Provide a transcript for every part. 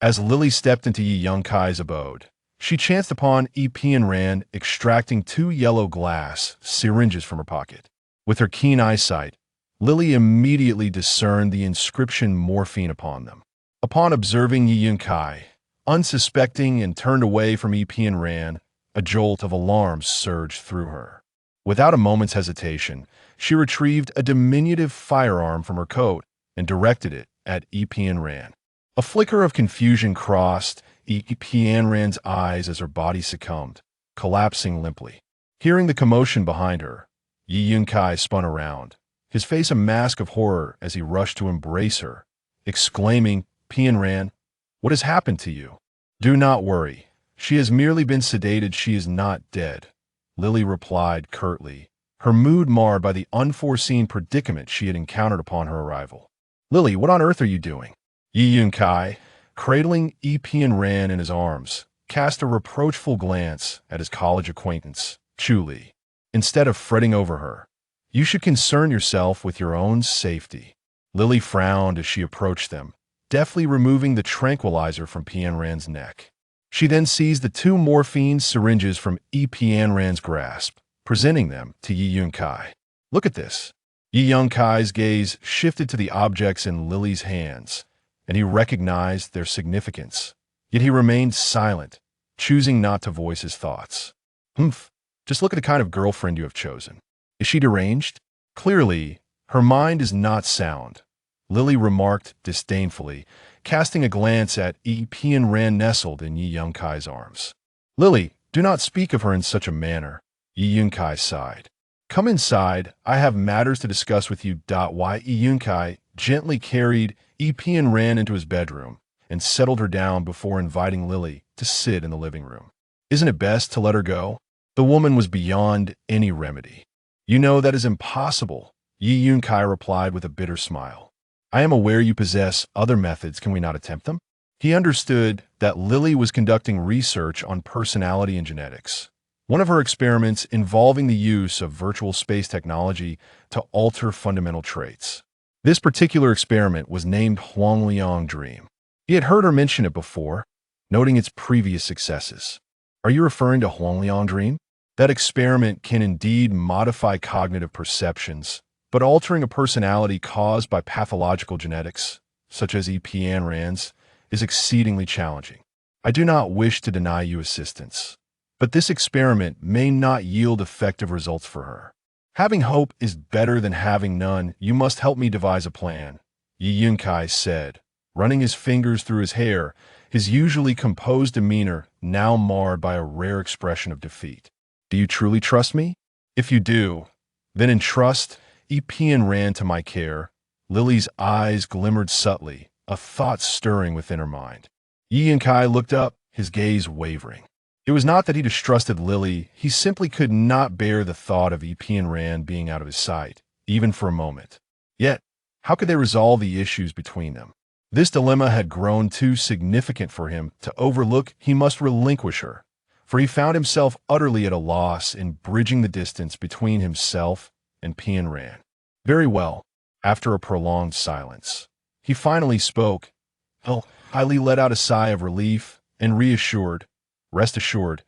As Lily stepped into Yi Yunkai abode, she chanced upon Pian Ran extracting 2 yellow glass syringes from her pocket. With her keen eyesight, Lily immediately discerned the inscription morphine upon them. Upon observing Yi Yunkai, unsuspecting and turned away from Pian Ran, a jolt of alarm surged through her. Without a moment's hesitation, she retrieved a diminutive firearm from her coat and directed it at Pian Ran. A flicker of confusion crossed Pian Ran's eyes as her body succumbed, collapsing limply. Hearing the commotion behind her, Yi Yunkai spun around, his face a mask of horror as he rushed to embrace her, exclaiming, "Pian Ran, what has happened to you?" "Do not worry. She has merely been sedated. She is not dead," Lily replied curtly, her mood marred by the unforeseen predicament she had encountered upon her arrival. "Lily, what on earth are you doing?" Yi Yunkai, cradling Pian Ran in his arms, cast a reproachful glance at his college acquaintance, Chu Li. Instead of fretting over her, "You should concern yourself with your own safety." Lily frowned as she approached them, deftly removing the tranquilizer from Pian Ran's neck. She then seized the 2 morphine syringes from Pian Ran's grasp, presenting them to Yi Yunkai. "Look at this." Yi Yunkai's gaze shifted to the objects in Lily's hands, and he recognized their significance. Yet he remained silent, choosing not to voice his thoughts. "Humph, just look at the kind of girlfriend you have chosen. Is she deranged? Clearly, her mind is not sound," Lily remarked disdainfully, casting a glance at Pian Ran nestled in Yi Yunkai's arms. "Lily, do not speak of her in such a manner," Yi Yunkai sighed. "Come inside, I have matters to discuss with you." Yi Yunkai gently carried Pian Ran into his bedroom and settled her down before inviting Lily to sit in the living room. "Isn't it best to let her go?" The woman was beyond any remedy. "You know that is impossible," Yi Yunkai replied with a bitter smile. "I am aware you possess other methods. Can we not attempt them?" He understood that Lily was conducting research on personality and genetics, one of her experiments involving the use of virtual space technology to alter fundamental traits. This particular experiment was named Huangliang Dream. He had heard her mention it before, noting its previous successes. "Are you referring to Huangliang Dream?" That experiment can indeed modify cognitive perceptions, but altering a personality caused by pathological genetics, such as Pian Ran's, is exceedingly challenging. "I do not wish to deny you assistance, but this experiment may not yield effective results for her. Having hope is better than having none. You must help me devise a plan," Yi Yunkai said, running his fingers through his hair, his usually composed demeanor now marred by a rare expression of defeat. "Do you truly trust me? If you do, then entrust Pian Ran to my care." Lily's eyes glimmered subtly, a thought stirring within her mind. Yi Yunkai looked up, his gaze wavering. It was not that he distrusted Lily, he simply could not bear the thought of Pian Ran being out of his sight, even for a moment. Yet, how could they resolve the issues between them? This dilemma had grown too significant for him to overlook. He must relinquish her, for he found himself utterly at a loss in bridging the distance between himself and Pian Ran. "Very well." After a prolonged silence, he finally spoke. Highly let out a sigh of relief and reassured, "Rest assured,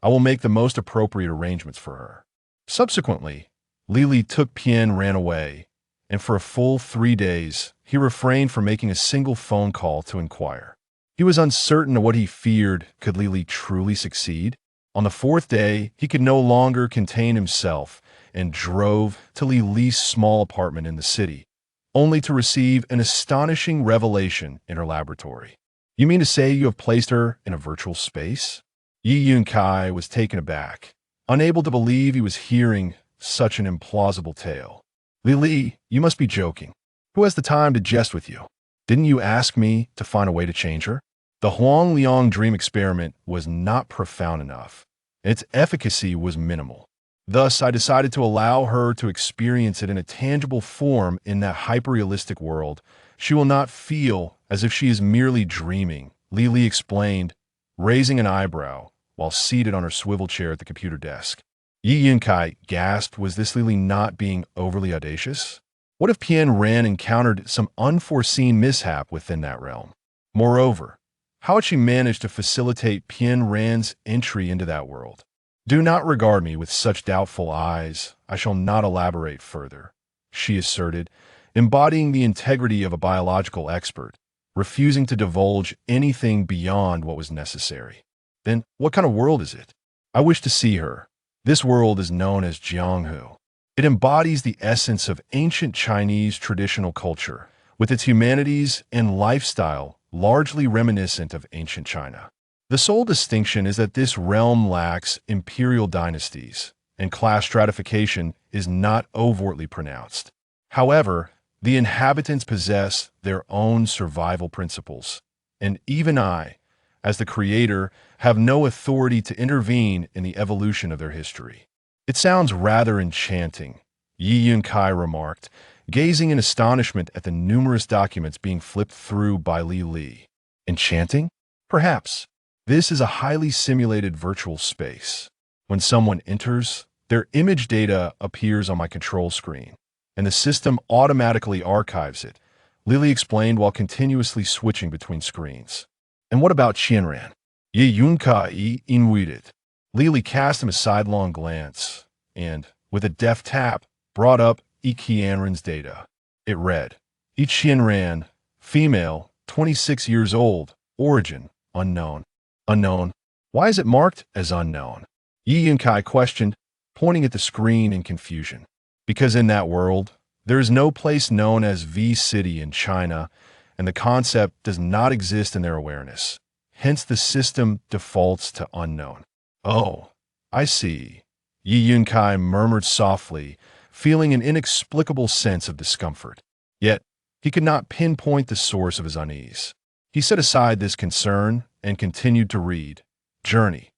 I will make the most appropriate arrangements for her." Subsequently, Lily took Pian Ran away, and for a full 3 days, he refrained from making a single phone call to inquire. He was uncertain of what he feared. Could Lily truly succeed? On the 4th day, he could no longer contain himself and drove to Lily's small apartment in the city, only to receive an astonishing revelation in her laboratory. "You mean to say you have placed her in a virtual space?" Yi Yunkai was taken aback, unable to believe he was hearing such an implausible tale. "Lily, you must be joking. Who has the time to jest with you? Didn't you ask me to find a way to change her?" The Huangliang Dream experiment was not profound enough, and its efficacy was minimal. Thus, I decided to allow her to experience it in a tangible form in that hyper-realistic world. She will not feel as if she is merely dreaming, Lily explained, raising an eyebrow while seated on her swivel chair at the computer desk. Yi Yunkai gasped. Was this Lily not being overly audacious? What if Pian Ran encountered some unforeseen mishap within that realm? Moreover, How had she managed to facilitate Pian Ran's entry into that world? Do not regard me with such doubtful eyes. I shall not elaborate further, she asserted, embodying the integrity of a biological expert, refusing to divulge anything beyond what was necessary. Then, what kind of world is it? I wish to see her. This world is known as Jianghu. It embodies the essence of ancient Chinese traditional culture, with its humanities and lifestyle largely reminiscent of ancient China. The sole distinction is that this realm lacks imperial dynasties, and class stratification is not overtly pronounced. However, the inhabitants possess their own survival principles, and even I, as the creator, have no authority to intervene in the evolution of their history. It sounds rather enchanting, Yi Yunkai remarked, gazing in astonishment at the numerous documents being flipped through by Li. Enchanting? Perhaps. This is a highly simulated virtual space. When someone enters, their image data appears on my control screen, and the system automatically archives it, Lily explained while continuously switching between screens. And what about Qianran? Yi Yunkai inwitted. Lily cast him a sidelong glance, and, with a deft tap, brought up Qianran's data. It read, Qianran, female, 26 years old, origin, unknown. Unknown? Why is it marked as unknown? Yi Yunkai questioned, pointing at the screen in confusion. Because in that world, there is no place known as V-City in China, and the concept does not exist in their awareness. Hence, the system defaults to unknown. Oh, I see. Yi Yunkai murmured softly, feeling an inexplicable sense of discomfort. Yet, he could not pinpoint the source of his unease. He set aside this concern and continued to read. Journey,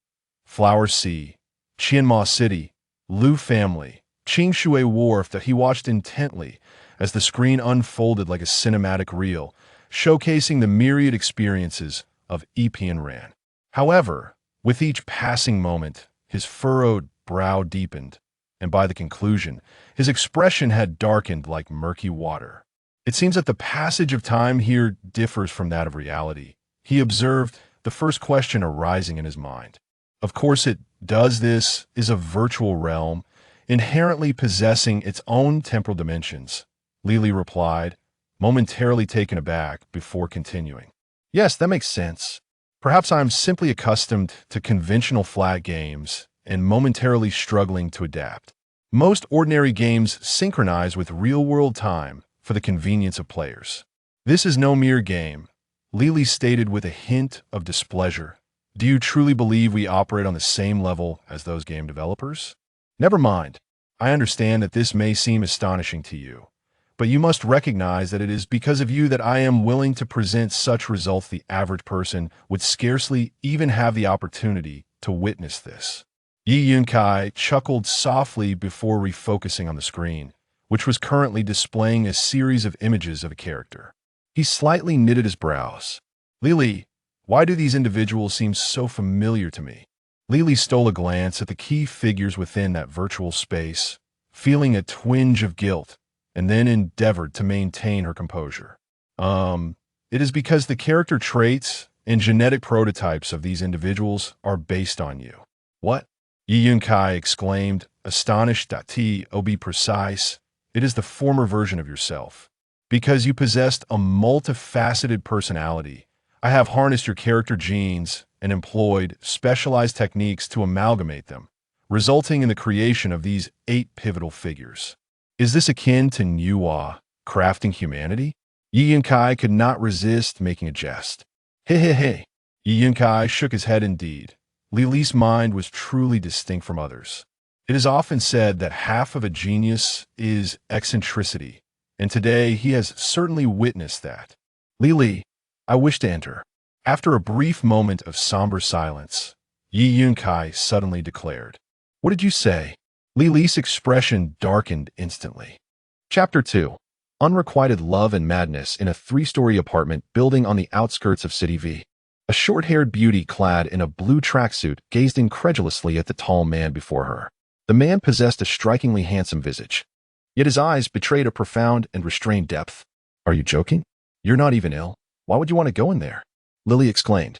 Flower Sea, Qianma City, Lu family, Qingshui Wharf that he watched intently as the screen unfolded like a cinematic reel, showcasing the myriad experiences of Pian Ran. However, with each passing moment, his furrowed brow deepened, and by the conclusion, his expression had darkened like murky water. It seems that the passage of time here differs from that of reality, he observed, the first question arising in his mind. Of course it does. This is a virtual realm, inherently possessing its own temporal dimensions, Lily replied, momentarily taken aback before continuing. Yes, that makes sense. Perhaps I'm simply accustomed to conventional flat games and momentarily struggling to adapt. Most ordinary games synchronize with real-world time for the convenience of players. This is no mere game, Lily stated with a hint of displeasure. Do you truly believe we operate on the same level as those game developers? Never mind. I understand that this may seem astonishing to you, but you must recognize that it is because of you that I am willing to present such results the average person would scarcely even have the opportunity to witness this. Yi Yunkai chuckled softly before refocusing on the screen, which was currently displaying a series of images of a character. He slightly knitted his brows. Lily, why do these individuals seem so familiar to me? Lily stole a glance at the key figures within that virtual space, feeling a twinge of guilt, and then endeavored to maintain her composure. It is because the character traits and genetic prototypes of these individuals are based on you. What? Yi Yunkai exclaimed, astonished. To be precise, it is the former version of yourself. Because you possessed a multifaceted personality, I have harnessed your character genes and employed specialized techniques to amalgamate them, resulting in the creation of these 8 pivotal figures. Is this akin to Nuwa, crafting humanity? Yi Yunkai could not resist making a jest. Hey. Yi Yunkai shook his head indeed. Lily's mind was truly distinct from others. It is often said that half of a genius is eccentricity, and today he has certainly witnessed that. Lily, I wish to enter. After a brief moment of somber silence, Yi Yunkai suddenly declared. What did you say? Lily's expression darkened instantly. Chapter 2. Unrequited Love and Madness in a 3-story apartment building on the outskirts of City V. A short-haired beauty clad in a blue tracksuit gazed incredulously at the tall man before her. The man possessed a strikingly handsome visage, yet his eyes betrayed a profound and restrained depth. Are you joking? You're not even ill. Why would you want to go in there? Lily exclaimed,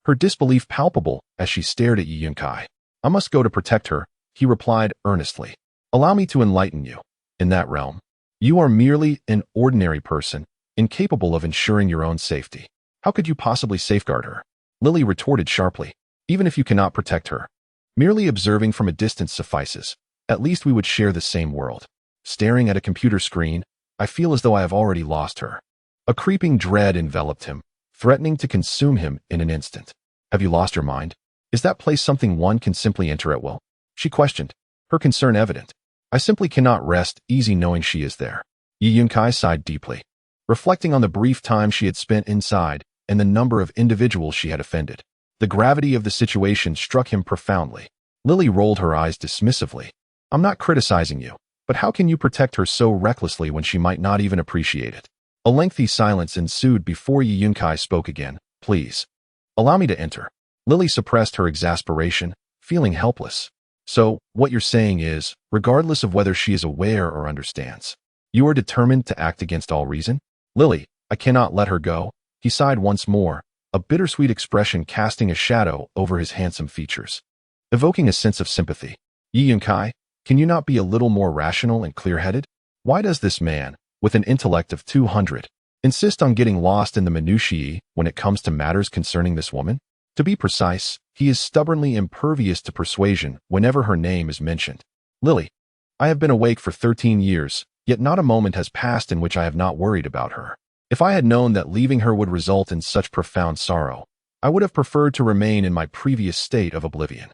her disbelief palpable as she stared at Yi Yunkai. I must go to protect her, he replied earnestly. Allow me to enlighten you. In that realm, you are merely an ordinary person, incapable of ensuring your own safety. How could you possibly safeguard her? Lily retorted sharply. Even if you cannot protect her, merely observing from a distance suffices. At least we would share the same world. Staring at a computer screen, I feel as though I have already lost her. A creeping dread enveloped him, threatening to consume him in an instant. Have you lost your mind? Is that place something one can simply enter at will? She questioned, her concern evident. I simply cannot rest easy knowing she is there. Yi Yunkai sighed deeply, reflecting on the brief time she had spent inside and the number of individuals she had offended. The gravity of the situation struck him profoundly. Lily rolled her eyes dismissively. I'm not criticizing you, but how can you protect her so recklessly when she might not even appreciate it? A lengthy silence ensued before Yi Yunkai spoke again. Please, allow me to enter. Lily suppressed her exasperation, feeling helpless. So, what you're saying is, regardless of whether she is aware or understands, you are determined to act against all reason? Lily, I cannot let her go. He sighed once more, a bittersweet expression casting a shadow over his handsome features, evoking a sense of sympathy. Yi Yunkai, can you not be a little more rational and clear-headed? Why does this man, with an intellect of 200, insist on getting lost in the minutiae when it comes to matters concerning this woman? To be precise, he is stubbornly impervious to persuasion whenever her name is mentioned. Lily, I have been awake for 13 years, yet not a moment has passed in which I have not worried about her. If I had known that leaving her would result in such profound sorrow, I would have preferred to remain in my previous state of oblivion.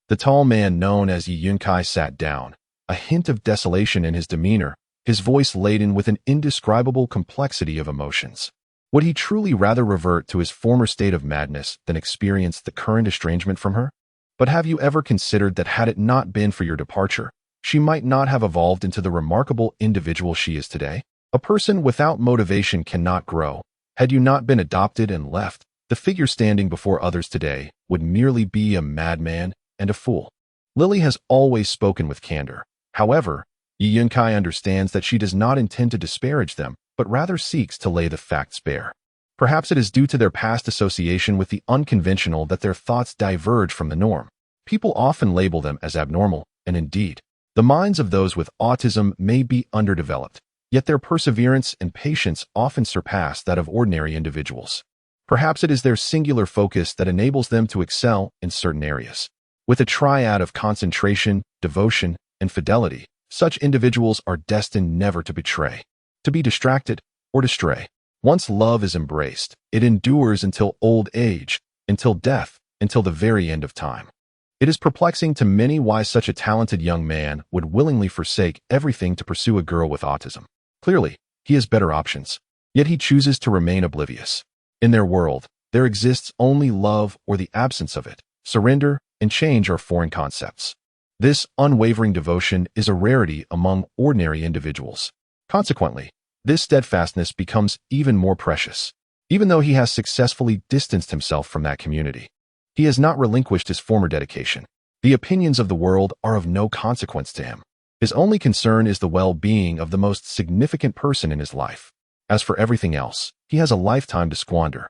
The tall man known as Yi Yunkai sat down, a hint of desolation in his demeanor, his voice laden with an indescribable complexity of emotions. Would he truly rather revert to his former state of madness than experience the current estrangement from her? But have you ever considered that had it not been for your departure, she might not have evolved into the remarkable individual she is today? A person without motivation cannot grow. Had you not been adopted and left, the figure standing before others today would merely be a madman and a fool. Lily has always spoken with candor. However, Yi Yunkai understands that she does not intend to disparage them, but rather seeks to lay the facts bare. Perhaps it is due to their past association with the unconventional that their thoughts diverge from the norm. People often label them as abnormal, and indeed, the minds of those with autism may be underdeveloped, yet their perseverance and patience often surpass that of ordinary individuals. Perhaps it is their singular focus that enables them to excel in certain areas. With a triad of concentration, devotion, and fidelity, such individuals are destined never to betray, to be distracted, or to stray. Once love is embraced, it endures until old age, until death, until the very end of time. It is perplexing to many why such a talented young man would willingly forsake everything to pursue a girl with autism. Clearly, he has better options, yet he chooses to remain oblivious. In their world, there exists only love or the absence of it. Surrender and change are foreign concepts. This unwavering devotion is a rarity among ordinary individuals. Consequently, this steadfastness becomes even more precious. Even though he has successfully distanced himself from that community, he has not relinquished his former dedication. The opinions of the world are of no consequence to him. His only concern is the well-being of the most significant person in his life. As for everything else, he has a lifetime to squander,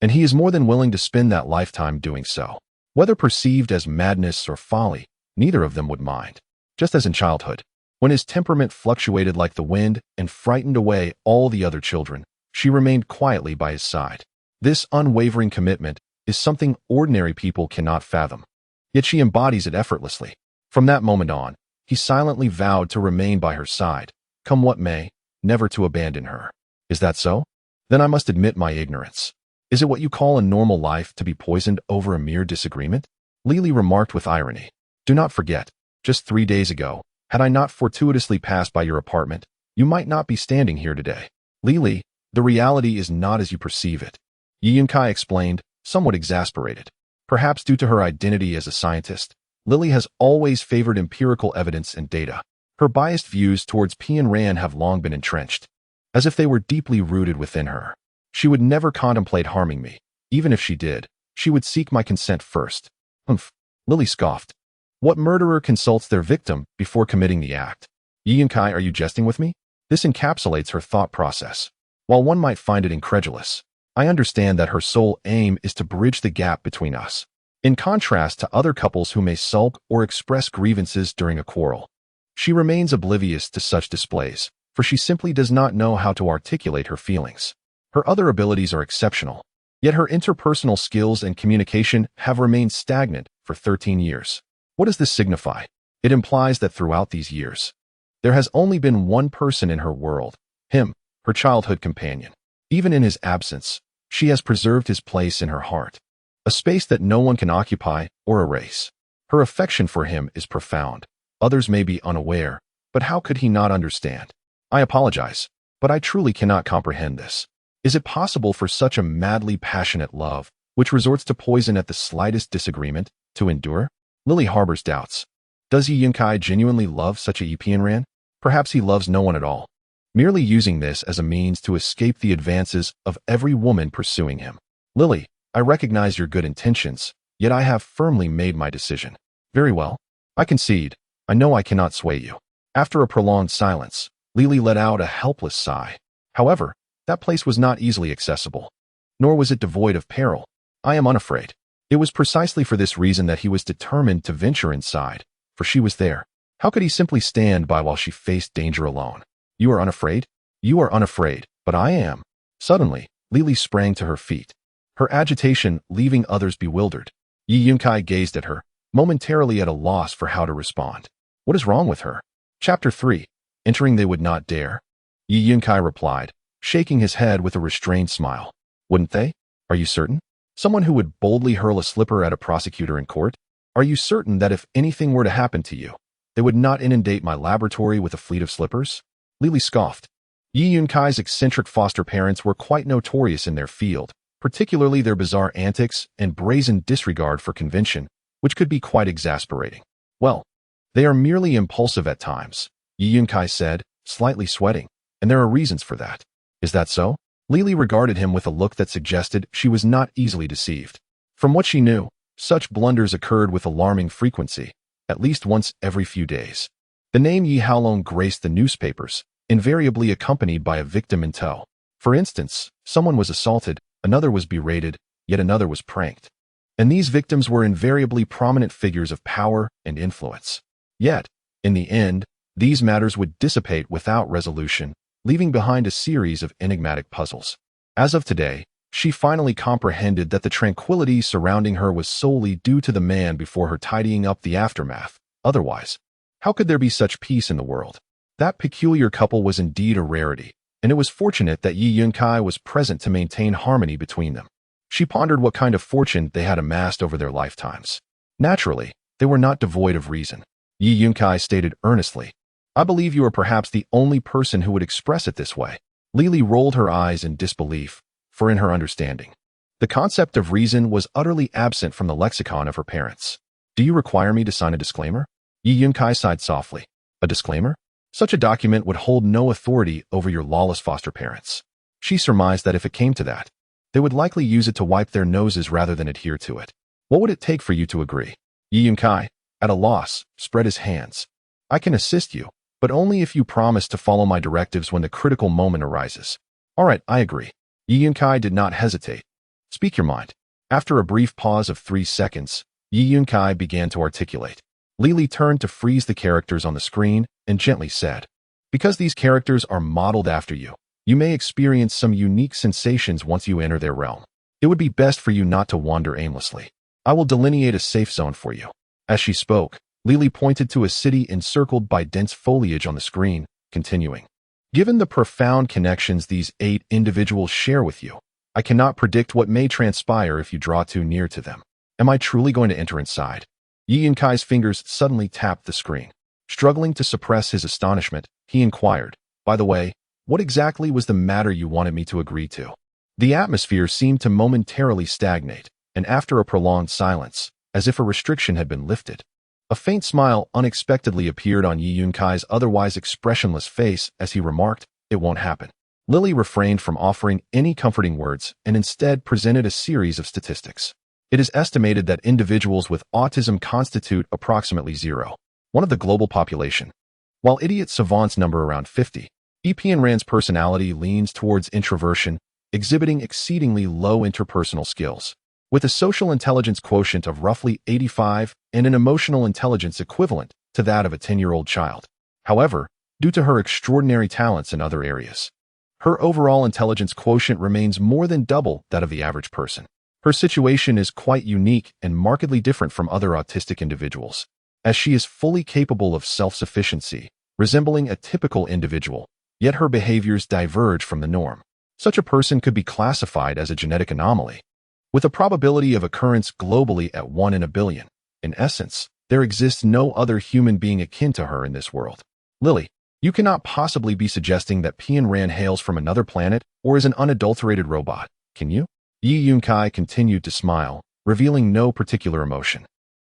and he is more than willing to spend that lifetime doing so. Whether perceived as madness or folly, neither of them would mind. Just as in childhood, when his temperament fluctuated like the wind and frightened away all the other children, she remained quietly by his side. This unwavering commitment is something ordinary people cannot fathom, yet she embodies it effortlessly. From that moment on, he silently vowed to remain by her side, come what may, never to abandon her. Is that so? Then I must admit my ignorance. Is it what you call a normal life to be poisoned over a mere disagreement? Lily remarked with irony. Do not forget, just 3 days ago, had I not fortuitously passed by your apartment, you might not be standing here today. Lily, the reality is not as you perceive it. Yi Yunkai explained, somewhat exasperated. Perhaps due to her identity as a scientist, Lily has always favored empirical evidence and data. Her biased views towards Pian Ran have long been entrenched, as if they were deeply rooted within her. She would never contemplate harming me. Even if she did, she would seek my consent first. Humph, Lily scoffed. What murderer consults their victim before committing the act? Yi Yunkai, are you jesting with me? This encapsulates her thought process. While one might find it incredulous, I understand that her sole aim is to bridge the gap between us, in contrast to other couples who may sulk or express grievances during a quarrel. She remains oblivious to such displays, for she simply does not know how to articulate her feelings. Her other abilities are exceptional, yet her interpersonal skills and communication have remained stagnant for 13 years. What does this signify? It implies that throughout these years, there has only been one person in her world, him, her childhood companion. Even in his absence, she has preserved his place in her heart, a space that no one can occupy or erase. Her affection for him is profound. Others may be unaware, but how could he not understand? I apologize, but I truly cannot comprehend this. Is it possible for such a madly passionate love, which resorts to poison at the slightest disagreement, to endure? Lily harbors doubts. Does Yi Yunkai genuinely love such a Yipian Ran? Perhaps he loves no one at all, merely using this as a means to escape the advances of every woman pursuing him. Lily, I recognize your good intentions, yet I have firmly made my decision. Very well. I concede. I know I cannot sway you. After a prolonged silence, Lily let out a helpless sigh. However, that place was not easily accessible, nor was it devoid of peril. I am unafraid. It was precisely for this reason that he was determined to venture inside, for she was there. How could he simply stand by while she faced danger alone? You are unafraid? You are unafraid, but I am. Suddenly, Lily sprang to her feet, her agitation leaving others bewildered. Yi Yunkai gazed at her, momentarily at a loss for how to respond. What is wrong with her? Chapter 3. Entering they would not dare. Yi Yunkai replied, shaking his head with a restrained smile. Wouldn't they? Are you certain? Someone who would boldly hurl a slipper at a prosecutor in court? Are you certain that if anything were to happen to you, they would not inundate my laboratory with a fleet of slippers? Lily scoffed. Yi Yunkai's eccentric foster parents were quite notorious in their field, particularly their bizarre antics and brazen disregard for convention, which could be quite exasperating. Well, they are merely impulsive at times, Yi Yunkai said, slightly sweating, and there are reasons for that. Is that so? Lily regarded him with a look that suggested she was not easily deceived. From what she knew, such blunders occurred with alarming frequency, at least once every few days. The name Yi Haolong graced the newspapers, invariably accompanied by a victim in tow. For instance, someone was assaulted, another was berated, yet another was pranked. And these victims were invariably prominent figures of power and influence. Yet, in the end, these matters would dissipate without resolution, leaving behind a series of enigmatic puzzles. As of today, she finally comprehended that the tranquility surrounding her was solely due to the man before her tidying up the aftermath. Otherwise, how could there be such peace in the world? That peculiar couple was indeed a rarity, and it was fortunate that Yi Yunkai was present to maintain harmony between them. She pondered what kind of fortune they had amassed over their lifetimes. Naturally, they were not devoid of reason. Yi Yunkai stated earnestly, I believe you are perhaps the only person who would express it this way. Lily rolled her eyes in disbelief, for in her understanding, the concept of reason was utterly absent from the lexicon of her parents. Do you require me to sign a disclaimer? Yi Yunkai sighed softly. A disclaimer? Such a document would hold no authority over your lawless foster parents. She surmised that if it came to that, they would likely use it to wipe their noses rather than adhere to it. What would it take for you to agree? Yi Yunkai, at a loss, spread his hands. I can assist you, but only if you promise to follow my directives when the critical moment arises. All right, I agree. Yi Yunkai did not hesitate. Speak your mind. After a brief pause of 3 seconds, Yi Yunkai began to articulate. Lily turned to freeze the characters on the screen and gently said, because these characters are modeled after you, you may experience some unique sensations once you enter their realm. It would be best for you not to wander aimlessly. I will delineate a safe zone for you. As she spoke, Lily pointed to a city encircled by dense foliage on the screen, continuing. Given the profound connections these 8 individuals share with you, I cannot predict what may transpire if you draw too near to them. Am I truly going to enter inside? Yi Yunkai's fingers suddenly tapped the screen. Struggling to suppress his astonishment, he inquired, by the way, what exactly was the matter you wanted me to agree to? The atmosphere seemed to momentarily stagnate, and after a prolonged silence, as if a restriction had been lifted, a faint smile unexpectedly appeared on Yi Yunkai's otherwise expressionless face as he remarked, it won't happen. Lily refrained from offering any comforting words and instead presented a series of statistics. It is estimated that individuals with autism constitute approximately 0.1% of the global population. While idiot savants number around 50, Yipian Rand's personality leans towards introversion, exhibiting exceedingly low interpersonal skills. With a social intelligence quotient of roughly 85 and an emotional intelligence equivalent to that of a 10-year-old child. However, due to her extraordinary talents in other areas, her overall intelligence quotient remains more than double that of the average person. Her situation is quite unique and markedly different from other autistic individuals, as she is fully capable of self-sufficiency, resembling a typical individual, yet her behaviors diverge from the norm. Such a person could be classified as a genetic anomaly, with a probability of occurrence globally at 1 in a billion. In essence, there exists no other human being akin to her in this world. Lily, you cannot possibly be suggesting that Pian Ran hails from another planet or is an unadulterated robot, can you? Yi Yunkai continued to smile, revealing no particular emotion.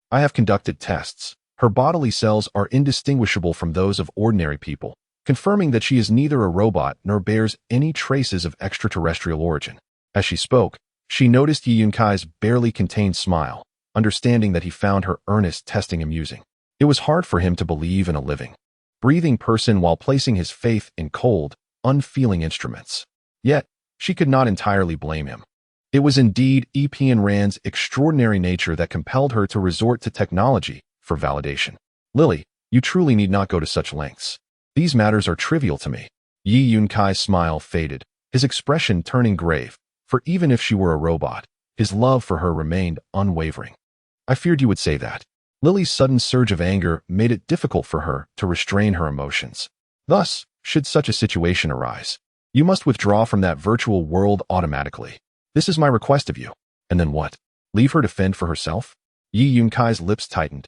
I have conducted tests. Her bodily cells are indistinguishable from those of ordinary people, confirming that she is neither a robot nor bears any traces of extraterrestrial origin. As she spoke, she noticed Yi Yunkai's barely contained smile, understanding that he found her earnest testing amusing. It was hard for him to believe in a living, breathing person while placing his faith in cold, unfeeling instruments. Yet, she could not entirely blame him. It was indeed Pian Ran's extraordinary nature that compelled her to resort to technology for validation. Lily, you truly need not go to such lengths. These matters are trivial to me. Yi Yunkai's smile faded, his expression turning grave, for even if she were a robot, his love for her remained unwavering. I feared you would say that. Lily's sudden surge of anger made it difficult for her to restrain her emotions. Thus, should such a situation arise, you must withdraw from that virtual world automatically. This is my request of you. And then what? Leave her to fend for herself? Yi Yunkai's lips tightened.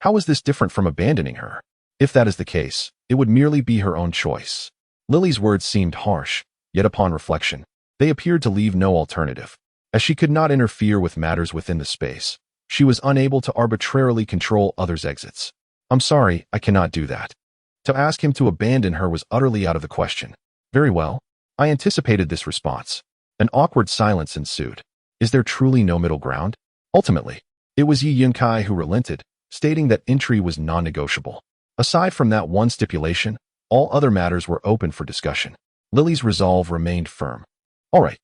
How is this different from abandoning her? If that is the case, it would merely be her own choice. Lily's words seemed harsh, yet upon reflection, they appeared to leave no alternative. As she could not interfere with matters within the space, she was unable to arbitrarily control others' exits. I'm sorry, I cannot do that. To ask him to abandon her was utterly out of the question. Very well. I anticipated this response. An awkward silence ensued. Is there truly no middle ground? Ultimately, it was Yi Yunkai who relented, stating that entry was non-negotiable. Aside from that one stipulation, all other matters were open for discussion. Lily's resolve remained firm. All right,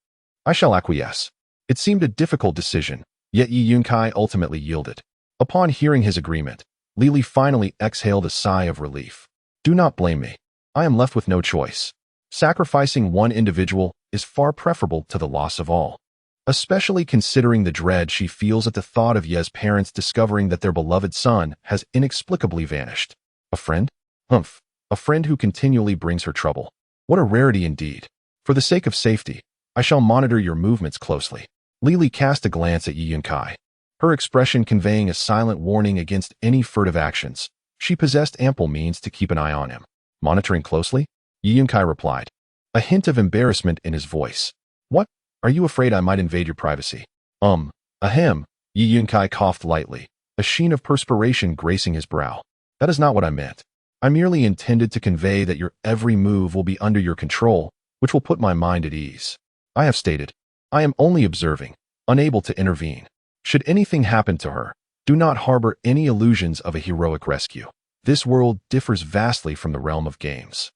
I shall acquiesce. It seemed a difficult decision, yet Yi Yunkai ultimately yielded. Upon hearing his agreement, Lily finally exhaled a sigh of relief. Do not blame me. I am left with no choice. Sacrificing one individual is far preferable to the loss of all, especially considering the dread she feels at the thought of Ye's parents discovering that their beloved son has inexplicably vanished. A friend? Humph. A friend who continually brings her trouble. What a rarity indeed. For the sake of safety, I shall monitor your movements closely. Lily cast a glance at Yi Yunkai, her expression conveying a silent warning against any furtive actions. She possessed ample means to keep an eye on him. Monitoring closely? Yi Yunkai replied, a hint of embarrassment in his voice. What? Are you afraid I might invade your privacy? Ahem. Yi Yunkai coughed lightly, a sheen of perspiration gracing his brow. That is not what I meant. I merely intended to convey that your every move will be under your control, which will put my mind at ease. I have stated, I am only observing, unable to intervene. Should anything happen to her, do not harbor any illusions of a heroic rescue. This world differs vastly from the realm of games.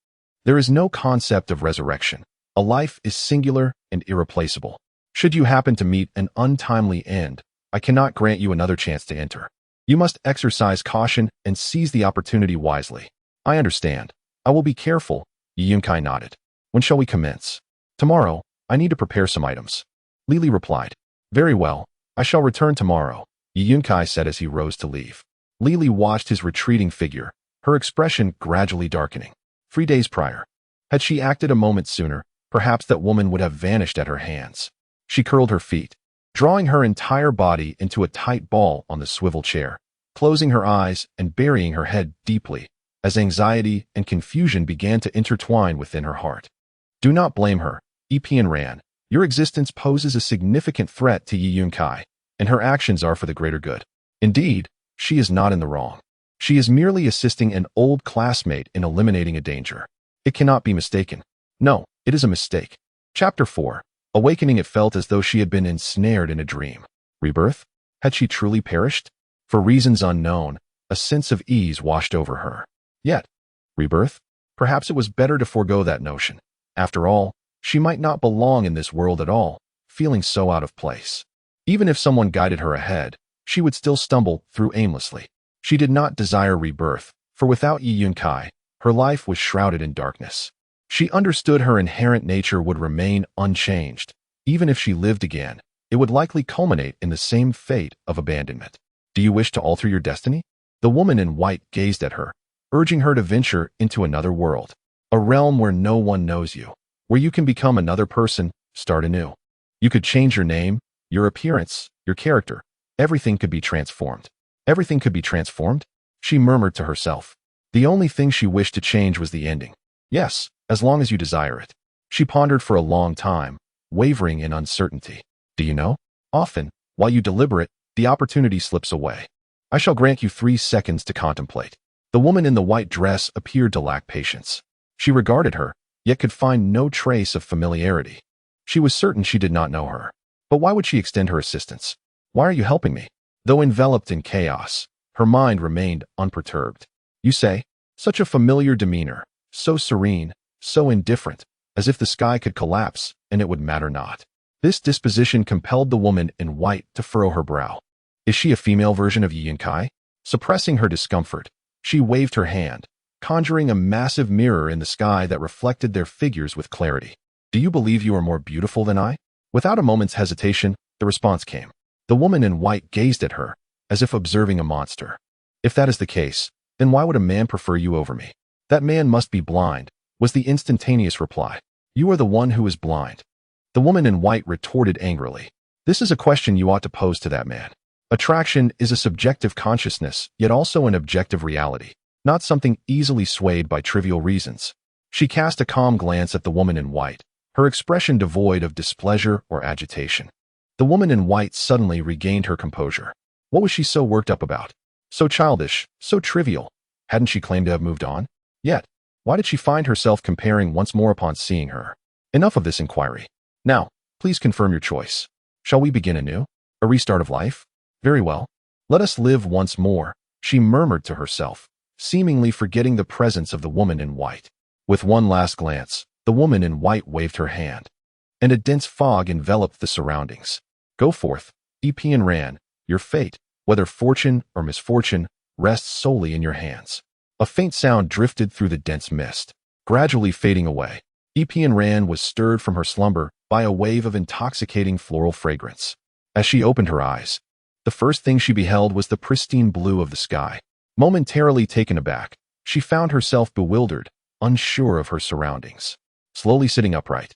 There is no concept of resurrection. A life is singular and irreplaceable. Should you happen to meet an untimely end, I cannot grant you another chance to enter. You must exercise caution and seize the opportunity wisely. I understand. I will be careful. Yi Yunkai nodded. When shall we commence? Tomorrow. I need to prepare some items. Lily replied. Very well. I shall return tomorrow, Yi Yunkai said as he rose to leave. Lily watched his retreating figure, her expression gradually darkening. 3 days prior, had she acted a moment sooner, perhaps that woman would have vanished at her hands. She curled her feet, drawing her entire body into a tight ball on the swivel chair, closing her eyes and burying her head deeply, as anxiety and confusion began to intertwine within her heart. Do not blame her, Pian Ran. Your existence poses a significant threat to Yi Yunkai, and her actions are for the greater good. Indeed, she is not in the wrong. She is merely assisting an old classmate in eliminating a danger. It cannot be mistaken. No, it is a mistake. Chapter 4. Awakening, it felt as though she had been ensnared in a dream. Rebirth? Had she truly perished? For reasons unknown, a sense of ease washed over her. Yet, rebirth? Perhaps it was better to forego that notion. After all, She might not belong in this world at all, feeling so out of place. Even if someone guided her ahead, she would still stumble through aimlessly. She did not desire rebirth, for without Yi Yunkai, her life was shrouded in darkness. She understood her inherent nature would remain unchanged. Even if she lived again, it would likely culminate in the same fate of abandonment. Do you wish to alter your destiny? The woman in white gazed at her, urging her to venture into another world, a realm where no one knows you, where you can become another person, start anew. You could change your name, your appearance, your character. Everything could be transformed. Everything could be transformed? She murmured to herself. The only thing she wished to change was the ending. Yes, as long as you desire it. She pondered for a long time, wavering in uncertainty. Do you know? Often, while you deliberate, the opportunity slips away. I shall grant you 3 seconds to contemplate. The woman in the white dress appeared to lack patience. She regarded her, yet could find no trace of familiarity. She was certain she did not know her. But why would she extend her assistance? Why are you helping me? Though enveloped in chaos, her mind remained unperturbed. You say, such a familiar demeanor, so serene, so indifferent, as if the sky could collapse and it would matter not. This disposition compelled the woman in white to furrow her brow. Is she a female version of Yi Yunkai? Suppressing her discomfort, she waved her hand, conjuring a massive mirror in the sky that reflected their figures with clarity. Do you believe you are more beautiful than I? Without a moment's hesitation, the response came. The woman in white gazed at her, as if observing a monster. If that is the case, then why would a man prefer you over me? That man must be blind, was the instantaneous reply. You are the one who is blind. The woman in white retorted angrily. This is a question you ought to pose to that man. Attraction is a subjective consciousness, yet also an objective reality, not something easily swayed by trivial reasons. She cast a calm glance at the woman in white, her expression devoid of displeasure or agitation. The woman in white suddenly regained her composure. What was she so worked up about? So childish, so trivial. Hadn't she claimed to have moved on? Yet, why did she find herself comparing once more upon seeing her? Enough of this inquiry. Now, please confirm your choice. Shall we begin anew? A restart of life? Very well. Let us live once more, she murmured to herself, seemingly forgetting the presence of the woman in white. With one last glance, the woman in white waved her hand, and a dense fog enveloped the surroundings. Go forth, Epian ran. Your fate, whether fortune or misfortune, rests solely in your hands. A faint sound drifted through the dense mist, gradually fading away. Epian Ran was stirred from her slumber by a wave of intoxicating floral fragrance. As she opened her eyes, the first thing she beheld was the pristine blue of the sky. Momentarily taken aback, she found herself bewildered, unsure of her surroundings. Slowly sitting upright,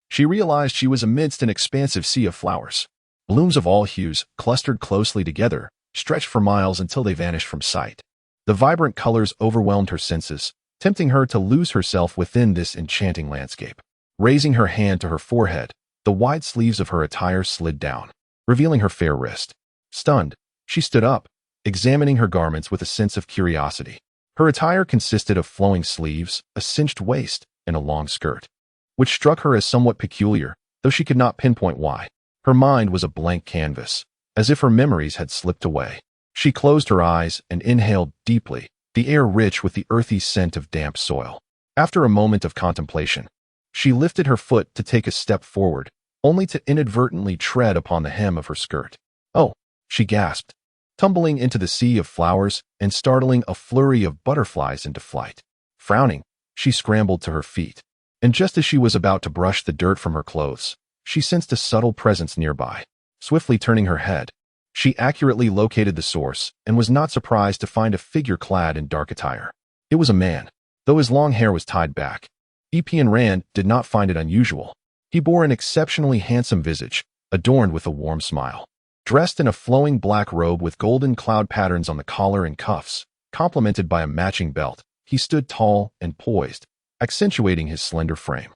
she realized she was amidst an expansive sea of flowers. Blooms of all hues, clustered closely together, stretched for miles until they vanished from sight. The vibrant colors overwhelmed her senses, tempting her to lose herself within this enchanting landscape. Raising her hand to her forehead, the wide sleeves of her attire slid down, revealing her fair wrist. Stunned, she stood up, examining her garments with a sense of curiosity. Her attire consisted of flowing sleeves, a cinched waist, and a long skirt, which struck her as somewhat peculiar, though she could not pinpoint why. Her mind was a blank canvas, as if her memories had slipped away. She closed her eyes and inhaled deeply, the air rich with the earthy scent of damp soil. After a moment of contemplation, she lifted her foot to take a step forward, only to inadvertently tread upon the hem of her skirt. Oh, she gasped, tumbling into the sea of flowers and startling a flurry of butterflies into flight. Frowning, she scrambled to her feet, and just as she was about to brush the dirt from her clothes, she sensed a subtle presence nearby. Swiftly turning her head, she accurately located the source and was not surprised to find a figure clad in dark attire. It was a man, though his long hair was tied back. Epian Rand did not find it unusual. He bore an exceptionally handsome visage, adorned with a warm smile. Dressed in a flowing black robe with golden cloud patterns on the collar and cuffs, complemented by a matching belt, he stood tall and poised, accentuating his slender frame.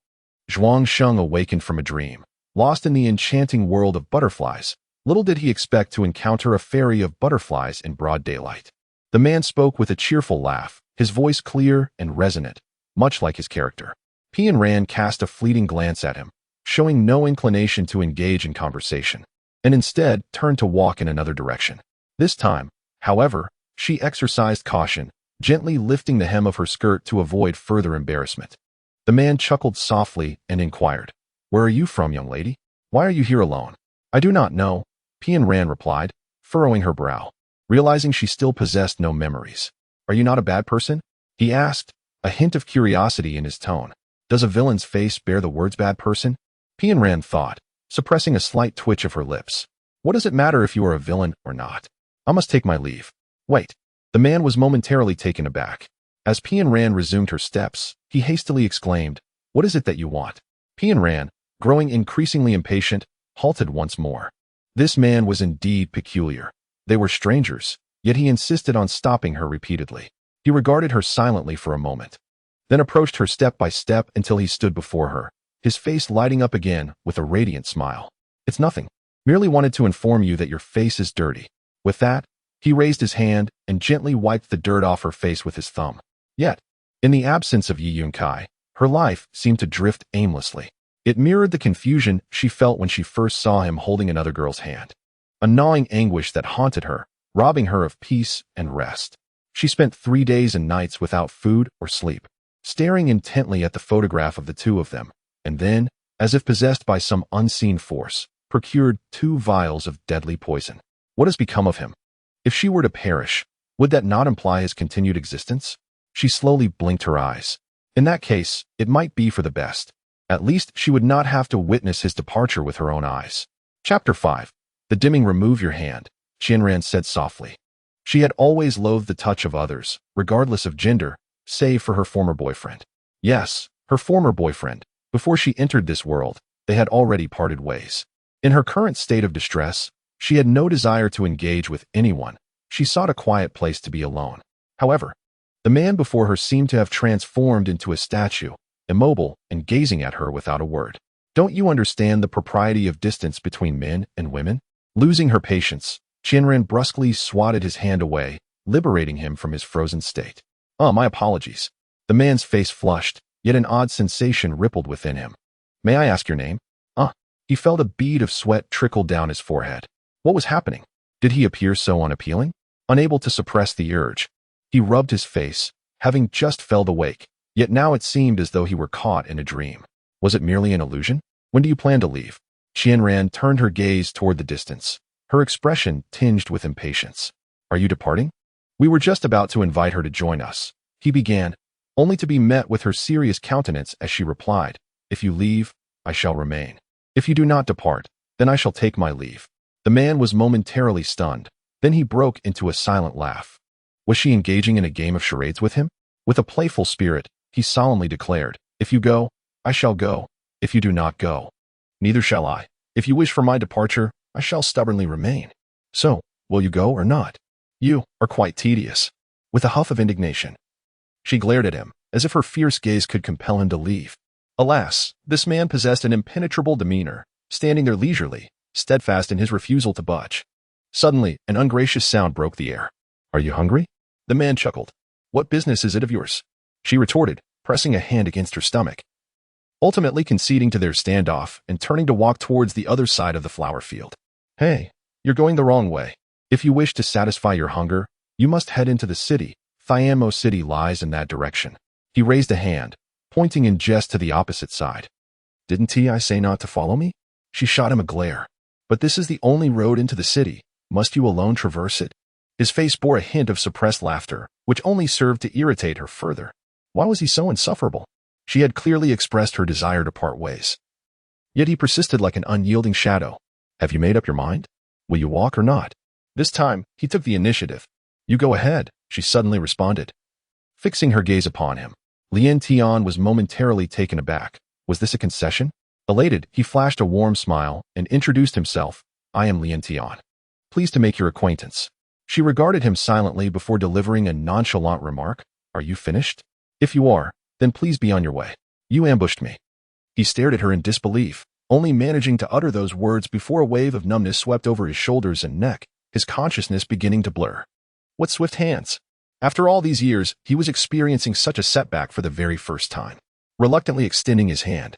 Zhuang Sheng awakened from a dream. Lost in the enchanting world of butterflies, little did he expect to encounter a fairy of butterflies in broad daylight. The man spoke with a cheerful laugh, his voice clear and resonant, much like his character. Pian Ran cast a fleeting glance at him, showing no inclination to engage in conversation, and instead turned to walk in another direction. This time, however, she exercised caution, gently lifting the hem of her skirt to avoid further embarrassment. The man chuckled softly and inquired, "Where are you from, young lady? Why are you here alone?" "I do not know," Pian Ran replied, furrowing her brow, realizing she still possessed no memories. "Are you not a bad person?" he asked, a hint of curiosity in his tone. Does a villain's face bear the words bad person? Pian Ran thought, suppressing a slight twitch of her lips. What does it matter if you are a villain or not? I must take my leave. Wait. The man was momentarily taken aback. As Pian Ran resumed her steps, he hastily exclaimed, "What is it that you want?" Pian Ran, growing increasingly impatient, halted once more. This man was indeed peculiar. They were strangers, yet he insisted on stopping her repeatedly. He regarded her silently for a moment, then approached her step by step until he stood before her, his face lighting up again with a radiant smile. "It's nothing. Merely wanted to inform you that your face is dirty." With that, he raised his hand and gently wiped the dirt off her face with his thumb. Yet, in the absence of Yi Yunkai, her life seemed to drift aimlessly. It mirrored the confusion she felt when she first saw him holding another girl's hand. A gnawing anguish that haunted her, robbing her of peace and rest. She spent 3 days and nights without food or sleep, staring intently at the photograph of the two of them, and then, as if possessed by some unseen force, procured 2 vials of deadly poison. What has become of him? If she were to perish, would that not imply his continued existence? She slowly blinked her eyes. In that case, it might be for the best. At least she would not have to witness his departure with her own eyes. Chapter 5. The dimming. "Remove your hand," Qianran said softly. She had always loathed the touch of others, regardless of gender, save for her former boyfriend. Yes, her former boyfriend. Before she entered this world, they had already parted ways. In her current state of distress, she had no desire to engage with anyone. She sought a quiet place to be alone. However, the man before her seemed to have transformed into a statue, immobile and gazing at her without a word. Don't you understand the propriety of distance between men and women? Losing her patience, Qianran brusquely swatted his hand away, liberating him from his frozen state. My apologies." The man's face flushed, yet an odd sensation rippled within him. "May I ask your name?" He felt a bead of sweat trickle down his forehead. What was happening? Did he appear so unappealing? Unable to suppress the urge, he rubbed his face, having just felt awake, yet now it seemed as though he were caught in a dream. Was it merely an illusion? "When do you plan to leave?" Qianran turned her gaze toward the distance, her expression tinged with impatience. "Are you departing?" "We were just about to invite her to join us," he began, only to be met with her serious countenance as she replied, "If you leave, I shall remain. If you do not depart, then I shall take my leave." The man was momentarily stunned, then he broke into a silent laugh. Was she engaging in a game of charades with him? With a playful spirit, he solemnly declared, "If you go, I shall go. If you do not go, neither shall I. If you wish for my departure, I shall stubbornly remain. So, will you go or not? You are quite tedious." With a huff of indignation, she glared at him, as if her fierce gaze could compel him to leave. Alas, this man possessed an impenetrable demeanor, standing there leisurely, steadfast in his refusal to budge. Suddenly, an ungracious sound broke the air. "Are you hungry?" The man chuckled. "What business is it of yours?" she retorted, pressing a hand against her stomach. Ultimately conceding to their standoff and turning to walk towards the other side of the flower field. "Hey, you're going the wrong way. If you wish to satisfy your hunger, you must head into the city. Thiamo City lies in that direction." He raised a hand, pointing in jest to the opposite side. "Didn't I say not to follow me?" She shot him a glare. "But this is the only road into the city. Must you alone traverse it?" His face bore a hint of suppressed laughter, which only served to irritate her further. Why was he so insufferable? She had clearly expressed her desire to part ways. Yet he persisted like an unyielding shadow. "Have you made up your mind? Will you walk or not?" This time, he took the initiative. "You go ahead," she suddenly responded. Fixing her gaze upon him, Lien Tian was momentarily taken aback. Was this a concession? Elated, he flashed a warm smile and introduced himself. "I am Lien Tian. Pleased to make your acquaintance." She regarded him silently before delivering a nonchalant remark. "Are you finished? If you are, then please be on your way. You ambushed me." He stared at her in disbelief, only managing to utter those words before a wave of numbness swept over his shoulders and neck, his consciousness beginning to blur. What swift hands! After all these years, he was experiencing such a setback for the very first time. Reluctantly extending his hand,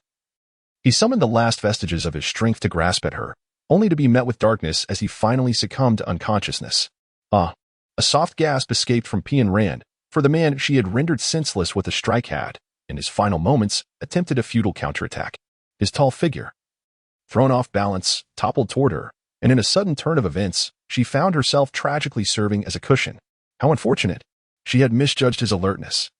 he summoned the last vestiges of his strength to grasp at her, only to be met with darkness as he finally succumbed to unconsciousness. A soft gasp escaped from Pian Rand, for the man she had rendered senseless with a strike had, in his final moments, attempted a futile counterattack. His tall figure, thrown off balance, toppled toward her, and in a sudden turn of events, she found herself tragically serving as a cushion. How unfortunate! She had misjudged his alertness.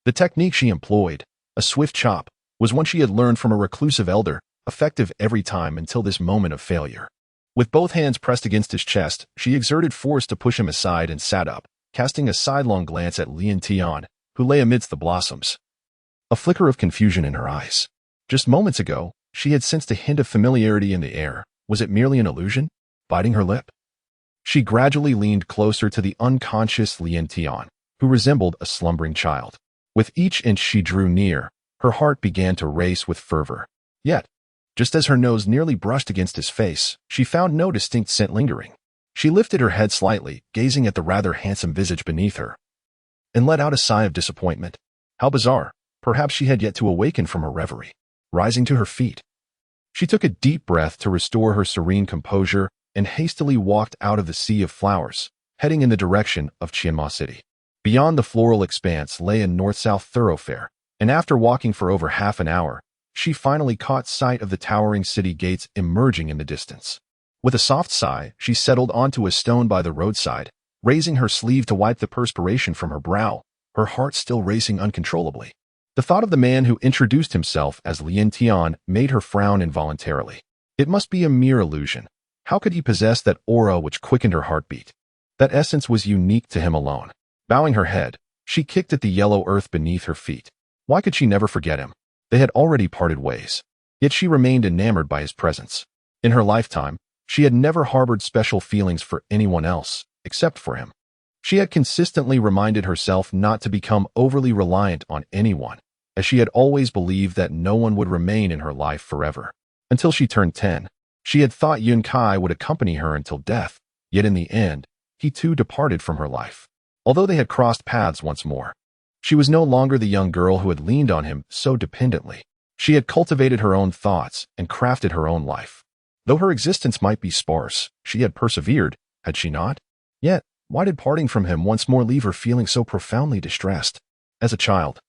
The technique she employed, a swift chop, was one she had learned from a reclusive elder, effective every time until this moment of failure. With both hands pressed against his chest, she exerted force to push him aside and sat up, casting a sidelong glance at Lien Tian, who lay amidst the blossoms. A flicker of confusion in her eyes. Just moments ago, she had sensed a hint of familiarity in the air. Was it merely an illusion? Biting her lip? She gradually leaned closer to the unconscious Lien Tian, who resembled a slumbering child. With each inch she drew near, her heart began to race with fervor. Yet, just as her nose nearly brushed against his face, she found no distinct scent lingering. She lifted her head slightly, gazing at the rather handsome visage beneath her, and let out a sigh of disappointment. How bizarre. Perhaps she had yet to awaken from her reverie. Rising to her feet, she took a deep breath to restore her serene composure and hastily walked out of the sea of flowers, heading in the direction of Qianma City. Beyond the floral expanse lay a north-south thoroughfare, and after walking for over half an hour, she finally caught sight of the towering city gates emerging in the distance. With a soft sigh, she settled onto a stone by the roadside, raising her sleeve to wipe the perspiration from her brow, her heart still racing uncontrollably. The thought of the man who introduced himself as Lien Tian made her frown involuntarily. It must be a mere illusion. How could he possess that aura which quickened her heartbeat? That essence was unique to him alone. Bowing her head, she kicked at the yellow earth beneath her feet. Why could she never forget him? They had already parted ways. Yet she remained enamored by his presence. In her lifetime, she had never harbored special feelings for anyone else, except for him. She had consistently reminded herself not to become overly reliant on anyone, as she had always believed that no one would remain in her life forever. Until she turned 10, she had thought Yun Kai would accompany her until death, yet in the end, he too departed from her life. Although they had crossed paths once more, she was no longer the young girl who had leaned on him so dependently. She had cultivated her own thoughts and crafted her own life. Though her existence might be sparse, she had persevered, had she not? Yet, why did parting from him once more leave her feeling so profoundly distressed? As a child,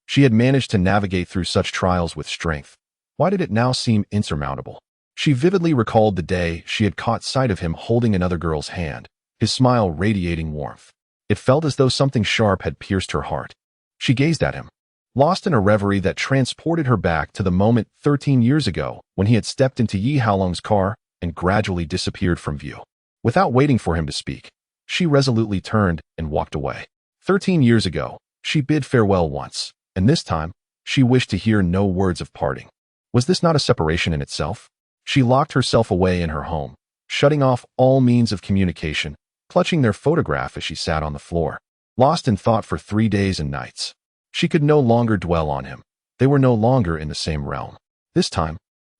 she had managed to navigate through such trials with strength. Why did it now seem insurmountable? She vividly recalled the day she had caught sight of him holding another girl's hand, his smile radiating warmth. It felt as though something sharp had pierced her heart. She gazed at him, lost in a reverie that transported her back to the moment 13 years ago when he had stepped into Yi Haolong's car and gradually disappeared from view. Without waiting for him to speak, she resolutely turned and walked away. 13 years ago, she bid farewell once, and this time, she wished to hear no words of parting. Was this not a separation in itself? She locked herself away in her home, shutting off all means of communication, clutching their photograph as she sat on the floor. Lost in thought for 3 days and nights. She could no longer dwell on him. They were no longer in the same realm. This time,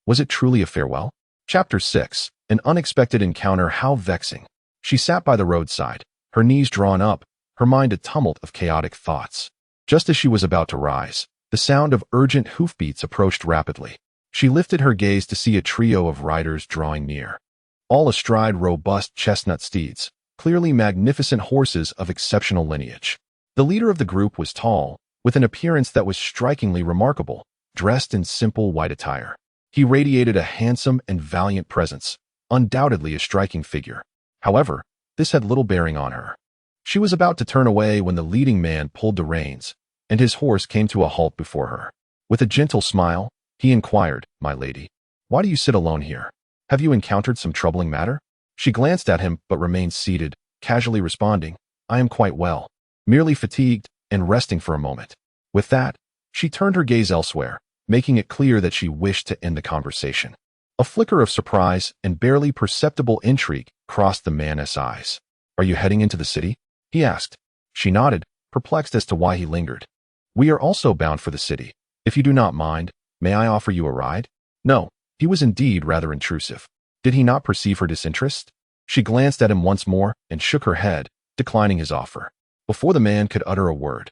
was it truly a farewell? Chapter 6. An unexpected encounter. How vexing. She sat by the roadside, her knees drawn up, her mind a tumult of chaotic thoughts. Just as she was about to rise, the sound of urgent hoofbeats approached rapidly. She lifted her gaze to see a trio of riders drawing near. All astride robust chestnut steeds, clearly magnificent horses of exceptional lineage. The leader of the group was tall, with an appearance that was strikingly remarkable, dressed in simple white attire. He radiated a handsome and valiant presence, undoubtedly a striking figure. However, this had little bearing on her. She was about to turn away when the leading man pulled the reins, and his horse came to a halt before her. With a gentle smile, he inquired, "My lady, why do you sit alone here? Have you encountered some troubling matter?" She glanced at him but remained seated, casually responding, "I am quite well, merely fatigued and resting for a moment." With that, she turned her gaze elsewhere, making it clear that she wished to end the conversation. A flicker of surprise and barely perceptible intrigue crossed the man's eyes. "Are you heading into the city?" he asked. She nodded, perplexed as to why he lingered. "We are also bound for the city. If you do not mind, may I offer you a ride?" No, he was indeed rather intrusive. Did he not perceive her disinterest? She glanced at him once more and shook her head, declining his offer. Before the man could utter a word,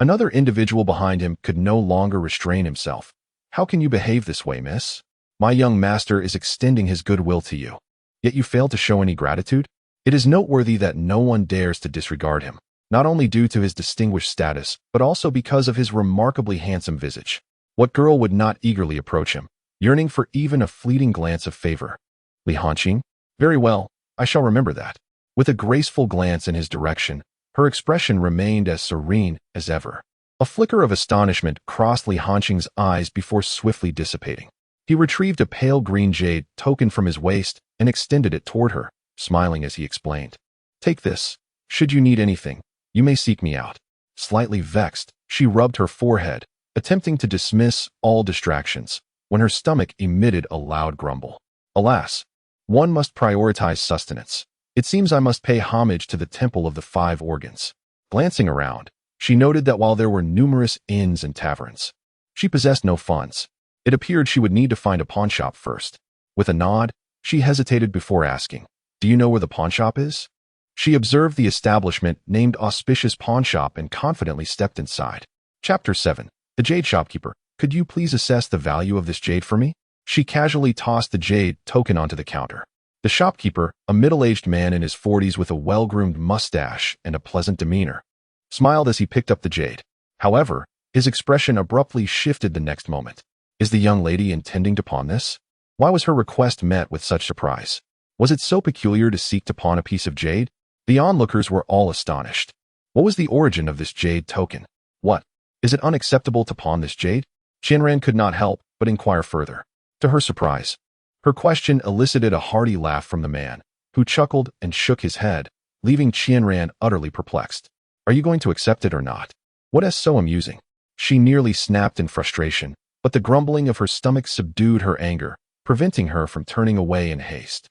another individual behind him could no longer restrain himself. "How can you behave this way, miss? My young master is extending his goodwill to you, yet you fail to show any gratitude? It is noteworthy that no one dares to disregard him." not only due to his distinguished status, but also because of his remarkably handsome visage. What girl would not eagerly approach him, yearning for even a fleeting glance of favor? Li Hanqing? Very well, I shall remember that. With a graceful glance in his direction, her expression remained as serene as ever. A flicker of astonishment crossed Li Hanqing's eyes before swiftly dissipating. He retrieved a pale green jade token from his waist and extended it toward her, smiling as he explained. Take this. Should you need anything, you may seek me out. Slightly vexed, she rubbed her forehead, attempting to dismiss all distractions, when her stomach emitted a loud grumble. Alas, one must prioritize sustenance. It seems I must pay homage to the temple of the 5 organs. Glancing around, she noted that while there were numerous inns and taverns, she possessed no funds. It appeared she would need to find a pawnshop first. With a nod, she hesitated before asking, "Do you know where the pawnshop is?" She observed the establishment named Auspicious Pawnshop and confidently stepped inside. Chapter 7. The Jade Shopkeeper. Could you please assess the value of this jade for me? She casually tossed the jade token onto the counter. The shopkeeper, a middle-aged man in his 40s with a well-groomed mustache and a pleasant demeanor, smiled as he picked up the jade. However, his expression abruptly shifted the next moment. Is the young lady intending to pawn this? Why was her request met with such surprise? Was it so peculiar to seek to pawn a piece of jade? The onlookers were all astonished. What was the origin of this jade token? What? Is it unacceptable to pawn this jade? Qianran could not help but inquire further. To her surprise, her question elicited a hearty laugh from the man, who chuckled and shook his head, leaving Qianran utterly perplexed. Are you going to accept it or not? What is so amusing? She nearly snapped in frustration, but the grumbling of her stomach subdued her anger, preventing her from turning away in haste.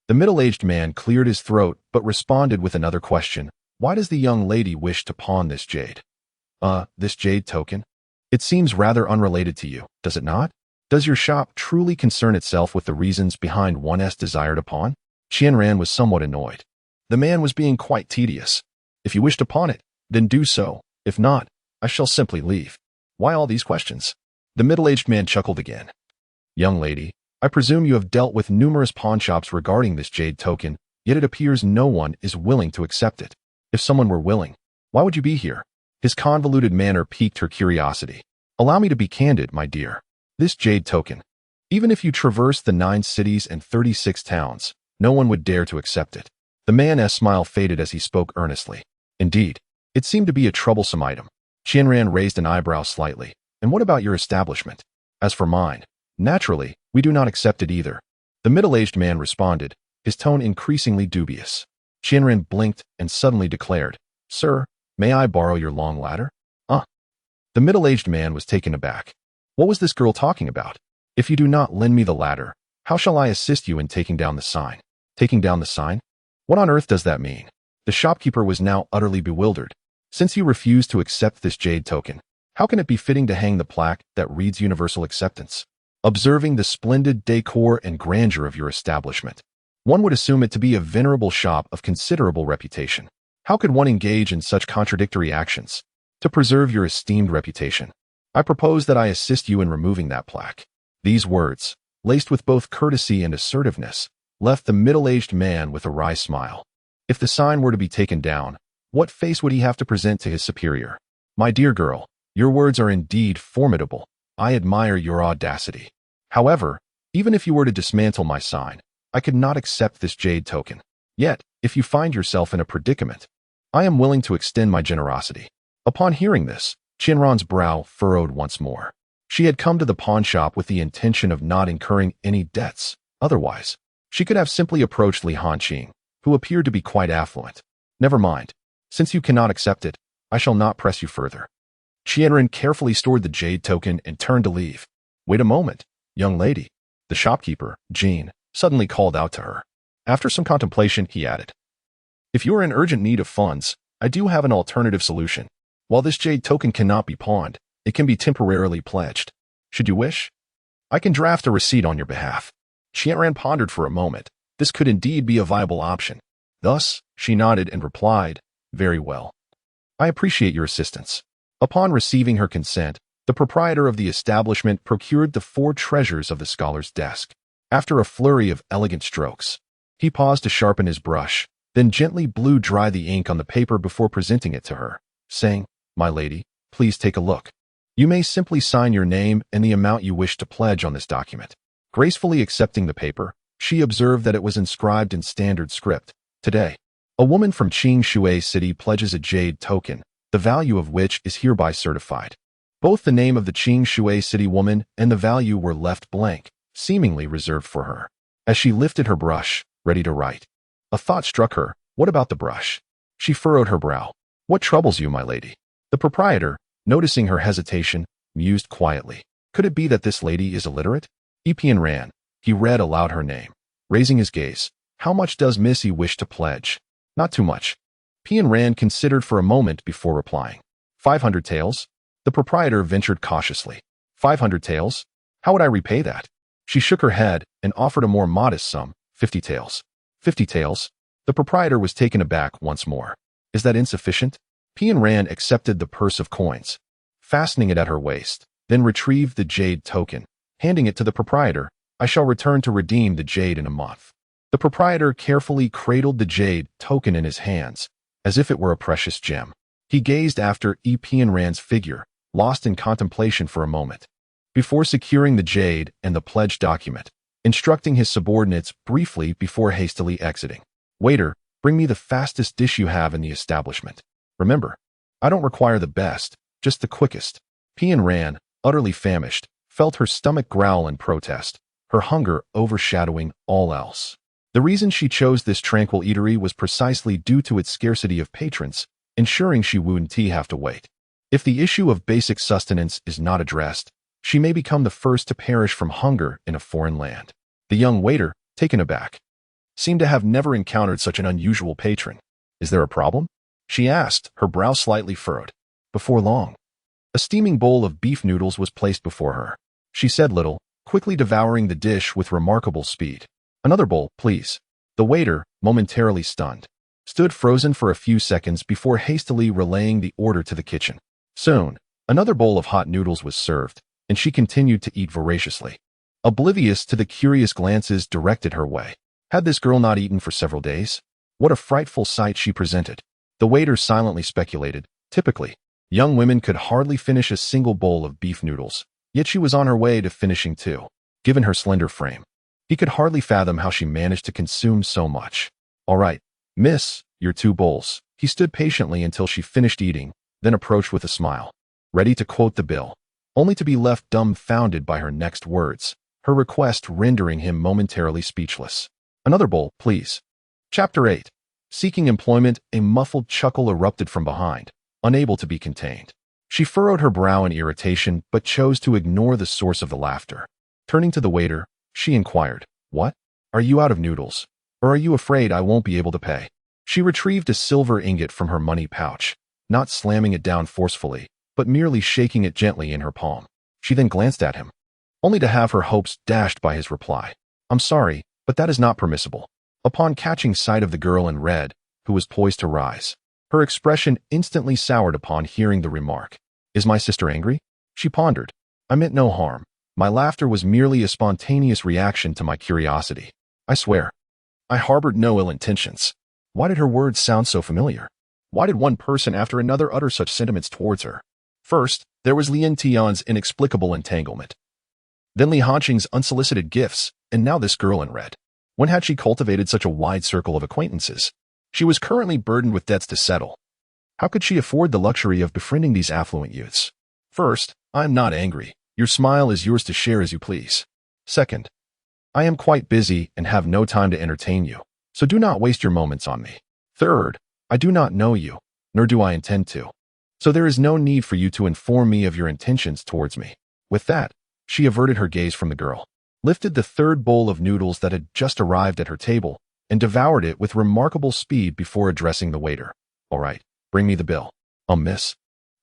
The middle-aged man cleared his throat but responded with another question. Why does the young lady wish to pawn this jade? This jade token? It seems rather unrelated to you, does it not? Does your shop truly concern itself with the reasons behind one's desire to pawn? Qianran was somewhat annoyed. The man was being quite tedious. If you wish to pawn it, then do so. If not, I shall simply leave. Why all these questions? The middle-aged man chuckled again. Young lady, I presume you have dealt with numerous pawnshops regarding this jade token, yet it appears no one is willing to accept it. If someone were willing, why would you be here? His convoluted manner piqued her curiosity. Allow me to be candid, my dear. This jade token, even if you traverse the 9 cities and 36 towns, no one would dare to accept it. The man's smile faded as he spoke earnestly. Indeed, it seemed to be a troublesome item. Qianran raised an eyebrow slightly. And what about your establishment? As for mine, naturally, we do not accept it either. The middle-aged man responded, his tone increasingly dubious. Qianran blinked and suddenly declared, Sir, may I borrow your long ladder? The middle-aged man was taken aback. What was this girl talking about? If you do not lend me the ladder, how shall I assist you in taking down the sign? Taking down the sign? What on earth does that mean? The shopkeeper was now utterly bewildered. Since you refuse to accept this jade token, how can it be fitting to hang the plaque that reads universal acceptance? Observing the splendid decor and grandeur of your establishment, one would assume it to be a venerable shop of considerable reputation. How could one engage in such contradictory actions? To preserve your esteemed reputation, I propose that I assist you in removing that plaque. These words, laced with both courtesy and assertiveness, left the middle-aged man with a wry smile. If the sign were to be taken down, what face would he have to present to his superior? My dear girl, your words are indeed formidable. I admire your audacity. However, even if you were to dismantle my sign, I could not accept this jade token. Yet, if you find yourself in a predicament, I am willing to extend my generosity. Upon hearing this, Qianran's brow furrowed once more. She had come to the pawn shop with the intention of not incurring any debts. Otherwise, she could have simply approached Li Hanqing, who appeared to be quite affluent. Never mind. Since you cannot accept it, I shall not press you further. Qianran carefully stored the jade token and turned to leave. Wait a moment, young lady. The shopkeeper, Jean, suddenly called out to her. After some contemplation, he added, If you are in urgent need of funds, I do have an alternative solution. While this jade token cannot be pawned, it can be temporarily pledged. Should you wish, I can draft a receipt on your behalf. Qianran pondered for a moment. This could indeed be a viable option. Thus, she nodded and replied, Very well. I appreciate your assistance. Upon receiving her consent, the proprietor of the establishment procured the 4 treasures of the scholar's desk. After a flurry of elegant strokes, he paused to sharpen his brush, then gently blew dry the ink on the paper before presenting it to her, saying, "My lady, please take a look. You may simply sign your name and the amount you wish to pledge on this document." Gracefully accepting the paper, she observed that it was inscribed in standard script. "Today, a woman from Qing Shui City pledges a jade token, the value of which is hereby certified." Both the name of the Qing Shui City woman and the value were left blank, seemingly reserved for her. As she lifted her brush, ready to write, a thought struck her. What about the brush? She furrowed her brow. "What troubles you, my lady?" The proprietor, noticing her hesitation, mused quietly. Could it be that this lady is illiterate? Epian ran. He read aloud her name, raising his gaze. "How much does Missy wish to pledge?" "Not too much." Pian Ran considered for a moment before replying. 500 taels? The proprietor ventured cautiously. 500 taels? How would I repay that? She shook her head and offered a more modest sum, 50 taels. 50 taels? The proprietor was taken aback once more. Is that insufficient? Pian Ran accepted the purse of coins, fastening it at her waist, then retrieved the jade token, handing it to the proprietor. "I shall return to redeem the jade in a month." The proprietor carefully cradled the jade token in his hands, as if it were a precious gem. He gazed after Pian Ran's figure, lost in contemplation for a moment, before securing the jade and the pledge document, instructing his subordinates briefly before hastily exiting. "Waiter, bring me the fastest dish you have in the establishment. Remember, I don't require the best, just the quickest." Pian Ran, utterly famished, felt her stomach growl in protest, her hunger overshadowing all else. The reason she chose this tranquil eatery was precisely due to its scarcity of patrons, ensuring she wouldn't have to wait. If the issue of basic sustenance is not addressed, she may become the first to perish from hunger in a foreign land. The young waiter, taken aback, seemed to have never encountered such an unusual patron. "Is there a problem?" she asked, her brow slightly furrowed. Before long, a steaming bowl of beef noodles was placed before her. She said little, quickly devouring the dish with remarkable speed. "Another bowl, please." The waiter, momentarily stunned, stood frozen for a few seconds before hastily relaying the order to the kitchen. Soon, another bowl of hot noodles was served, and she continued to eat voraciously, oblivious to the curious glances directed her way. Had this girl not eaten for several days? What a frightful sight she presented. The waiter silently speculated. Typically, young women could hardly finish a single bowl of beef noodles, yet she was on her way to finishing two. Given her slender frame, he could hardly fathom how she managed to consume so much. "All right, miss, your 2 bowls." He stood patiently until she finished eating, then approached with a smile, ready to quote the bill, only to be left dumbfounded by her next words, her request rendering him momentarily speechless. "Another bowl, please." Chapter 8. Seeking employment, a muffled chuckle erupted from behind, unable to be contained. She furrowed her brow in irritation, but chose to ignore the source of the laughter. Turning to the waiter, she inquired, "What? Are you out of noodles? Or are you afraid I won't be able to pay?" She retrieved a silver ingot from her money pouch, not slamming it down forcefully, but merely shaking it gently in her palm. She then glanced at him, only to have her hopes dashed by his reply. "I'm sorry, but that is not permissible." Upon catching sight of the girl in red, who was poised to rise, her expression instantly soured upon hearing the remark. "Is my sister angry?" She pondered. "I meant no harm. My laughter was merely a spontaneous reaction to my curiosity. I swear, I harbored no ill intentions." Why did her words sound so familiar? Why did one person after another utter such sentiments towards her? First, there was Lien Tian's inexplicable entanglement. Then Li Hanqing's unsolicited gifts, and now this girl in red. When had she cultivated such a wide circle of acquaintances? She was currently burdened with debts to settle. How could she afford the luxury of befriending these affluent youths? First, I am not angry. Your smile is yours to share as you please. Second, I am quite busy and have no time to entertain you, so do not waste your moments on me. Third, I do not know you, nor do I intend to. So there is no need for you to inform me of your intentions towards me. With that, she averted her gaze from the girl, lifted the third bowl of noodles that had just arrived at her table, and devoured it with remarkable speed before addressing the waiter. "All right, bring me the bill." Miss,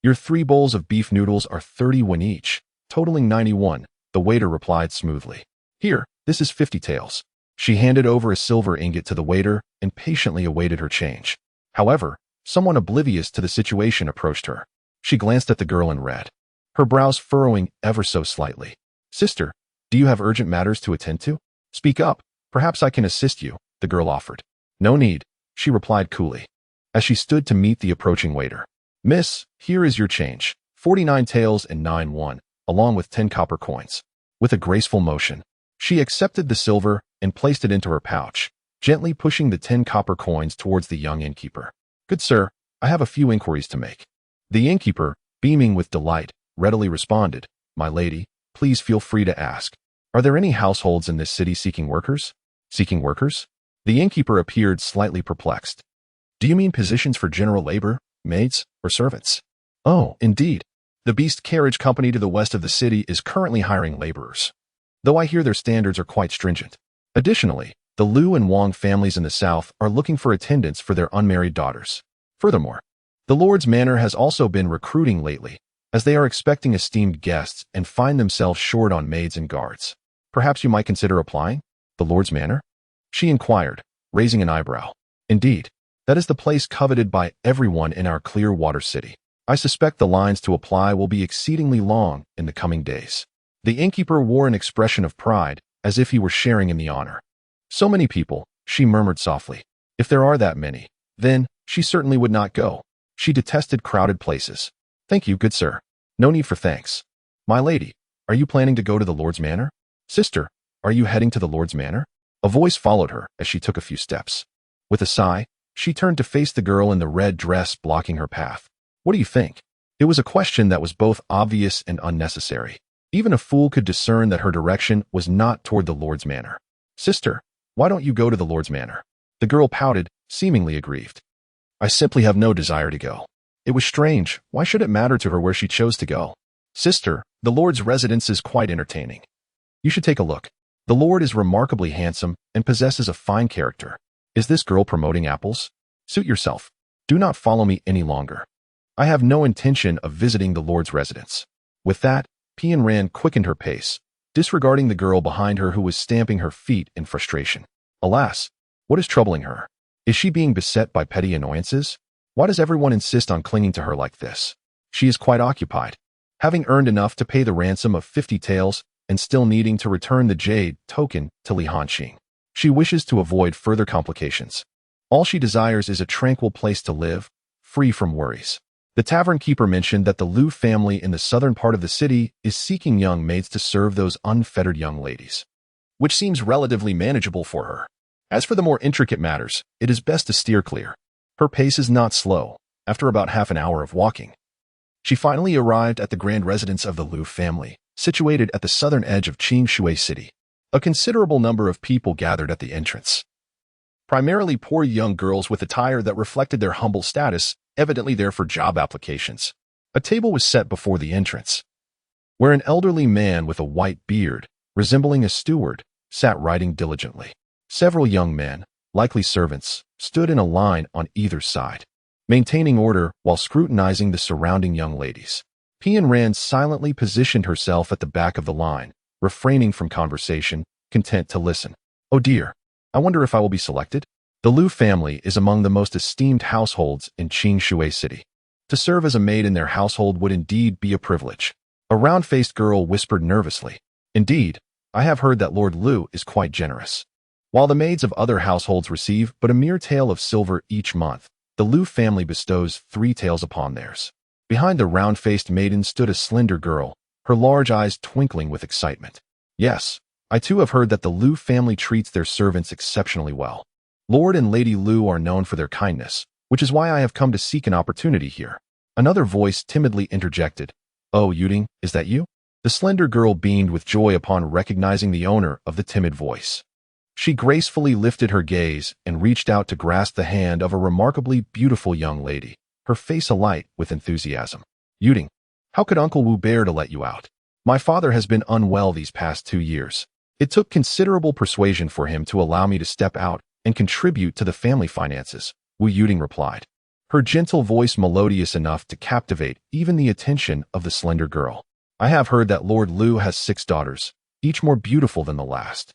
your 3 bowls of beef noodles are 30 each, totaling 91, the waiter replied smoothly. "Here, this is 50 taels." She handed over a silver ingot to the waiter and patiently awaited her change. However, someone oblivious to the situation approached her. She glanced at the girl in red, her brows furrowing ever so slightly. "Sister, do you have urgent matters to attend to? Speak up, perhaps I can assist you," the girl offered. "No need. she replied coolly, as she stood to meet the approaching waiter. Miss, here is your change, 49 taels and 9 won, along with 10 copper coins. With a graceful motion, she accepted the silver and placed it into her pouch, gently pushing the 10 copper coins towards the young innkeeper. Good sir, I have a few inquiries to make. The innkeeper, beaming with delight, readily responded, My lady, please feel free to ask. Are there any households in this city seeking workers? Seeking workers? The innkeeper appeared slightly perplexed. Do you mean positions for general labor, maids, or servants? Oh, indeed. The Beast Carriage Company to the west of the city is currently hiring laborers, though I hear their standards are quite stringent. Additionally, the Liu and Wang families in the south are looking for attendants for their unmarried daughters. Furthermore, the Lord's Manor has also been recruiting lately, as they are expecting esteemed guests and find themselves short on maids and guards. Perhaps you might consider applying? The Lord's Manor? She inquired, raising an eyebrow. Indeed, that is the place coveted by everyone in our Clearwater city. I suspect the lines to apply will be exceedingly long in the coming days. The innkeeper wore an expression of pride, as if he were sharing in the honor. So many people, she murmured softly. If there are that many, then she certainly would not go. She detested crowded places. Thank you, good sir. No need for thanks. My lady, are you planning to go to the Lord's Manor? Sister, are you heading to the Lord's Manor? A voice followed her as she took a few steps. With a sigh, she turned to face the girl in the red dress blocking her path. What do you think? It was a question that was both obvious and unnecessary. Even a fool could discern that her direction was not toward the Lord's Manor. Sister, why don't you go to the Lord's Manor? The girl pouted, seemingly aggrieved. I simply have no desire to go. It was strange. Why should it matter to her where she chose to go? Sister, the Lord's residence is quite entertaining. You should take a look. The Lord is remarkably handsome and possesses a fine character. Is this girl promoting apples? Suit yourself. Do not follow me any longer. I have no intention of visiting the Lord's residence. With that, Pian Ran quickened her pace, disregarding the girl behind her who was stamping her feet in frustration. Alas, what is troubling her? Is she being beset by petty annoyances? Why does everyone insist on clinging to her like this? She is quite occupied, having earned enough to pay the ransom of 50 taels and still needing to return the jade token to Li Hanqing. She wishes to avoid further complications. All she desires is a tranquil place to live, free from worries. The tavern keeper mentioned that the Liu family in the southern part of the city is seeking young maids to serve those unfettered young ladies, which seems relatively manageable for her. As for the more intricate matters, it is best to steer clear. Her pace is not slow. After about half an hour of walking, she finally arrived at the grand residence of the Liu family, situated at the southern edge of Qingshui City. A considerable number of people gathered at the entrance. Primarily poor young girls with attire that reflected their humble status, evidently there for job applications. A table was set before the entrance, where an elderly man with a white beard, resembling a steward, sat writing diligently. Several young men, likely servants, stood in a line on either side, maintaining order while scrutinizing the surrounding young ladies. Pian Ran silently positioned herself at the back of the line, refraining from conversation, content to listen. Oh dear, I wonder if I will be selected? The Liu family is among the most esteemed households in Qingshui City. To serve as a maid in their household would indeed be a privilege. A round-faced girl whispered nervously. Indeed, I have heard that Lord Liu is quite generous. While the maids of other households receive but a mere tael of silver each month, the Liu family bestows 3 taels upon theirs. Behind the round-faced maiden stood a slender girl, her large eyes twinkling with excitement. Yes, I too have heard that the Liu family treats their servants exceptionally well. Lord and Lady Liu are known for their kindness, which is why I have come to seek an opportunity here. Another voice timidly interjected. Oh, Yuding, is that you? The slender girl beamed with joy upon recognizing the owner of the timid voice. She gracefully lifted her gaze and reached out to grasp the hand of a remarkably beautiful young lady, her face alight with enthusiasm. Yuding, how could Uncle Wu bear to let you out? My father has been unwell these past 2 years. It took considerable persuasion for him to allow me to step out and contribute to the family finances, Wu Yuding replied, her gentle voice melodious enough to captivate even the attention of the slender girl. I have heard that Lord Liu has 6 daughters, each more beautiful than the last.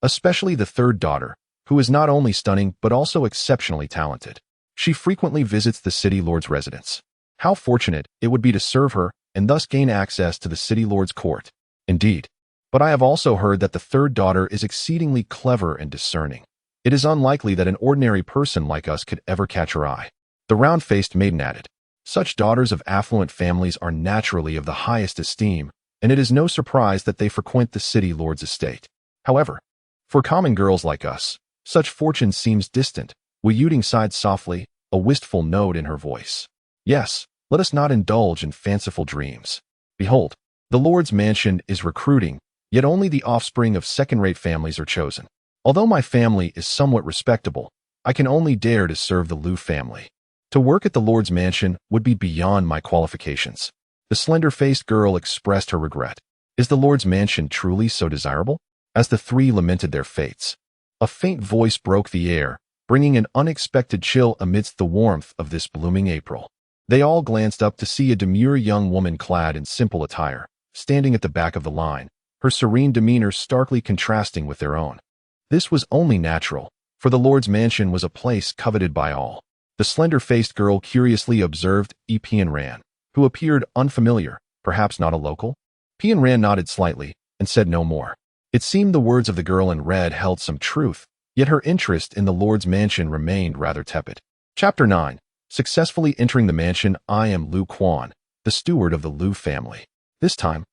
Especially the third daughter, who is not only stunning but also exceptionally talented. She frequently visits the city lord's residence. How fortunate it would be to serve her and thus gain access to the city lord's court. Indeed. But I have also heard that the third daughter is exceedingly clever and discerning. It is unlikely that an ordinary person like us could ever catch her eye. The round-faced maiden added. Such daughters of affluent families are naturally of the highest esteem, and it is no surprise that they frequent the city lord's estate. However, for common girls like us, such fortune seems distant. Wu Yuding sighed softly, a wistful note in her voice. Yes, let us not indulge in fanciful dreams. Behold, the Lord's mansion is recruiting, yet only the offspring of second-rate families are chosen. Although my family is somewhat respectable, I can only dare to serve the Liu family. To work at the Lord's mansion would be beyond my qualifications. The slender-faced girl expressed her regret. Is the Lord's mansion truly so desirable? As the three lamented their fates, a faint voice broke the air, bringing an unexpected chill amidst the warmth of this blooming April. They all glanced up to see a demure young woman clad in simple attire, standing at the back of the line, her serene demeanor starkly contrasting with their own. This was only natural, for the Lord's mansion was a place coveted by all. The slender-faced girl curiously observed Pian Ran, who appeared unfamiliar, perhaps not a local. Pian Ran nodded slightly and said no more. It seemed the words of the girl in red held some truth, yet her interest in the Lord's mansion remained rather tepid. Chapter 9. Successfully entering the mansion. I am Liu Quan, the steward of the Liu family. This time,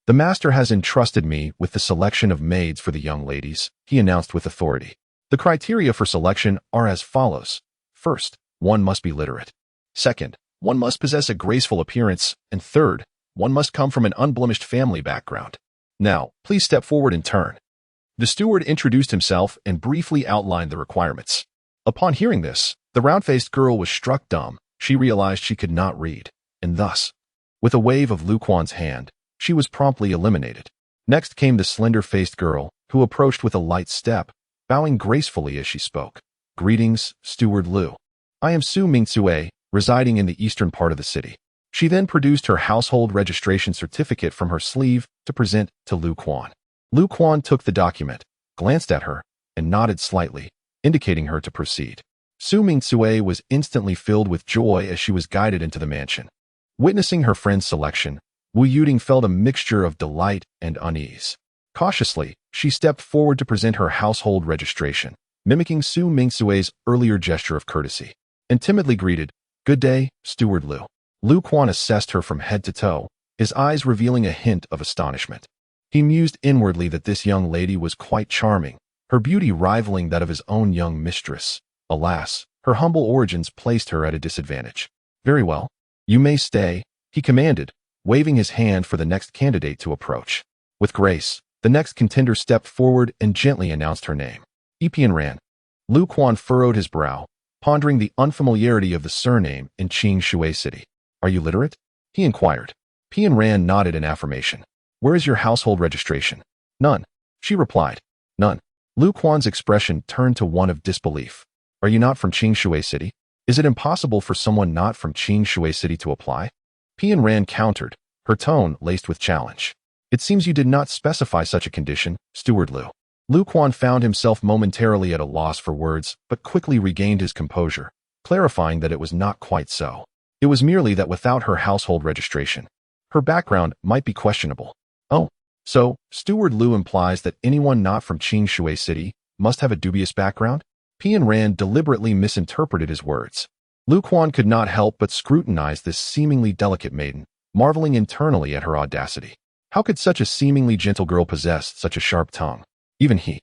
the master has entrusted me with the selection of maids for the young ladies, he announced with authority. The criteria for selection are as follows. First, one must be literate. Second, one must possess a graceful appearance. And third, one must come from an unblemished family background. Now, please step forward and turn. The steward introduced himself and briefly outlined the requirements. Upon hearing this, the round-faced girl was struck dumb. She realized she could not read, and thus, with a wave of Liu Quan's hand, she was promptly eliminated. Next came the slender-faced girl, who approached with a light step, bowing gracefully as she spoke. Greetings, Steward Liu. I am Su Mingxue, residing in the eastern part of the city. She then produced her household registration certificate from her sleeve to present to Liu Quan. Liu Quan took the document, glanced at her, and nodded slightly, indicating her to proceed. Su Mingxue was instantly filled with joy as she was guided into the mansion. Witnessing her friend's selection, Wu Yuding felt a mixture of delight and unease. Cautiously, she stepped forward to present her household registration, mimicking Su Mingxue's earlier gesture of courtesy, and timidly greeted, "Good day, Steward Liu." Liu Quan assessed her from head to toe, his eyes revealing a hint of astonishment. He mused inwardly that this young lady was quite charming, her beauty rivaling that of his own young mistress. Alas, her humble origins placed her at a disadvantage. Very well. You may stay, he commanded, waving his hand for the next candidate to approach. With grace, the next contender stepped forward and gently announced her name. Pian Ran. Liu Quan furrowed his brow, pondering the unfamiliarity of the surname in Qing Shui City. Are you literate? He inquired. Pian Ran nodded in affirmation. Where is your household registration? None. She replied. None. Liu Quan's expression turned to one of disbelief. Are you not from Qing Shui City? Is it impossible for someone not from Qing Shui City to apply? Pian Ran countered, her tone laced with challenge. It seems you did not specify such a condition, Steward Liu. Liu Quan found himself momentarily at a loss for words, but quickly regained his composure, clarifying that it was not quite so. It was merely that without her household registration, her background might be questionable. Oh, so, Steward Liu implies that anyone not from Qing Shui City must have a dubious background? Pian Ran deliberately misinterpreted his words. Liu Quan could not help but scrutinize this seemingly delicate maiden, marveling internally at her audacity. How could such a seemingly gentle girl possess such a sharp tongue? Even he,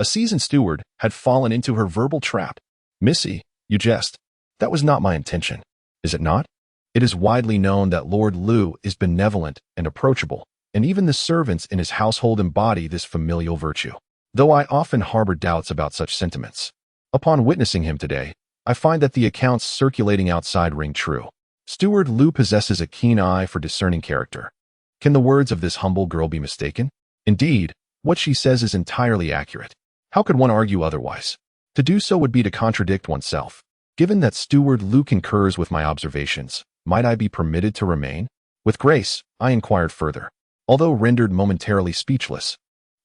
a seasoned steward, had fallen into her verbal trap. Missy, you jest. That was not my intention. Is it not? It is widely known that Lord Liu is benevolent and approachable, and even the servants in his household embody this familial virtue. Though I often harbor doubts about such sentiments, upon witnessing him today, I find that the accounts circulating outside ring true. Steward Liu possesses a keen eye for discerning character. Can the words of this humble girl be mistaken? Indeed, what she says is entirely accurate. How could one argue otherwise? To do so would be to contradict oneself. Given that Steward Liu concurs with my observations, might I be permitted to remain? With grace, I inquired further. Although rendered momentarily speechless,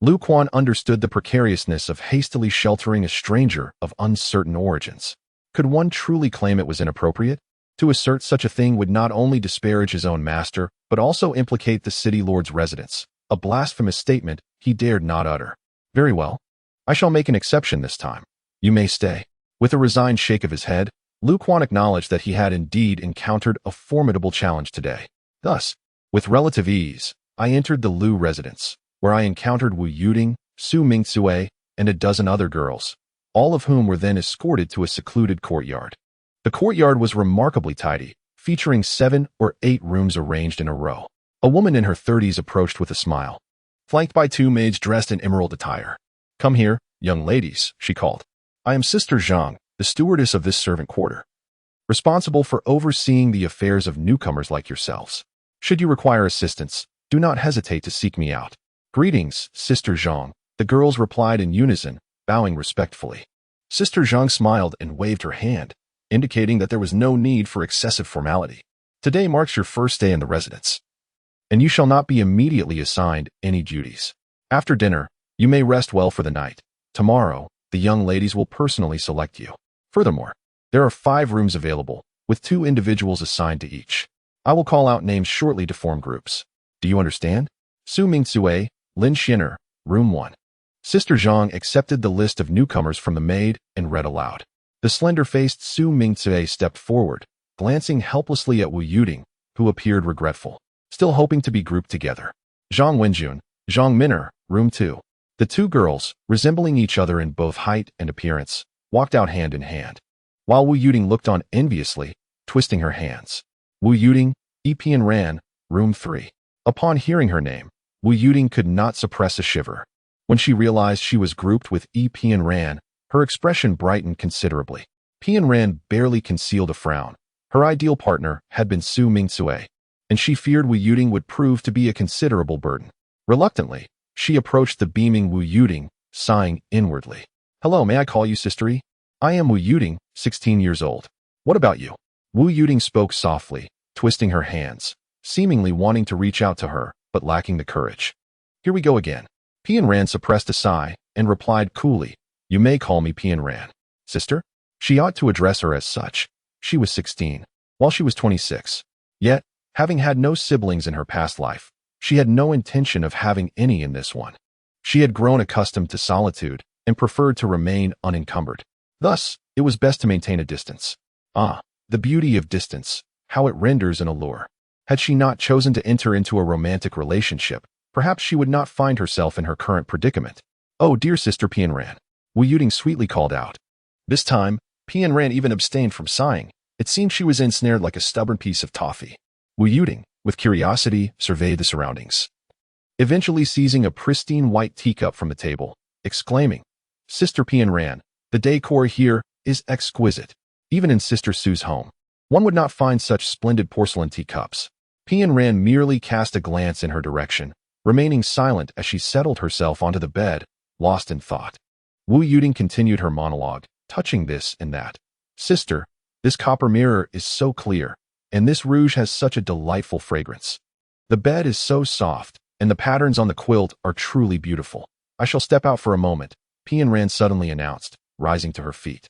Liu Quan understood the precariousness of hastily sheltering a stranger of uncertain origins. Could one truly claim it was inappropriate? To assert such a thing would not only disparage his own master, but also implicate the city lord's residence, a blasphemous statement he dared not utter. Very well. I shall make an exception this time. You may stay. With a resigned shake of his head, Lu Quan acknowledged that he had indeed encountered a formidable challenge today. Thus, with relative ease, I entered the Lu residence, where I encountered Wu Yuding, Su Mingcue, and a dozen other girls, all of whom were then escorted to a secluded courtyard. The courtyard was remarkably tidy, featuring 7 or 8 rooms arranged in a row. A woman in her 30s approached with a smile, flanked by 2 maids dressed in emerald attire. "Come here, young ladies," she called. "I am Sister Zhang, the stewardess of this servant quarter, responsible for overseeing the affairs of newcomers like yourselves. Should you require assistance, do not hesitate to seek me out." "Greetings, Sister Zhang," the girls replied in unison, bowing respectfully. Sister Zhang smiled and waved her hand, indicating that there was no need for excessive formality. "Today marks your first day in the residence, and you shall not be immediately assigned any duties. After dinner, you may rest well for the night. Tomorrow, the young ladies will personally select you. Furthermore, there are 5 rooms available, with 2 individuals assigned to each. I will call out names shortly to form groups. Do you understand? Su Mingcue, Lin Xiner, Room 1. Sister Zhang accepted the list of newcomers from the maid and read aloud. The slender-faced Su Mingcue stepped forward, glancing helplessly at Wu Yuding, who appeared regretful, still hoping to be grouped together. Zhang Wenjun, Zhang Minner, Room 2. The 2 girls, resembling each other in both height and appearance, walked out hand in hand, while Wu Yuding looked on enviously, twisting her hands. Wu Yuding, Epian Ran, Room 3. Upon hearing her name, Wu Yuding could not suppress a shiver. When she realized she was grouped with Pian Ran, her expression brightened considerably. Pian Ran barely concealed a frown. Her ideal partner had been Su Mingcue, and she feared Wu Yuding would prove to be a considerable burden. Reluctantly, she approached the beaming Wu Yuding, sighing inwardly. "Hello, may I call you sistery? I am Wu Yuding, 16 years old. What about you?" Wu Yuding spoke softly, twisting her hands, seemingly wanting to reach out to her, but lacking the courage. "Here we go again." Pian Ran suppressed a sigh and replied coolly, "You may call me Pian Ran. Sister?" She ought to address her as such. She was 16, while she was 26. Yet, having had no siblings in her past life, she had no intention of having any in this one. She had grown accustomed to solitude and preferred to remain unencumbered. Thus, it was best to maintain a distance. Ah, the beauty of distance, how it renders an allure. Had she not chosen to enter into a romantic relationship, perhaps she would not find herself in her current predicament. "Oh, dear Sister Pian Ran," Wu Yuding sweetly called out. This time, Pian Ran even abstained from sighing. It seemed she was ensnared like a stubborn piece of toffee. Wu Yuding, with curiosity, surveyed the surroundings, eventually seizing a pristine white teacup from the table, exclaiming, "Sister Pian Ran, the decor here is exquisite. Even in Sister Su's home, one would not find such splendid porcelain teacups." Pian Ran merely cast a glance in her direction, remaining silent as she settled herself onto the bed, lost in thought. Wu Yuding continued her monologue, touching this and that. "Sister, this copper mirror is so clear, and this rouge has such a delightful fragrance. The bed is so soft, and the patterns on the quilt are truly beautiful. I shall step out for a moment," Pian Ran suddenly announced, rising to her feet.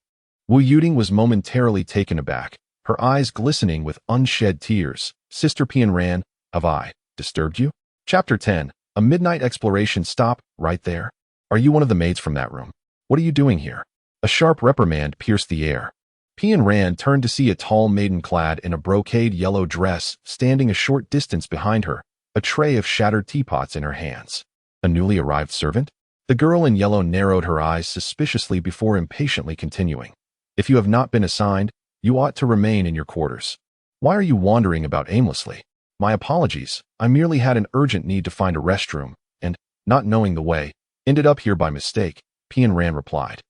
Wu Yuding was momentarily taken aback, her eyes glistening with unshed tears. "Sister Pian Ran, have I disturbed you?" Chapter 10, A Midnight Exploration. Stop, right there. Are you one of the maids from that room? What are you doing here? A sharp reprimand pierced the air. Pian Ran turned to see a tall maiden clad in a brocade yellow dress standing a short distance behind her, a tray of shattered teapots in her hands. A newly arrived servant? The girl in yellow narrowed her eyes suspiciously before impatiently continuing. "If you have not been assigned, you ought to remain in your quarters. Why are you wandering about aimlessly?" "My apologies, I merely had an urgent need to find a restroom, and, not knowing the way, ended up here by mistake," Pian Ran replied,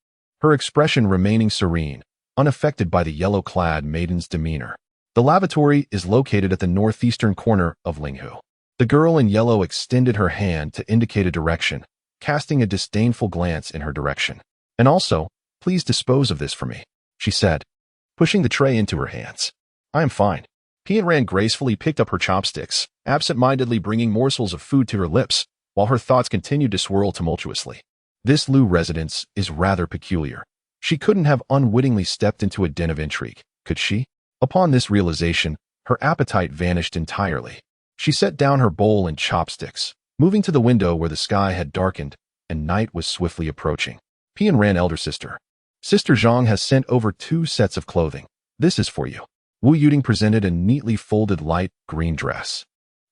her expression remaining serene, unaffected by the yellow-clad maiden's demeanor. "The lavatory is located at the northeastern corner of Linghu." The girl in yellow extended her hand to indicate a direction, casting a disdainful glance in her direction. "And also, please dispose of this for me," she said, pushing the tray into her hands. "I am fine." Pian Ran gracefully picked up her chopsticks, absent-mindedly bringing morsels of food to her lips, while her thoughts continued to swirl tumultuously. This Lu residence is rather peculiar. She couldn't have unwittingly stepped into a den of intrigue, could she? Upon this realization, her appetite vanished entirely. She set down her bowl and chopsticks, moving to the window where the sky had darkened and night was swiftly approaching. "Pian Ran, elder sister, Sister Zhang has sent over 2 sets of clothing. This is for you. Wu Yuting presented a neatly folded light green dress.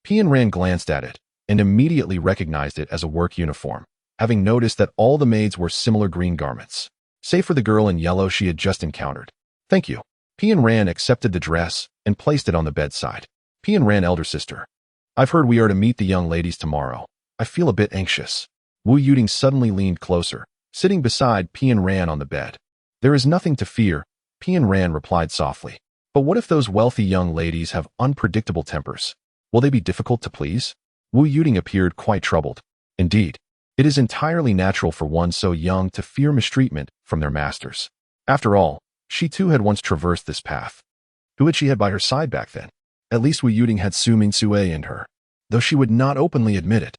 Pian Ran glanced at it and immediately recognized it as a work uniform, having noticed that all the maids wore similar green garments, save for the girl in yellow she had just encountered. Thank you. Pian Ran accepted the dress and placed it on the bedside. Pian Ran, elder sister. I've heard we are to meet the young ladies tomorrow. I feel a bit anxious. Wu Yuting suddenly leaned closer, sitting beside Pian Ran on the bed. There is nothing to fear, Pian Ran replied softly. But what if those wealthy young ladies have unpredictable tempers? Will they be difficult to please? Wu Yuting appeared quite troubled. Indeed, it is entirely natural for one so young to fear mistreatment from their masters. After all, she too had once traversed this path. Who had she had by her side back then? At least Wu Yuting had Su Mingsue in her, though she would not openly admit it.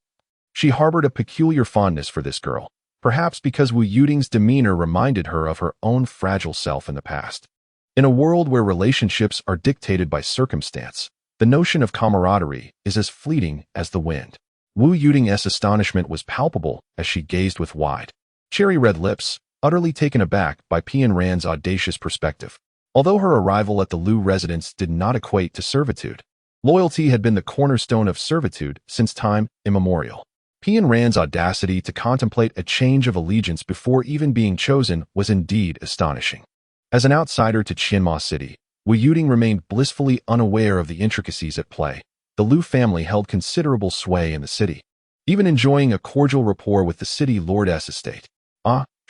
She harbored a peculiar fondness for this girl, perhaps because Wu Yuting's demeanor reminded her of her own fragile self in the past. In a world where relationships are dictated by circumstance, the notion of camaraderie is as fleeting as the wind. Wu Yuting's astonishment was palpable as she gazed with wide, cherry-red lips, utterly taken aback by Pian Ran's audacious perspective. Although her arrival at the Lu residence did not equate to servitude, loyalty had been the cornerstone of servitude since time immemorial. Pian Ran's audacity to contemplate a change of allegiance before even being chosen was indeed astonishing. As an outsider to Qianma City, Wu Yuting remained blissfully unaware of the intricacies at play. The Lu family held considerable sway in the city, even enjoying a cordial rapport with the city lord's estate.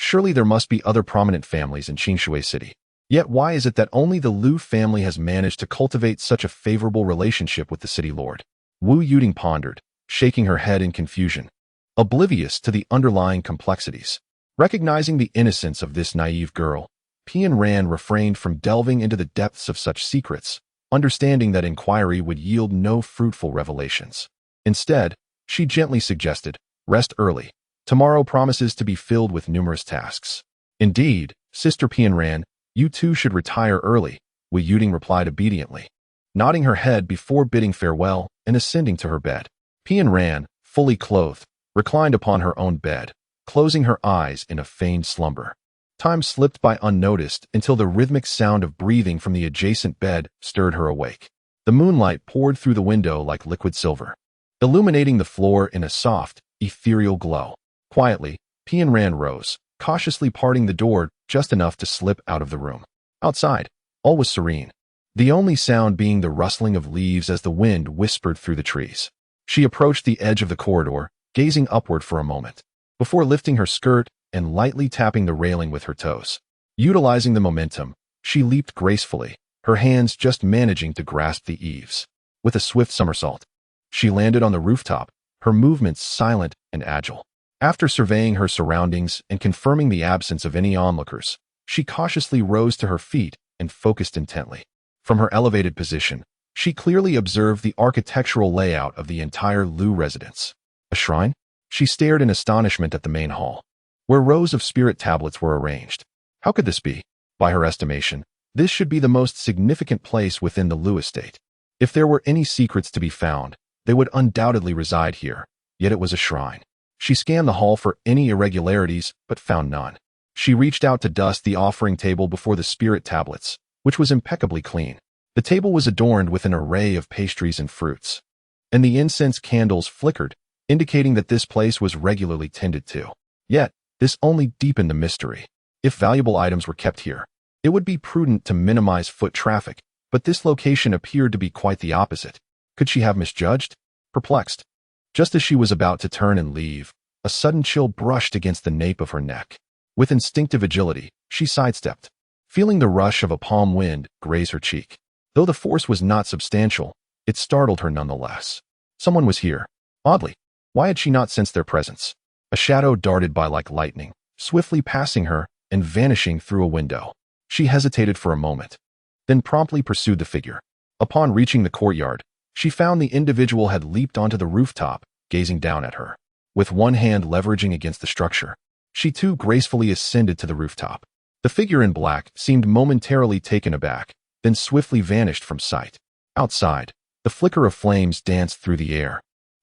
Surely there must be other prominent families in Qingshui City. Yet why is it that only the Lu family has managed to cultivate such a favorable relationship with the city lord? Wu Yuting pondered, shaking her head in confusion, oblivious to the underlying complexities. Recognizing the innocence of this naive girl, Pian Ran refrained from delving into the depths of such secrets, understanding that inquiry would yield no fruitful revelations. Instead, she gently suggested, rest early. Tomorrow promises to be filled with numerous tasks. Indeed, Sister Pian Ran, you too should retire early, Wu Yuting replied obediently, nodding her head before bidding farewell and ascending to her bed. Pian Ran, fully clothed, reclined upon her own bed, closing her eyes in a feigned slumber. Time slipped by unnoticed until the rhythmic sound of breathing from the adjacent bed stirred her awake. The moonlight poured through the window like liquid silver, illuminating the floor in a soft, ethereal glow. Quietly, Pian Ran rose, cautiously parting the door just enough to slip out of the room. Outside, all was serene, the only sound being the rustling of leaves as the wind whispered through the trees. She approached the edge of the corridor, gazing upward for a moment, before lifting her skirt and lightly tapping the railing with her toes. Utilizing the momentum, she leaped gracefully, her hands just managing to grasp the eaves. With a swift somersault, she landed on the rooftop, her movements silent and agile. After surveying her surroundings and confirming the absence of any onlookers, she cautiously rose to her feet and focused intently. From her elevated position, she clearly observed the architectural layout of the entire Lu residence. A shrine? She stared in astonishment at the main hall, where rows of spirit tablets were arranged. How could this be? By her estimation, this should be the most significant place within the Lu estate. If there were any secrets to be found, they would undoubtedly reside here, yet it was a shrine. She scanned the hall for any irregularities, but found none. She reached out to dust the offering table before the spirit tablets, which was impeccably clean. The table was adorned with an array of pastries and fruits, and the incense candles flickered, indicating that this place was regularly tended to. Yet, this only deepened the mystery. If valuable items were kept here, it would be prudent to minimize foot traffic, but this location appeared to be quite the opposite. Could she have misjudged? Perplexed, just as she was about to turn and leave, a sudden chill brushed against the nape of her neck. With instinctive agility, she sidestepped, feeling the rush of a palm wind graze her cheek. Though the force was not substantial, it startled her nonetheless. Someone was here. Oddly, why had she not sensed their presence? A shadow darted by like lightning, swiftly passing her and vanishing through a window. She hesitated for a moment, then promptly pursued the figure. Upon reaching the courtyard, she found the individual had leaped onto the rooftop, gazing down at her. With one hand leveraging against the structure, she too gracefully ascended to the rooftop. The figure in black seemed momentarily taken aback, then swiftly vanished from sight. Outside, the flicker of flames danced through the air,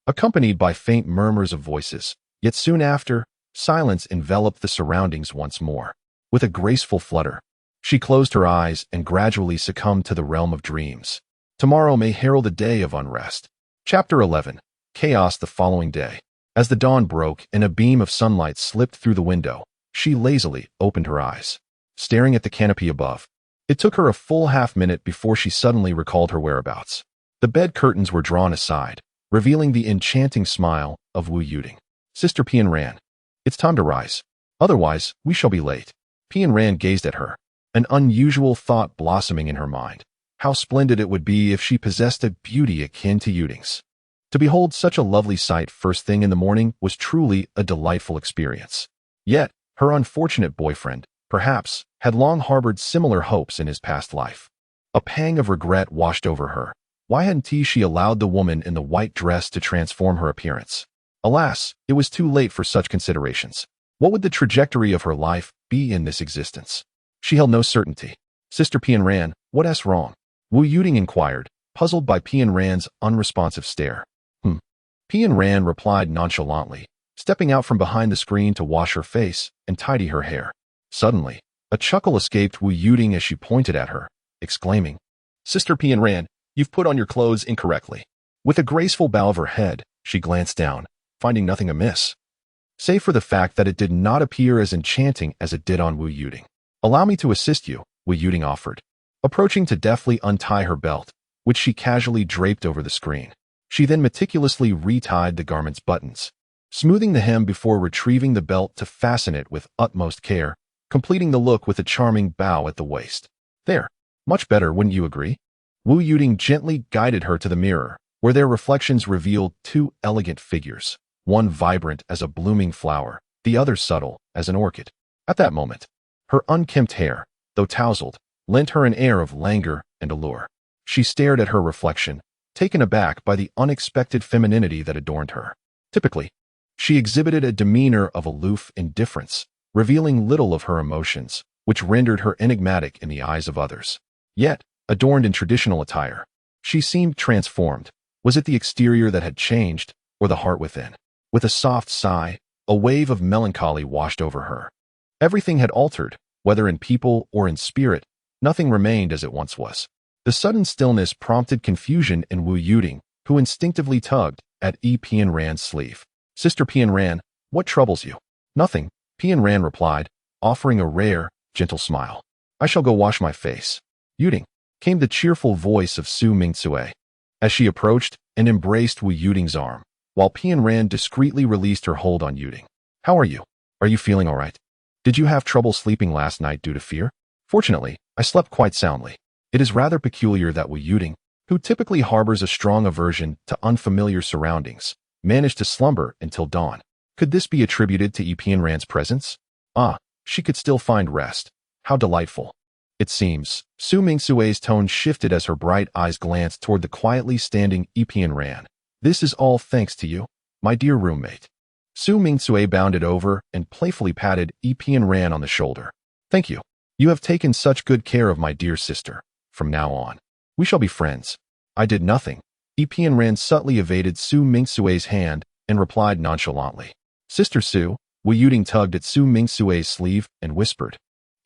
accompanied by faint murmurs of voices. Yet soon after, silence enveloped the surroundings once more. With a graceful flutter, she closed her eyes and gradually succumbed to the realm of dreams. Tomorrow may herald a day of unrest. Chapter 11. Chaos the following day. As the dawn broke and a beam of sunlight slipped through the window, she lazily opened her eyes, staring at the canopy above. It took her a full half-minute before she suddenly recalled her whereabouts. The bed curtains were drawn aside, revealing the enchanting smile of Wu Yuting. Sister Pian Ran, it's time to rise. Otherwise, we shall be late. Pian Ran gazed at her, an unusual thought blossoming in her mind. How splendid it would be if she possessed a beauty akin to Yuting's. To behold such a lovely sight first thing in the morning was truly a delightful experience. Yet, her unfortunate boyfriend, perhaps, had long harbored similar hopes in his past life. A pang of regret washed over her. Why hadn't she allowed the woman in the white dress to transform her appearance? Alas, it was too late for such considerations. What would the trajectory of her life be in this existence? She held no certainty. Sister Pian Ran, what's wrong? Wu Yuting inquired, puzzled by Pian Ran's unresponsive stare. Pian Ran replied nonchalantly, stepping out from behind the screen to wash her face and tidy her hair. Suddenly, a chuckle escaped Wu Yuting as she pointed at her, exclaiming, Sister Pian Ran, you've put on your clothes incorrectly. With a graceful bow of her head, she glanced down, finding nothing amiss, save for the fact that it did not appear as enchanting as it did on Wu Yuting. Allow me to assist you, Wu Yuting offered, approaching to deftly untie her belt, which she casually draped over the screen. She then meticulously retied the garment's buttons, smoothing the hem before retrieving the belt to fasten it with utmost care, completing the look with a charming bow at the waist. There, much better, wouldn't you agree? Wu Yuting gently guided her to the mirror, where their reflections revealed two elegant figures, one vibrant as a blooming flower, the other subtle as an orchid. At that moment, her unkempt hair, though tousled, lent her an air of languor and allure. She stared at her reflection, taken aback by the unexpected femininity that adorned her. Typically, she exhibited a demeanor of aloof indifference, revealing little of her emotions, which rendered her enigmatic in the eyes of others. Yet, adorned in traditional attire, she seemed transformed. Was it the exterior that had changed, or the heart within? With a soft sigh, a wave of melancholy washed over her. Everything had altered, whether in people or in spirit. Nothing remained as it once was. The sudden stillness prompted confusion in Wu Yuting, who instinctively tugged at Pian Ran's sleeve. Sister Pian Ran, what troubles you? Nothing, Pian Ran replied, offering a rare, gentle smile. I shall go wash my face. Yuting, came the cheerful voice of Su Mingtsue, as she approached and embraced Wu Yuting's arm, while Pian Ran discreetly released her hold on Yuting. How are you? Are you feeling all right? Did you have trouble sleeping last night due to fear? Fortunately, I slept quite soundly. It is rather peculiar that Wu Yuting, who typically harbors a strong aversion to unfamiliar surroundings, managed to slumber until dawn. Could this be attributed to Pian Ran's presence? Ah, she could still find rest. How delightful. It seems. Su Mingtsue's tone shifted as her bright eyes glanced toward the quietly standing Pian Ran. This is all thanks to you, my dear roommate. Su Mingtsue bounded over and playfully patted Pian Ran on the shoulder. Thank you. You have taken such good care of my dear sister. From now on, we shall be friends. I did nothing. Pian Ran subtly evaded Su Mingtsue's hand and replied nonchalantly. Sister Su, Wu Yuting tugged at Su Mingtsue's sleeve and whispered.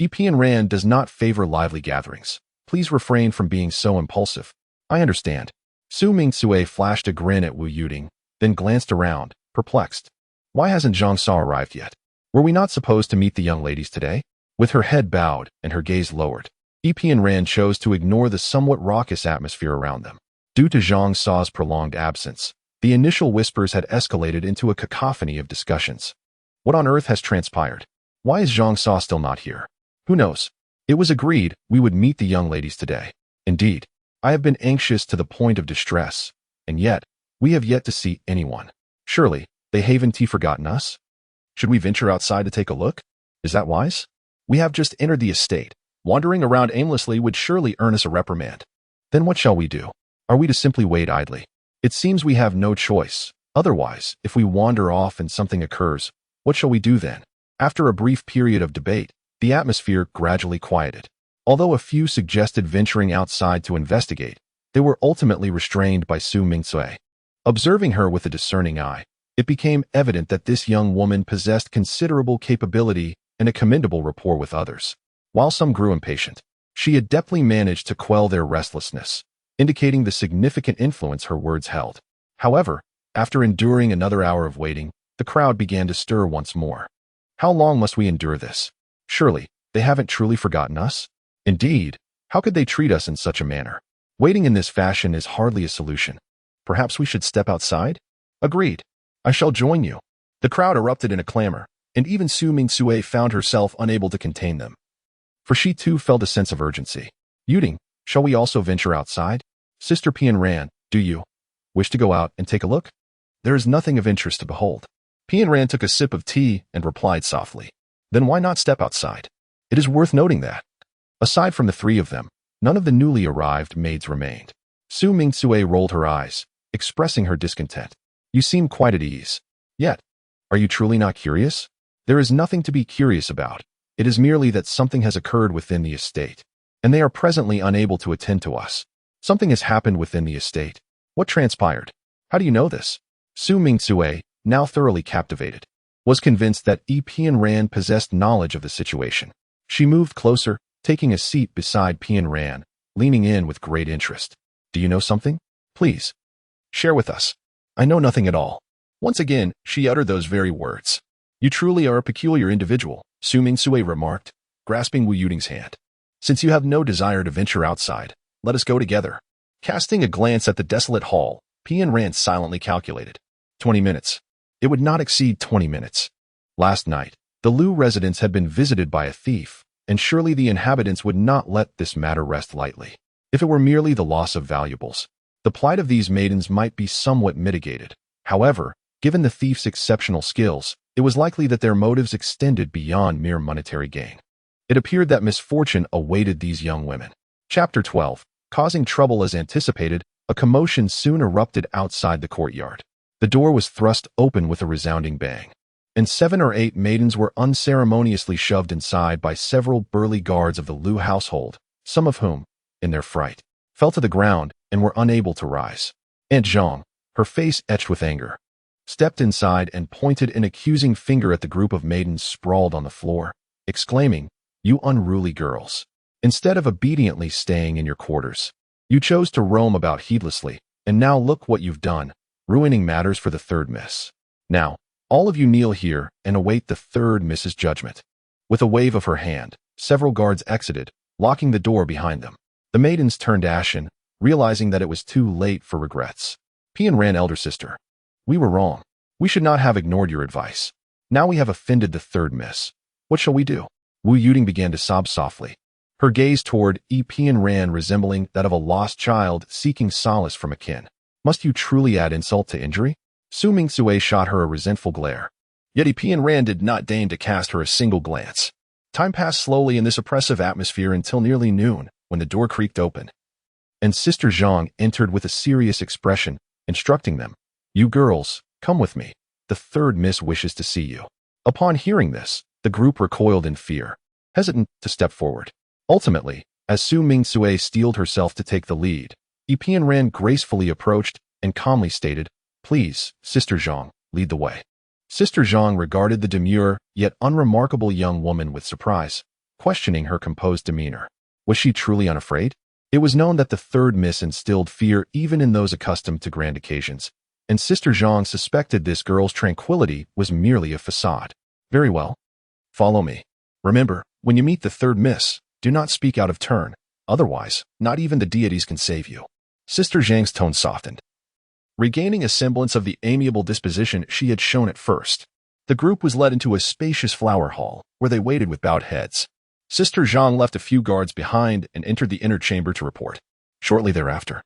Pian Ran does not favor lively gatherings. Please refrain from being so impulsive. I understand. Su Mingtsue flashed a grin at Wu Yuting, then glanced around, perplexed. Why hasn't Zhang Sa arrived yet? Were we not supposed to meet the young ladies today? With her head bowed and her gaze lowered, Pian Ran chose to ignore the somewhat raucous atmosphere around them. Due to Zhang Sa's prolonged absence, the initial whispers had escalated into a cacophony of discussions. What on earth has transpired? Why is Zhang Sa still not here? Who knows? It was agreed we would meet the young ladies today. Indeed, I have been anxious to the point of distress, and yet, we have yet to see anyone. Surely, they haven't forgotten us? Should we venture outside to take a look? Is that wise? We have just entered the estate. Wandering around aimlessly would surely earn us a reprimand. Then what shall we do? Are we to simply wait idly? It seems we have no choice. Otherwise, if we wander off and something occurs, what shall we do then? After a brief period of debate, the atmosphere gradually quieted. Although a few suggested venturing outside to investigate, they were ultimately restrained by Su Mingtsue. Observing her with a discerning eye, it became evident that this young woman possessed considerable capability and a commendable rapport with others. While some grew impatient, she adeptly managed to quell their restlessness, indicating the significant influence her words held. However, after enduring another hour of waiting, the crowd began to stir once more. How long must we endure this? Surely, they haven't truly forgotten us? Indeed, how could they treat us in such a manner? Waiting in this fashion is hardly a solution. Perhaps we should step outside? Agreed. I shall join you. The crowd erupted in a clamor, and even Su Ming-Sue found herself unable to contain them. For she too felt a sense of urgency. Yuding, shall we also venture outside? Sister Pian Ran, do you wish to go out and take a look? There is nothing of interest to behold. Pian Ran took a sip of tea and replied softly. Then why not step outside? It is worth noting that, aside from the three of them, none of the newly arrived maids remained. Su Ming-Sue rolled her eyes, expressing her discontent. You seem quite at ease. Yet, are you truly not curious? There is nothing to be curious about. It is merely that something has occurred within the estate, and they are presently unable to attend to us. Something has happened within the estate. What transpired? How do you know this? Su Ming-Sue, now thoroughly captivated, was convinced that Pian Ran possessed knowledge of the situation. She moved closer, taking a seat beside Pian Ran, leaning in with great interest. Do you know something? Please, share with us. I know nothing at all. Once again, she uttered those very words. You truly are a peculiar individual, Su Ming-Sue remarked, grasping Wu Yuding's hand. Since you have no desire to venture outside, let us go together. Casting a glance at the desolate hall, Pian Ran silently calculated. 20 minutes. It would not exceed 20 minutes. Last night, the Lu residence had been visited by a thief, and surely the inhabitants would not let this matter rest lightly. If it were merely the loss of valuables, the plight of these maidens might be somewhat mitigated. However, given the thief's exceptional skills, it was likely that their motives extended beyond mere monetary gain. It appeared that misfortune awaited these young women. Chapter 12. Causing trouble as anticipated, a commotion soon erupted outside the courtyard. The door was thrust open with a resounding bang, and 7 or 8 maidens were unceremoniously shoved inside by several burly guards of the Lu household, some of whom, in their fright, fell to the ground and were unable to rise. Aunt Zhang, her face etched with anger, stepped inside and pointed an accusing finger at the group of maidens sprawled on the floor, exclaiming, "You unruly girls! Instead of obediently staying in your quarters, you chose to roam about heedlessly, and now look what you've done, ruining matters for the third miss. Now, all of you kneel here and await the third miss's judgment." With a wave of her hand, several guards exited, locking the door behind them. The maidens turned ashen, realizing that it was too late for regrets. Pian Ran, elder sister. We were wrong. We should not have ignored your advice. Now we have offended the third miss. What shall we do? Wu Yuding began to sob softly, her gaze toward Pian Ran resembling that of a lost child seeking solace from a kin. Must you truly add insult to injury? Su Ming-Sue shot her a resentful glare. Yet Pian Ran did not deign to cast her a single glance. Time passed slowly in this oppressive atmosphere until nearly noon, when the door creaked open, and Sister Zhang entered with a serious expression, instructing them, "You girls, come with me. The third miss wishes to see you." Upon hearing this, the group recoiled in fear, hesitant to step forward. Ultimately, as Su Ming-Sue steeled herself to take the lead, Pian Ran gracefully approached and calmly stated, "Please, Sister Zhang, lead the way." Sister Zhang regarded the demure yet unremarkable young woman with surprise, questioning her composed demeanor. Was she truly unafraid? It was known that the third miss instilled fear even in those accustomed to grand occasions, and Sister Zhang suspected this girl's tranquility was merely a facade. Very well. Follow me. Remember, when you meet the third miss, do not speak out of turn, otherwise, not even the deities can save you. Sister Zhang's tone softened, regaining a semblance of the amiable disposition she had shown at first. The group was led into a spacious flower hall, where they waited with bowed heads. Sister Zhang left a few guards behind and entered the inner chamber to report. Shortly thereafter,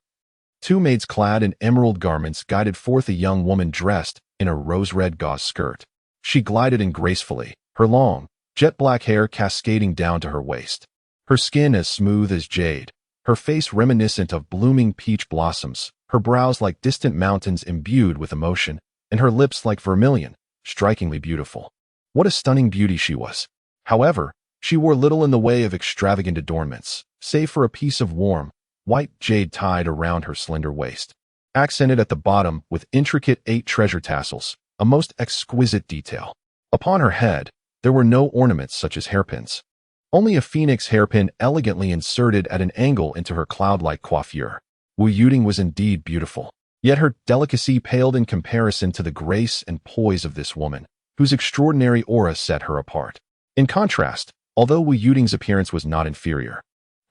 2 maids clad in emerald garments guided forth a young woman dressed in a rose-red gauze skirt. She glided in gracefully, her long, jet-black hair cascading down to her waist. Her skin as smooth as jade, her face reminiscent of blooming peach blossoms, her brows like distant mountains imbued with emotion, and her lips like vermilion, strikingly beautiful. What a stunning beauty she was! However, she wore little in the way of extravagant adornments, save for a piece of warm, white jade tied around her slender waist, accented at the bottom with intricate 8 treasure tassels, a most exquisite detail. Upon her head, There were no ornaments such as hairpins. Only a phoenix hairpin elegantly inserted at an angle into her cloud-like coiffure. Wu Yuting was indeed beautiful, yet her delicacy paled in comparison to the grace and poise of this woman, whose extraordinary aura set her apart. In contrast, although Wu Yuting's appearance was not inferior,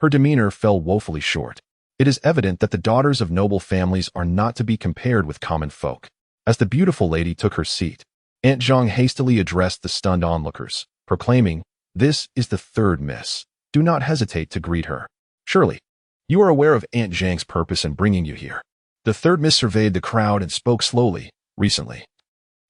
her demeanor fell woefully short. It is evident that the daughters of noble families are not to be compared with common folk. As the beautiful lady took her seat, Aunt Zhang hastily addressed the stunned onlookers, proclaiming, "This is the third miss. Do not hesitate to greet her. Surely, you are aware of Aunt Zhang's purpose in bringing you here." The third miss surveyed the crowd and spoke slowly. "Recently,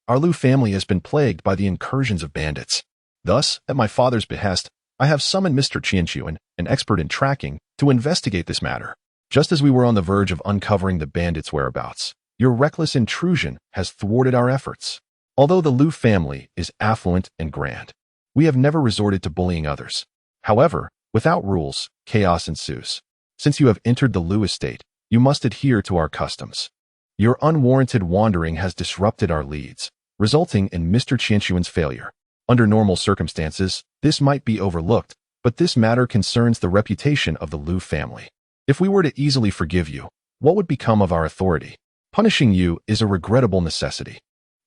our Lu family has been plagued by the incursions of bandits. Thus, at my father's behest, I have summoned Mr. Qianquan, an expert in tracking, to investigate this matter. Just as we were on the verge of uncovering the bandits' whereabouts, your reckless intrusion has thwarted our efforts. Although the Lu family is affluent and grand, we have never resorted to bullying others. However, without rules, chaos ensues. Since you have entered the Lu estate, you must adhere to our customs. Your unwarranted wandering has disrupted our leads, resulting in Mr. Qianquan's failure. Under normal circumstances, this might be overlooked, but this matter concerns the reputation of the Lu family. If we were to easily forgive you, what would become of our authority? Punishing you is a regrettable necessity.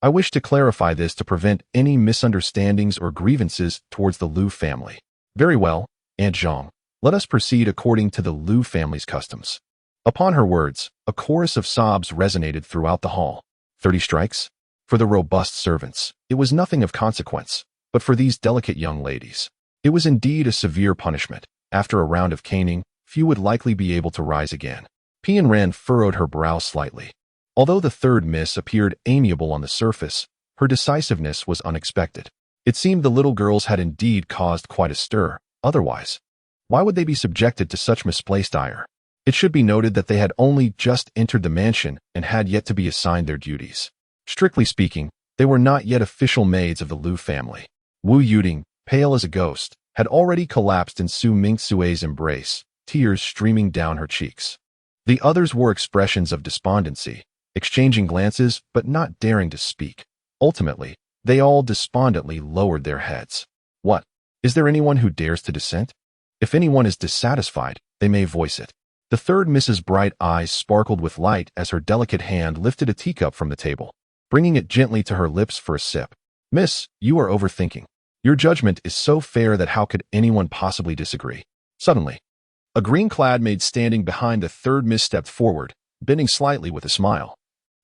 I wish to clarify this to prevent any misunderstandings or grievances towards the Lu family." "Very well, Aunt Zhang. Let us proceed according to the Lu family's customs." Upon her words, a chorus of sobs resonated throughout the hall. 30 strikes? For the robust servants, it was nothing of consequence, but for these delicate young ladies, it was indeed a severe punishment. After a round of caning, few would likely be able to rise again. Pian Ran furrowed her brow slightly. Although the third miss appeared amiable on the surface, her decisiveness was unexpected. It seemed the little girls had indeed caused quite a stir. Otherwise, why would they be subjected to such misplaced ire? It should be noted that they had only just entered the mansion and had yet to be assigned their duties. Strictly speaking, they were not yet official maids of the Lu family. Wu Yuting, pale as a ghost, had already collapsed in Su Mingsue's embrace, tears streaming down her cheeks. The others wore expressions of despondency, exchanging glances but not daring to speak. Ultimately, they all despondently lowered their heads. What? Is there anyone who dares to dissent? If anyone is dissatisfied, they may voice it. The third Mrs. Bright eyes sparkled with light as her delicate hand lifted a teacup from the table, bringing it gently to her lips for a sip. "Miss, you are overthinking. Your judgment is so fair that how could anyone possibly disagree?" Suddenly, a green-clad maid standing behind the third miss stepped forward, bending slightly with a smile.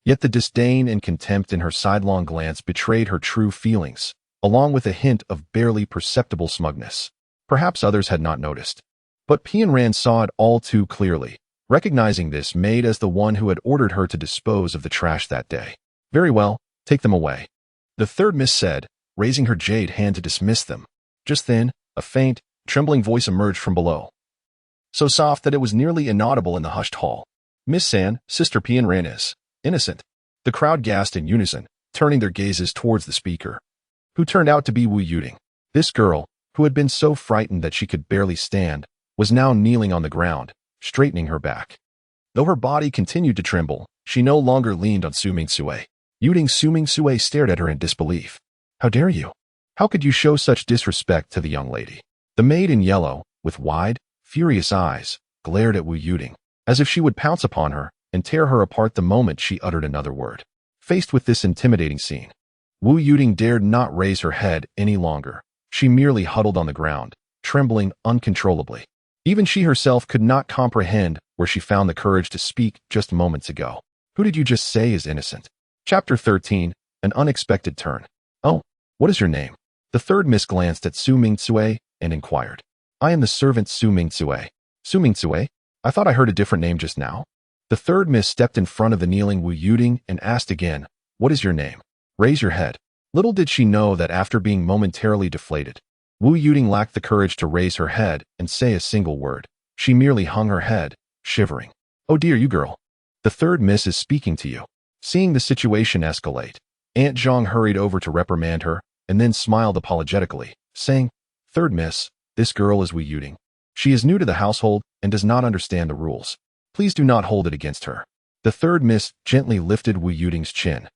Yet the disdain and contempt in her sidelong glance betrayed her true feelings, along with a hint of barely perceptible smugness. Perhaps others had not noticed, but Pian Ran saw it all too clearly, recognizing this maid as the one who had ordered her to dispose of the trash that day. "Very well, take them away," the third miss said, raising her jade hand to dismiss them. Just then, a faint, trembling voice emerged from below, so soft that it was nearly inaudible in the hushed hall. "Miss San, Sister Pian Ran is innocent." The crowd gasped in unison, turning their gazes towards the speaker, who turned out to be Wu Yuting. This girl, who had been so frightened that she could barely stand, was now kneeling on the ground, straightening her back. Though her body continued to tremble, she no longer leaned on Su Mingxue. Su Mingxue stared at her in disbelief. "How dare you? How could you show such disrespect to the young lady?" The maid in yellow, with wide, furious eyes, glared at Wu Yuting, as if she would pounce upon her and tear her apart the moment she uttered another word. Faced with this intimidating scene, Wu Yuting dared not raise her head any longer. She merely huddled on the ground, trembling uncontrollably. Even she herself could not comprehend where she found the courage to speak just moments ago. "Who did you just say is innocent?" Chapter 13, An Unexpected Turn. "Oh, what is your name?" The third miss glanced at Su Mingxue and inquired. "I am the servant Su Mingxue." "Su Mingxue? I thought I heard a different name just now." The third miss stepped in front of the kneeling Wu Yuting and asked again, "What is your name? Raise your head." Little did she know that after being momentarily deflated, Wu Yuting lacked the courage to raise her head and say a single word. She merely hung her head, shivering. "Oh dear, you girl. The third miss is speaking to you." Seeing the situation escalate, Aunt Zhang hurried over to reprimand her and then smiled apologetically, saying, "Third miss, this girl is Wu Yuting. She is new to the household and does not understand the rules. Please do not hold it against her." The third miss gently lifted Wu Yuting's chin,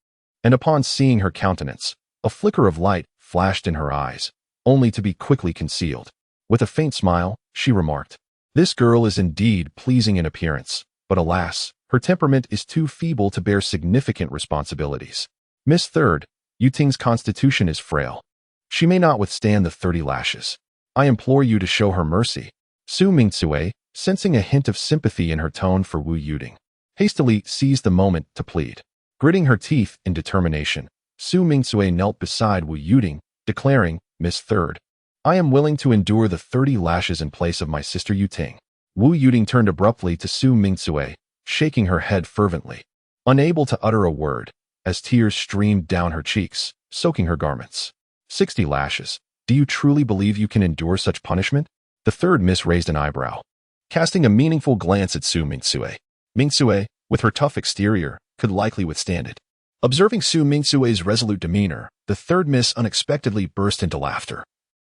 and upon seeing her countenance, a flicker of light flashed in her eyes, only to be quickly concealed. With a faint smile, she remarked, "This girl is indeed pleasing in appearance, but alas, her temperament is too feeble to bear significant responsibilities. Miss Third, Yu Ting's constitution is frail. She may not withstand the 30 lashes. I implore you to show her mercy." Su Mingcue, sensing a hint of sympathy in her tone for Wu Yuting, hastily seized the moment to plead. Gritting her teeth in determination, Su Mingcue knelt beside Wu Yuting, declaring, "Miss Third, I am willing to endure the 30 lashes in place of my sister Yu Ting." Wu Yuting turned abruptly to Su Mingcue, shaking her head fervently, unable to utter a word, as tears streamed down her cheeks, soaking her garments. 60 lashes. Do you truly believe you can endure such punishment? The third miss raised an eyebrow, casting a meaningful glance at Su Mingcue. Mingcue, with her tough exterior, could likely withstand it. Observing Su Mingcue's resolute demeanor, the third miss unexpectedly burst into laughter,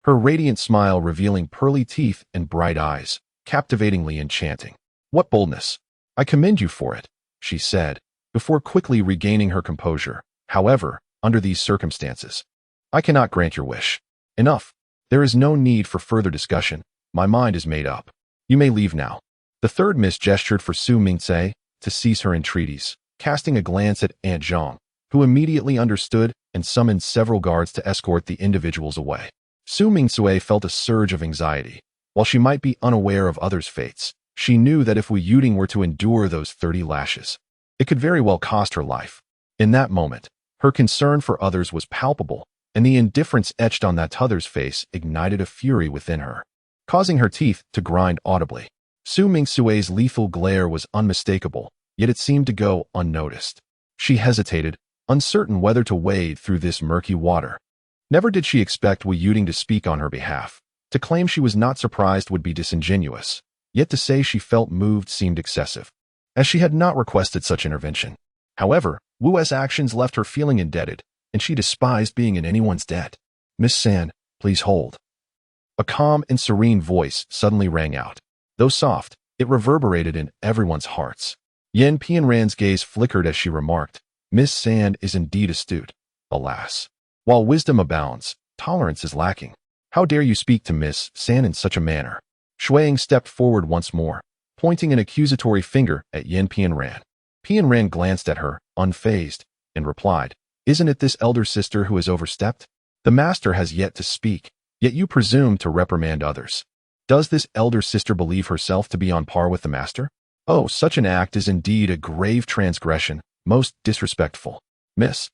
her radiant smile revealing pearly teeth and bright eyes, captivatingly enchanting. "What boldness! I commend you for it," she said, before quickly regaining her composure. "However, under these circumstances, I cannot grant your wish. Enough. There is no need for further discussion. My mind is made up. You may leave now." The third miss gestured for Su Mingcue to cease her entreaties, casting a glance at Aunt Zhang, who immediately understood and summoned several guards to escort the individuals away. Su Mingcue felt a surge of anxiety. While she might be unaware of others' fates, she knew that if Wu Yuting were to endure those 30 lashes, it could very well cost her life. In that moment, her concern for others was palpable, and the indifference etched on that other's face ignited a fury within her, causing her teeth to grind audibly. Su Mingcue's lethal glare was unmistakable, yet it seemed to go unnoticed. She hesitated, uncertain whether to wade through this murky water. Never did she expect Wu Yuting to speak on her behalf. To claim she was not surprised would be disingenuous, yet to say she felt moved seemed excessive, as she had not requested such intervention. However, Wu's actions left her feeling indebted, and she despised being in anyone's debt. "Miss San, please hold." A calm and serene voice suddenly rang out. Though soft, it reverberated in everyone's hearts. Yan Pianran's gaze flickered as she remarked, "Miss San is indeed astute. Alas, while wisdom abounds, tolerance is lacking. How dare you speak to Miss San in such a manner?" Shuang stepped forward once more, pointing an accusatory finger at Yan Pianran. Pianran glanced at her, unfazed, and replied, "Isn't it this elder sister who has overstepped? The master has yet to speak, yet you presume to reprimand others. Does this elder sister believe herself to be on par with the master? Oh, such an act is indeed a grave transgression, most disrespectful. Miss,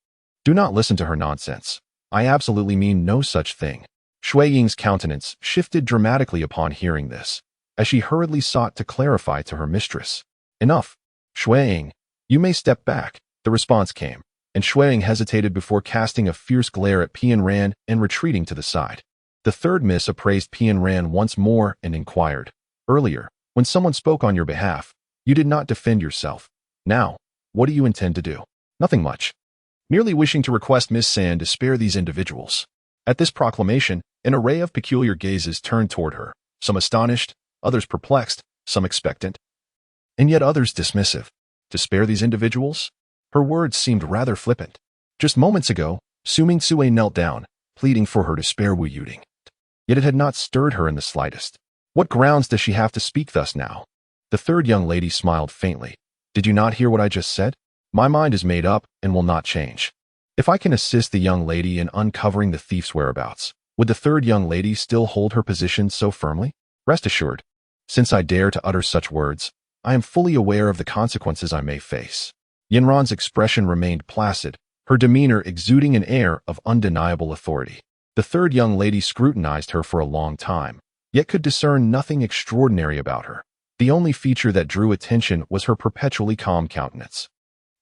do not listen to her nonsense. I absolutely mean no such thing." Shui Ying's countenance shifted dramatically upon hearing this, as she hurriedly sought to clarify to her mistress. "Enough. Shui Ying, you may step back." The response came, and Shui Ying hesitated before casting a fierce glare at Pianran and retreating to the side. The third miss appraised Pianran once more and inquired, "Earlier, when someone spoke on your behalf, you did not defend yourself. Now, what do you intend to do?" "Nothing much. Merely wishing to request Miss San to spare these individuals." At this proclamation, an array of peculiar gazes turned toward her, some astonished, others perplexed, some expectant, and yet others dismissive. To spare these individuals? Her words seemed rather flippant. Just moments ago, Su Mingcue knelt down, pleading for her to spare Wu Yuting. Yet it had not stirred her in the slightest. What grounds does she have to speak thus now? The third young lady smiled faintly. "Did you not hear what I just said? My mind is made up and will not change. If I can assist the young lady in uncovering the thief's whereabouts, would the third young lady still hold her position so firmly? Rest assured, since I dare to utter such words, I am fully aware of the consequences I may face." Yinran's expression remained placid, her demeanor exuding an air of undeniable authority. The third young lady scrutinized her for a long time, yet could discern nothing extraordinary about her. The only feature that drew attention was her perpetually calm countenance.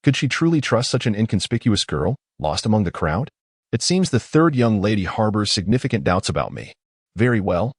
Could she truly trust such an inconspicuous girl, lost among the crowd? "It seems the third young lady harbors significant doubts about me. Very well.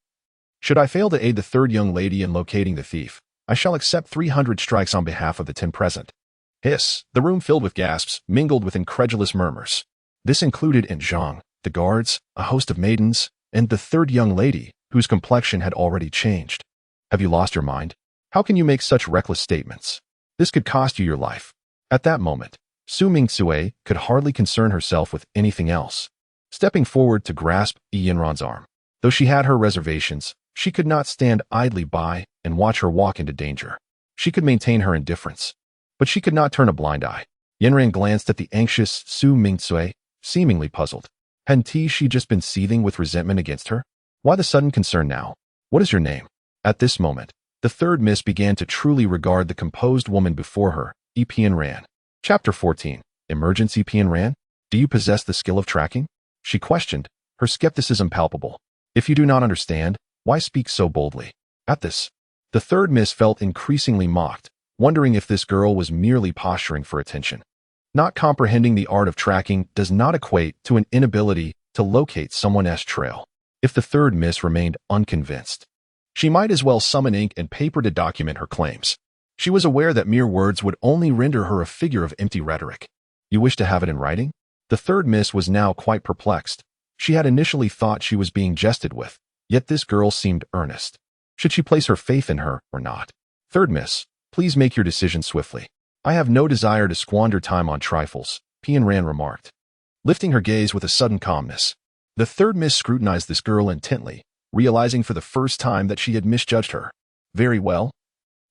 Should I fail to aid the third young lady in locating the thief, I shall accept 300 strikes on behalf of the 10 present." Hiss! The room filled with gasps, mingled with incredulous murmurs. This included Aunt Zhang, the guards, a host of maidens, and the third young lady, whose complexion had already changed. "Have you lost your mind? How can you make such reckless statements? This could cost you your life." At that moment, Su Mingcue could hardly concern herself with anything else. stepping forward to grasp Yanran's arm. Though she had her reservations, she could not stand idly by and watch her walk into danger. She could maintain her indifference, but she could not turn a blind eye. Yanran glanced at the anxious Su Mingcui, seemingly puzzled. Hadn't she just been seething with resentment against her? Why the sudden concern now? What is your name? At this moment, the third miss began to truly regard the composed woman before her, Yanran. Chapter 14. Emergency Yanran? Do you possess the skill of tracking? She questioned, her skepticism palpable. If you do not understand, why speak so boldly? At this, the third miss felt increasingly mocked, wondering if this girl was merely posturing for attention. Not comprehending the art of tracking does not equate to an inability to locate someone's trail. If the third miss remained unconvinced, she might as well summon ink and paper to document her claims. She was aware that mere words would only render her a figure of empty rhetoric. You wish to have it in writing? The third miss was now quite perplexed. She had initially thought she was being jested with, yet this girl seemed earnest. Should she place her faith in her or not? Third miss, please make your decision swiftly. I have no desire to squander time on trifles, Yanran remarked, lifting her gaze with a sudden calmness. The third miss scrutinized this girl intently, realizing for the first time that she had misjudged her. Very well.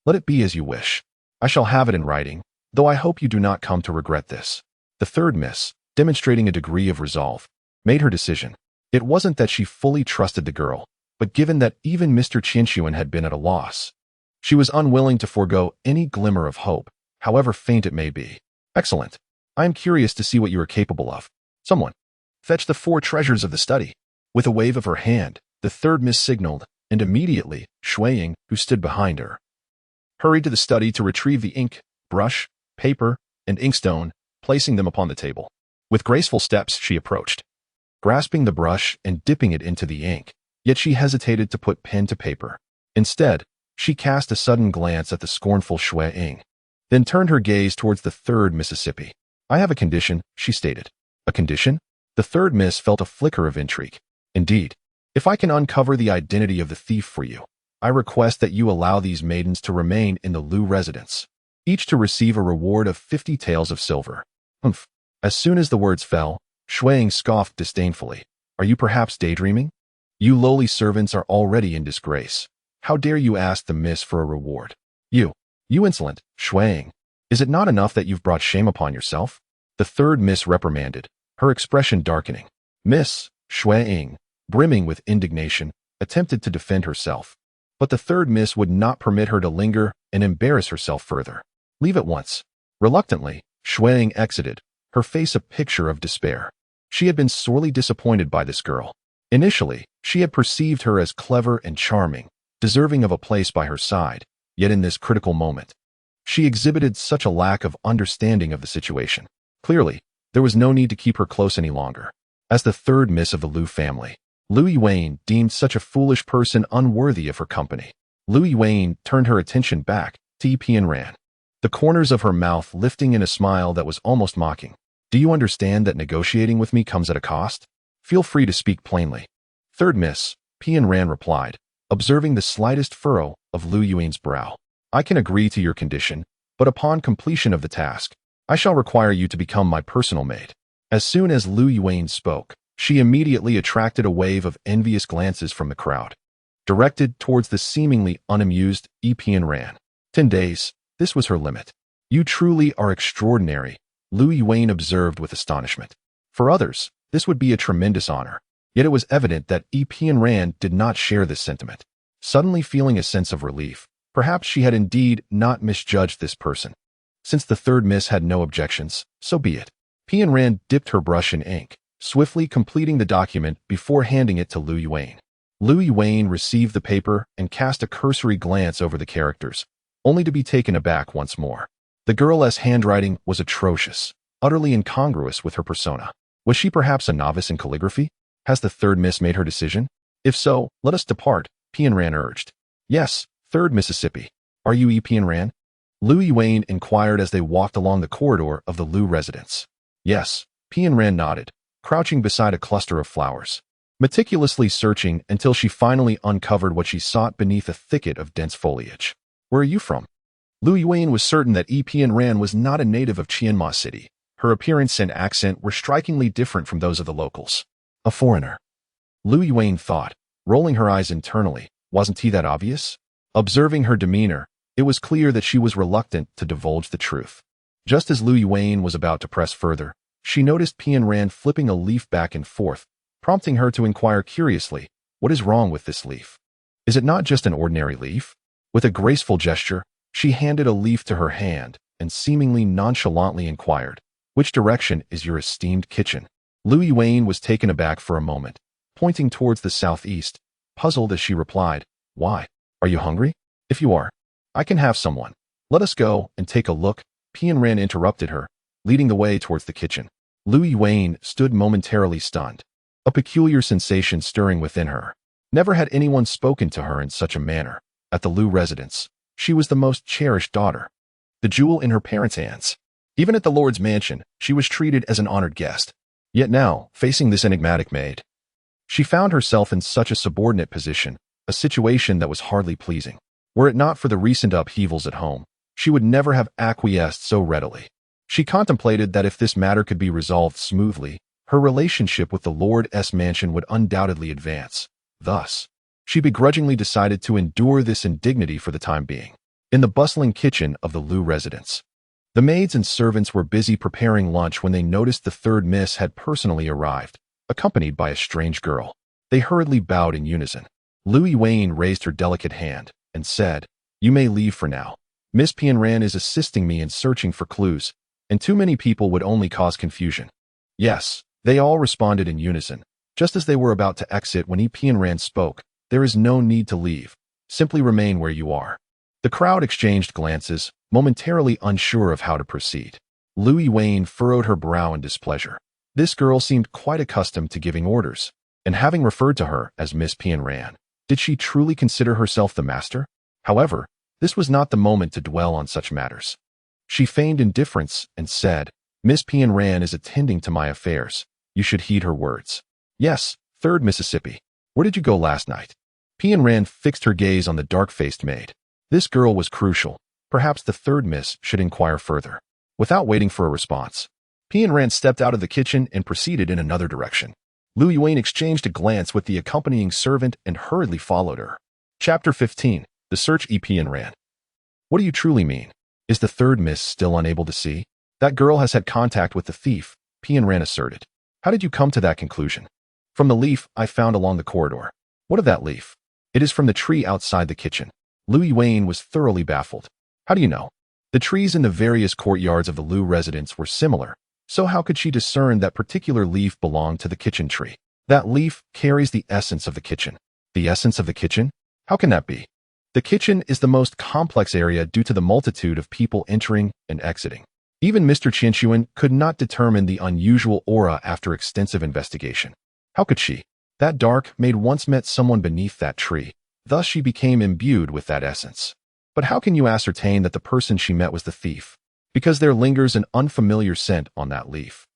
Let it be as you wish. I shall have it in writing, though I hope you do not come to regret this. The third miss, demonstrating a degree of resolve, made her decision. It wasn't that she fully trusted the girl, but given that even Mr. Qianxuan had been at a loss, she was unwilling to forego any glimmer of hope, however faint it may be. Excellent. I am curious to see what you are capable of. Someone, fetch the 4 treasures of the study. With a wave of her hand, the third miss signaled, and immediately, Shuiying, who stood behind her, hurried to the study to retrieve the ink, brush, paper, and inkstone, placing them upon the table. With graceful steps she approached, grasping the brush and dipping it into the ink, yet she hesitated to put pen to paper. Instead, she cast a sudden glance at the scornful Shuiying, then turned her gaze towards the third Mississippi. I have a condition, she stated. A condition? The third miss felt a flicker of intrigue. Indeed, if I can uncover the identity of the thief for you, I request that you allow these maidens to remain in the Lu residence, each to receive a reward of 50 taels of silver. Humph. As soon as the words fell, Shuiying scoffed disdainfully. Are you perhaps daydreaming? You lowly servants are already in disgrace. How dare you ask the miss for a reward? You insolent, Shuiying. Is it not enough that you've brought shame upon yourself? The third miss reprimanded, her expression darkening. Miss Shuiying, brimming with indignation, attempted to defend herself, but the third miss would not permit her to linger and embarrass herself further. Leave at once. Reluctantly, Shuiying exited, her face a picture of despair. She had been sorely disappointed by this girl. Initially, she had perceived her as clever and charming, deserving of a place by her side, yet in this critical moment, she exhibited such a lack of understanding of the situation. Clearly, there was no need to keep her close any longer. As the third miss of the Lu family, Lu Yuan deemed such a foolish person unworthy of her company. Lu Yuan turned her attention back to Yanran, the corners of her mouth lifting in a smile that was almost mocking. Do you understand that negotiating with me comes at a cost? Feel free to speak plainly. Third miss, Yanran replied, observing the slightest furrow of Lu Yuan's brow. I can agree to your condition, but upon completion of the task, I shall require you to become my personal maid. As soon as Lu Yuan spoke, she immediately attracted a wave of envious glances from the crowd, directed towards the seemingly unamused Yanran. 10 days, this was her limit. You truly are extraordinary, Lu Yuan observed with astonishment. For others, this would be a tremendous honor, yet it was evident that Yanran did not share this sentiment. Suddenly feeling a sense of relief, perhaps she had indeed not misjudged this person. Since the third miss had no objections, so be it. Yanran dipped her brush in ink, swiftly completing the document before handing it to Lu Yuan. Lu Yuan received the paper and cast a cursory glance over the characters, only to be taken aback once more. The girl's handwriting was atrocious, utterly incongruous with her persona. Was she perhaps a novice in calligraphy? Has the third miss made her decision? If so, let us depart, Yanran urged. Yes, third Mississippi. Are you Yanran? Lu Yuan inquired as they walked along the corridor of the Lu residence. Yes, Yanran nodded, crouching beside a cluster of flowers, meticulously searching until she finally uncovered what she sought beneath a thicket of dense foliage. Where are you from? Lu Yuan was certain that Yanran was not a native of Qianma City. Her appearance and accent were strikingly different from those of the locals. A foreigner. Lu Yuan thought, rolling her eyes internally. Wasn't he that obvious? Observing her demeanor, it was clear that she was reluctant to divulge the truth. Just as Lu Yuan was about to press further, she noticed Pian Ran flipping a leaf back and forth, prompting her to inquire curiously, what is wrong with this leaf? Is it not just an ordinary leaf? With a graceful gesture, she handed a leaf to her hand and seemingly nonchalantly inquired, which direction is your esteemed kitchen? Lu Yuan was taken aback for a moment, pointing towards the southeast, puzzled as she replied, why? Are you hungry? If you are, I can have someone. Let us go and take a look. Pian Ran interrupted her, leading the way towards the kitchen. Lu Yuan stood momentarily stunned, a peculiar sensation stirring within her. Never had anyone spoken to her in such a manner. At the Lu residence, she was the most cherished daughter, the jewel in her parents' hands. Even at the Lord's mansion, she was treated as an honored guest. Yet now, facing this enigmatic maid, she found herself in such a subordinate position, a situation that was hardly pleasing. Were it not for the recent upheavals at home, she would never have acquiesced so readily. She contemplated that if this matter could be resolved smoothly, her relationship with the Lord's mansion would undoubtedly advance. Thus, she begrudgingly decided to endure this indignity for the time being. In the bustling kitchen of the Lu residence, the maids and servants were busy preparing lunch when they noticed the third miss had personally arrived, accompanied by a strange girl. They hurriedly bowed in unison. Lu Yuan raised her delicate hand and said, you may leave for now. Miss Pian Ran is assisting me in searching for clues, and too many people would only cause confusion. Yes, they all responded in unison. Just as they were about to exit when Pian Ran spoke, there is no need to leave. Simply remain where you are. The crowd exchanged glances, momentarily unsure of how to proceed. Lu Yuan furrowed her brow in displeasure. This girl seemed quite accustomed to giving orders, and having referred to her as Miss Pian Ran, did she truly consider herself the master? However, this was not the moment to dwell on such matters. She feigned indifference and said, Miss Pian Ran is attending to my affairs. You should heed her words. Yes, 3rd Mississippi. Where did you go last night? Pian Ran fixed her gaze on the dark-faced maid. This girl was crucial. Perhaps the 3rd Miss should inquire further. Without waiting for a response, Pian Ran stepped out of the kitchen and proceeded in another direction. Lu Yuan exchanged a glance with the accompanying servant and hurriedly followed her. Chapter 15. The Search. Pian Ran. What do you truly mean? Is the 3rd Miss still unable to see? That girl has had contact with the thief, Pian Ran asserted. How did you come to that conclusion? From the leaf I found along the corridor. What of that leaf? It is from the tree outside the kitchen. Lu Yuan was thoroughly baffled. How do you know? The trees in the various courtyards of the Lu residence were similar, so how could she discern that particular leaf belonged to the kitchen tree? That leaf carries the essence of the kitchen. The essence of the kitchen? How can that be? The kitchen is the most complex area due to the multitude of people entering and exiting. Even Mr. Qianxuan could not determine the unusual aura after extensive investigation. How could she? That dark maid once met someone beneath that tree. Thus she became imbued with that essence. But how can you ascertain that the person she met was the thief? Because there lingers an unfamiliar scent on that leaf.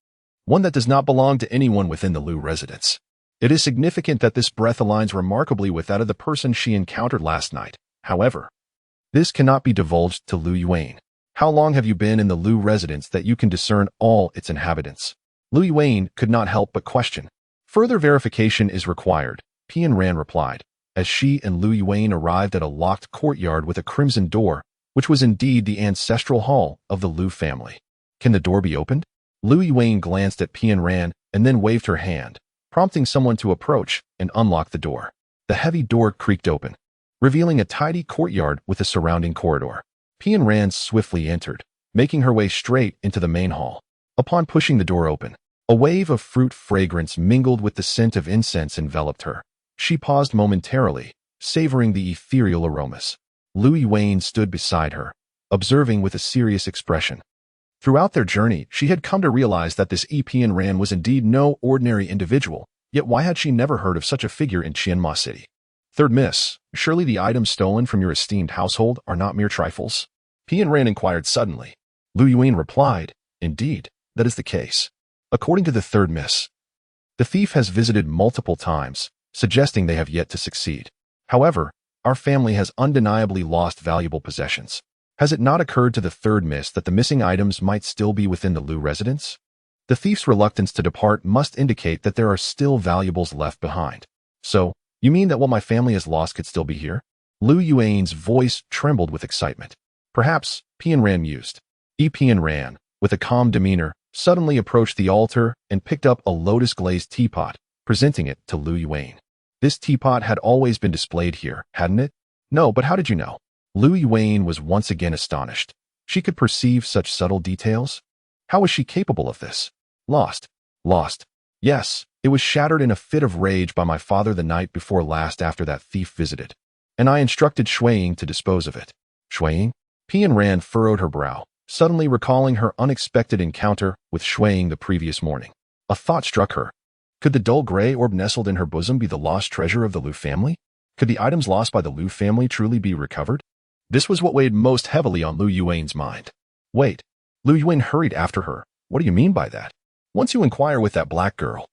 One that does not belong to anyone within the Lu residence. It is significant that this breath aligns remarkably with that of the person she encountered last night. However, this cannot be divulged to Lu Yuan. How long have you been in the Lu residence that you can discern all its inhabitants? Lu Yuan could not help but question. Further verification is required, Pian Ran replied, as she and Lu Yuan arrived at a locked courtyard with a crimson door, which was indeed the ancestral hall of the Lu family. Can the door be opened? Lu Yuan glanced at Pian Ran and then waved her hand, prompting someone to approach and unlock the door. The heavy door creaked open, revealing a tidy courtyard with a surrounding corridor. Pian Ran swiftly entered, making her way straight into the main hall. Upon pushing the door open, a wave of fruit fragrance mingled with the scent of incense enveloped her. She paused momentarily, savoring the ethereal aromas. Lu Yuan stood beside her, observing with a serious expression. Throughout their journey, she had come to realize that this Pian Ran was indeed no ordinary individual, yet why had she never heard of such a figure in Qianma City? 3rd Miss, surely the items stolen from your esteemed household are not mere trifles? Pian Ran inquired suddenly. Lu Yuan replied, indeed, that is the case. According to the 3rd Miss, the thief has visited multiple times, suggesting they have yet to succeed. However, our family has undeniably lost valuable possessions. Has it not occurred to the 3rd Miss that the missing items might still be within the Lu residence? The thief's reluctance to depart must indicate that there are still valuables left behind. So, you mean that what my family has lost could still be here? Lu Yuan's voice trembled with excitement. Perhaps, Pian Ran mused. Pian Ran, with a calm demeanor, suddenly approached the altar and picked up a lotus-glazed teapot, presenting it to Lu Yuan. This teapot had always been displayed here, hadn't it? No, but how did you know? Lu Yuan was once again astonished. She could perceive such subtle details? How was she capable of this? Lost. Yes, it was shattered in a fit of rage by my father the night before last after that thief visited. And I instructed Shuiying to dispose of it. Shuiying? Pian Ran furrowed her brow, suddenly recalling her unexpected encounter with Shuiying the previous morning. A thought struck her. Could the dull gray orb nestled in her bosom be the lost treasure of the Lu family? Could the items lost by the Lu family truly be recovered? This was what weighed most heavily on Lu Yuan's mind. Wait. Lu Yuan hurried after her. What do you mean by that? Once you inquire with that black girl,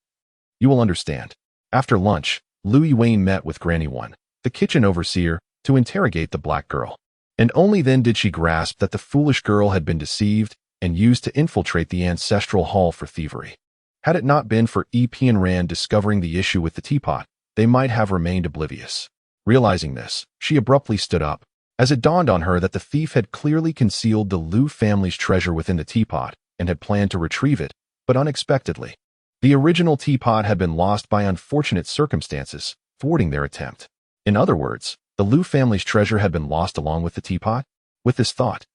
you will understand. After lunch, Lu Yuan met with Granny One, the kitchen overseer, to interrogate the black girl. And only then did she grasp that the foolish girl had been deceived and used to infiltrate the ancestral hall for thievery. Had it not been for Pian Ran discovering the issue with the teapot, they might have remained oblivious. Realizing this, she abruptly stood up, as it dawned on her that the thief had clearly concealed the Lu family's treasure within the teapot and had planned to retrieve it, but unexpectedly. The original teapot had been lost by unfortunate circumstances, thwarting their attempt. In other words, the Lu family's treasure had been lost along with the teapot? With this thought,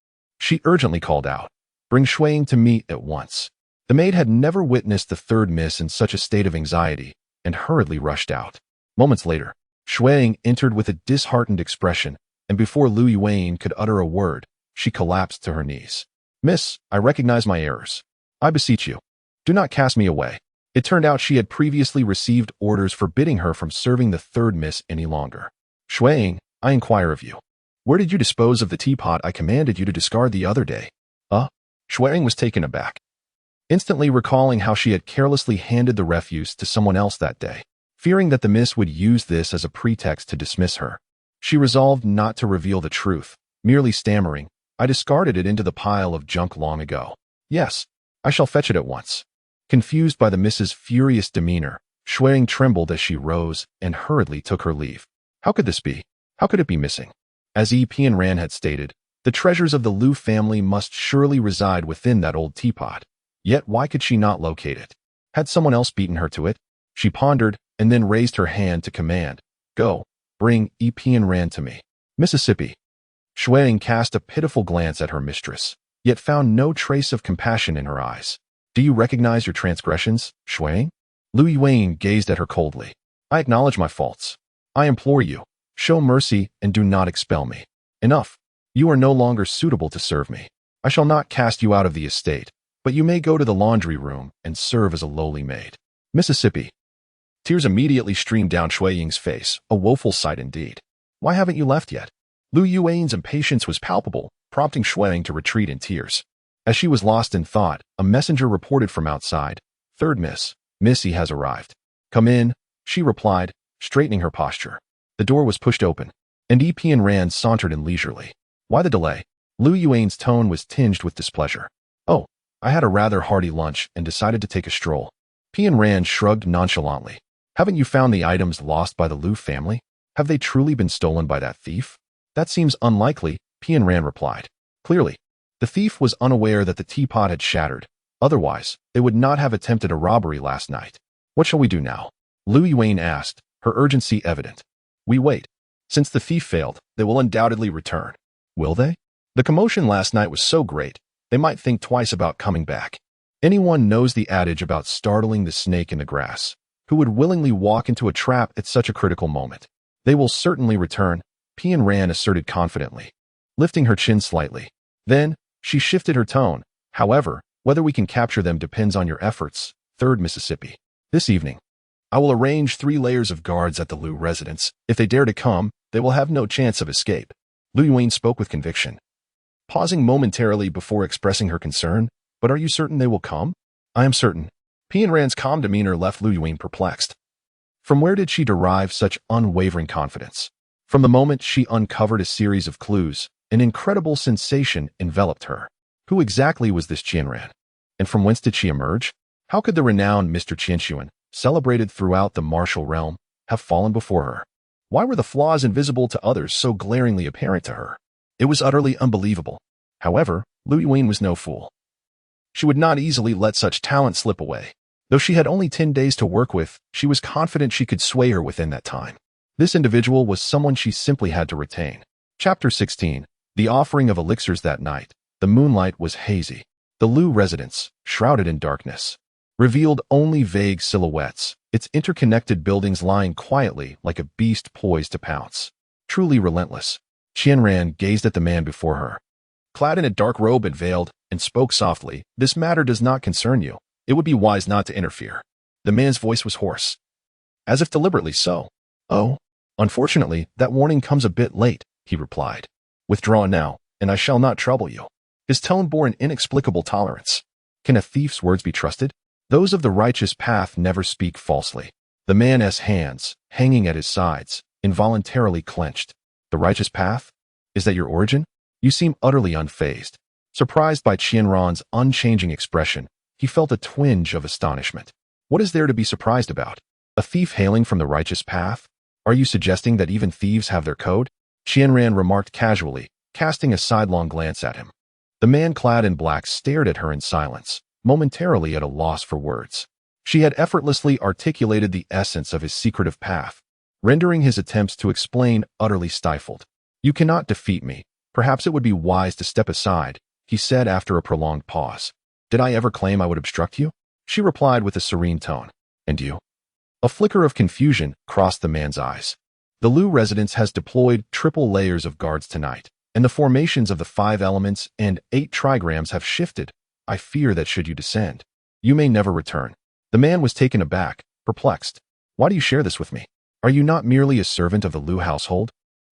she urgently called out, "Bring Shuiying to me at once." The maid had never witnessed the third miss in such a state of anxiety and hurriedly rushed out. Moments later, Shuiying entered with a disheartened expression, and before Lu Yuan could utter a word, she collapsed to her knees. "Miss, I recognize my errors. I beseech you, do not cast me away." It turned out she had previously received orders forbidding her from serving the third miss any longer. "Shuiying, I inquire of you. Where did you dispose of the teapot I commanded you to discard the other day?" Shuiying was taken aback, instantly recalling how she had carelessly handed the refuse to someone else that day. Fearing that the miss would use this as a pretext to dismiss her, she resolved not to reveal the truth, merely stammering, "I discarded it into the pile of junk long ago. Yes, I shall fetch it at once." Confused by the miss's furious demeanor, Shuiying trembled as she rose and hurriedly took her leave. How could this be? How could it be missing? As Pian Ran had stated, the treasures of the Lu family must surely reside within that old teapot. Yet why could she not locate it? Had someone else beaten her to it? She pondered and then raised her hand to command, "Go, bring Pian Ran to me." Mississippi. Shuiying cast a pitiful glance at her mistress, yet found no trace of compassion in her eyes. "Do you recognize your transgressions, Shuiying?" Lu Yuan gazed at her coldly. "I acknowledge my faults. I implore you, show mercy and do not expel me. Enough. You are no longer suitable to serve me. I shall not cast you out of the estate, but you may go to the laundry room and serve as a lowly maid." Mississippi. Tears immediately streamed down Shuiying's face, a woeful sight indeed. "Why haven't you left yet?" Lu Yuan's impatience was palpable, prompting Shuiying to retreat in tears. As she was lost in thought, a messenger reported from outside, "Third miss, Missy has arrived." "Come in," she replied, straightening her posture. The door was pushed open, and Pian Ran sauntered in leisurely. "Why the delay?" Lu Yuan's tone was tinged with displeasure. "Oh, I had a rather hearty lunch and decided to take a stroll." Pian Ran shrugged nonchalantly. "Haven't you found the items lost by the Lu family? Have they truly been stolen by that thief?" "That seems unlikely," Pian Ran replied. "Clearly, the thief was unaware that the teapot had shattered. Otherwise, they would not have attempted a robbery last night." "What shall we do now?" Lu Yuan asked, her urgency evident. "We wait. Since the thief failed, they will undoubtedly return." "Will they?" "The commotion last night was so great, they might think twice about coming back. Anyone knows the adage about startling the snake in the grass. Who would willingly walk into a trap at such a critical moment? They will certainly return," Pian Ran asserted confidently, lifting her chin slightly. Then, she shifted her tone. "However, whether we can capture them depends on your efforts, Third Mississippi. This evening, I will arrange 3 layers of guards at the Lu residence. If they dare to come, they will have no chance of escape." Lu Yuan spoke with conviction, pausing momentarily before expressing her concern. "But are you certain they will come?" "I am certain." Pian Ran's calm demeanor left Lu Yuan perplexed. From where did she derive such unwavering confidence? From the moment she uncovered a series of clues, an incredible sensation enveloped her. Who exactly was this Pian Ran? And from whence did she emerge? How could the renowned Mr. Qianxuan, celebrated throughout the martial realm, have fallen before her? Why were the flaws invisible to others so glaringly apparent to her? It was utterly unbelievable. However, Lu Yuan was no fool. She would not easily let such talent slip away. Though she had only 10 days to work with, she was confident she could sway her within that time. This individual was someone she simply had to retain. Chapter 16. The offering of elixirs that night. The moonlight was hazy. The Lu residence, shrouded in darkness, revealed only vague silhouettes, its interconnected buildings lying quietly like a beast poised to pounce. Truly relentless. Qianran gazed at the man before her, clad in a dark robe and veiled, and spoke softly. This matter does not concern you. It would be wise not to interfere. The man's voice was hoarse, as if deliberately so. Oh, unfortunately, that warning comes a bit late, he replied. Withdraw now, and I shall not trouble you. His tone bore an inexplicable tolerance. Can a thief's words be trusted? Those of the righteous path never speak falsely. The man's hands, hanging at his sides, involuntarily clenched. The righteous path? Is that your origin? You seem utterly unfazed. Surprised by Qianran's unchanging expression, he felt a twinge of astonishment. What is there to be surprised about? A thief hailing from the righteous path? Are you suggesting that even thieves have their code? Qianran remarked casually, casting a sidelong glance at him. The man clad in black stared at her in silence, momentarily at a loss for words. She had effortlessly articulated the essence of his secretive path, rendering his attempts to explain utterly stifled. You cannot defeat me. Perhaps it would be wise to step aside, he said after a prolonged pause. Did I ever claim I would obstruct you? She replied with a serene tone. And you? A flicker of confusion crossed the man's eyes. The Lu residence has deployed triple layers of guards tonight, and the formations of the 5 elements and 8 trigrams have shifted. I fear that should you descend, you may never return. The man was taken aback, perplexed. Why do you share this with me? Are you not merely a servant of the Lu household?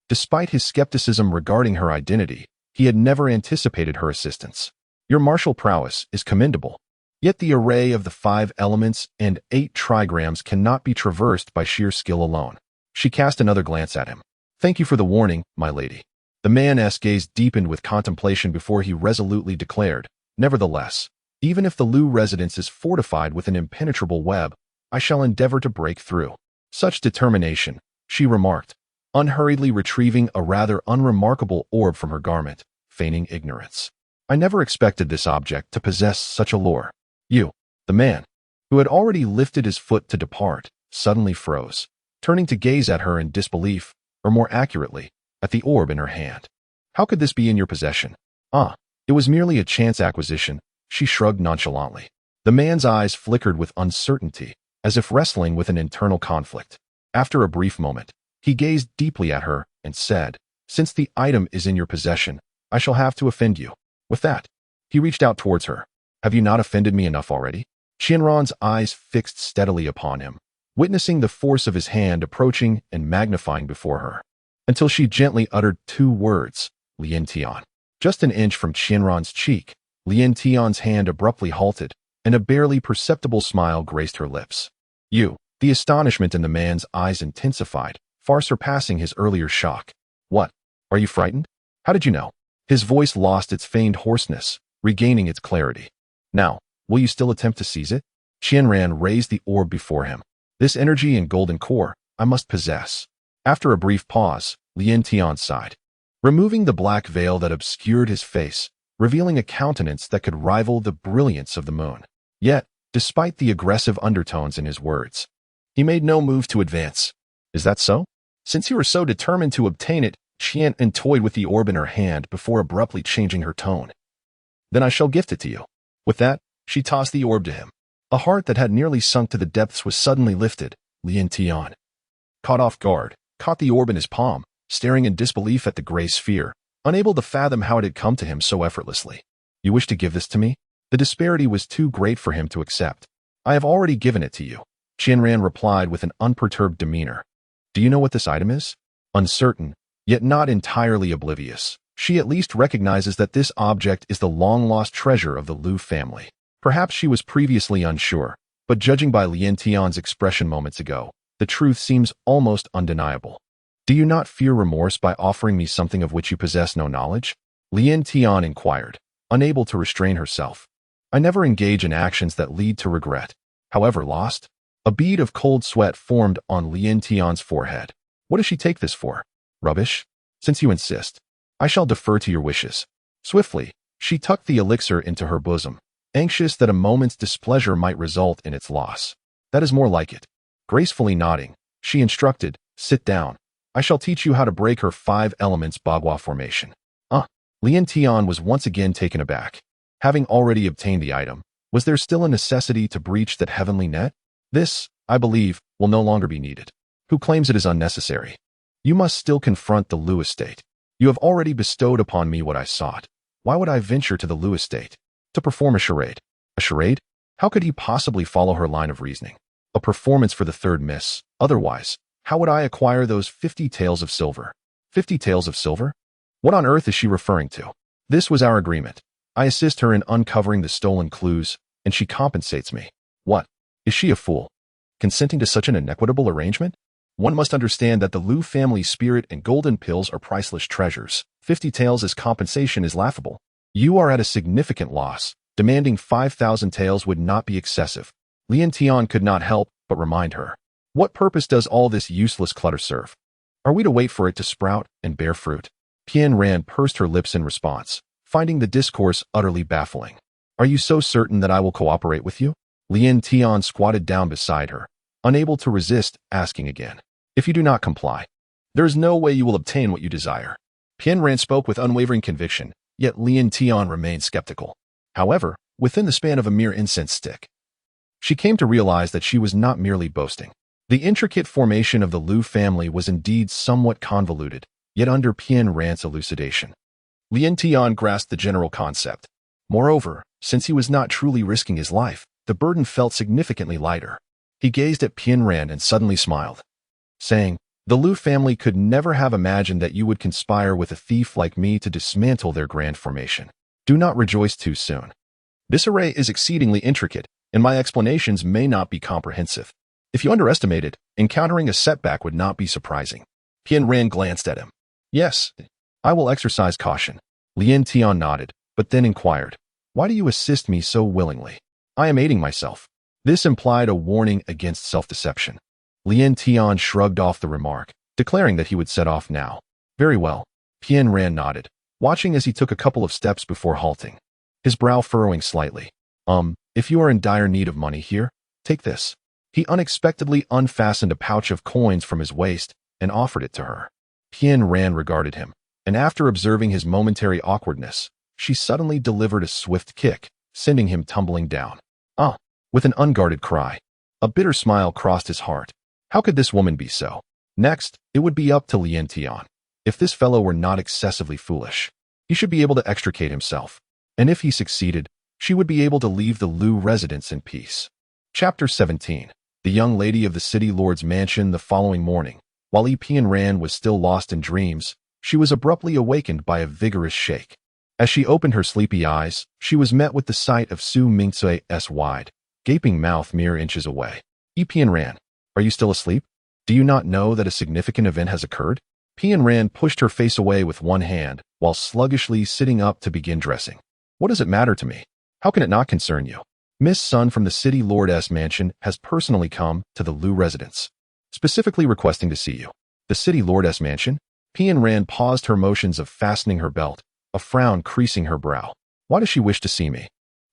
Despite his skepticism regarding her identity, he had never anticipated her assistance. Your martial prowess is commendable. Yet the array of the 5 elements and 8 trigrams cannot be traversed by sheer skill alone. She cast another glance at him. Thank you for the warning, my lady. The man's gaze deepened with contemplation before he resolutely declared, nevertheless, even if the Lu residence is fortified with an impenetrable web, I shall endeavor to break through. Such determination, she remarked, unhurriedly retrieving a rather unremarkable orb from her garment, feigning ignorance. I never expected this object to possess such allure. You, the man, who had already lifted his foot to depart, suddenly froze, turning to gaze at her in disbelief, or more accurately, at the orb in her hand. How could this be in your possession? Ah, it was merely a chance acquisition, she shrugged nonchalantly. The man's eyes flickered with uncertainty, as if wrestling with an internal conflict. After a brief moment, he gazed deeply at her and said, since the item is in your possession, I shall have to offend you. With that, he reached out towards her. Have you not offended me enough already? Qianran's eyes fixed steadily upon him, witnessing the force of his hand approaching and magnifying before her, until she gently uttered 2 words, Lian Tian. Just an inch from Qianran's cheek, Lian Tian's hand abruptly halted, and a barely perceptible smile graced her lips. You, the astonishment in the man's eyes intensified, far surpassing his earlier shock. What? Are you frightened? How did you know? His voice lost its feigned hoarseness, regaining its clarity. Now, will you still attempt to seize it? Qianran raised the orb before him. This energy and golden core, I must possess. After a brief pause, Lian Tian sighed, removing the black veil that obscured his face, revealing a countenance that could rival the brilliance of the moon. Yet, despite the aggressive undertones in his words, he made no move to advance. Is that so? Since you are so determined to obtain it, Qian toyed with the orb in her hand before abruptly changing her tone. Then I shall gift it to you. With that, she tossed the orb to him. A heart that had nearly sunk to the depths was suddenly lifted. Lian Tian, caught off guard, caught the orb in his palm, staring in disbelief at the gray sphere, unable to fathom how it had come to him so effortlessly. You wish to give this to me? The disparity was too great for him to accept. I have already given it to you. Qianran replied with an unperturbed demeanor. Do you know what this item is? Uncertain, yet not entirely oblivious, she at least recognizes that this object is the long-lost treasure of the Lu family. Perhaps she was previously unsure, but judging by Lian Tian's expression moments ago, the truth seems almost undeniable. Do you not fear remorse by offering me something of which you possess no knowledge? Lian Tian inquired, unable to restrain herself. I never engage in actions that lead to regret. However, lost? A bead of cold sweat formed on Lien Tian's forehead. What does she take this for? Rubbish? Since you insist, I shall defer to your wishes. Swiftly, she tucked the elixir into her bosom, anxious that a moment's displeasure might result in its loss. That is more like it. Gracefully nodding, she instructed, sit down. I shall teach you how to break her 5 elements Bagua formation. Lien Tian was once again taken aback. Having already obtained the item, was there still a necessity to breach that heavenly net? This, I believe, will no longer be needed. Who claims it is unnecessary? You must still confront the Lu estate. You have already bestowed upon me what I sought. Why would I venture to the Lu estate? To perform a charade. A charade? How could he possibly follow her line of reasoning? A performance for the third miss. Otherwise, how would I acquire those 50 taels of silver? 50 taels of silver? What on earth is she referring to? This was our agreement. I assist her in uncovering the stolen clues, and she compensates me. What? Is she a fool? Consenting to such an inequitable arrangement? One must understand that the Lu family spirit and golden pills are priceless treasures. 50 taels as compensation is laughable. You are at a significant loss. Demanding 5,000 taels would not be excessive. Lien Tian could not help but remind her. What purpose does all this useless clutter serve? Are we to wait for it to sprout and bear fruit? Pian Ran pursed her lips in response, finding the discourse utterly baffling. Are you so certain that I will cooperate with you? Lien Tian squatted down beside her, unable to resist, asking again. If you do not comply, there is no way you will obtain what you desire. Pian Ran spoke with unwavering conviction, yet Lien Tian remained skeptical. However, within the span of a mere incense stick, she came to realize that she was not merely boasting. The intricate formation of the Lu family was indeed somewhat convoluted, yet under Pian Ran's elucidation, Lien Tian grasped the general concept. Moreover, since he was not truly risking his life, the burden felt significantly lighter. He gazed at Pian Ran and suddenly smiled, saying, the Lu family could never have imagined that you would conspire with a thief like me to dismantle their grand formation. Do not rejoice too soon. This array is exceedingly intricate, and my explanations may not be comprehensive. If you underestimate it, encountering a setback would not be surprising. Pian Ran glanced at him. Yes, I will exercise caution. Lien Tian nodded, but then inquired, why do you assist me so willingly? I am aiding myself. This implied a warning against self-deception. Lien Tian shrugged off the remark, declaring that he would set off now. Very well. Pian Ran nodded, watching as he took a couple of steps before halting, his brow furrowing slightly. If you are in dire need of money here, take this. He unexpectedly unfastened a pouch of coins from his waist and offered it to her. Pian Ran regarded him, and after observing his momentary awkwardness, she suddenly delivered a swift kick, sending him tumbling down. With an unguarded cry. A bitter smile crossed his heart. How could this woman be so? Next, it would be up to Lien Tian. If this fellow were not excessively foolish, he should be able to extricate himself. And if he succeeded, she would be able to leave the Lu residence in peace. Chapter 17. The young lady of the city lord's mansion. The following morning, while Pian Ran was still lost in dreams, she was abruptly awakened by a vigorous shake. As she opened her sleepy eyes, she was met with the sight of Su Mingcui's wide, gaping mouth mere inches away. Pian Ran, are you still asleep? Do you not know that a significant event has occurred? Pian Ran pushed her face away with one hand, while sluggishly sitting up to begin dressing. What does it matter to me? How can it not concern you? Miss Sun from the city lord's mansion has personally come to the Lu residence, specifically requesting to see you. The city lord's mansion? Pian Ran paused her motions of fastening her belt, a frown creasing her brow. Why does she wish to see me?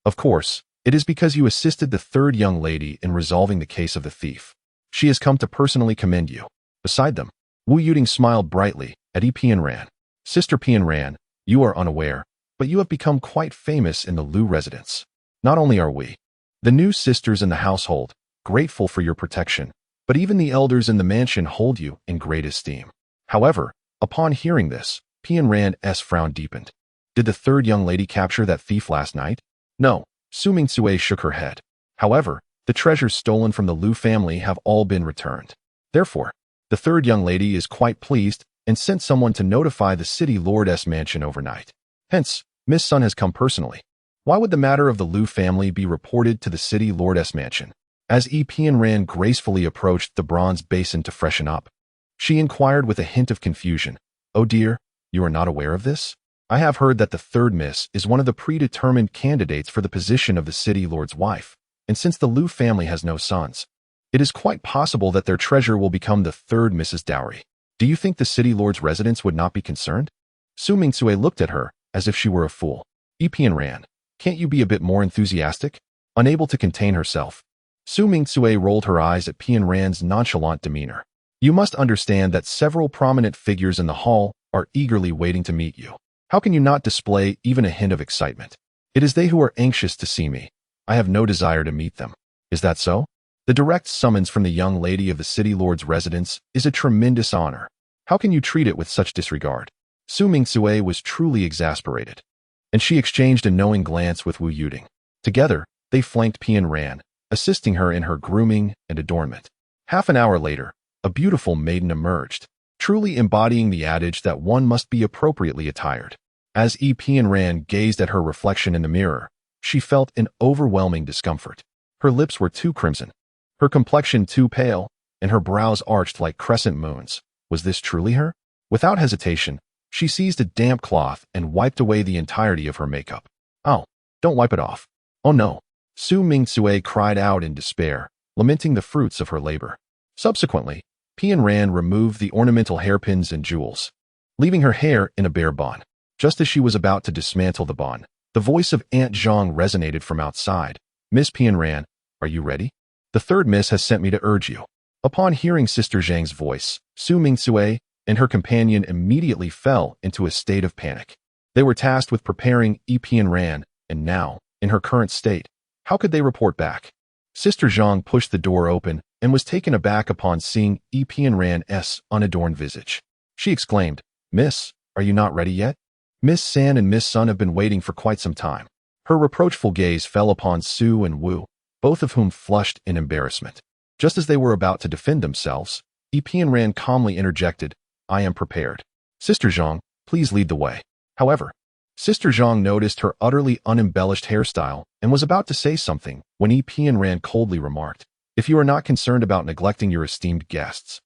Of course, it is because you assisted the third young lady in resolving the case of the thief. She has come to personally commend you. Beside them, Wu Yuding smiled brightly at Pian Ran. Sister Pian Ran, you are unaware, but you have become quite famous in the Lu residence. Not only are we, the new sisters in the household, grateful for your protection, but even the elders in the mansion hold you in great esteem. However, upon hearing this, Pian Ran's frown deepened. Did the third young lady capture that thief last night? No, Su Mingcui shook her head. However, the treasures stolen from the Lu family have all been returned. Therefore, the third young lady is quite pleased and sent someone to notify the city lord's mansion overnight. Hence, Miss Sun has come personally. Why would the matter of the Lu family be reported to the city lord's mansion? As Pian Ran gracefully approached the bronze basin to freshen up, she inquired with a hint of confusion, "Oh dear, you are not aware of this?" I have heard that the third miss is one of the predetermined candidates for the position of the city lord's wife, and since the Liu family has no sons, it is quite possible that their treasure will become the third miss's dowry. Do you think the city lord's residents would not be concerned? Su Mingcue looked at her as if she were a fool. Epian ran. Can't you be a bit more enthusiastic? Unable to contain herself, Su Mingcue rolled her eyes at Pian Ran's nonchalant demeanor. You must understand that several prominent figures in the hall are eagerly waiting to meet you. How can you not display even a hint of excitement? It is they who are anxious to see me. I have no desire to meet them. Is that so? The direct summons from the young lady of the city lord's residence is a tremendous honor. How can you treat it with such disregard? Su Mingcue was truly exasperated, and she exchanged a knowing glance with Wu Yuding. Together, they flanked Pian Ran, assisting her in her grooming and adornment. Half an hour later, a beautiful maiden emerged, truly embodying the adage that one must be appropriately attired. As Pian Ran gazed at her reflection in the mirror, she felt an overwhelming discomfort. Her lips were too crimson, her complexion too pale, and her brows arched like crescent moons. Was this truly her? Without hesitation, she seized a damp cloth and wiped away the entirety of her makeup. Oh, don't wipe it off. Oh no. Su Mingcue cried out in despair, lamenting the fruits of her labor. Subsequently, Pian Ran removed the ornamental hairpins and jewels, leaving her hair in a bare bun. Just as she was about to dismantle the bun, the voice of Aunt Zhang resonated from outside. Miss Pian Ran, are you ready? The third miss has sent me to urge you. Upon hearing Sister Zhang's voice, Su Mingcue and her companion immediately fell into a state of panic. They were tasked with preparing Pian Ran, and now, in her current state, how could they report back? Sister Zhang pushed the door open and was taken aback upon seeing Pian Ran's unadorned visage. She exclaimed, Miss, are you not ready yet? Miss San and Miss Sun have been waiting for quite some time. Her reproachful gaze fell upon Su and Wu, both of whom flushed in embarrassment. Just as they were about to defend themselves, Pian Ran calmly interjected, I am prepared. Sister Zhang, please lead the way. However, Sister Zhang noticed her utterly unembellished hairstyle and was about to say something when Pian Ran coldly remarked, if you are not concerned about neglecting your esteemed guests,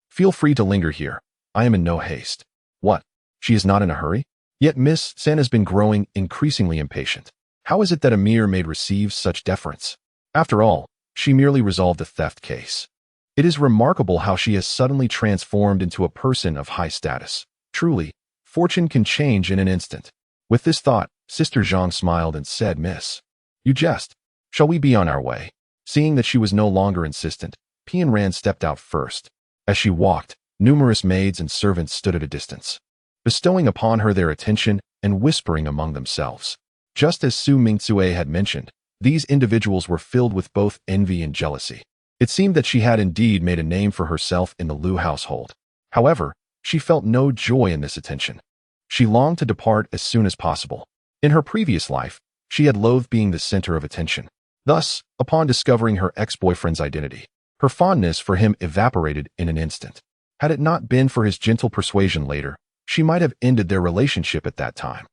feel free to linger here. I am in no haste. What? She is not in a hurry? Yet Miss San has been growing increasingly impatient. How is it that a mere maid receives such deference? After all, she merely resolved a theft case. It is remarkable how she has suddenly transformed into a person of high status. Truly, fortune can change in an instant. With this thought, Sister Zhang smiled and said, Miss, you jest. Shall we be on our way? Seeing that she was no longer insistent, Pian Ran stepped out first. As she walked, numerous maids and servants stood at a distance, bestowing upon her their attention and whispering among themselves. Just as Su Mingcue had mentioned, these individuals were filled with both envy and jealousy. It seemed that she had indeed made a name for herself in the Liu household. However, she felt no joy in this attention. She longed to depart as soon as possible. In her previous life, she had loathed being the center of attention. Thus, upon discovering her ex-boyfriend's identity, her fondness for him evaporated in an instant. Had it not been for his gentle persuasion later, she might have ended their relationship at that time.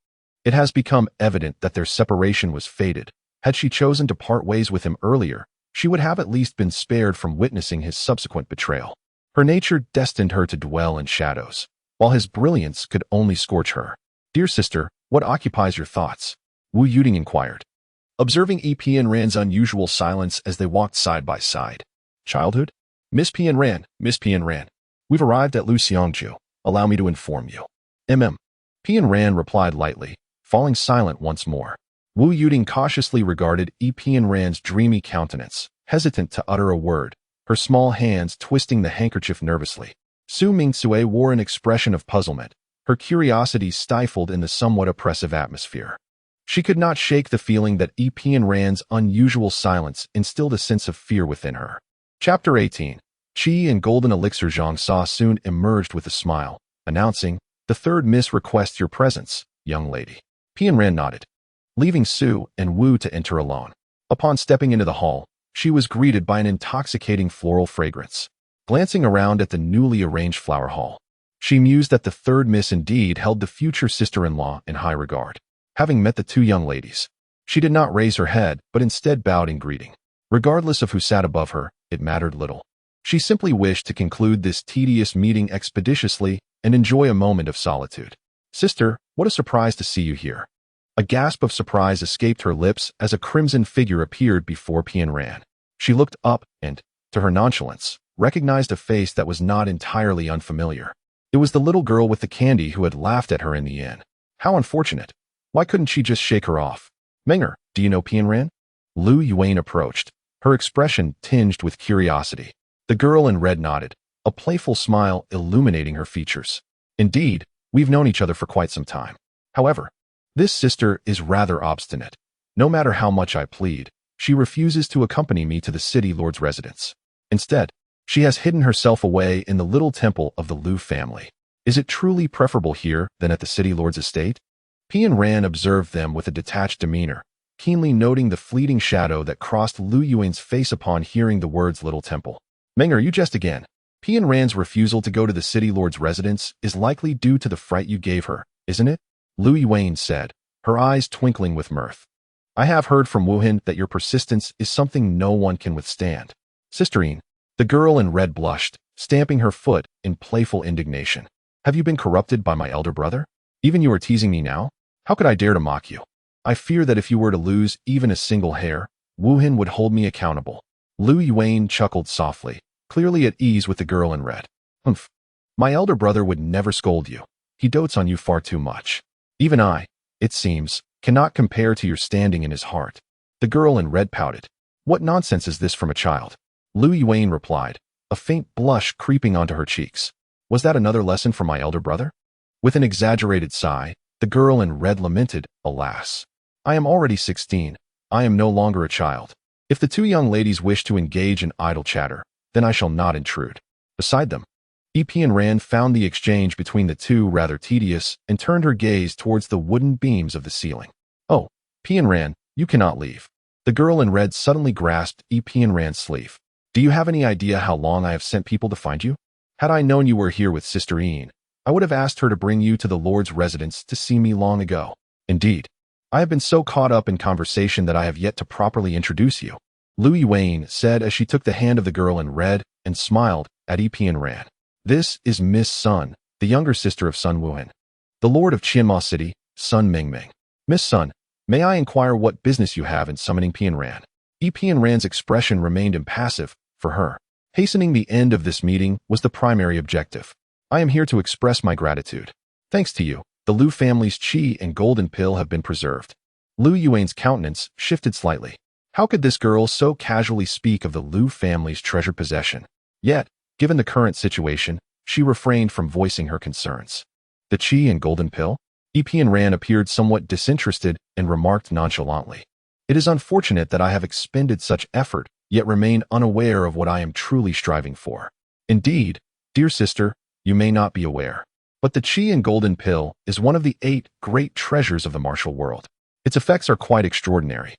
It has become evident that their separation was fated. Had she chosen to part ways with him earlier, she would have at least been spared from witnessing his subsequent betrayal. Her nature destined her to dwell in shadows, while his brilliance could only scorch her. Dear sister, what occupies your thoughts? Wu Yuding inquired, observing Pian Ran's unusual silence as they walked side by side. Childhood? Miss Pian Ran, we've arrived at Lu Xiangju. Allow me to inform you. Pian Ran replied lightly, falling silent once more. Wu Yuding cautiously regarded Pian Ran's dreamy countenance, hesitant to utter a word, her small hands twisting the handkerchief nervously. Su Mingcue wore an expression of puzzlement, her curiosity stifled in the somewhat oppressive atmosphere. She could not shake the feeling that Pian Ran's unusual silence instilled a sense of fear within her. Chapter 18. Qi and Golden Elixir Zhang Sa soon emerged with a smile, announcing, the third miss requests your presence, young lady. Pian Ran nodded, leaving Su and Wu to enter alone. Upon stepping into the hall, she was greeted by an intoxicating floral fragrance. Glancing around at the newly arranged flower hall, she mused that the third miss indeed held the future sister-in-law in high regard. Having met the two young ladies, she did not raise her head but instead bowed in greeting. Regardless of who sat above her, it mattered little. She simply wished to conclude this tedious meeting expeditiously and enjoy a moment of solitude. Sister, what a surprise to see you here. A gasp of surprise escaped her lips as a crimson figure appeared before Pian Ran. She looked up and, to her nonchalance, recognized a face that was not entirely unfamiliar. It was the little girl with the candy who had laughed at her in the inn. How unfortunate. Why couldn't she just shake her off? Menger, do you know Pian Ran? Lu Yuan approached, her expression tinged with curiosity. The girl in red nodded, a playful smile illuminating her features. Indeed, we've known each other for quite some time. However, this sister is rather obstinate. No matter how much I plead, she refuses to accompany me to the city lord's residence. Instead, she has hidden herself away in the little temple of the Lu family. Is it truly preferable here than at the city lord's estate? Pian Ran observed them with a detached demeanor, keenly noting the fleeting shadow that crossed Lu Yuan's face upon hearing the words little temple. Menger, you jest again. Pian Ran's refusal to go to the city lord's residence is likely due to the fright you gave her, isn't it? Lu Yuan said, her eyes twinkling with mirth. I have heard from Wuhan that your persistence is something no one can withstand. Sisterine, the girl in red blushed, stamping her foot in playful indignation. Have you been corrupted by my elder brother? Even you are teasing me now? How could I dare to mock you? I fear that if you were to lose even a single hair, Wuhan would hold me accountable. Lu Yuan chuckled softly, clearly at ease with the girl in red. Humph. My elder brother would never scold you. He dotes on you far too much. Even I, it seems, cannot compare to your standing in his heart. The girl in red pouted. What nonsense is this from a child? Lu Yuan replied, a faint blush creeping onto her cheeks. Was that another lesson from my elder brother? With an exaggerated sigh, the girl in red lamented, alas. I am already 16. I am no longer a child. If the two young ladies wish to engage in idle chatter, then I shall not intrude. Beside them, Pian Ran found the exchange between the two rather tedious and turned her gaze towards the wooden beams of the ceiling. Oh, Pian Ran, you cannot leave. The girl in red suddenly grasped Pian Ran's sleeve. Do you have any idea how long I have sent people to find you? Had I known you were here with Sister Ian, I would have asked her to bring you to the Lord's residence to see me long ago. Indeed, I have been so caught up in conversation that I have yet to properly introduce you. Lu Yuan said as she took the hand of the girl in red and smiled at Pian Ran. This is Miss Sun, the younger sister of Sun Wuhan, the Lord of Qianma City, Sun Mingming. Miss Sun, may I inquire what business you have in summoning Pian Ran? Pian Ran's expression remained impassive. For her, hastening the end of this meeting was the primary objective. I am here to express my gratitude. Thanks to you, the Lu family's qi and golden pill have been preserved. Lu Yuan's countenance shifted slightly. How could this girl so casually speak of the Lu family's treasured possession? Yet, given the current situation, she refrained from voicing her concerns. The qi and golden pill? Pian Ran appeared somewhat disinterested and remarked nonchalantly. It is unfortunate that I have expended such effort, yet remain unaware of what I am truly striving for. Indeed, dear sister, you may not be aware, but the qi and golden pill is one of the 8 great treasures of the martial world. Its effects are quite extraordinary,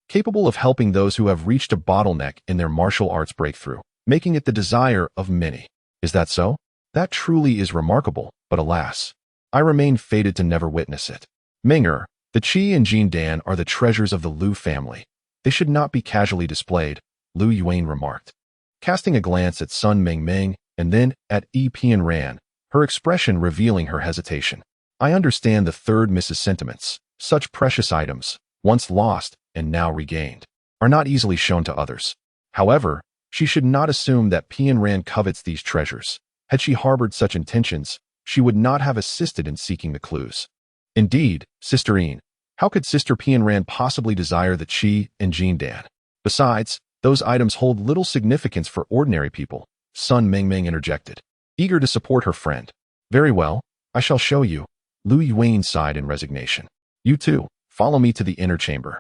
capable of helping those who have reached a bottleneck in their martial arts breakthrough, making it the desire of many. Is that so? That truly is remarkable, but alas, I remain fated to never witness it. Menger, the qi and Jin Dan are the treasures of the Lu family. They should not be casually displayed, Lu Yuan remarked. Casting a glance at Sun Mingming and then at Pian Ran, her expression revealing her hesitation. I understand the third Mrs. sentiments. Such precious items, once lost and now regained, are not easily shown to others. However, she should not assume that Pian Ran covets these treasures. Had she harbored such intentions, she would not have assisted in seeking the clues. Indeed, Sister Ian, how could Sister Pian Ran possibly desire the qi and Jin Dan? Besides, those items hold little significance for ordinary people, Sun Mingming interjected, eager to support her friend. Very well, I shall show you. Lu Yuan sighed in resignation. You too, follow me to the inner chamber.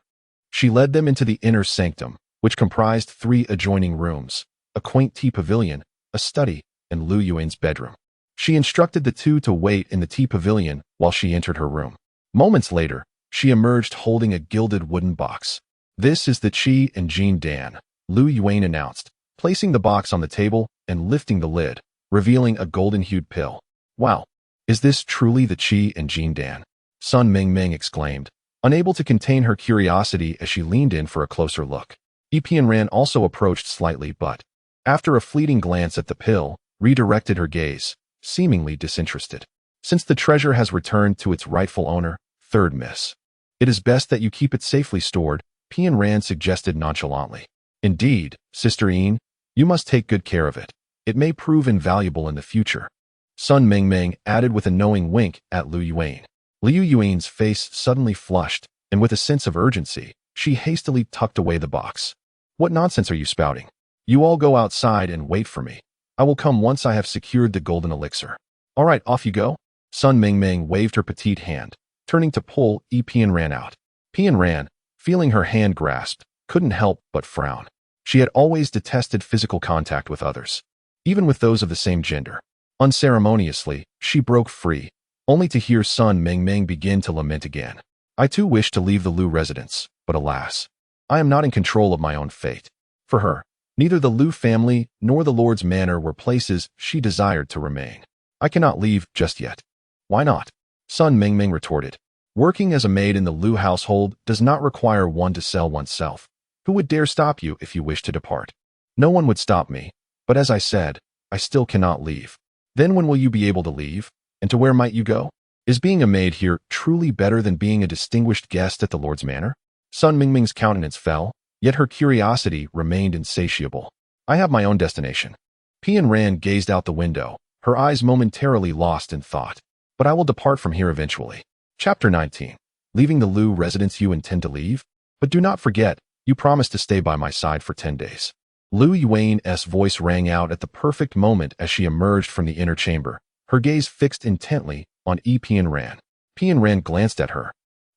She led them into the inner sanctum, which comprised 3 adjoining rooms, a quaint tea pavilion, a study, and Lu Yuan's bedroom. She instructed the two to wait in the tea pavilion while she entered her room. Moments later, she emerged holding a gilded wooden box. This is the qi and Jin Dan, Lu Yuan announced, placing the box on the table and lifting the lid, revealing a golden-hued pill. Wow, is this truly the qi and Jin Dan? Sun Mingming exclaimed, unable to contain her curiosity as she leaned in for a closer look. Pian Ran also approached slightly but, after a fleeting glance at the pill, redirected her gaze, seemingly disinterested. Since the treasure has returned to its rightful owner, third miss. It is best that you keep it safely stored, Pian Ran suggested nonchalantly. Indeed, Sister Yin, you must take good care of it. It may prove invaluable in the future. Sun Mingming added with a knowing wink at Liu Yuan. Liu Yuan's face suddenly flushed, and with a sense of urgency, she hastily tucked away the box. What nonsense are you spouting? You all go outside and wait for me. I will come once I have secured the golden elixir. All right, off you go. Sun Mingming waved her petite hand, turning to pull Pian Ran out. Pian Ran, feeling her hand grasped, couldn't help but frown. She had always detested physical contact with others, even with those of the same gender. Unceremoniously, she broke free, only to hear Sun Mingming begin to lament again. I too wish to leave the Lu residence, but alas, I am not in control of my own fate. For her, neither the Lu family nor the Lord's manor were places she desired to remain. I cannot leave just yet. Why not? Sun Mingming retorted. Working as a maid in the Lu household does not require one to sell oneself. Who would dare stop you if you wish to depart? No one would stop me, but as I said, I still cannot leave. Then when will you be able to leave? And to where might you go? Is being a maid here truly better than being a distinguished guest at the Lord's manor? Sun Mingming's countenance fell, yet her curiosity remained insatiable. I have my own destination. Pian Ran gazed out the window, her eyes momentarily lost in thought. But I will depart from here eventually. Chapter 19. Leaving the Lu residence, you intend to leave? But do not forget, you promised to stay by my side for 10 days. Liu Yuan's voice rang out at the perfect moment as she emerged from the inner chamber, her gaze fixed intently on Pian Ran. Pian Ran glanced at her,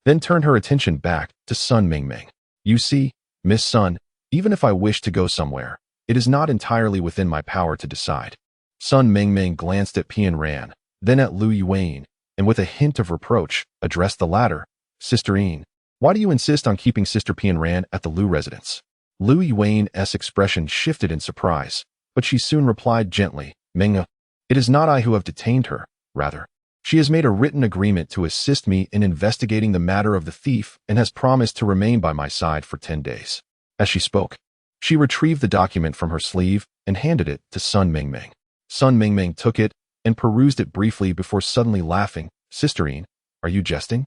then turned her attention back to Sun Mingming. You see, Miss Sun, even if I wish to go somewhere, it is not entirely within my power to decide. Sun Mingming glanced at Pian Ran, then at Liu Yuan, and with a hint of reproach, addressed the latter. Sister Yin, why do you insist on keeping Sister Pian Ran at the Lu residence? Liu Yuan's expression shifted in surprise, but she soon replied gently, Ming, it is not I who have detained her, rather. She has made a written agreement to assist me in investigating the matter of the thief and has promised to remain by my side for 10 days. As she spoke, she retrieved the document from her sleeve and handed it to Sun Mingming. Sun Mingming took it and perused it briefly before suddenly laughing. Sister Yin, are you jesting?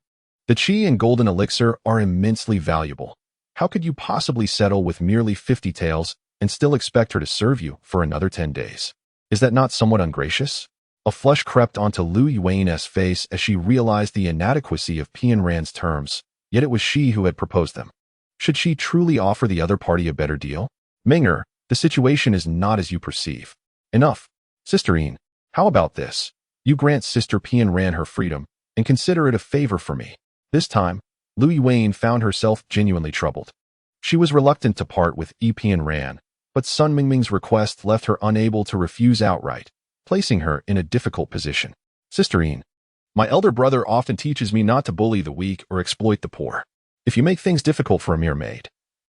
The Qi and golden elixir are immensely valuable. How could you possibly settle with merely 50 taels and still expect her to serve you for another 10 days? Is that not somewhat ungracious? A flush crept onto Liu Yuan's face as she realized the inadequacy of Pian Ran's terms, yet it was she who had proposed them. Should she truly offer the other party a better deal? Ming'er, the situation is not as you perceive. Enough. Sister Yin, how about this? You grant Sister Pian Ran her freedom and consider it a favor for me. This time, Liu Yuan found herself genuinely troubled. She was reluctant to part with Pian Ran, but Sun Mingming's request left her unable to refuse outright, placing her in a difficult position. Sister Yin, my elder brother often teaches me not to bully the weak or exploit the poor. If you make things difficult for a mere maid,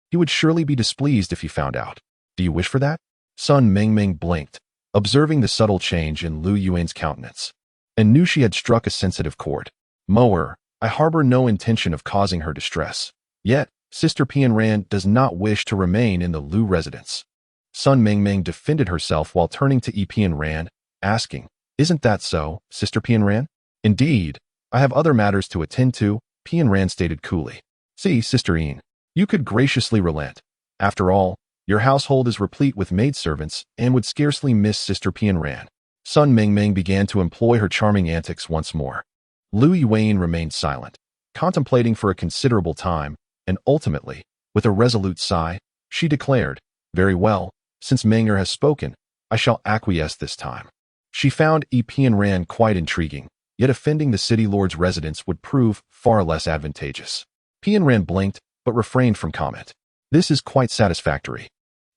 he would surely be displeased if he found out. Do you wish for that? Sun Mingming blinked, observing the subtle change in Liu Yuan's countenance, and knew she had struck a sensitive chord. Moer, I harbor no intention of causing her distress. Yet, Sister Pian Ran does not wish to remain in the Lu residence. Sun Mingming defended herself while turning to Pian Ran, asking, Isn't that so, Sister Pian Ran? Indeed, I have other matters to attend to, Pian Ran stated coolly. See, Sister Yin, you could graciously relent. After all, your household is replete with maidservants and would scarcely miss Sister Pian Ran. Sun Mingming began to employ her charming antics once more. Liu Yuan remained silent, contemplating for a considerable time, and ultimately, with a resolute sigh, she declared, Very well, since Ming'er has spoken, I shall acquiesce this time. She found Pian Ran quite intriguing, yet offending the city lord's residence would prove far less advantageous. Pian Ran blinked, but refrained from comment. This is quite satisfactory.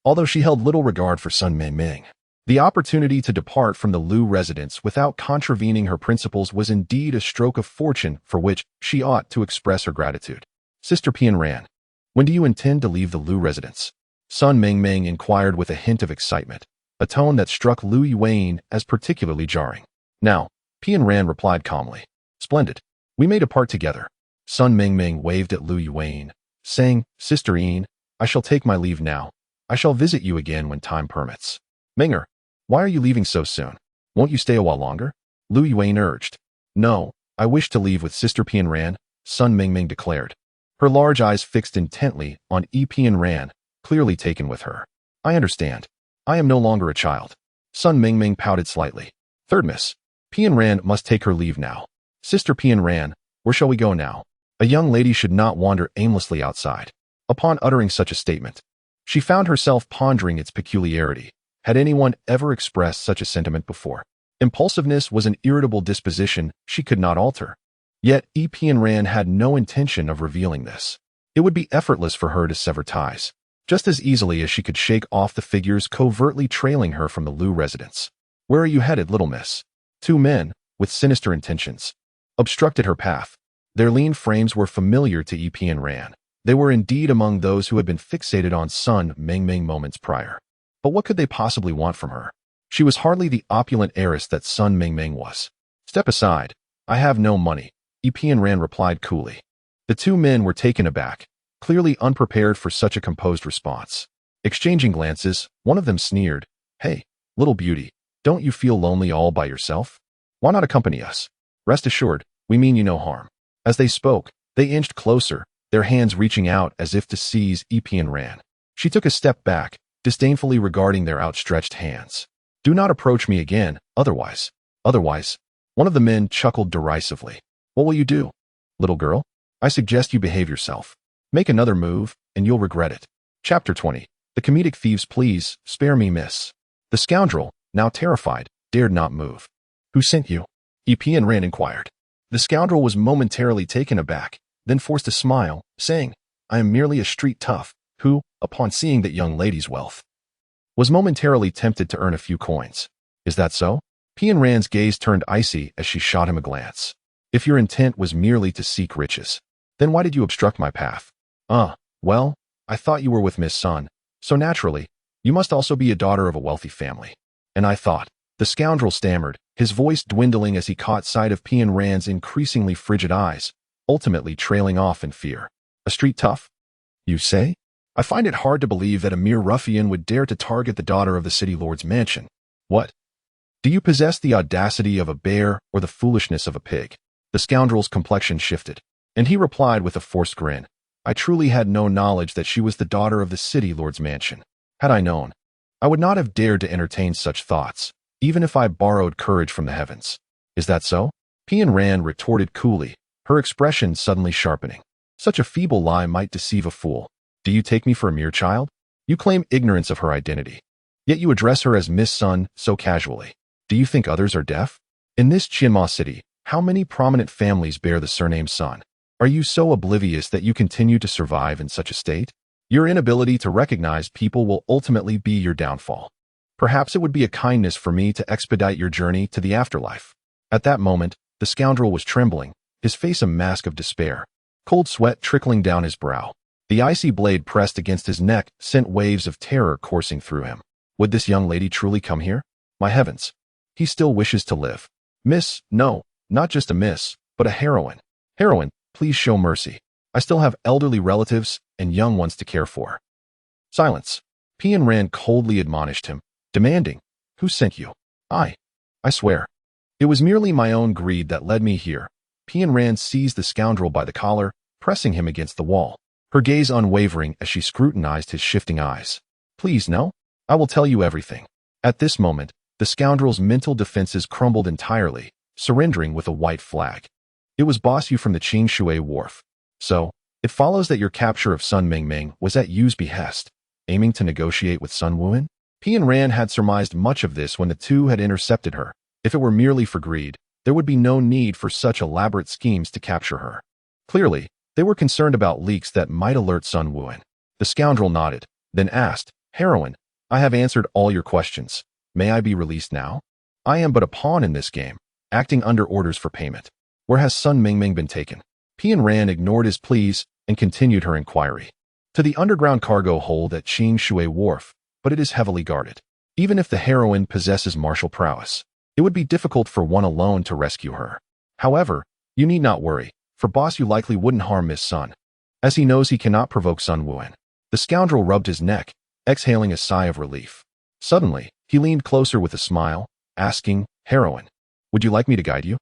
Although she held little regard for Sun Mingming, the opportunity to depart from the Lu residence without contravening her principles was indeed a stroke of fortune for which she ought to express her gratitude. Sister Pian Ran, when do you intend to leave the Lu residence? Sun Mingming inquired with a hint of excitement, a tone that struck Liu Yuan as particularly jarring. Now, Pian Ran replied calmly. Splendid. We may depart together. Sun Mingming waved at Liu Yuan, saying, Sister Yin, I shall take my leave now. I shall visit you again when time permits. Ming'er, why are you leaving so soon? Won't you stay a while longer? Liu Yuan urged. No, I wish to leave with Sister Pian Ran, Sun Mingming declared. Her large eyes fixed intently on Pian Ran, clearly taken with her. I understand. I am no longer a child. Sun Mingming pouted slightly. Third miss. Pian Ran must take her leave now. Sister Pian Ran, where shall we go now? A young lady should not wander aimlessly outside. Upon uttering such a statement, she found herself pondering its peculiarity. Had anyone ever expressed such a sentiment before? Impulsiveness was an irritable disposition she could not alter. Yet Pian Ran had no intention of revealing this. It would be effortless for her to sever ties, just as easily as she could shake off the figures covertly trailing her from the Lu residence. Where are you headed, little miss? Two men, with sinister intentions, obstructed her path. Their lean frames were familiar to Pian Ran. They were indeed among those who had been fixated on Sun Mingming moments prior. But what could they possibly want from her? She was hardly the opulent heiress that Sun Mingming was. Step aside. I have no money, Pian Ran replied coolly. The two men were taken aback, clearly unprepared for such a composed response. Exchanging glances, one of them sneered, Hey, little beauty, don't you feel lonely all by yourself? Why not accompany us? Rest assured, we mean you no harm. As they spoke, they inched closer, their hands reaching out as if to seize Pian Ran. She took a step back, disdainfully regarding their outstretched hands. Do not approach me again, otherwise. One of the men chuckled derisively. What will you do? Little girl, I suggest you behave yourself. Make another move, and you'll regret it. Chapter 20. The comedic thieves, please, spare me, miss. The scoundrel, now terrified, dared not move. Who sent you? Pian Ran inquired. The scoundrel was momentarily taken aback, then forced a smile, saying, I am merely a street tough, who, upon seeing that young lady's wealth, was momentarily tempted to earn a few coins. Is that so? Pian Ran's gaze turned icy as she shot him a glance. If your intent was merely to seek riches, then why did you obstruct my path? Well, I thought you were with Miss Sun, so naturally, you must also be a daughter of a wealthy family. And I thought, the scoundrel stammered, his voice dwindling as he caught sight of Pian Ran's increasingly frigid eyes, ultimately trailing off in fear. A street tough? You say? I find it hard to believe that a mere ruffian would dare to target the daughter of the city lord's mansion. What? Do you possess the audacity of a bear or the foolishness of a pig? The scoundrel's complexion shifted, and he replied with a forced grin. I truly had no knowledge that she was the daughter of the city lord's mansion. Had I known, I would not have dared to entertain such thoughts, even if I borrowed courage from the heavens. Is that so? Pian Ran retorted coolly, her expression suddenly sharpening. Such a feeble lie might deceive a fool. Do you take me for a mere child? You claim ignorance of her identity, yet you address her as Miss Sun so casually. Do you think others are deaf? In this Qianma city, how many prominent families bear the surname Sun? Are you so oblivious that you continue to survive in such a state? Your inability to recognize people will ultimately be your downfall. Perhaps it would be a kindness for me to expedite your journey to the afterlife. At that moment, the scoundrel was trembling, his face a mask of despair, cold sweat trickling down his brow. The icy blade pressed against his neck sent waves of terror coursing through him. Would this young lady truly come here? My heavens! He still wishes to live. Miss, no, not just a miss, but a heroine. Heroine, please show mercy. I still have elderly relatives and young ones to care for. Silence. Pian Ran coldly admonished him, demanding, Who sent you? I swear. It was merely my own greed that led me here. Pian Ran seized the scoundrel by the collar, pressing him against the wall, her gaze unwavering as she scrutinized his shifting eyes. Please, no? I will tell you everything. At this moment, the scoundrel's mental defenses crumbled entirely, surrendering with a white flag. It was boss you from the Qing Shui wharf. So, it follows that your capture of Sun Mingming was at Yu's behest, aiming to negotiate with Sun Wuan? Pian Ran had surmised much of this when the two had intercepted her. If it were merely for greed, there would be no need for such elaborate schemes to capture her. Clearly, they were concerned about leaks that might alert Sun Wuan. The scoundrel nodded, then asked, Heroine, I have answered all your questions. May I be released now? I am but a pawn in this game, acting under orders for payment. Where has Sun Mingming been taken? Pian Ran ignored his pleas and continued her inquiry. To the underground cargo hold at Qing Shui Wharf, but it is heavily guarded. Even if the heroine possesses martial prowess, it would be difficult for one alone to rescue her. However, you need not worry, for boss you likely wouldn't harm Miss Sun, as he knows he cannot provoke Sun Wuan. The scoundrel rubbed his neck, exhaling a sigh of relief. Suddenly, he leaned closer with a smile, asking, Heroine, would you like me to guide you?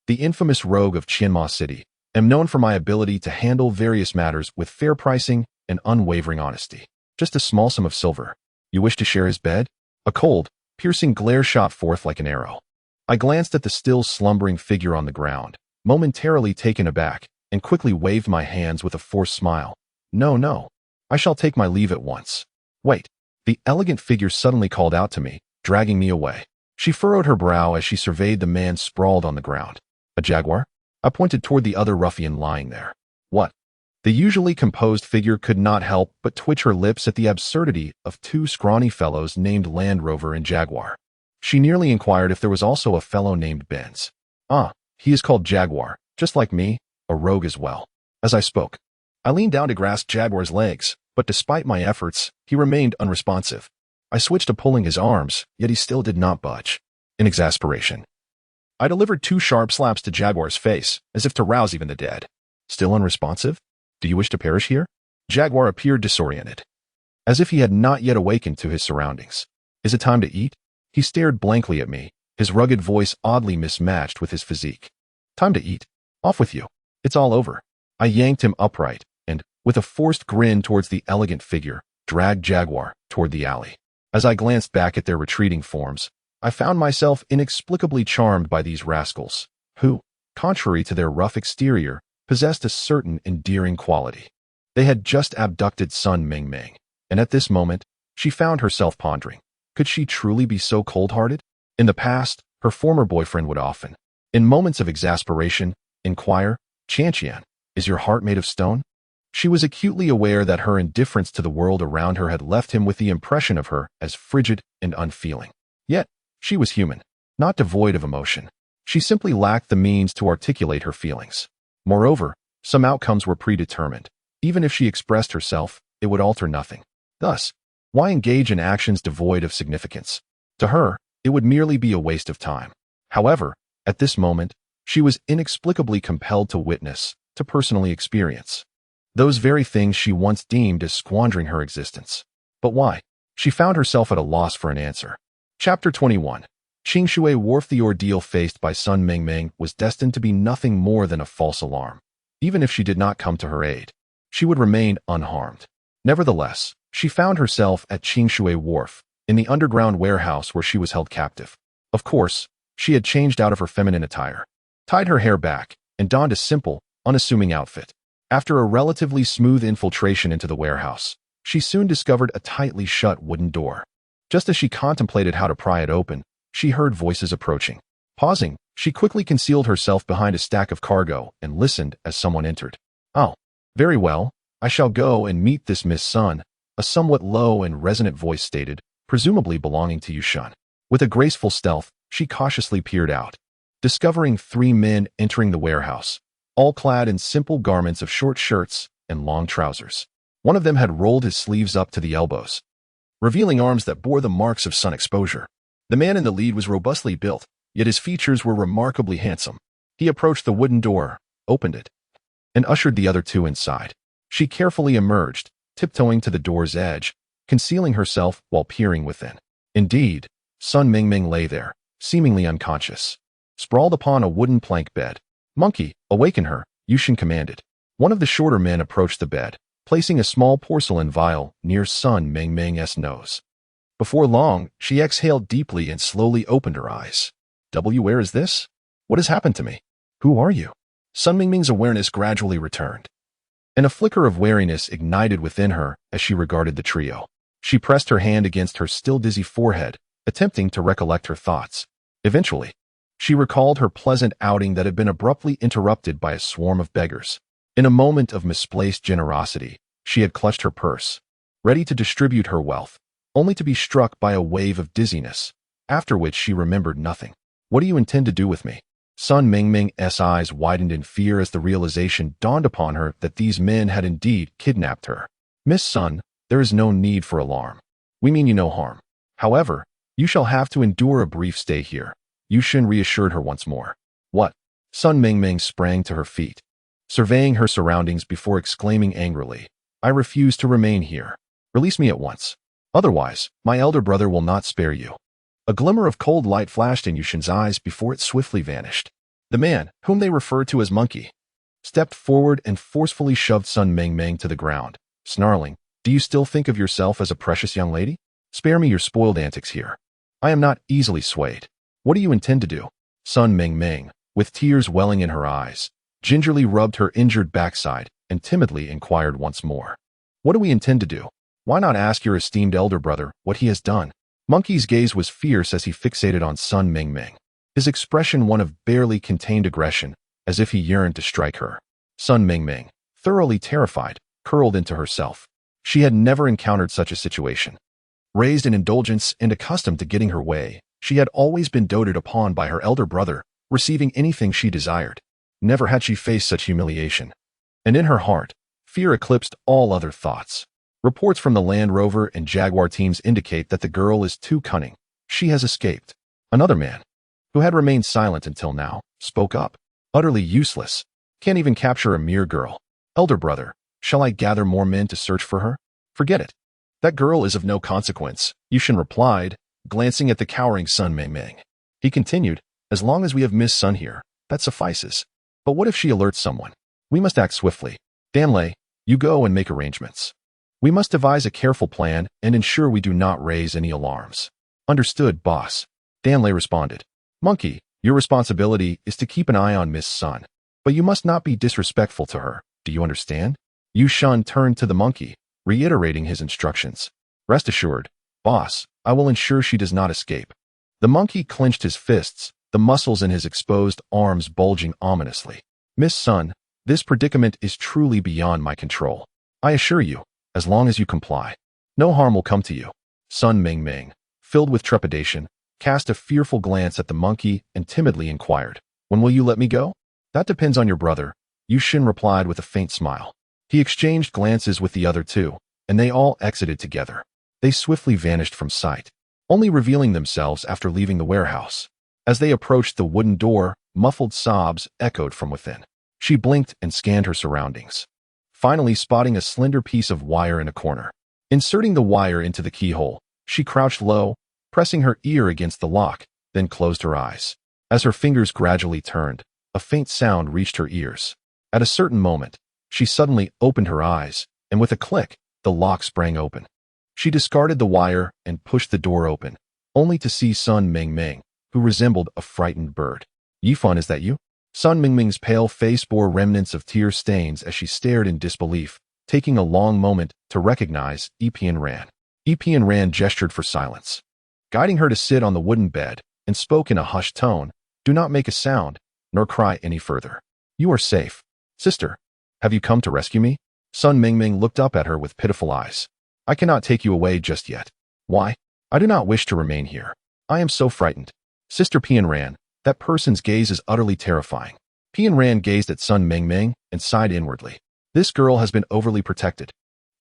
the infamous rogue of Qianma City, am known for my ability to handle various matters with fair pricing and unwavering honesty. Just a small sum of silver. You wish to share his bed? A cold, piercing glare shot forth like an arrow. I glanced at the still slumbering figure on the ground, momentarily taken aback, and quickly waved my hands with a forced smile. No, no. I shall take my leave at once. Wait. The elegant figure suddenly called out to me, dragging me away. She furrowed her brow as she surveyed the man sprawled on the ground. A jaguar? I pointed toward the other ruffian lying there. What? The usually composed figure could not help but twitch her lips at the absurdity of two scrawny fellows named Land Rover and Jaguar. She nearly inquired if there was also a fellow named Benz. Ah, he is called Jaguar, just like me, a rogue as well. As I spoke, I leaned down to grasp Jaguar's legs, but despite my efforts, he remained unresponsive. I switched to pulling his arms, yet he still did not budge. In exasperation, I delivered 2 sharp slaps to Jaguar's face, as if to rouse even the dead. Still unresponsive? Do you wish to perish here? Jaguar appeared disoriented, as if he had not yet awakened to his surroundings. Is it time to eat? He stared blankly at me, his rugged voice oddly mismatched with his physique. Time to eat. Off with you. It's all over. I yanked him upright, and, with a forced grin towards the elegant figure, dragged Jaguar toward the alley. As I glanced back at their retreating forms, I found myself inexplicably charmed by these rascals, who, contrary to their rough exterior, possessed a certain endearing quality. They had just abducted Sun Mingming, and at this moment, she found herself pondering, could she truly be so cold-hearted? In the past, her former boyfriend would often, in moments of exasperation, inquire, Chanqian, is your heart made of stone? She was acutely aware that her indifference to the world around her had left him with the impression of her as frigid and unfeeling. Yet, she was human, not devoid of emotion. She simply lacked the means to articulate her feelings. Moreover, some outcomes were predetermined. Even if she expressed herself, it would alter nothing. Thus, why engage in actions devoid of significance? To her, it would merely be a waste of time. However, at this moment, she was inexplicably compelled to witness, to personally experience, those very things she once deemed as squandering her existence. But why? She found herself at a loss for an answer. Chapter 21. Qingshui Wharf. The ordeal faced by Sun Mingming was destined to be nothing more than a false alarm. Even if she did not come to her aid, she would remain unharmed. Nevertheless, she found herself at Qingshui Wharf, in the underground warehouse where she was held captive. Of course, she had changed out of her feminine attire, tied her hair back, and donned a simple, unassuming outfit. After a relatively smooth infiltration into the warehouse, she soon discovered a tightly shut wooden door. Just as she contemplated how to pry it open, she heard voices approaching. Pausing, she quickly concealed herself behind a stack of cargo and listened as someone entered. Oh, very well, I shall go and meet this Miss Sun, a somewhat low and resonant voice stated, presumably belonging to Yushun. With a graceful stealth, she cautiously peered out, discovering 3 men entering the warehouse, all clad in simple garments of short shirts and long trousers. One of them had rolled his sleeves up to the elbows, revealing arms that bore the marks of sun exposure. The man in the lead was robustly built, yet his features were remarkably handsome. He approached the wooden door, opened it, and ushered the other 2 inside. She carefully emerged, tiptoeing to the door's edge, concealing herself while peering within. Indeed, Sun Mingming lay there, seemingly unconscious, sprawled upon a wooden plank bed. Monkey, awaken her, Yushin commanded. One of the shorter men approached the bed, placing a small porcelain vial near Sun Mingming's nose. Before long, she exhaled deeply and slowly opened her eyes. Where is this? What has happened to me? Who are you? Sun Mingming's awareness gradually returned, and a flicker of wariness ignited within her as she regarded the trio. She pressed her hand against her still dizzy forehead, attempting to recollect her thoughts. Eventually, she recalled her pleasant outing that had been abruptly interrupted by a swarm of beggars. In a moment of misplaced generosity, she had clutched her purse, ready to distribute her wealth, only to be struck by a wave of dizziness, after which she remembered nothing. What do you intend to do with me? Sun Mingming's eyes widened in fear as the realization dawned upon her that these men had indeed kidnapped her. Miss Sun, there is no need for alarm. We mean you no harm. However, you shall have to endure a brief stay here. Yushin reassured her once more. What? Sun Mingming sprang to her feet, surveying her surroundings before exclaiming angrily, I refuse to remain here. Release me at once. Otherwise, my elder brother will not spare you. A glimmer of cold light flashed in Yushin's eyes before it swiftly vanished. The man, whom they referred to as Monkey, stepped forward and forcefully shoved Sun Mingming to the ground, snarling, "Do you still think of yourself as a precious young lady? Spare me your spoiled antics here. I am not easily swayed. What do you intend to do?" Sun Mingming, with tears welling in her eyes, gingerly rubbed her injured backside and timidly inquired once more. "What do we intend to do? Why not ask your esteemed elder brother what he has done?" Monkey's gaze was fierce as he fixated on Sun Mingming, his expression one of barely contained aggression, as if he yearned to strike her. Sun Mingming, thoroughly terrified, curled into herself. She had never encountered such a situation. Raised in indulgence and accustomed to getting her way, she had always been doted upon by her elder brother, receiving anything she desired. Never had she faced such humiliation. And in her heart, fear eclipsed all other thoughts. Reports from the Land Rover and Jaguar teams indicate that the girl is too cunning. She has escaped. Another man, who had remained silent until now, spoke up. "Utterly useless. Can't even capture a mere girl. Elder brother, shall I gather more men to search for her?" "Forget it. That girl is of no consequence," Yushin replied, glancing at the cowering Sun Mingming. He continued, "As long as we have Miss Sun here, that suffices. But what if she alerts someone? We must act swiftly. Danlei, you go and make arrangements. We must devise a careful plan and ensure we do not raise any alarms." "Understood, boss," Danlei responded. "Monkey, your responsibility is to keep an eye on Miss Sun, but you must not be disrespectful to her. Do you understand?" Yushin turned to the monkey, reiterating his instructions. "Rest assured, boss, I will ensure she does not escape." The monkey clenched his fists, the muscles in his exposed arms bulging ominously. "Miss Sun, this predicament is truly beyond my control. I assure you, as long as you comply, no harm will come to you." Sun Mingming, filled with trepidation, cast a fearful glance at the monkey and timidly inquired, "When will you let me go?" "That depends on your brother," Yushin replied with a faint smile. He exchanged glances with the other two, and they all exited together. They swiftly vanished from sight, only revealing themselves after leaving the warehouse. As they approached the wooden door, muffled sobs echoed from within. She blinked and scanned her surroundings, finally spotting a slender piece of wire in a corner. Inserting the wire into the keyhole, she crouched low, pressing her ear against the lock, then closed her eyes. As her fingers gradually turned, a faint sound reached her ears. At a certain moment, she suddenly opened her eyes, and with a click, the lock sprang open. She discarded the wire and pushed the door open, only to see Sun Mingming, who resembled a frightened bird. "Yifan, is that you?" Sun Mingming's pale face bore remnants of tear stains as she stared in disbelief, taking a long moment to recognize Epian Ran. Epian Ran gestured for silence, guiding her to sit on the wooden bed, and spoke in a hushed tone, "Do not make a sound, nor cry any further. You are safe. Sister, have you come to rescue me?" Sun Mingming looked up at her with pitiful eyes. "I cannot take you away just yet." "Why?" "I do not wish to remain here. I am so frightened." "Sister Pian Ran, that person's gaze is utterly terrifying." Pian Ran gazed at Sun Mingming and sighed inwardly. This girl has been overly protected.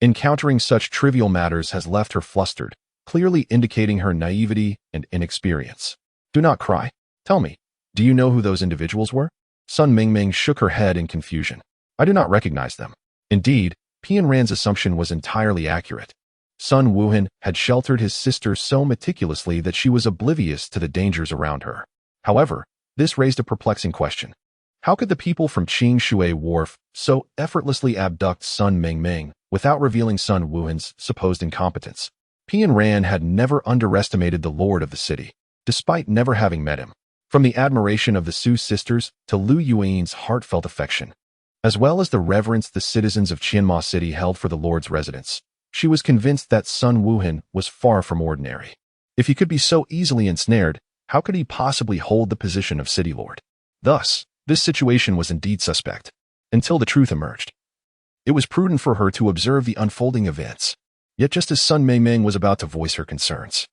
Encountering such trivial matters has left her flustered, clearly indicating her naivety and inexperience. "Do not cry. Tell me, do you know who those individuals were?" Sun Mingming shook her head in confusion. "I do not recognize them." Indeed, Pian Ran's assumption was entirely accurate. Sun Wuhan had sheltered his sister so meticulously that she was oblivious to the dangers around her. However, this raised a perplexing question. How could the people from Qing Shui Wharf so effortlessly abduct Sun Mingming without revealing Sun Wuhan's supposed incompetence? Pian Ran had never underestimated the lord of the city, despite never having met him. From the admiration of the Su sisters to Lu Yuan's heartfelt affection, as well as the reverence the citizens of Qianma City held for the lord's residence, she was convinced that Sun Wuhan was far from ordinary. If he could be so easily ensnared, how could he possibly hold the position of city lord? Thus, this situation was indeed suspect, until the truth emerged. It was prudent for her to observe the unfolding events. Yet just as Sun Mingming was about to voice her concerns,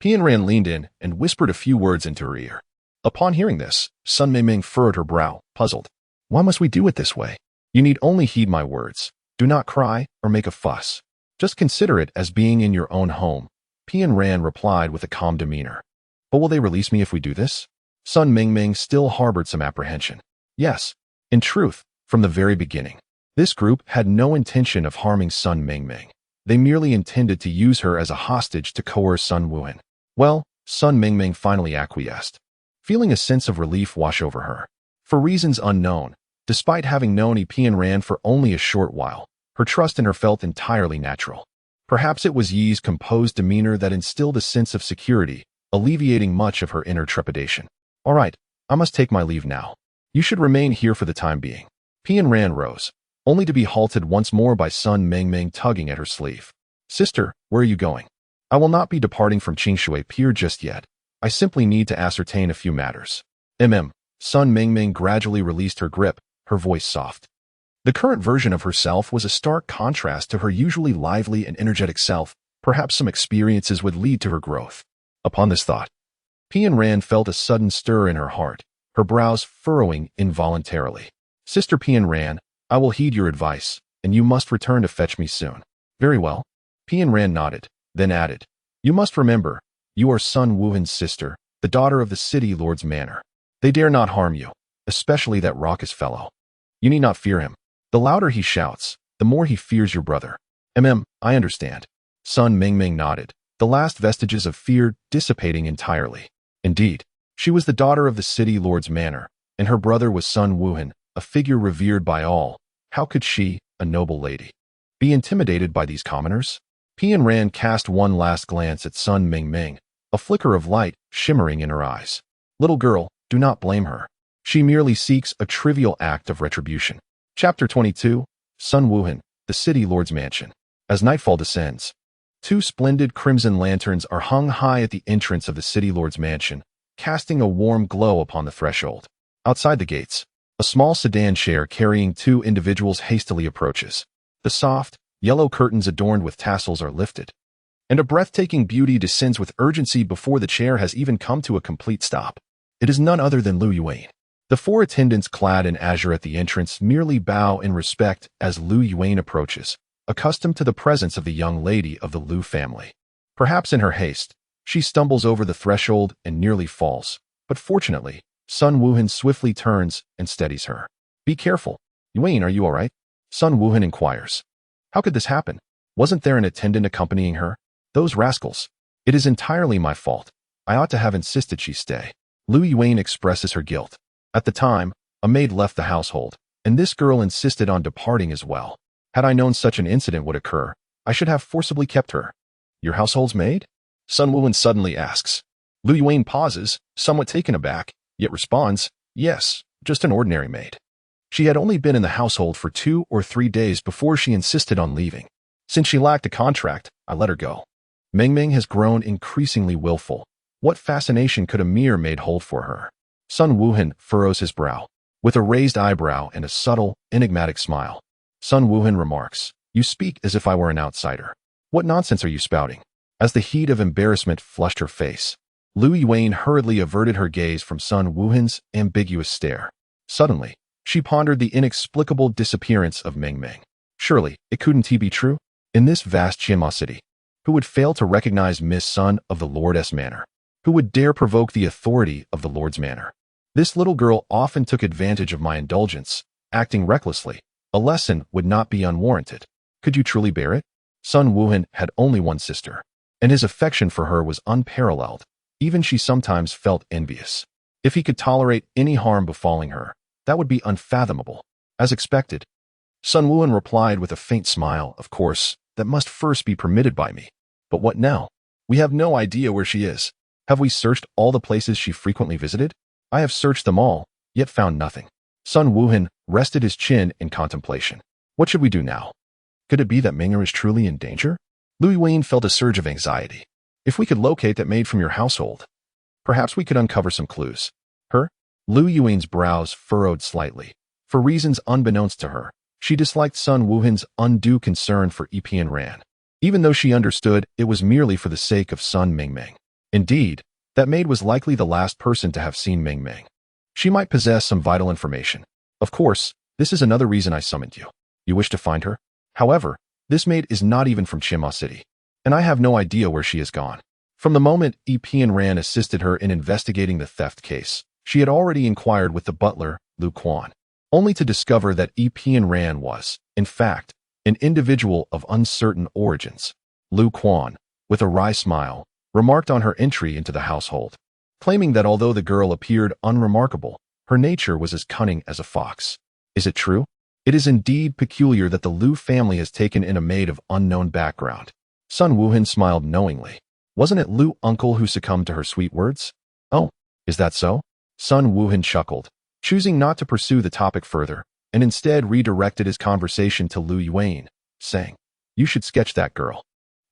Pian Ran leaned in and whispered a few words into her ear. Upon hearing this, Sun Mingming furrowed her brow, puzzled. "Why must we do it this way? You need only heed my words. Do not cry or make a fuss. Just consider it as being in your own home." Pian Ran replied with a calm demeanor. "But will they release me if we do this?" Sun Mingming still harbored some apprehension. Yes, in truth, from the very beginning, this group had no intention of harming Sun Mingming. They merely intended to use her as a hostage to coerce Sun Wuhan. Well, Sun Mingming finally acquiesced, feeling a sense of relief wash over her. For reasons unknown, despite having known EP Ran for only a short while, her trust in her felt entirely natural. Perhaps it was Yi's composed demeanor that instilled a sense of security, alleviating much of her inner trepidation. All right, I must take my leave now. You should remain here for the time being. Pian Ran rose, only to be halted once more by Sun Mingming tugging at her sleeve. Sister, where are you going? I will not be departing from Qingshui Pier just yet. I simply need to ascertain a few matters. Sun Mingming gradually released her grip, her voice soft. The current version of herself was a stark contrast to her usually lively and energetic self. Perhaps some experiences would lead to her growth. Upon this thought, Pian Ran felt a sudden stir in her heart, her brows furrowing involuntarily. Sister Pian Ran, I will heed your advice, and you must return to fetch me soon. Very well. Pian Ran nodded, then added, You must remember, you are Sun Wuhan's sister, the daughter of the city lord's manor. They dare not harm you, especially that raucous fellow. You need not fear him. The louder he shouts, the more he fears your brother. I understand. Sun Mingming nodded, the last vestiges of fear dissipating entirely. Indeed, she was the daughter of the city lord's manor, and her brother was Sun Wuhan, a figure revered by all. How could she, a noble lady, be intimidated by these commoners? Pian Ran cast one last glance at Sun Mingming, a flicker of light shimmering in her eyes. Little girl, do not blame her. She merely seeks a trivial act of retribution. Chapter 22, Sun Wuhan, the city lord's mansion. As nightfall descends, two splendid crimson lanterns are hung high at the entrance of the city lord's mansion, casting a warm glow upon the threshold. Outside the gates, a small sedan chair carrying two individuals hastily approaches. The soft, yellow curtains adorned with tassels are lifted, and a breathtaking beauty descends with urgency before the chair has even come to a complete stop. It is none other than Lu Yuan. The four attendants clad in azure at the entrance merely bow in respect as Lu Yuan approaches, accustomed to the presence of the young lady of the Lu family. Perhaps in her haste, she stumbles over the threshold and nearly falls, but fortunately, Sun Wuhan swiftly turns and steadies her. Be careful. Yuan, are you all right? Sun Wuhan inquires. How could this happen? Wasn't there an attendant accompanying her? Those rascals. It is entirely my fault. I ought to have insisted she stay. Lu Yuan expresses her guilt. At the time, a maid left the household, and this girl insisted on departing as well. Had I known such an incident would occur, I should have forcibly kept her. Your household's maid? Sun Wuhan suddenly asks. Lu Yuan pauses, somewhat taken aback, yet responds, Yes, just an ordinary maid. She had only been in the household for 2 or 3 days before she insisted on leaving. Since she lacked a contract, I let her go. Mingming has grown increasingly willful. What fascination could a mere maid hold for her? Sun Wuhan furrows his brow, with a raised eyebrow and a subtle, enigmatic smile. Sun Wuhan remarks, You speak as if I were an outsider. What nonsense are you spouting? As the heat of embarrassment flushed her face, Lu Yuan hurriedly averted her gaze from Sun Wuhan's ambiguous stare. Suddenly, she pondered the inexplicable disappearance of Mingming. Surely, it couldn't be true? In this vast Qianma city, who would fail to recognize Miss Sun of the Lord's manor? Who would dare provoke the authority of the Lord's manor? This little girl often took advantage of my indulgence, acting recklessly. A lesson would not be unwarranted. Could you truly bear it? Sun Wuhan had only one sister, and his affection for her was unparalleled. Even she sometimes felt envious. If he could tolerate any harm befalling her, that would be unfathomable. As expected, Sun Wuhan replied with a faint smile, Of course, that must first be permitted by me. But what now? We have no idea where she is. Have we searched all the places she frequently visited? I have searched them all, yet found nothing. Sun Wuhan rested his chin in contemplation. What should we do now? Could it be that Ming'er is truly in danger? Lu Yuan felt a surge of anxiety. If we could locate that maid from your household, perhaps we could uncover some clues. Her? Lu Yuan's brows furrowed slightly. For reasons unbeknownst to her, she disliked Sun Wuhan's undue concern for Pian Ran, even though she understood it was merely for the sake of Sun Mingming. Indeed, that maid was likely the last person to have seen Mingming. She might possess some vital information. Of course, this is another reason I summoned you. You wish to find her? However, this maid is not even from Qianma City, and I have no idea where she has gone. From the moment Pian Ran assisted her in investigating the theft case, she had already inquired with the butler, Lu Quan, only to discover that Pian Ran was, in fact, an individual of uncertain origins. Lu Quan, with a wry smile, remarked on her entry into the household, claiming that although the girl appeared unremarkable, Her nature was as cunning as a fox. Is it true? It is indeed peculiar that the Liu family has taken in a maid of unknown background. Sun Wuhan smiled knowingly. Wasn't it Liu uncle who succumbed to her sweet words? Oh, is that so? Sun Wuhan chuckled, choosing not to pursue the topic further, and instead redirected his conversation to Liu Yuan, saying, "You should sketch that girl.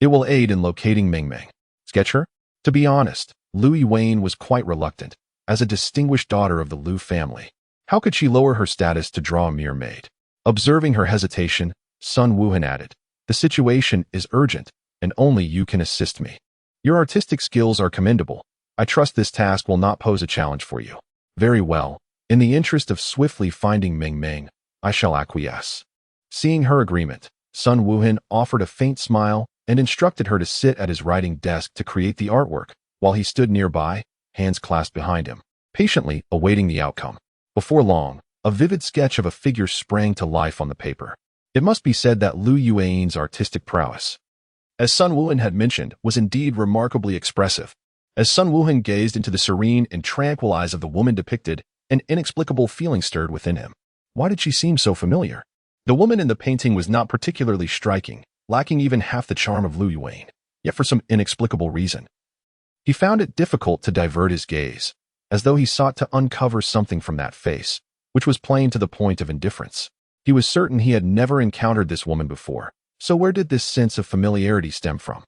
It will aid in locating Ming Ming." Sketch her? To be honest, Liu Yuan was quite reluctant. As a distinguished daughter of the Liu family, how could she lower her status to draw a mere maid? Observing her hesitation, Sun Wuhan added, "The situation is urgent, and only you can assist me. Your artistic skills are commendable. I trust this task will not pose a challenge for you." "Very well. In the interest of swiftly finding Ming Ming, I shall acquiesce." Seeing her agreement, Sun Wuhan offered a faint smile and instructed her to sit at his writing desk to create the artwork, while he stood nearby, hands clasped behind him, patiently awaiting the outcome. Before long, a vivid sketch of a figure sprang to life on the paper. It must be said that Liu Yuan's artistic prowess, as Sun Wuhan had mentioned, was indeed remarkably expressive. As Sun Wuhan gazed into the serene and tranquil eyes of the woman depicted, an inexplicable feeling stirred within him. Why did she seem so familiar? The woman in the painting was not particularly striking, lacking even half the charm of Liu Yuan, yet for some inexplicable reason, he found it difficult to divert his gaze, as though he sought to uncover something from that face, which was plain to the point of indifference. He was certain he had never encountered this woman before, so where did this sense of familiarity stem from?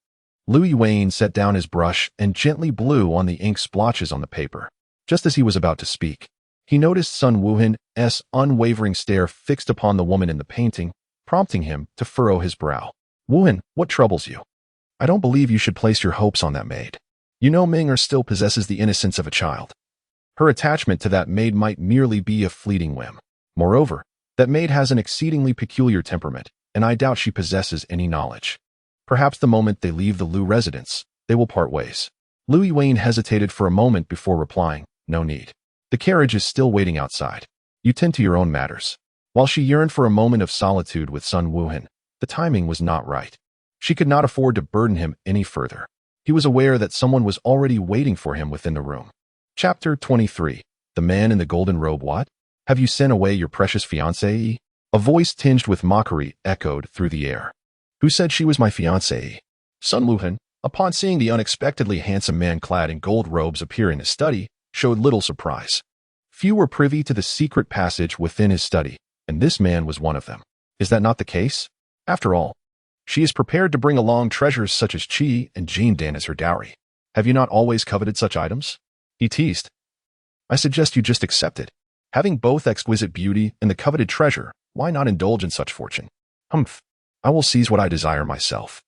Liu Yuan set down his brush and gently blew on the ink splotches on the paper. Just as he was about to speak, he noticed Sun Wuhan's unwavering stare fixed upon the woman in the painting, prompting him to furrow his brow. "Wuhan, what troubles you? I don't believe you should place your hopes on that maid. You know Ming still possesses the innocence of a child. Her attachment to that maid might merely be a fleeting whim. Moreover, that maid has an exceedingly peculiar temperament, and I doubt she possesses any knowledge. Perhaps the moment they leave the Liu residence, they will part ways." Liu Yuan hesitated for a moment before replying, "No need. The carriage is still waiting outside. You tend to your own matters." While she yearned for a moment of solitude with Sun Wuhan, the timing was not right. She could not afford to burden him any further. He was aware that someone was already waiting for him within the room. Chapter 23. The Man in the Golden Robe. "What? Have you sent away your precious fiancée?" A voice tinged with mockery echoed through the air. "Who said she was my fiancée?" Sun Wuhan, upon seeing the unexpectedly handsome man clad in gold robes appear in his study, showed little surprise. Few were privy to the secret passage within his study, and this man was one of them. Is that not the case? After all, she is prepared to bring along treasures such as Qi and Jindan as her dowry. Have you not always coveted such items? He teased. I suggest you just accept it. Having both exquisite beauty and the coveted treasure, why not indulge in such fortune? Humph. I will seize what I desire myself.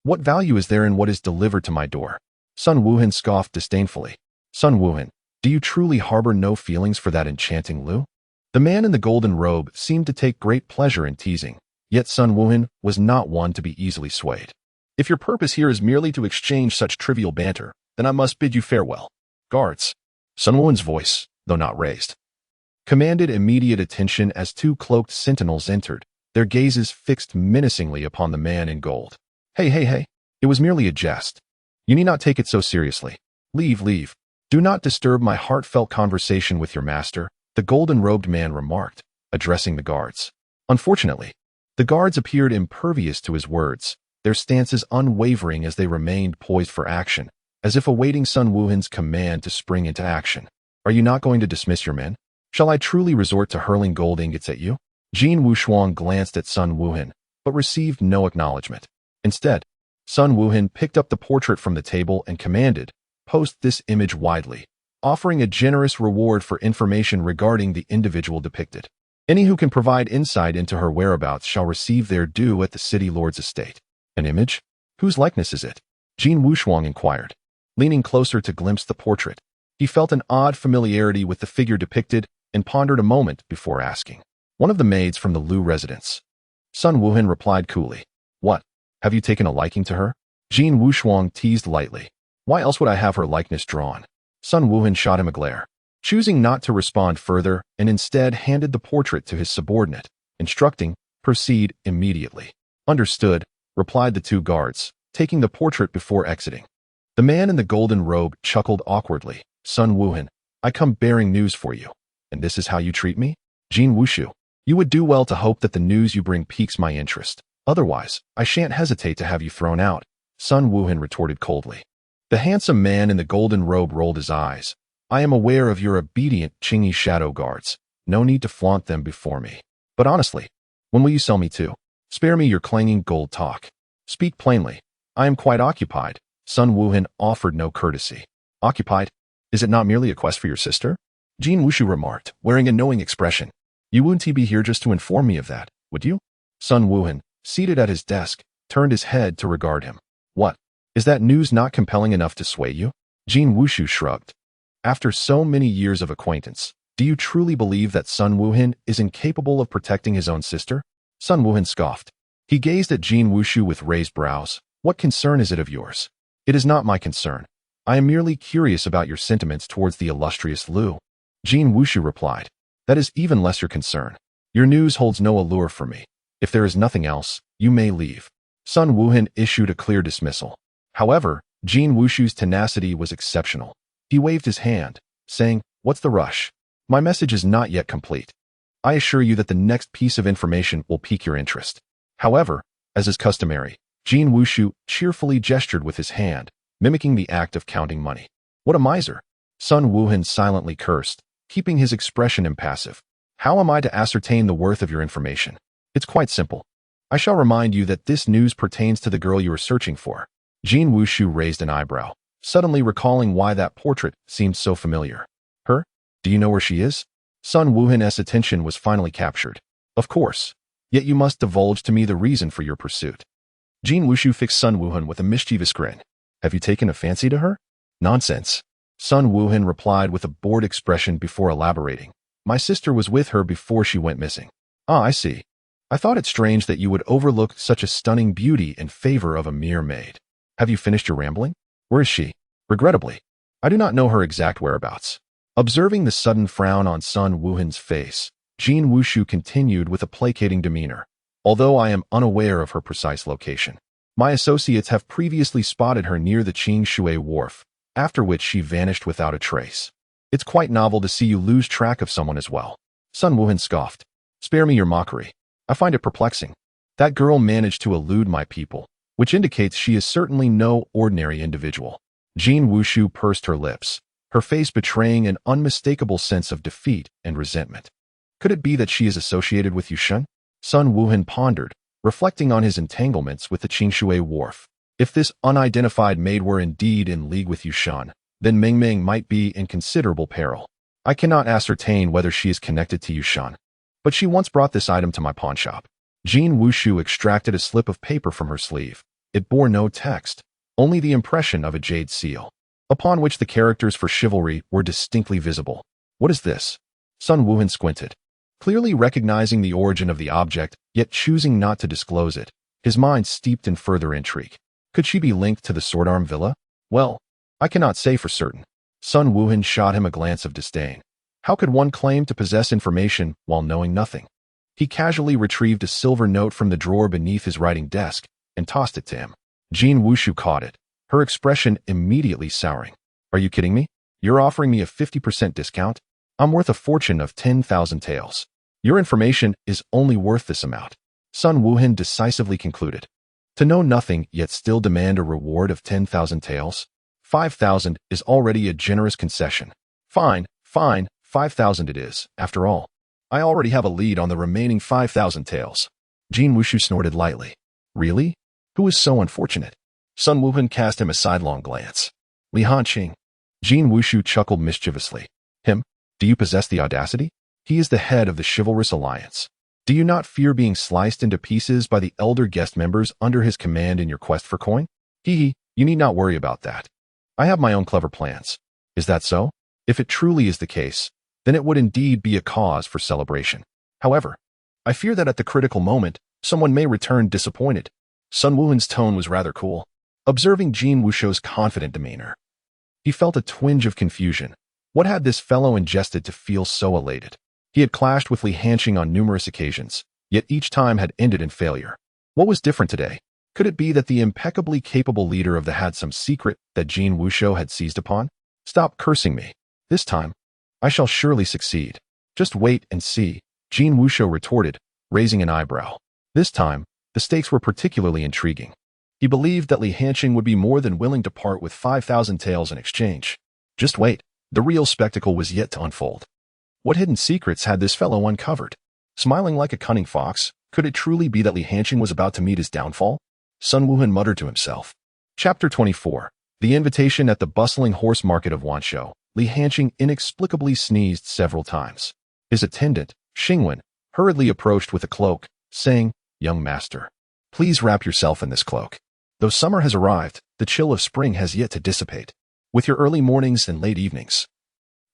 What value is there in what is delivered to my door? Sun Wuhan scoffed disdainfully. Sun Wuhan, do you truly harbor no feelings for that enchanting Liu? The man in the golden robe seemed to take great pleasure in teasing, yet Sun Wuhan was not one to be easily swayed. If your purpose here is merely to exchange such trivial banter, then I must bid you farewell. Guards. Sun Wuhan's voice, though not raised, commanded immediate attention as two cloaked sentinels entered, their gazes fixed menacingly upon the man in gold. Hey. It was merely a jest. You need not take it so seriously. Leave. Do not disturb my heartfelt conversation with your master, the golden-robed man remarked, addressing the guards. Unfortunately, the guards appeared impervious to his words, their stances unwavering as they remained poised for action, as if awaiting Sun Wuhan's command to spring into action. Are you not going to dismiss your men? Shall I truly resort to hurling gold ingots at you? Jin Wushuang glanced at Sun Wuhan, but received no acknowledgement. Instead, Sun Wuhan picked up the portrait from the table and commanded, "Post this image widely," offering a generous reward for information regarding the individual depicted. Any who can provide insight into her whereabouts shall receive their due at the city lord's estate. An image? Whose likeness is it? Jin Wushuang inquired. Leaning closer to glimpse the portrait, he felt an odd familiarity with the figure depicted and pondered a moment before asking. One of the maids from the Liu residence. Sun Wuhan replied coolly. What? Have you taken a liking to her? Jin Wushuang teased lightly. Why else would I have her likeness drawn? Sun Wuhan shot him a glare, choosing not to respond further and instead handed the portrait to his subordinate, instructing, proceed immediately. Understood, replied the two guards, taking the portrait before exiting. The man in the golden robe chuckled awkwardly. Sun Wuhan, I come bearing news for you. And this is how you treat me? Jin Wushu, you would do well to hope that the news you bring piques my interest. Otherwise, I shan't hesitate to have you thrown out, Sun Wuhan retorted coldly. The handsome man in the golden robe rolled his eyes. I am aware of your obedient Qingyi shadow guards. No need to flaunt them before me. But honestly, when will you sell me to? Spare me your clanging gold talk. Speak plainly. I am quite occupied. Sun Wuhan offered no courtesy. Occupied? Is it not merely a quest for your sister? Jin Wushu remarked, wearing a knowing expression. You wouldn't be here just to inform me of that, would you? Sun Wuhan, seated at his desk, turned his head to regard him. What? Is that news not compelling enough to sway you? Jin Wushu shrugged. After so many years of acquaintance, do you truly believe that Sun Wuhan is incapable of protecting his own sister? Sun Wuhan scoffed. He gazed at Jin Wushu with raised brows. What concern is it of yours? It is not my concern. I am merely curious about your sentiments towards the illustrious Liu. Jin Wushu replied. That is even less your concern. Your news holds no allure for me. If there is nothing else, you may leave. Sun Wuhan issued a clear dismissal. However, Jin Wushu's tenacity was exceptional. He waved his hand, saying, What's the rush? My message is not yet complete. I assure you that the next piece of information will pique your interest. However, as is customary, Jin Wushu cheerfully gestured with his hand, mimicking the act of counting money. What a miser! Sun Wuhan silently cursed, keeping his expression impassive. How am I to ascertain the worth of your information? It's quite simple. I shall remind you that this news pertains to the girl you are searching for. Jin Wushu raised an eyebrow, suddenly recalling why that portrait seemed so familiar. Her? Do you know where she is? Sun Wuhan's attention was finally captured. Of course. Yet you must divulge to me the reason for your pursuit. Jin Wushu fixed Sun Wuhan with a mischievous grin. Have you taken a fancy to her? Nonsense. Sun Wuhan replied with a bored expression before elaborating. My sister was with her before she went missing. Ah, I see. I thought it strange that you would overlook such a stunning beauty in favor of a mere maid. Have you finished your rambling? Where is she? Regrettably, I do not know her exact whereabouts. Observing the sudden frown on Sun Wuhan's face, Jin Wushu continued with a placating demeanor. Although I am unaware of her precise location, my associates have previously spotted her near the Qingshui wharf, after which she vanished without a trace. It's quite novel to see you lose track of someone as well. Sun Wuhan scoffed. Spare me your mockery. I find it perplexing. That girl managed to elude my people, which indicates she is certainly no ordinary individual. Jin Wushu pursed her lips, her face betraying an unmistakable sense of defeat and resentment. Could it be that she is associated with Yushan? Sun Wuhan pondered, reflecting on his entanglements with the Qingshui wharf. If this unidentified maid were indeed in league with Yushan, then Ming Ming might be in considerable peril. I cannot ascertain whether she is connected to Yushan, but she once brought this item to my pawnshop. Jin Wushu extracted a slip of paper from her sleeve. It bore no text, only the impression of a jade seal, upon which the characters for chivalry were distinctly visible. What is this? Sun Wuhan squinted, clearly recognizing the origin of the object, yet choosing not to disclose it, his mind steeped in further intrigue. Could she be linked to the Swordarm Villa? Well, I cannot say for certain. Sun Wuhan shot him a glance of disdain. How could one claim to possess information while knowing nothing? He casually retrieved a silver note from the drawer beneath his writing desk and tossed it to him. Jin Wushu caught it, her expression immediately souring. Are you kidding me? You're offering me a 50% discount? I'm worth a fortune of 10,000 taels. Your information is only worth this amount. Sun Wuhan decisively concluded. To know nothing yet still demand a reward of 10,000 taels? 5,000 is already a generous concession. Fine, 5,000 it is, after all. I already have a lead on the remaining 5,000 taels. Jin Wushu snorted lightly. Really? Who is so unfortunate? Sun Wuhan cast him a sidelong glance. Li Hanqing. Jin Wushu chuckled mischievously. Him? Do you possess the audacity? He is the head of the chivalrous alliance. Do you not fear being sliced into pieces by the elder guest members under his command in your quest for coin? You need not worry about that. I have my own clever plans. Is that so? If it truly is the case, then it would indeed be a cause for celebration. However, I fear that at the critical moment, someone may return disappointed. Sun Wuhan's tone was rather cool. Observing Jin Wushu's confident demeanor, he felt a twinge of confusion. What had this fellow ingested to feel so elated? He had clashed with Li Hanqing on numerous occasions, yet each time had ended in failure. What was different today? Could it be that the impeccably capable leader of the had some secret that Jin Wushu had seized upon? Stop cursing me. This time, I shall surely succeed. Just wait and see, Jean Wuxia retorted, raising an eyebrow. This time, the stakes were particularly intriguing. He believed that Li Hanqing would be more than willing to part with 5,000 taels in exchange. Just wait, the real spectacle was yet to unfold. What hidden secrets had this fellow uncovered? Smiling like a cunning fox, could it truly be that Li Hanqing was about to meet his downfall? Sun Wuhan muttered to himself. Chapter 24. The invitation at the bustling horse market of Wanshou. Li Hanqing inexplicably sneezed several times. His attendant, Xingwen, hurriedly approached with a cloak, saying, "Young master, please wrap yourself in this cloak. Though summer has arrived, the chill of spring has yet to dissipate. With your early mornings and late evenings,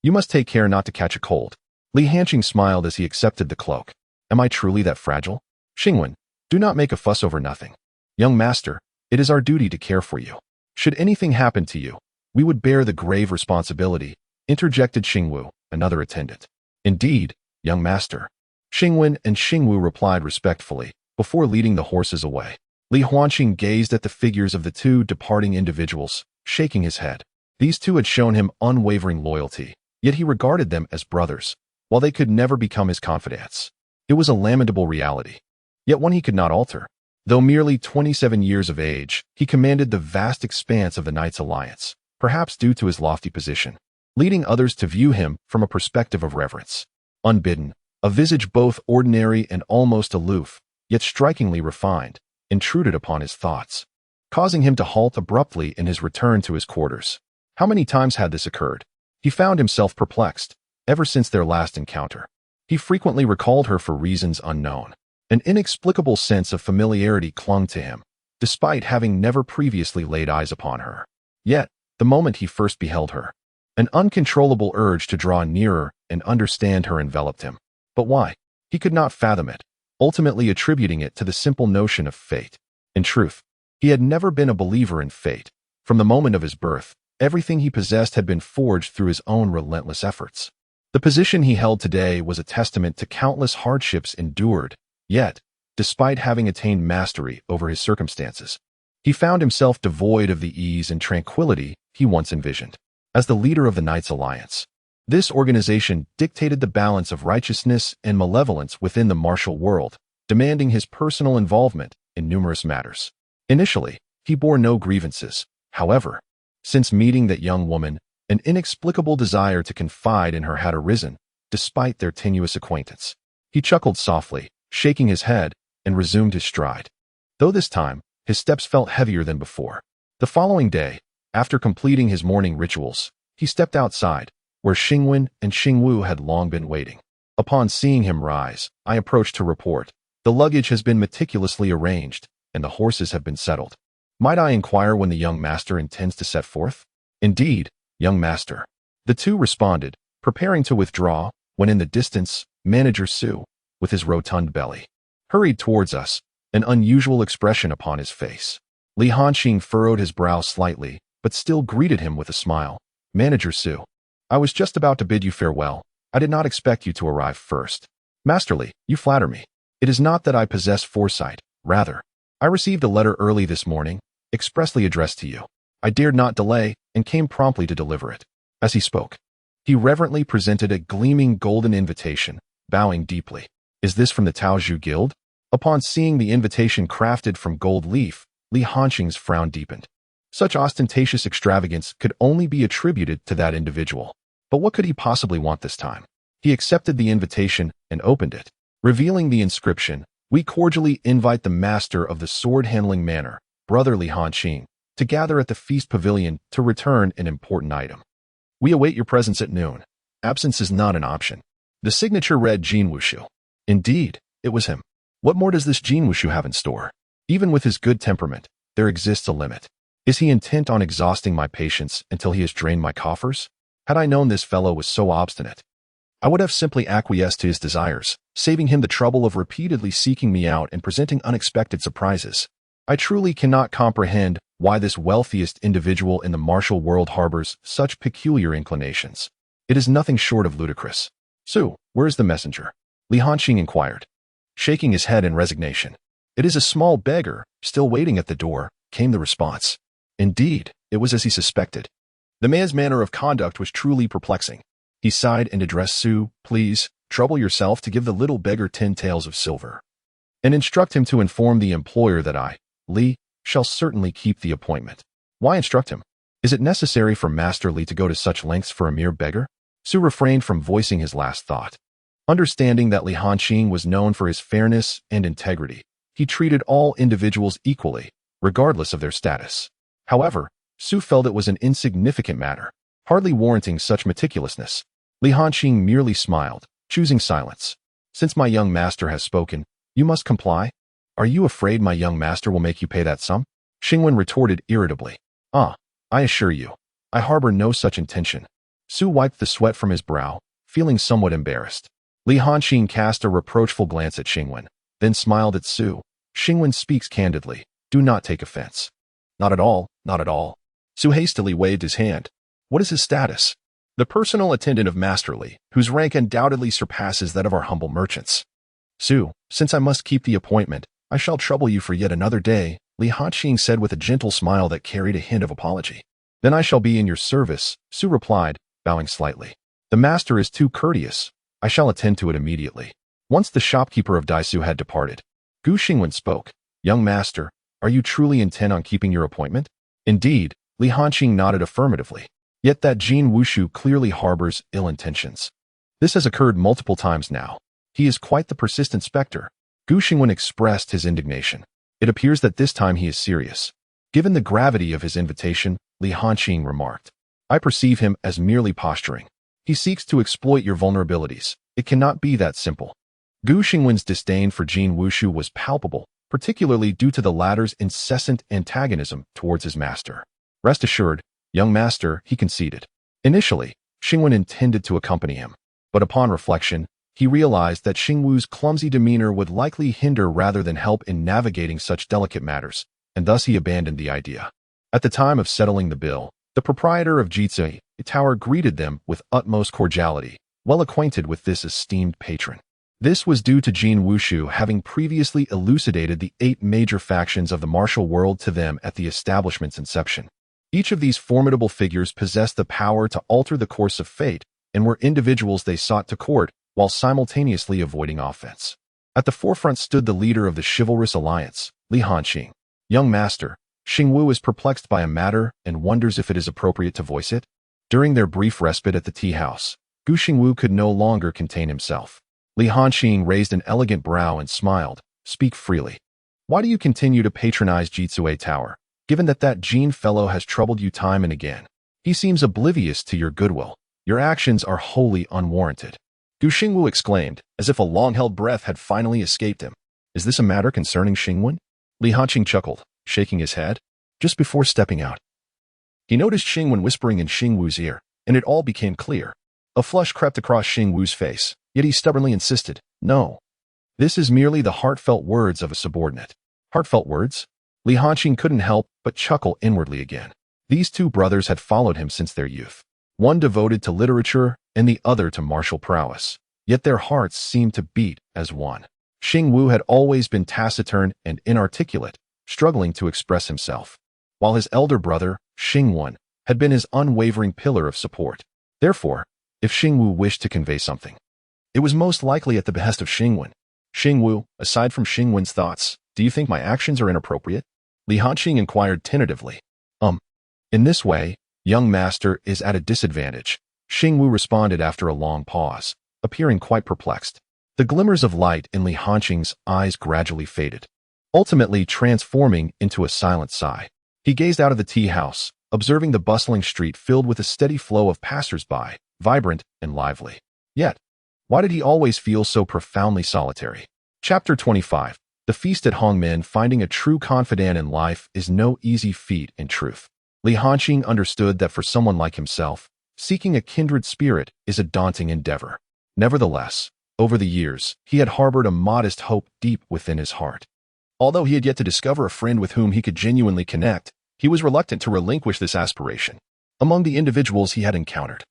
you must take care not to catch a cold." Li Hanqing smiled as he accepted the cloak. "Am I truly that fragile?" "Xingwen, do not make a fuss over nothing. Young master, it is our duty to care for you. Should anything happen to you, we would bear the grave responsibility," interjected Xingwu, another attendant. "Indeed, young master." Xingwen and Xingwu replied respectfully, before leading the horses away. Li Hanqing gazed at the figures of the two departing individuals, shaking his head. These two had shown him unwavering loyalty, yet he regarded them as brothers, while they could never become his confidants. It was a lamentable reality, yet one he could not alter. Though merely 27 years of age, he commanded the vast expanse of the Knights' Alliance, perhaps due to his lofty position, leading others to view him from a perspective of reverence. Unbidden, a visage both ordinary and almost aloof, yet strikingly refined, intruded upon his thoughts, causing him to halt abruptly in his return to his quarters. How many times had this occurred? He found himself perplexed, ever since their last encounter. He frequently recalled her for reasons unknown. An inexplicable sense of familiarity clung to him, despite having never previously laid eyes upon her. Yet, the moment he first beheld her, an uncontrollable urge to draw nearer and understand her enveloped him. But why? He could not fathom it, ultimately attributing it to the simple notion of fate. In truth, he had never been a believer in fate. From the moment of his birth, everything he possessed had been forged through his own relentless efforts. The position he held today was a testament to countless hardships endured. Yet, despite having attained mastery over his circumstances, he found himself devoid of the ease and tranquility he once envisioned. As the leader of the Knights' Alliance, this organization dictated the balance of righteousness and malevolence within the martial world, demanding his personal involvement in numerous matters. Initially, he bore no grievances. However, since meeting that young woman, an inexplicable desire to confide in her had arisen, despite their tenuous acquaintance. He chuckled softly, shaking his head, and resumed his stride. Though this time, his steps felt heavier than before. The following day, after completing his morning rituals, he stepped outside, where Xingwen and Xingwu had long been waiting. Upon seeing him rise, I approached to report. "The luggage has been meticulously arranged, and the horses have been settled. Might I inquire when the young master intends to set forth?" "Indeed, young master." The two responded, preparing to withdraw, when in the distance, Manager Su, with his rotund belly, hurried towards us, an unusual expression upon his face. Li Hanqing furrowed his brow slightly, but still greeted him with a smile. "Manager Su, I was just about to bid you farewell. I did not expect you to arrive first. Masterly, you flatter me. It is not that I possess foresight, rather. I received a letter early this morning, expressly addressed to you. I dared not delay, and came promptly to deliver it." As he spoke, he reverently presented a gleaming golden invitation, bowing deeply. "Is this from the Taozhu Guild?" Upon seeing the invitation crafted from gold leaf, Li Hanqing's frown deepened. Such ostentatious extravagance could only be attributed to that individual. But what could he possibly want this time? He accepted the invitation and opened it. Revealing the inscription, "We cordially invite the master of the sword-handling manor, Brother Li Hanqing, to gather at the feast pavilion to return an important item. We await your presence at noon. Absence is not an option." The signature read Jean Wuxia. Indeed, it was him. What more does this Jean Wuxia have in store? Even with his good temperament, there exists a limit. Is he intent on exhausting my patience until he has drained my coffers? Had I known this fellow was so obstinate, I would have simply acquiesced to his desires, saving him the trouble of repeatedly seeking me out and presenting unexpected surprises. I truly cannot comprehend why this wealthiest individual in the martial world harbors such peculiar inclinations. It is nothing short of ludicrous. "Su, where is the messenger?" Li Hanqing inquired, shaking his head in resignation. "It is a small beggar, still waiting at the door," came the response. Indeed, it was as he suspected. The man's manner of conduct was truly perplexing. He sighed and addressed Su. "Please, trouble yourself to give the little beggar 10 taels of silver. And instruct him to inform the employer that I, Li, shall certainly keep the appointment. Why instruct him? Is it necessary for Master Li to go to such lengths for a mere beggar? Su refrained from voicing his last thought. Understanding that Li Hanqing was known for his fairness and integrity, he treated all individuals equally, regardless of their status. However, Su felt it was an insignificant matter, hardly warranting such meticulousness. Li Hanqing merely smiled, choosing silence. Since my young master has spoken, you must comply. Are you afraid my young master will make you pay that sum? Xingwen retorted irritably. I assure you, I harbor no such intention. Su wiped the sweat from his brow, feeling somewhat embarrassed. Li Hanqing cast a reproachful glance at Xingwen, then smiled at Su. Xingwen speaks candidly. Do not take offense. Not at all, not at all. Su hastily waved his hand. What is his status? The personal attendant of Master Li, whose rank undoubtedly surpasses that of our humble merchants. Su, since I must keep the appointment, I shall trouble you for yet another day, Li Hanqing said with a gentle smile that carried a hint of apology. Then I shall be in your service, Su replied, bowing slightly. The master is too courteous. I shall attend to it immediately. Once the shopkeeper of Daisu had departed, Gu Xingwen spoke. Young master, are you truly intent on keeping your appointment? Indeed, Li Hanqing nodded affirmatively. Yet that Jin Wushu clearly harbors ill intentions. This has occurred multiple times now. He is quite the persistent specter. Gu Xingwen expressed his indignation. It appears that this time he is serious. Given the gravity of his invitation, Li Hanqing remarked, I perceive him as merely posturing. He seeks to exploit your vulnerabilities. It cannot be that simple. Gu Xingwen's disdain for Jin Wushu was palpable, particularly due to the latter's incessant antagonism towards his master. Rest assured, young master, he conceded. Initially, Xingwen intended to accompany him, but upon reflection, he realized that Xingwu's clumsy demeanor would likely hinder rather than help in navigating such delicate matters, and thus he abandoned the idea. At the time of settling the bill, the proprietor of Jitsui Tower greeted them with utmost cordiality, well acquainted with this esteemed patron. This was due to Jin Wushu having previously elucidated the 8 major factions of the martial world to them at the establishment's inception. Each of these formidable figures possessed the power to alter the course of fate and were individuals they sought to court while simultaneously avoiding offense. At the forefront stood the leader of the chivalrous alliance, Li Hanqing. Young master, Xingwu is perplexed by a matter and wonders if it is appropriate to voice it. During their brief respite at the tea house, Gu Xingwu could no longer contain himself. Li Hanqing raised an elegant brow and smiled. Speak freely. Why do you continue to patronize Jitsui Tower, given that Jin fellow has troubled you time and again? He seems oblivious to your goodwill. Your actions are wholly unwarranted. Gu Xingwu exclaimed, as if a long-held breath had finally escaped him. Is this a matter concerning Xingwen? Li Hanqing chuckled, shaking his head. Just before stepping out, he noticed Xingwen whispering in Xingwu's ear, and it all became clear. A flush crept across Xingwu's face, yet he stubbornly insisted, no. This is merely the heartfelt words of a subordinate. Heartfelt words? Li Hanqing couldn't help but chuckle inwardly again. These 2 brothers had followed him since their youth. One devoted to literature and the other to martial prowess. Yet their hearts seemed to beat as one. Xingwu had always been taciturn and inarticulate, struggling to express himself, while his elder brother, Xingwen, had been his unwavering pillar of support. Therefore, if Xingwu wished to convey something, it was most likely at the behest of Xingwen. Xingwu, aside from Xingwen's thoughts, do you think my actions are inappropriate? Li Hanqing inquired tentatively. In this way, young master is at a disadvantage, Xingwu responded after a long pause, appearing quite perplexed. The glimmers of light in Li Hanqing's eyes gradually faded, ultimately transforming into a silent sigh. He gazed out of the tea house, observing the bustling street filled with a steady flow of passers-by, vibrant and lively. Yet, why did he always feel so profoundly solitary? Chapter 25. The feast at Hongmen. Finding a true confidant in life is no easy feat in truth. Li Hanqing understood that for someone like himself, seeking a kindred spirit is a daunting endeavor. Nevertheless, over the years, he had harbored a modest hope deep within his heart. Although he had yet to discover a friend with whom he could genuinely connect, he was reluctant to relinquish this aspiration. Among the individuals he had encountered,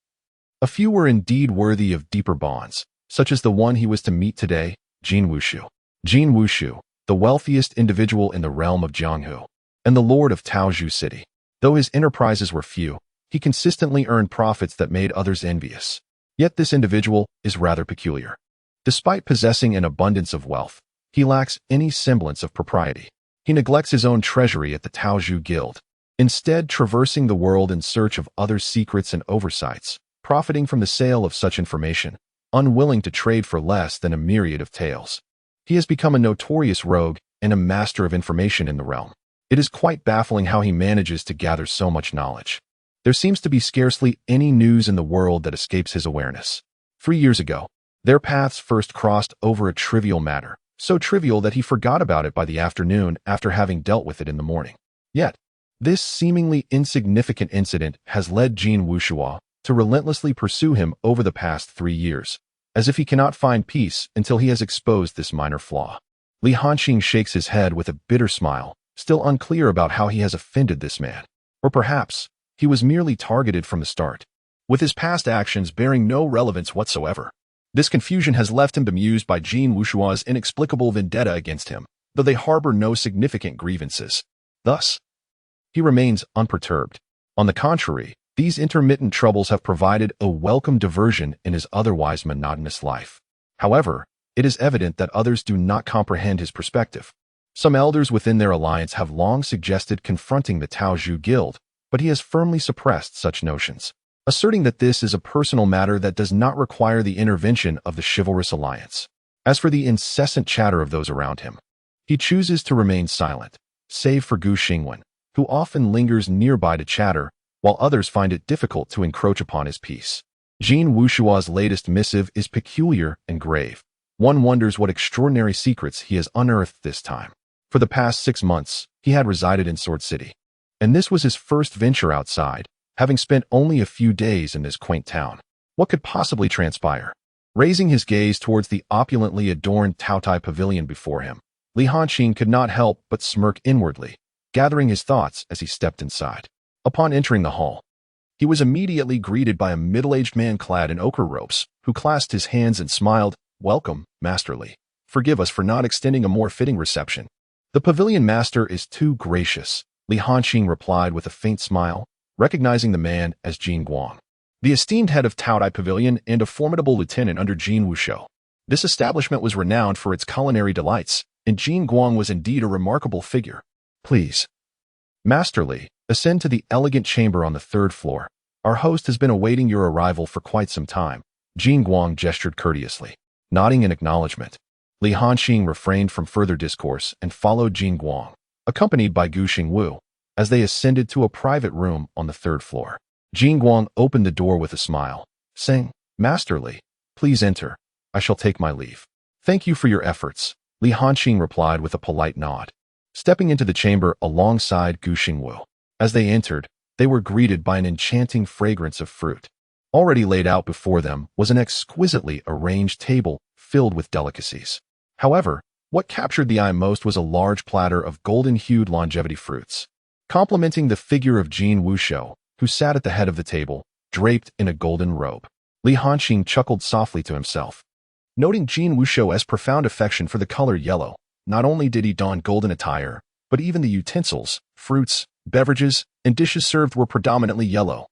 a few were indeed worthy of deeper bonds, such as the one he was to meet today, Jin Wushu. Jin Wushu, the wealthiest individual in the realm of Jianghu, and the lord of Taozhou City. Though his enterprises were few, he consistently earned profits that made others envious. Yet this individual is rather peculiar. Despite possessing an abundance of wealth, he lacks any semblance of propriety. He neglects his own treasury at the Taozhu Guild, instead traversing the world in search of other secrets and oversights, profiting from the sale of such information, unwilling to trade for less than a myriad of taels. He has become a notorious rogue and a master of information in the realm. It is quite baffling how he manages to gather so much knowledge. There seems to be scarcely any news in the world that escapes his awareness. 3 years ago, their paths first crossed over a trivial matter, so trivial that he forgot about it by the afternoon after having dealt with it in the morning. Yet, this seemingly insignificant incident has led Jin Wuxia to relentlessly pursue him over the past 3 years, as if he cannot find peace until he has exposed this minor flaw. Li Hanqing shakes his head with a bitter smile, still unclear about how he has offended this man. Or perhaps, he was merely targeted from the start, with his past actions bearing no relevance whatsoever. This confusion has left him bemused by Jin Wuxia's inexplicable vendetta against him, though they harbor no significant grievances. Thus, he remains unperturbed. On the contrary, these intermittent troubles have provided a welcome diversion in his otherwise monotonous life. However, it is evident that others do not comprehend his perspective. Some elders within their alliance have long suggested confronting the Taozhu Guild, but he has firmly suppressed such notions, asserting that this is a personal matter that does not require the intervention of the chivalrous alliance. As for the incessant chatter of those around him, he chooses to remain silent, save for Gu Xingwen, who often lingers nearby to chatter, while others find it difficult to encroach upon his peace. Jin Wuxia's latest missive is peculiar and grave. One wonders what extraordinary secrets he has unearthed this time. For the past 6 months, he had resided in Sword City, and this was his first venture outside, having spent only a few days in this quaint town. What could possibly transpire? Raising his gaze towards the opulently adorned Taotai pavilion before him, Li Hanqing could not help but smirk inwardly, gathering his thoughts as he stepped inside. Upon entering the hall, he was immediately greeted by a middle-aged man clad in ochre robes, who clasped his hands and smiled, "Welcome, Master Li. Forgive us for not extending a more fitting reception." "The pavilion master is too gracious," Li Hanqing replied with a faint smile, recognizing the man as Jin Guang, the esteemed head of Taotai Pavilion and a formidable lieutenant under Jin Wuxiao. This establishment was renowned for its culinary delights, and Jin Guang was indeed a remarkable figure. "Please, Master Li, ascend to the elegant chamber on the 3rd floor. Our host has been awaiting your arrival for quite some time." Jin Guang gestured courteously, nodding in acknowledgement. Li Hanqing refrained from further discourse and followed Jin Guang, accompanied by Gu Xingwu, as they ascended to a private room on the 3rd floor. Jin Guang opened the door with a smile, saying, "Master Li, please enter. I shall take my leave." "Thank you for your efforts," Li Hanqing replied with a polite nod, stepping into the chamber alongside Gu Xingwu. As they entered, they were greeted by an enchanting fragrance of fruit. Already laid out before them was an exquisitely arranged table filled with delicacies. However, what captured the eye most was a large platter of golden-hued longevity fruits. Complementing the figure of Jin Wuxiao, who sat at the head of the table, draped in a golden robe. Li Hanqing chuckled softly to himself. Noting Jin Wuxiao's profound affection for the color yellow, not only did he don golden attire, but even the utensils, fruits, beverages, and dishes served were predominantly yellow,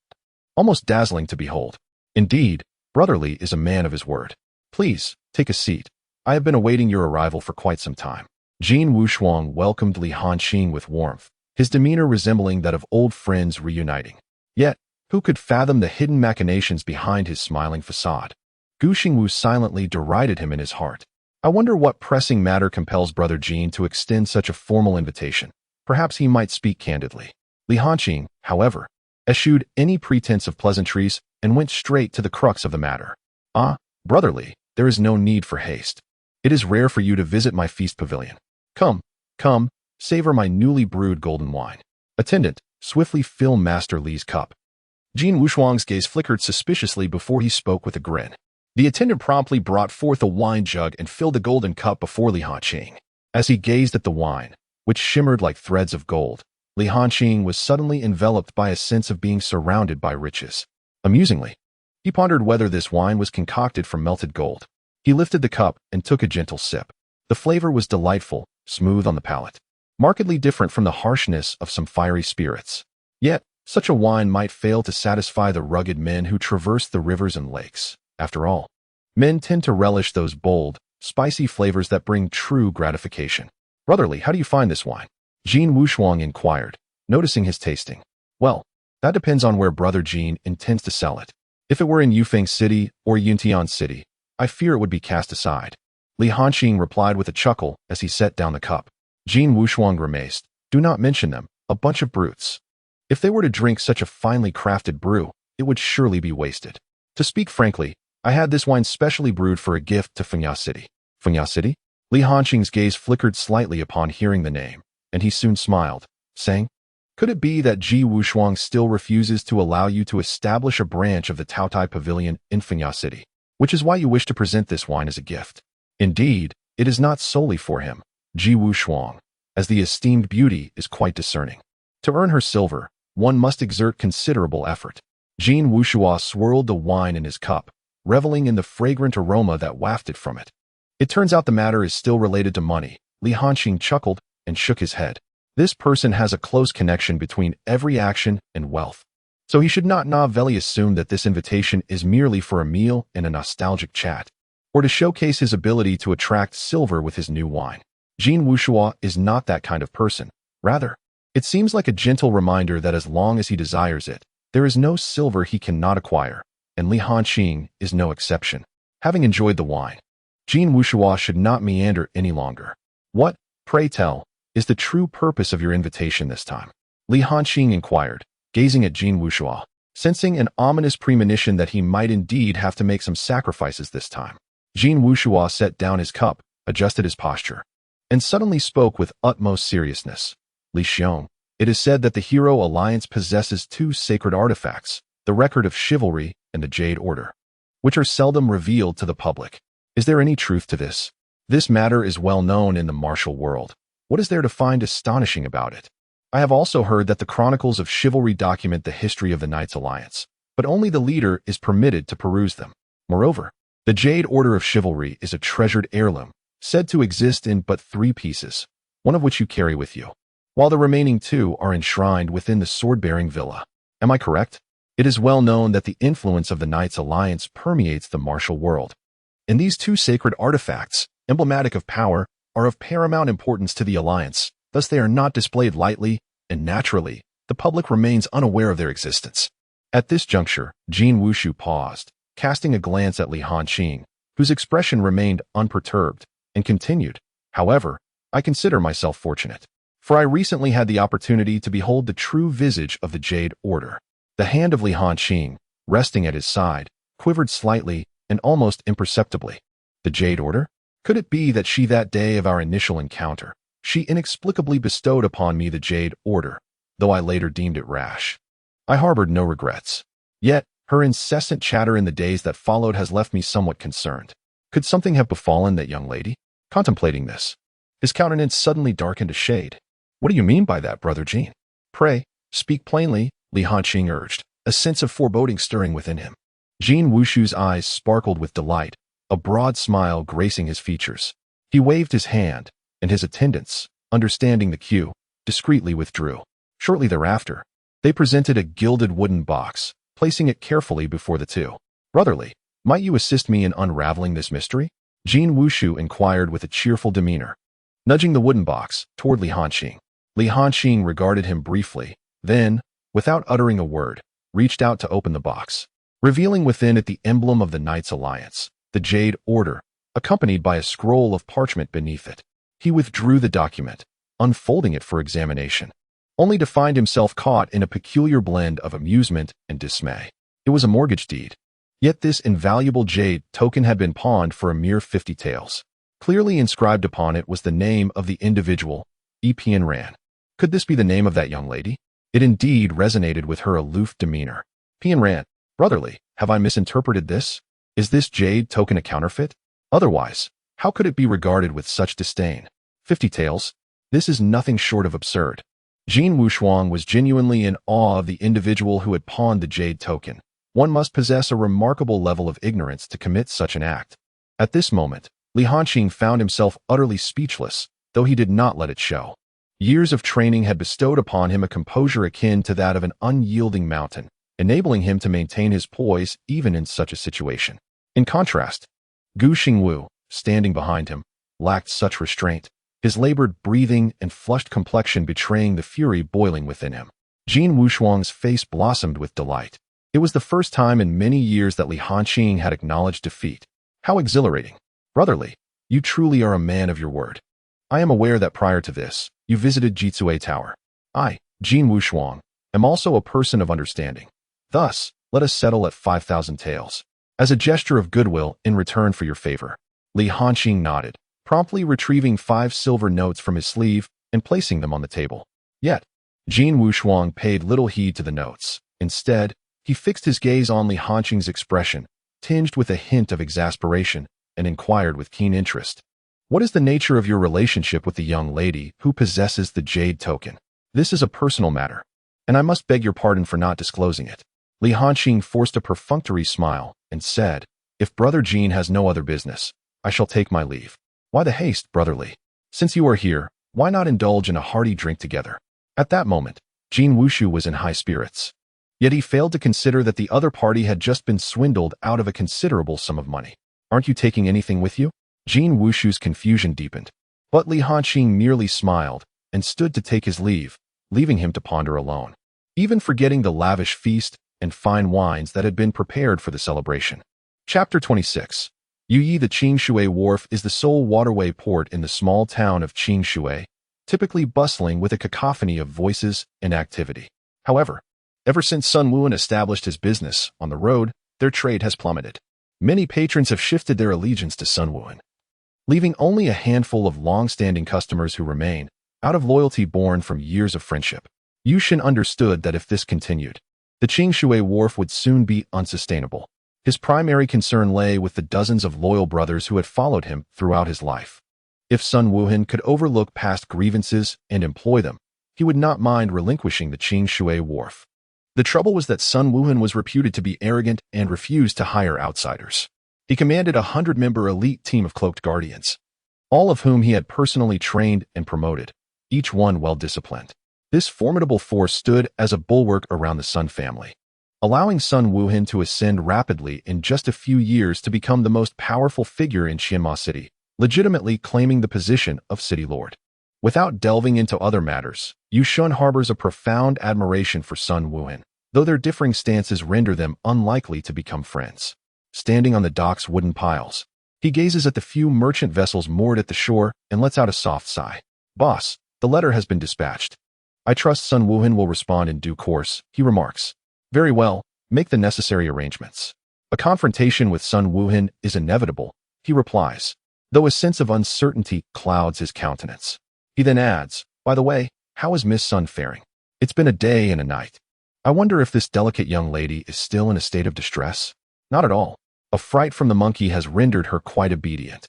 almost dazzling to behold. Indeed, Brother Li is a man of his word. "Please, take a seat. I have been awaiting your arrival for quite some time." Jin Wuxiang welcomed Li Hanqing with warmth, his demeanor resembling that of old friends reuniting. Yet, who could fathom the hidden machinations behind his smiling facade? Gu Xingwu silently derided him in his heart. I wonder what pressing matter compels Brother Jin to extend such a formal invitation. Perhaps he might speak candidly. Li Hanqing, however, eschewed any pretense of pleasantries and went straight to the crux of the matter. "Ah, Brother Li, there is no need for haste. It is rare for you to visit my feast pavilion. Come, come, savor my newly brewed golden wine." "Attendant, swiftly fill Master Li's cup." Jin Wuxiang's gaze flickered suspiciously before he spoke with a grin. The attendant promptly brought forth a wine jug and filled the golden cup before Li Hanqing. As he gazed at the wine, which shimmered like threads of gold, Li Hanqing was suddenly enveloped by a sense of being surrounded by riches. Amusingly, he pondered whether this wine was concocted from melted gold. He lifted the cup and took a gentle sip. The flavor was delightful, smooth on the palate, markedly different from the harshness of some fiery spirits. Yet, such a wine might fail to satisfy the rugged men who traverse the rivers and lakes. After all, Men tend to relish those bold, spicy flavors that bring true gratification. Brotherly, how do you find this wine? Jean Wuxia inquired, noticing his tasting. Well, that depends on where Brother Jean intends to sell it. If it were in Yufeng City or Yuntian City, I fear it would be cast aside. Li Hanqing replied with a chuckle as he set down the cup. Jean Wuxia grimaced. Do not mention them, a bunch of brutes. If they were to drink such a finely crafted brew, it would surely be wasted. To speak frankly, I had this wine specially brewed for a gift to Fengya City. Fengya City? Li Hanqing's gaze flickered slightly upon hearing the name, and he soon smiled, saying, could it be that Ji Wuxuang still refuses to allow you to establish a branch of the Taotai Pavilion in Fengya City, which is why you wish to present this wine as a gift? Indeed, it is not solely for him, Ji Wuxuang, as the esteemed beauty is quite discerning. To earn her silver, one must exert considerable effort. Jean Wuxia swirled the wine in his cup, reveling in the fragrant aroma that wafted from it. It turns out the matter is still related to money. Li Hanqing chuckled and shook his head. This person has a close connection between every action and wealth. So he should not naively assume that this invitation is merely for a meal and a nostalgic chat, or to showcase his ability to attract silver with his new wine. Jean Wuxia is not that kind of person. Rather, it seems like a gentle reminder that as long as he desires it, there is no silver he cannot acquire, and Li Hanqing is no exception. Having enjoyed the wine, Jean Wuxia should not meander any longer. What, pray tell, is the true purpose of your invitation this time? Li Hanqing inquired, gazing at Jean Wuxia, sensing an ominous premonition that he might indeed have to make some sacrifices this time. Jean Wuxia set down his cup, adjusted his posture, and suddenly spoke with utmost seriousness. Li Xiong, it is said that the Hero Alliance possesses two sacred artifacts, the Record of Chivalry and the Jade Order, which are seldom revealed to the public. Is there any truth to this? This matter is well known in the martial world. What is there to find astonishing about it? I have also heard that the Chronicles of Chivalry document the history of the Knights Alliance, but only the leader is permitted to peruse them. Moreover, the Jade Order of Chivalry is a treasured heirloom, said to exist in but 3 pieces, one of which you carry with you, while the remaining 2 are enshrined within the sword-bearing villa. Am I correct? It is well known that the influence of the Knights Alliance permeates the martial world. And these 2 sacred artifacts, emblematic of power, are of paramount importance to the Alliance, thus they are not displayed lightly, and naturally, the public remains unaware of their existence. At this juncture, Jean Wuxia paused, casting a glance at Li Hanqing, whose expression remained unperturbed, and continued, however, I consider myself fortunate, for I recently had the opportunity to behold the true visage of the Jade Order. The hand of Li Hanqing, resting at his side, quivered slightly and almost imperceptibly. The Jade Order? Could it be that that day of our initial encounter, she inexplicably bestowed upon me the Jade Order, though I later deemed it rash? I harbored no regrets. Yet, her incessant chatter in the days that followed has left me somewhat concerned. Could something have befallen that young lady? Contemplating this, his countenance suddenly darkened a shade. What do you mean by that, Brother Jean? Pray, speak plainly, Li Hanqing urged, a sense of foreboding stirring within him. Jean Wuxia's eyes sparkled with delight, a broad smile gracing his features. He waved his hand, and his attendants, understanding the cue, discreetly withdrew. Shortly thereafter, they presented a gilded wooden box, placing it carefully before the 2. Brotherly, might you assist me in unraveling this mystery? Jean Wuxia inquired with a cheerful demeanor, nudging the wooden box toward Li Hanqing. Li Hanqing regarded him briefly, then, without uttering a word, reached out to open the box, revealing within it the emblem of the Knights Alliance, the Jade Order, accompanied by a scroll of parchment beneath it. He withdrew the document, unfolding it for examination, only to find himself caught in a peculiar blend of amusement and dismay. It was a mortgage deed. Yet this invaluable jade token had been pawned for a mere 50 taels. Clearly inscribed upon it was the name of the individual, Epian Ran. Could this be the name of that young lady? It indeed resonated with her aloof demeanor. Pian Ran, brotherly, have I misinterpreted this? Is this jade token a counterfeit? Otherwise, how could it be regarded with such disdain? 50 taels? This is nothing short of absurd. Jean Wuxia was genuinely in awe of the individual who had pawned the jade token. One must possess a remarkable level of ignorance to commit such an act. At this moment, Li Hanqing found himself utterly speechless, though he did not let it show. Years of training had bestowed upon him a composure akin to that of an unyielding mountain, enabling him to maintain his poise even in such a situation. In contrast, Gu Xingwu, standing behind him, lacked such restraint, his labored breathing and flushed complexion betraying the fury boiling within him. Jin Wushuang's face blossomed with delight. It was the first time in many years that Li Hanqing had acknowledged defeat. How exhilarating. Brotherly, you truly are a man of your word. I am aware that prior to this, you visited Jitsue Tower. I, Jin Wushuang, am also a person of understanding. Thus, let us settle at 5,000 taels. As a gesture of goodwill in return for your favor. Li Hanqing nodded, promptly retrieving 5 silver notes from his sleeve and placing them on the table. Yet, Jin Wushuang paid little heed to the notes. Instead, he fixed his gaze on Li Hanqing's expression, tinged with a hint of exasperation, and inquired with keen interest. What is the nature of your relationship with the young lady who possesses the jade token? This is a personal matter, and I must beg your pardon for not disclosing it. Li Hanqing forced a perfunctory smile and said, If Brother Jin has no other business, I shall take my leave. Why the haste, brotherly? Since you are here, why not indulge in a hearty drink together? At that moment, Jin Wushu was in high spirits. Yet he failed to consider that the other party had just been swindled out of a considerable sum of money. Aren't you taking anything with you? Jin Wushu's confusion deepened. But Li Hanqing merely smiled and stood to take his leave, leaving him to ponder alone, even forgetting the lavish feast and fine wines that had been prepared for the celebration. Chapter 26. Yuyi. The Qingshui Wharf is the sole waterway port in the small town of Qingshui, typically bustling with a cacophony of voices and activity. However, ever since Sun Wuhan established his business on the road, their trade has plummeted. Many patrons have shifted their allegiance to Sun Wuhan, leaving only a handful of long-standing customers who remain, out of loyalty born from years of friendship. Yushin understood that if this continued, the Qingshui Wharf would soon be unsustainable. His primary concern lay with the dozens of loyal brothers who had followed him throughout his life. If Sun Wuhan could overlook past grievances and employ them, he would not mind relinquishing the Qingshui Wharf. The trouble was that Sun Wuhan was reputed to be arrogant and refused to hire outsiders. He commanded a 100-member elite team of cloaked guardians, all of whom he had personally trained and promoted, each one well-disciplined. This formidable force stood as a bulwark around the Sun family, allowing Sun Wuhan to ascend rapidly in just a few years to become the most powerful figure in Qianma City, legitimately claiming the position of city lord. Without delving into other matters, Yushun harbors a profound admiration for Sun Wuhan, though their differing stances render them unlikely to become friends. Standing on the dock's wooden piles, he gazes at the few merchant vessels moored at the shore and lets out a soft sigh. Boss, the letter has been dispatched. I trust Sun Wuhan will respond in due course, he remarks. Very well, make the necessary arrangements. A confrontation with Sun Wuhan is inevitable, he replies, though a sense of uncertainty clouds his countenance. He then adds, by the way, how is Miss Sun faring? It's been a day and a night. I wonder if this delicate young lady is still in a state of distress? Not at all. A fright from the monkey has rendered her quite obedient.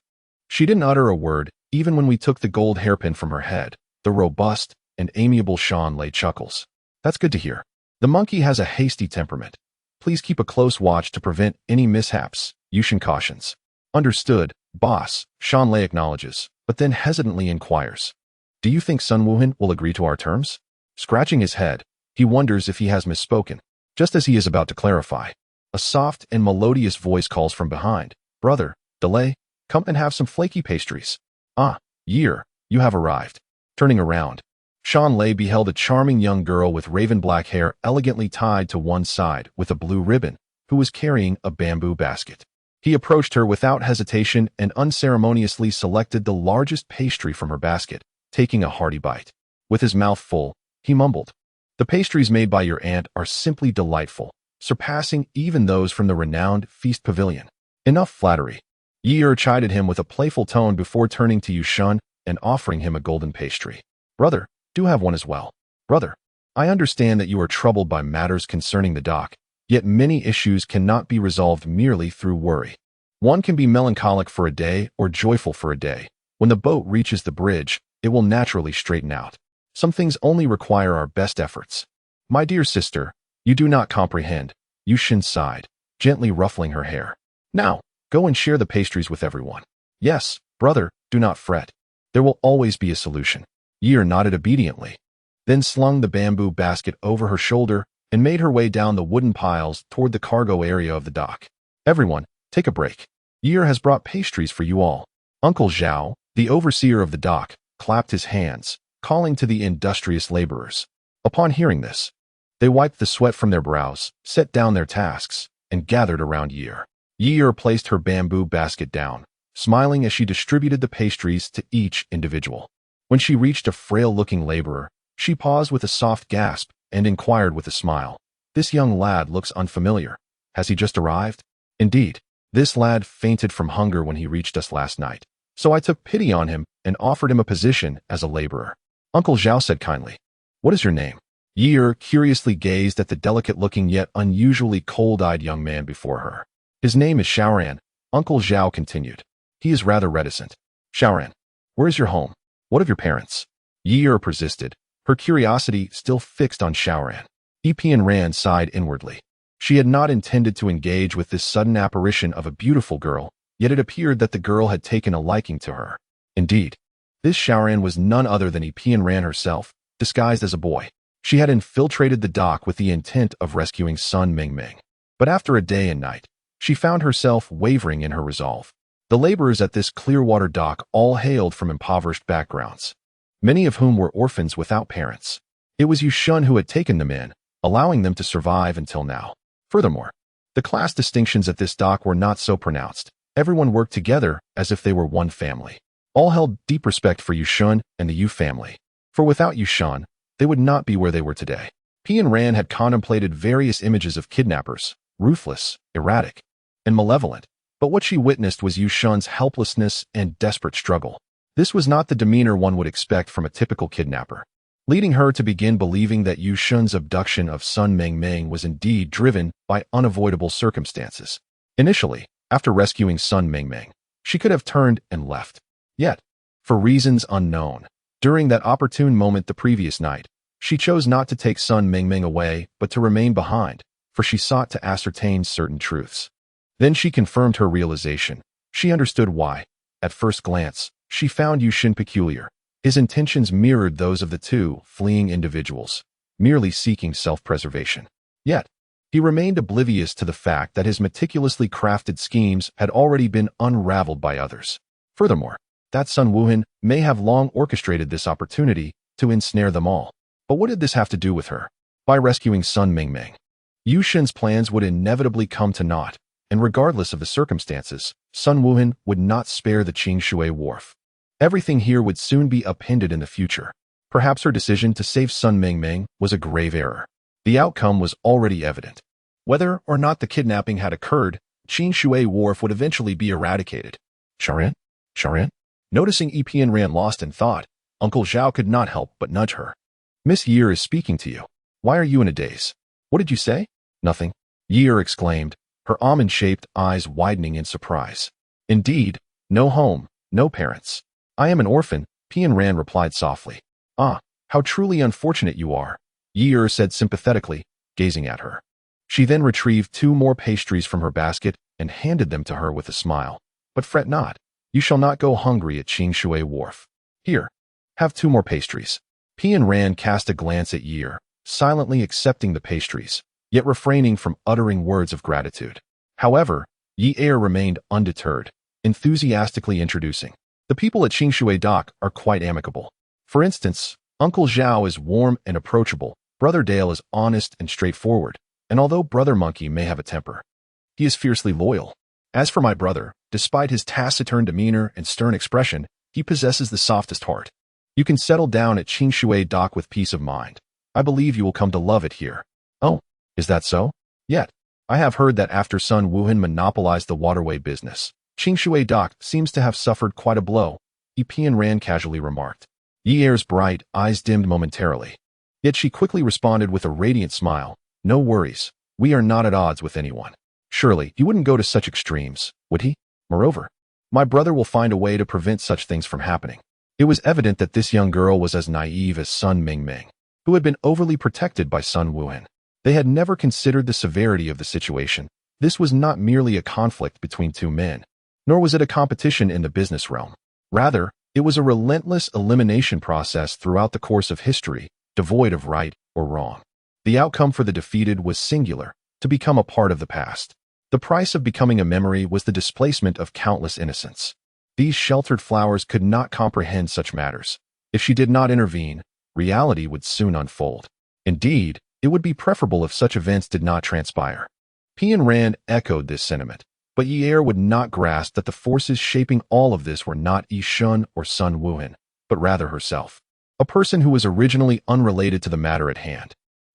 She didn't utter a word, even when we took the gold hairpin from her head. The robust and amiable Shan Lei chuckles. That's good to hear. The monkey has a hasty temperament. Please keep a close watch to prevent any mishaps, Yushin cautions. Understood, boss, Shan Lei acknowledges, but then hesitantly inquires. Do you think Sun Wuhan will agree to our terms? Scratching his head, he wonders if he has misspoken. Just as he is about to clarify, a soft and melodious voice calls from behind. Brother, delay, come and have some flaky pastries. Ah, Year, you have arrived. Turning around, Shan Lei beheld a charming young girl with raven black hair elegantly tied to one side with a blue ribbon, who was carrying a bamboo basket. He approached her without hesitation and unceremoniously selected the largest pastry from her basket, taking a hearty bite. With his mouth full, he mumbled, The pastries made by your aunt are simply delightful, surpassing even those from the renowned Feast Pavilion. Enough flattery. Yi chided him with a playful tone before turning to Yushun and offering him a golden pastry. Brother, do have one as well. Brother, I understand that you are troubled by matters concerning the dock, yet many issues cannot be resolved merely through worry. One can be melancholic for a day or joyful for a day. When the boat reaches the bridge, it will naturally straighten out. Some things only require our best efforts. My dear sister, you do not comprehend, Yushin sighed, gently ruffling her hair. Now, go and share the pastries with everyone. Yes, brother, do not fret. There will always be a solution. Yi nodded obediently, then slung the bamboo basket over her shoulder and made her way down the wooden piles toward the cargo area of the dock. Everyone, take a break. Year has brought pastries for you all. Uncle Zhao, the overseer of the dock, clapped his hands, calling to the industrious laborers. Upon hearing this, they wiped the sweat from their brows, set down their tasks, and gathered around Year. Year placed her bamboo basket down, smiling as she distributed the pastries to each individual. When she reached a frail-looking laborer, she paused with a soft gasp and inquired with a smile, "This young lad looks unfamiliar. Has he just arrived?" "Indeed, this lad fainted from hunger when he reached us last night, so I took pity on him and offered him a position as a laborer." Uncle Zhao said kindly, "What is your name?" Year curiously gazed at the delicate-looking yet unusually cold-eyed young man before her. "His name is Xiaoran," Uncle Zhao continued. "He is rather reticent." "Xiaoran, where is your home? What of your parents?" Year persisted, her curiosity still fixed on Xiaoran. Epian Ran sighed inwardly. She had not intended to engage with this sudden apparition of a beautiful girl, yet it appeared that the girl had taken a liking to her. Indeed, this Xiaoran was none other than Epian Ran herself, disguised as a boy. She had infiltrated the dock with the intent of rescuing Sun Mingming. But after a day and night, she found herself wavering in her resolve. The laborers at this Clearwater dock all hailed from impoverished backgrounds, many of whom were orphans without parents. It was Yushun who had taken them in, allowing them to survive until now. Furthermore, the class distinctions at this dock were not so pronounced. Everyone worked together as if they were one family. All held deep respect for Yushun and the Yu family, for without Yushun, they would not be where they were today. Pian Ran had contemplated various images of kidnappers, ruthless, erratic, and malevolent, but what she witnessed was Yushun's helplessness and desperate struggle. This was not the demeanor one would expect from a typical kidnapper, leading her to begin believing that Yushun's abduction of Sun Mingming was indeed driven by unavoidable circumstances. Initially, after rescuing Sun Mingming, she could have turned and left. Yet, for reasons unknown, during that opportune moment the previous night, she chose not to take Sun Mingming away but to remain behind, for she sought to ascertain certain truths. Then she confirmed her realization. She understood why. At first glance, she found Yushun peculiar. His intentions mirrored those of the two fleeing individuals, merely seeking self-preservation. Yet, he remained oblivious to the fact that his meticulously crafted schemes had already been unraveled by others. Furthermore, that Sun Wuhan may have long orchestrated this opportunity to ensnare them all. But what did this have to do with her? By rescuing Sun Mingming, Yushun's plans would inevitably come to naught, and regardless of the circumstances, Sun Wuhan would not spare the Qingshui wharf. Everything here would soon be upended in the future. Perhaps her decision to save Sun Mingming was a grave error. The outcome was already evident. Whether or not the kidnapping had occurred, Qingshui wharf would eventually be eradicated. "Sharan? Sharan?" Noticing Epian Ran lost in thought, Uncle Zhao could not help but nudge her. "Miss Year is speaking to you. Why are you in a daze?" "What did you say?" "Nothing," Year exclaimed, her almond-shaped eyes widening in surprise. "Indeed, no home, no parents. I am an orphan," Pian Ran replied softly. "Ah, how truly unfortunate you are," Year said sympathetically, gazing at her. She then retrieved 2 more pastries from her basket and handed them to her with a smile. "But fret not. You shall not go hungry at Qingshui wharf. Here, have 2 more pastries." Pian Ran cast a glance at Year, silently accepting the pastries, yet refraining from uttering words of gratitude. However, Year remained undeterred, enthusiastically introducing. "The people at Qingshui dock are quite amicable. For instance, Uncle Zhao is warm and approachable, Brother Dale is honest and straightforward, and although Brother Monkey may have a temper, he is fiercely loyal. As for my brother, despite his taciturn demeanor and stern expression, he possesses the softest heart. You can settle down at Qingshui dock with peace of mind. I believe you will come to love it here." "Oh, is that so?" "Yet, I have heard that after Sun Wuhan monopolized the waterway business, Qingshui dock seems to have suffered quite a blow," Epian Ran casually remarked. Year's bright eyes dimmed momentarily. Yet she quickly responded with a radiant smile. "No worries. We are not at odds with anyone. Surely, he wouldn't go to such extremes, would he? Moreover, my brother will find a way to prevent such things from happening." It was evident that this young girl was as naive as Sun Mingming, who had been overly protected by Sun Wuhan. They had never considered the severity of the situation. This was not merely a conflict between 2 men, nor was it a competition in the business realm. Rather, it was a relentless elimination process throughout the course of history, devoid of right or wrong. The outcome for the defeated was singular, to become a part of the past. The price of becoming a memory was the displacement of countless innocents. These sheltered flowers could not comprehend such matters. If she did not intervene, reality would soon unfold. Indeed, it would be preferable if such events did not transpire. Pian Rand echoed this sentiment, but Yi would not grasp that the forces shaping all of this were not Yi Shun or Sun Wuhan, but rather herself, a person who was originally unrelated to the matter at hand.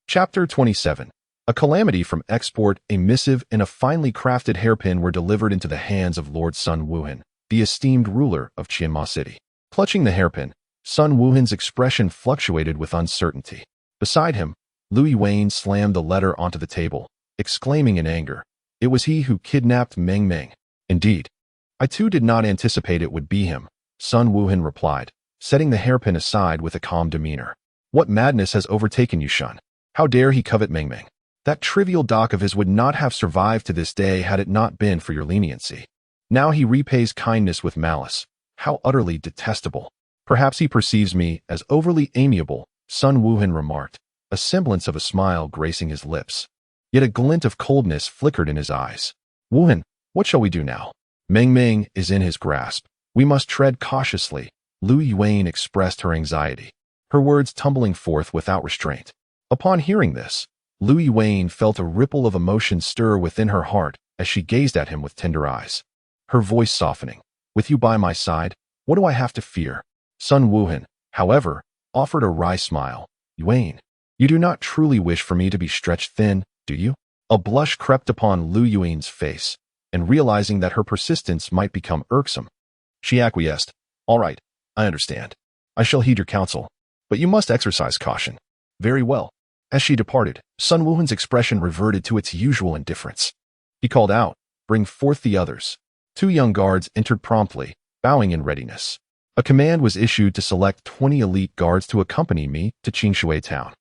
Chapter 27. A calamity from export. A missive and a finely crafted hairpin were delivered into the hands of Lord Sun Wuhan, the esteemed ruler of Qianma City. Clutching the hairpin, Sun Wuhan's expression fluctuated with uncertainty. Beside him, Lu Yuan slammed the letter onto the table, exclaiming in anger, "It was he who kidnapped Meng Meng." "Indeed. I too did not anticipate it would be him," Sun Wuhan replied, setting the hairpin aside with a calm demeanor. "What madness has overtaken you, Shun? How dare he covet Meng Meng? That trivial dock of his would not have survived to this day had it not been for your leniency. Now he repays kindness with malice. How utterly detestable. Perhaps he perceives me as overly amiable," Sun Wuhan remarked, a semblance of a smile gracing his lips. Yet a glint of coldness flickered in his eyes. "Wuhan, what shall we do now? Meng Meng is in his grasp. We must tread cautiously." Lu Yuan expressed her anxiety, her words tumbling forth without restraint. Upon hearing this, Lu Yuan felt a ripple of emotion stir within her heart as she gazed at him with tender eyes. Her voice softening. "With you by my side, what do I have to fear?" Sun Wuhan, however, offered a wry smile. "Yuan, you do not truly wish for me to be stretched thin, do you?" A blush crept upon Lu Yuan's face, and realizing that her persistence might become irksome, she acquiesced. "All right, I understand. I shall heed your counsel, but you must exercise caution." "Very well." As she departed, Sun Wuhan's expression reverted to its usual indifference. He called out, "Bring forth the others." 2 young guards entered promptly, bowing in readiness. A command was issued to select 20 elite guards to accompany me to Qingshui town.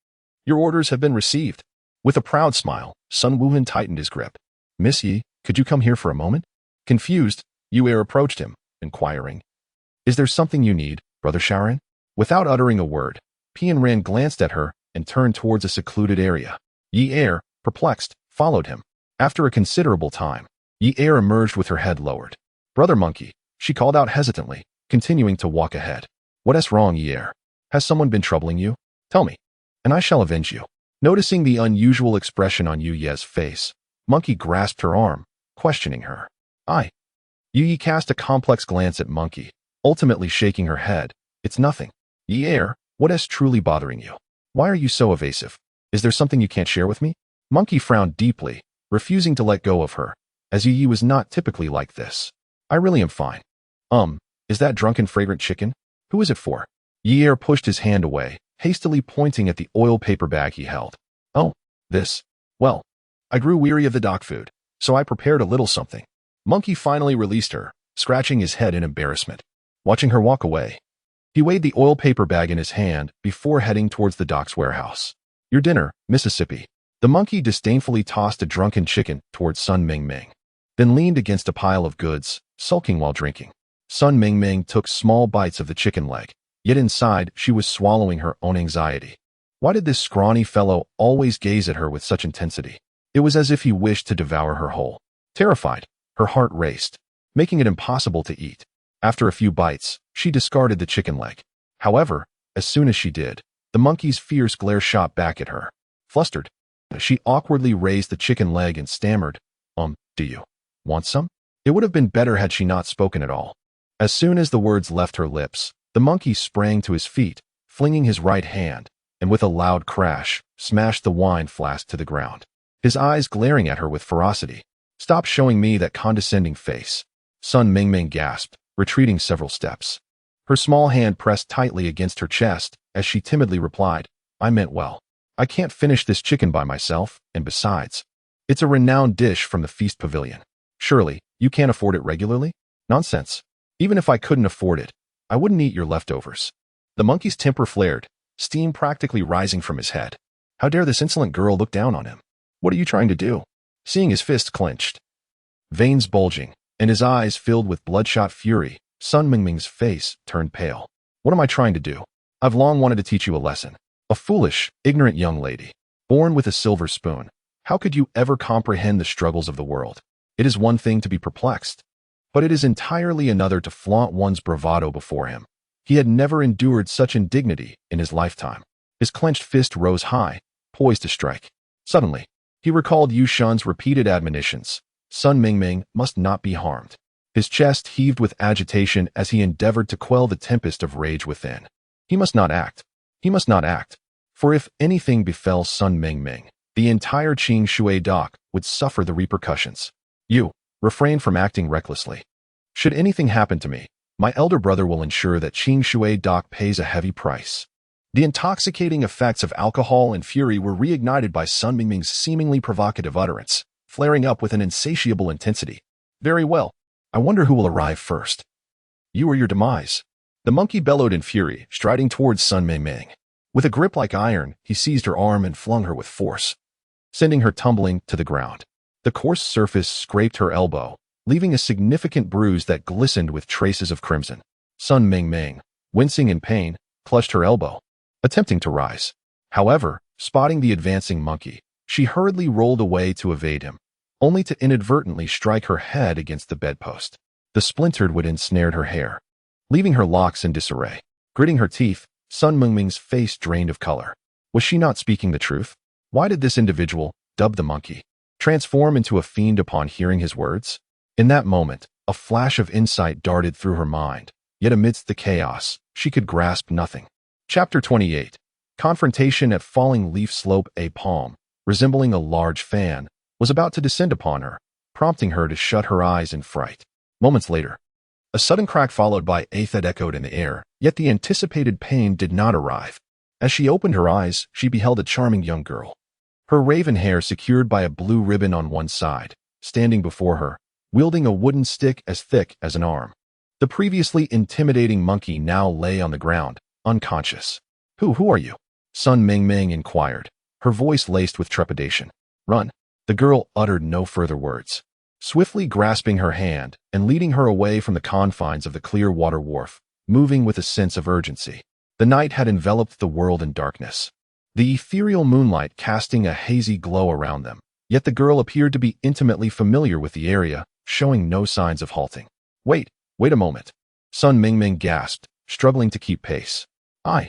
"Your orders have been received." With a proud smile, Sun Wuhan tightened his grip. "Miss Yi, could you come here for a moment?" Confused, Yue approached him, inquiring, "Is there something you need, Brother Shaoran?" Without uttering a word, Pian Ran glanced at her and turned towards a secluded area. Yi, perplexed, followed him. After a considerable time, Yi emerged with her head lowered. "Brother Monkey," she called out hesitantly, continuing to walk ahead. "What is wrong, Yi? Has someone been troubling you? Tell me, and I shall avenge you." Noticing the unusual expression on Yu Ye's face, Monkey grasped her arm, questioning her. "I." Yu Yi cast a complex glance at Monkey, ultimately shaking her head. "It's nothing. Yi, what is truly bothering you? Why are you so evasive? Is there something you can't share with me?" Monkey frowned deeply, refusing to let go of her, as Yi was not typically like this. "I really am fine." Is that drunken fragrant chicken? Who is it for?" Yi pushed his hand away, hastily pointing at the oil paper bag he held. "Oh, this. Well, I grew weary of the dog food, so I prepared a little something." Monkey finally released her, scratching his head in embarrassment. Watching her walk away, he weighed the oil paper bag in his hand before heading towards the dock's warehouse. "Your dinner, Mississippi." The monkey disdainfully tossed a drunken chicken towards Sun Meng Meng, then leaned against a pile of goods, sulking while drinking. Sun Meng Meng took small bites of the chicken leg, yet inside she was swallowing her own anxiety. Why did this scrawny fellow always gaze at her with such intensity? It was as if he wished to devour her whole. Terrified, her heart raced, making it impossible to eat. After a few bites, she discarded the chicken leg. However, as soon as she did, the monkey's fierce glare shot back at her. Flustered, she awkwardly raised the chicken leg and stammered, "Do you want some?" It would have been better had she not spoken at all. As soon as the words left her lips, the monkey sprang to his feet, flinging his right hand, and with a loud crash, smashed the wine flask to the ground, his eyes glaring at her with ferocity. "Stop showing me that condescending face." Sun Meng Meng gasped, retreating several steps. Her small hand pressed tightly against her chest as she timidly replied, "I meant well. I can't finish this chicken by myself, and besides, it's a renowned dish from the feast pavilion. Surely, you can't afford it regularly?" "Nonsense. Even if I couldn't afford it, I wouldn't eat your leftovers." The monkey's temper flared, steam practically rising from his head. How dare this insolent girl look down on him? "What are you trying to do?" Seeing his fist clenched, veins bulging, and his eyes filled with bloodshot fury, Sun Mingming's face turned pale. "What am I trying to do? I've long wanted to teach you a lesson. A foolish, ignorant young lady, born with a silver spoon. How could you ever comprehend the struggles of the world? It is one thing to be perplexed, but it is entirely another to flaunt one's bravado before him. He had never endured such indignity in his lifetime. His clenched fist rose high, poised to strike. Suddenly, he recalled Yu Shun's repeated admonitions. Sun Mingming must not be harmed. His chest heaved with agitation as he endeavored to quell the tempest of rage within. He must not act. He must not act. For if anything befell Sun Mingming, the entire Qing Shui dock would suffer the repercussions. You, refrain from acting recklessly. Should anything happen to me, my elder brother will ensure that Qing Shui dock pays a heavy price. The intoxicating effects of alcohol and fury were reignited by Sun Mingming's seemingly provocative utterance, flaring up with an insatiable intensity. Very well. I wonder who will arrive first. You or your demise. The monkey bellowed in fury, striding towards Sun Mingming. With a grip like iron, he seized her arm and flung her with force, sending her tumbling to the ground. The coarse surface scraped her elbow, leaving a significant bruise that glistened with traces of crimson. Sun Mingming, wincing in pain, clutched her elbow, attempting to rise. However, spotting the advancing monkey, she hurriedly rolled away to evade him, only to inadvertently strike her head against the bedpost. The splintered wood ensnared her hair, leaving her locks in disarray. Gritting her teeth, Sun Mingming's face drained of color. Was she not speaking the truth? Why did this individual, dubbed the monkey, transform into a fiend upon hearing his words? In that moment, a flash of insight darted through her mind, yet amidst the chaos, she could grasp nothing. Chapter 28. Confrontation at Falling Leaf Slope. A palm, resembling a large fan, was about to descend upon her, prompting her to shut her eyes in fright. Moments later, a sudden crack followed by a thud echoed in the air, yet the anticipated pain did not arrive. As she opened her eyes, she beheld a charming young girl, her raven hair secured by a blue ribbon on one side, standing before her, wielding a wooden stick as thick as an arm. The previously intimidating monkey now lay on the ground, unconscious. Who are you? Sun Mingming inquired, her voice laced with trepidation. Run. The girl uttered no further words. Swiftly grasping her hand and leading her away from the confines of the clear water wharf, moving with a sense of urgency. The night had enveloped the world in darkness, the ethereal moonlight casting a hazy glow around them, yet the girl appeared to be intimately familiar with the area, showing no signs of halting. Wait a moment. Sun Mingming gasped, struggling to keep pace. I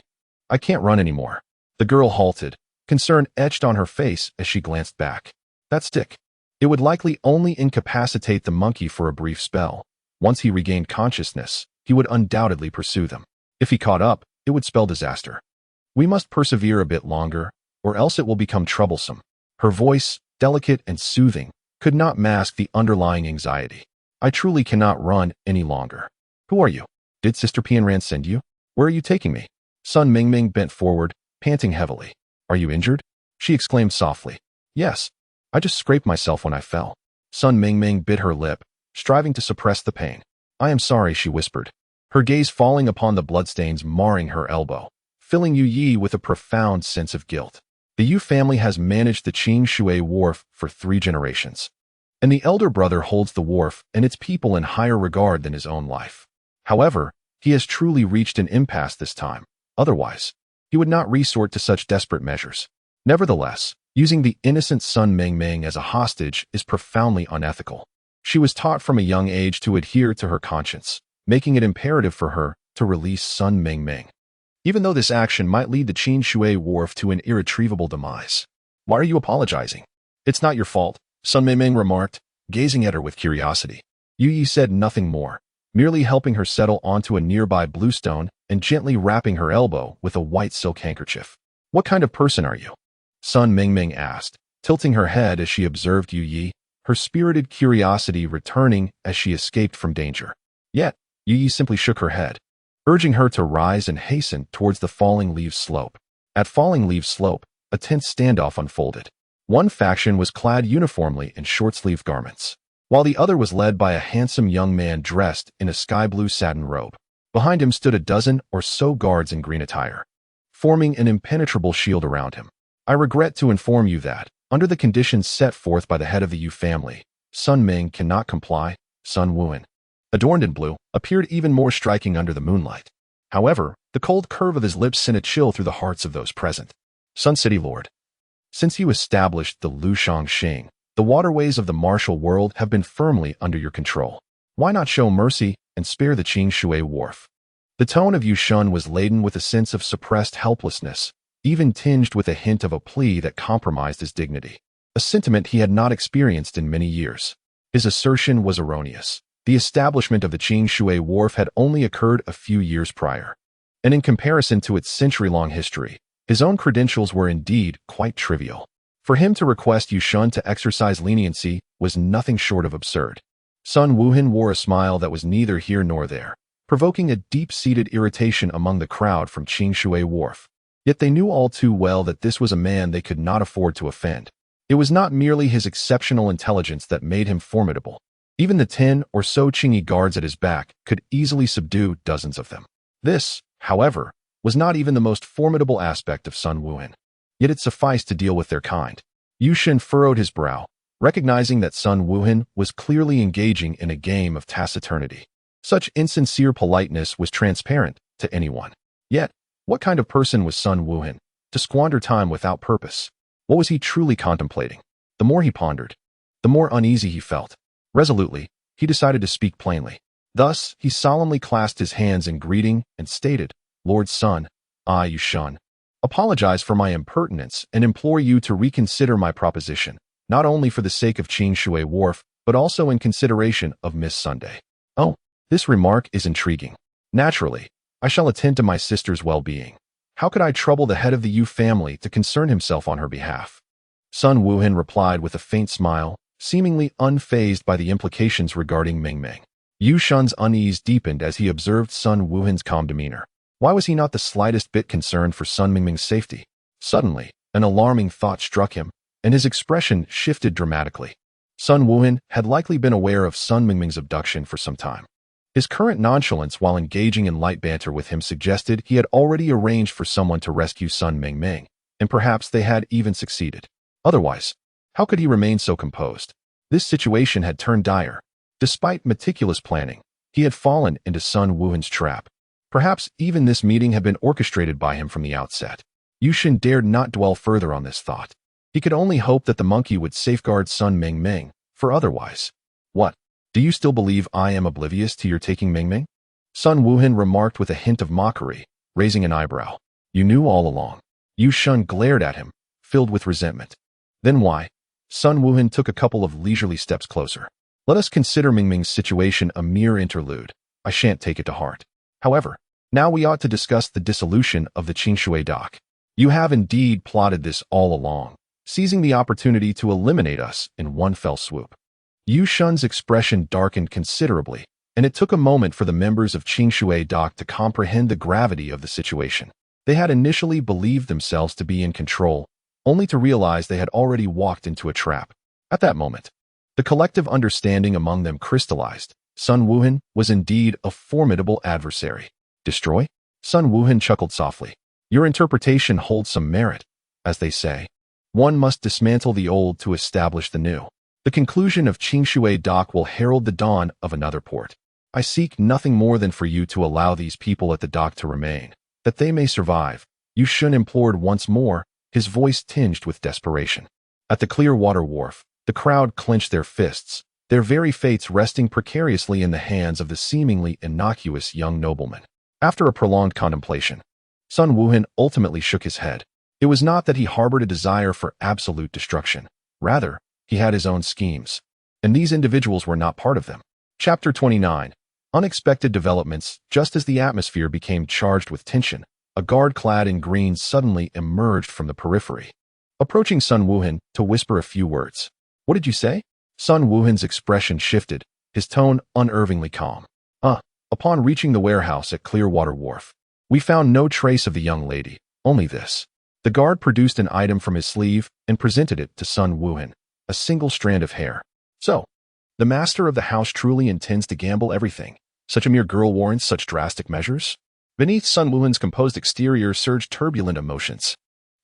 can't run anymore. The girl halted, concern etched on her face as she glanced back. That stick. It would likely only incapacitate the monkey for a brief spell. Once he regained consciousness, he would undoubtedly pursue them. If he caught up, it would spell disaster. We must persevere a bit longer, or else it will become troublesome. Her voice, delicate and soothing, could not mask the underlying anxiety. I truly cannot run any longer. Who are you? Did Sister Pianran send you? Where are you taking me? Sun Mingming bent forward, panting heavily. Are you injured? She exclaimed softly. Yes. I just scraped myself when I fell. Sun Mingming bit her lip, striving to suppress the pain. I am sorry, she whispered, her gaze falling upon the bloodstains marring her elbow, filling Yu Yi with a profound sense of guilt. The Yu family has managed the Qing Shui wharf for 3 generations, and the elder brother holds the wharf and its people in higher regard than his own life. However, he has truly reached an impasse this time. Otherwise, he would not resort to such desperate measures. Nevertheless, using the innocent Sun Mingming as a hostage is profoundly unethical. She was taught from a young age to adhere to her conscience, making it imperative for her to release Sun Mingming, even though this action might lead the Qin Shui wharf to an irretrievable demise. Why are you apologizing? It's not your fault, Sun Mingming remarked, gazing at her with curiosity. Yu Yi said nothing more, merely helping her settle onto a nearby bluestone and gently wrapping her elbow with a white silk handkerchief. What kind of person are you? Sun Mingming asked, tilting her head as she observed Yu Yi, her spirited curiosity returning as she escaped from danger. Yet, Yu Yi simply shook her head, urging her to rise and hasten towards the Falling Leaves Slope. At Falling Leaves Slope, a tense standoff unfolded. One faction was clad uniformly in short-sleeved garments, while the other was led by a handsome young man dressed in a sky-blue satin robe. Behind him stood a dozen or so guards in green attire, forming an impenetrable shield around him. I regret to inform you that, under the conditions set forth by the head of the Yu family, Sun Ming cannot comply. Sun Wuan, adorned in blue, appeared even more striking under the moonlight. However, the cold curve of his lips sent a chill through the hearts of those present. Sun City Lord. Since you established the Lushang Xing, The waterways of the martial world have been firmly under your control. Why not show mercy and spare the Qing Shui wharf? The tone of Yu Shun was laden with a sense of suppressed helplessness, even tinged with a hint of a plea that compromised his dignity, a sentiment he had not experienced in many years. His assertion was erroneous. The establishment of the Qing Shui wharf had only occurred a few years prior, and in comparison to its century-long history, his own credentials were indeed quite trivial. For him to request Yu Shun to exercise leniency was nothing short of absurd. Sun Wuhan wore a smile that was neither here nor there, provoking a deep-seated irritation among the crowd from Qing Shui wharf. Yet they knew all too well that this was a man they could not afford to offend. It was not merely his exceptional intelligence that made him formidable. Even the 10 or so Qingyi guards at his back could easily subdue dozens of them. This, however, was not even the most formidable aspect of Sun Wuhan. Yet it sufficed to deal with their kind. Yu Shun furrowed his brow, recognizing that Sun Wuhan was clearly engaging in a game of taciturnity. Such insincere politeness was transparent to anyone. Yet, what kind of person was Sun Wuhan, to squander time without purpose? What was he truly contemplating? The more he pondered, the more uneasy he felt. Resolutely, he decided to speak plainly. Thus, he solemnly clasped his hands in greeting and stated, "Lord Sun, I, Yu Shun, apologize for my impertinence and implore you to reconsider my proposition, not only for the sake of Qing Shui wharf, but also in consideration of Miss Sunday." Oh, this remark is intriguing. Naturally, I shall attend to my sister's well-being. How could I trouble the head of the Yu family to concern himself on her behalf? Sun Wuhan replied with a faint smile, seemingly unfazed by the implications regarding Ming Ming. Yu Shun's unease deepened as he observed Sun Wuhan's calm demeanor. Why was he not the slightest bit concerned for Sun Mingming's safety? Suddenly, an alarming thought struck him, and his expression shifted dramatically. Sun Wuhan had likely been aware of Sun Mingming's abduction for some time. His current nonchalance while engaging in light banter with him suggested he had already arranged for someone to rescue Sun Mingming, and perhaps they had even succeeded. Otherwise, how could he remain so composed? This situation had turned dire. Despite meticulous planning, he had fallen into Sun Wuhan's trap. Perhaps even this meeting had been orchestrated by him from the outset. Yu Shun dared not dwell further on this thought. He could only hope that the monkey would safeguard Sun Mingming, for otherwise. What? Do you still believe I am oblivious to your taking Mingming? Sun Wuhan remarked with a hint of mockery, raising an eyebrow. You knew all along. Yu Shun glared at him, filled with resentment. Then why? Sun Wuhan took a couple of leisurely steps closer. Let us consider Mingming's situation a mere interlude. I shan't take it to heart. However, now we ought to discuss the dissolution of the Qing Shui dock. You have indeed plotted this all along, seizing the opportunity to eliminate us in one fell swoop. Yu Shun's expression darkened considerably, and it took a moment for the members of Qing Shui dock to comprehend the gravity of the situation. They had initially believed themselves to be in control, only to realize they had already walked into a trap. At that moment, the collective understanding among them crystallized. Sun Wuhan was indeed a formidable adversary. Destroy? Sun Wuhan chuckled softly. Your interpretation holds some merit. As they say, one must dismantle the old to establish the new. The conclusion of Qing Shui dock will herald the dawn of another port. I seek nothing more than for you to allow these people at the dock to remain, that they may survive. Yu Shun implored once more, his voice tinged with desperation. At the Clearwater Wharf, the crowd clenched their fists, their very fates resting precariously in the hands of the seemingly innocuous young nobleman. After a prolonged contemplation, Sun Wuhan ultimately shook his head. It was not that he harbored a desire for absolute destruction. Rather, he had his own schemes, and these individuals were not part of them. Chapter 29. Unexpected developments. Just as the atmosphere became charged with tension, a guard clad in green suddenly emerged from the periphery, approaching Sun Wuhan to whisper a few words. What did you say? Sun Wuhan's expression shifted, his tone unnervingly calm. Upon reaching the warehouse at Clearwater Wharf, we found no trace of the young lady, only this. The guard produced an item from his sleeve and presented it to Sun Wuhan, a single strand of hair. So, the master of the house truly intends to gamble everything. Such a mere girl warrants such drastic measures? Beneath Sun Wuhan's composed exterior surged turbulent emotions.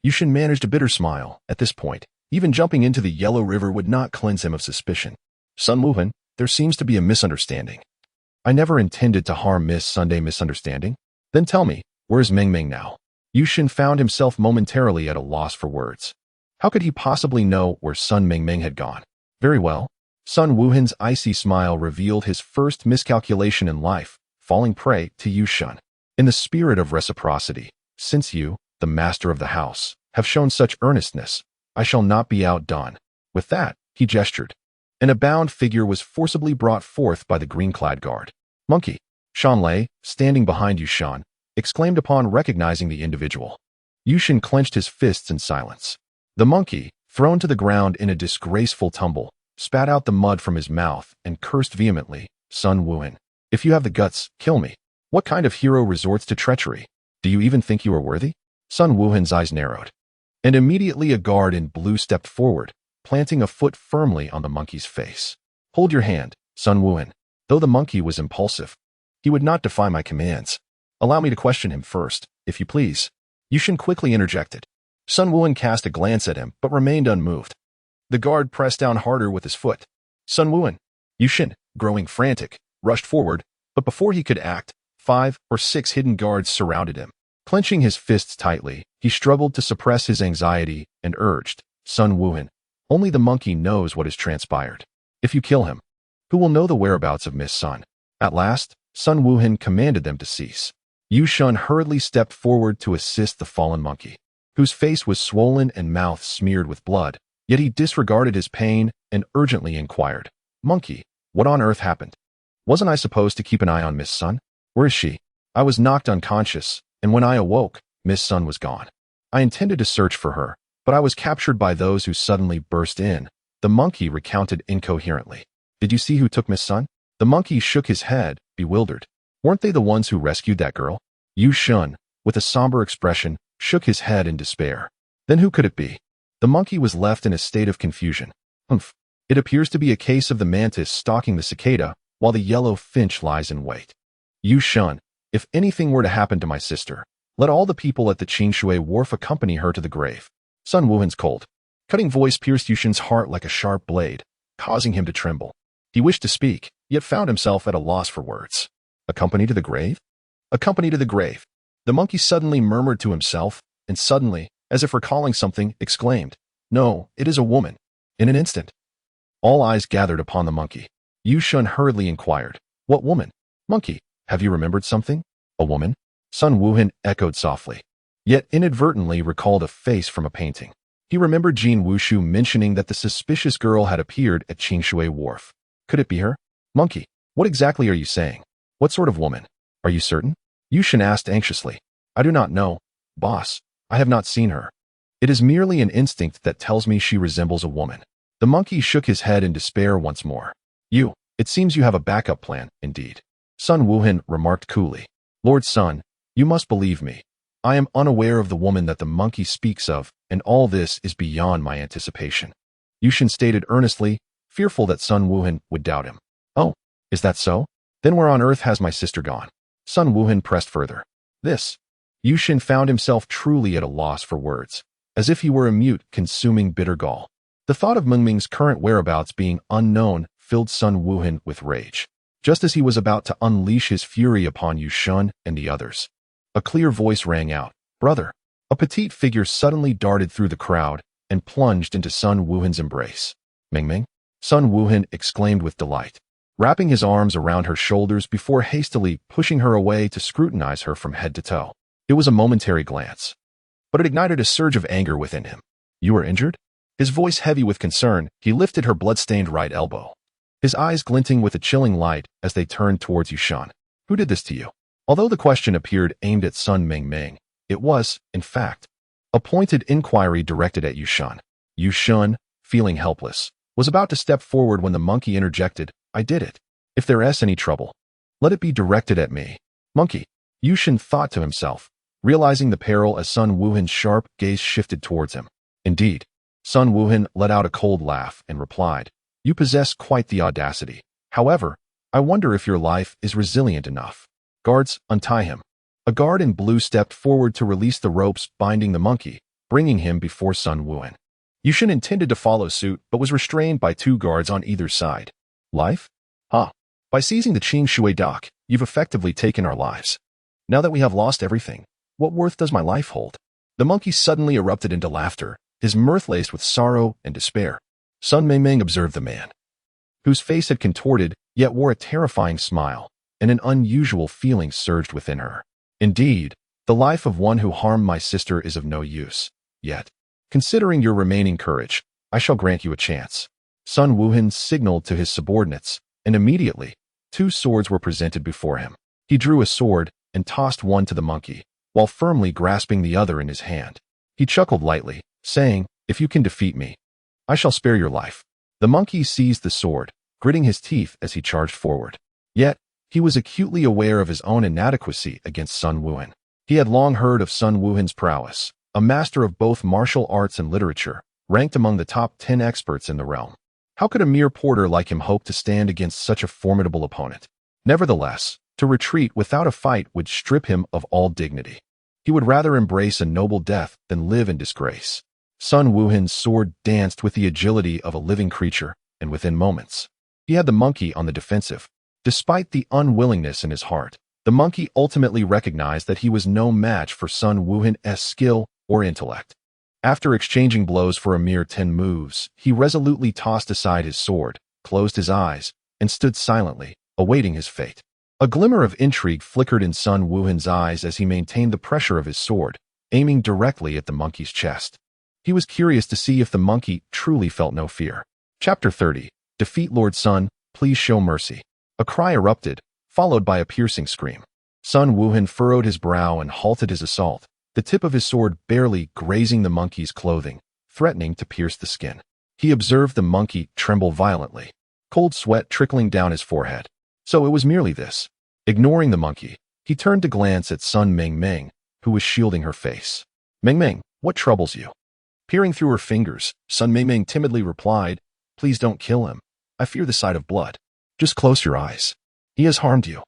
Yu Shun managed a bitter smile. At this point, even jumping into the Yellow River would not cleanse him of suspicion. Sun Wuhan, there seems to be a misunderstanding. I never intended to harm Miss Sunday. Misunderstanding? Then tell me, where's Ming Ming now? Yu Shun found himself momentarily at a loss for words. How could he possibly know where Sun Mingming had gone? Very well. Sun Wuhan's icy smile revealed his first miscalculation in life, falling prey to Yu Shun. In the spirit of reciprocity, since you, the master of the house, have shown such earnestness, I shall not be outdone. With that, he gestured, and a bound figure was forcibly brought forth by the green-clad guard. Monkey, Shan Lei, standing behind Yu Shun, exclaimed upon recognizing the individual. Yu Shun clenched his fists in silence. The monkey, thrown to the ground in a disgraceful tumble, spat out the mud from his mouth and cursed vehemently, Sun Wuhan, if you have the guts, kill me. What kind of hero resorts to treachery? Do you even think you are worthy? Sun Wuhan's eyes narrowed. And immediately a guard in blue stepped forward, planting a foot firmly on the monkey's face. Hold your hand, Sun Wuhan. Though the monkey was impulsive, he would not defy my commands. Allow me to question him first, if you please. Yu Shun quickly interjected. Sun Wuhan cast a glance at him, but remained unmoved. The guard pressed down harder with his foot. Sun Wuhan. Yu Shun, growing frantic, rushed forward, but before he could act, 5 or 6 hidden guards surrounded him. Clenching his fists tightly, he struggled to suppress his anxiety and urged, Sun Wuhan, only the monkey knows what has transpired. If you kill him, who will know the whereabouts of Miss Sun? At last, Sun Wuhan commanded them to cease. Yu Shun hurriedly stepped forward to assist the fallen monkey, whose face was swollen and mouth smeared with blood, yet he disregarded his pain and urgently inquired, Monkey, what on earth happened? Wasn't I supposed to keep an eye on Miss Sun? Where is she? I was knocked unconscious, and when I awoke, Miss Sun was gone. I intended to search for her, but I was captured by those who suddenly burst in. The monkey recounted incoherently. Did you see who took Miss Sun? The monkey shook his head, bewildered. Weren't they the ones who rescued that girl? Yu Shun, with a somber expression, shook his head in despair. Then who could it be? The monkey was left in a state of confusion. Humph. It appears to be a case of the mantis stalking the cicada, while the yellow finch lies in wait. Yu Shun, if anything were to happen to my sister, let all the people at the Qingshui wharf accompany her to the grave. Sun Wuhan's cold, cutting voice pierced Yu Shun's heart like a sharp blade, causing him to tremble. He wished to speak, yet found himself at a loss for words. Accompany to the grave? Accompany to the grave. The monkey suddenly murmured to himself, and suddenly, as if recalling something, exclaimed, No, it is a woman. In an instant, all eyes gathered upon the monkey. Yu Shun hurriedly inquired, What woman? Monkey, have you remembered something? A woman? Sun Wuhan echoed softly, yet inadvertently recalled a face from a painting. He remembered Jin Wushu mentioning that the suspicious girl had appeared at Qingshui Wharf. Could it be her? Monkey, what exactly are you saying? What sort of woman? Are you certain? Yu Shun asked anxiously. I do not know, boss. I have not seen her. It is merely an instinct that tells me she resembles a woman. The monkey shook his head in despair once more. It seems you have a backup plan, indeed. Sun Wuhan remarked coolly. Lord Sun, you must believe me. I am unaware of the woman that the monkey speaks of, and all this is beyond my anticipation. Yu Shun stated earnestly, fearful that Sun Wuhan would doubt him. Oh, is that so? Then where on earth has my sister gone? Sun Wuhan pressed further. This. Yu Shun found himself truly at a loss for words, as if he were a mute consuming bitter gall. The thought of Mengming's current whereabouts being unknown filled Sun Wuhan with rage. Just as he was about to unleash his fury upon Yu Shun and the others, a clear voice rang out, Brother. A petite figure suddenly darted through the crowd and plunged into Sun Wuhan's embrace. Mengming? Sun Wuhan exclaimed with delight, wrapping his arms around her shoulders before hastily pushing her away to scrutinize her from head to toe. It was a momentary glance, but it ignited a surge of anger within him. You are injured? His voice heavy with concern, he lifted her blood-stained right elbow, his eyes glinting with a chilling light as they turned towards Yu Shun. Who did this to you? Although the question appeared aimed at Sun Mengming, it was, in fact, a pointed inquiry directed at Yu Shun. Yu Shun, feeling helpless, was about to step forward when the monkey interjected, I did it. If there is any trouble, let it be directed at me. Monkey, Yu Shun thought to himself, realizing the peril as Sun Wuhan's sharp gaze shifted towards him. Indeed, Sun Wuhan let out a cold laugh and replied, You possess quite the audacity. However, I wonder if your life is resilient enough. Guards, untie him. A guard in blue stepped forward to release the ropes binding the monkey, bringing him before Sun Wuhan. Yu Shun intended to follow suit, but was restrained by 2 guards on either side. Life? By seizing the Qingshui dock, you've effectively taken our lives. Now that we have lost everything, what worth does my life hold? The monkey suddenly erupted into laughter, his mirth laced with sorrow and despair. Sun Mingming observed the man, whose face had contorted, yet wore a terrifying smile, and an unusual feeling surged within her. Indeed, the life of one who harmed my sister is of no use. Yet, considering your remaining courage, I shall grant you a chance. Sun Wuhan signaled to his subordinates, and immediately, 2 swords were presented before him. He drew a sword and tossed one to the monkey, while firmly grasping the other in his hand. He chuckled lightly, saying, "If you can defeat me, I shall spare your life." The monkey seized the sword, gritting his teeth as he charged forward. Yet, he was acutely aware of his own inadequacy against Sun Wuhan. He had long heard of Sun Wuhan's prowess, a master of both martial arts and literature, ranked among the top 10 experts in the realm. How could a mere porter like him hope to stand against such a formidable opponent? Nevertheless, to retreat without a fight would strip him of all dignity. He would rather embrace a noble death than live in disgrace. Sun Wuhan's sword danced with the agility of a living creature, and within moments, he had the monkey on the defensive. Despite the unwillingness in his heart, the monkey ultimately recognized that he was no match for Sun Wuhan's skill or intellect. After exchanging blows for a mere 10 moves, he resolutely tossed aside his sword, closed his eyes, and stood silently, awaiting his fate. A glimmer of intrigue flickered in Sun Wuhan's eyes as he maintained the pressure of his sword, aiming directly at the monkey's chest. He was curious to see if the monkey truly felt no fear. Chapter 30. Defeat Lord Sun, please show mercy. A cry erupted, followed by a piercing scream. Sun Wuhan furrowed his brow and halted his assault, the tip of his sword barely grazing the monkey's clothing, threatening to pierce the skin. He observed the monkey tremble violently, cold sweat trickling down his forehead. So it was merely this. Ignoring the monkey, he turned to glance at Sun Mingming, who was shielding her face. "Mingming, what troubles you?" Peering through her fingers, Sun Mingming timidly replied, "Please don't kill him. I fear the sight of blood. Just close your eyes. He has harmed you.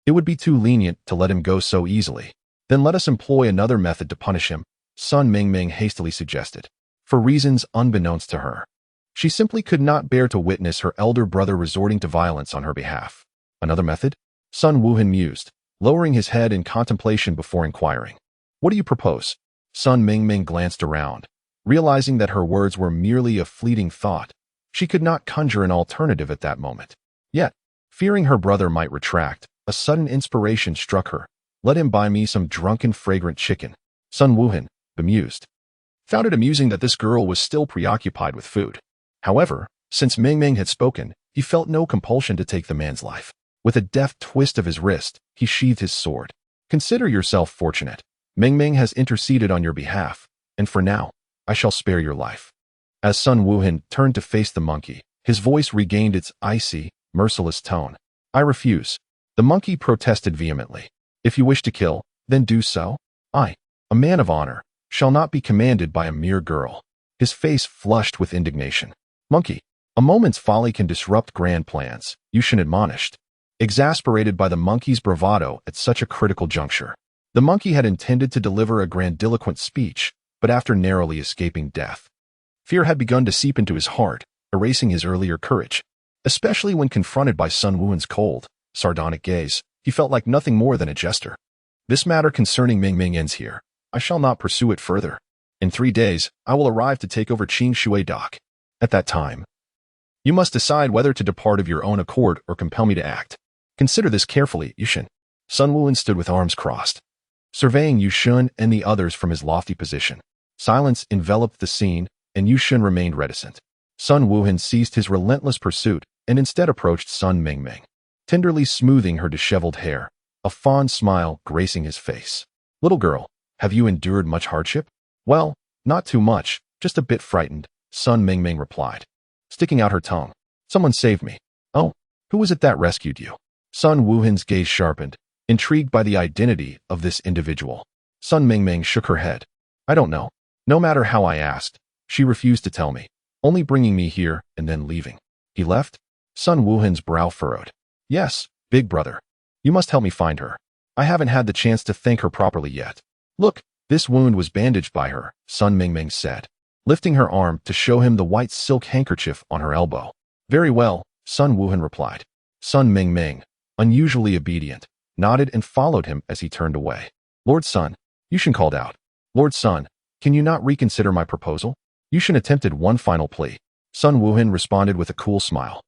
It would be too lenient to let him go so easily. Then let us employ another method to punish him," Sun Mingming hastily suggested. For reasons unbeknownst to her, she simply could not bear to witness her elder brother resorting to violence on her behalf. "Another method?" Sun Wuhan mused, lowering his head in contemplation before inquiring. "What do you propose?" Sun Mingming glanced around, realizing that her words were merely a fleeting thought. She could not conjure an alternative at that moment. Yet, fearing her brother might retract, a sudden inspiration struck her. "Let him buy me some drunken fragrant chicken." Sun Wuhan, bemused, found it amusing that this girl was still preoccupied with food. However, since Mingming had spoken, he felt no compulsion to take the man's life. With a deft twist of his wrist, he sheathed his sword. "Consider yourself fortunate. Mingming has interceded on your behalf, and for now, I shall spare your life." As Sun Wuhan turned to face the monkey, his voice regained its icy, merciless tone. "I refuse." The monkey protested vehemently. "If you wish to kill, then do so. I, a man of honor, shall not be commanded by a mere girl." His face flushed with indignation. "Monkey, a moment's folly can disrupt grand plans," Yushin admonished, exasperated by the monkey's bravado at such a critical juncture. The monkey had intended to deliver a grandiloquent speech, but after narrowly escaping death, fear had begun to seep into his heart, erasing his earlier courage. Especially when confronted by Sun Wuhan's cold, sardonic gaze, he felt like nothing more than a jester. "This matter concerning Mingming ends here. I shall not pursue it further. In 3 days, I will arrive to take over Qing Shui dock. At that time, you must decide whether to depart of your own accord or compel me to act. Consider this carefully, Yushin." Sun Wuhan stood with arms crossed, surveying Yushin and the others from his lofty position. Silence enveloped the scene, and Yushin remained reticent. Sun Wuhan ceased his relentless pursuit and instead approached Sun Mingming, tenderly smoothing her disheveled hair, a fond smile gracing his face. "Little girl, have you endured much hardship?" "Well, not too much, just a bit frightened," Sun Mingming replied, sticking out her tongue. "Someone saved me." "Oh, who was it that rescued you?" Sun Wuhan's gaze sharpened, intrigued by the identity of this individual. Sun Mingming shook her head. "I don't know. No matter how I asked, she refused to tell me, only bringing me here and then leaving." "He left?" Sun Wuhan's brow furrowed. "Yes, big brother. You must help me find her. I haven't had the chance to thank her properly yet." "Look, this wound was bandaged by her," Sun Mingming said, lifting her arm to show him the white silk handkerchief on her elbow. "Very well," Sun Wuhan replied. Sun Mingming, unusually obedient, nodded and followed him as he turned away. "Lord Sun," Yushin called out. "Lord Sun, can you not reconsider my proposal?" Yushin attempted one final plea. Sun Wuhan responded with a cool smile,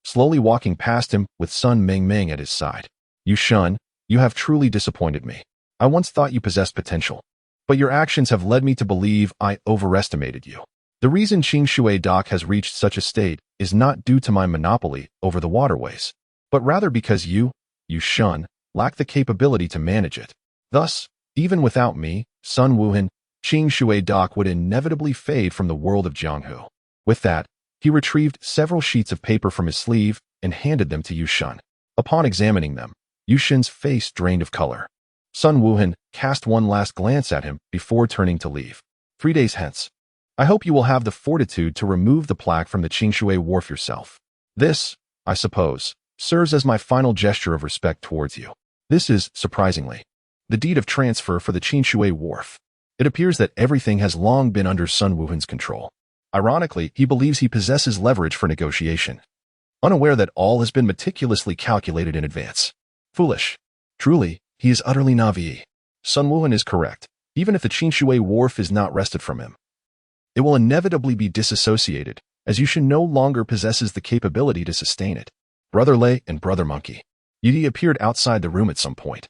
slowly walking past him with Sun Mingming at his side. You Shun, you have truly disappointed me. I once thought you possessed potential, but your actions have led me to believe I overestimated you. The reason Qingshui Dock has reached such a state is not due to my monopoly over the waterways, but rather because you Shun, lack the capability to manage it. Thus, even without me, Sun Wuhan, Qingshui Dock would inevitably fade from the world of Jianghu. With that, he retrieved several sheets of paper from his sleeve and handed them to Yu Shun. Upon examining them, Yu Shun's face drained of color. Sun Wuhan cast one last glance at him before turning to leave. 3 days hence, I hope you will have the fortitude to remove the plaque from the Qingshui Wharf yourself. This, I suppose, serves as my final gesture of respect towards you. This is, surprisingly, the deed of transfer for the Qingshui Wharf. It appears that everything has long been under Sun Wuhan's control. Ironically, he believes he possesses leverage for negotiation, unaware that all has been meticulously calculated in advance. Foolish. Truly, he is utterly naive. Sun Wuhan is correct. Even if the Qingshui Wharf is not wrested from him, it will inevitably be disassociated, as Yushin no longer possesses the capability to sustain it. Brother Lei and Brother Monkey. Yi appeared outside the room at some point,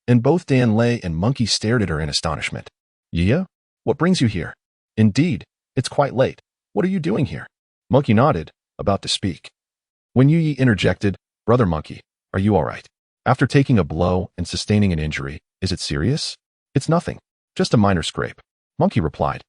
and both Dan Lei and Monkey stared at her in astonishment. Yi, what brings you here? Indeed, it's quite late. What are you doing here? Monkey nodded, about to speak. When Yi interjected, Brother Monkey, are you all right? After taking a blow and sustaining an injury, is it serious? It's nothing, just a minor scrape. Monkey replied,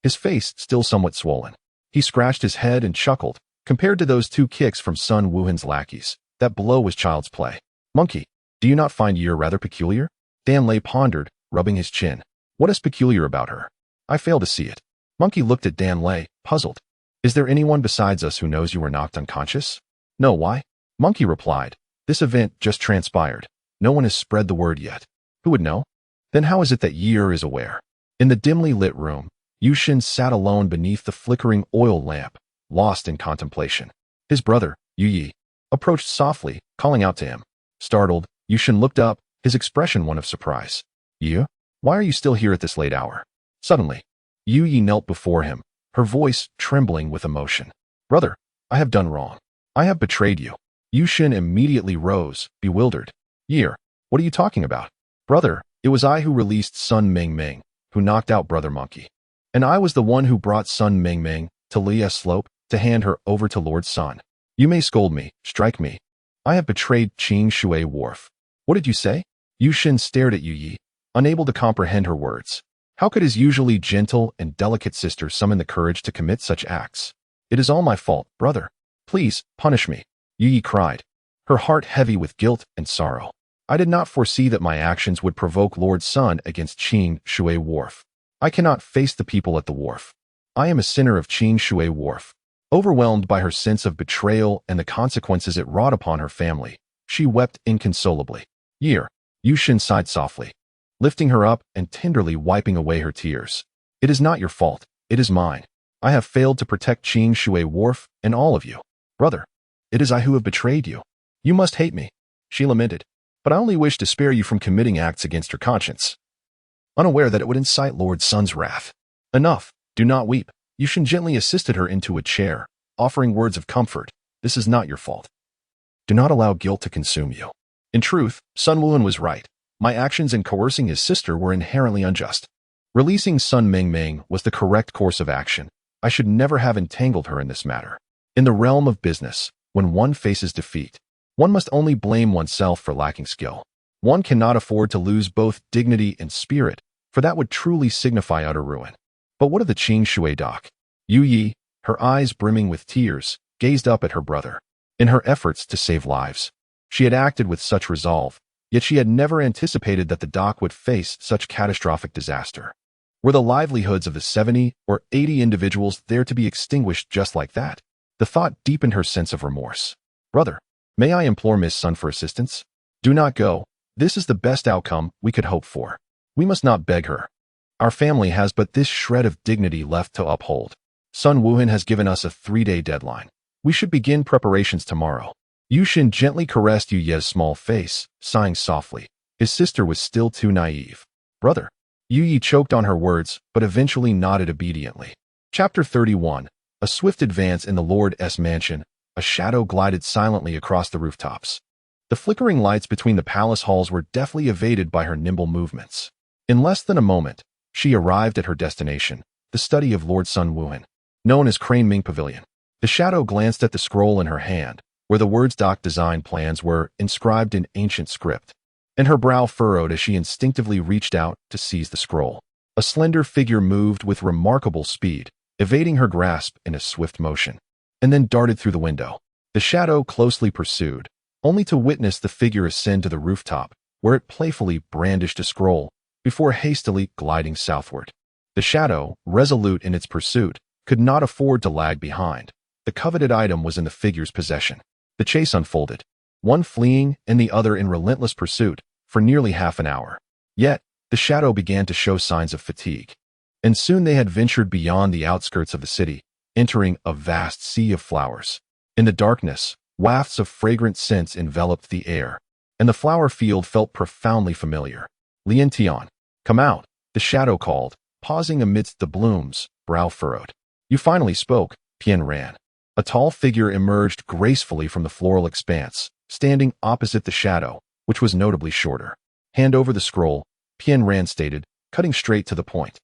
his face still somewhat swollen. He scratched his head and chuckled. Compared to those 2 kicks from Sun Wuhan's lackeys, that blow was child's play. Monkey, do you not find Yi rather peculiar? Dan Lei pondered, rubbing his chin. What is peculiar about her? I fail to see it. Monkey looked at Dan Lei, puzzled. Is there anyone besides us who knows you were knocked unconscious? No, why? Monkey replied, this event just transpired. No one has spread the word yet. Who would know? Then how is it that Yi is aware? In the dimly lit room, Yushin sat alone beneath the flickering oil lamp, lost in contemplation. His brother, Yi, approached softly, calling out to him. Startled, Yushin looked up, his expression one of surprise. Yi, why are you still here at this late hour? Suddenly, Yi knelt before him, her voice trembling with emotion. Brother, I have done wrong. I have betrayed you. Yushin immediately rose, bewildered. Yi, what are you talking about? Brother, it was I who released Sun Mingming, who knocked out Brother Monkey. And I was the one who brought Sun Mingming to Lia Slope to hand her over to Lord Sun. You may scold me, strike me. I have betrayed Qingshui Wharf. What did you say? Yushin stared at Yi, unable to comprehend her words. How could his usually gentle and delicate sister summon the courage to commit such acts? It is all my fault, brother. Please, punish me. Yi cried, her heart heavy with guilt and sorrow. I did not foresee that my actions would provoke Lord Sun against Qingshui Wharf. I cannot face the people at the wharf. I am a sinner of Qingshui Wharf. Overwhelmed by her sense of betrayal and the consequences it wrought upon her family, she wept inconsolably. Yi, Yushin sighed softly, lifting her up and tenderly wiping away her tears. It is not your fault, it is mine. I have failed to protect Qingshui Wharf and all of you. Brother, it is I who have betrayed you. You must hate me, she lamented, but I only wish to spare you from committing acts against your conscience, unaware that it would incite Lord Sun's wrath. Enough, do not weep. Yushin gently assisted her into a chair, offering words of comfort. This is not your fault. Do not allow guilt to consume you. In truth, Sun Wuhan was right. My actions in coercing his sister were inherently unjust. Releasing Sun Mingming was the correct course of action. I should never have entangled her in this matter. In the realm of business, when one faces defeat, one must only blame oneself for lacking skill. One cannot afford to lose both dignity and spirit, for that would truly signify utter ruin. But what of the Qingshui Dock? Yi, her eyes brimming with tears, gazed up at her brother. In her efforts to save lives, she had acted with such resolve, yet she had never anticipated that the dock would face such catastrophic disaster. Were the livelihoods of the 70 or 80 individuals there to be extinguished just like that? The thought deepened her sense of remorse. Brother, may I implore Miss Sun for assistance? Do not go. This is the best outcome we could hope for. We must not beg her. Our family has but this shred of dignity left to uphold. Sun Wuhan has given us a 3-day deadline. We should begin preparations tomorrow. Yushin gently caressed Yuye's small face, sighing softly. His sister was still too naive. Brother. Yi choked on her words, but eventually nodded obediently. Chapter 31. A swift advance in the Lord's mansion, a shadow glided silently across the rooftops. The flickering lights between the palace halls were deftly evaded by her nimble movements. In less than a moment, she arrived at her destination, the study of Lord Sun Wuhan, known as Crane Ming Pavilion. The shadow glanced at the scroll in her hand, where the words doc design plans were inscribed in ancient script, and her brow furrowed as she instinctively reached out to seize the scroll. A slender figure moved with remarkable speed, evading her grasp in a swift motion, and then darted through the window. The shadow closely pursued, only to witness the figure ascend to the rooftop, where it playfully brandished a scroll before hastily gliding southward. The shadow, resolute in its pursuit, could not afford to lag behind. The coveted item was in the figure's possession. The chase unfolded, one fleeing and the other in relentless pursuit, for nearly half an hour. Yet, the shadow began to show signs of fatigue, and soon they had ventured beyond the outskirts of the city, entering a vast sea of flowers. In the darkness, wafts of fragrant scents enveloped the air, and the flower field felt profoundly familiar. Lien Tian, come out, the shadow called, pausing amidst the blooms, brow furrowed. You finally spoke, Pian ran. A tall figure emerged gracefully from the floral expanse, standing opposite the shadow, which was notably shorter. Hand over the scroll, Pian Ran stated, cutting straight to the point.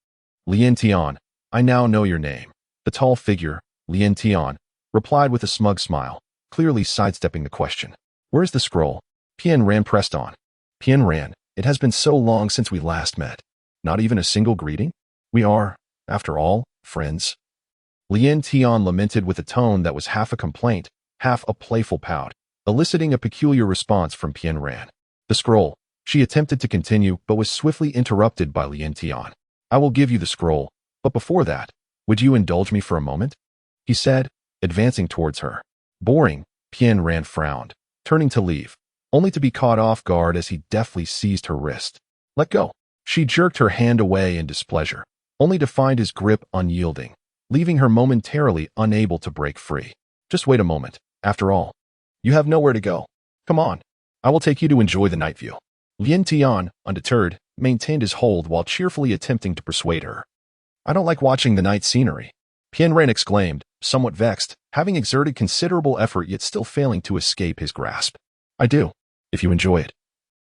Lien Tian, I now know your name. The tall figure, Lien Tian, replied with a smug smile, clearly sidestepping the question. Where's the scroll? Pian Ran pressed on. Pian Ran, it has been so long since we last met. Not even a single greeting? We are, after all, friends. Lien Tian lamented with a tone that was half a complaint, half a playful pout, eliciting a peculiar response from Pian Ran. The scroll. She attempted to continue, but was swiftly interrupted by Lien Tian. I will give you the scroll, but before that, would you indulge me for a moment? He said, advancing towards her. Boring, Pian Ran frowned, turning to leave, only to be caught off guard as he deftly seized her wrist. Let go. She jerked her hand away in displeasure, only to find his grip unyielding, leaving her momentarily unable to break free. Just wait a moment. After all, you have nowhere to go. Come on. I will take you to enjoy the night view. Lien Tian, undeterred, maintained his hold while cheerfully attempting to persuade her. I don't like watching the night scenery, Pian Ran exclaimed, somewhat vexed, having exerted considerable effort yet still failing to escape his grasp. I do, if you enjoy it.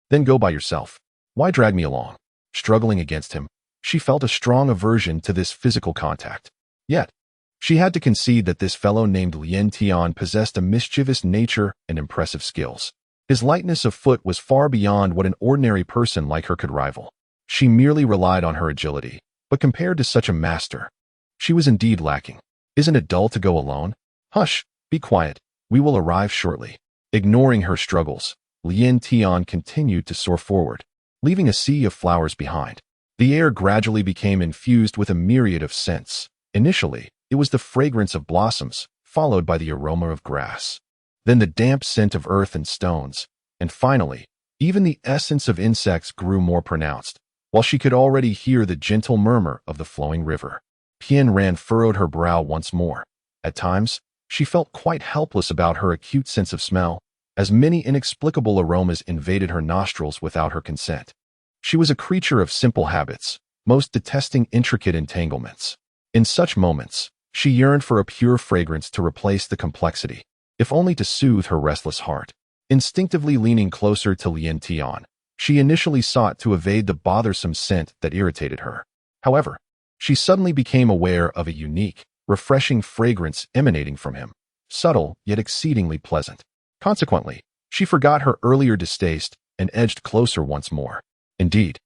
Then go by yourself. Why drag me along? Struggling against him, she felt a strong aversion to this physical contact. Yet, she had to concede that this fellow named Lien Tian possessed a mischievous nature and impressive skills. His lightness of foot was far beyond what an ordinary person like her could rival. She merely relied on her agility, but compared to such a master, she was indeed lacking. Isn't it dull to go alone? Hush, be quiet, we will arrive shortly. Ignoring her struggles, Lien Tian continued to soar forward, leaving a sea of flowers behind. The air gradually became infused with a myriad of scents. Initially, it was the fragrance of blossoms, followed by the aroma of grass. Then the damp scent of earth and stones, and finally, even the essence of insects grew more pronounced, while she could already hear the gentle murmur of the flowing river. Pian Ran furrowed her brow once more. At times, she felt quite helpless about her acute sense of smell, as many inexplicable aromas invaded her nostrils without her consent. She was a creature of simple habits, most detesting intricate entanglements. In such moments, she yearned for a pure fragrance to replace the complexity, if only to soothe her restless heart. Instinctively leaning closer to Lien Tian, she initially sought to evade the bothersome scent that irritated her. However, she suddenly became aware of a unique, refreshing fragrance emanating from him, subtle yet exceedingly pleasant. Consequently, she forgot her earlier distaste and edged closer once more. Indeed,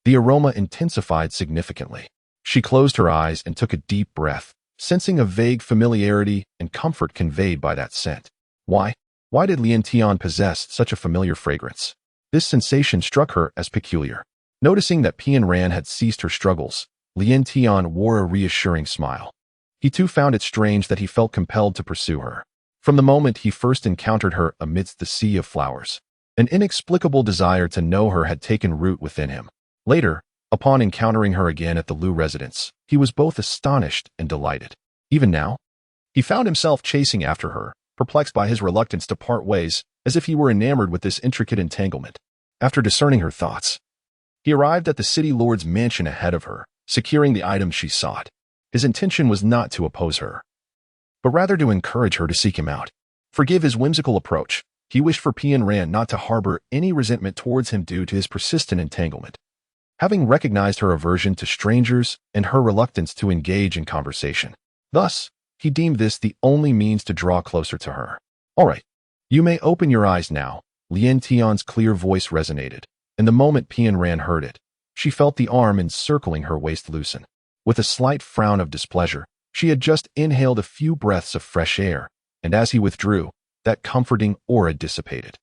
the aroma intensified significantly. She closed her eyes and took a deep breath, sensing a vague familiarity and comfort conveyed by that scent. Why did Lien Tian possess such a familiar fragrance? This sensation struck her as peculiar. Noticing that Pian Ran had ceased her struggles, Lien Tian wore a reassuring smile. He too found it strange that he felt compelled to pursue her. From the moment he first encountered her amidst the sea of flowers, an inexplicable desire to know her had taken root within him. Later, upon encountering her again at the Lu residence, he was both astonished and delighted. Even now, he found himself chasing after her, perplexed by his reluctance to part ways, as if he were enamored with this intricate entanglement. After discerning her thoughts, he arrived at the city lord's mansion ahead of her, securing the items she sought. His intention was not to oppose her. but rather to encourage her to seek him out. Forgive his whimsical approach. He wished for Pian Ran not to harbor any resentment towards him due to his persistent entanglement. Having recognized her aversion to strangers and her reluctance to engage in conversation. Thus, he deemed this the only means to draw closer to her. All right, you may open your eyes now. Lien Tian's clear voice resonated, and the moment Pian Ran heard it, she felt the arm encircling her waist loosen. With a slight frown of displeasure, she had just inhaled a few breaths of fresh air, and as he withdrew, that comforting aura dissipated.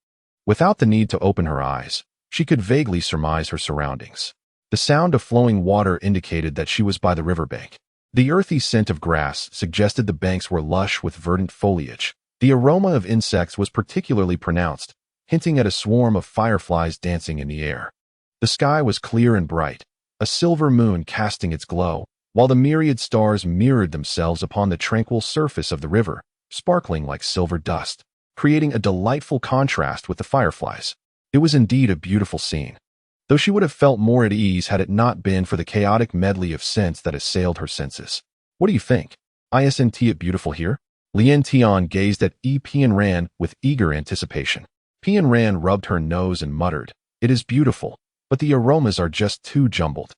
Without the need to open her eyes, she could vaguely surmise her surroundings. The sound of flowing water indicated that she was by the riverbank. The earthy scent of grass suggested the banks were lush with verdant foliage. The aroma of insects was particularly pronounced, hinting at a swarm of fireflies dancing in the air. The sky was clear and bright, a silver moon casting its glow, while the myriad stars mirrored themselves upon the tranquil surface of the river, sparkling like silver dust, creating a delightful contrast with the fireflies. It was indeed a beautiful scene, though she would have felt more at ease had it not been for the chaotic medley of scents that assailed her senses. What do you think? Isn't it beautiful here? Lien Tian gazed at Pian Ran with eager anticipation. Pian Ran rubbed her nose and muttered, "It is beautiful, but the aromas are just too jumbled."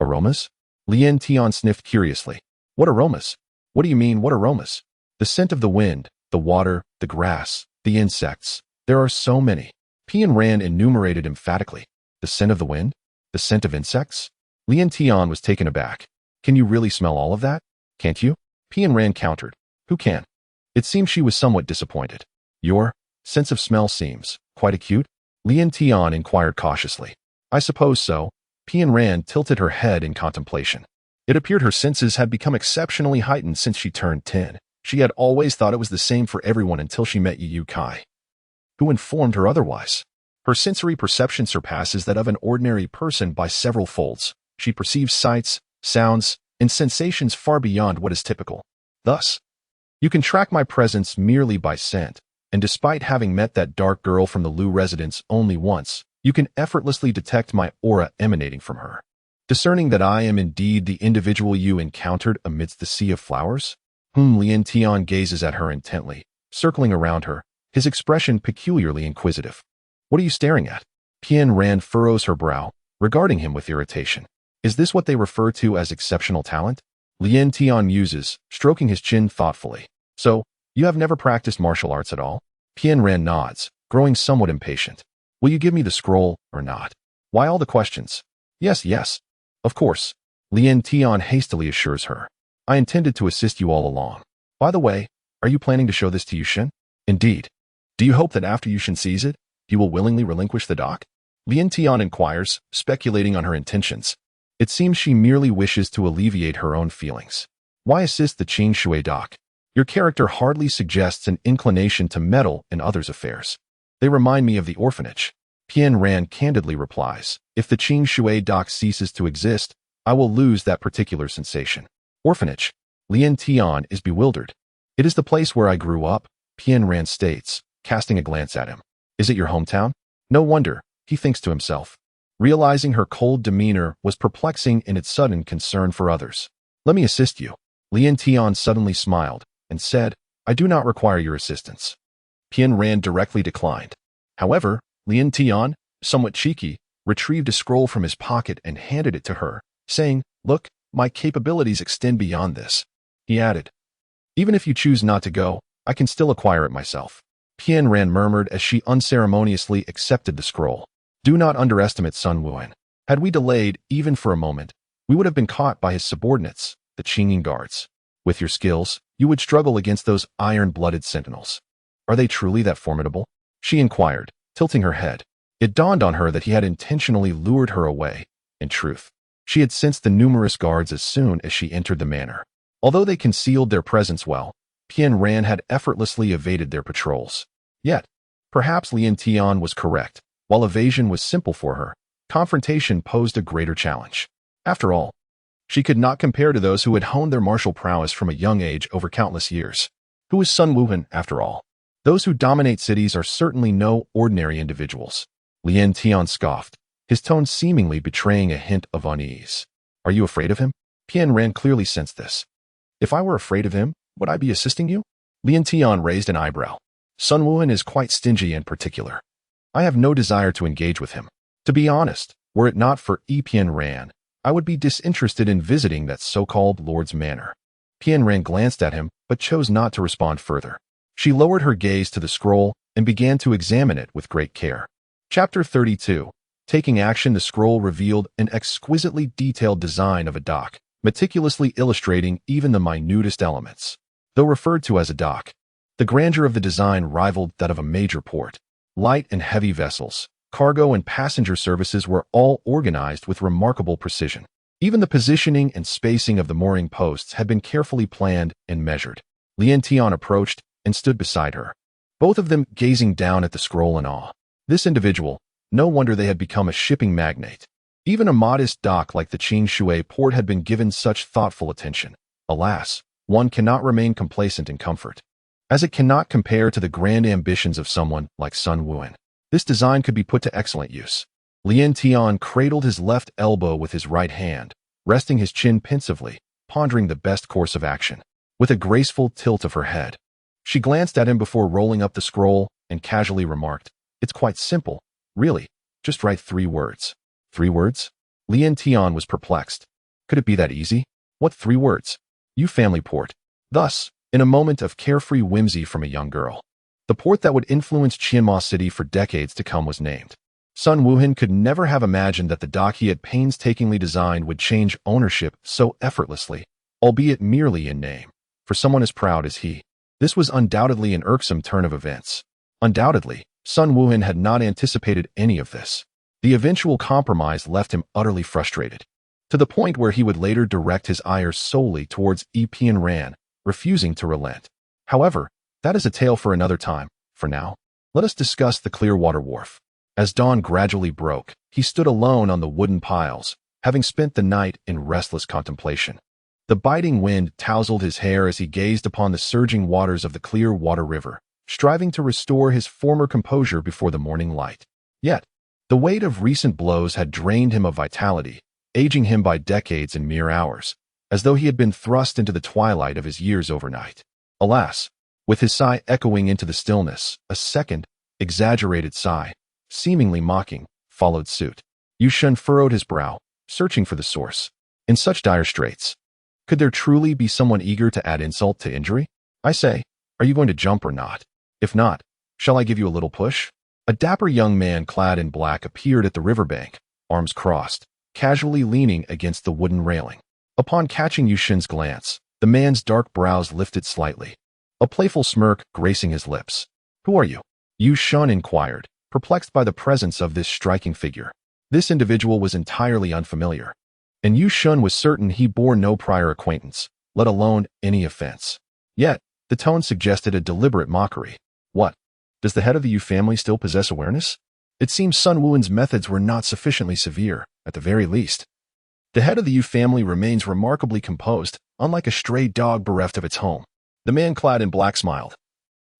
Aromas? Lien Tian sniffed curiously. What aromas? What do you mean, what aromas? The scent of the wind, the water, the grass, the insects. There are so many. Pian Ran enumerated emphatically. The scent of the wind? The scent of insects? Lien Tian was taken aback. Can you really smell all of that? Can't you? Pian Ran countered. Who can? It seemed she was somewhat disappointed. Your sense of smell seems quite acute? Lien Tian inquired cautiously. I suppose so. Pian Ran tilted her head in contemplation. It appeared her senses had become exceptionally heightened since she turned 10. She had always thought it was the same for everyone until she met Yu Kai, who informed her otherwise. Her sensory perception surpasses that of an ordinary person by several folds. She perceives sights, sounds, and sensations far beyond what is typical. Thus, you can track my presence merely by scent, and despite having met that dark girl from the Lu residence only once, you can effortlessly detect my aura emanating from her. Discerning that I am indeed the individual you encountered amidst the sea of flowers? Lien Tian gazes at her intently, circling around her, his expression peculiarly inquisitive. What are you staring at? Pian Ran furrows her brow, regarding him with irritation. Is this what they refer to as exceptional talent? Lien Tian muses, stroking his chin thoughtfully. So, you have never practiced martial arts at all? Pian Ran nods, growing somewhat impatient. Will you give me the scroll, or not? Why all the questions? Yes, yes. Of course. Lien Tian hastily assures her. I intended to assist you all along. By the way, are you planning to show this to Yushin? Indeed. Do you hope that after Yushin sees it, he will willingly relinquish the dock? Lien Tian inquires, speculating on her intentions. It seems she merely wishes to alleviate her own feelings. Why assist the Qing Shui dock? Your character hardly suggests an inclination to meddle in others' affairs. They remind me of the orphanage. Pian Ran candidly replies, if the Qing Shui dock ceases to exist, I will lose that particular sensation. Orphanage. Lien Tian is bewildered. It is the place where I grew up, Pian Ran states, casting a glance at him. Is it your hometown? No wonder, he thinks to himself. Realizing her cold demeanor was perplexing in its sudden concern for others. Let me assist you. Lien Tian suddenly smiled and said, I do not require your assistance. Pian Ran directly declined. However, Lien Tian, somewhat cheeky, retrieved a scroll from his pocket and handed it to her, saying, Look, my capabilities extend beyond this. He added, Even if you choose not to go, I can still acquire it myself. Pian Ran murmured as she unceremoniously accepted the scroll. Do not underestimate Sun Wuan. Had we delayed, even for a moment, we would have been caught by his subordinates, the Qingyin guards. With your skills, you would struggle against those iron-blooded sentinels. Are they truly that formidable? She inquired, tilting her head. It dawned on her that he had intentionally lured her away. In truth, she had sensed the numerous guards as soon as she entered the manor. Although they concealed their presence well, Pian Ran had effortlessly evaded their patrols. Yet, perhaps Lien Tian was correct. While evasion was simple for her, confrontation posed a greater challenge. After all, she could not compare to those who had honed their martial prowess from a young age over countless years. Who is Sun Wuhan, after all? Those who dominate cities are certainly no ordinary individuals. Lien Tian scoffed, his tone seemingly betraying a hint of unease. Are you afraid of him? Pian Ran clearly sensed this. If I were afraid of him, Would I be assisting you? Lian Tian raised an eyebrow. Sun Wuhan is quite stingy and particular. I have no desire to engage with him. To be honest, were it not for Pian Ran, I would be disinterested in visiting that so-called Lord's manor. Pian Ran glanced at him, but chose not to respond further. She lowered her gaze to the scroll and began to examine it with great care. Chapter 32. Taking action. The scroll revealed an exquisitely detailed design of a dock, meticulously illustrating even the minutest elements. Though referred to as a dock, the grandeur of the design rivaled that of a major port. Light and heavy vessels, cargo and passenger services were all organized with remarkable precision. Even the positioning and spacing of the mooring posts had been carefully planned and measured. Lian Tian approached and stood beside her, both of them gazing down at the scroll in awe. This individual, no wonder they had become a shipping magnate. Even a modest dock like the Qing Shui port had been given such thoughtful attention. Alas, one cannot remain complacent in comfort, as it cannot compare to the grand ambitions of someone like Sun Wuhan. This design could be put to excellent use. Lian Tian cradled his left elbow with his right hand, resting his chin pensively, pondering the best course of action. With a graceful tilt of her head, she glanced at him before rolling up the scroll and casually remarked, "It's quite simple, really. Just write 3 words." 3 words? Lian Tian was perplexed. Could it be that easy? What 3 words? "You family port." Thus, in a moment of carefree whimsy from a young girl, the port that would influence Qianma City for decades to come was named. Sun Wuhan could never have imagined that the dock he had painstakingly designed would change ownership so effortlessly, albeit merely in name. For someone as proud as he, this was undoubtedly an irksome turn of events. Undoubtedly, Sun Wuhan had not anticipated any of this. The eventual compromise left him utterly frustrated, to the point where he would later direct his ire solely towards Pian Ran, refusing to relent. However, that is a tale for another time. For now, let us discuss the Clearwater Wharf. As dawn gradually broke, he stood alone on the wooden piles, having spent the night in restless contemplation. The biting wind tousled his hair as he gazed upon the surging waters of the Clearwater River, striving to restore his former composure before the morning light. Yet, the weight of recent blows had drained him of vitality, aging him by decades in mere hours, as though he had been thrust into the twilight of his years overnight. Alas, with his sigh echoing into the stillness, a second, exaggerated sigh, seemingly mocking, followed suit. Yu Shun furrowed his brow, searching for the source. In such dire straits, could there truly be someone eager to add insult to injury? I say, are you going to jump or not? If not, shall I give you a little push? A dapper young man clad in black appeared at the riverbank, arms crossed, casually leaning against the wooden railing. Upon catching Yu Shun's glance, the man's dark brows lifted slightly, a playful smirk gracing his lips. Who are you? Yu Shun inquired, perplexed by the presence of this striking figure. This individual was entirely unfamiliar, and Yu Shun was certain he bore no prior acquaintance, let alone any offense. Yet, the tone suggested a deliberate mockery. What? Does the head of the Yu family still possess awareness? It seems Sun Wuhan's methods were not sufficiently severe, at the very least. The head of the Yu family remains remarkably composed, unlike a stray dog bereft of its home. The man clad in black smiled,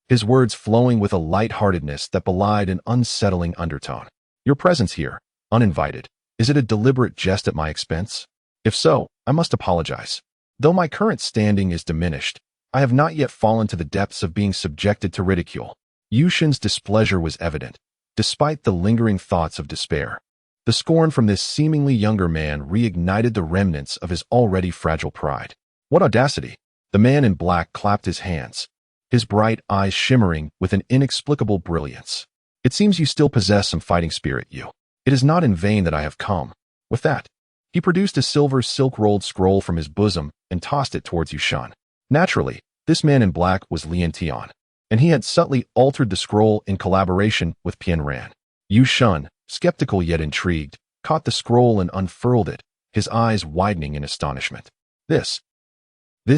his words flowing with a light-heartedness that belied an unsettling undertone. Your presence here, uninvited, is it a deliberate jest at my expense? If so, I must apologize. Though my current standing is diminished, I have not yet fallen to the depths of being subjected to ridicule. Yu Shun's displeasure was evident, despite the lingering thoughts of despair. The scorn from this seemingly younger man reignited the remnants of his already fragile pride. What audacity! The man in black clapped his hands, his bright eyes shimmering with an inexplicable brilliance. It seems you still possess some fighting spirit, Yu. It is not in vain that I have come. With that, he produced a silver silk-rolled scroll from his bosom and tossed it towards Yu Shun. Naturally, this man in black was Lian Tian, and he had subtly altered the scroll in collaboration with Pian Ran. Yu Shun, skeptical yet intrigued, caught the scroll and unfurled it, his eyes widening in astonishment. This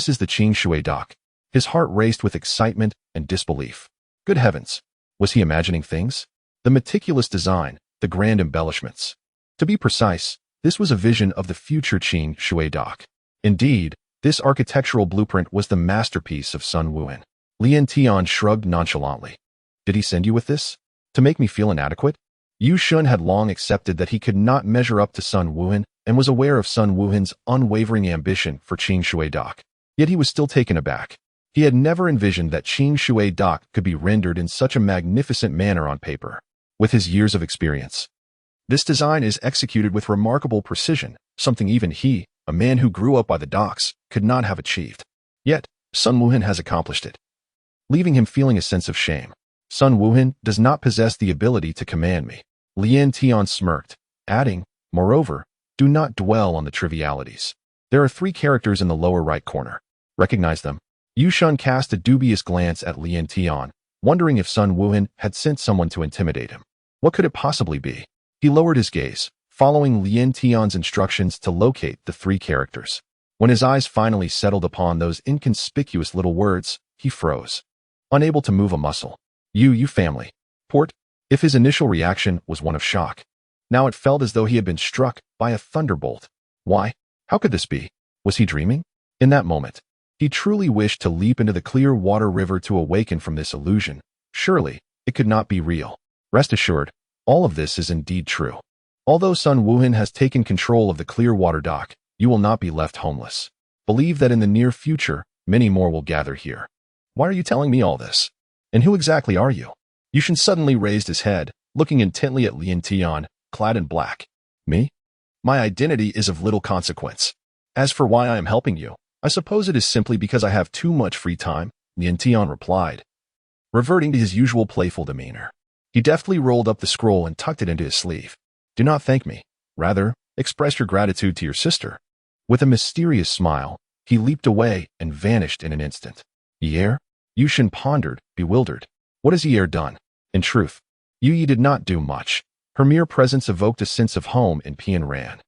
is the Qing Shui dock. His heart raced with excitement and disbelief. Good heavens! Was he imagining things? The meticulous design, the grand embellishments. To be precise, this was a vision of the future Qing Shui dock. Indeed, this architectural blueprint was the masterpiece of Sun Wuhan. Lian Tian shrugged nonchalantly. Did he send you with this? To make me feel inadequate? Yu Shun had long accepted that he could not measure up to Sun Wuhan and was aware of Sun Wuhan's unwavering ambition for Qing Shui dock. Yet he was still taken aback. He had never envisioned that Qing Shui dock could be rendered in such a magnificent manner on paper. With his years of experience, this design is executed with remarkable precision, something even he, a man who grew up by the docks, could not have achieved. Yet, Sun Wuhan has accomplished it, leaving him feeling a sense of shame. Sun Wuhan does not possess the ability to command me. Lien Tian smirked, adding, moreover, do not dwell on the trivialities. There are 3 characters in the lower right corner. Recognize them? Yu Shun cast a dubious glance at Lien Tian, wondering if Sun Wuhan had sent someone to intimidate him. What could it possibly be? He lowered his gaze, following Lien Tian's instructions to locate the 3 characters. When his eyes finally settled upon those inconspicuous little words, he froze, unable to move a muscle. You family. Port? If his initial reaction was one of shock, now it felt as though he had been struck by a thunderbolt. Why? How could this be? Was he dreaming? In that moment, he truly wished to leap into the clear water river to awaken from this illusion. Surely, it could not be real. Rest assured, all of this is indeed true. Although Sun Wuhan has taken control of the clear water dock, you will not be left homeless. Believe that in the near future, many more will gather here. Why are you telling me all this? And who exactly are you? Yushin suddenly raised his head, looking intently at Lien Tian, clad in black. Me? My identity is of little consequence. As for why I am helping you, I suppose it is simply because I have too much free time, Lien Tian replied, reverting to his usual playful demeanor. He deftly rolled up the scroll and tucked it into his sleeve. Do not thank me. Rather, express your gratitude to your sister. With a mysterious smile, he leaped away and vanished in an instant. Yi'er? Yushin pondered, bewildered. What has Yi'er done? In truth, Yu Yi did not do much. Her mere presence evoked a sense of home in Pian Ran,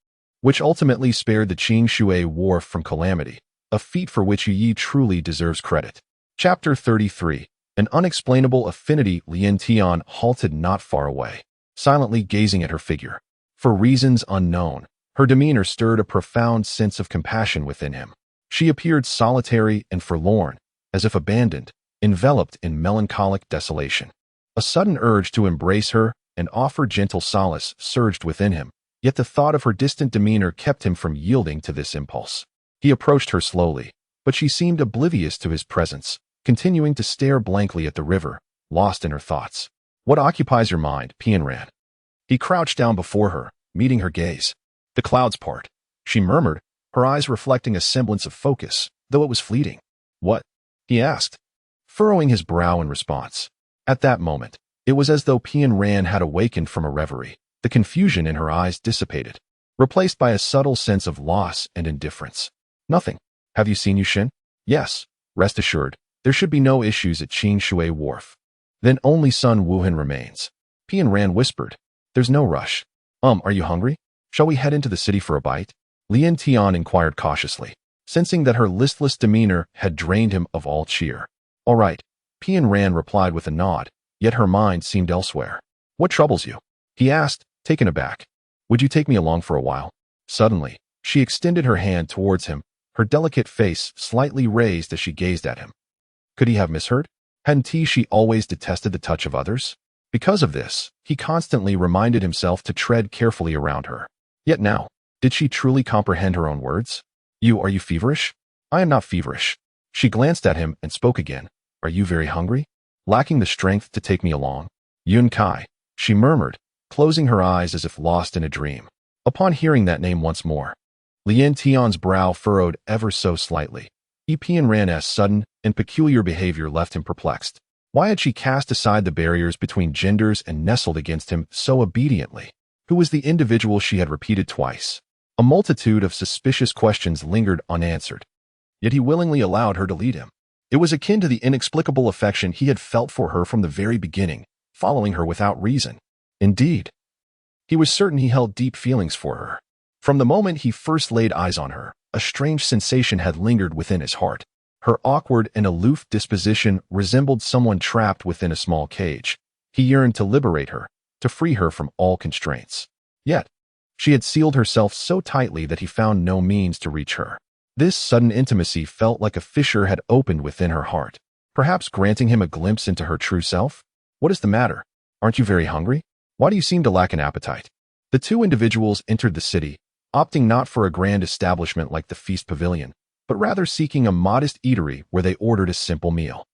which ultimately spared the Qing Shui wharf from calamity, a feat for which Yu Yi truly deserves credit. Chapter 33. An unexplainable affinity. Lien Tian halted not far away, silently gazing at her figure. For reasons unknown, her demeanor stirred a profound sense of compassion within him. She appeared solitary and forlorn, as if abandoned, enveloped in melancholic desolation. A sudden urge to embrace her and offer gentle solace surged within him, yet the thought of her distant demeanor kept him from yielding to this impulse. He approached her slowly, but she seemed oblivious to his presence, continuing to stare blankly at the river, lost in her thoughts. What occupies your mind, Pian Ran? He crouched down before her, meeting her gaze. The clouds part, she murmured, her eyes reflecting a semblance of focus, though it was fleeting. What? He asked, furrowing his brow in response. At that moment, it was as though Pian Ran had awakened from a reverie. The confusion in her eyes dissipated, replaced by a subtle sense of loss and indifference. Nothing. Have you seen Yushin? Yes. Rest assured, there should be no issues at Qing Shui Wharf. Then only Sun Wuhan remains. Pian Ran whispered. There's no rush. Are you hungry? Shall we head into the city for a bite? Lien Tian inquired cautiously, sensing that her listless demeanor had drained him of all cheer. All right, Pian Ran replied with a nod, yet her mind seemed elsewhere. What troubles you? He asked, taken aback. Would you take me along for a while? Suddenly, she extended her hand towards him, her delicate face slightly raised as she gazed at him. Could he have misheard? Hadn't she always detested the touch of others? Because of this, he constantly reminded himself to tread carefully around her. Yet now, did she truly comprehend her own words? Are you feverish? I am not feverish. She glanced at him and spoke again. Are you very hungry? Lacking the strength to take me along? Yun Kai, she murmured, closing her eyes as if lost in a dream. Upon hearing that name once more, Lien Tian's brow furrowed ever so slightly. Pian Ran's sudden and peculiar behavior left him perplexed. Why had she cast aside the barriers between genders and nestled against him so obediently? Who was the individual she had repeated twice? A multitude of suspicious questions lingered unanswered, yet he willingly allowed her to lead him. It was akin to the inexplicable affection he had felt for her from the very beginning, following her without reason. Indeed, he was certain he held deep feelings for her. From the moment he first laid eyes on her, a strange sensation had lingered within his heart. Her awkward and aloof disposition resembled someone trapped within a small cage. He yearned to liberate her, to free her from all constraints. Yet, she had sealed herself so tightly that he found no means to reach her. This sudden intimacy felt like a fissure had opened within her heart, perhaps granting him a glimpse into her true self. What is the matter? Aren't you very hungry? Why do you seem to lack an appetite? The two individuals entered the city, opting not for a grand establishment like the Feast Pavilion, but rather seeking a modest eatery where they ordered a simple meal.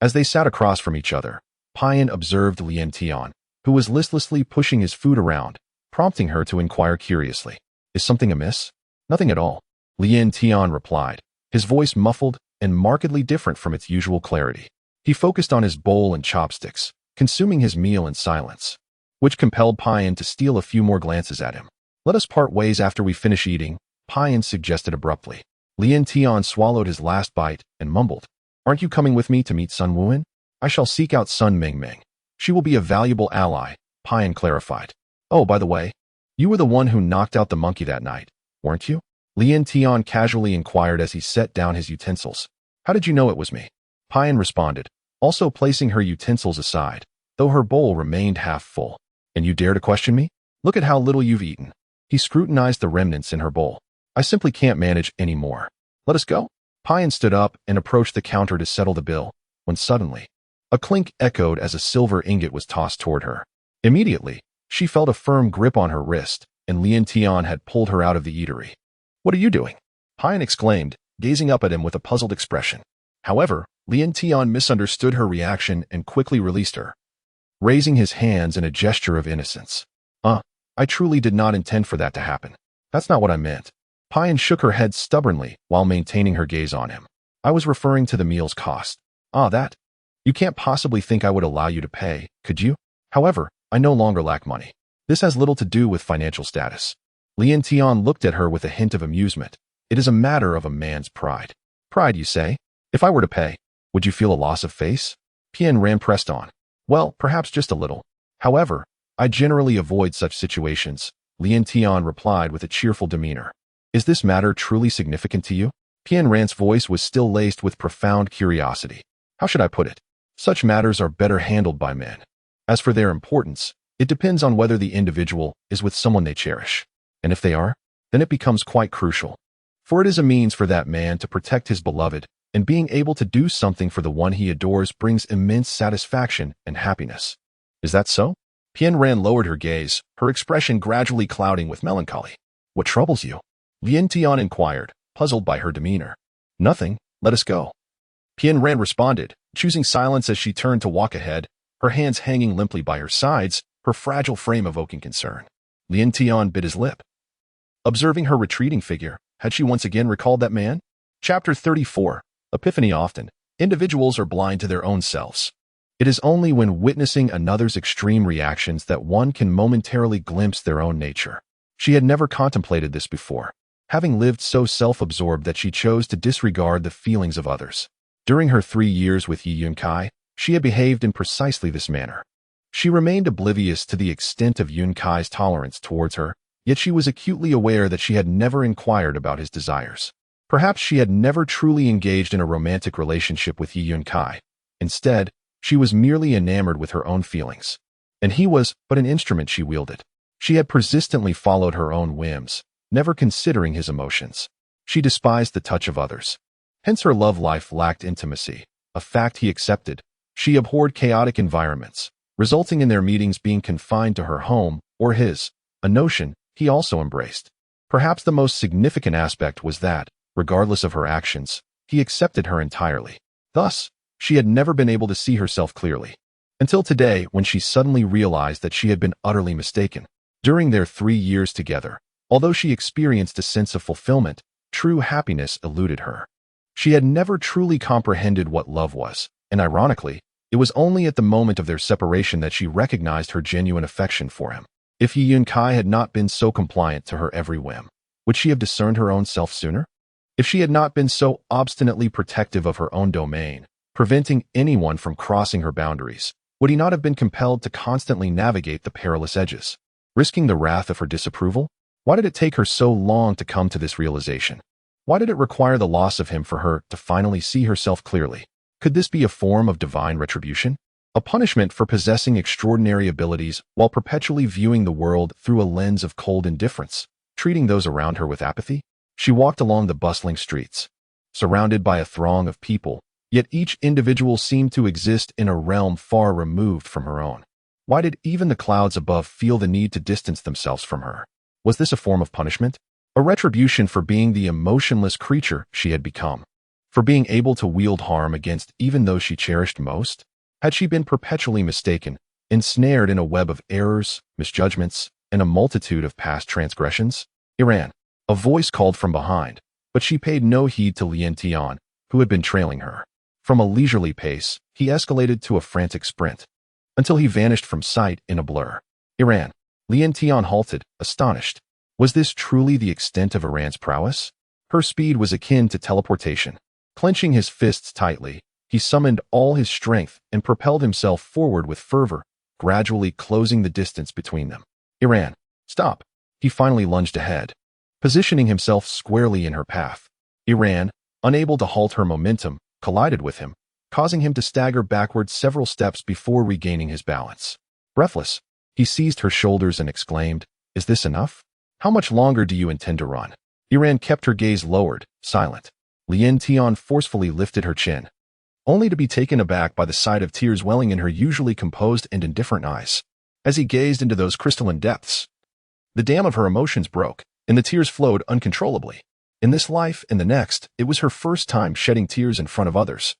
As they sat across from each other, Pian observed Lien Tian, who was listlessly pushing his food around, prompting her to inquire curiously, "Is something amiss?" "Nothing at all," Lien Tian replied, his voice muffled and markedly different from its usual clarity. He focused on his bowl and chopsticks, consuming his meal in silence, which compelled Pian to steal a few more glances at him. "Let us part ways after we finish eating," Pian suggested abruptly. Lien Tian swallowed his last bite and mumbled, "Aren't you coming with me to meet Sun Wuan?" "I shall seek out Sun Mingming. She will be a valuable ally," Pian clarified. "Oh, by the way, you were the one who knocked out the monkey that night, weren't you?" Lien Tian casually inquired as he set down his utensils. "How did you know it was me?" Pian responded, also placing her utensils aside, though her bowl remained half full. "And you dare to question me? Look at how little you've eaten." He scrutinized the remnants in her bowl. "I simply can't manage any more. Let us go." Pian stood up and approached the counter to settle the bill, when suddenly, a clink echoed as a silver ingot was tossed toward her. Immediately, she felt a firm grip on her wrist, and Lien Tian had pulled her out of the eatery. "What are you doing?" Pian exclaimed, gazing up at him with a puzzled expression. However, Lien Tian misunderstood her reaction and quickly released her, raising his hands in a gesture of innocence. I truly did not intend for that to happen. That's not what I meant." Pian shook her head stubbornly while maintaining her gaze on him. "I was referring to the meal's cost." That? You can't possibly think I would allow you to pay, could you? However, I no longer lack money. This has little to do with financial status." Lien Tian looked at her with a hint of amusement. "It is a matter of a man's pride." "Pride, you say? If I were to pay, would you feel a loss of face?" Pian Ran pressed on. "Well, perhaps just a little. However, I generally avoid such situations," Lien Tian replied with a cheerful demeanor. "Is this matter truly significant to you?" Pian Ran's voice was still laced with profound curiosity. "How should I put it? Such matters are better handled by men. As for their importance, it depends on whether the individual is with someone they cherish. And if they are, then it becomes quite crucial. For it is a means for that man to protect his beloved, and being able to do something for the one he adores brings immense satisfaction and happiness." "Is that so?" Pian Ran lowered her gaze, her expression gradually clouding with melancholy. "What troubles you?" Lien Tian inquired, puzzled by her demeanor. "Nothing. Let us go." Pian Ran responded, choosing silence as she turned to walk ahead, her hands hanging limply by her sides, her fragile frame evoking concern. Lien Tian bit his lip. Observing her retreating figure, had she once again recalled that man? Chapter 34. Epiphany. Often, individuals are blind to their own selves. It is only when witnessing another's extreme reactions that one can momentarily glimpse their own nature. She had never contemplated this before, having lived so self-absorbed that she chose to disregard the feelings of others. During her 3 years with Yi Yunkai, she had behaved in precisely this manner. She remained oblivious to the extent of Yunkai's tolerance towards her, yet she was acutely aware that she had never inquired about his desires. Perhaps she had never truly engaged in a romantic relationship with Yi Yunkai. Instead, she was merely enamored with her own feelings, and he was but an instrument she wielded. She had persistently followed her own whims, never considering his emotions. She despised the touch of others. Hence her love life lacked intimacy, a fact he accepted. She abhorred chaotic environments, resulting in their meetings being confined to her home or his, a notion he also embraced. Perhaps the most significant aspect was that, regardless of her actions, he accepted her entirely. Thus, she had never been able to see herself clearly, until today when she suddenly realized that she had been utterly mistaken. During their 3 years together, although she experienced a sense of fulfillment, true happiness eluded her. She had never truly comprehended what love was, and ironically, it was only at the moment of their separation that she recognized her genuine affection for him. If Yi Yunkai had not been so compliant to her every whim, would she have discerned her own self sooner? If she had not been so obstinately protective of her own domain, preventing anyone from crossing her boundaries, would he not have been compelled to constantly navigate the perilous edges, risking the wrath of her disapproval? Why did it take her so long to come to this realization? Why did it require the loss of him for her to finally see herself clearly? Could this be a form of divine retribution? A punishment for possessing extraordinary abilities while perpetually viewing the world through a lens of cold indifference, treating those around her with apathy? She walked along the bustling streets, surrounded by a throng of people, yet each individual seemed to exist in a realm far removed from her own. Why did even the clouds above feel the need to distance themselves from her? Was this a form of punishment? A retribution for being the emotionless creature she had become, for being able to wield harm against even those she cherished most? Had she been perpetually mistaken, ensnared in a web of errors, misjudgments, and a multitude of past transgressions? Iran. A voice called from behind, but she paid no heed to Lien Tian, who had been trailing her. From a leisurely pace, he escalated to a frantic sprint, until he vanished from sight in a blur. Iran. Lien Tian halted, astonished. Was this truly the extent of Iran's prowess? Her speed was akin to teleportation. Clenching his fists tightly, he summoned all his strength and propelled himself forward with fervor, gradually closing the distance between them. Iran. Stop. He finally lunged ahead, positioning himself squarely in her path. Iran, unable to halt her momentum, collided with him, causing him to stagger backward several steps before regaining his balance. Breathless, he seized her shoulders and exclaimed, "Is this enough? How much longer do you intend to run?" Iran kept her gaze lowered, silent. Lien Tian forcefully lifted her chin, only to be taken aback by the sight of tears welling in her usually composed and indifferent eyes. As he gazed into those crystalline depths, the dam of her emotions broke, and the tears flowed uncontrollably. In this life and the next, it was her first time shedding tears in front of others.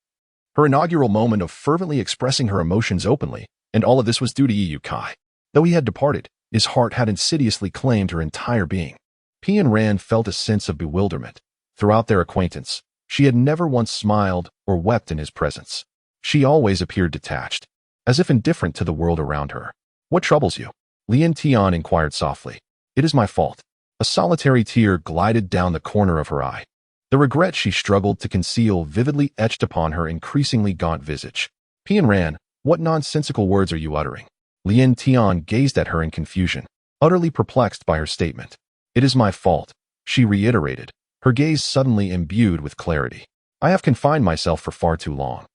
Her inaugural moment of fervently expressing her emotions openly, and all of this was due to Yu Kai. Though he had departed, his heart had insidiously claimed her entire being. Pian Ran felt a sense of bewilderment. Throughout their acquaintance, she had never once smiled or wept in his presence. She always appeared detached, as if indifferent to the world around her. "What troubles you?" Lien Tian inquired softly. "It is my fault." A solitary tear glided down the corner of her eye. The regret she struggled to conceal vividly etched upon her increasingly gaunt visage. Pian Ran, what nonsensical words are you uttering? Lien Tian gazed at her in confusion, utterly perplexed by her statement. "It is my fault," she reiterated, her gaze suddenly imbued with clarity. "I have confined myself for far too long,"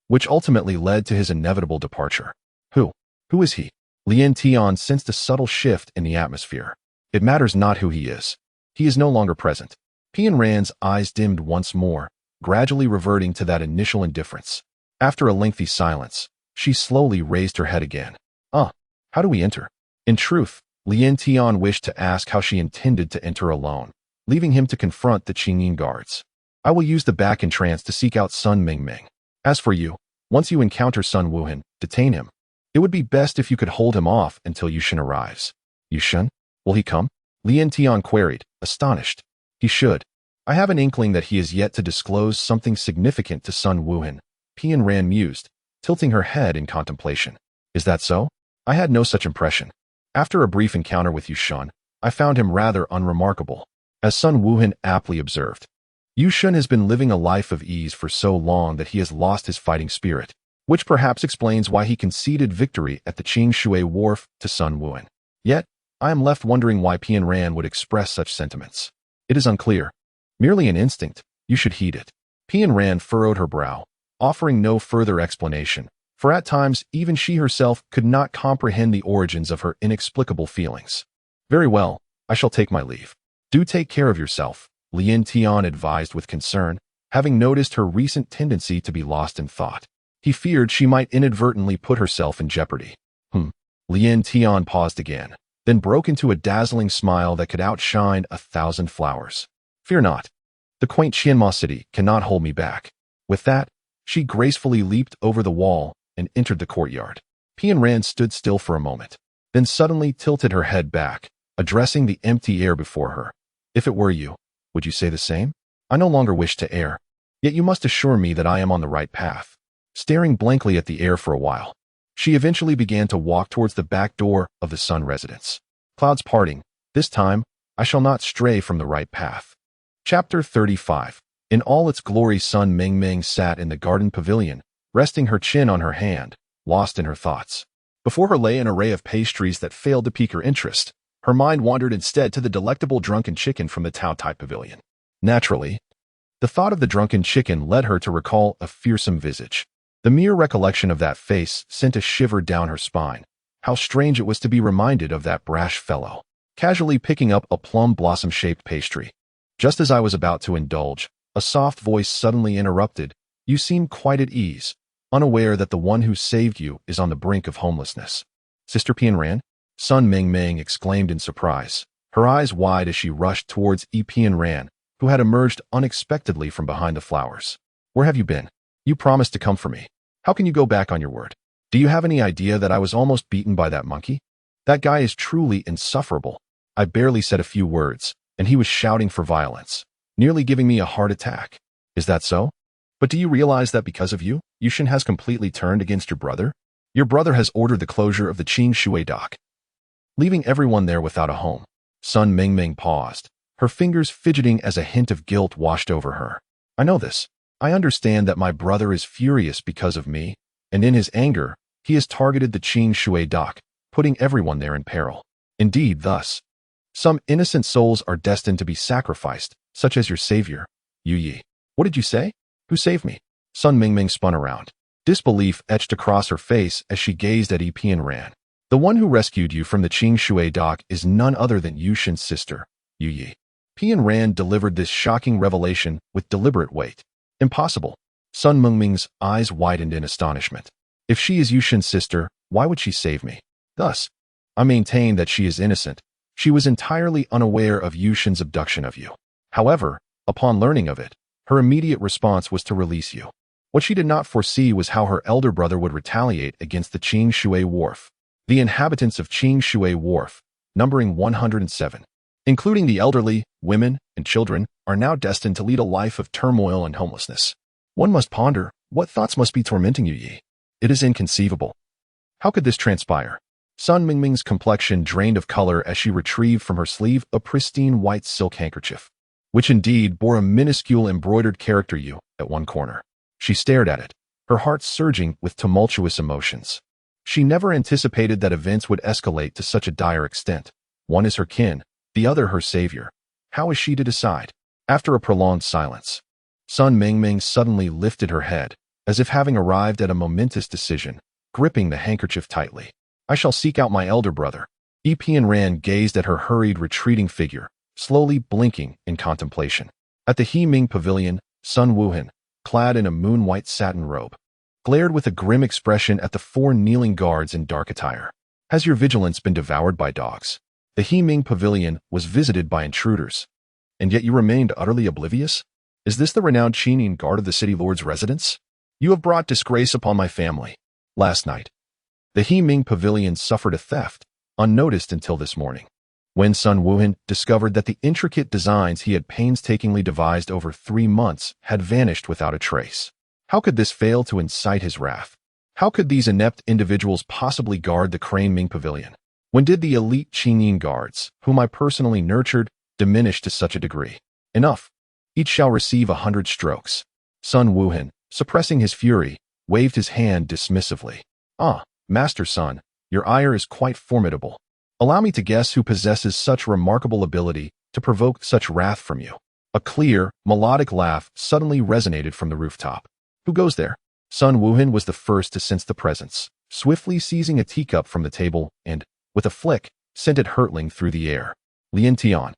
which ultimately led to his inevitable departure. Who is he? Lien Tian sensed a subtle shift in the atmosphere. It matters not who he is. He is no longer present. Pian Ran's eyes dimmed once more, gradually reverting to that initial indifference. After a lengthy silence, she slowly raised her head again. How do we enter?" In truth, Lien Tian wished to ask how she intended to enter alone, leaving him to confront the Qingyin guards. "I will use the back entrance to seek out Sun Mingming. As for you, once you encounter Sun Wuhan, detain him. It would be best if you could hold him off until Yushin arrives." "Yushin? Will he come?" Lien Tian queried, astonished. "He should. I have an inkling that he is yet to disclose something significant to Sun Wuhan," Pian Ran mused, tilting her head in contemplation. "Is that so? I had no such impression. After a brief encounter with Yushin, I found him rather unremarkable." As Sun Wuhan aptly observed, Yushin has been living a life of ease for so long that he has lost his fighting spirit, which perhaps explains why he conceded victory at the Qingshui Wharf to Sun Wuhan. Yet, I am left wondering why Pian Ran would express such sentiments. It is unclear. Merely an instinct, you should heed it. Pian Ran furrowed her brow, offering no further explanation, for at times even she herself could not comprehend the origins of her inexplicable feelings. "Very well, I shall take my leave. Do take care of yourself," Lien Tian advised with concern, having noticed her recent tendency to be lost in thought. He feared she might inadvertently put herself in jeopardy. Lien Tian paused again, then broke into a dazzling smile that could outshine 1,000 flowers. "Fear not. The quaint Qianma city cannot hold me back." With that, she gracefully leaped over the wall and entered the courtyard. Pian Ran stood still for a moment, then suddenly tilted her head back, addressing the empty air before her. "If it were you, would you say the same? I no longer wish to err, yet you must assure me that I am on the right path." Staring blankly at the air for a while, she eventually began to walk towards the back door of the Sun residence. Clouds parting, this time, I shall not stray from the right path. Chapter 35. In all its glory, Sun Mingming sat in the garden pavilion, resting her chin on her hand, lost in her thoughts. Before her lay an array of pastries that failed to pique her interest. Her mind wandered instead to the delectable drunken chicken from the Tao-Tai pavilion. Naturally, the thought of the drunken chicken led her to recall a fearsome visage. The mere recollection of that face sent a shiver down her spine. How strange it was to be reminded of that brash fellow. Casually picking up a plum blossom-shaped pastry. Just as I was about to indulge, a soft voice suddenly interrupted. "You seem quite at ease, unaware that the one who saved you is on the brink of homelessness." "Sister Pian Ran?" Sun Mingming exclaimed in surprise, her eyes wide as she rushed towards Epian Ran, who had emerged unexpectedly from behind the flowers. Where have you been? You promised to come for me. How can you go back on your word? Do you have any idea that I was almost beaten by that monkey? That guy is truly insufferable. I barely said a few words, and he was shouting for violence, nearly giving me a heart attack. Is that so? But do you realize that because of you, Yushin has completely turned against your brother? Your brother has ordered the closure of the Qing Shui dock, leaving everyone there without a home. Sun Mingming paused, her fingers fidgeting as a hint of guilt washed over her. I know this. I understand that my brother is furious because of me, and in his anger, he has targeted the Qing Shui dock, putting everyone there in peril. Indeed, thus, some innocent souls are destined to be sacrificed, such as your savior, Yu Yi. What did you say? Who saved me? Sun Mingming spun around. Disbelief etched across her face as she gazed at Epian Ran. The one who rescued you from the Qing Shui dock is none other than Yushin's sister, Yu Yi. Epian Ran delivered this shocking revelation with deliberate weight. Impossible. Sun Mingming's eyes widened in astonishment. If she is Yushin's sister, why would she save me? Thus, I maintain that she is innocent. She was entirely unaware of Yushin's abduction of you. However, upon learning of it, her immediate response was to release you. What she did not foresee was how her elder brother would retaliate against the Qing Shui Wharf. The inhabitants of Qing Shui Wharf, numbering 107, including the elderly, women, and children, are now destined to lead a life of turmoil and homelessness. One must ponder, what thoughts must be tormenting Yu Yi? It is inconceivable. How could this transpire? Sun Mingming's complexion drained of color as she retrieved from her sleeve a pristine white silk handkerchief, which indeed bore a minuscule embroidered character U at one corner. She stared at it, her heart surging with tumultuous emotions. She never anticipated that events would escalate to such a dire extent. One is her kin, the other her savior. How is she to decide? After a prolonged silence, Sun Mingming suddenly lifted her head, as if having arrived at a momentous decision, gripping the handkerchief tightly. I shall seek out my elder brother. Epian Ran gazed at her hurried, retreating figure, slowly blinking in contemplation. At the He Ming Pavilion, Sun Wuhan, clad in a moon-white satin robe, glared with a grim expression at the four kneeling guards in dark attire. Has your vigilance been devoured by dogs? The He Ming Pavilion was visited by intruders, and yet you remained utterly oblivious? Is this the renowned Qinian guard of the city lord's residence? You have brought disgrace upon my family. Last night, the He Ming Pavilion suffered a theft, unnoticed until this morning, when Sun Wuhan discovered that the intricate designs he had painstakingly devised over 3 months had vanished without a trace. How could this fail to incite his wrath? How could these inept individuals possibly guard the Crane Ming Pavilion? When did the elite Qinian guards, whom I personally nurtured, diminish to such a degree? Enough. Each shall receive 100 strokes. Sun Wuhan, suppressing his fury, waved his hand dismissively. Ah, Master Sun, your ire is quite formidable. Allow me to guess who possesses such remarkable ability to provoke such wrath from you. A clear, melodic laugh suddenly resonated from the rooftop. Who goes there? Sun Wuhan was the first to sense the presence, swiftly seizing a teacup from the table and, with a flick, sent it hurtling through the air. Lien Tian,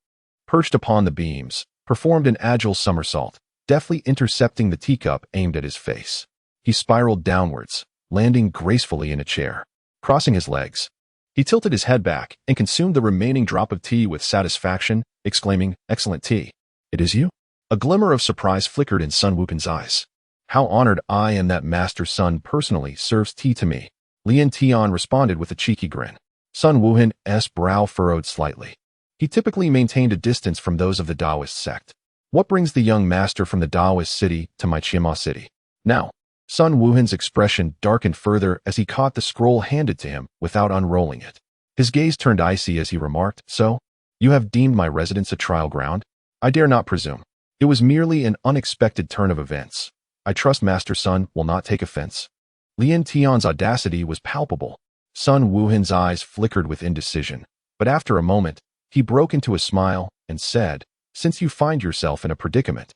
perched upon the beams, performed an agile somersault, deftly intercepting the teacup aimed at his face. He spiraled downwards, landing gracefully in a chair. Crossing his legs, he tilted his head back and consumed the remaining drop of tea with satisfaction, exclaiming, "Excellent tea. It is you?" A glimmer of surprise flickered in Sun Wuhan's eyes. How honored I am that Master Sun personally serves tea to me. Lien Tian responded with a cheeky grin. Sun Wuhan's brow furrowed slightly. He typically maintained a distance from those of the Taoist sect. What brings the young master from the Taoist city to my Chiema city? Now, Sun Wuhan's expression darkened further as he caught the scroll handed to him without unrolling it. His gaze turned icy as he remarked, "So, you have deemed my residence a trial ground? I dare not presume. It was merely an unexpected turn of events. I trust Master Sun will not take offense." Lien Tian's audacity was palpable. Sun Wuhan's eyes flickered with indecision, but after a moment, he broke into a smile and said, "Since you find yourself in a predicament,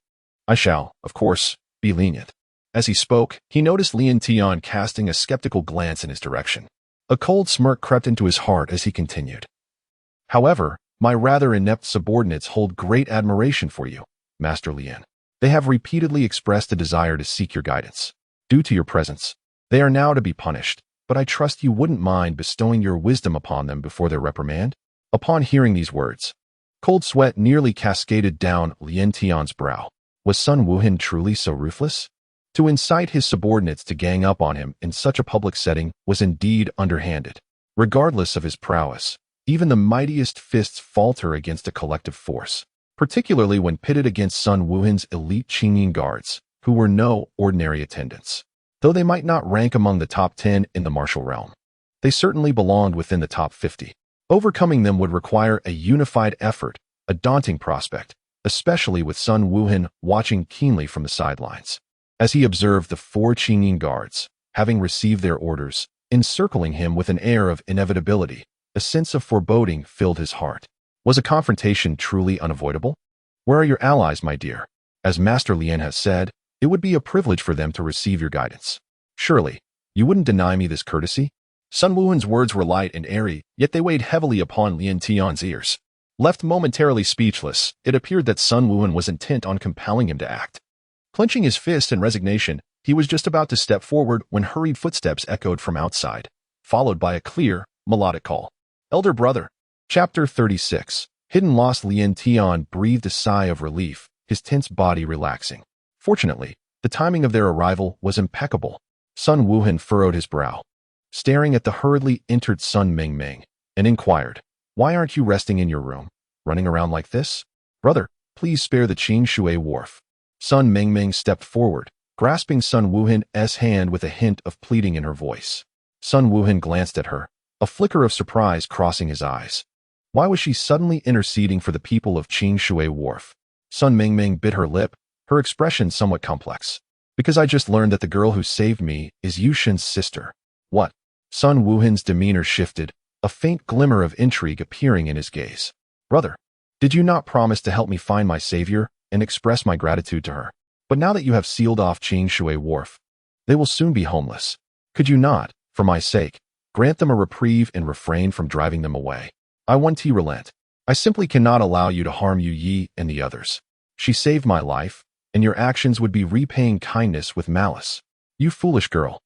I shall, of course, be lenient." As he spoke, he noticed Lien Tian casting a skeptical glance in his direction. A cold smirk crept into his heart as he continued. "However, my rather inept subordinates hold great admiration for you, Master Lien. They have repeatedly expressed a desire to seek your guidance. Due to your presence, they are now to be punished, but I trust you wouldn't mind bestowing your wisdom upon them before their reprimand." Upon hearing these words, Cold sweat nearly cascaded down Lien Tian's brow. Was Sun Wuhan truly so ruthless? To incite his subordinates to gang up on him in such a public setting was indeed underhanded. Regardless of his prowess, even the mightiest fists falter against a collective force, particularly when pitted against Sun Wuhan's elite Qingyin guards, who were no ordinary attendants. Though they might not rank among the top 10 in the martial realm, they certainly belonged within the top 50. Overcoming them would require a unified effort, a daunting prospect, especially with Sun Wuhan watching keenly from the sidelines. As he observed the 4 Qingyin guards, having received their orders, encircling him with an air of inevitability, a sense of foreboding filled his heart. Was a confrontation truly unavoidable? Where are your allies, my dear? As Master Lien has said, it would be a privilege for them to receive your guidance. Surely, you wouldn't deny me this courtesy? Sun Wuhan's words were light and airy, yet they weighed heavily upon Lien Tian's ears. Left momentarily speechless, it appeared that Sun Wuhan was intent on compelling him to act. Clenching his fist in resignation, he was just about to step forward when hurried footsteps echoed from outside, followed by a clear, melodic call. Elder brother. Chapter 36. Hidden Lost. Lien Tian breathed a sigh of relief, his tense body relaxing. Fortunately, the timing of their arrival was impeccable. Sun Wuhan furrowed his brow, staring at the hurriedly entered Sun Mingming, and inquired, "Why aren't you resting in your room, running around like this? Brother, please spare the Qing Shui wharf." Sun Mingming stepped forward, grasping Sun Wuhan's hand with a hint of pleading in her voice. Sun Wuhan glanced at her, a flicker of surprise crossing his eyes. Why was she suddenly interceding for the people of Qing Shui wharf? Sun Mingming bit her lip, her expression somewhat complex. Because I just learned that the girl who saved me is Yu Shen's sister. What? Sun Wuhan's demeanor shifted, a faint glimmer of intrigue appearing in his gaze. Brother, did you not promise to help me find my savior and express my gratitude to her? But now that you have sealed off Qing Shui wharf, they will soon be homeless. Could you not, for my sake, grant them a reprieve and refrain from driving them away? I want to relent. I simply cannot allow you to harm Yu Yi and the others. She saved my life, and your actions would be repaying kindness with malice. You foolish girl.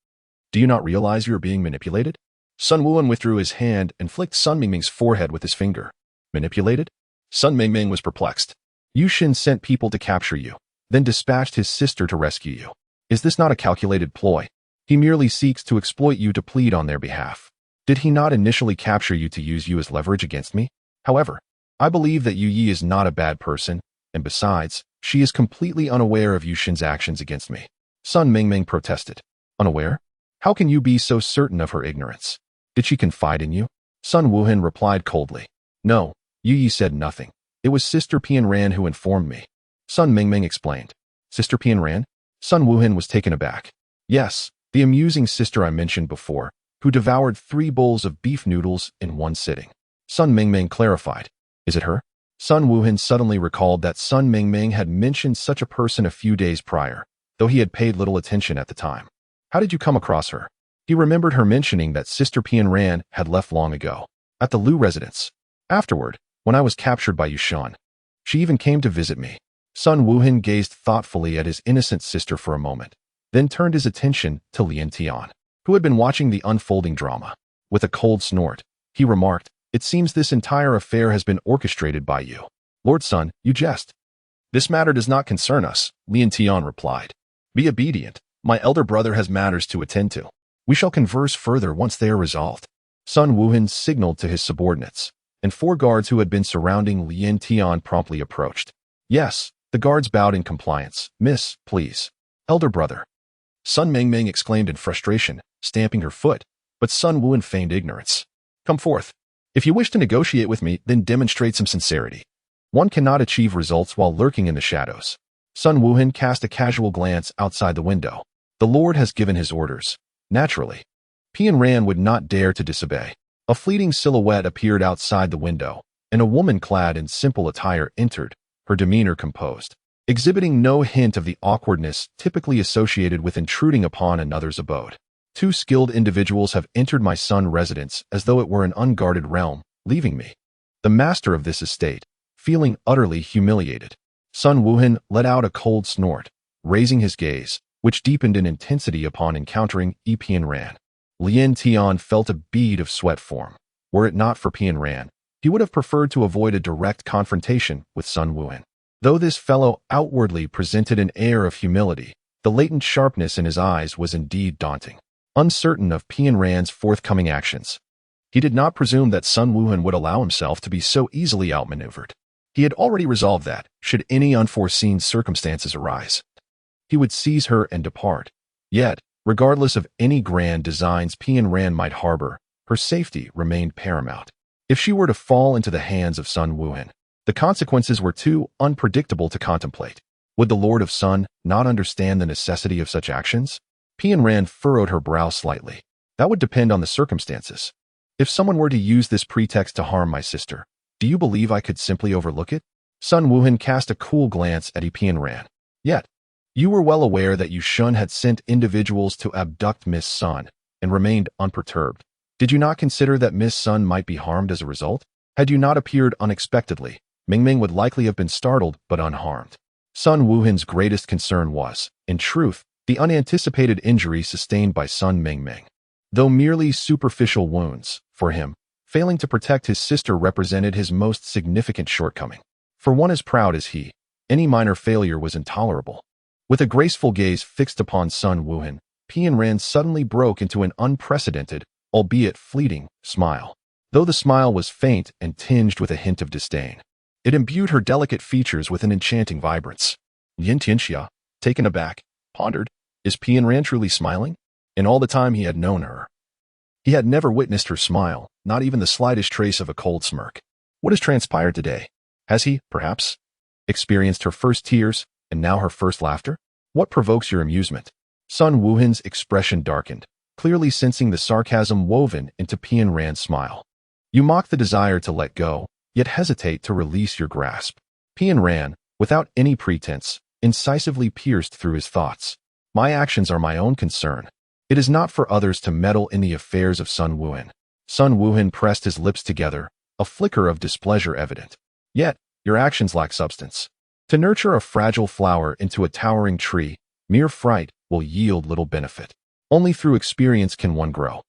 Do you not realize you are being manipulated? Sun Wuhan withdrew his hand and flicked Sun Mingming's forehead with his finger. Manipulated? Sun Mingming was perplexed. Yu Shen sent people to capture you, then dispatched his sister to rescue you. Is this not a calculated ploy? He merely seeks to exploit you to plead on their behalf. Did he not initially capture you to use you as leverage against me? However, I believe that Yu Yi is not a bad person, and besides, she is completely unaware of Yu Shen's actions against me. Sun Mingming protested. Unaware? How can you be so certain of her ignorance? Did she confide in you? Sun Wuhan replied coldly. No, Yu Yi said nothing. It was Sister Pian Ran who informed me. Sun Mingming explained. Sister Pian Ran? Sun Wuhan was taken aback. Yes, the amusing sister I mentioned before, who devoured 3 bowls of beef noodles in one sitting. Sun Mingming clarified. Is it her? Sun Wuhan suddenly recalled that Sun Mingming had mentioned such a person a few days prior, though he had paid little attention at the time. How did you come across her? He remembered her mentioning that Sister Pian Ran had left long ago, at the Lu residence. Afterward, when I was captured by Yushan, she even came to visit me. Sun Wuhan gazed thoughtfully at his innocent sister for a moment, then turned his attention to Lien Tian, who had been watching the unfolding drama. With a cold snort, he remarked, "It seems this entire affair has been orchestrated by you." Lord Sun, you jest. This matter does not concern us, Lien Tian replied. Be obedient. My elder brother has matters to attend to. We shall converse further once they are resolved. Sun Wuhan signaled to his subordinates, and 4 guards who had been surrounding Lien Tian promptly approached. Yes, the guards bowed in compliance. Miss, please. Elder brother. Sun Mingming exclaimed in frustration, stamping her foot, but Sun Wuhan feigned ignorance. Come forth. If you wish to negotiate with me, then demonstrate some sincerity. One cannot achieve results while lurking in the shadows. Sun Wuhan cast a casual glance outside the window. The Lord has given his orders. Naturally, Pian Ran would not dare to disobey. A fleeting silhouette appeared outside the window, and a woman clad in simple attire entered, her demeanor composed, exhibiting no hint of the awkwardness typically associated with intruding upon another's abode. 2 skilled individuals have entered my son's residence as though it were an unguarded realm, leaving me, the master of this estate, feeling utterly humiliated. Sun Wuhan let out a cold snort, raising his gaze, which deepened in intensity upon encountering Pian Ran. Lien Tian felt a bead of sweat form. Were it not for Pian Ran, He would have preferred to avoid a direct confrontation with Sun Wuhan. Though this fellow outwardly presented an air of humility, the latent sharpness in his eyes was indeed daunting. Uncertain of Pian Ran's forthcoming actions, he did not presume that Sun Wuhan would allow himself to be so easily outmaneuvered. He had already resolved that, should any unforeseen circumstances arise, he would seize her and depart. Yet, regardless of any grand designs Pian Ran might harbor, her safety remained paramount. If she were to fall into the hands of Sun Wuhan, the consequences were too unpredictable to contemplate. Would the Lord of Sun not understand the necessity of such actions? Pian Ran furrowed her brow slightly. That would depend on the circumstances. If someone were to use this pretext to harm my sister, do you believe I could simply overlook it? Sun Wuhan cast a cool glance at Pian Ran. Yet, you were well aware that Yushun had sent individuals to abduct Miss Sun and remained unperturbed. Did you not consider that Miss Sun might be harmed as a result? Had you not appeared unexpectedly, Mingming would likely have been startled but unharmed. Sun Wuhan's greatest concern was, in truth, the unanticipated injury sustained by Sun Mingming. Though merely superficial wounds, for him, failing to protect his sister represented his most significant shortcoming. For one as proud as he, any minor failure was intolerable. With a graceful gaze fixed upon Sun Wuhan, Pian Ran suddenly broke into an unprecedented, albeit fleeting, smile. Though the smile was faint and tinged with a hint of disdain, it imbued her delicate features with an enchanting vibrance. Yin Tianxia, taken aback, pondered, is Pian Ran truly smiling? In all the time he had known her, he had never witnessed her smile, not even the slightest trace of a cold smirk. What has transpired today? Has he, perhaps, experienced her first tears and now her first laughter? What provokes your amusement? Sun Wuhan's expression darkened, clearly sensing the sarcasm woven into Pian Ran's smile. You mock the desire to let go, yet hesitate to release your grasp. Pian Ran, without any pretense, incisively pierced through his thoughts. My actions are my own concern. It is not for others to meddle in the affairs of Sun Wuhan. Sun Wuhan pressed his lips together, a flicker of displeasure evident. Yet, your actions lack substance. To nurture a fragile flower into a towering tree, mere fright will yield little benefit. Only through experience can one grow.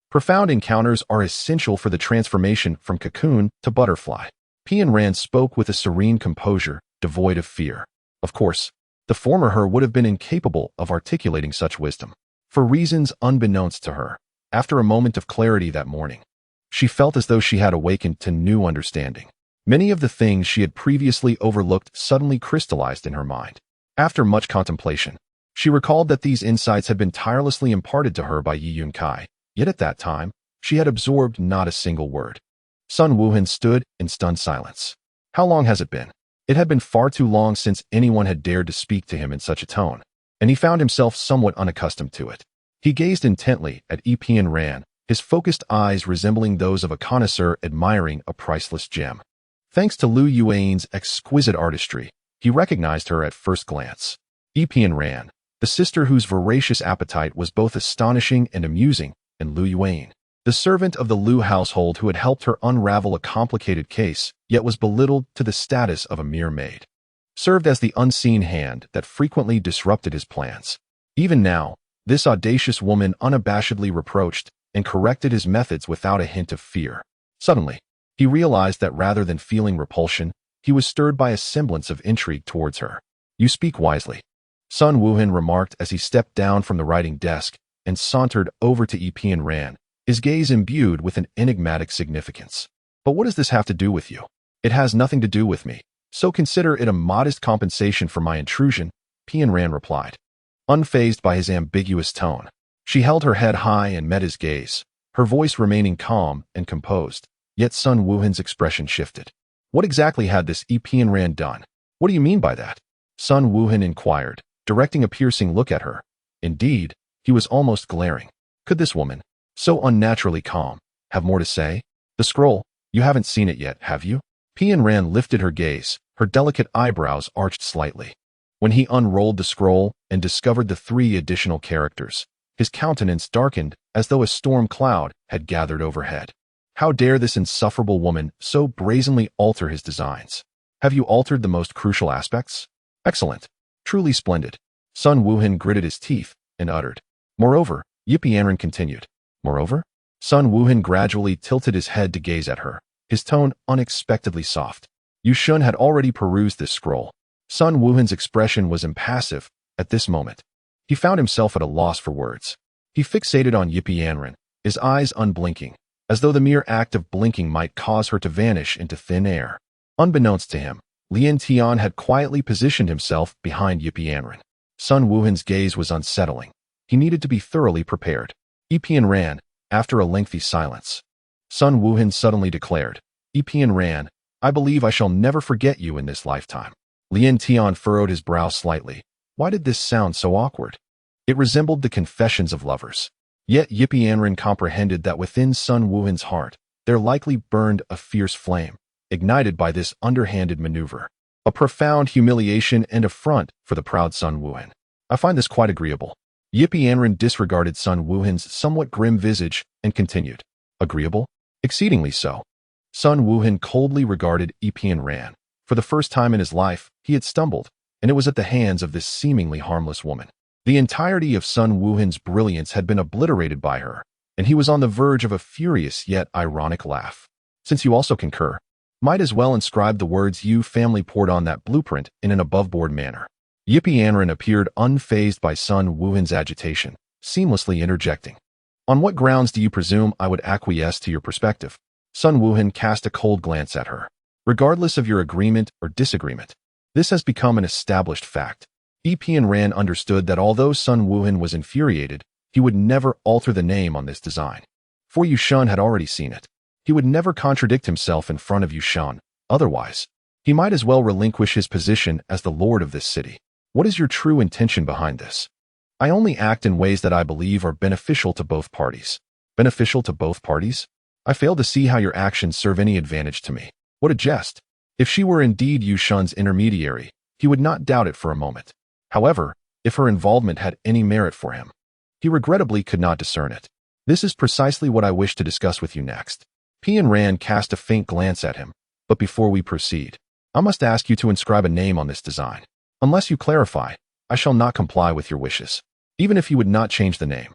Profound encounters are essential for the transformation from cocoon to butterfly. Pian Ran spoke with a serene composure, devoid of fear. Of course, the former her would have been incapable of articulating such wisdom. For reasons unbeknownst to her, after a moment of clarity that morning, she felt as though she had awakened to new understanding. Many of the things she had previously overlooked suddenly crystallized in her mind. After much contemplation, she recalled that these insights had been tirelessly imparted to her by Yi Yunkai, yet at that time, she had absorbed not a single word. Sun Wuhan stood in stunned silence. How long has it been? It had been far too long since anyone had dared to speak to him in such a tone, and he found himself somewhat unaccustomed to it. He gazed intently at Pian Ran, his focused eyes resembling those of a connoisseur admiring a priceless gem. Thanks to Lu Yuan's exquisite artistry, he recognized her at first glance. Pian Ran, the sister whose voracious appetite was both astonishing and amusing, and Lu Yuan, the servant of the Lu household who had helped her unravel a complicated case, yet was belittled to the status of a mere maid, served as the unseen hand that frequently disrupted his plans. Even now, this audacious woman unabashedly reproached and corrected his methods without a hint of fear. Suddenly, he realized that rather than feeling repulsion, he was stirred by a semblance of intrigue towards her. You speak wisely, Sun Wuhan remarked as he stepped down from the writing desk and sauntered over to Pian Ran, his gaze imbued with an enigmatic significance. But what does this have to do with you? It has nothing to do with me, so consider it a modest compensation for my intrusion, Pian Ran replied. Unfazed by his ambiguous tone, she held her head high and met his gaze, her voice remaining calm and composed. Yet Sun Wuhan's expression shifted. What exactly had this Pian Ran done? What do you mean by that? Sun Wuhan inquired, directing a piercing look at her. Indeed, he was almost glaring. Could this woman, so unnaturally calm, have more to say? The scroll, you haven't seen it yet, have you? Pian Ran lifted her gaze, her delicate eyebrows arched slightly. When he unrolled the scroll and discovered the 3 additional characters, his countenance darkened as though a storm cloud had gathered overhead. How dare this insufferable woman so brazenly alter his designs? Have you altered the most crucial aspects? Excellent. Truly splendid. Sun Wuhan gritted his teeth and uttered. Moreover, Pian Ran continued. Moreover? Sun Wuhan gradually tilted his head to gaze at her, his tone unexpectedly soft. Yu Shun had already perused this scroll. Sun Wuhan's expression was impassive at this moment. He found himself at a loss for words. He fixated on Yippee Yanran, his eyes unblinking, as though the mere act of blinking might cause her to vanish into thin air. Unbeknownst to him, Lien Tian had quietly positioned himself behind Yippee Yanran. Sun Wuhan's gaze was unsettling. He needed to be thoroughly prepared. Yippee Yanran, after a lengthy silence. Sun Wuhan suddenly declared, Yippee Yanran, I believe I shall never forget you in this lifetime. Lien Tian furrowed his brow slightly. Why did this sound so awkward? It resembled the confessions of lovers. Yet Yippee Yanran comprehended that within Sun Wuhan's heart, there likely burned a fierce flame, ignited by this underhanded maneuver. A profound humiliation and affront for the proud Sun Wuhan. I find this quite agreeable. Yippee Yanran disregarded Sun Wuhan's somewhat grim visage and continued. Agreeable? Exceedingly so. Sun Wuhan coldly regarded Yippee Yanran. For the first time in his life, he had stumbled, and it was at the hands of this seemingly harmless woman. The entirety of Sun Wuhan's brilliance had been obliterated by her, and he was on the verge of a furious yet ironic laugh. Since you also concur, might as well inscribe the words you family poured on that blueprint in an above-board manner. Yippee Yanran appeared unfazed by Sun Wuhan's agitation, seamlessly interjecting. On what grounds do you presume I would acquiesce to your perspective? Sun Wuhan cast a cold glance at her. Regardless of your agreement or disagreement, this has become an established fact. Yippee Yanran understood that although Sun Wuhan was infuriated, he would never alter the name on this design. For Yu Shun had already seen it. He would never contradict himself in front of Yu Shun. Otherwise, he might as well relinquish his position as the lord of this city. What is your true intention behind this? I only act in ways that I believe are beneficial to both parties. Beneficial to both parties? I fail to see how your actions serve any advantage to me. What a jest. If she were indeed Yu Shun's intermediary, he would not doubt it for a moment. However, if her involvement had any merit for him, he regrettably could not discern it. This is precisely what I wish to discuss with you next. Yanran cast a faint glance at him, but before we proceed, I must ask you to inscribe a name on this design. Unless you clarify, I shall not comply with your wishes. Even if he would not change the name,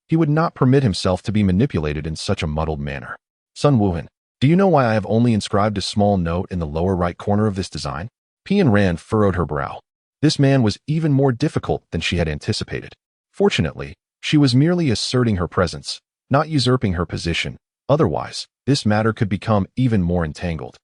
he would not permit himself to be manipulated in such a muddled manner. Sun Wuhan, do you know why I have only inscribed a small note in the lower right corner of this design? Yanran furrowed her brow. This man was even more difficult than she had anticipated. Fortunately, she was merely asserting her presence, not usurping her position. Otherwise, this matter could become even more entangled.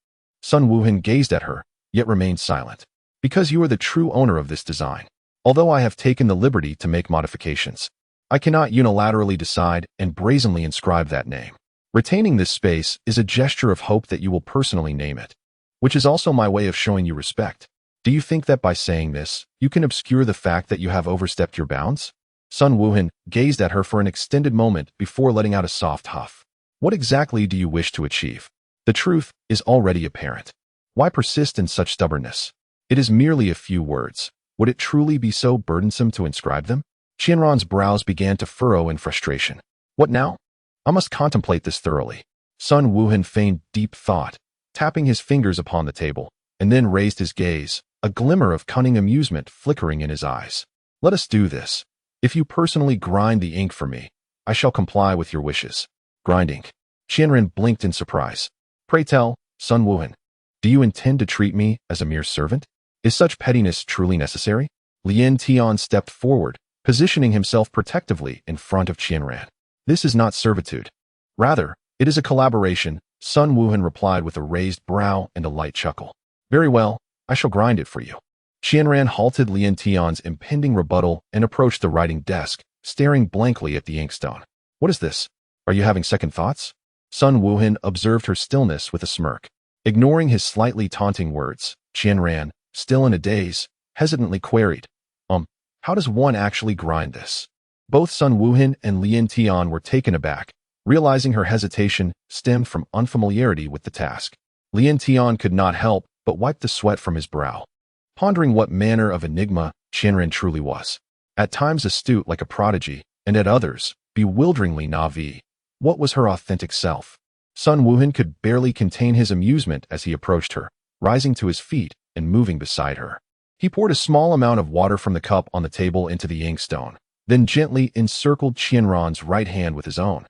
Sun Wuhan gazed at her, yet remained silent. Because you are the true owner of this design. Although I have taken the liberty to make modifications, I cannot unilaterally decide and brazenly inscribe that name. Retaining this space is a gesture of hope that you will personally name it, which is also my way of showing you respect. Do you think that by saying this, you can obscure the fact that you have overstepped your bounds? Sun Wuhan gazed at her for an extended moment before letting out a soft huff. What exactly do you wish to achieve? The truth is already apparent. Why persist in such stubbornness? It is merely a few words. Would it truly be so burdensome to inscribe them? Qianran's brows began to furrow in frustration. What now? I must contemplate this thoroughly. Sun Wuhan feigned deep thought, tapping his fingers upon the table, and then raised his gaze, a glimmer of cunning amusement flickering in his eyes. Let us do this. If you personally grind the ink for me, I shall comply with your wishes. Grind ink. Qianran blinked in surprise. Pray tell, Sun Wuhan, do you intend to treat me as a mere servant? Is such pettiness truly necessary? Lien Tian stepped forward, positioning himself protectively in front of Qianran. This is not servitude. Rather, it is a collaboration, Sun Wuhan replied with a raised brow and a light chuckle. Very well, I shall grind it for you. Qianran halted Lien Tian's impending rebuttal and approached the writing desk, staring blankly at the inkstone. What is this? Are you having second thoughts? Sun Wuhan observed her stillness with a smirk. Ignoring his slightly taunting words, Qianran, still in a daze, hesitantly queried, how does one actually grind this? Both Sun Wuhan and Lien Tian were taken aback, realizing her hesitation stemmed from unfamiliarity with the task. Lien Tian could not help but wipe the sweat from his brow, pondering what manner of enigma Qianran truly was. At times astute like a prodigy, and at others, bewilderingly naive. What was her authentic self? Sun Wuhan could barely contain his amusement as he approached her, rising to his feet and moving beside her. He poured a small amount of water from the cup on the table into the inkstone, then gently encircled Qianran's right hand with his own.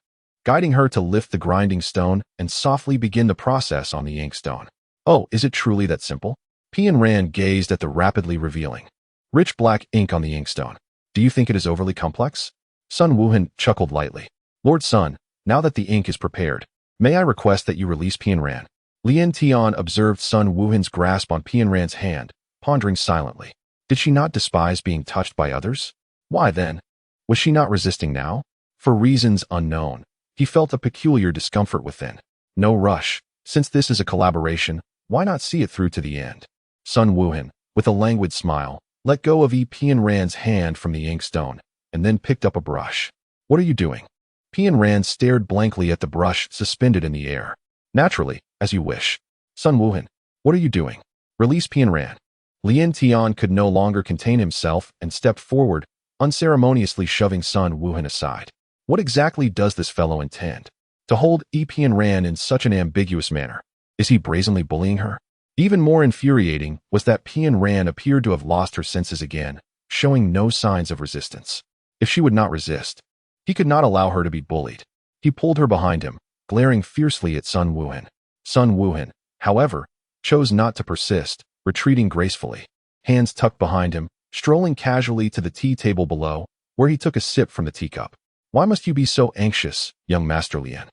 guiding her to lift the grinding stone and softly begin the process on the inkstone. Oh, is it truly that simple? Pian Ran gazed at the rapidly revealing, rich black ink on the inkstone. Do you think it is overly complex? Sun Wuhan chuckled lightly. Lord Sun, now that the ink is prepared, may I request that you release Pian Ran? Lien Tian observed Sun Wuhan's grasp on Pian Ran's hand, pondering silently. Did she not despise being touched by others? Why then? Was she not resisting now? For reasons unknown, he felt a peculiar discomfort within. No rush. Since this is a collaboration, why not see it through to the end? Sun Wuhan, with a languid smile, let go of Pian Ran's hand from the inkstone, and then picked up a brush. What are you doing? Pian Ran stared blankly at the brush suspended in the air. Naturally, as you wish. Sun Wuhan, what are you doing? Release Pian Ran. Lien Tian could no longer contain himself and stepped forward, unceremoniously shoving Sun Wuhan aside. What exactly does this fellow intend? To hold Pian Ran in such an ambiguous manner? Is he brazenly bullying her? Even more infuriating was that Pian Ran appeared to have lost her senses again, showing no signs of resistance. If she would not resist, he could not allow her to be bullied. He pulled her behind him, glaring fiercely at Sun Wuhan. Sun Wuhan, however, chose not to persist, retreating gracefully, hands tucked behind him, strolling casually to the tea table below, where he took a sip from the teacup. Why must you be so anxious, young Master Lien?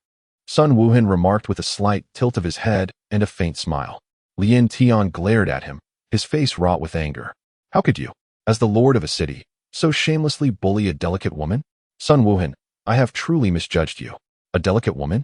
Sun Wuhan remarked with a slight tilt of his head and a faint smile. Lien Tian glared at him, his face wrought with anger. How could you, as the lord of a city, so shamelessly bully a delicate woman? Sun Wuhan, I have truly misjudged you. A delicate woman?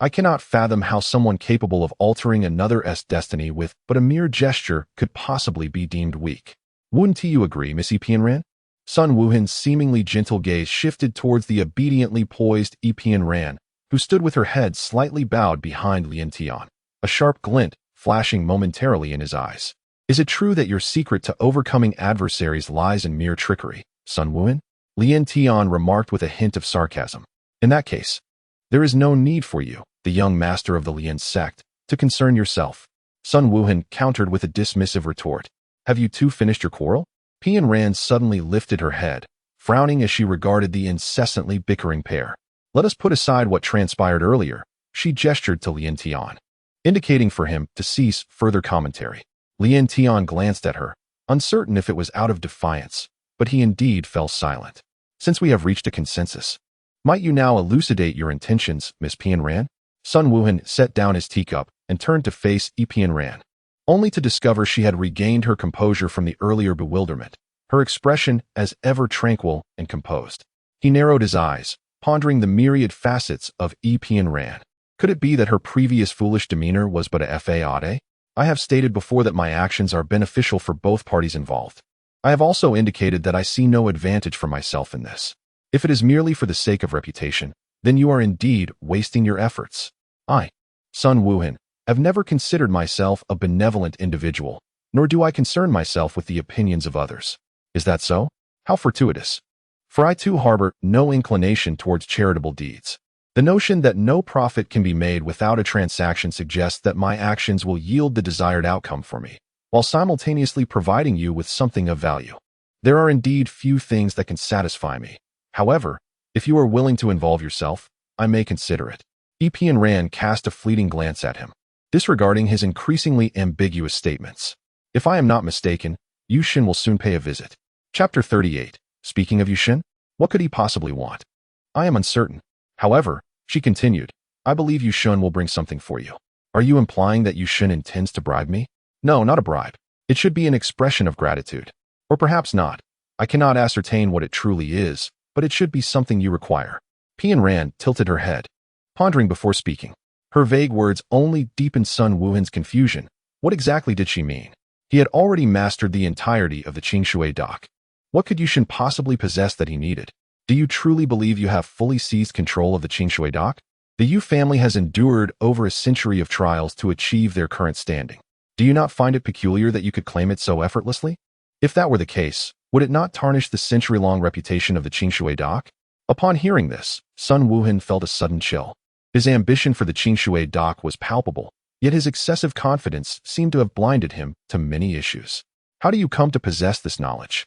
I cannot fathom how someone capable of altering another's destiny with but a mere gesture could possibly be deemed weak. Wouldn't you agree, Missy Pian Ran? Sun Wuhan's seemingly gentle gaze shifted towards the obediently poised Pian Ran, who stood with her head slightly bowed behind Lien Tian, a sharp glint flashing momentarily in his eyes. Is it true that your secret to overcoming adversaries lies in mere trickery, Sun Wuhan? Lien Tian remarked with a hint of sarcasm. In that case, there is no need for you, the young master of the Lien sect, to concern yourself. Sun Wuhan countered with a dismissive retort. Have you two finished your quarrel? Pian Ran suddenly lifted her head, frowning as she regarded the incessantly bickering pair. Let us put aside what transpired earlier, she gestured to Lien Tian, indicating for him to cease further commentary. Lien Tian glanced at her, uncertain if it was out of defiance, but he indeed fell silent. Since we have reached a consensus, might you now elucidate your intentions, Miss Pian Ran? Sun Wuhan set down his teacup and turned to face Pian Ran, only to discover she had regained her composure from the earlier bewilderment, her expression as ever tranquil and composed. He narrowed his eyes, pondering the myriad facets of Pian Ran. Could it be that her previous foolish demeanor was but a fade? I have stated before that my actions are beneficial for both parties involved. I have also indicated that I see no advantage for myself in this. If it is merely for the sake of reputation, then you are indeed wasting your efforts. I, Sun Wuhan, have never considered myself a benevolent individual, nor do I concern myself with the opinions of others. Is that so? How fortuitous. For I too harbor no inclination towards charitable deeds. The notion that no profit can be made without a transaction suggests that my actions will yield the desired outcome for me, while simultaneously providing you with something of value. There are indeed few things that can satisfy me. However, if you are willing to involve yourself, I may consider it. Pian Ran cast a fleeting glance at him, disregarding his increasingly ambiguous statements. If I am not mistaken, Yu Xin will soon pay a visit. Chapter 38. Speaking of Yu Xin, what could he possibly want? I am uncertain. However, she continued, I believe Yu Xin will bring something for you. Are you implying that Yu Xin intends to bribe me? No, not a bribe. It should be an expression of gratitude. Or perhaps not. I cannot ascertain what it truly is, but it should be something you require. Pian Ran tilted her head, pondering before speaking. Her vague words only deepened Sun Wuhan's confusion. What exactly did she mean? He had already mastered the entirety of the Qingshui dock. What could Yu Xin possibly possess that he needed? Do you truly believe you have fully seized control of the Qingshui dock? The Yu family has endured over a century of trials to achieve their current standing. Do you not find it peculiar that you could claim it so effortlessly? If that were the case, would it not tarnish the century-long reputation of the Qingshui dock? Upon hearing this, Sun Wuhan felt a sudden chill. His ambition for the Qingshui dock was palpable, yet his excessive confidence seemed to have blinded him to many issues. How do you come to possess this knowledge?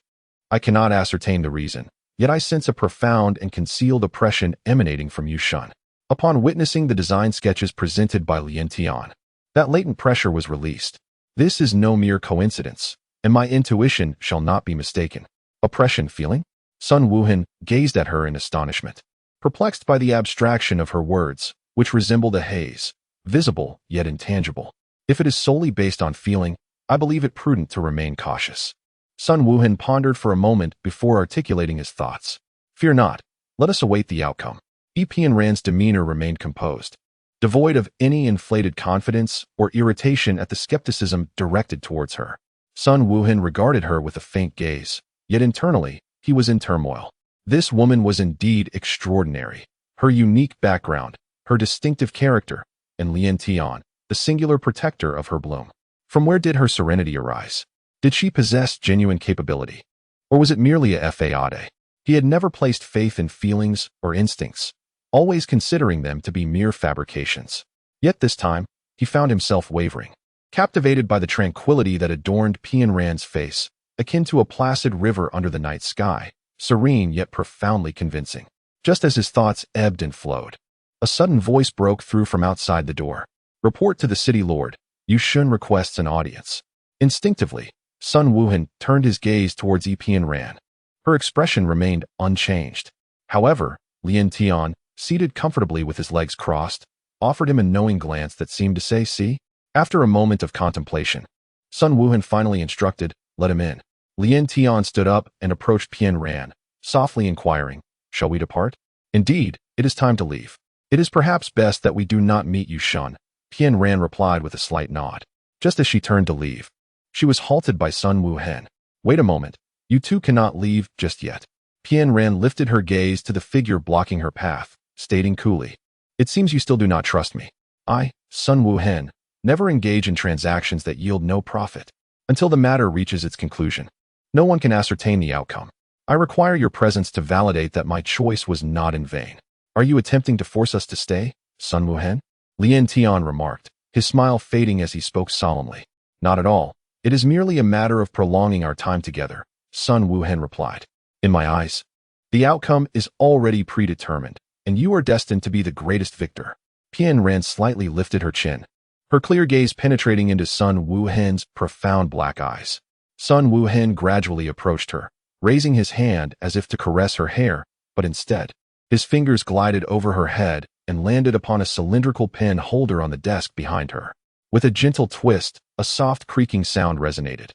I cannot ascertain the reason, yet I sense a profound and concealed oppression emanating from Yu Xin. Upon witnessing the design sketches presented by Lien Tian, that latent pressure was released. This is no mere coincidence, and my intuition shall not be mistaken. Oppression feeling? Sun Wuhan gazed at her in astonishment, perplexed by the abstraction of her words, which resembled a haze, visible yet intangible. If it is solely based on feeling, I believe it prudent to remain cautious. Sun Wuhan pondered for a moment before articulating his thoughts. Fear not, let us await the outcome. Epian Rand's demeanor remained composed, devoid of any inflated confidence or irritation at the skepticism directed towards her. Sun Wuhan regarded her with a faint gaze, yet internally, he was in turmoil. This woman was indeed extraordinary. Her unique background, her distinctive character, and Lien Tian, the singular protector of her bloom. From where did her serenity arise? Did she possess genuine capability? Or was it merely a fade? He had never placed faith in feelings or instincts, always considering them to be mere fabrications. Yet this time, he found himself wavering, captivated by the tranquility that adorned Pian Rand's face, akin to a placid river under the night sky, serene yet profoundly convincing. Just as his thoughts ebbed and flowed, a sudden voice broke through from outside the door. Report to the city lord. Yu Shun requests an audience. Instinctively, Sun Wuhan turned his gaze towards Epian Ran. Her expression remained unchanged. However, Lien Tian, seated comfortably with his legs crossed, offered him a knowing glance that seemed to say, see? After a moment of contemplation, Sun Wuhan finally instructed, let him in. Lien Tian stood up and approached Pian Ran, softly inquiring, shall we depart? Indeed, it is time to leave. It is perhaps best that we do not meet Yu Shun. Pian Ran replied with a slight nod. Just as she turned to leave, she was halted by Sun Wuhan. Wait a moment. You two cannot leave just yet. Pian Ran lifted her gaze to the figure blocking her path, stating coolly, it seems you still do not trust me. I, Sun Wuhan, never engage in transactions that yield no profit until the matter reaches its conclusion. No one can ascertain the outcome. I require your presence to validate that my choice was not in vain. Are you attempting to force us to stay, Sun Wuhan? Lien Tian remarked, his smile fading as he spoke solemnly. Not at all. It is merely a matter of prolonging our time together, Sun Wuhan replied. In my eyes, the outcome is already predetermined, and you are destined to be the greatest victor. Pian Ran slightly lifted her chin, her clear gaze penetrating into Sun Wuhan's profound black eyes. Sun Wuhan gradually approached her, raising his hand as if to caress her hair, but instead, his fingers glided over her head and landed upon a cylindrical pen holder on the desk behind her. With a gentle twist, a soft creaking sound resonated,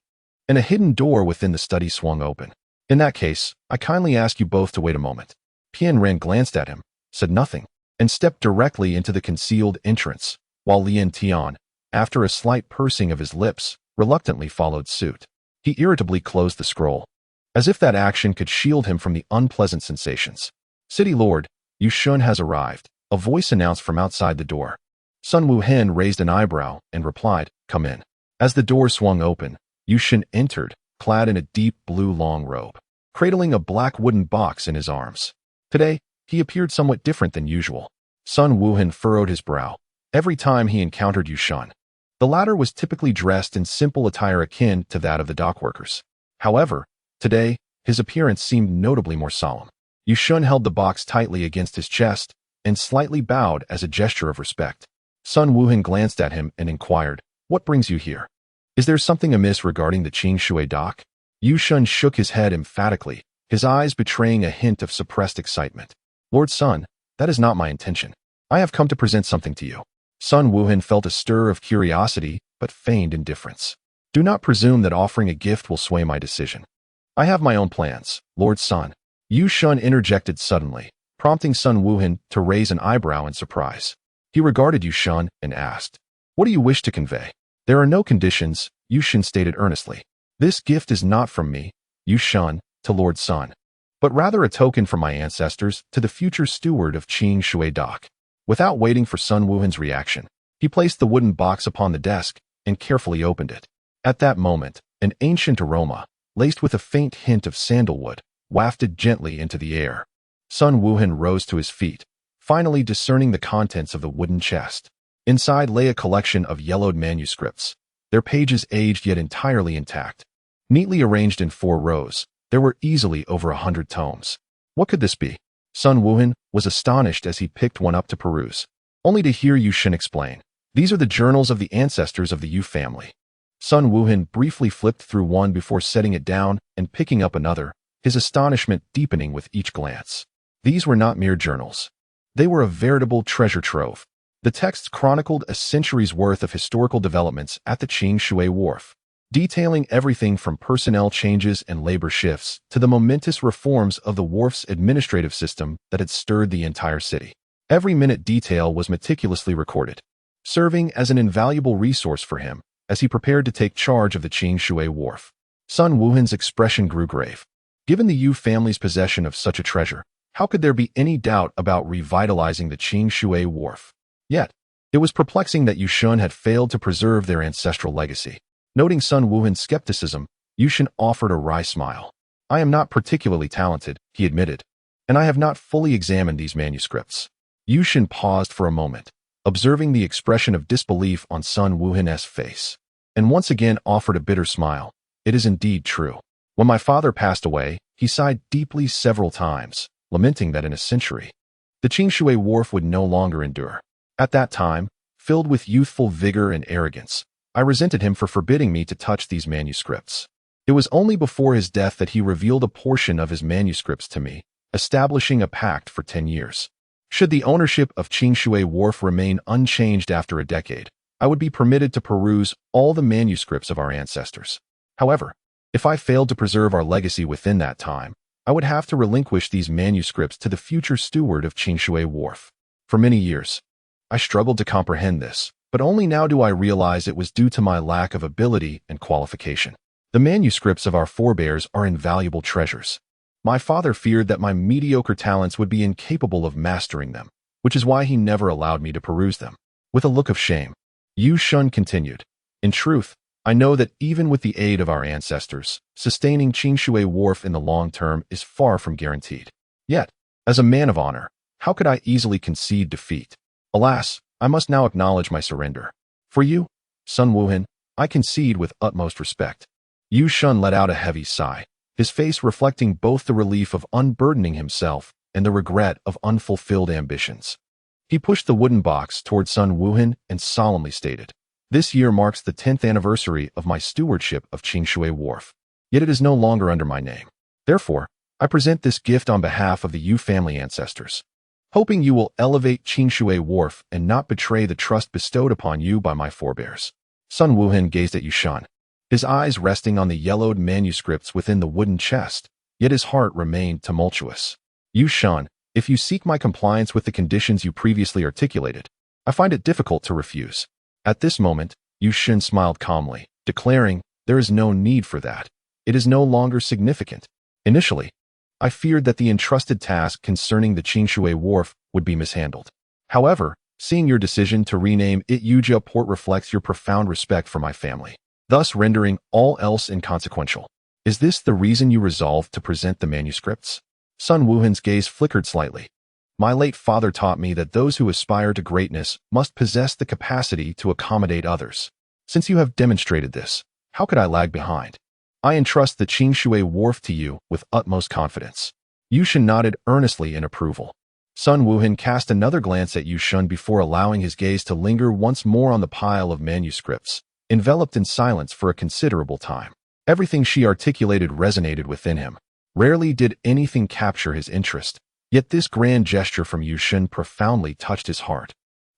and a hidden door within the study swung open. In that case, I kindly ask you both to wait a moment. Pian Ran glanced at him, said nothing, and stepped directly into the concealed entrance, while Lien Tian, after a slight pursing of his lips, reluctantly followed suit. He irritably closed the scroll, as if that action could shield him from the unpleasant sensations. City Lord, Yu Shun has arrived, a voice announced from outside the door. Sun Wuhan raised an eyebrow and replied, come in. As the door swung open, Yu Shun entered, clad in a deep blue long robe, cradling a black wooden box in his arms. Today, he appeared somewhat different than usual. Sun Wuhan furrowed his brow every time he encountered Yu Shun. The latter was typically dressed in simple attire akin to that of the dockworkers. However, today, his appearance seemed notably more solemn. Yu Shun held the box tightly against his chest and slightly bowed as a gesture of respect. Sun Wuhan glanced at him and inquired, what brings you here? Is there something amiss regarding the Qing Shui dock? Yu Shun shook his head emphatically, his eyes betraying a hint of suppressed excitement. Lord Sun, that is not my intention. I have come to present something to you. Sun Wuhan felt a stir of curiosity, but feigned indifference. Do not presume that offering a gift will sway my decision. I have my own plans, Lord Sun. Yu Shun interjected suddenly, prompting Sun Wuhan to raise an eyebrow in surprise. He regarded Yu Shun and asked, what do you wish to convey? There are no conditions, Yu Shun stated earnestly. This gift is not from me, Yu Shun, to Lord Sun, but rather a token from my ancestors to the future steward of Qing Shui Dock. Without waiting for Sun Wuhan's reaction, he placed the wooden box upon the desk and carefully opened it. At that moment, an ancient aroma, laced with a faint hint of sandalwood, wafted gently into the air. Sun Wuhan rose to his feet, finally discerning the contents of the wooden chest. Inside lay a collection of yellowed manuscripts, their pages aged yet entirely intact. Neatly arranged in 4 rows, there were easily over 100 tomes. What could this be? Sun Wuhan was astonished as he picked one up to peruse, only to hear Yu Shen explain. These are the journals of the ancestors of the Yu family. Sun Wuhan briefly flipped through one before setting it down and picking up another, his astonishment deepening with each glance. These were not mere journals. They were a veritable treasure trove. The texts chronicled a century's worth of historical developments at the Qing Shui Wharf, detailing everything from personnel changes and labor shifts to the momentous reforms of the wharf's administrative system that had stirred the entire city. Every minute detail was meticulously recorded, serving as an invaluable resource for him as he prepared to take charge of the Qing Shui Wharf. Sun Wuhan's expression grew grave. Given the Yu family's possession of such a treasure, how could there be any doubt about revitalizing the Qing Shui Wharf? Yet, it was perplexing that Yu Shen had failed to preserve their ancestral legacy. Noting Sun Wuhan's skepticism, Yu Shen offered a wry smile. I am not particularly talented, he admitted, and I have not fully examined these manuscripts. Yu Shen paused for a moment, observing the expression of disbelief on Sun Wuhan's face, and once again offered a bitter smile. It is indeed true. When my father passed away, he sighed deeply several times, lamenting that in a century, the Qing Shui Wharf would no longer endure. At that time, filled with youthful vigor and arrogance, I resented him for forbidding me to touch these manuscripts. It was only before his death that he revealed a portion of his manuscripts to me, establishing a pact for 10 years. Should the ownership of Qing Shui Wharf remain unchanged after a decade, I would be permitted to peruse all the manuscripts of our ancestors. However, if I failed to preserve our legacy within that time, I would have to relinquish these manuscripts to the future steward of Qing Shui Wharf. For many years, I struggled to comprehend this, but only now do I realize it was due to my lack of ability and qualification. The manuscripts of our forebears are invaluable treasures. My father feared that my mediocre talents would be incapable of mastering them, which is why he never allowed me to peruse them. With a look of shame, Yu Shen continued, in truth, I know that even with the aid of our ancestors, sustaining Qing Shui Wharf in the long term is far from guaranteed. Yet, as a man of honor, how could I easily concede defeat? Alas, I must now acknowledge my surrender. For you, Sun Wuhan, I concede with utmost respect. Yu Shen let out a heavy sigh, his face reflecting both the relief of unburdening himself and the regret of unfulfilled ambitions. He pushed the wooden box toward Sun Wuhan and solemnly stated, This year marks the 10th anniversary of my stewardship of Qing Shui Wharf, yet it is no longer under my name. Therefore, I present this gift on behalf of the Yu family ancestors, hoping you will elevate Qing Shui Wharf and not betray the trust bestowed upon you by my forebears. Sun Wuhan gazed at Yu Shen, his eyes resting on the yellowed manuscripts within the wooden chest, yet his heart remained tumultuous. Yu Shen, if you seek my compliance with the conditions you previously articulated, I find it difficult to refuse. At this moment, Yu Shen smiled calmly, declaring, there is no need for that. It is no longer significant. Initially, I feared that the entrusted task concerning the Qing Shui Wharf would be mishandled. However, seeing your decision to rename it Yuja Port reflects your profound respect for my family, thus rendering all else inconsequential. Is this the reason you resolved to present the manuscripts? Sun Wuhan's gaze flickered slightly. My late father taught me that those who aspire to greatness must possess the capacity to accommodate others. Since you have demonstrated this, how could I lag behind? I entrust the Qing Shui Wharf to you with utmost confidence. Yu Shen nodded earnestly in approval. Sun Wuhan cast another glance at Yu Shen before allowing his gaze to linger once more on the pile of manuscripts, enveloped in silence for a considerable time. Everything she articulated resonated within him. Rarely did anything capture his interest, yet this grand gesture from Yu Shen profoundly touched his heart.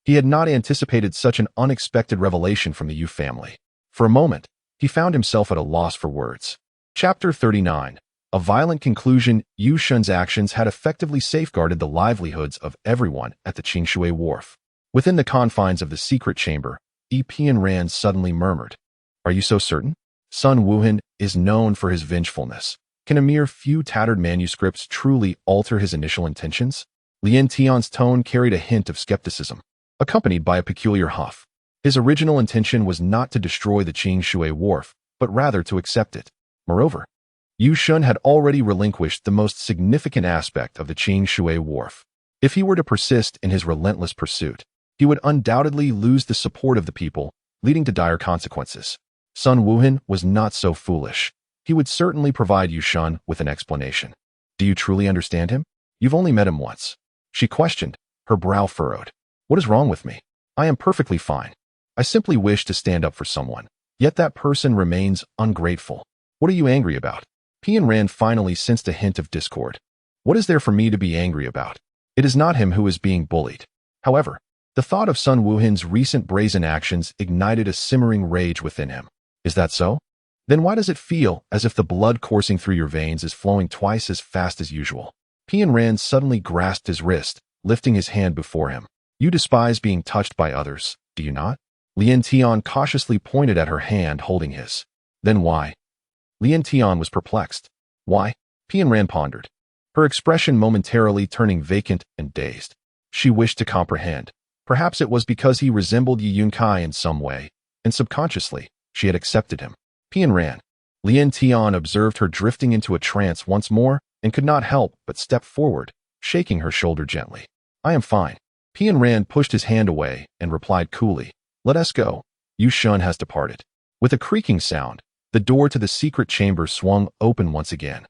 He had not anticipated such an unexpected revelation from the Yu family. For a moment, he found himself at a loss for words. Chapter 39. A violent conclusion. Yu Shen's actions had effectively safeguarded the livelihoods of everyone at the Qing Shui Wharf. Within the confines of the secret chamber, Epian Ran suddenly murmured, Are you so certain? Sun Wuhan is known for his vengefulness. Can a mere few tattered manuscripts truly alter his initial intentions? Lien Tian's tone carried a hint of skepticism, accompanied by a peculiar huff. His original intention was not to destroy the Qing Shui Wharf, but rather to accept it. Moreover, Yu Shen had already relinquished the most significant aspect of the Qing Shui Wharf. If he were to persist in his relentless pursuit, he would undoubtedly lose the support of the people, leading to dire consequences. Sun Wuhan was not so foolish. He would certainly provide Yu Shen with an explanation. Do you truly understand him? You've only met him once. She questioned, her brow furrowed. What is wrong with me? I am perfectly fine. I simply wish to stand up for someone. Yet that person remains ungrateful. What are you angry about? Pian Ran finally sensed a hint of discord. What is there for me to be angry about? It is not him who is being bullied. However, the thought of Sun Wuhan's recent brazen actions ignited a simmering rage within him. Is that so? Then why does it feel as if the blood coursing through your veins is flowing twice as fast as usual? Pian Ran suddenly grasped his wrist, lifting his hand before him. You despise being touched by others, do you not? Lien Tian cautiously pointed at her hand holding his. Then why? Lien Tian was perplexed. Why? Pian Ran pondered, her expression momentarily turning vacant and dazed. She wished to comprehend. Perhaps it was because he resembled Yi Yunkai in some way, and subconsciously, she had accepted him. Pian Ran. Lien Tian observed her drifting into a trance once more and could not help but step forward, shaking her shoulder gently. I am fine. Pian Ran pushed his hand away and replied coolly, Let us go. Yu Shun has departed. With a creaking sound, the door to the secret chamber swung open once again,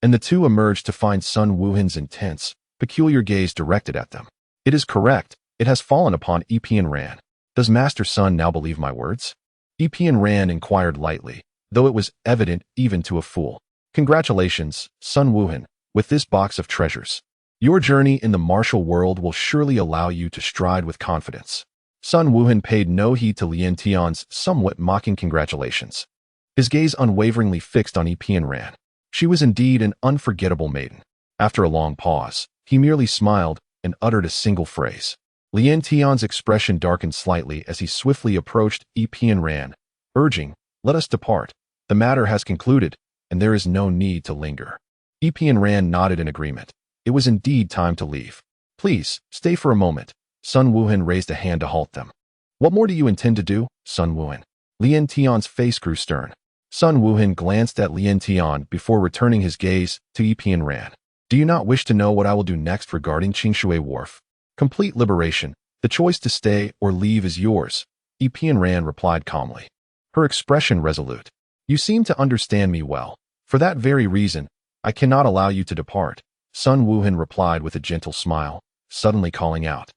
and the two emerged to find Sun Wuhan's intense, peculiar gaze directed at them. It is correct. It has fallen upon Pian Ran. Does Master Sun now believe my words? Pian Ran inquired lightly, though it was evident even to a fool. Congratulations, Sun Wuhan, with this box of treasures. Your journey in the martial world will surely allow you to stride with confidence. Sun Wuhan paid no heed to Lien Tian's somewhat mocking congratulations. His gaze unwaveringly fixed on Pian Ran. She was indeed an unforgettable maiden. After a long pause, he merely smiled and uttered a single phrase. Lien Tian's expression darkened slightly as he swiftly approached Pian Ran, urging, Let us depart. The matter has concluded, and there is no need to linger. Pian Ran nodded in agreement. It was indeed time to leave. Please, stay for a moment. Sun Wuhan raised a hand to halt them. What more do you intend to do, Sun Wuhan? Lien Tian's face grew stern. Sun Wuhan glanced at Lien Tian before returning his gaze to Pian Ran. Do you not wish to know what I will do next regarding Qingshui Wharf? Complete liberation. The choice to stay or leave is yours, Pian Ran replied calmly, her expression resolute. You seem to understand me well. For that very reason, I cannot allow you to depart, Sun Wuhan replied with a gentle smile, suddenly calling out.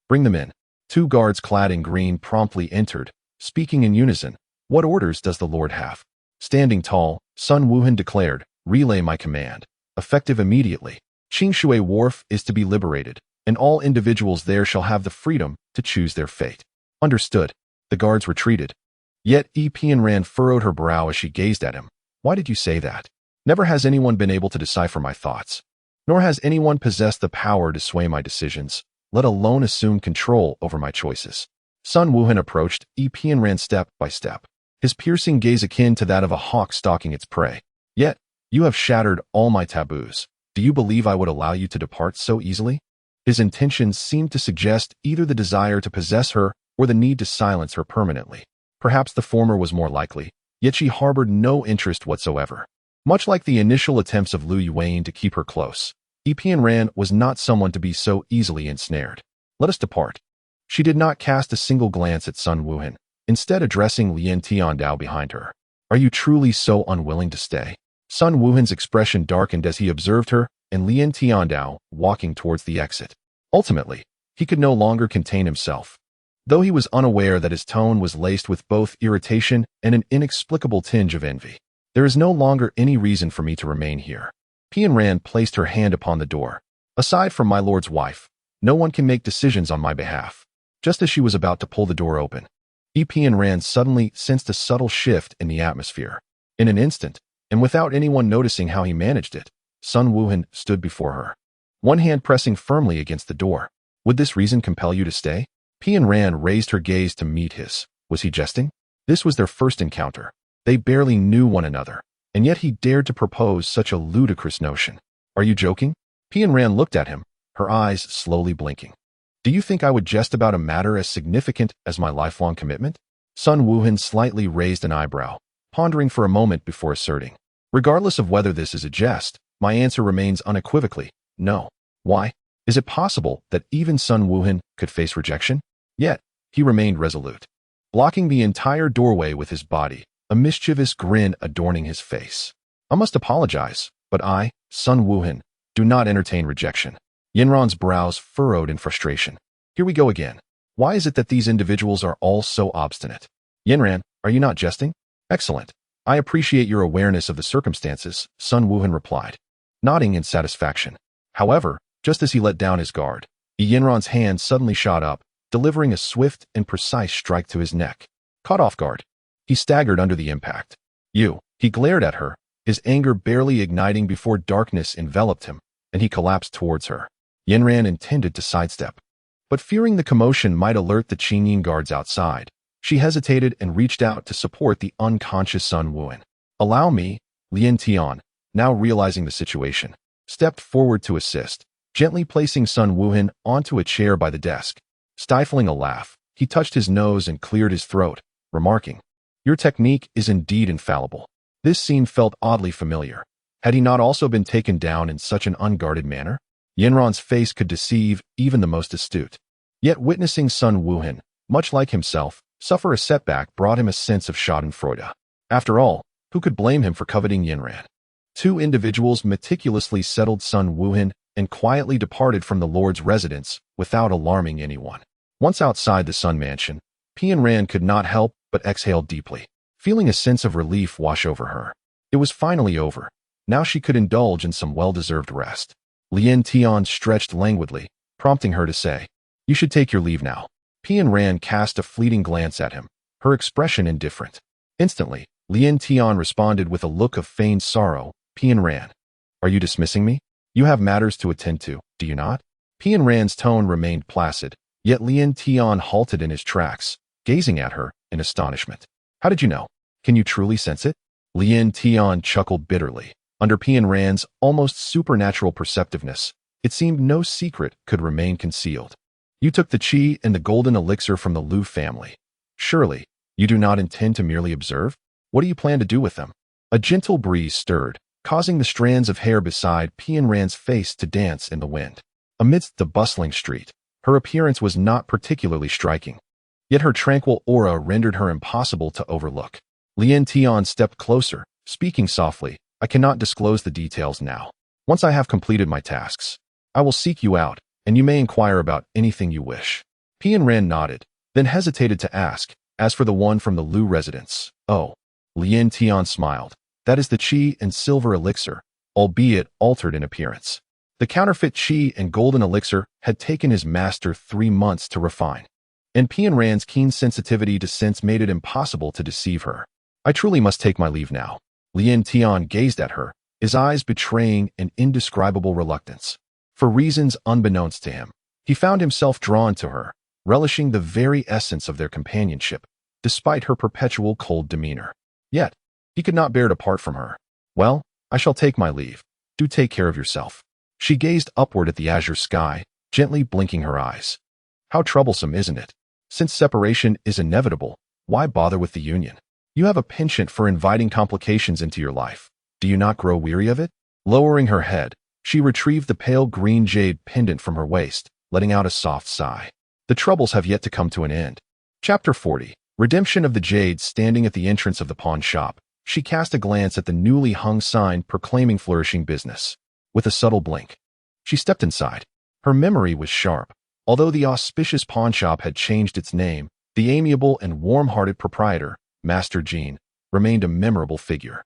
Bring them in. Two guards clad in green promptly entered, speaking in unison. What orders does the Lord have? Standing tall, Sun Wuhan declared, Relay my command. Effective immediately. Qingshui Wharf is to be liberated, and all individuals there shall have the freedom to choose their fate. Understood. The guards retreated. Yet Pian Ran furrowed her brow as she gazed at him. Why did you say that? Never has anyone been able to decipher my thoughts. Nor has anyone possessed the power to sway my decisions, let alone assume control over my choices. Sun Wuhan approached Pian Ran step by step, his piercing gaze akin to that of a hawk stalking its prey. Yet, you have shattered all my taboos. Do you believe I would allow you to depart so easily? His intentions seemed to suggest either the desire to possess her or the need to silence her permanently. Perhaps the former was more likely, yet she harbored no interest whatsoever. Much like the initial attempts of Lu Yuan to keep her close, Pian Ran was not someone to be so easily ensnared. Let us depart. She did not cast a single glance at Sun Wuhan, instead addressing Lien Tiandao behind her. Are you truly so unwilling to stay? Sun Wuhan's expression darkened as he observed her and Lien Tiandao walking towards the exit. Ultimately, he could no longer contain himself. Though he was unaware that his tone was laced with both irritation and an inexplicable tinge of envy. There is no longer any reason for me to remain here. Pian Ran placed her hand upon the door. Aside from my lord's wife, no one can make decisions on my behalf. Just as she was about to pull the door open, Pian Ran suddenly sensed a subtle shift in the atmosphere. In an instant, and without anyone noticing how he managed it, Sun Wuhan stood before her, one hand pressing firmly against the door. Would this reason compel you to stay? Pian Ran raised her gaze to meet his. Was he jesting? This was their first encounter. They barely knew one another, and yet he dared to propose such a ludicrous notion. Are you joking? Pian Ran looked at him, her eyes slowly blinking. Do you think I would jest about a matter as significant as my lifelong commitment? Sun Wuhan slightly raised an eyebrow, pondering for a moment before asserting. Regardless of whether this is a jest, my answer remains unequivocally, no. Why? Is it possible that even Sun Wuhan could face rejection? Yet, he remained resolute, blocking the entire doorway with his body, a mischievous grin adorning his face. I must apologize, but I, Sun Wuhan, do not entertain rejection. Yinran's brows furrowed in frustration. Here we go again. Why is it that these individuals are all so obstinate? Yinran, are you not jesting? Excellent. I appreciate your awareness of the circumstances, Sun Wuhan replied, nodding in satisfaction. However, just as he let down his guard, Yinran's hand suddenly shot up, delivering a swift and precise strike to his neck. Caught off guard, he staggered under the impact. He glared at her, his anger barely igniting before darkness enveloped him, and he collapsed towards her. Yinran intended to sidestep, but fearing the commotion might alert the Qingyin guards outside, she hesitated and reached out to support the unconscious Sun Wuhan. Allow me, Lin Tian, now realizing the situation, stepped forward to assist, gently placing Sun Wuhan onto a chair by the desk. Stifling a laugh, he touched his nose and cleared his throat, remarking, "Your technique is indeed infallible." This scene felt oddly familiar. Had he not also been taken down in such an unguarded manner? Yinran's face could deceive even the most astute. Yet witnessing Sun Wuhan, much like himself, suffer a setback brought him a sense of schadenfreude. After all, who could blame him for coveting Yinran? Two individuals meticulously settled Sun Wuhan and quietly departed from the Lord's residence without alarming anyone. Once outside the Sun Mansion, Yinran could not help but exhale deeply, feeling a sense of relief wash over her. It was finally over. Now she could indulge in some well-deserved rest. Lin Tian stretched languidly, prompting her to say, "You should take your leave now." Yinran cast a fleeting glance at him, her expression indifferent. Instantly, Lin Tian responded with a look of feigned sorrow. "Yinran, are you dismissing me? You have matters to attend to, do you not?" Yinran's tone remained placid, yet Lin Tian halted in his tracks, gazing at her in astonishment. "How did you know? Can you truly sense it?" Lin Tian chuckled bitterly. Under Yinran's almost supernatural perceptiveness, it seemed no secret could remain concealed. "You took the qi and the golden elixir from the Liu family. Surely, you do not intend to merely observe? What do you plan to do with them?" A gentle breeze stirred, causing the strands of hair beside Yinran's face to dance in the wind. Amidst the bustling street, her appearance was not particularly striking. Yet her tranquil aura rendered her impossible to overlook. Lin Tian stepped closer, speaking softly, "I cannot disclose the details now. Once I have completed my tasks, I will seek you out, and you may inquire about anything you wish." Yinran nodded, then hesitated to ask, "As for the one from the Liu residence?" "Oh." Lin Tian smiled. "That is the qi and silver elixir, albeit altered in appearance." The counterfeit qi and golden elixir had taken his master 3 months to refine, and Yinran's keen sensitivity to sense made it impossible to deceive her. "I truly must take my leave now." Lin Tian gazed at her, his eyes betraying an indescribable reluctance. For reasons unbeknownst to him, he found himself drawn to her, relishing the very essence of their companionship, despite her perpetual cold demeanor. Yet, he could not bear to part from her. "Well, I shall take my leave. Do take care of yourself." She gazed upward at the azure sky, gently blinking her eyes. How troublesome, isn't it? Since separation is inevitable, why bother with the union? You have a penchant for inviting complications into your life. Do you not grow weary of it? Lowering her head, she retrieved the pale green jade pendant from her waist, letting out a soft sigh. The troubles have yet to come to an end. Chapter 40. Redemption of the Jade. Standing at the entrance of the pawn shop, she cast a glance at the newly hung sign proclaiming flourishing business. With a subtle blink, she stepped inside. Her memory was sharp. Although the auspicious pawnshop had changed its name, the amiable and warm-hearted proprietor, Master Jean, remained a memorable figure.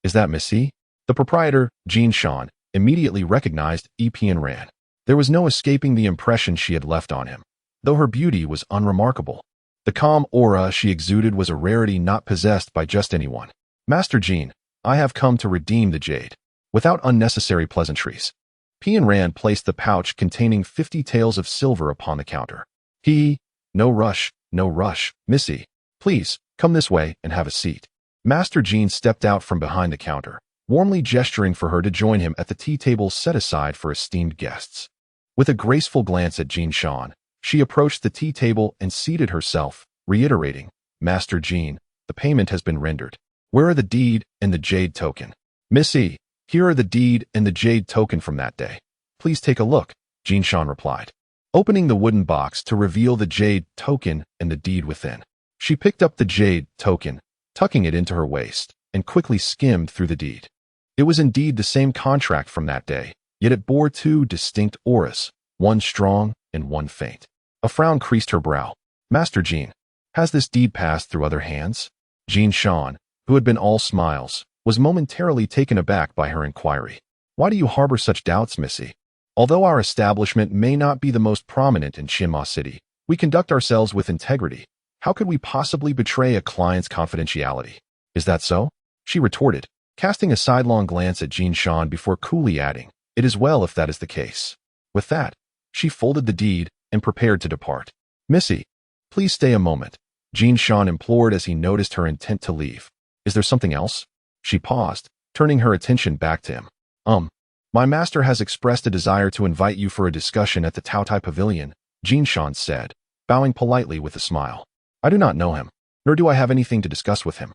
Is that Missy?" The proprietor, Jean Shan, immediately recognized Yinran. There was no escaping the impression she had left on him, though her beauty was unremarkable. The calm aura she exuded was a rarity not possessed by just anyone. "Master Jean, I have come to redeem the jade." Without unnecessary pleasantries, Yinran placed the pouch containing 50 taels of silver upon the counter. No rush, Missy. Please, come this way and have a seat." Master Jean stepped out from behind the counter, warmly gesturing for her to join him at the tea table set aside for esteemed guests. With a graceful glance at Jean Shan, she approached the tea table and seated herself, reiterating, "Master Jean, the payment has been rendered. Where are the deed and the jade token?" "Missy, here are the deed and the jade token from that day. Please take a look," Jean Shan replied, opening the wooden box to reveal the jade token and the deed within. She picked up the jade token, tucking it into her waist, and quickly skimmed through the deed. It was indeed the same contract from that day, yet it bore two distinct auras, one strong and one faint. A frown creased her brow. Master Jean, has this deed passed through other hands? Jean Shan, who had been all smiles, was momentarily taken aback by her inquiry. Why do you harbor such doubts, Missy? Although our establishment may not be the most prominent in Shinma City, we conduct ourselves with integrity. How could we possibly betray a client's confidentiality? Is that so? She retorted, casting a sidelong glance at Jean Shan before coolly adding, it is well if that is the case. With that, she folded the deed and prepared to depart. Missy, please stay a moment, Jean Shan implored as he noticed her intent to leave. Is there something else? She paused, turning her attention back to him. My master has expressed a desire to invite you for a discussion at the Taotai Pavilion, Jean Shan said, bowing politely with a smile. I do not know him, nor do I have anything to discuss with him.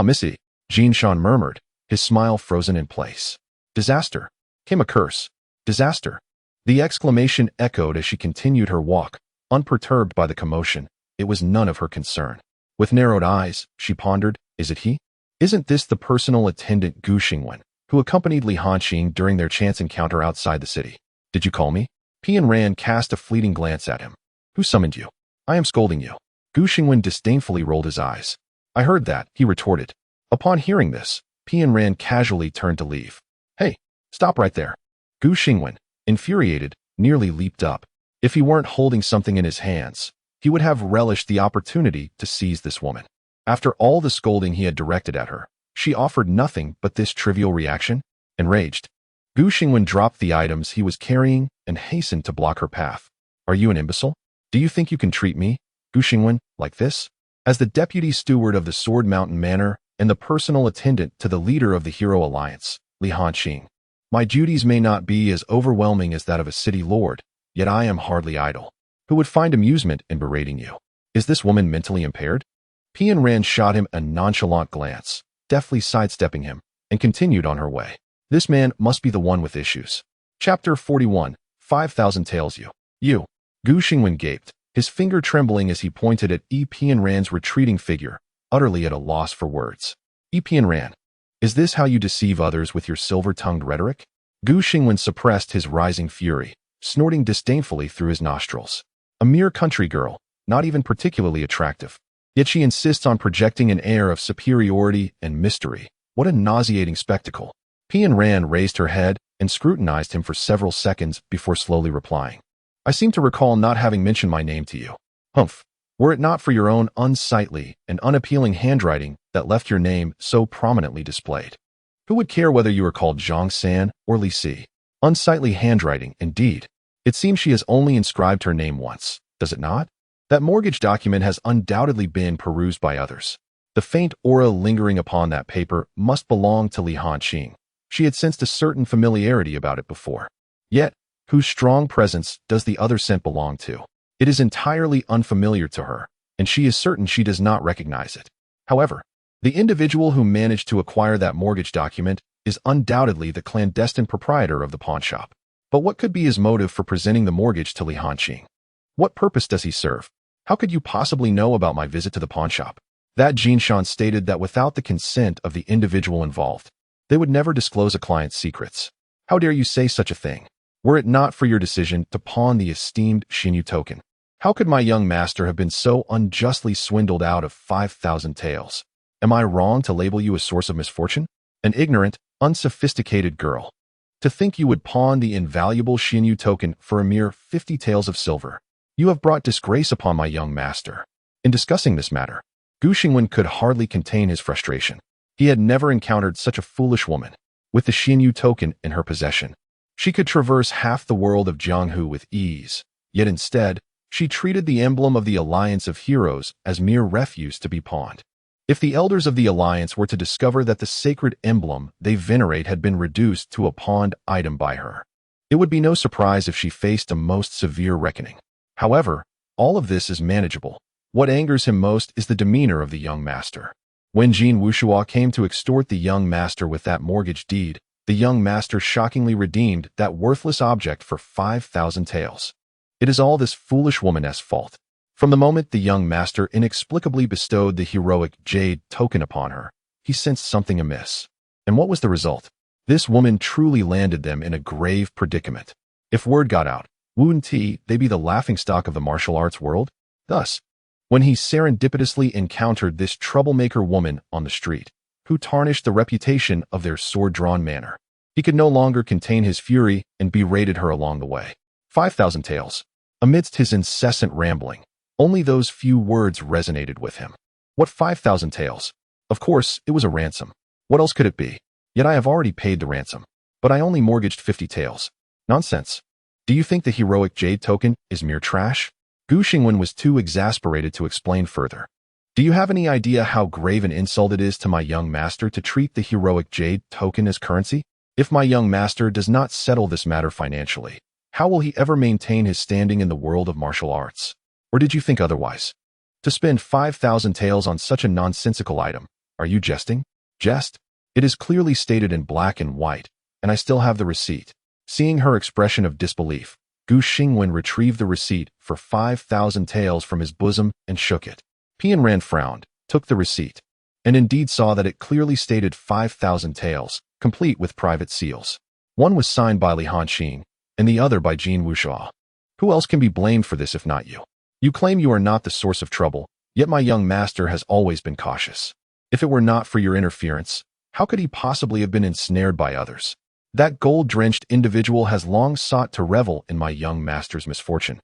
Missy, Jean Shan murmured, his smile frozen in place. Disaster, came a curse. Disaster. The exclamation echoed as she continued her walk, unperturbed by the commotion. It was none of her concern. With narrowed eyes, she pondered, is it he? Isn't this the personal attendant Gu Xingwen, who accompanied Li Hanqing during their chance encounter outside the city? Did you call me? Pian Ran cast a fleeting glance at him. Who summoned you? I am scolding you. Gu Xingwen disdainfully rolled his eyes. I heard that, he retorted. Upon hearing this, Pian Ran casually turned to leave. Hey, stop right there. Gu Xingwen, infuriated, nearly leaped up. If he weren't holding something in his hands, he would have relished the opportunity to seize this woman. After all the scolding he had directed at her, she offered nothing but this trivial reaction. Enraged, Gu Xingwen dropped the items he was carrying and hastened to block her path. Are you an imbecile? Do you think you can treat me, Gu Xingwen, like this? As the deputy steward of the Sword Mountain Manor and the personal attendant to the leader of the Hero Alliance, Li Hanqing, my duties may not be as overwhelming as that of a city lord, yet I am hardly idle. Who would find amusement in berating you? Is this woman mentally impaired? Pian Ran shot him a nonchalant glance, deftly sidestepping him, and continued on her way. This man must be the one with issues. Chapter 41, 5,000 Tails You. Gu Xingwen gaped, his finger trembling as he pointed at Pian Ran's retreating figure, utterly at a loss for words. Pian Ran, is this how you deceive others with your silver-tongued rhetoric? Gu Xingwen suppressed his rising fury, snorting disdainfully through his nostrils. A mere country girl, not even particularly attractive. Yet she insists on projecting an air of superiority and mystery. What a nauseating spectacle. Pian Ran raised her head and scrutinized him for several seconds before slowly replying. I seem to recall not having mentioned my name to you. Humph. Were it not for your own unsightly and unappealing handwriting that left your name so prominently displayed. Who would care whether you were called Zhang San or Li Si? Unsightly handwriting, indeed. It seems she has only inscribed her name once, does it not? That mortgage document has undoubtedly been perused by others. The faint aura lingering upon that paper must belong to Li Hanqing. She had sensed a certain familiarity about it before. Yet, whose strong presence does the other scent belong to? It is entirely unfamiliar to her, and she is certain she does not recognize it. However, the individual who managed to acquire that mortgage document is undoubtedly the clandestine proprietor of the pawnshop. But what could be his motive for presenting the mortgage to Li Hanqing? What purpose does he serve? How could you possibly know about my visit to the pawnshop? That Jean Shan stated that without the consent of the individual involved, they would never disclose a client's secrets. How dare you say such a thing? Were it not for your decision to pawn the esteemed Xinyu token, how could my young master have been so unjustly swindled out of 5,000 taels? Am I wrong to label you a source of misfortune? An ignorant, unsophisticated girl. To think you would pawn the invaluable Xinyu token for a mere 50 taels of silver. You have brought disgrace upon my young master. In discussing this matter, Gu Xingwen could hardly contain his frustration. He had never encountered such a foolish woman. With the Xinyu token in her possession, she could traverse half the world of Jianghu with ease. Yet instead, she treated the emblem of the Alliance of Heroes as mere refuse to be pawned. If the elders of the Alliance were to discover that the sacred emblem they venerate had been reduced to a pawned item by her, it would be no surprise if she faced a most severe reckoning. However, all of this is manageable. What angers him most is the demeanor of the young master. When Jean Wuxia came to extort the young master with that mortgage deed, the young master shockingly redeemed that worthless object for 5,000 taels. It is all this foolish woman's fault. From the moment the young master inexplicably bestowed the heroic jade token upon her, he sensed something amiss. And what was the result? This woman truly landed them in a grave predicament. If word got out, wouldn't they be the laughingstock of the martial arts world? Thus, when he serendipitously encountered this troublemaker woman on the street, who tarnished the reputation of their sword-drawn manner, he could no longer contain his fury and berated her along the way. 5,000 tales. Amidst his incessant rambling, only those few words resonated with him. What 5,000 tales? Of course, it was a ransom. What else could it be? Yet I have already paid the ransom. But I only mortgaged 50 tales. Nonsense. Do you think the heroic jade token is mere trash? Gu Xingwen was too exasperated to explain further. Do you have any idea how grave an insult it is to my young master to treat the heroic jade token as currency? If my young master does not settle this matter financially, how will he ever maintain his standing in the world of martial arts? Or did you think otherwise? To spend 5,000 taels on such a nonsensical item, are you jesting? Jest? It is clearly stated in black and white, and I still have the receipt. Seeing her expression of disbelief, Gu Xingwen retrieved the receipt for 5,000 taels from his bosom and shook it. Pian Ran frowned, took the receipt, and indeed saw that it clearly stated 5,000 taels, complete with private seals. One was signed by Li Hanxin, and the other by Jin Wuxia. Who else can be blamed for this if not you? You claim you are not the source of trouble, yet my young master has always been cautious. If it were not for your interference, how could he possibly have been ensnared by others? That gold-drenched individual has long sought to revel in my young master's misfortune,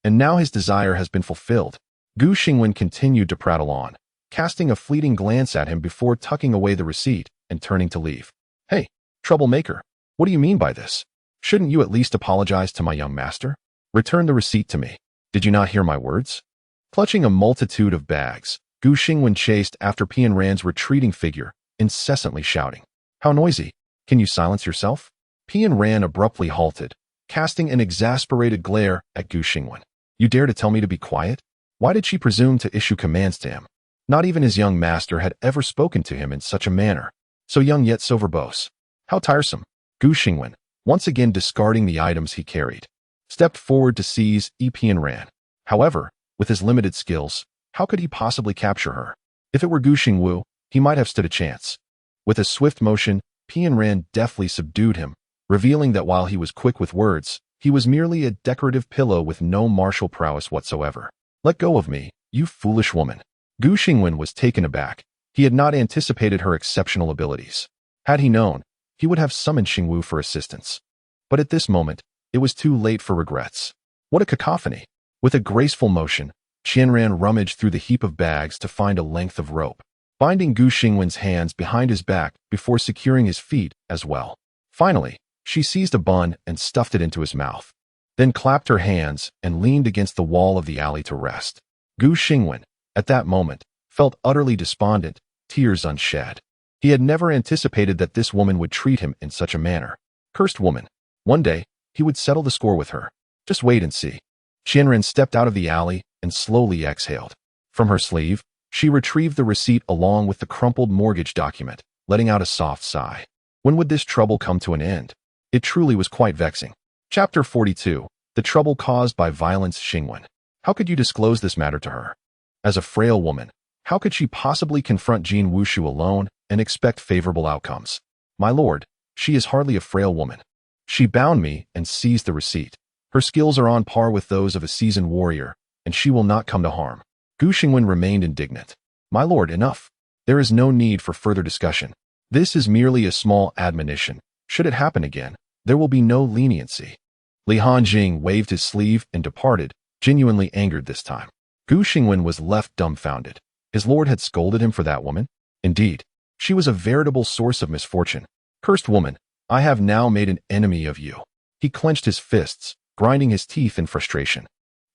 and now his desire has been fulfilled. Gu Xingwen continued to prattle on, casting a fleeting glance at him before tucking away the receipt and turning to leave. Hey, troublemaker, what do you mean by this? Shouldn't you at least apologize to my young master? Return the receipt to me. Did you not hear my words? Clutching a multitude of bags, Gu Xingwen chased after Pian Ran's retreating figure, incessantly shouting. How noisy! Can you silence yourself? Pian Ran abruptly halted, casting an exasperated glare at Gu Xingwen. You dare to tell me to be quiet? Why did she presume to issue commands to him? Not even his young master had ever spoken to him in such a manner. So young yet so verbose. How tiresome. Gu Xingwen, once again discarding the items he carried, stepped forward to seize Pian Ran. However, with his limited skills, how could he possibly capture her? If it were Gu Xingwu, he might have stood a chance. With a swift motion, Pian Ran deftly subdued him, revealing that while he was quick with words, he was merely a decorative pillow with no martial prowess whatsoever. Let go of me, you foolish woman. Gu Xingwen was taken aback. He had not anticipated her exceptional abilities. Had he known, he would have summoned Xingwu for assistance. But at this moment, it was too late for regrets. What a cacophony! With a graceful motion, Qian Ran rummaged through the heap of bags to find a length of rope, binding Gu Xingwen's hands behind his back before securing his feet as well. Finally, she seized a bun and stuffed it into his mouth, then clapped her hands and leaned against the wall of the alley to rest. Gu Xingwen, at that moment, felt utterly despondent, tears unshed. He had never anticipated that this woman would treat him in such a manner. Cursed woman. One day, he would settle the score with her. Just wait and see. Qianren stepped out of the alley and slowly exhaled. From her sleeve, she retrieved the receipt along with the crumpled mortgage document, letting out a soft sigh. When would this trouble come to an end? It truly was quite vexing. Chapter 42. The trouble caused by violence. Xingwen. How could you disclose this matter to her? As a frail woman, how could she possibly confront Jin Wushu alone and expect favorable outcomes? My lord, she is hardly a frail woman. She bound me and seized the receipt. Her skills are on par with those of a seasoned warrior, and she will not come to harm. Gu Xingwen remained indignant. My lord, enough. There is no need for further discussion. This is merely a small admonition. Should it happen again, there will be no leniency. Li Hanjing waved his sleeve and departed, genuinely angered this time. Gu Xingwen was left dumbfounded. His lord had scolded him for that woman? Indeed, she was a veritable source of misfortune. Cursed woman, I have now made an enemy of you. He clenched his fists, grinding his teeth in frustration.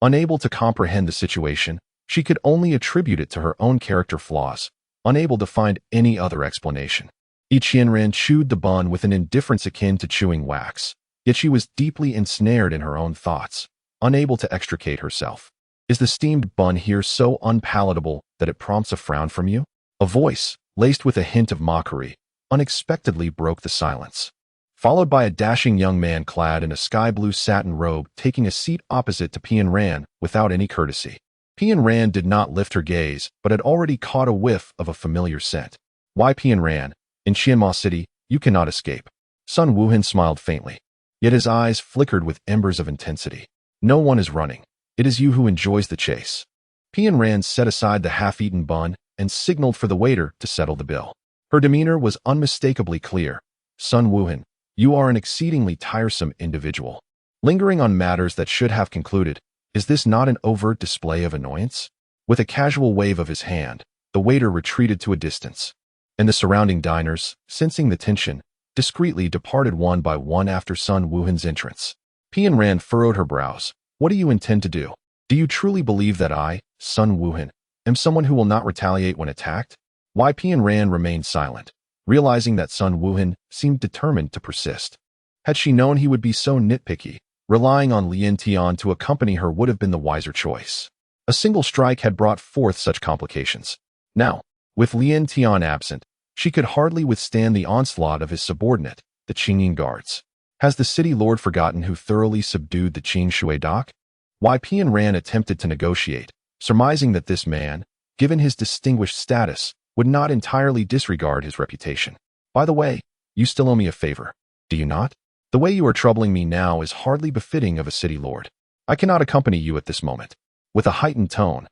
Unable to comprehend the situation, she could only attribute it to her own character flaws, unable to find any other explanation. Qianren chewed the bun with an indifference akin to chewing wax, yet she was deeply ensnared in her own thoughts, unable to extricate herself. Is the steamed bun here so unpalatable that it prompts a frown from you? A voice, laced with a hint of mockery, unexpectedly broke the silence, followed by a dashing young man clad in a sky-blue satin robe taking a seat opposite to Pian Ran without any courtesy. Pian Ran did not lift her gaze, but had already caught a whiff of a familiar scent. Why, Pian Ran, in Qianma City, you cannot escape. Sun Wuhan smiled faintly, yet his eyes flickered with embers of intensity. No one is running. It is you who enjoys the chase. Pian Ran set aside the half-eaten bun and signaled for the waiter to settle the bill. Her demeanor was unmistakably clear. Sun Wuhan, you are an exceedingly tiresome individual. Lingering on matters that should have concluded, is this not an overt display of annoyance? With a casual wave of his hand, the waiter retreated to a distance, and the surrounding diners, sensing the tension, discreetly departed one by one after Sun Wuhan's entrance. Pian Ran furrowed her brows. What do you intend to do? Do you truly believe that I, Sun Wuhan, am someone who will not retaliate when attacked? Why? Pian Ran remained silent, realizing that Sun Wuhan seemed determined to persist. Had she known he would be so nitpicky, relying on Lien Tian to accompany her would have been the wiser choice. A single strike had brought forth such complications. Now, with Lien Tian absent, she could hardly withstand the onslaught of his subordinate, the Qingyin guards. Has the city lord forgotten who thoroughly subdued the Qing Shui dock? Why? Pian Ran attempted to negotiate, surmising that this man, given his distinguished status, would not entirely disregard his reputation. By the way, you still owe me a favor, do you not? The way you are troubling me now is hardly befitting of a city lord. I cannot accompany you at this moment. With a heightened tone,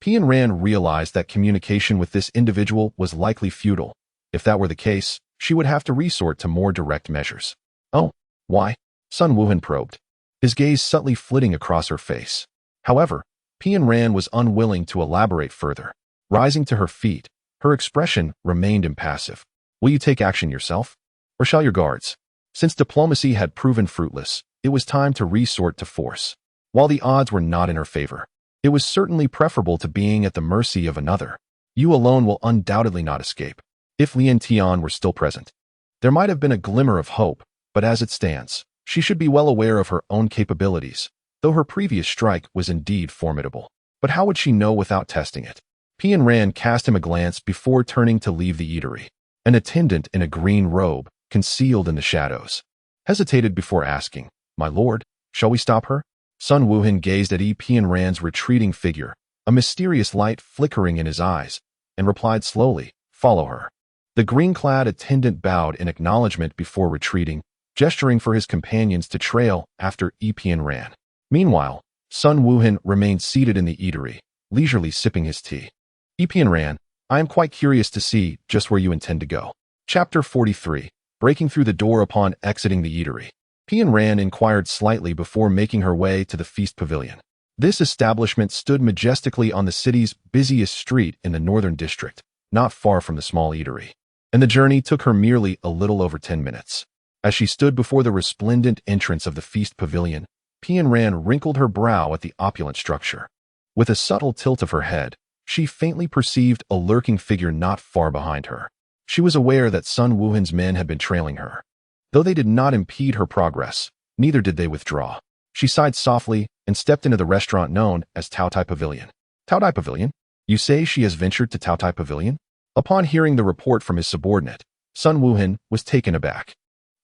Pian Ran realized that communication with this individual was likely futile. If that were the case, she would have to resort to more direct measures. Oh, why? Sun Wuhan probed, his gaze subtly flitting across her face. However, Pian Ran was unwilling to elaborate further. Rising to her feet, her expression remained impassive. Will you take action yourself? Or shall your guards? Since diplomacy had proven fruitless, it was time to resort to force. While the odds were not in her favor, it was certainly preferable to being at the mercy of another. You alone will undoubtedly not escape. If Lien Tian were still present, there might have been a glimmer of hope, but as it stands, she should be well aware of her own capabilities, though her previous strike was indeed formidable. But how would she know without testing it? Pian Ran cast him a glance before turning to leave the eatery. An attendant in a green robe, concealed in the shadows, hesitated before asking, My lord, shall we stop her? Sun Wuhan gazed at Pian Ran's retreating figure, a mysterious light flickering in his eyes, and replied slowly, Follow her. The green-clad attendant bowed in acknowledgement before retreating, gesturing for his companions to trail after Pian Ran. Meanwhile, Sun Wuhan remained seated in the eatery, leisurely sipping his tea. Pian Ran, I am quite curious to see just where you intend to go. Chapter 43. Breaking through the door upon exiting the eatery. Pian Ran inquired slightly before making her way to the feast pavilion. This establishment stood majestically on the city's busiest street in the northern district, not far from the small eatery, and the journey took her merely a little over 10 minutes. As she stood before the resplendent entrance of the feast pavilion, Pian Ran wrinkled her brow at the opulent structure. With a subtle tilt of her head, she faintly perceived a lurking figure not far behind her. She was aware that Sun Wuhan's men had been trailing her. Though they did not impede her progress, neither did they withdraw. She sighed softly and stepped into the restaurant known as Taotai Pavilion. Taotai Pavilion? You say she has ventured to Taotai Pavilion? Upon hearing the report from his subordinate, Sun Wuhan was taken aback.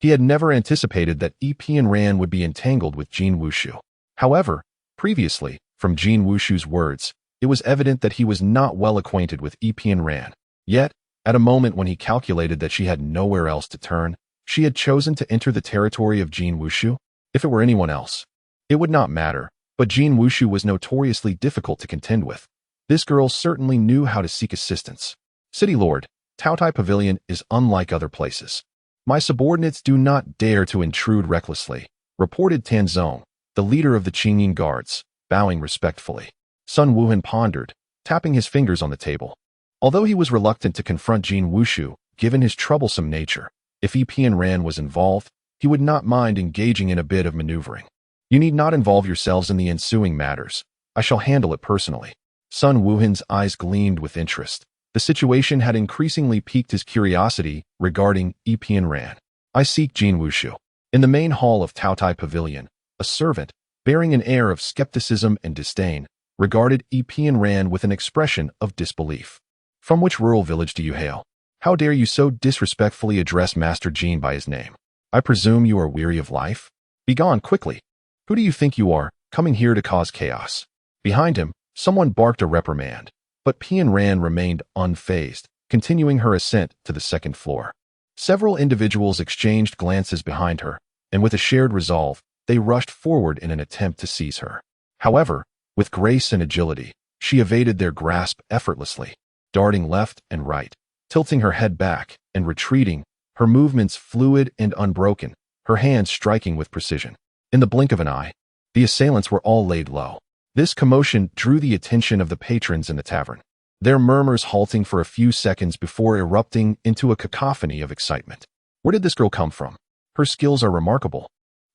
He had never anticipated that Pian Ran would be entangled with Jin Wushu. However, previously, from Jin Wushu's words, it was evident that he was not well acquainted with Pian Ran. Yet, at a moment when he calculated that she had nowhere else to turn, she had chosen to enter the territory of Jin Wushu. If it were anyone else, it would not matter, but Jin Wushu was notoriously difficult to contend with. This girl certainly knew how to seek assistance. City Lord, Taotai Pavilion is unlike other places. My subordinates do not dare to intrude recklessly, reported Tan Zong, the leader of the Qingyin guards, bowing respectfully. Sun Wuhan pondered, tapping his fingers on the table. Although he was reluctant to confront Jin Wushu, given his troublesome nature, if Pian Ran was involved, he would not mind engaging in a bit of maneuvering. You need not involve yourselves in the ensuing matters. I shall handle it personally. Sun Wuhan's eyes gleamed with interest. The situation had increasingly piqued his curiosity regarding Pian Ran. I seek Jin Wushu. In the main hall of Taotai Pavilion, a servant, bearing an air of skepticism and disdain, regarded Pian Ran with an expression of disbelief. From which rural village do you hail? How dare you so disrespectfully address Master Jin by his name? I presume you are weary of life? Begone quickly. Who do you think you are, coming here to cause chaos? Behind him, someone barked a reprimand, but Pian Ran remained unfazed, continuing her ascent to the second floor. Several individuals exchanged glances behind her, and with a shared resolve, they rushed forward in an attempt to seize her. However, with grace and agility, she evaded their grasp effortlessly, darting left and right, tilting her head back and retreating, her movements fluid and unbroken, her hands striking with precision. In the blink of an eye, the assailants were all laid low. This commotion drew the attention of the patrons in the tavern, their murmurs halting for a few seconds before erupting into a cacophony of excitement. Where did this girl come from? Her skills are remarkable,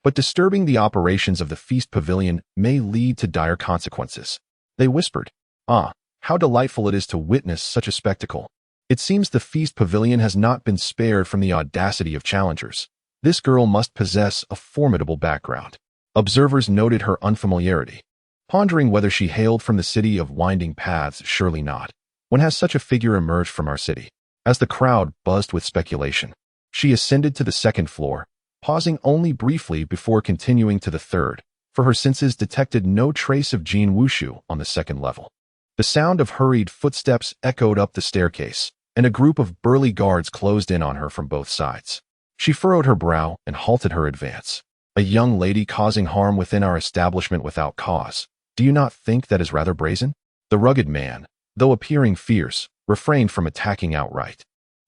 but disturbing the operations of the feast pavilion may lead to dire consequences. They whispered, "Ah, how delightful it is to witness such a spectacle. It seems the feast pavilion has not been spared from the audacity of challengers. This girl must possess a formidable background." Observers noted her unfamiliarity, pondering whether she hailed from the city of winding paths. Surely not. When has such a figure emerged from our city? As the crowd buzzed with speculation, she ascended to the second floor, pausing only briefly before continuing to the third, for her senses detected no trace of Jin Wuxia on the second level. The sound of hurried footsteps echoed up the staircase, and a group of burly guards closed in on her from both sides. She furrowed her brow and halted her advance. "A young lady causing harm within our establishment without cause. Do you not think that is rather brazen?" The rugged man, though appearing fierce, refrained from attacking outright.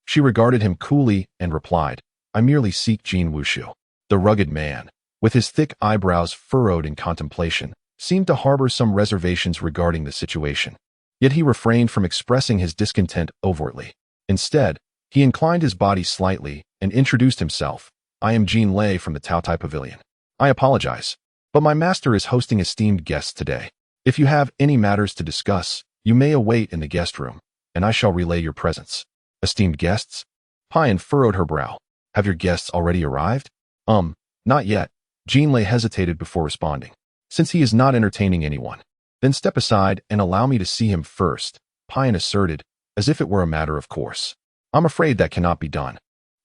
She regarded him coolly and replied, "I merely seek Jin Wuxia." The rugged man, with his thick eyebrows furrowed in contemplation, seemed to harbor some reservations regarding the situation. Yet he refrained from expressing his discontent overtly. Instead, he inclined his body slightly and introduced himself. "I am Jin Lei from the Taotai Pavilion. I apologize, but my master is hosting esteemed guests today. If you have any matters to discuss, you may await in the guest room, and I shall relay your presence." "Esteemed guests?" Payan furrowed her brow. "Have your guests already arrived?" Not yet." Jin Lei hesitated before responding. "Since he is not entertaining anyone, then step aside and allow me to see him first," Payan asserted, as if it were a matter of course. "I'm afraid that cannot be done."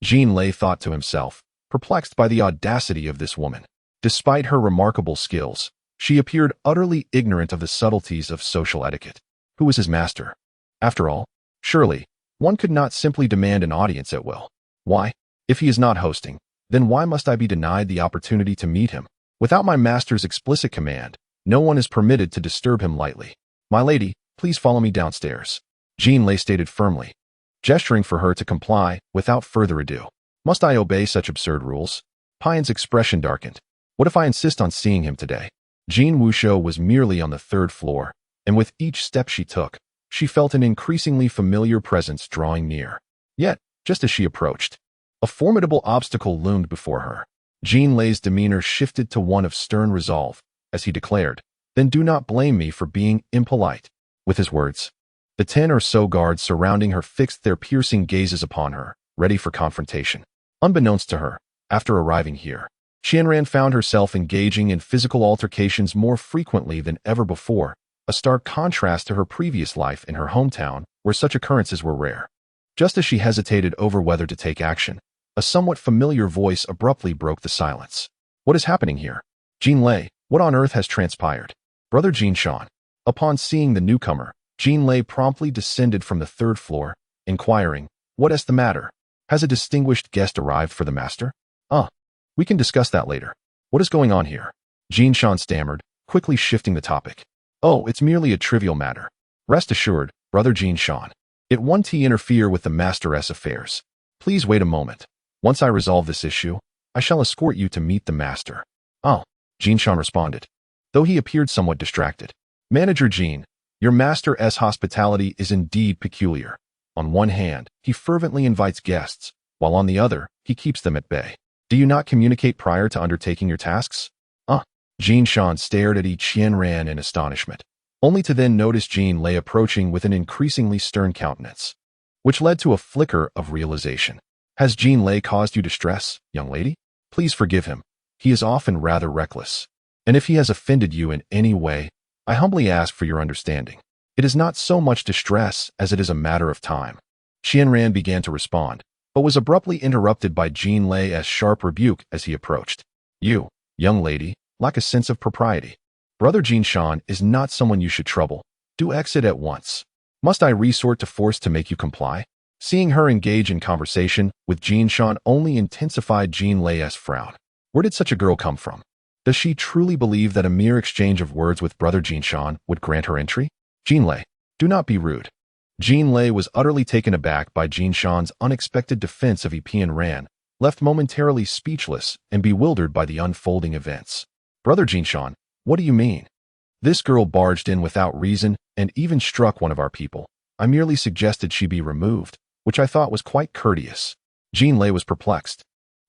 Jin Lei thought to himself, perplexed by the audacity of this woman. Despite her remarkable skills, she appeared utterly ignorant of the subtleties of social etiquette. Who was his master? After all, surely, one could not simply demand an audience at will. Why? If he is not hosting, then why must I be denied the opportunity to meet him? Without my master's explicit command, no one is permitted to disturb him lightly. "My lady, please follow me downstairs," Jin Lei stated firmly, gesturing for her to comply without further ado. "Must I obey such absurd rules?" Payan's expression darkened. "What if I insist on seeing him today?" Jin Wuxia was merely on the third floor, and with each step she took, she felt an increasingly familiar presence drawing near. Yet, just as she approached, a formidable obstacle loomed before her. Jin Lei's demeanor shifted to one of stern resolve, as he declared, "Then do not blame me for being impolite." With his words, the 10 or so guards surrounding her fixed their piercing gazes upon her, ready for confrontation. Unbeknownst to her, after arriving here, Qianran found herself engaging in physical altercations more frequently than ever before, a stark contrast to her previous life in her hometown, where such occurrences were rare. Just as she hesitated over whether to take action, a somewhat familiar voice abruptly broke the silence. "What is happening here? Jin Lei, what on earth has transpired?" "Brother Jin Shan." Upon seeing the newcomer, Jin Lei promptly descended from the third floor, inquiring, "What is the matter? Has a distinguished guest arrived for the master?" We can discuss that later. What is going on here?" Jin Shan stammered, quickly shifting the topic. "Oh, it's merely a trivial matter. Rest assured, Brother Jin Shan. It won't interfere with the master's affairs. Please wait a moment. Once I resolve this issue, I shall escort you to meet the master." "Oh," Jin Shan responded, though he appeared somewhat distracted. "Manager Jin, your master's hospitality is indeed peculiar. On one hand, he fervently invites guests, while on the other, he keeps them at bay. Do you not communicate prior to undertaking your tasks?" Jin Shan stared at Qianran in astonishment, only to then notice Jin Lei approaching with an increasingly stern countenance, which led to a flicker of realization. "Has Jin Lei caused you distress, young lady? Please forgive him. He is often rather reckless. And if he has offended you in any way, I humbly ask for your understanding. It is not so much distress as it is a matter of time." Qianran began to respond, but was abruptly interrupted by Jin Lei's sharp rebuke as he approached. "You, young lady, lack a sense of propriety. Brother Jin Shan is not someone you should trouble. Do exit at once. Must I resort to force to make you comply?" Seeing her engage in conversation with Jean Shan only intensified Jean Lei's frown. Where did such a girl come from? Does she truly believe that a mere exchange of words with brother Jean Shan would grant her entry? Jean Lei, do not be rude. Jean Lei was utterly taken aback by Jean Shan's unexpected defense of Epian Ran, left momentarily speechless and bewildered by the unfolding events. Brother Jean Shan, what do you mean? This girl barged in without reason and even struck one of our people. I merely suggested she be removed, which I thought was quite courteous. Jean Lei was perplexed.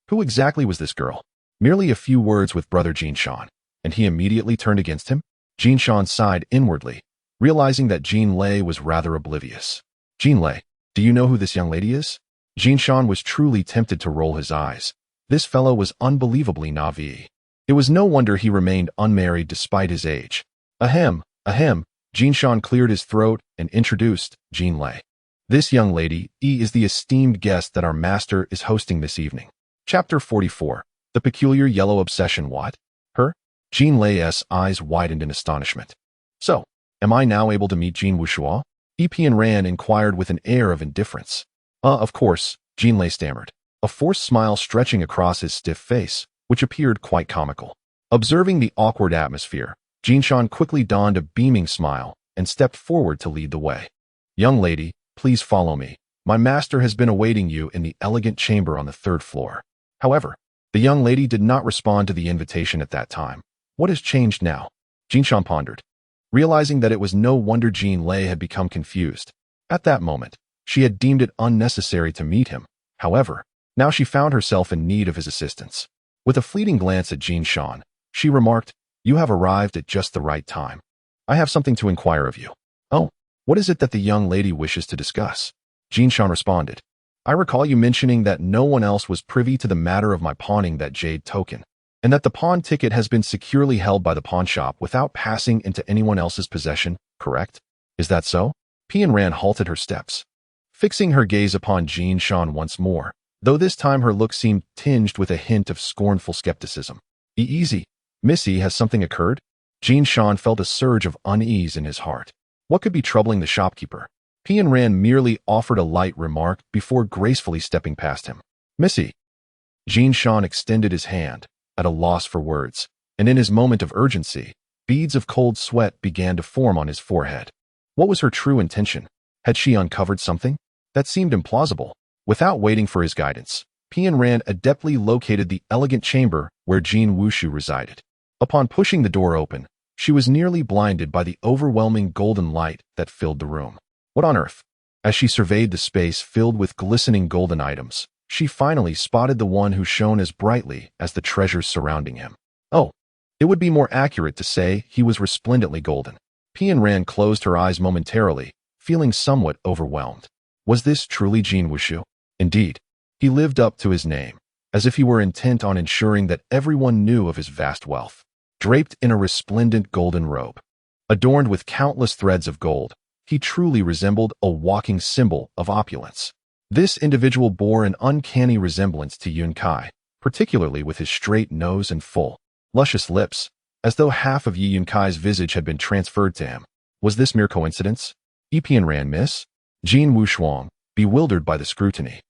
Who exactly was this girl? Merely a few words with brother Jean Shan, and he immediately turned against him? Jean Shan sighed inwardly, realizing that Jean Lei was rather oblivious. Jean Lei, do you know who this young lady is? Jean Shan was truly tempted to roll his eyes. This fellow was unbelievably naive. It was no wonder he remained unmarried despite his age. Ahem, ahem, Jean Shan cleared his throat and introduced Jean Lei. This young lady, is the esteemed guest that our master is hosting this evening. Chapter 44. The peculiar yellow obsession. What? Her? Jean Lei's eyes widened in astonishment. So, am I now able to meet Jean Wuxia? Epian Ran inquired with an air of indifference. Of course, Jean Lei stammered, a forced smile stretching across his stiff face, which appeared quite comical. Observing the awkward atmosphere, Jean Shan quickly donned a beaming smile and stepped forward to lead the way. Young lady, please follow me. My master has been awaiting you in the elegant chamber on the 3rd floor. However, the young lady did not respond to the invitation at that time. What has changed now? Jean Shan pondered, realizing that it was no wonder Jean Lei had become confused. At that moment, she had deemed it unnecessary to meet him. However, now she found herself in need of his assistance. With a fleeting glance at Jean Shan, she remarked, "You have arrived at just the right time. I have something to inquire of you." "Oh, what is it that the young lady wishes to discuss?" Jean Shan responded, "I recall you mentioning that no one else was privy to the matter of my pawning that jade token, and that the pawn ticket has been securely held by the pawn shop without passing into anyone else's possession, correct? Is that so?" Pian Ran halted her steps, fixing her gaze upon Jean Shan once more, though this time her look seemed tinged with a hint of scornful skepticism. Easy, Missy, has something occurred?" Jean Shan felt a surge of unease in his heart. What could be troubling the shopkeeper? Pian Ran merely offered a light remark before gracefully stepping past him. "Missy." Jean Shan extended his hand, at a loss for words, and in his moment of urgency, beads of cold sweat began to form on his forehead. What was her true intention? Had she uncovered something? That seemed implausible. Without waiting for his guidance, Pian Ran adeptly located the elegant chamber where Jean Wushu resided. Upon pushing the door open, she was nearly blinded by the overwhelming golden light that filled the room. What on earth? As she surveyed the space filled with glistening golden items, she finally spotted the one who shone as brightly as the treasures surrounding him. Oh, it would be more accurate to say he was resplendently golden. Pian Ran closed her eyes momentarily, feeling somewhat overwhelmed. Was this truly Jean Wushu? Indeed, he lived up to his name, as if he were intent on ensuring that everyone knew of his vast wealth. Draped in a resplendent golden robe, adorned with countless threads of gold, he truly resembled a walking symbol of opulence. This individual bore an uncanny resemblance to Yun Kai, particularly with his straight nose and full, luscious lips, as though half of Yi Yun Kai's visage had been transferred to him. Was this mere coincidence? Epian Ran Miss? Jean Wuxia, bewildered by the scrutiny,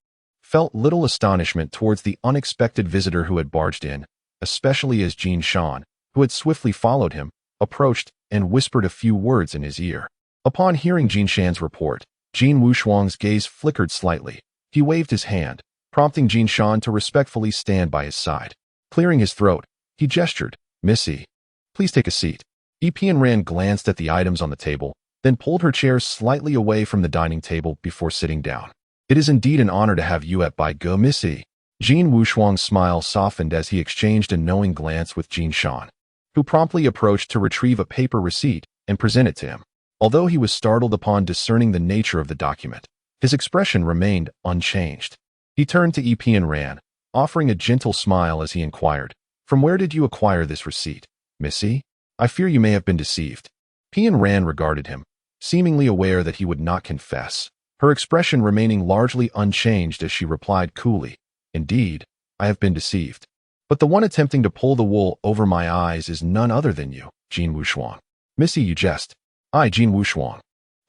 felt little astonishment towards the unexpected visitor who had barged in, especially as Jean Shan, who had swiftly followed him, approached and whispered a few words in his ear. Upon hearing Jean Shan's report, Jean Wuxia's gaze flickered slightly. He waved his hand, prompting Jean Shan to respectfully stand by his side. Clearing his throat, he gestured, "Missy, please take a seat." Epian Ran glanced at the items on the table, then pulled her chair slightly away from the dining table before sitting down. "It is indeed an honor to have you at Bai Ge, Missy." Jean Wuxia's smile softened as he exchanged a knowing glance with Jean Shan, who promptly approached to retrieve a paper receipt and present it to him. Although he was startled upon discerning the nature of the document, his expression remained unchanged. He turned to Epian Ran, offering a gentle smile as he inquired, "From where did you acquire this receipt, Missy? I fear you may have been deceived." Pian Ran regarded him, seemingly aware that he would not confess, her expression remaining largely unchanged as she replied coolly, "Indeed, I have been deceived. But the one attempting to pull the wool over my eyes is none other than you, Jean Wuxia. Missy, you jest. I, Jean Wuxia,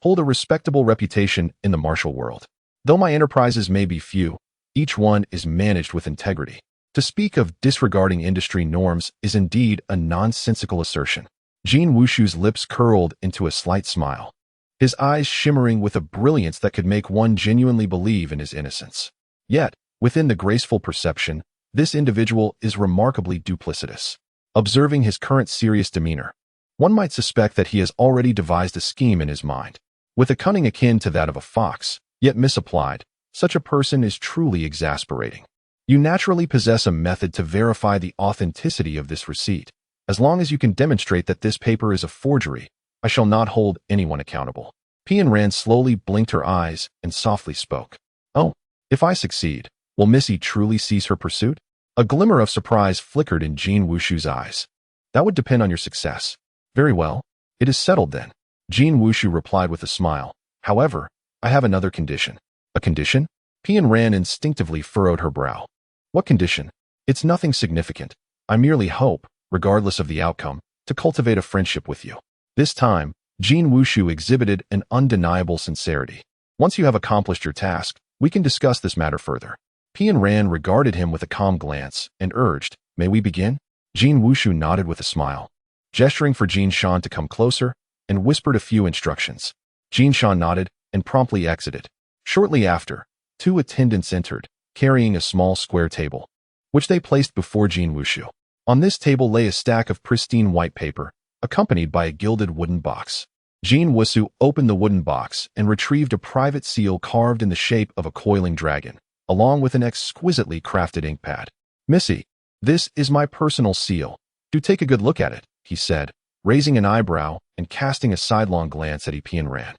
hold a respectable reputation in the martial world. Though my enterprises may be few, each one is managed with integrity. To speak of disregarding industry norms is indeed a nonsensical assertion. Jin Wushu's lips curled into a slight smile, his eyes shimmering with a brilliance that could make one genuinely believe in his innocence. Yet, within the graceful perception, this individual is remarkably duplicitous. Observing his current serious demeanor, one might suspect that he has already devised a scheme in his mind. With a cunning akin to that of a fox, yet misapplied, such a person is truly exasperating. You naturally possess a method to verify the authenticity of this receipt. As long as you can demonstrate that this paper is a forgery, I shall not hold anyone accountable. Pian Ran slowly blinked her eyes and softly spoke. Oh, if I succeed, will Missy truly cease her pursuit? A glimmer of surprise flickered in Jin Wushu's eyes. That would depend on your success. Very well. It is settled then. Jin Wushu replied with a smile. However, I have another condition. A condition? Pian Ran instinctively furrowed her brow. What condition? It's nothing significant. I merely hope, regardless of the outcome, to cultivate a friendship with you. This time, Jin Wushu exhibited an undeniable sincerity. Once you have accomplished your task, we can discuss this matter further. Pian Ran regarded him with a calm glance and urged, May we begin? Jin Wushu nodded with a smile, gesturing for Jin Shan to come closer, and whispered a few instructions. Jin Shan nodded and promptly exited. Shortly after, 2 attendants entered, carrying a small square table, which they placed before Jin Wushu. On this table lay a stack of pristine white paper, accompanied by a gilded wooden box. Jin Wushu opened the wooden box and retrieved a private seal carved in the shape of a coiling dragon, along with an exquisitely crafted ink pad. Missy, this is my personal seal. Do take a good look at it, he said, raising an eyebrow and casting a sidelong glance at Pian Ran.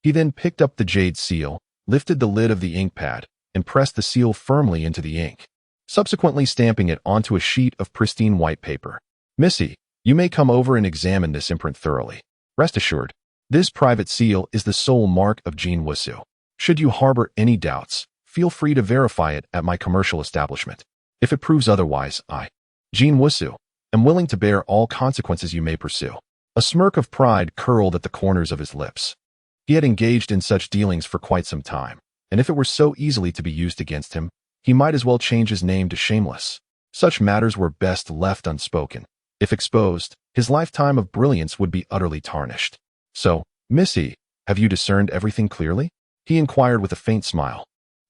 He then picked up the jade seal, lifted the lid of the ink pad, and pressed the seal firmly into the ink, subsequently stamping it onto a sheet of pristine white paper. Missy, you may come over and examine this imprint thoroughly. Rest assured, this private seal is the sole mark of Jin Wushu. Should you harbor any doubts, feel free to verify it at my commercial establishment. If it proves otherwise, I, Jin Wushu, am willing to bear all consequences you may pursue. A smirk of pride curled at the corners of his lips. He had engaged in such dealings for quite some time, and if it were so easily to be used against him, he might as well change his name to Shameless. Such matters were best left unspoken. If exposed, his lifetime of brilliance would be utterly tarnished. So, Missy, have you discerned everything clearly? He inquired with a faint smile.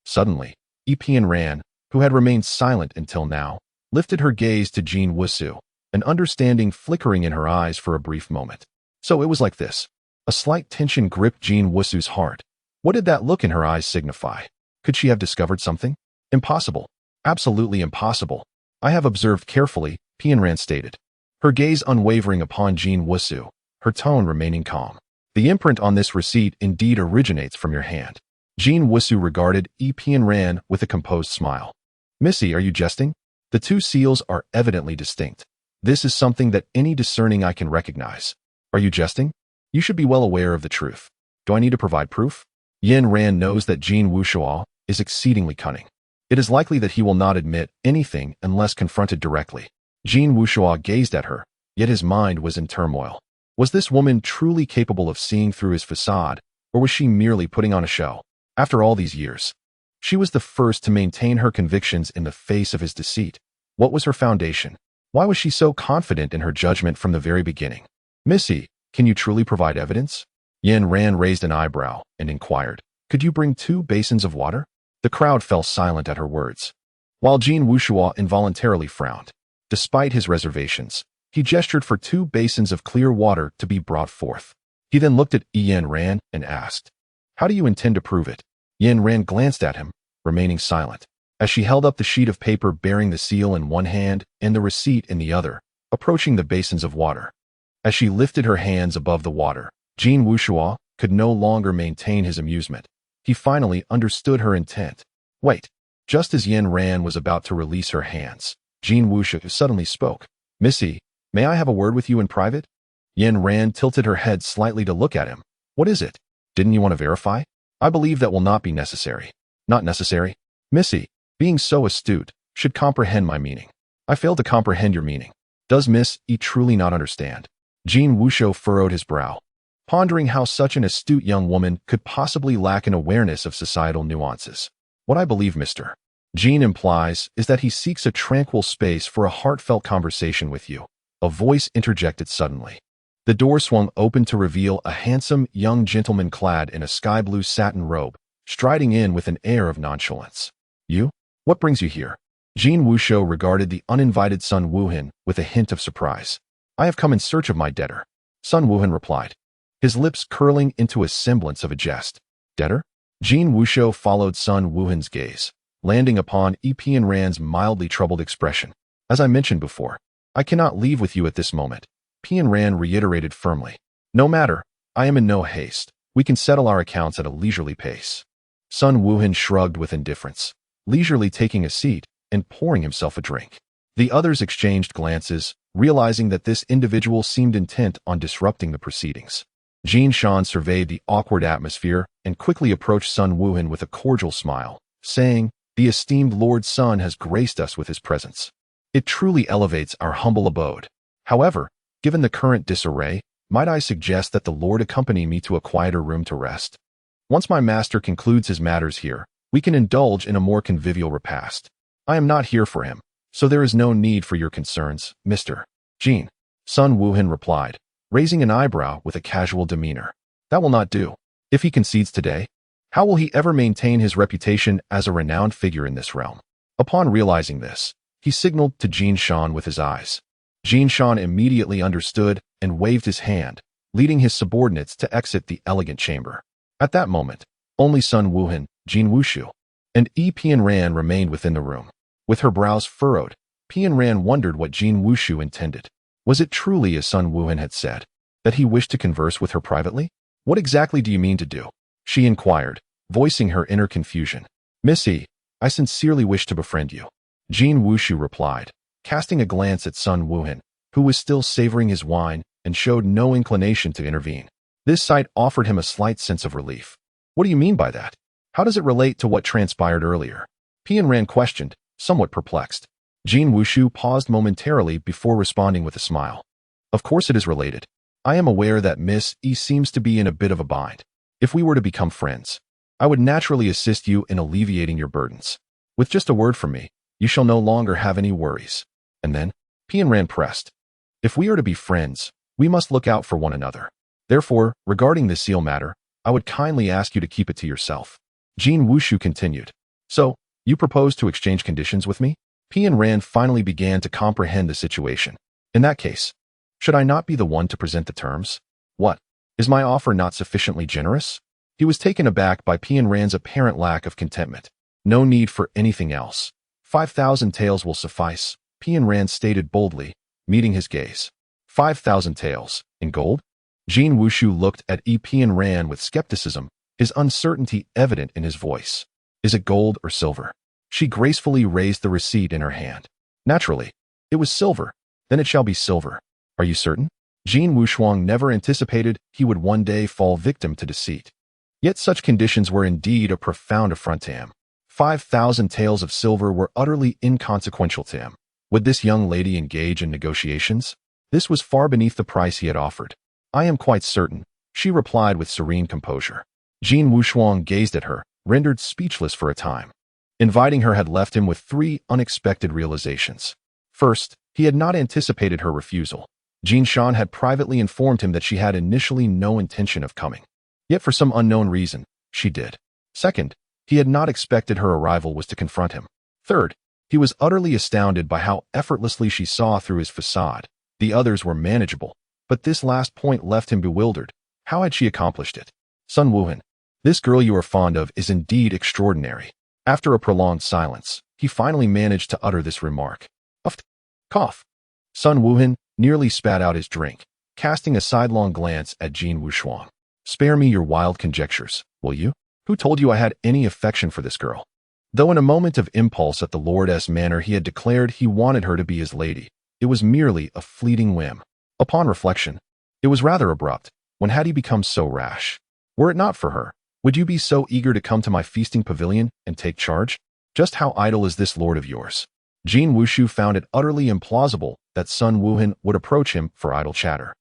Suddenly, Pian Ran, who had remained silent until now, lifted her gaze to Jin Wushu, an understanding flickering in her eyes for a brief moment. So it was like this. A slight tension gripped Jin Wushu's heart. What did that look in her eyes signify? Could she have discovered something? Impossible. Absolutely impossible. I have observed carefully, Pian Ran stated, her gaze unwavering upon Jin Wushu, her tone remaining calm. The imprint on this receipt indeed originates from your hand. Jin Wushu regarded Pian Ran with a composed smile. Missy, are you jesting? The 2 seals are evidently distinct. This is something that any discerning eye can recognize. Are you jesting? You should be well aware of the truth. Do I need to provide proof? Yin Ran knows that Jin Wushu is exceedingly cunning. It is likely that he will not admit anything unless confronted directly. Jin Wushu gazed at her, yet his mind was in turmoil. Was this woman truly capable of seeing through his facade, or was she merely putting on a show? After all these years, she was the first to maintain her convictions in the face of his deceit. What was her foundation? Why was she so confident in her judgment from the very beginning? Missy, can you truly provide evidence? Yin Ran raised an eyebrow and inquired, could you bring 2 basins of water? The crowd fell silent at her words, while Jin Wushu involuntarily frowned. Despite his reservations, he gestured for 2 basins of clear water to be brought forth. He then looked at Yin Ran and asked, how do you intend to prove it? Yin Ran glanced at him, remaining silent, as she held up the sheet of paper bearing the seal in one hand and the receipt in the other, approaching the basins of water. As she lifted her hands above the water, Jin Wushu could no longer maintain his amusement. He finally understood her intent. Wait. Just as Yin Ran was about to release her hands, Jin Wushu suddenly spoke. Missy, may I have a word with you in private? Yin Ran tilted her head slightly to look at him. What is it? Didn't you want to verify? I believe that will not be necessary. Not necessary? Missy, being so astute, should comprehend my meaning. I fail to comprehend your meaning. Does Miss E truly not understand? Jin Wushu furrowed his brow. pondering how such an astute young woman could possibly lack an awareness of societal nuances. What I believe Mr. Jean implies is that he seeks a tranquil space for a heartfelt conversation with you. A voice interjected suddenly. The door swung open to reveal a handsome young gentleman clad in a sky-blue satin robe, striding in with an air of nonchalance. You? What brings you here? Jean Wuxiu regarded the uninvited Sun Wuhan with a hint of surprise. I have come in search of my debtor, Sun Wuhan replied, his lips curling into a semblance of a jest. Debtor? Jean Wuxiu followed Sun Wuhan's gaze, landing upon Epian Ran's mildly troubled expression. As I mentioned before, I cannot leave with you at this moment, Pian Ran reiterated firmly. No matter, I am in no haste. We can settle our accounts at a leisurely pace. Sun Wuhan shrugged with indifference, leisurely taking a seat and pouring himself a drink. The others exchanged glances, realizing that this individual seemed intent on disrupting the proceedings. Jin Shan surveyed the awkward atmosphere and quickly approached Sun Wuhan with a cordial smile, saying, The esteemed Lord Sun has graced us with his presence. It truly elevates our humble abode. However, given the current disarray, might I suggest that the Lord accompany me to a quieter room to rest? Once my master concludes his matters here, we can indulge in a more convivial repast. I am not here for him, so there is no need for your concerns, Mr. Jin. Sun Wuhan replied, raising an eyebrow with a casual demeanor. That will not do. If he concedes today, how will he ever maintain his reputation as a renowned figure in this realm? Upon realizing this, he signaled to Jin Shan with his eyes. Jin Shan immediately understood and waved his hand, leading his subordinates to exit the elegant chamber. At that moment, only Sun Wuhan, Jin Wuxiu, and Pian Ran remained within the room. With her brows furrowed, Pian Ran wondered what Jin Wuxiu intended. Was it truly as Sun Wuhan had said, that he wished to converse with her privately? What exactly do you mean to do? She inquired, voicing her inner confusion. Miss E, I sincerely wish to befriend you. Jin Wuxiu replied, casting a glance at Sun Wuhan, who was still savoring his wine and showed no inclination to intervene. This sight offered him a slight sense of relief. What do you mean by that? How does it relate to what transpired earlier? Pian Ran questioned, somewhat perplexed. Jin Wuxiu paused momentarily before responding with a smile. Of course it is related. I am aware that Miss E seems to be in a bit of a bind. If we were to become friends, I would naturally assist you in alleviating your burdens. With just a word from me, you shall no longer have any worries. And then, Pian Ran pressed. If we are to be friends, we must look out for one another. Therefore, regarding this seal matter, I would kindly ask you to keep it to yourself. Jin Wuxiu continued. So, you propose to exchange conditions with me? Pian Ran finally began to comprehend the situation. In that case, should I not be the one to present the terms? What? Is my offer not sufficiently generous? He was taken aback by Pian Ran's apparent lack of contentment. No need for anything else. 5,000 taels will suffice, Pian Ran stated boldly, meeting his gaze. 5,000 taels, in gold? Jin Wuxiu looked at Pian Ran with skepticism, his uncertainty evident in his voice. Is it gold or silver? She gracefully raised the receipt in her hand. Naturally, it was silver. Then it shall be silver. Are you certain? Jin Wuxiang never anticipated he would one day fall victim to deceit. Yet such conditions were indeed a profound affront to him. 5,000 taels of silver were utterly inconsequential to him. Would this young lady engage in negotiations? This was far beneath the price he had offered. I am quite certain, she replied with serene composure. Jin Wuxiang gazed at her, rendered speechless for a time. Inviting her had left him with 3 unexpected realizations. First, he had not anticipated her refusal. Jin Shan had privately informed him that she had initially no intention of coming. Yet for some unknown reason, she did. Second, he had not expected her arrival was to confront him. Third, he was utterly astounded by how effortlessly she saw through his facade. The others were manageable, but this last point left him bewildered. How had she accomplished it? Sun Wuhan, this girl you are fond of is indeed extraordinary. After a prolonged silence, he finally managed to utter this remark. Cough. Sun Wuhan nearly spat out his drink, casting a sidelong glance at Jin Wuxiang. Spare me your wild conjectures, will you? Who told you I had any affection for this girl? Though in a moment of impulse at the Lord's manor he had declared he wanted her to be his lady, it was merely a fleeting whim. Upon reflection, it was rather abrupt. When had he become so rash? Were it not for her, would you be so eager to come to my feasting pavilion and take charge? Just how idle is this lord of yours? Jin Wuxiu found it utterly implausible that Sun Wuhan would approach him for idle chatter.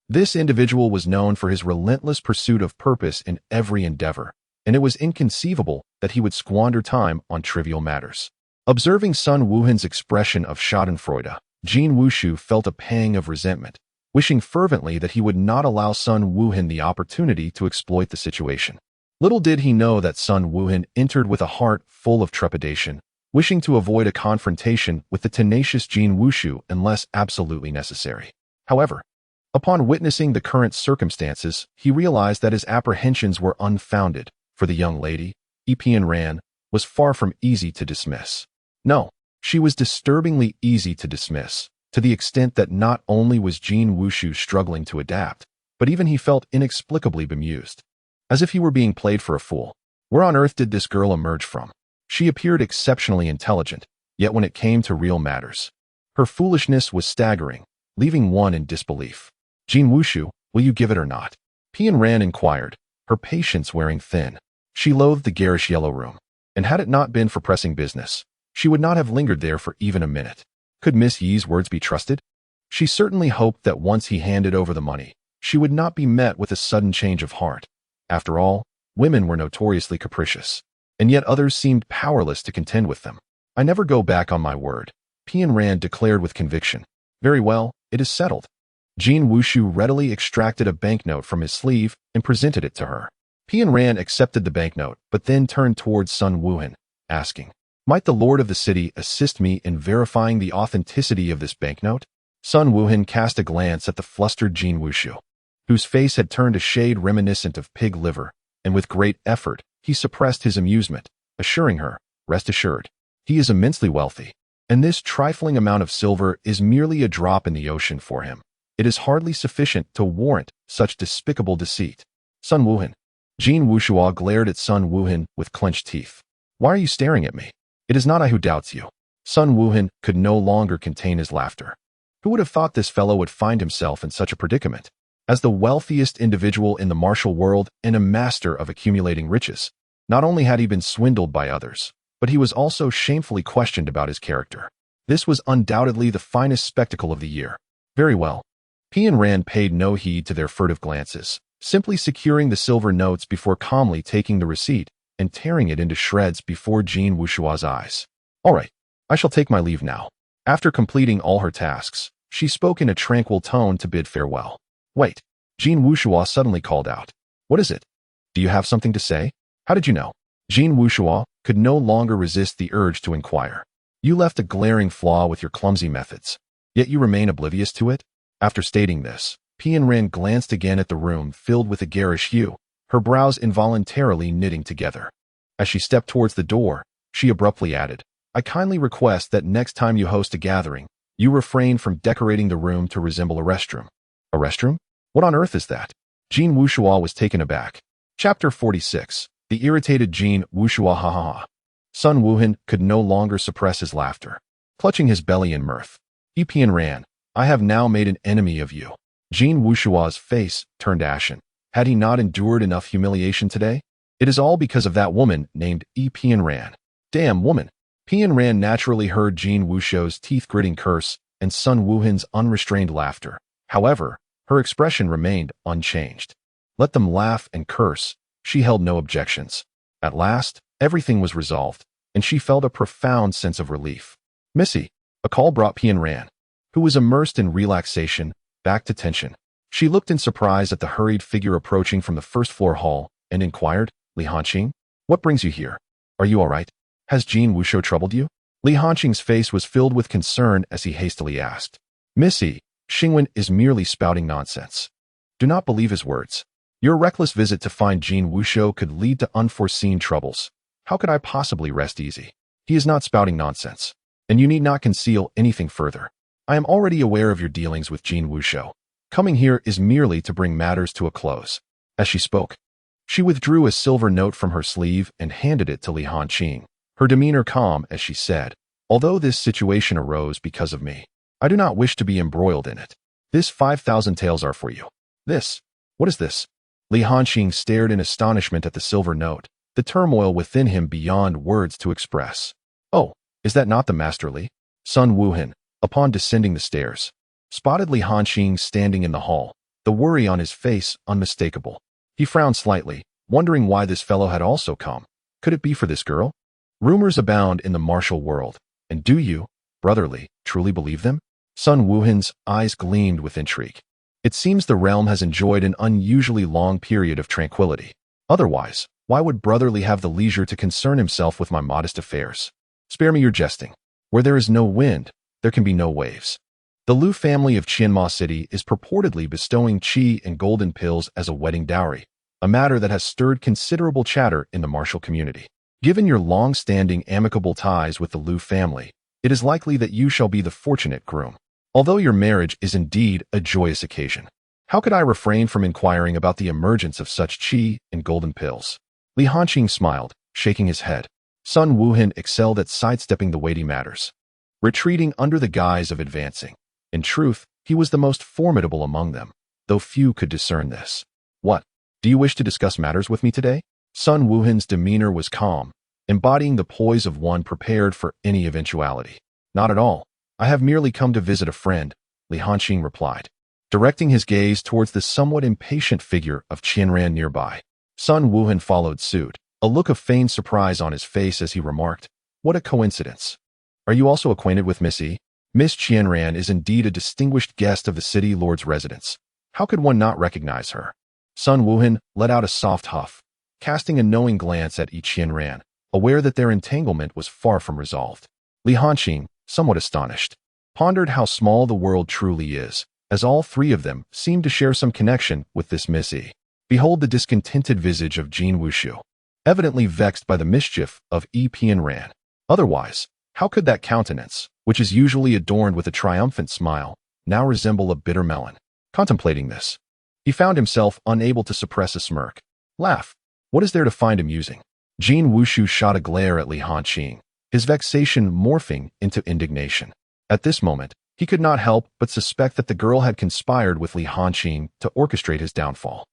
This individual was known for his relentless pursuit of purpose in every endeavor, and it was inconceivable that he would squander time on trivial matters. Observing Sun Wuhan's expression of schadenfreude, Jin Wushu felt a pang of resentment, wishing fervently that he would not allow Sun Wuhan the opportunity to exploit the situation. Little did he know that Sun Wuhan entered with a heart full of trepidation, wishing to avoid a confrontation with the tenacious Jin Wushu unless absolutely necessary. However, upon witnessing the current circumstances, he realized that his apprehensions were unfounded, for the young lady, Epian Ran, was far from easy to dismiss. No, she was disturbingly easy to dismiss, to the extent that not only was Jin Wushu struggling to adapt, but even he felt inexplicably bemused. As if he were being played for a fool. Where on earth did this girl emerge from? She appeared exceptionally intelligent, yet when it came to real matters, her foolishness was staggering, leaving one in disbelief. Jin Wushu, will you give it or not? Pian Ran inquired, her patience wearing thin. She loathed the garish yellow room, and had it not been for pressing business, she would not have lingered there for even a minute. Could Miss Yi's words be trusted? She certainly hoped that once he handed over the money, she would not be met with a sudden change of heart. After all, women were notoriously capricious, and yet others seemed powerless to contend with them. I never go back on my word, Pian Ran declared with conviction. Very well, it is settled. Jin Wushu readily extracted a banknote from his sleeve and presented it to her. Pian Ran accepted the banknote, but then turned towards Sun Wuhan, asking, might the lord of the city assist me in verifying the authenticity of this banknote? Sun Wuhan cast a glance at the flustered Jin Wushu, whose face had turned a shade reminiscent of pig liver, and with great effort, he suppressed his amusement, assuring her, rest assured, he is immensely wealthy, and this trifling amount of silver is merely a drop in the ocean for him. It is hardly sufficient to warrant such despicable deceit. Sun Wuhan. Jin Wushua glared at Sun Wuhan with clenched teeth. Why are you staring at me? It is not I who doubts you. Sun Wuhan could no longer contain his laughter. Who would have thought this fellow would find himself in such a predicament? As the wealthiest individual in the martial world and a master of accumulating riches, not only had he been swindled by others, but he was also shamefully questioned about his character. This was undoubtedly the finest spectacle of the year. Very well. Pian Ran paid no heed to their furtive glances, simply securing the silver notes before calmly taking the receipt and tearing it into shreds before Jin Wushua's eyes. All right, I shall take my leave now. After completing all her tasks, she spoke in a tranquil tone to bid farewell. Wait, Jin Wushua suddenly called out. What is it? Do you have something to say? How did you know? Jin Wushua could no longer resist the urge to inquire. You left a glaring flaw with your clumsy methods, yet you remain oblivious to it? After stating this, Pian Ran glanced again at the room filled with a garish hue, her brows involuntarily knitting together. As she stepped towards the door, she abruptly added, I kindly request that next time you host a gathering, you refrain from decorating the room to resemble a restroom. A restroom? What on earth is that? Jin Wushua was taken aback. Chapter 46. The irritated Jin Wushua ha ha ha. Sun Wuhan could no longer suppress his laughter, clutching his belly in mirth. Epian Ran, I have now made an enemy of you. Jin Wushua's face turned ashen. Had he not endured enough humiliation today? It is all because of that woman named Epian Ran. Damn woman. Pian Ran naturally heard Jin Wushua's teeth-gritting curse and Sun Wuhan's unrestrained laughter. However, her expression remained unchanged. Let them laugh and curse. She held no objections. At last, everything was resolved, and she felt a profound sense of relief. Missy, a call brought Pian Ran, who was immersed in relaxation, back to tension. She looked in surprise at the hurried figure approaching from the first-floor hall and inquired, Li Hanqing, what brings you here? Are you all right? Has Jin Wushu troubled you? Li Hanqing's face was filled with concern as he hastily asked. Missy, Xingwen is merely spouting nonsense. Do not believe his words. Your reckless visit to find Jin Wushu could lead to unforeseen troubles. How could I possibly rest easy? He is not spouting nonsense, and you need not conceal anything further. I am already aware of your dealings with Jin Wushu. Coming here is merely to bring matters to a close. As she spoke, she withdrew a silver note from her sleeve and handed it to Li Hanqing, her demeanor calm as she said, although this situation arose because of me, I do not wish to be embroiled in it. This 5,000 taels are for you. This? What is this? Li Hanqing stared in astonishment at the silver note, the turmoil within him beyond words to express. Oh, is that not the Master Li? Sun Wuhan, upon descending the stairs, spotted Li Hanqing standing in the hall, the worry on his face unmistakable. He frowned slightly, wondering why this fellow had also come. Could it be for this girl? Rumors abound in the martial world, and do you, brotherly, truly believe them? Sun Wuhan's eyes gleamed with intrigue. It seems the realm has enjoyed an unusually long period of tranquility. Otherwise, why would brotherly have the leisure to concern himself with my modest affairs? Spare me your jesting. Where there is no wind, there can be no waves. The Liu family of Qianma City is purportedly bestowing qi and golden pills as a wedding dowry, a matter that has stirred considerable chatter in the martial community. Given your long-standing amicable ties with the Liu family, it is likely that you shall be the fortunate groom. Although your marriage is indeed a joyous occasion, how could I refrain from inquiring about the emergence of such qi and golden pills? Li Hanqing smiled, shaking his head. Sun Wuhan excelled at sidestepping the weighty matters, retreating under the guise of advancing. In truth, he was the most formidable among them, though few could discern this. What? Do you wish to discuss matters with me today? Sun Wuhan's demeanor was calm, embodying the poise of one prepared for any eventuality. Not at all. I have merely come to visit a friend, Li Hanqing replied, directing his gaze towards the somewhat impatient figure of Qianran nearby. Sun Wuhan followed suit, a look of feigned surprise on his face as he remarked, "What a coincidence. Are you also acquainted with Miss E? Miss Qianran is indeed a distinguished guest of the city lord's residence. How could one not recognize her?" Sun Wuhan let out a soft huff, casting a knowing glance at Yi Qianran, aware that their entanglement was far from resolved. Li Hanqing, somewhat astonished, pondered how small the world truly is, as all three of them seemed to share some connection with this Miss E. Behold the discontented visage of Jin Wuxia, evidently vexed by the mischief of Yi Qianran. Otherwise, how could that countenance, which is usually adorned with a triumphant smile, now resemble a bitter melon? Contemplating this, he found himself unable to suppress a smirk. Laugh. What is there to find amusing? Jin Wuxia shot a glare at Li Hanqing, his vexation morphing into indignation. At this moment, he could not help but suspect that the girl had conspired with Li Hanqing to orchestrate his downfall.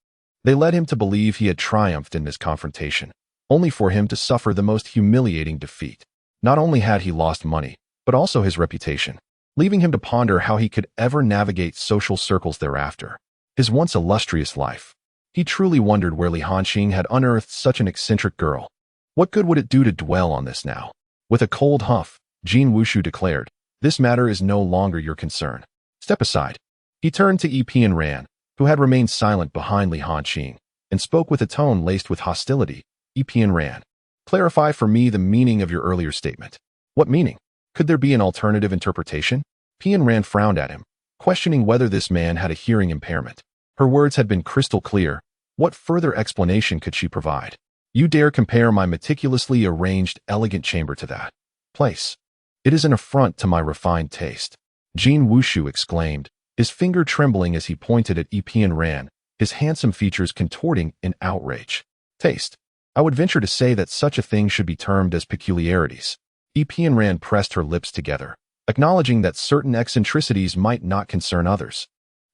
They led him to believe he had triumphed in this confrontation, only for him to suffer the most humiliating defeat. Not only had he lost money, but also his reputation, leaving him to ponder how he could ever navigate social circles thereafter. His once illustrious life. He truly wondered where Li Hanqing had unearthed such an eccentric girl. What good would it do to dwell on this now? With a cold huff, Jin Wuxia declared, "This matter is no longer your concern. Step aside." He turned to Yi Qianran, who had remained silent behind Li Hanqing, and spoke with a tone laced with hostility. Yi Qianran, clarify for me the meaning of your earlier statement. What meaning? Could there be an alternative interpretation? Qianran frowned at him, questioning whether this man had a hearing impairment. Her words had been crystal clear. What further explanation could she provide? You dare compare my meticulously arranged, elegant chamber to that place? It is an affront to my refined taste. Jin Wuxia exclaimed, his finger trembling as he pointed at Yi Qianran, his handsome features contorting in outrage. Taste. I would venture to say that such a thing should be termed as peculiarities. Yi Qianran pressed her lips together, acknowledging that certain eccentricities might not concern others.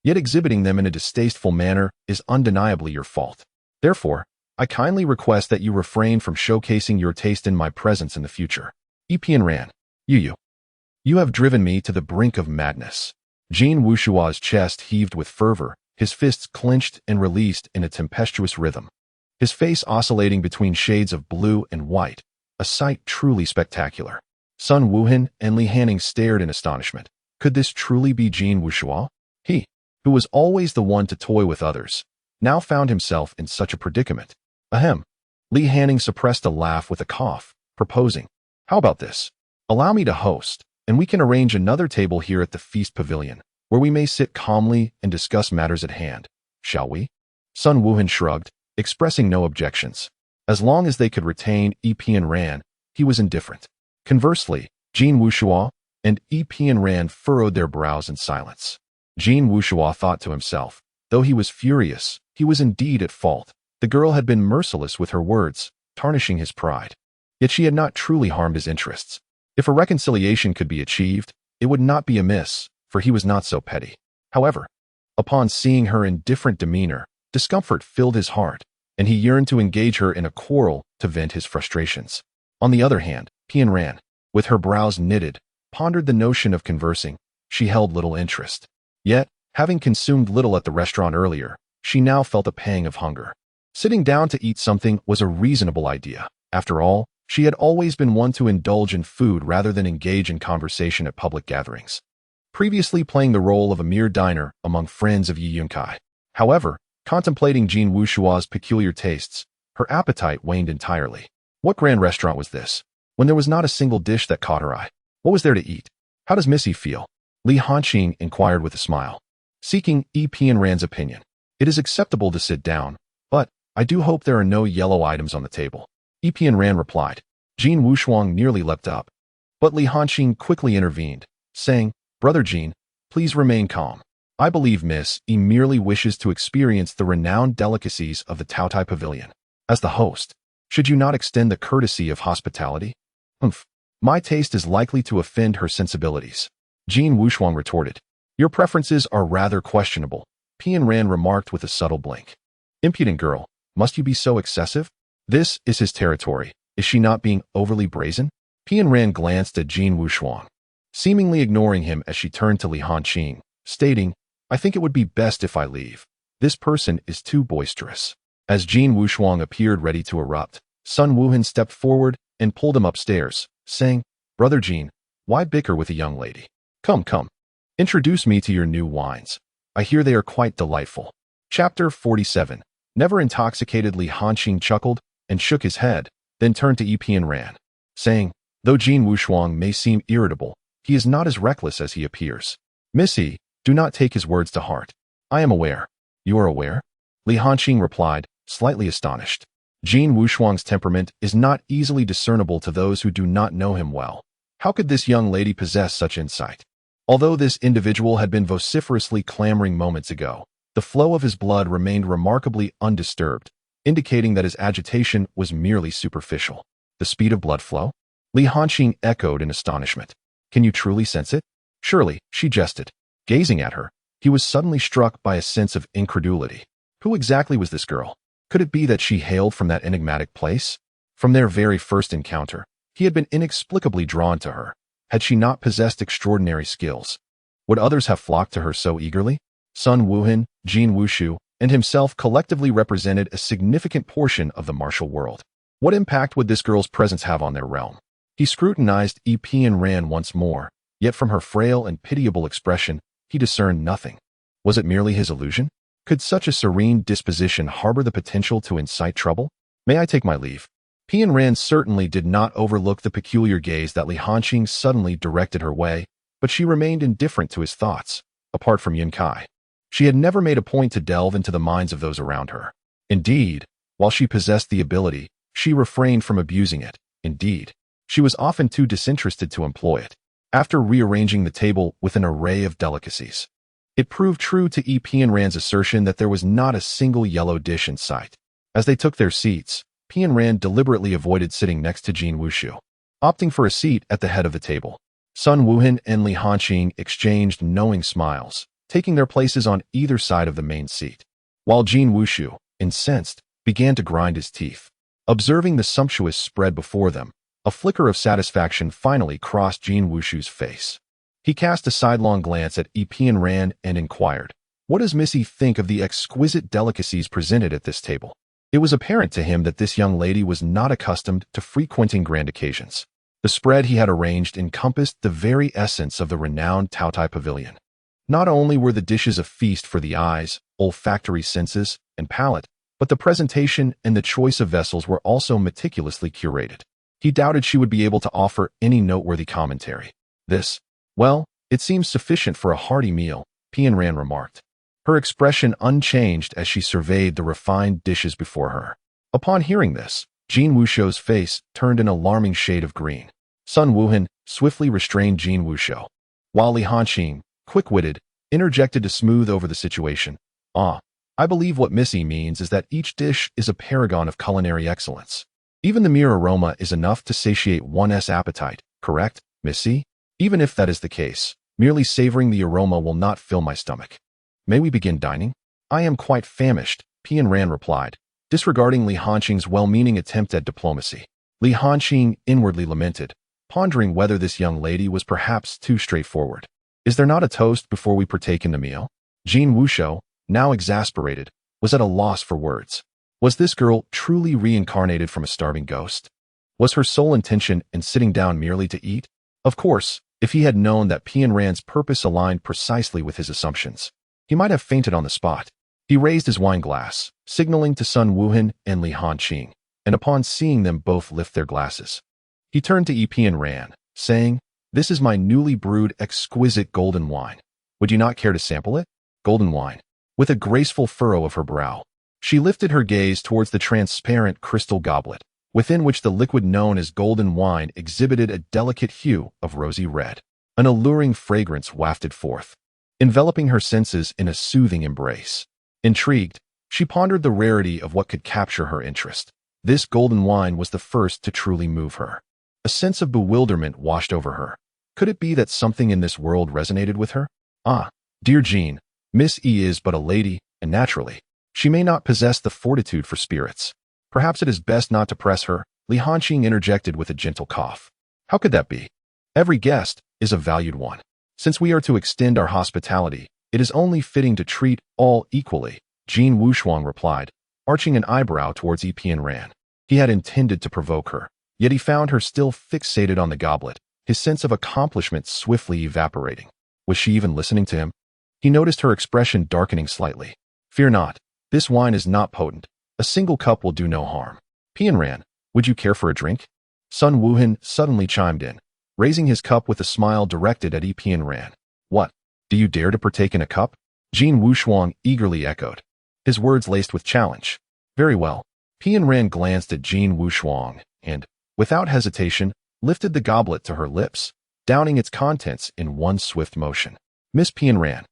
Yet exhibiting them in a distasteful manner is undeniably your fault. Therefore, I kindly request that you refrain from showcasing your taste in my presence in the future. Yi Qianran, you have driven me to the brink of madness. Jin Wuxia's chest heaved with fervor, his fists clenched and released in a tempestuous rhythm. His face oscillating between shades of blue and white, a sight truly spectacular. Sun Wuhan and Li Hanqing stared in astonishment. Could this truly be Jin Wuxia? He, who was always the one to toy with others, now found himself in such a predicament. Ahem. Li Hanqing suppressed a laugh with a cough, proposing, "How about this? Allow me to host, and we can arrange another table here at the feast pavilion, where we may sit calmly and discuss matters at hand. Shall we?" Sun Wuhan shrugged, expressing no objections. As long as they could retain Yi Qianran, he was indifferent. Conversely, Jin Wuxia and Yi Qianran furrowed their brows in silence. Jin Wuxia thought to himself, though he was furious, he was indeed at fault. The girl had been merciless with her words, tarnishing his pride. Yet she had not truly harmed his interests. If a reconciliation could be achieved, it would not be amiss, for he was not so petty. However, upon seeing her indifferent demeanor, discomfort filled his heart, and he yearned to engage her in a quarrel to vent his frustrations. On the other hand, Qianran, with her brows knitted, pondered the notion of conversing. She held little interest. Yet, Having consumed little at the restaurant earlier, she now felt a pang of hunger. Sitting down to eat something was a reasonable idea. After all, she had always been one to indulge in food rather than engage in conversation at public gatherings, previously playing the role of a mere diner among friends of Yi Yunkai. However, contemplating Jin Wushua's peculiar tastes, her appetite waned entirely. What grand restaurant was this, when there was not a single dish that caught her eye? What was there to eat? How does Missy feel? Li Hanqing inquired with a smile. Seeking Yi Pianran's opinion. It is acceptable to sit down, but I do hope there are no yellow items on the table. Yi Pianran replied. Jin Wushuang nearly leapt up, but Li Hanqing quickly intervened, saying, Brother Jin, please remain calm. I believe Miss Yi merely wishes to experience the renowned delicacies of the Taotai Pavilion. As the host, should you not extend the courtesy of hospitality? My taste is likely to offend her sensibilities. Jin Wushuang retorted. Your preferences are rather questionable, Pianran remarked with a subtle blink. Impudent girl, must you be so excessive? This is his territory. Is she not being overly brazen? Pianran glanced at Jin Wushuang, seemingly ignoring him as she turned to Li Hanqing, stating, I think it would be best if I leave. This person is too boisterous. As Jin Wushuang appeared ready to erupt, Sun Wuhan stepped forward and pulled him upstairs, saying, Brother Jin, why bicker with a young lady? Come, come. Introduce me to your new wines. I hear they are quite delightful. Chapter 47. Never intoxicated Li Hanqing chuckled and shook his head, then turned to Yi Pianran, saying, Though Jin Wushuang may seem irritable, he is not as reckless as he appears. Missy, do not take his words to heart. I am aware. You are aware? Li Hanqing replied, slightly astonished. Jin Wushuang's temperament is not easily discernible to those who do not know him well. How could this young lady possess such insight? Although this individual had been vociferously clamoring moments ago, the flow of his blood remained remarkably undisturbed, indicating that his agitation was merely superficial. The speed of blood flow? Li Hanqing echoed in astonishment. Can you truly sense it? Surely, she jested. Gazing at her, he was suddenly struck by a sense of incredulity. Who exactly was this girl? Could it be that she hailed from that enigmatic place? From their very first encounter, he had been inexplicably drawn to her. Had she not possessed extraordinary skills? Would others have flocked to her so eagerly? Sun Wuhan, Jin Wushu, and himself collectively represented a significant portion of the martial world. What impact would this girl's presence have on their realm? He scrutinized Yi Pianran once more, yet from her frail and pitiable expression, he discerned nothing. Was it merely his illusion? Could such a serene disposition harbor the potential to incite trouble? May I take my leave? Pianran certainly did not overlook the peculiar gaze that Li Hanqing suddenly directed her way, but she remained indifferent to his thoughts. Apart from Yunkai, she had never made a point to delve into the minds of those around her. Indeed, while she possessed the ability, she refrained from abusing it. Indeed, she was often too disinterested to employ it. After rearranging the table with an array of delicacies, it proved true to Yi Pianran's assertion that there was not a single yellow dish in sight. As they took their seats, Pianran deliberately avoided sitting next to Jin Wushu, opting for a seat at the head of the table. Sun Wuhan and Li Hanqing exchanged knowing smiles, taking their places on either side of the main seat, while Jin Wushu, incensed, began to grind his teeth. Observing the sumptuous spread before them, a flicker of satisfaction finally crossed Jin Wushu's face. He cast a sidelong glance at Yi Pianran and inquired, What does Missy think of the exquisite delicacies presented at this table? It was apparent to him that this young lady was not accustomed to frequenting grand occasions. The spread he had arranged encompassed the very essence of the renowned Taotai Pavilion. Not only were the dishes a feast for the eyes, olfactory senses, and palate, but the presentation and the choice of vessels were also meticulously curated. He doubted she would be able to offer any noteworthy commentary. Well, it seems sufficient for a hearty meal, Pianran remarked, her expression unchanged as she surveyed the refined dishes before her. Upon hearing this, Jin Wushu's face turned an alarming shade of green. Sun Wuhan swiftly restrained Jin Wushu, while Li Hanqing, quick-witted, interjected to smooth over the situation. I believe what Missy means is that each dish is a paragon of culinary excellence. Even the mere aroma is enough to satiate one's appetite, correct, Missy? Even if that is the case, merely savoring the aroma will not fill my stomach. May we begin dining? I am quite famished, Pianran replied, disregarding Li Hanqing's well-meaning attempt at diplomacy. Li Hanqing inwardly lamented, pondering whether this young lady was perhaps too straightforward. Is there not a toast before we partake in the meal? Jean Wuxiao, now exasperated, was at a loss for words. Was this girl truly reincarnated from a starving ghost? Was her sole intention in sitting down merely to eat? Of course, if he had known that Pian Ran's purpose aligned precisely with his assumptions, he might have fainted on the spot. He raised his wine glass, signaling to Sun Wuhan and Li Hanqing, and upon seeing them both lift their glasses, he turned to Pian Ran, saying, "This is my newly brewed exquisite golden wine. Would you not care to sample it?" Golden wine. With a graceful furrow of her brow, she lifted her gaze towards the transparent crystal goblet, within which the liquid known as golden wine exhibited a delicate hue of rosy red. An alluring fragrance wafted forth, enveloping her senses in a soothing embrace. Intrigued, she pondered the rarity of what could capture her interest. This golden wine was the first to truly move her. A sense of bewilderment washed over her. Could it be that something in this world resonated with her? Ah, dear Jean, Miss E is but a lady, and naturally, she may not possess the fortitude for spirits. Perhaps it is best not to press her, Li Hanqing interjected with a gentle cough. How could that be? Every guest is a valued one. Since we are to extend our hospitality, it is only fitting to treat all equally, Jean Wuxiang replied, arching an eyebrow towards Pian Ran. He had intended to provoke her, yet he found her still fixated on the goblet, his sense of accomplishment swiftly evaporating. Was she even listening to him? He noticed her expression darkening slightly. Fear not, this wine is not potent. A single cup will do no harm. Pian Ran, would you care for a drink? Sun Wuhan suddenly chimed in, raising his cup with a smile directed at Pian Ran. What? Do you dare to partake in a cup? Jean Wuxiang eagerly echoed, his words laced with challenge. Very well. Pian Ran glanced at Jean Wuxiang and, without hesitation, lifted the goblet to her lips, downing its contents in one swift motion. Miss Pian Ran.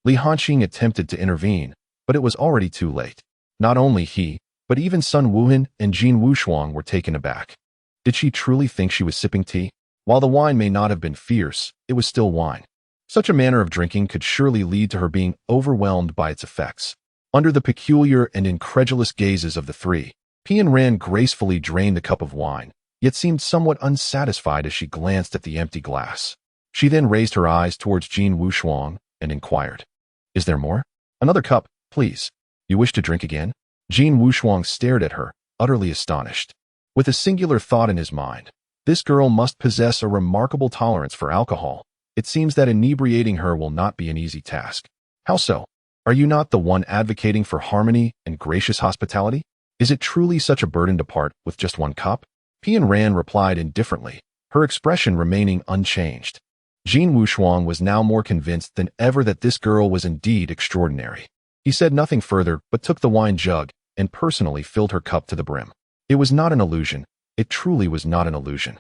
Li Hanqing attempted to intervene, but it was already too late. Not only he, but even Sun Wuhan and Jean Wuxiang were taken aback. Did she truly think she was sipping tea? While the wine may not have been fierce, it was still wine. Such a manner of drinking could surely lead to her being overwhelmed by its effects. Under the peculiar and incredulous gazes of the three, Pian Ran gracefully drained the cup of wine, yet seemed somewhat unsatisfied as she glanced at the empty glass. She then raised her eyes towards Jean Wuxiang and inquired, "Is there more? Another cup, please. You wish to drink again?" Jean Wuxiang stared at her, utterly astonished. With a singular thought in his mind, this girl must possess a remarkable tolerance for alcohol. It seems that inebriating her will not be an easy task. How so? Are you not the one advocating for harmony and gracious hospitality? Is it truly such a burden to part with just one cup? Pian Ran replied indifferently, her expression remaining unchanged. Jean Wuxiang was now more convinced than ever that this girl was indeed extraordinary. He said nothing further but took the wine jug and personally filled her cup to the brim. It was not an illusion. It truly was not an illusion.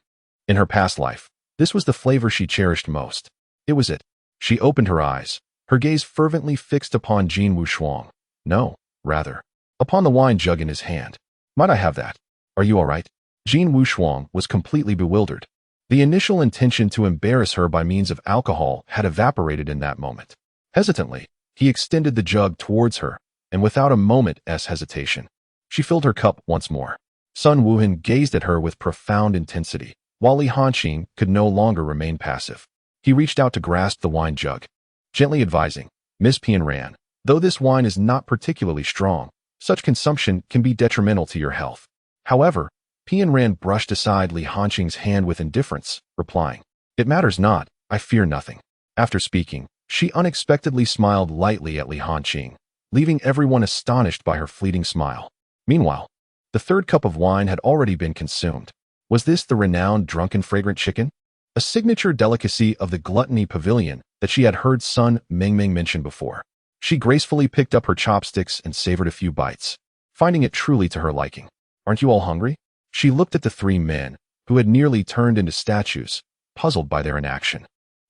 In her past life, this was the flavor she cherished most. It was it. She opened her eyes, her gaze fervently fixed upon Jean Wuxiang. No, rather, upon the wine jug in his hand. Might I have that? Are you all right? Jean Wuxiang was completely bewildered. The initial intention to embarrass her by means of alcohol had evaporated in that moment. Hesitantly, he extended the jug towards her, and without a moment's hesitation, she filled her cup once more. Sun Wuhan gazed at her with profound intensity, while Li Hanqing could no longer remain passive. He reached out to grasp the wine jug, gently advising, "Miss Pian Ran, though this wine is not particularly strong, such consumption can be detrimental to your health." However, Pian Ran brushed aside Li Hanqing's hand with indifference, replying, "It matters not, I fear nothing." After speaking, she unexpectedly smiled lightly at Li Hanqing, leaving everyone astonished by her fleeting smile. Meanwhile, the third cup of wine had already been consumed. Was this the renowned drunken fragrant chicken? A signature delicacy of the Gluttony Pavilion that she had heard Sun Mengmeng mention before. She gracefully picked up her chopsticks and savored a few bites, finding it truly to her liking. "Aren't you all hungry?" She looked at the three men, who had nearly turned into statues, puzzled by their inaction.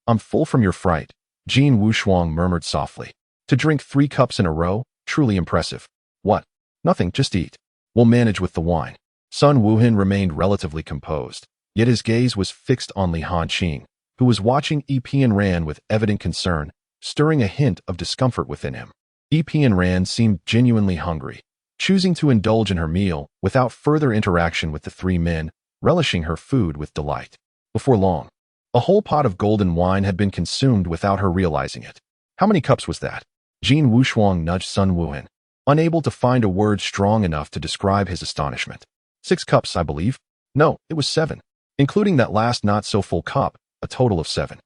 "I'm full from your fright," Jean Wuxiang murmured softly. "To drink 3 cups in a row, truly impressive." "What? Nothing, just eat. We'll manage with the wine." Sun Wuhan remained relatively composed, yet his gaze was fixed on Li Hanqing, who was watching Pian Ran with evident concern, stirring a hint of discomfort within him. Pian Ran seemed genuinely hungry, choosing to indulge in her meal without further interaction with the three men, relishing her food with delight. Before long, a whole pot of golden wine had been consumed without her realizing it. How many cups was that? Jin Wushuang nudged Sun Wuhan, unable to find a word strong enough to describe his astonishment. 6 cups, I believe. No, it was 7. Including that last not-so-full cup, a total of 7.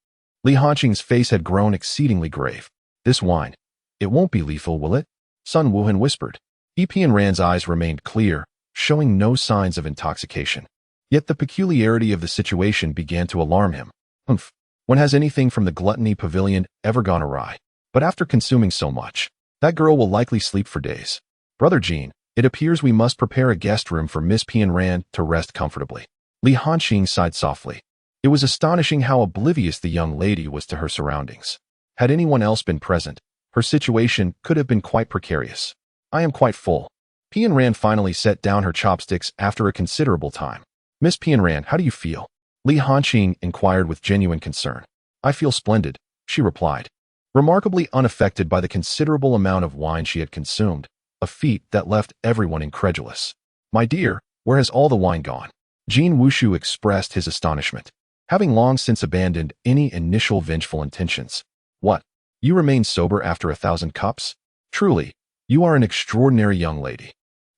Li Hanqing's face had grown exceedingly grave. This wine. It won't be lethal, will it? Sun Wuhan whispered. Epian Ran's eyes remained clear, showing no signs of intoxication. Yet the peculiarity of the situation began to alarm him. Humph. When has anything from the gluttony pavilion ever gone awry? But after consuming so much, that girl will likely sleep for days. Brother Jean, it appears we must prepare a guest room for Miss Pian Ran to rest comfortably. Li Hanqing sighed softly. It was astonishing how oblivious the young lady was to her surroundings. Had anyone else been present, her situation could have been quite precarious. I am quite full. Pian Ran finally set down her chopsticks after a considerable time. Miss Pian Ran, how do you feel? Li Hanqing inquired with genuine concern. I feel splendid, she replied, remarkably unaffected by the considerable amount of wine she had consumed, a feat that left everyone incredulous. My dear, where has all the wine gone? Jin Wushu expressed his astonishment, having long since abandoned any initial vengeful intentions. What? You remain sober after 1,000 cups? Truly, you are an extraordinary young lady.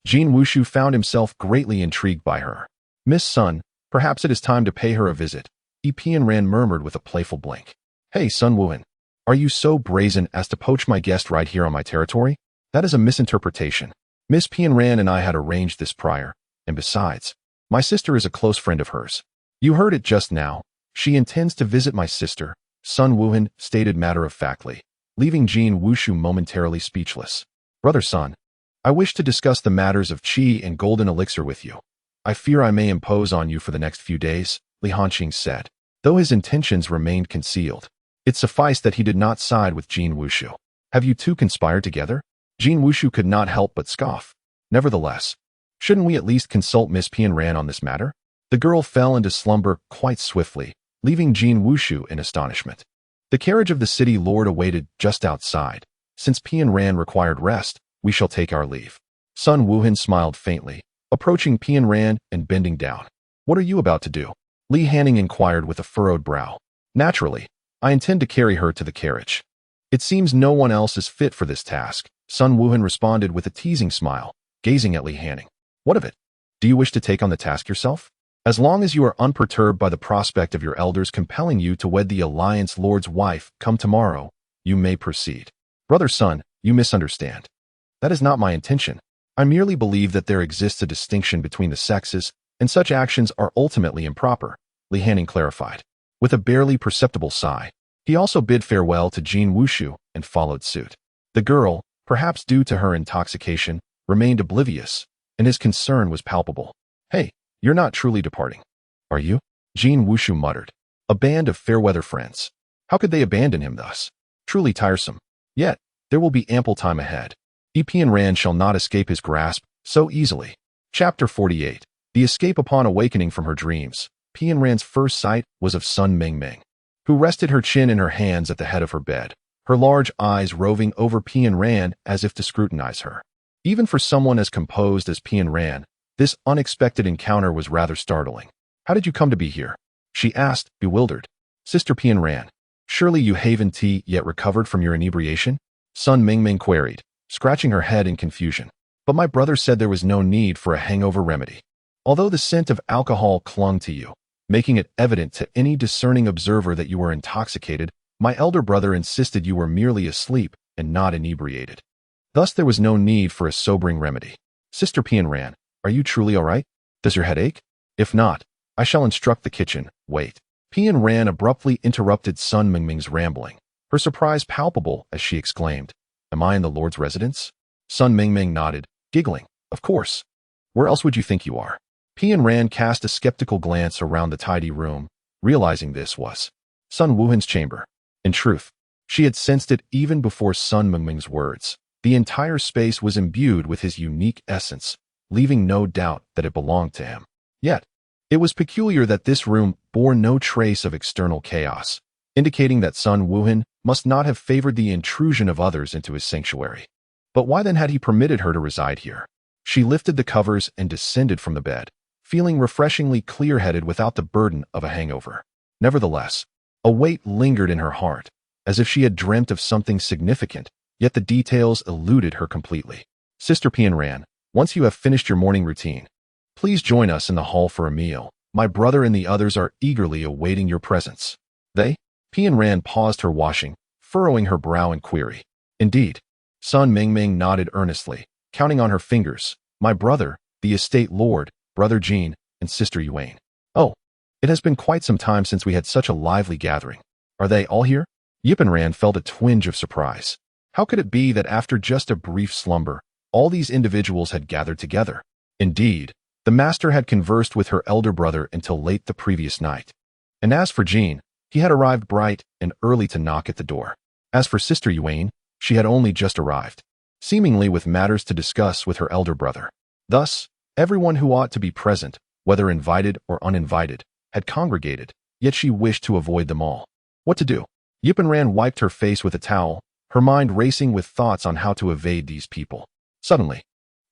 Jin Wushu found himself greatly intrigued by her. Miss Sun, perhaps it is time to pay her a visit, Epian Ran murmured with a playful blink. Hey, Sun Wuhan, are you so brazen as to poach my guest right here on my territory? That is a misinterpretation. Miss Pian Ran and I had arranged this prior, and besides, my sister is a close friend of hers. You heard it just now. She intends to visit my sister, Sun Wuhan stated matter-of-factly, leaving Jin Wushu momentarily speechless. Brother Sun, I wish to discuss the matters of qi and golden elixir with you. I fear I may impose on you for the next few days, Li Hanqing said. Though his intentions remained concealed, it sufficed that he did not side with Jin Wushu. Have you two conspired together? Jin Wushu could not help but scoff. Nevertheless, shouldn't we at least consult Miss Pian Ran on this matter? The girl fell into slumber quite swiftly, leaving Jin Wushu in astonishment. The carriage of the city lord awaited just outside. Since Pian Ran required rest, we shall take our leave. Sun Wuhan smiled faintly, approaching Pian Ran and bending down. What are you about to do? Li Hanning inquired with a furrowed brow. Naturally, I intend to carry her to the carriage. It seems no one else is fit for this task, Sun Wuhan responded with a teasing smile, gazing at Li Hanning. What of it? Do you wish to take on the task yourself? As long as you are unperturbed by the prospect of your elders compelling you to wed the Alliance Lord's wife come tomorrow, you may proceed. Brother Sun, you misunderstand. That is not my intention. I merely believe that there exists a distinction between the sexes, and such actions are ultimately improper, Li Hanning clarified. With a barely perceptible sigh, he also bid farewell to Jin Wushu and followed suit. The girl, perhaps due to her intoxication, remained oblivious, and his concern was palpable. Hey, you're not truly departing, are you? Jin Wushu muttered. A band of fair-weather friends. How could they abandon him thus? Truly tiresome. Yet, there will be ample time ahead. Epian Ran shall not escape his grasp so easily. Chapter 48. The escape upon awakening from her dreams. Pian Ran's first sight was of Sun Mingming, who rested her chin in her hands at the head of her bed, her large eyes roving over Pian Ran as if to scrutinize her. Even for someone as composed as Pian Ran, this unexpected encounter was rather startling. How did you come to be here? She asked, bewildered. Sister Pian Ran, surely you haven't yet recovered from your inebriation? Sun Mingming queried, scratching her head in confusion. But my brother said there was no need for a hangover remedy. Although the scent of alcohol clung to you, making it evident to any discerning observer that you were intoxicated, my elder brother insisted you were merely asleep and not inebriated. Thus there was no need for a sobering remedy. Sister Pian Ran, are you truly all right? Does your head ache? If not, I shall instruct the kitchen. Wait. Pian Ran abruptly interrupted Sun Mingming's rambling, her surprise palpable as she exclaimed, Am I in the Lord's residence? Sun Mingming nodded, giggling. Of course. Where else would you think you are? Pian Ran cast a skeptical glance around the tidy room, realizing this was Sun Wuhan's chamber. In truth, she had sensed it even before Sun Mingming's words. The entire space was imbued with his unique essence, leaving no doubt that it belonged to him. Yet, it was peculiar that this room bore no trace of external chaos, indicating that Sun Wuhan must not have favored the intrusion of others into his sanctuary. But why then had he permitted her to reside here? She lifted the covers and descended from the bed, feeling refreshingly clear-headed without the burden of a hangover. Nevertheless, a weight lingered in her heart, as if she had dreamt of something significant, yet the details eluded her completely. Sister Ran, once you have finished your morning routine, please join us in the hall for a meal. My brother and the others are eagerly awaiting your presence. They? Ran paused her washing, furrowing her brow in query. Indeed. Sun Mingming nodded earnestly, counting on her fingers. My brother, the estate lord, brother Jean, and sister Yuan. Oh, it has been quite some time since we had such a lively gathering. Are they all here? Ran felt a twinge of surprise. How could it be that after just a brief slumber, all these individuals had gathered together? Indeed, the master had conversed with her elder brother until late the previous night. And as for Jean, he had arrived bright and early to knock at the door. As for Sister Yuan, she had only just arrived, seemingly with matters to discuss with her elder brother. Thus, everyone who ought to be present, whether invited or uninvited, had congregated, yet she wished to avoid them all. What to do? Ran wiped her face with a towel, her mind racing with thoughts on how to evade these people. Suddenly,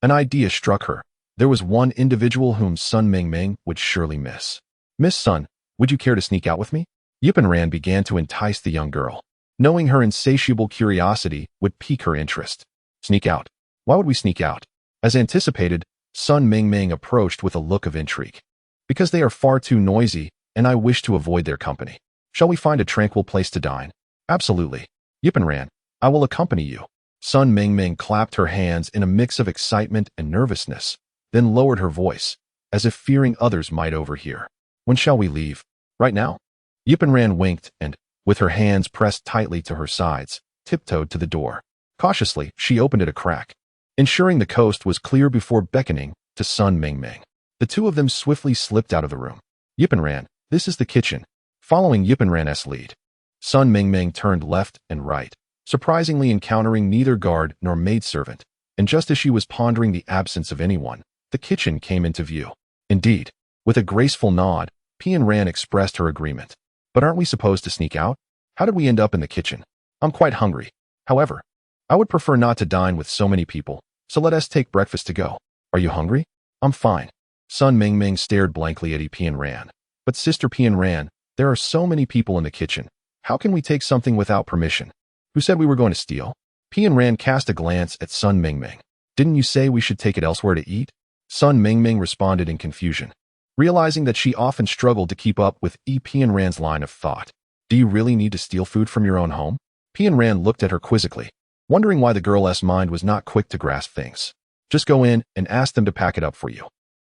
an idea struck her. There was one individual whom Sun Mingming would surely miss. Miss Sun, would you care to sneak out with me? Ran began to entice the young girl, knowing her insatiable curiosity would pique her interest. Sneak out? Why would we sneak out? As anticipated, Sun Mingming approached with a look of intrigue. Because they are far too noisy, and I wish to avoid their company. Shall we find a tranquil place to dine? Absolutely. Ran, I will accompany you. Sun Mingming clapped her hands in a mix of excitement and nervousness, then lowered her voice, as if fearing others might overhear. When shall we leave? Right now? Ran winked and, with her hands pressed tightly to her sides, tiptoed to the door. Cautiously, she opened it a crack, ensuring the coast was clear before beckoning to Sun Mingming. The two of them swiftly slipped out of the room. Ran, this is the kitchen. Following Ran's lead, Sun Mingming turned left and right, surprisingly encountering neither guard nor maidservant, and just as she was pondering the absence of anyone, the kitchen came into view. Indeed, with a graceful nod, Ran expressed her agreement. But aren't we supposed to sneak out? How did we end up in the kitchen? I'm quite hungry. However, I would prefer not to dine with so many people, so let us take breakfast to go. Are you hungry? I'm fine. Sun Mingming stared blankly at Ran. But Sister Ran, there are so many people in the kitchen. How can we take something without permission? Who said we were going to steal? Ran cast a glance at Sun Mingming. Didn't you say we should take it elsewhere to eat? Sun Mingming responded in confusion, realizing that she often struggled to keep up with Ran's line of thought. Do you really need to steal food from your own home? Ran looked at her quizzically, wondering why the girl's mind was not quick to grasp things. Just go in and ask them to pack it up for you.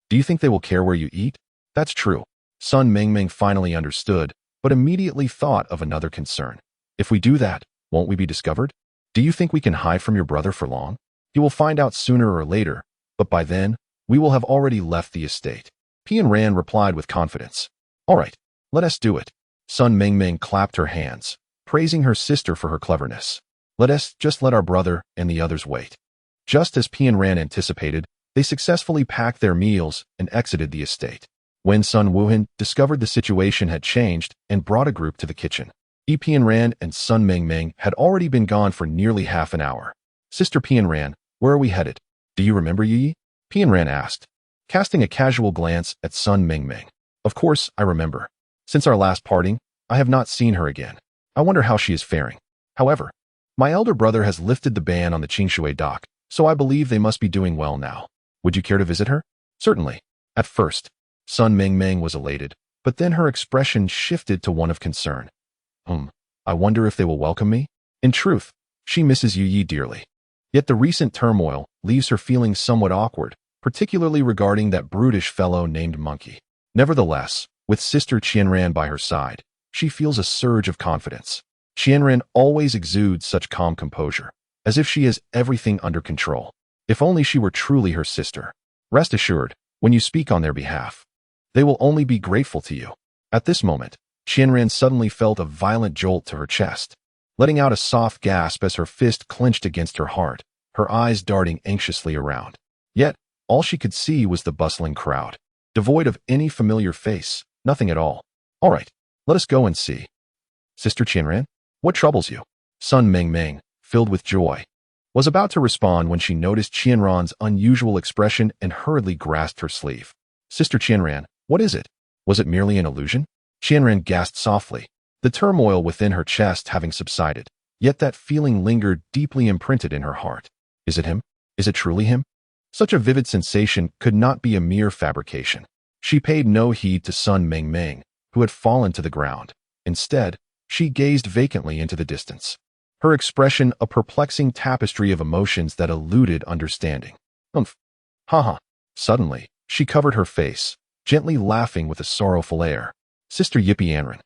Do you think they will care where you eat? That's true. Sun Mingming finally understood, but immediately thought of another concern. If we do that, won't we be discovered? Do you think we can hide from your brother for long? He will find out sooner or later, but by then, we will have already left the estate. Ran replied with confidence. All right, let us do it. Sun Mingming clapped her hands, praising her sister for her cleverness. Let us just let our brother and the others wait. Just as Ran anticipated, they successfully packed their meals and exited the estate. When Sun Wuhan discovered the situation had changed and brought a group to the kitchen, Ran and Sun Mingming had already been gone for nearly half an hour. Sister Ran, where are we headed? Do you remember Yi? Ran asked, casting a casual glance at Sun Mingming. Of course, I remember. Since our last parting, I have not seen her again. I wonder how she is faring. However, my elder brother has lifted the ban on the Qingshui dock, so I believe they must be doing well now. Would you care to visit her? Certainly. At first, Sun Mingming was elated, but then her expression shifted to one of concern. I wonder if they will welcome me? In truth, she misses Yi dearly. Yet the recent turmoil leaves her feeling somewhat awkward, particularly regarding that brutish fellow named Monkey. Nevertheless, with Sister Qianran by her side, she feels a surge of confidence. Qianran always exudes such calm composure, as if she has everything under control. If only she were truly her sister. Rest assured, when you speak on their behalf, they will only be grateful to you. At this moment, Qianran suddenly felt a violent jolt to her chest, letting out a soft gasp as her fist clenched against her heart, her eyes darting anxiously around. Yet, all she could see was the bustling crowd, devoid of any familiar face, nothing at all. All right, let us go and see. Sister Qianran, what troubles you? Sun Mingming, filled with joy, was about to respond when she noticed Qianran's unusual expression and hurriedly grasped her sleeve. Sister Qianran, what is it? Was it merely an illusion? Qianran gasped softly, the turmoil within her chest having subsided. Yet that feeling lingered deeply imprinted in her heart. Is it him? Is it truly him? Such a vivid sensation could not be a mere fabrication. She paid no heed to Sun Mingming, who had fallen to the ground. Instead, she gazed vacantly into the distance. Her expression a perplexing tapestry of emotions that eluded understanding. Umph. Ha. Suddenly, she covered her face, gently laughing with a sorrowful air. Sister Yippee Anren.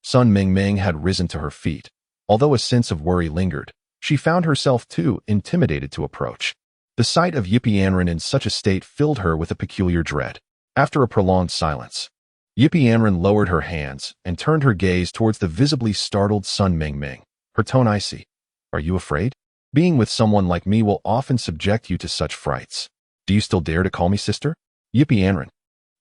Sun Mingming had risen to her feet. Although a sense of worry lingered, she found herself too intimidated to approach. The sight of Yippee Anren in such a state filled her with a peculiar dread. After a prolonged silence, Yippee Anren lowered her hands and turned her gaze towards the visibly startled Sun Mingming, her tone icy. Are you afraid? Being with someone like me will often subject you to such frights. Do you still dare to call me sister? Yippee Anren.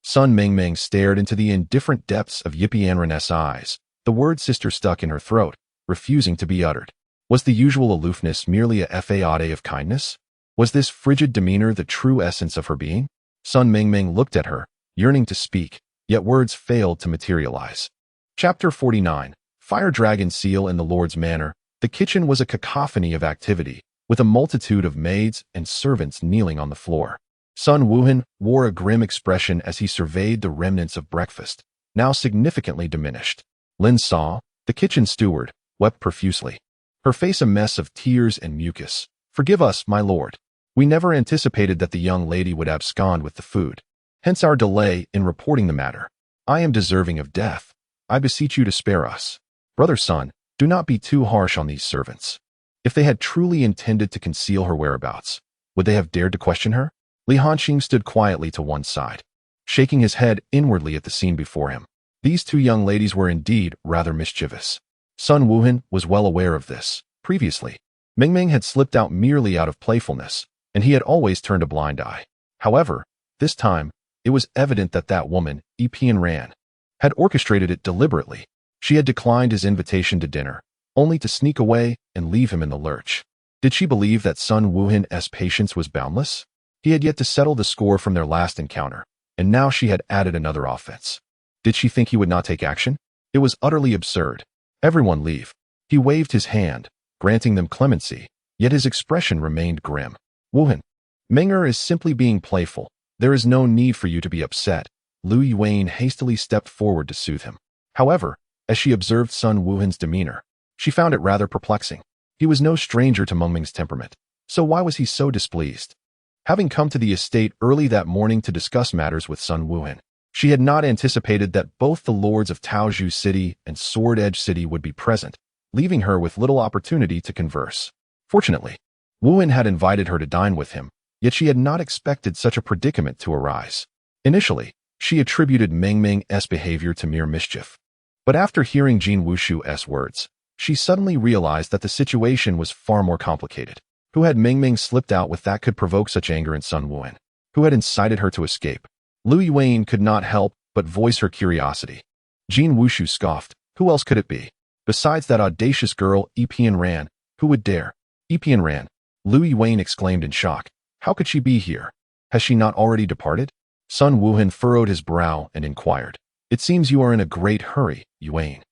Sun Mingming stared into the indifferent depths of Yippee Anren's eyes. The word sister stuck in her throat, refusing to be uttered. Was the usual aloofness merely a facade of kindness? Was this frigid demeanor the true essence of her being? Sun Mingming looked at her, yearning to speak, yet words failed to materialize. Chapter 49. Fire Dragon Seal in the Lord's Manor. The kitchen was a cacophony of activity, with a multitude of maids and servants kneeling on the floor. Sun Wuhan wore a grim expression as he surveyed the remnants of breakfast, now significantly diminished. Lin Saw, the kitchen steward, wept profusely, her face a mess of tears and mucus. Forgive us, my lord. We never anticipated that the young lady would abscond with the food. Hence our delay in reporting the matter. I am deserving of death. I beseech you to spare us. Brother Sun, do not be too harsh on these servants. If they had truly intended to conceal her whereabouts, would they have dared to question her? Li Hanqing stood quietly to one side, shaking his head inwardly at the scene before him. These two young ladies were indeed rather mischievous. Sun Wuhan was well aware of this. Previously, Mingming had slipped out merely out of playfulness, and he had always turned a blind eye. However, this time, it was evident that that woman, Yippee Anren, had orchestrated it deliberately. She had declined his invitation to dinner, only to sneak away and leave him in the lurch. Did she believe that Sun Wuhan's patience was boundless? He had yet to settle the score from their last encounter, and now she had added another offense. Did she think he would not take action? It was utterly absurd. Everyone leave. He waved his hand, granting them clemency, yet his expression remained grim. Wuhan, Ming'er is simply being playful. There is no need for you to be upset. Lu Yuan hastily stepped forward to soothe him. However, as she observed Sun Wuhan's demeanor, she found it rather perplexing. He was no stranger to Mengming's temperament, so why was he so displeased? Having come to the estate early that morning to discuss matters with Sun Wuhan, she had not anticipated that both the lords of Taozhou City and Sword Edge City would be present, leaving her with little opportunity to converse. Fortunately, Wuhan had invited her to dine with him, yet she had not expected such a predicament to arise. Initially, she attributed Mingming's behavior to mere mischief. But after hearing Jin Wushu's words, she suddenly realized that the situation was far more complicated. Who had Mingming slipped out with that could provoke such anger in Sun Wuhan? Who had incited her to escape? Lu Yuan could not help but voice her curiosity. Jin Wushu scoffed. Who else could it be? Besides that audacious girl, Yippee Anren, who would dare? Yippee Anren, Lu Yuan exclaimed in shock. How could she be here? Has she not already departed? Sun Wuhan furrowed his brow and inquired. It seems you are in a great hurry, Yuan.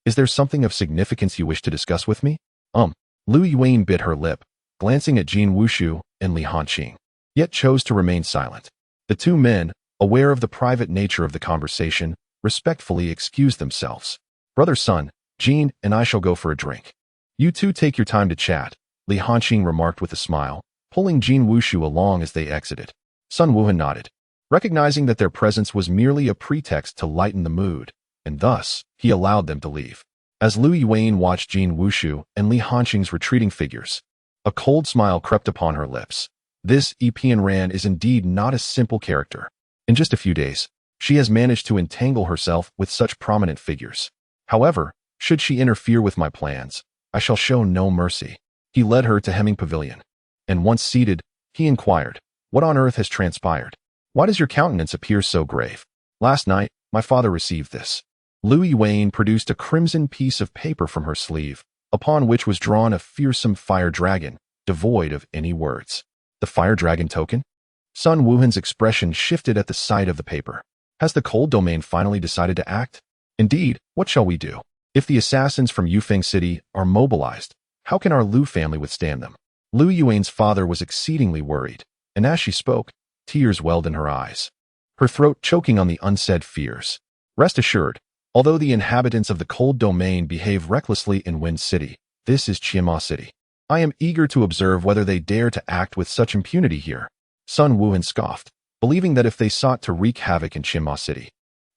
Is there something of significance you wish to discuss with me? Lu Yuan bit her lip, glancing at Jin Wushu and Li Hanqing, yet chose to remain silent. The two men, aware of the private nature of the conversation, respectfully excused themselves. Brother Sun, Jin and I shall go for a drink. You two take your time to chat, Li Hanqing remarked with a smile, pulling Jin Wushu along as they exited. Sun Wuhan nodded, recognizing that their presence was merely a pretext to lighten the mood, and thus, he allowed them to leave. As Lu Yuan watched Jin Wushu and Li Hanqing's retreating figures, a cold smile crept upon her lips. This Yippee Anren is indeed not a simple character. In just a few days, she has managed to entangle herself with such prominent figures. However, should she interfere with my plans, I shall show no mercy. He led her to Hemming Pavilion, and once seated, he inquired, what on earth has transpired? Why does your countenance appear so grave? Last night, my father received this. Lu Yuan produced a crimson piece of paper from her sleeve, upon which was drawn a fearsome fire dragon, devoid of any words. The fire dragon token? Sun Wuhan's expression shifted at the sight of the paper. Has the cold domain finally decided to act? Indeed, what shall we do? If the assassins from Yufeng City are mobilized, How can our Lu family withstand them? Lu Yuan's father was exceedingly worried, and as she spoke, tears welled in her eyes, her throat choking on the unsaid fears. Rest assured, although the inhabitants of the cold domain behave recklessly in Wind City, this is Qianma City. I am eager to observe whether they dare to act with such impunity here. Sun Wuhan scoffed, believing that if they sought to wreak havoc in Qianma City,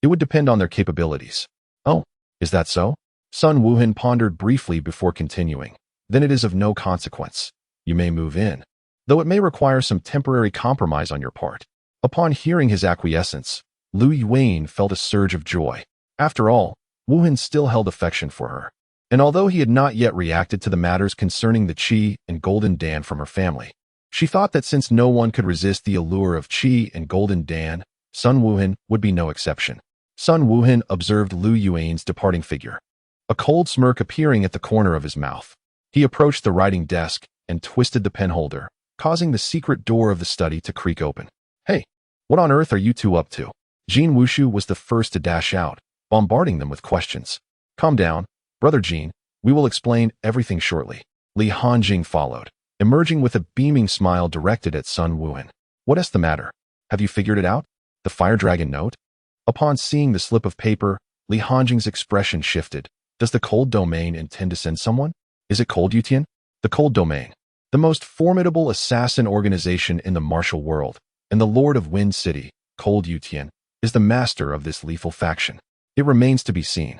it would depend on their capabilities. Oh, is that so? Sun Wuhan pondered briefly before continuing. Then it is of no consequence. You may move in, though it may require some temporary compromise on your part. Upon hearing his acquiescence, Lu Yuan felt a surge of joy. After all, Wuhan still held affection for her. And although he had not yet reacted to the matters concerning the Qi and Golden Dan from her family, she thought that since no one could resist the allure of Qi and Golden Dan, Sun Wuhan would be no exception. Sun Wuhan observed Lu Yuan's departing figure, a cold smirk appearing at the corner of his mouth. He approached the writing desk and twisted the pen holder, causing the secret door of the study to creak open. Hey, what on earth are you two up to? Jin Wushu was the first to dash out, bombarding them with questions. Calm down, Brother Jin, we will explain everything shortly. Li Hanjing followed, emerging with a beaming smile directed at Sun Wuhan. What is the matter? Have you figured it out? The Fire Dragon note? Upon seeing the slip of paper, Li Hanjing's expression shifted. Does the Cold Domain intend to send someone? Is it Cold Yutian? The Cold Domain, the most formidable assassin organization in the martial world, and the Lord of Wind City, Cold Yutian, is the master of this lethal faction. It remains to be seen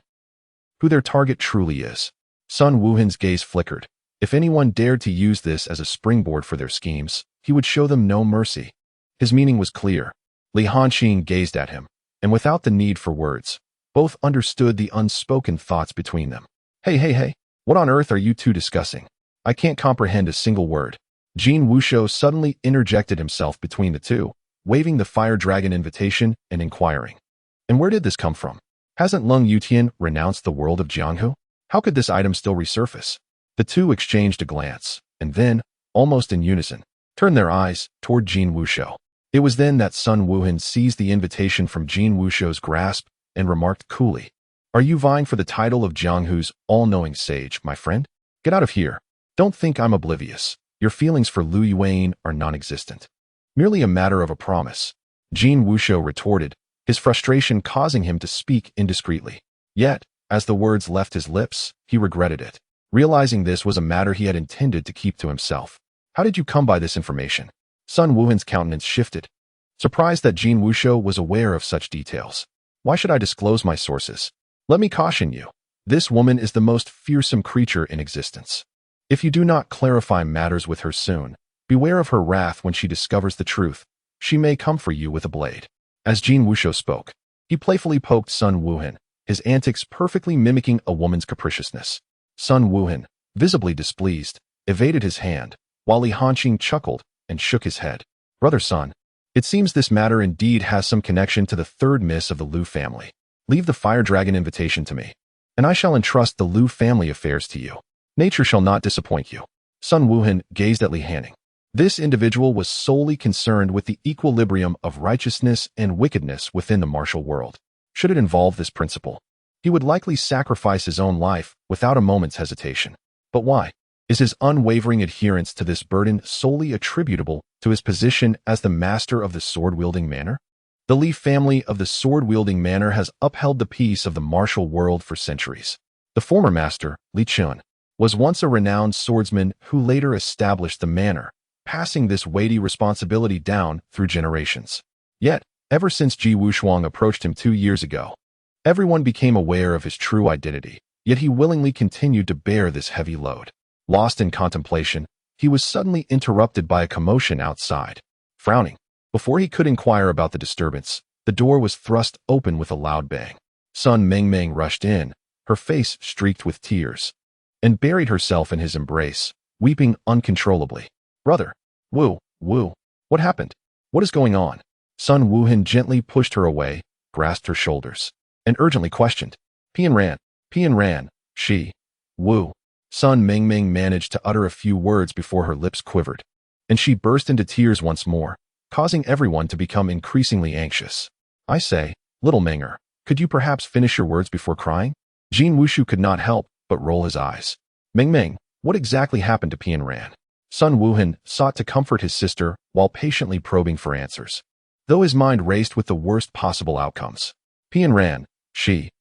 who their target truly is. Sun Wuhan's gaze flickered. If anyone dared to use this as a springboard for their schemes, he would show them no mercy. His meaning was clear. Li Hanqing gazed at him, and without the need for words, both understood the unspoken thoughts between them. Hey, what on earth are you two discussing? I can't comprehend a single word. Jin Wushou suddenly interjected himself between the two, waving the Fire Dragon invitation and inquiring. And where did this come from? Hasn't Lung Yutian renounced the world of Jianghu? How could this item still resurface? The two exchanged a glance, and then, almost in unison, turned their eyes toward Jin Wushou. It was then that Sun Wuhan seized the invitation from Jin Wushou's grasp and remarked coolly, Are you vying for the title of Jianghu's all-knowing sage, my friend? Get out of here. Don't think I'm oblivious. Your feelings for Lu Yuan are non-existent. Merely a matter of a promise. Jin Wushou retorted, his frustration causing him to speak indiscreetly. Yet, as the words left his lips, he regretted it, realizing this was a matter he had intended to keep to himself. How did you come by this information? Sun Wuhan's countenance shifted, surprised that Jin Wushou was aware of such details. Why should I disclose my sources? Let me caution you. This woman is the most fearsome creature in existence. If you do not clarify matters with her soon, beware of her wrath when she discovers the truth. She may come for you with a blade. As Jin Wushou spoke, he playfully poked Sun Wuhan, his antics perfectly mimicking a woman's capriciousness. Sun Wuhan, visibly displeased, evaded his hand, while Li Hanqing chuckled and shook his head. Brother Sun, it seems this matter indeed has some connection to the third miss of the Lu family. Leave the Fire Dragon invitation to me, and I shall entrust the Lu family affairs to you. Nature shall not disappoint you. Sun Wuhan gazed at Li Hanning. This individual was solely concerned with the equilibrium of righteousness and wickedness within the martial world. Should it involve this principle, he would likely sacrifice his own life without a moment's hesitation. But why? Is his unwavering adherence to this burden solely attributable to his position as the master of the sword-wielding manor? The Li family of the sword-wielding manor has upheld the peace of the martial world for centuries. The former master, Li Chun, was once a renowned swordsman who later established the manor, passing this weighty responsibility down through generations. Yet, ever since Ji Wushuang approached him 2 years ago, everyone became aware of his true identity, yet he willingly continued to bear this heavy load. Lost in contemplation, he was suddenly interrupted by a commotion outside. Frowning, before he could inquire about the disturbance, the door was thrust open with a loud bang. Sun Mengmeng rushed in, her face streaked with tears, and buried herself in his embrace, weeping uncontrollably. Brother, Wu, what happened? What is going on? Sun Wuhan gently pushed her away, grasped her shoulders, and urgently questioned. Pian Ran, she, Wu. Sun Mengmeng managed to utter a few words before her lips quivered, and she burst into tears once more, causing everyone to become increasingly anxious. I say, little Menger, could you perhaps finish your words before crying? Jin Wushu could not help but roll his eyes. Mengmeng, What exactly happened to Pian Ran? Sun Wuhan sought to comfort his sister while patiently probing for answers, though his mind raced with the worst possible outcomes. Pian Ran, she.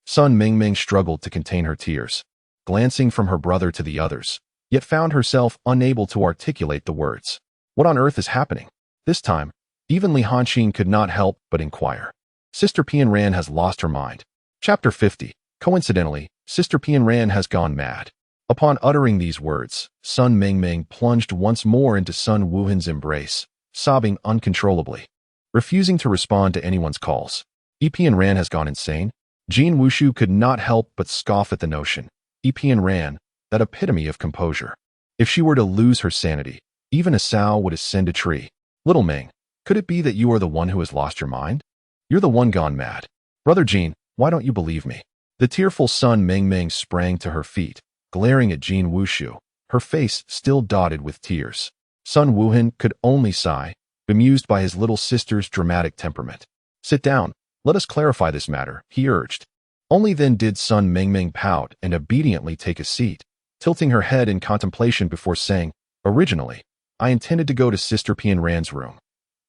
Sun Mingming struggled to contain her tears, glancing from her brother to the others, yet found herself unable to articulate the words. What on earth is happening? This time, even Li Hanxin could not help but inquire. Sister Pian Ran has lost her mind. Chapter 50. Coincidentally, Sister Pian Ran has gone mad. Upon uttering these words, Sun Mingming plunged once more into Sun Wuhan's embrace, sobbing uncontrollably, refusing to respond to anyone's calls. Pian Ran has gone insane? Jin Wushu could not help but scoff at the notion. Pian Ran, that epitome of composure. If she were to lose her sanity, even a sow would ascend a tree. Little Ming, could it be that you are the one who has lost your mind? You're the one gone mad. Brother Jin, why don't you believe me? The tearful Sun Mingming sprang to her feet, glaring at Jin Wushu, her face still dotted with tears. Sun Wuhan could only sigh, bemused by his little sister's dramatic temperament. Sit down, let us clarify this matter, he urged. Only then did Sun Mingming pout and obediently take a seat, tilting her head in contemplation before saying, originally, I intended to go to Sister Pian Ran's room.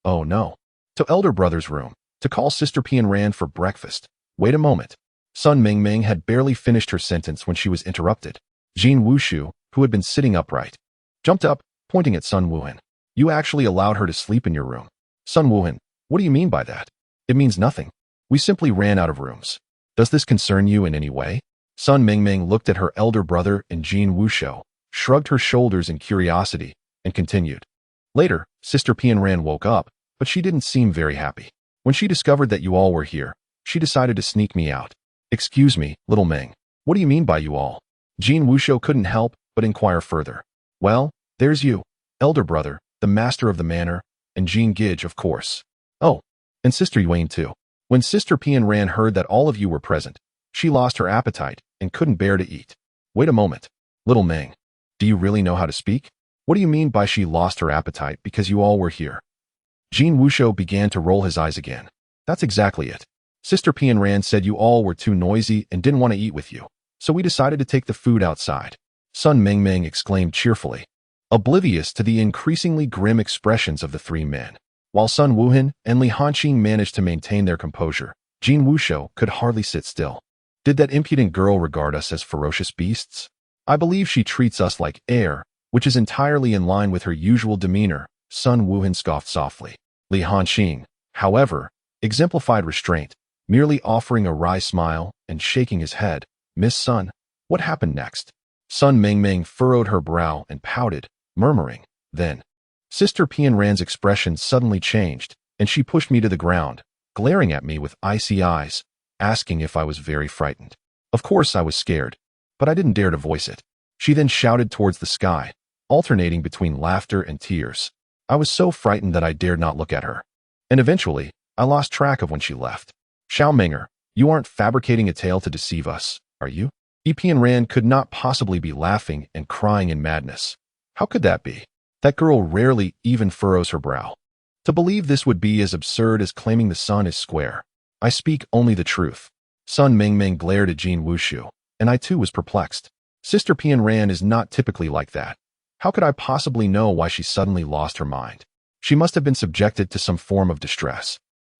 Oh no. To elder brother's room, to call Sister Pian Ran for breakfast. Wait a moment. Sun Mingming had barely finished her sentence when she was interrupted. Jin Wushu, who had been sitting upright, jumped up, pointing at Sun Wuhan. You actually allowed her to sleep in your room. Sun Wuhan, what do you mean by that? It means nothing. We simply ran out of rooms. Does this concern you in any way? Sun Mingming looked at her elder brother and Jin Wushu, shrugged her shoulders in curiosity, and continued. Later, Sister Pian Ran woke up, but she didn't seem very happy. When she discovered that you all were here, she decided to sneak me out. Excuse me, little Ming. What do you mean by you all? Jin Wushu couldn't help but inquire further. Well, there's you, elder brother, the master of the manor, and Jin Gij, of course. Oh, and Sister Yuan too. When Sister Pian Ran heard that all of you were present, she lost her appetite and couldn't bear to eat. Wait a moment. Little Ming, do you really know how to speak? What do you mean by she lost her appetite because you all were here? Jin Wushu began to roll his eyes again. That's exactly it. Sister Pian Ran said you all were too noisy and didn't want to eat with you, so we decided to take the food outside. Sun Mingming exclaimed cheerfully, oblivious to the increasingly grim expressions of the three men. While Sun Wuhan and Li Hanxin managed to maintain their composure, Jin Wushu could hardly sit still. Did that impudent girl regard us as ferocious beasts? I believe she treats us like air, which is entirely in line with her usual demeanor, Sun Wuhan scoffed softly. Li Hanxin, however, exemplified restraint, merely offering a wry smile and shaking his head. Miss Sun, what happened next? Sun Mingming furrowed her brow and pouted, murmuring, then. Sister Pian Ran's expression suddenly changed, and she pushed me to the ground, glaring at me with icy eyes, asking if I was very frightened. Of course I was scared, but I didn't dare to voice it. She then shouted towards the sky, alternating between laughter and tears. I was so frightened that I dared not look at her. And eventually, I lost track of when she left. Xiaominger, you aren't fabricating a tale to deceive us, are you? Pian Ran could not possibly be laughing and crying in madness. How could that be? That girl rarely even furrows her brow. To believe this would be as absurd as claiming the sun is square. I speak only the truth. Sun Mingming glared at Jin Wushu, and I too was perplexed. Sister Pian Ran is not typically like that. How could I possibly know why she suddenly lost her mind? She must have been subjected to some form of distress.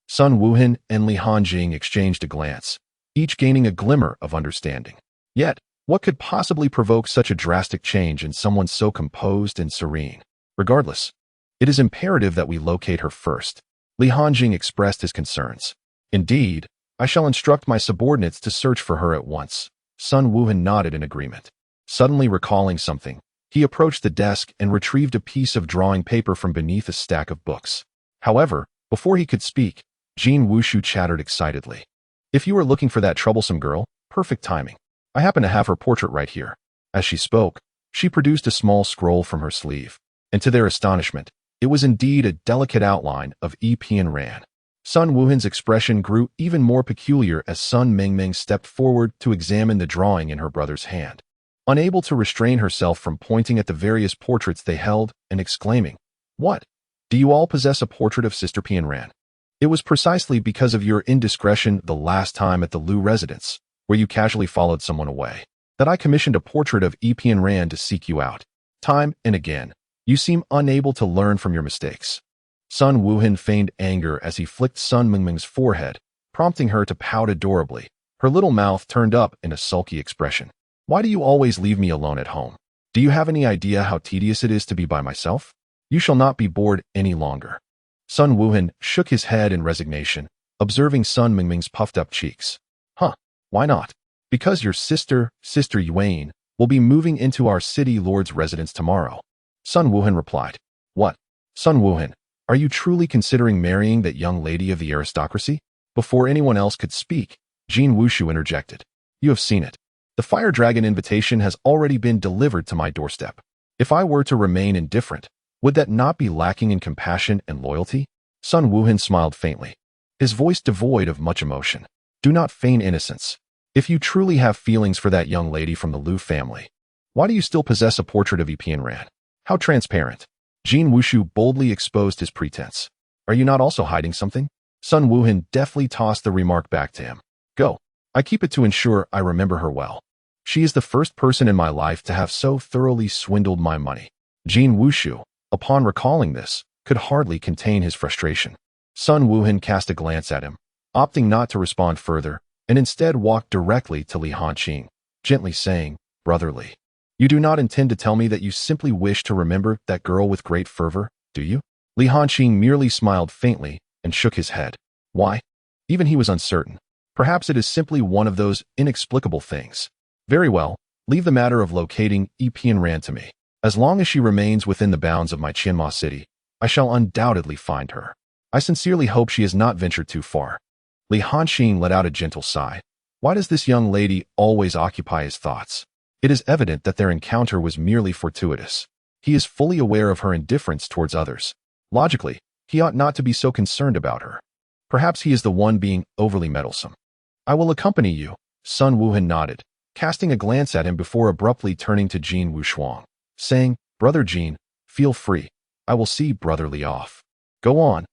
Sun Wuhan and Li Hanxin exchanged a glance, each gaining a glimmer of understanding. Yet, what could possibly provoke such a drastic change in someone so composed and serene? Regardless, it is imperative that we locate her first. Li Hanxin expressed his concerns. Indeed, I shall instruct my subordinates to search for her at once. Sun Wuhan nodded in agreement. Suddenly recalling something, he approached the desk and retrieved a piece of drawing paper from beneath a stack of books. However, before he could speak, Jin Wushu chattered excitedly. If you are looking for that troublesome girl, perfect timing. I happen to have her portrait right here. As she spoke, she produced a small scroll from her sleeve, and to their astonishment, it was indeed a delicate outline of Pian Ran. Sun Wuhan's expression grew even more peculiar as Sun Mingming stepped forward to examine the drawing in her brother's hand. Unable to restrain herself from pointing at the various portraits they held and exclaiming, "What? Do you all possess a portrait of Sister Pian Ran? It was precisely because of your indiscretion the last time at the Lu residence, where you casually followed someone away. that I commissioned a portrait of Epian Rand to seek you out. Time and again, you seem unable to learn from your mistakes. Sun Wuhan feigned anger as he flicked Sun Mingming's forehead, prompting her to pout adorably, her little mouth turned up in a sulky expression. Why do you always leave me alone at home? Do you have any idea how tedious it is to be by myself? You shall not be bored any longer. Sun Wuhan shook his head in resignation, observing Sun Mingming's puffed-up cheeks. Why not? Because your Sister Yuan, will be moving into our city lord's residence tomorrow. Sun Wuhan replied. What? Sun Wuhan, are you truly considering marrying that young lady of the aristocracy? Before anyone else could speak, Jin Wushu interjected. You have seen it. The Fire Dragon invitation has already been delivered to my doorstep. If I were to remain indifferent, would that not be lacking in compassion and loyalty? Sun Wuhan smiled faintly, his voice devoid of much emotion. Do not feign innocence. If you truly have feelings for that young lady from the Liu family, why do you still possess a portrait of Epian Rand? How transparent. Jin Wushu boldly exposed his pretense. Are you not also hiding something? Sun Wuhan deftly tossed the remark back to him. Go. I keep it to ensure I remember her well. She is the first person in my life to have so thoroughly swindled my money. Jin Wushu, upon recalling this, could hardly contain his frustration. Sun Wuhan cast a glance at him, opting not to respond further, and instead walked directly to Li Hanqing, gently saying, Brotherly, you do not intend to tell me that you simply wish to remember that girl with great fervor, do you? Li Hanqing merely smiled faintly and shook his head. Why? Even he was uncertain. Perhaps it is simply one of those inexplicable things. Very well, leave the matter of locating Epian Rand to me. As long as she remains within the bounds of my Qianma city, I shall undoubtedly find her. I sincerely hope she has not ventured too far. Li Hanqing let out a gentle sigh. Why does this young lady always occupy his thoughts? It is evident that their encounter was merely fortuitous. He is fully aware of her indifference towards others. Logically, he ought not to be so concerned about her. Perhaps he is the one being overly meddlesome. I will accompany you, Sun Wuhan nodded, casting a glance at him before abruptly turning to Jin Wushuang, saying, Brother Jin, feel free. I will see Brotherly off. Go on,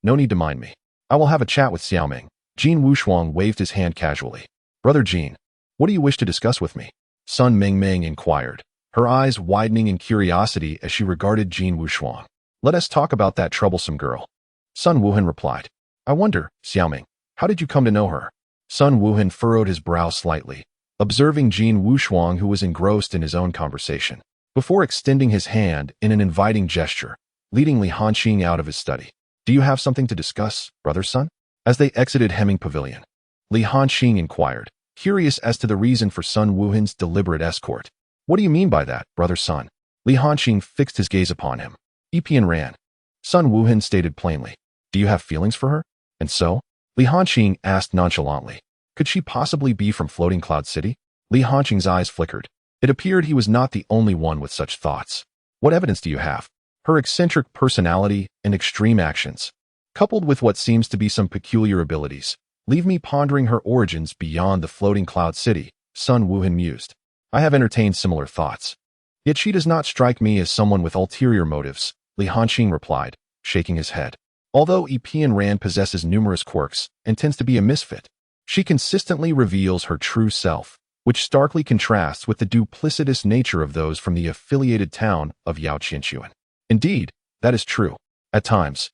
no need to mind me. I will have a chat with Xiaoming. Jin Wushuang waved his hand casually. Brother Jin, what do you wish to discuss with me? Sun Mingming inquired, her eyes widening in curiosity as she regarded Jin Wushuang. Let us talk about that troublesome girl. Sun Wuhan replied. I wonder, Xiaoming, how did you come to know her? Sun Wuhan furrowed his brow slightly, observing Jin Wushuang who was engrossed in his own conversation, before extending his hand in an inviting gesture, leading Li Hanqing out of his study. Do you have something to discuss, brother Sun? As they exited Hemming Pavilion, Li Hanqing inquired, curious as to the reason for Sun Wuhan's deliberate escort. What do you mean by that, brother Sun? Li Hanqing fixed his gaze upon him. Epian Rand. Sun Wuhan stated plainly. Do you have feelings for her? And so? Li Hanqing asked nonchalantly. Could she possibly be from Floating Cloud City? Li Hanqing's eyes flickered. It appeared he was not the only one with such thoughts. What evidence do you have? Her eccentric personality and extreme actions, coupled with what seems to be some peculiar abilities, leave me pondering her origins beyond the Floating Cloud City, Sun Wuhan mused. I have entertained similar thoughts. Yet she does not strike me as someone with ulterior motives, Li Hanqing replied, shaking his head. Although Epian Rand possesses numerous quirks and tends to be a misfit, she consistently reveals her true self, which starkly contrasts with the duplicitous nature of those from the affiliated town of Yao Qianchuan. Indeed, that is true. At times,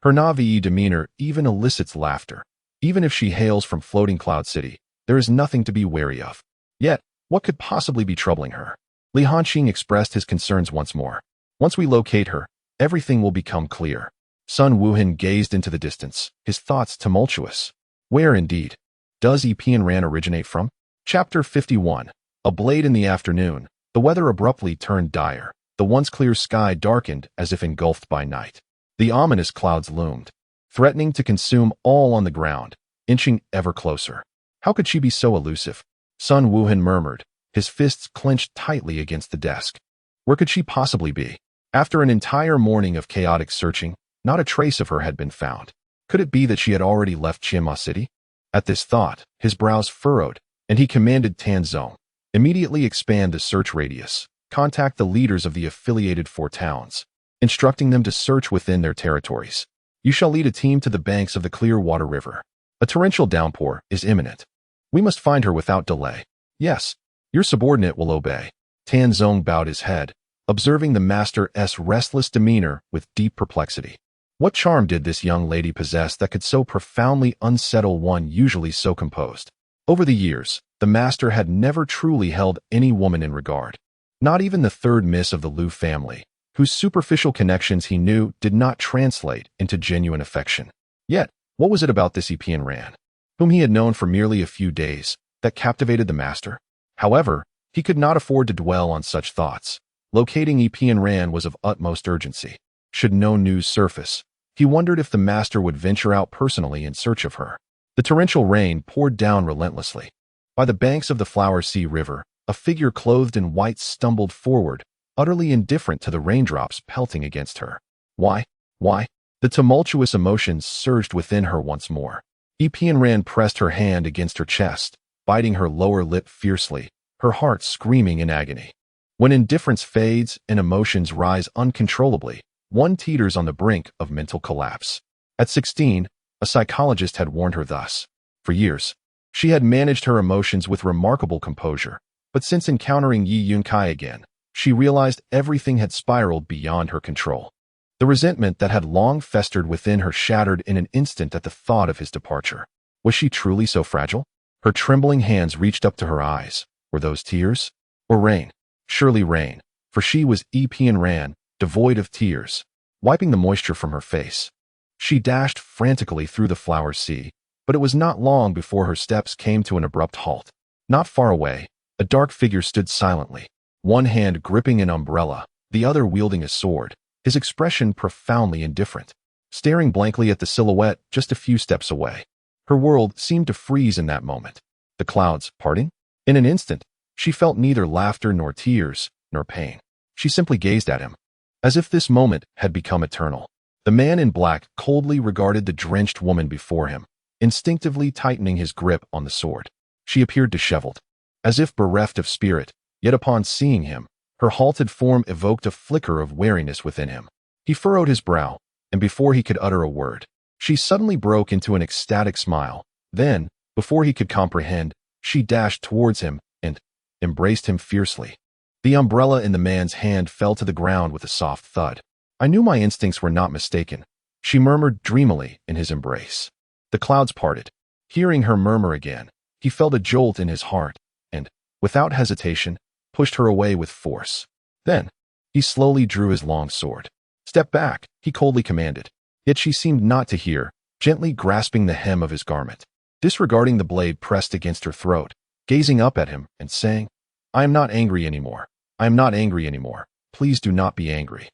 her naive demeanor even elicits laughter. Even if she hails from Floating Cloud City, there is nothing to be wary of. Yet, what could possibly be troubling her? Li Hanqing expressed his concerns once more. Once we locate her, everything will become clear. Sun Wuhan gazed into the distance, his thoughts tumultuous. Where indeed? Does Epian Rand originate from? Chapter 51. A blade in the afternoon. The weather abruptly turned dire. The once clear sky darkened as if engulfed by night. The ominous clouds loomed, threatening to consume all on the ground, inching ever closer. How could she be so elusive? Sun Wuhan murmured, his fists clenched tightly against the desk. Where could she possibly be? After an entire morning of chaotic searching, not a trace of her had been found. Could it be that she had already left Qianma City? At this thought, his brows furrowed, and he commanded Tanzong, immediately expand the search radius. Contact the leaders of the affiliated 4 towns, instructing them to search within their territories. You shall lead a team to the banks of the Clearwater River. A torrential downpour is imminent. We must find her without delay. Yes, Your subordinate will obey. Tan Zong bowed his head, observing the master's restless demeanor with deep perplexity. What charm did this young lady possess that could so profoundly unsettle one usually so composed? Over the years, the master had never truly held any woman in regard. Not even the third miss of the Liu family, whose superficial connections he knew did not translate into genuine affection. Yet, what was it about this Epian Ran, whom he had known for merely a few days, that captivated the master? However, he could not afford to dwell on such thoughts. Locating Epian Ran was of utmost urgency. Should no news surface, he wondered if the master would venture out personally in search of her. The torrential rain poured down relentlessly. By the banks of the Flower Sea River, a figure clothed in white stumbled forward, utterly indifferent to the raindrops pelting against her. Why? The tumultuous emotions surged within her once more. Epian Ran pressed her hand against her chest, biting her lower lip fiercely, her heart screaming in agony. When indifference fades and emotions rise uncontrollably, one teeters on the brink of mental collapse. At 16, a psychologist had warned her thus. For years, she had managed her emotions with remarkable composure, but since encountering Yi Yunkai again, she realized everything had spiraled beyond her control. The resentment that had long festered within her shattered in an instant at the thought of his departure. Was she truly so fragile? Her trembling hands reached up to her eyes. Were those tears? Or rain? Surely rain, for she was Epian Ran, devoid of tears. Wiping the moisture from her face, she dashed frantically through the Flower Sea, but it was not long before her steps came to an abrupt halt. Not far away, a dark figure stood silently, one hand gripping an umbrella, the other wielding a sword, his expression profoundly indifferent. Staring blankly at the silhouette just a few steps away, her world seemed to freeze in that moment. The clouds parting? In an instant, she felt neither laughter nor tears, nor pain. She simply gazed at him, as if this moment had become eternal. The man in black coldly regarded the drenched woman before him, instinctively tightening his grip on the sword. She appeared disheveled, as if bereft of spirit, yet upon seeing him, her halted form evoked a flicker of wariness within him. He furrowed his brow, and before he could utter a word, she suddenly broke into an ecstatic smile. Then, before he could comprehend, she dashed towards him and embraced him fiercely. The umbrella in the man's hand fell to the ground with a soft thud. I knew my instincts were not mistaken, she murmured dreamily in his embrace. The clouds parted. Hearing her murmur again, he felt a jolt in his heart and, without hesitation, pushed her away with force. Then, he slowly drew his long sword. Step back, he coldly commanded. Yet she seemed not to hear, gently grasping the hem of his garment. Disregarding the blade pressed against her throat, gazing up at him and saying, I am not angry anymore. I am not angry anymore. Please do not be angry.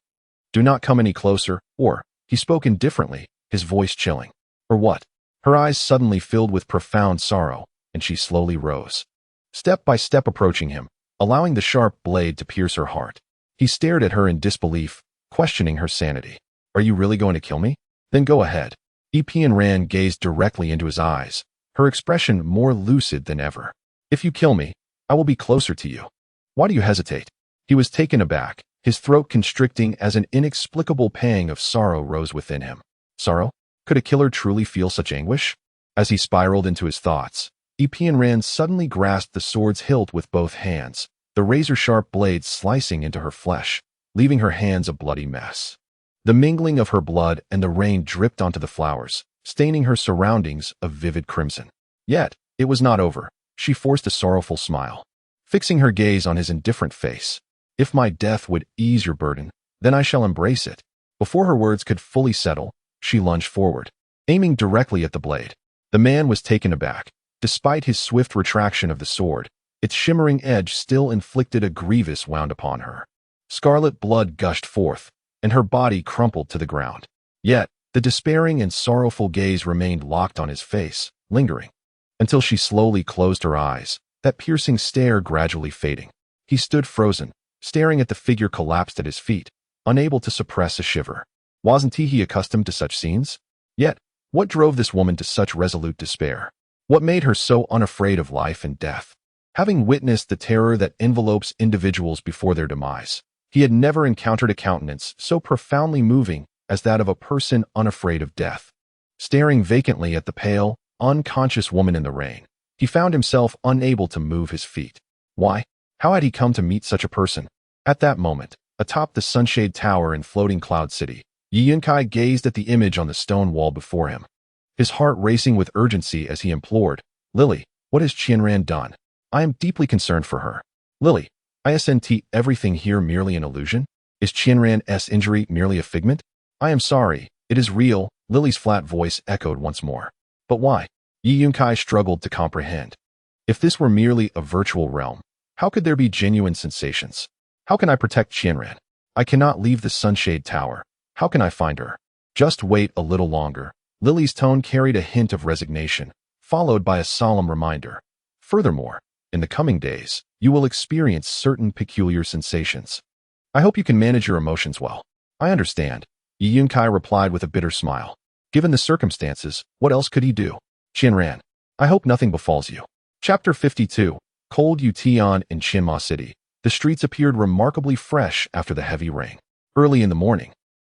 Do not come any closer, or, he spoke indifferently, his voice chilling. Or what? Her eyes suddenly filled with profound sorrow, and she slowly rose. Step by step approaching him, allowing the sharp blade to pierce her heart. He stared at her in disbelief, questioning her sanity. Are you really going to kill me? Then go ahead. Epian Ran gazed directly into his eyes, her expression more lucid than ever. If you kill me, I will be closer to you. Why do you hesitate? He was taken aback, his throat constricting as an inexplicable pang of sorrow rose within him. Sorrow? Could a killer truly feel such anguish? As he spiraled into his thoughts, Epian Ran suddenly grasped the sword's hilt with both hands, the razor-sharp blade slicing into her flesh, leaving her hands a bloody mess. The mingling of her blood and the rain dripped onto the flowers, staining her surroundings a vivid crimson. Yet, it was not over. She forced a sorrowful smile, fixing her gaze on his indifferent face. If my death would ease your burden, then I shall embrace it. Before her words could fully settle, she lunged forward, aiming directly at the blade. The man was taken aback. Despite his swift retraction of the sword, its shimmering edge still inflicted a grievous wound upon her. Scarlet blood gushed forth, and her body crumpled to the ground. Yet, the despairing and sorrowful gaze remained locked on his face, lingering, until she slowly closed her eyes, that piercing stare gradually fading. He stood frozen, staring at the figure collapsed at his feet, unable to suppress a shiver. Wasn't he accustomed to such scenes? Yet, what drove this woman to such resolute despair? What made her so unafraid of life and death? Having witnessed the terror that envelopes individuals before their demise, he had never encountered a countenance so profoundly moving as that of a person unafraid of death. Staring vacantly at the pale, unconscious woman in the rain, he found himself unable to move his feet. Why? How had he come to meet such a person? At that moment, atop the sunshade tower in floating Cloud City, Yi Yunkai gazed at the image on the stone wall before him, his heart racing with urgency as he implored, "Lily, what has Qianran done? I am deeply concerned for her. Lily, isn't everything here merely an illusion? Is Qianran's injury merely a figment? I am sorry, it is real," Lily's flat voice echoed once more. But why? Yi Yunkai struggled to comprehend. If this were merely a virtual realm, how could there be genuine sensations? How can I protect Qianran? I cannot leave the sunshade tower. How can I find her? Just wait a little longer. Lily's tone carried a hint of resignation, followed by a solemn reminder. Furthermore, in the coming days, you will experience certain peculiar sensations. I hope you can manage your emotions well. I understand, Yi Yunkai replied with a bitter smile. Given the circumstances, what else could he do? Qianran, I hope nothing befalls you. Chapter 52, Cold Yuan in Qianma City. The streets appeared remarkably fresh after the heavy rain. Early in the morning,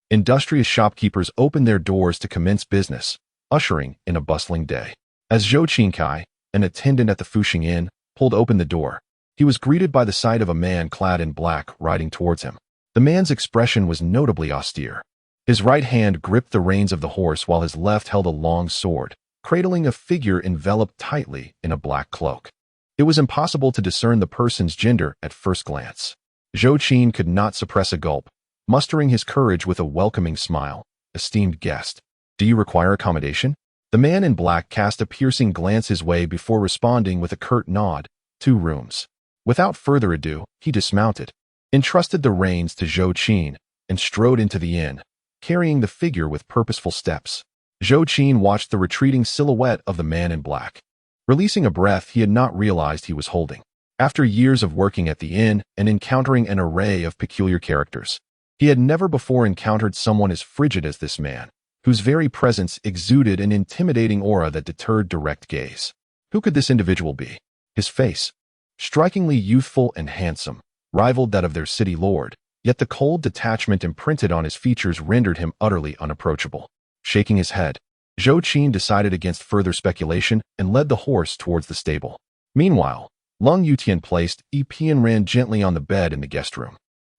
industrious shopkeepers opened their doors to commence business, ushering in a bustling day. As Zhou Qinkai, an attendant at the Fuxing Inn, pulled open the door, he was greeted by the sight of a man clad in black riding towards him. The man's expression was notably austere. His right hand gripped the reins of the horse while his left held a long sword, cradling a figure enveloped tightly in a black cloak. It was impossible to discern the person's gender at first glance. Zhou Qin could not suppress a gulp, mustering his courage with a welcoming smile. "Esteemed guest, do you require accommodation?" The man in black cast a piercing glance his way before responding with a curt nod. "2 rooms." Without further ado, he dismounted, entrusted the reins to Zhou Qin, and strode into the inn, carrying the figure with purposeful steps. Zhou Qin watched the retreating silhouette of the man in black, releasing a breath he had not realized he was holding. After years of working at the inn and encountering an array of peculiar characters, he had never before encountered someone as frigid as this man, whose very presence exuded an intimidating aura that deterred direct gaze. Who could this individual be? His face, strikingly youthful and handsome, rivaled that of their city lord, yet the cold detachment imprinted on his features rendered him utterly unapproachable. Shaking his head, Zhou Qin decided against further speculation and led the horse towards the stable. Meanwhile, Lung Yutian placed Qianran gently on the bed in the guest room,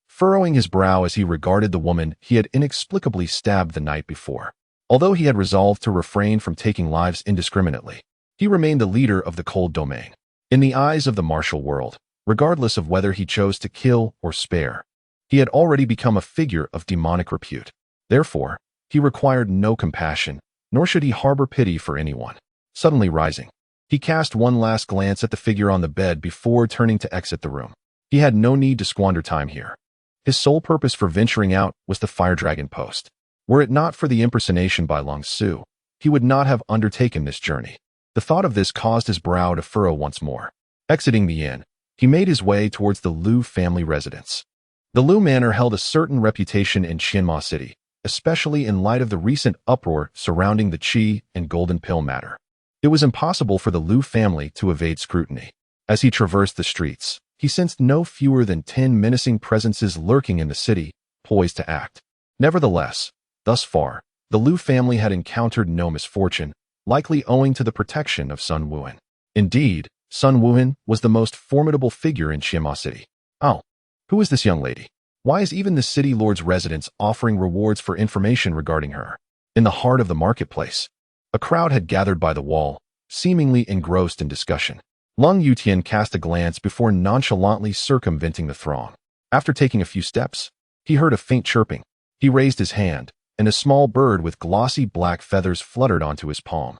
furrowing his brow as he regarded the woman he had inexplicably stabbed the night before. Although he had resolved to refrain from taking lives indiscriminately, he remained the leader of the cold domain. In the eyes of the martial world, regardless of whether he chose to kill or spare, he had already become a figure of demonic repute. Therefore, he required no compassion, nor should he harbor pity for anyone. Suddenly rising, he cast one last glance at the figure on the bed before turning to exit the room. He had no need to squander time here. His sole purpose for venturing out was the Fire Dragon post. Were it not for the impersonation by Long Su, he would not have undertaken this journey. The thought of this caused his brow to furrow once more. Exiting the inn, he made his way towards the Liu family residence. The Liu manor held a certain reputation in Qianma City, especially in light of the recent uproar surrounding the Qi and Golden Pill matter. It was impossible for the Liu family to evade scrutiny. As he traversed the streets, he sensed no fewer than 10 menacing presences lurking in the city, poised to act. Nevertheless, thus far, the Liu family had encountered no misfortune, likely owing to the protection of Sun Wuhan. Indeed, Sun Wuhan was the most formidable figure in Qianma City. Oh, who is this young lady? Why is even the city lord's residence offering rewards for information regarding her? In the heart of the marketplace, a crowd had gathered by the wall, seemingly engrossed in discussion. Lung Yutian cast a glance before nonchalantly circumventing the throng. After taking a few steps, he heard a faint chirping. He raised his hand, and a small bird with glossy black feathers fluttered onto his palm.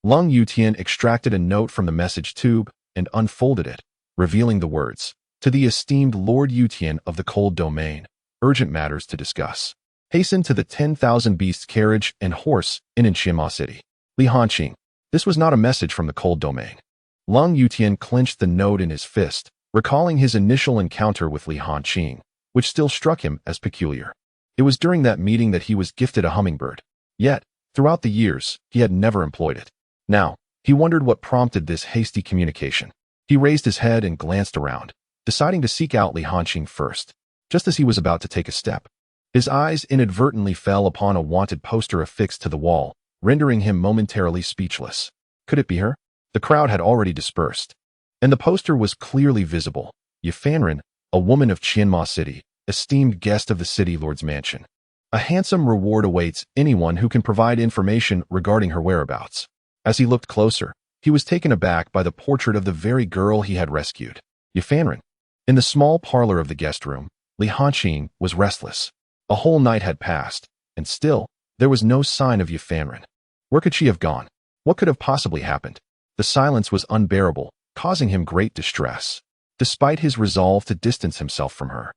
Lung Yutian extracted a note from the message tube and unfolded it, revealing the words, "To the esteemed Lord Yutian of the Cold Domain, urgent matters to discuss. Hasten to the 10,000 beasts carriage and horse in Qianma City. Li Hanqing." This was not a message from the Cold Domain. Lung Yutian clenched the note in his fist, recalling his initial encounter with Li Hanqing, which still struck him as peculiar. It was during that meeting that he was gifted a hummingbird. Yet, throughout the years, he had never employed it. Now, he wondered what prompted this hasty communication. He raised his head and glanced around, deciding to seek out Li Hanqing first. Just as he was about to take a step, his eyes inadvertently fell upon a wanted poster affixed to the wall, rendering him momentarily speechless. Could it be her? The crowd had already dispersed, and the poster was clearly visible. Yifanren, a woman of Qianma City, esteemed guest of the city lord's mansion. A handsome reward awaits anyone who can provide information regarding her whereabouts. As he looked closer, he was taken aback by the portrait of the very girl he had rescued. Yifanren. In the small parlor of the guest room, Li Hanqing was restless. A whole night had passed, and still, there was no sign of Yifanren. Where could she have gone? What could have possibly happened? The silence was unbearable, causing him great distress. Despite his resolve to distance himself from her,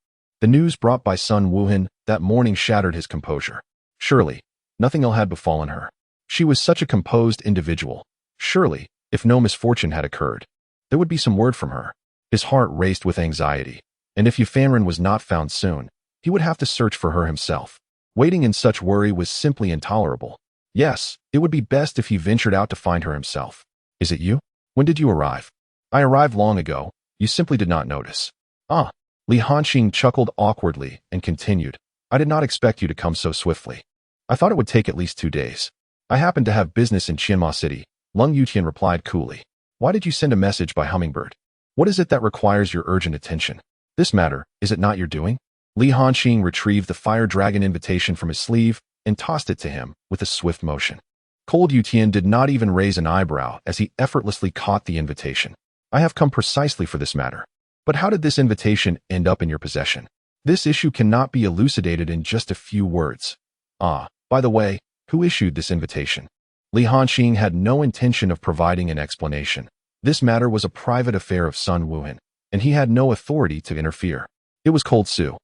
the news brought by Sun Wuhan that morning shattered his composure. Surely, nothing ill had befallen her. She was such a composed individual. Surely, if no misfortune had occurred, there would be some word from her. His heart raced with anxiety, and if Yifanren was not found soon, he would have to search for her himself. Waiting in such worry was simply intolerable. Yes, it would be best if he ventured out to find her himself. Is it you? When did you arrive? I arrived long ago. You simply did not notice. Ah. Li Hanqing chuckled awkwardly and continued. I did not expect you to come so swiftly. I thought it would take at least 2 days. I happen to have business in Qianma City. Lung Yutian replied coolly. Why did you send a message by hummingbird? What is it that requires your urgent attention? This matter, is it not your doing? Li Hanqing retrieved the fire dragon invitation from his sleeve and tossed it to him with a swift motion. Cold Yutian did not even raise an eyebrow as he effortlessly caught the invitation. I have come precisely for this matter. But how did this invitation end up in your possession? This issue cannot be elucidated in just a few words. Ah, by the way, who issued this invitation? Li Hanqing had no intention of providing an explanation. This matter was a private affair of Sun Wuhan, and he had no authority to interfere. It was Cold Su.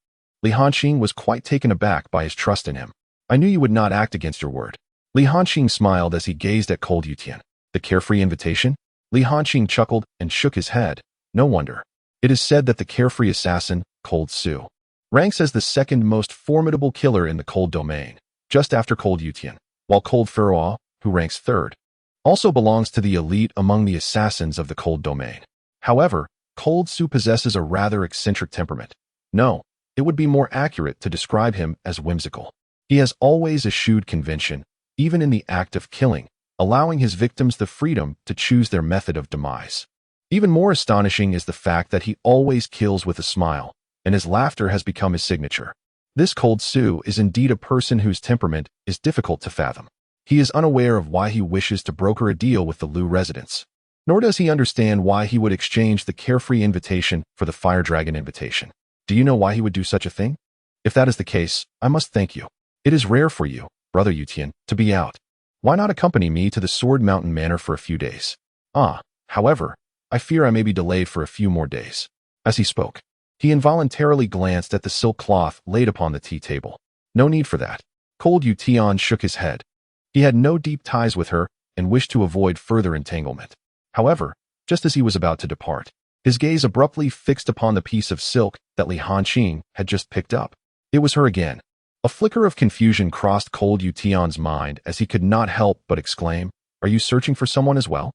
Li Hanqing was quite taken aback by his trust in him. I knew you would not act against your word. Li Hanqing smiled as he gazed at Cold Yutian. The carefree invitation? Li Hanqing chuckled and shook his head. No wonder. It is said that the carefree assassin, Cold Su, ranks as the second most formidable killer in the Cold domain, just after Cold Yutian, while Cold Pharaoh, who ranks third, also belongs to the elite among the assassins of the Cold domain. However, Cold Su possesses a rather eccentric temperament. No, it would be more accurate to describe him as whimsical. He has always eschewed convention, even in the act of killing, allowing his victims the freedom to choose their method of demise. Even more astonishing is the fact that he always kills with a smile, and his laughter has become his signature. This Cold Su is indeed a person whose temperament is difficult to fathom. He is unaware of why he wishes to broker a deal with the Lu residents, nor does he understand why he would exchange the carefree invitation for the fire dragon invitation. Do you know why he would do such a thing? If that is the case, I must thank you. It is rare for you, Brother Yutian, to be out. Why not accompany me to the Sword Mountain Manor for a few days? However, I fear I may be delayed for a few more days. As he spoke, he involuntarily glanced at the silk cloth laid upon the tea table. No need for that. Cold Yutian shook his head. He had no deep ties with her and wished to avoid further entanglement. However, just as he was about to depart, his gaze abruptly fixed upon the piece of silk that Li Hanqing had just picked up. It was her again. A flicker of confusion crossed Cold Yutian's mind as he could not help but exclaim, Are you searching for someone as well?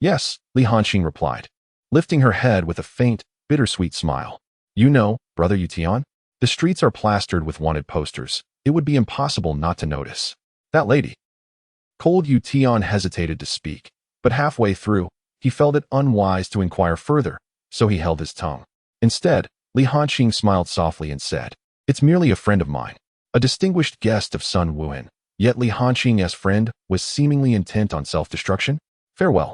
Yes, Li Hanqing replied, lifting her head with a faint, bittersweet smile. You know, Brother Yutian, the streets are plastered with wanted posters. It would be impossible not to notice. That lady. Cold Yutian hesitated to speak, but halfway through, he felt it unwise to inquire further, so he held his tongue. Instead, Li Hanqing smiled softly and said, It's merely a friend of mine, a distinguished guest of Sun Wuhan. Yet Li Hanqing's friend was seemingly intent on self-destruction. Farewell.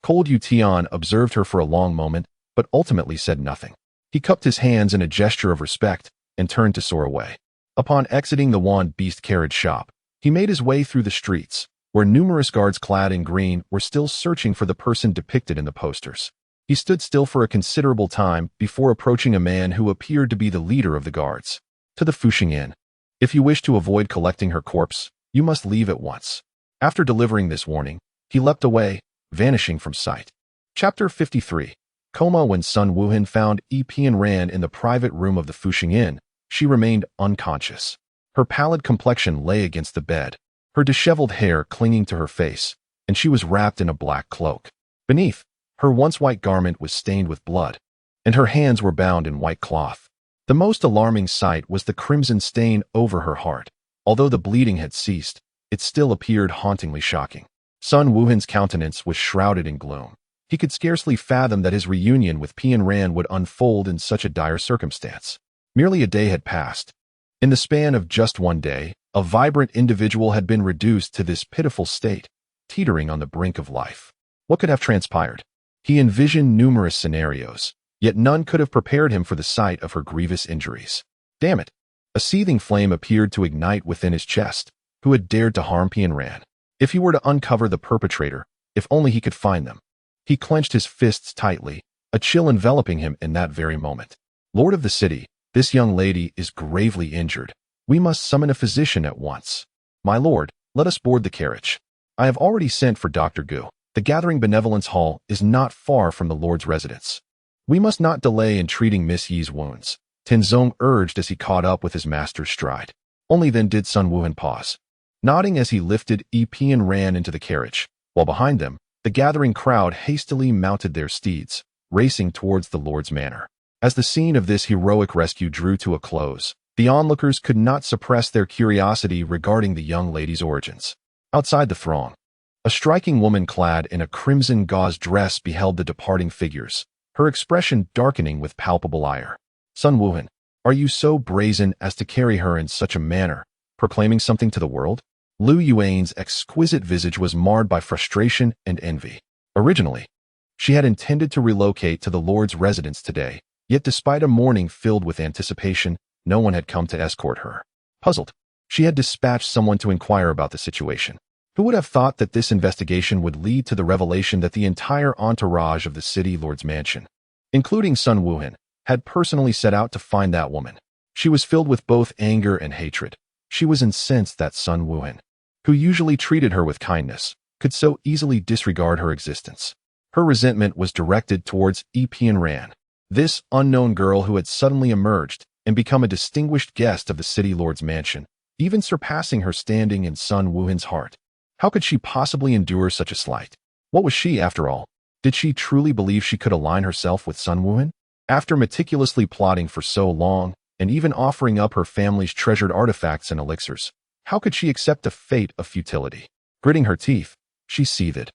Cold Yutian observed her for a long moment, but ultimately said nothing. He cupped his hands in a gesture of respect and turned to soar away. Upon exiting the Wand Beast carriage shop, he made his way through the streets, where numerous guards clad in green were still searching for the person depicted in the posters. He stood still for a considerable time before approaching a man who appeared to be the leader of the guards. To the Fuxing Inn. If you wish to avoid collecting her corpse, you must leave at once. After delivering this warning, he leapt away, vanishing from sight. Chapter 53. Coma. When Sun Wuhan found Yifanren in the private room of the Fuxing Inn, she remained unconscious. Her pallid complexion lay against the bed, her disheveled hair clinging to her face, and she was wrapped in a black cloak. Beneath, her once white garment was stained with blood, and her hands were bound in white cloth. The most alarming sight was the crimson stain over her heart. Although the bleeding had ceased, it still appeared hauntingly shocking. Sun Wuhan's countenance was shrouded in gloom. He could scarcely fathom that his reunion with Pian Ran would unfold in such a dire circumstance. Merely a day had passed. In the span of just one day, a vibrant individual had been reduced to this pitiful state, teetering on the brink of life. What could have transpired? He envisioned numerous scenarios, yet none could have prepared him for the sight of her grievous injuries. Damn it! A seething flame appeared to ignite within his chest. Who had dared to harm Pian Ran? If he were to uncover the perpetrator, if only he could find them. He clenched his fists tightly, a chill enveloping him in that very moment. Lord of the city, this young lady is gravely injured. We must summon a physician at once. My lord, let us board the carriage. I have already sent for Dr. Gu. The Gathering Benevolence Hall is not far from the lord's residence. We must not delay in treating Miss Yi's wounds, Tenzong urged as he caught up with his master's stride. Only then did Sun Wuhan pause. Nodding as he lifted Pian Ran into the carriage, while behind them, the gathering crowd hastily mounted their steeds, racing towards the lord's manor. As the scene of this heroic rescue drew to a close, the onlookers could not suppress their curiosity regarding the young lady's origins. Outside the throng, a striking woman clad in a crimson gauze dress beheld the departing figures, her expression darkening with palpable ire. Sun Wuhan, are you so brazen as to carry her in such a manner, proclaiming something to the world? Lu Yuan's exquisite visage was marred by frustration and envy. Originally, she had intended to relocate to the lord's residence today, yet despite a morning filled with anticipation, no one had come to escort her. Puzzled, she had dispatched someone to inquire about the situation. Who would have thought that this investigation would lead to the revelation that the entire entourage of the city lord's mansion, including Sun Wuhan, had personally set out to find that woman? She was filled with both anger and hatred. She was incensed that Sun Wuhan, who usually treated her with kindness, could so easily disregard her existence. Her resentment was directed towards Pian Ran, this unknown girl who had suddenly emerged and become a distinguished guest of the city lord's mansion, even surpassing her standing in Sun Wuhan's heart. How could she possibly endure such a slight? What was she, after all? Did she truly believe she could align herself with Sun Wuhan? After meticulously plotting for so long, and even offering up her family's treasured artifacts and elixirs, how could she accept a fate of futility? Gritting her teeth, she seethed.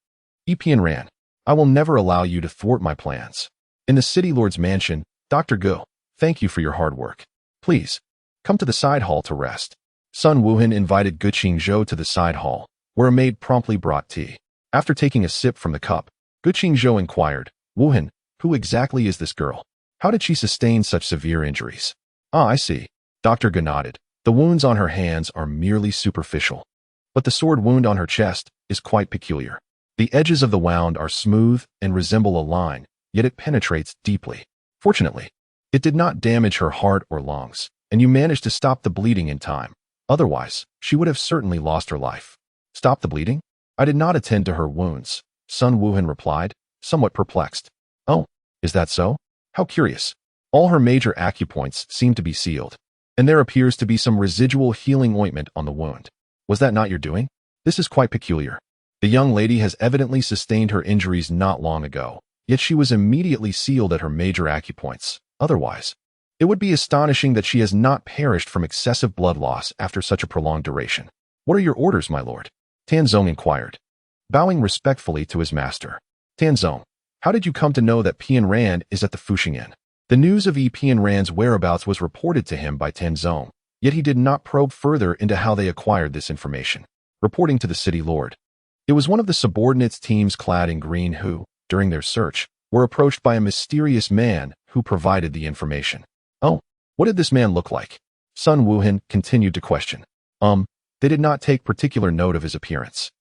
Pian Ran, I will never allow you to thwart my plans. In the city lord's mansion, Dr. Gu, thank you for your hard work. Please, come to the side hall to rest. Sun Wuhan invited Gu Qingzhou to the side hall, where a maid promptly brought tea. After taking a sip from the cup, Gu Qingzhou inquired, Wuhan, who exactly is this girl? How did she sustain such severe injuries? Ah, I see. Dr. Gu nodded. The wounds on her hands are merely superficial. But the sword wound on her chest is quite peculiar. The edges of the wound are smooth and resemble a line, yet it penetrates deeply. Fortunately, it did not damage her heart or lungs, and you managed to stop the bleeding in time. Otherwise, she would have certainly lost her life. Stop the bleeding? I did not attend to her wounds, Sun Wuhan replied, somewhat perplexed. Oh, is that so? How curious. All her major acupoints seem to be sealed, and there appears to be some residual healing ointment on the wound. Was that not your doing? This is quite peculiar. The young lady has evidently sustained her injuries not long ago, yet she was immediately sealed at her major acupoints. Otherwise, it would be astonishing that she has not perished from excessive blood loss after such a prolonged duration. What are your orders, my lord? Tenzong inquired, bowing respectfully to his master. Tenzong, how did you come to know that Pian Ran is at the Fuxing Inn? The news of Pian Ran's whereabouts was reported to him by Tenzong, yet he did not probe further into how they acquired this information. Reporting to the city lord, it was one of the subordinates teams clad in green who, during their search, were approached by a mysterious man who provided the information. Oh, what did this man look like? Sun Wuhan continued to question. They did not take particular note of his appearance.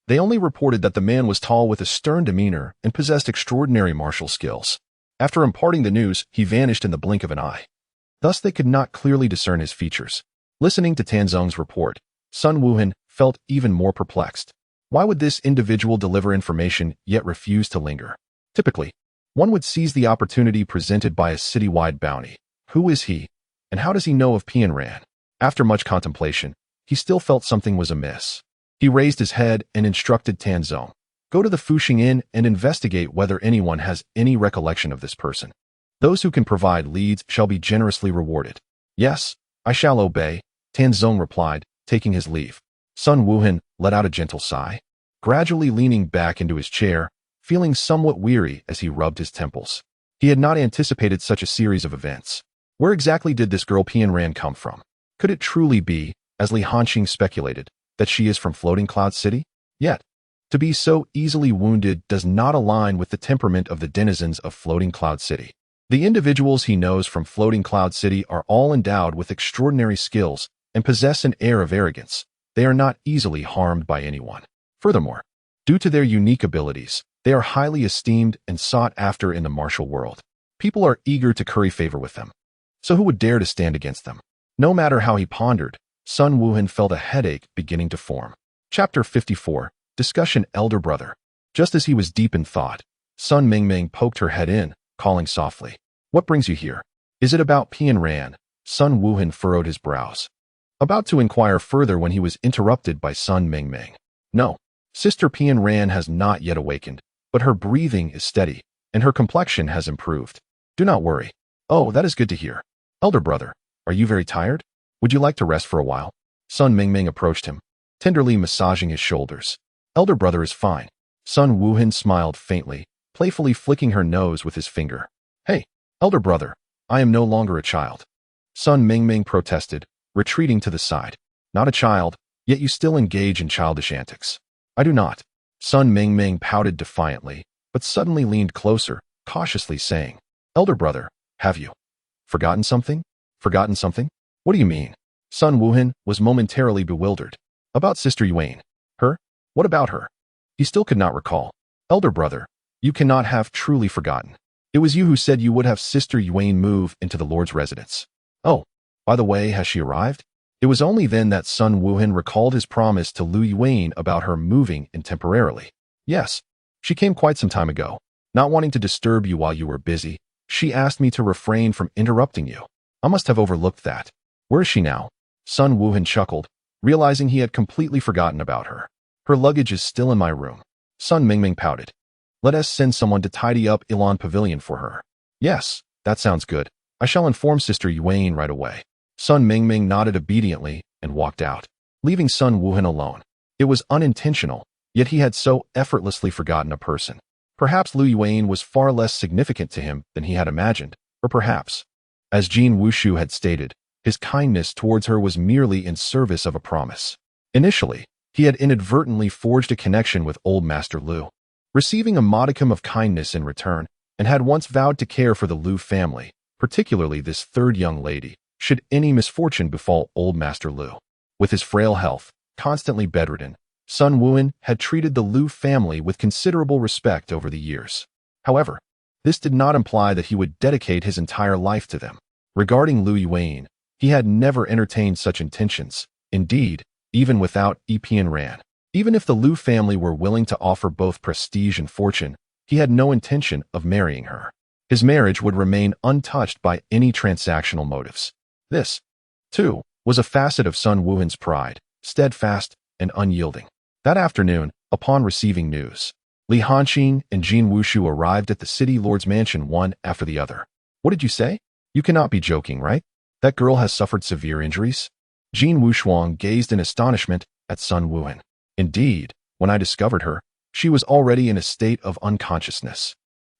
They only reported that the man was tall with a stern demeanor and possessed extraordinary martial skills. After imparting the news, he vanished in the blink of an eye. Thus they could not clearly discern his features. Listening to Tenzong's report, Sun Wuhan felt even more perplexed. Why would this individual deliver information yet refuse to linger? Typically, one would seize the opportunity presented by a citywide bounty. Who is he, and how does he know of Pian Ran? After much contemplation, he still felt something was amiss. He raised his head and instructed Tenzong, go to the Fuxing Inn and investigate whether anyone has any recollection of this person. Those who can provide leads shall be generously rewarded. Yes, I shall obey, Tenzong replied, taking his leave. Sun Wuhan let out a gentle sigh. Gradually leaning back into his chair, feeling somewhat weary as he rubbed his temples. He had not anticipated such a series of events. Where exactly did this girl Pian Ran come from? Could it truly be, as Li Hanqing speculated, that she is from Floating Cloud City? Yet, to be so easily wounded does not align with the temperament of the denizens of Floating Cloud City. The individuals he knows from Floating Cloud City are all endowed with extraordinary skills and possess an air of arrogance. They are not easily harmed by anyone. Furthermore, due to their unique abilities, they are highly esteemed and sought after in the martial world. People are eager to curry favor with them. So who would dare to stand against them? No matter how he pondered, Sun Wuhan felt a headache beginning to form. Chapter 54, Discussion Elder Brother. Just as he was deep in thought, Sun Mingming poked her head in, calling softly. What brings you here? Is it about Pian Ran? Sun Wuhan furrowed his brows, about to inquire further when he was interrupted by Sun Mingming. No, Sister Pian Ran has not yet awakened, but her breathing is steady, and her complexion has improved. Do not worry. Oh, that is good to hear. Elder brother, are you very tired? Would you like to rest for a while? Sun Mingming approached him, tenderly massaging his shoulders. Elder brother is fine. Sun Wuhan smiled faintly, playfully flicking her nose with his finger. Hey, elder brother, I am no longer a child. Sun Mingming protested, retreating to the side. Not a child, yet you still engage in childish antics. I do not. Sun Mingming pouted defiantly, but suddenly leaned closer, cautiously saying, Elder brother, have you forgotten something? Forgotten something? What do you mean? Sun Wuhan was momentarily bewildered. About Sister Yuan. Her? What about her? He still could not recall. Elder brother, you cannot have truly forgotten. It was you who said you would have Sister Yuan move into the Lord's residence. Oh, by the way, has she arrived? It was only then that Sun Wuhan recalled his promise to Lu Yuan about her moving in temporarily. Yes, she came quite some time ago. Not wanting to disturb you while you were busy, she asked me to refrain from interrupting you. I must have overlooked that. Where is she now? Sun Wuhan chuckled, realizing he had completely forgotten about her. Her luggage is still in my room. Sun Mingming pouted. Let us send someone to tidy up Ilan Pavilion for her. Yes, that sounds good. I shall inform Sister Yuan right away. Sun Mingming nodded obediently and walked out, leaving Sun Wuhan alone. It was unintentional, yet he had so effortlessly forgotten a person. Perhaps Lu Yuan was far less significant to him than he had imagined, or perhaps, as Jin Wushu had stated, his kindness towards her was merely in service of a promise. Initially, he had inadvertently forged a connection with old Master Lu, receiving a modicum of kindness in return, and had once vowed to care for the Lu family, particularly this third young lady, should any misfortune befall old Master Lu. With his frail health, constantly bedridden, Sun Wuhan had treated the Lu family with considerable respect over the years. However, this did not imply that he would dedicate his entire life to them. Regarding Lu Yuan, he had never entertained such intentions. Indeed, even without Pian Ran, even if the Lu family were willing to offer both prestige and fortune, he had no intention of marrying her. His marriage would remain untouched by any transactional motives. This, too, was a facet of Sun Wuhan's pride, steadfast and unyielding. That afternoon, upon receiving news, Li Hanqing and Jin Wushu arrived at the city lord's mansion one after the other. What did you say? You cannot be joking, right? That girl has suffered severe injuries? Jin Wushuang gazed in astonishment at Sun Wuhan. Indeed, when I discovered her, she was already in a state of unconsciousness.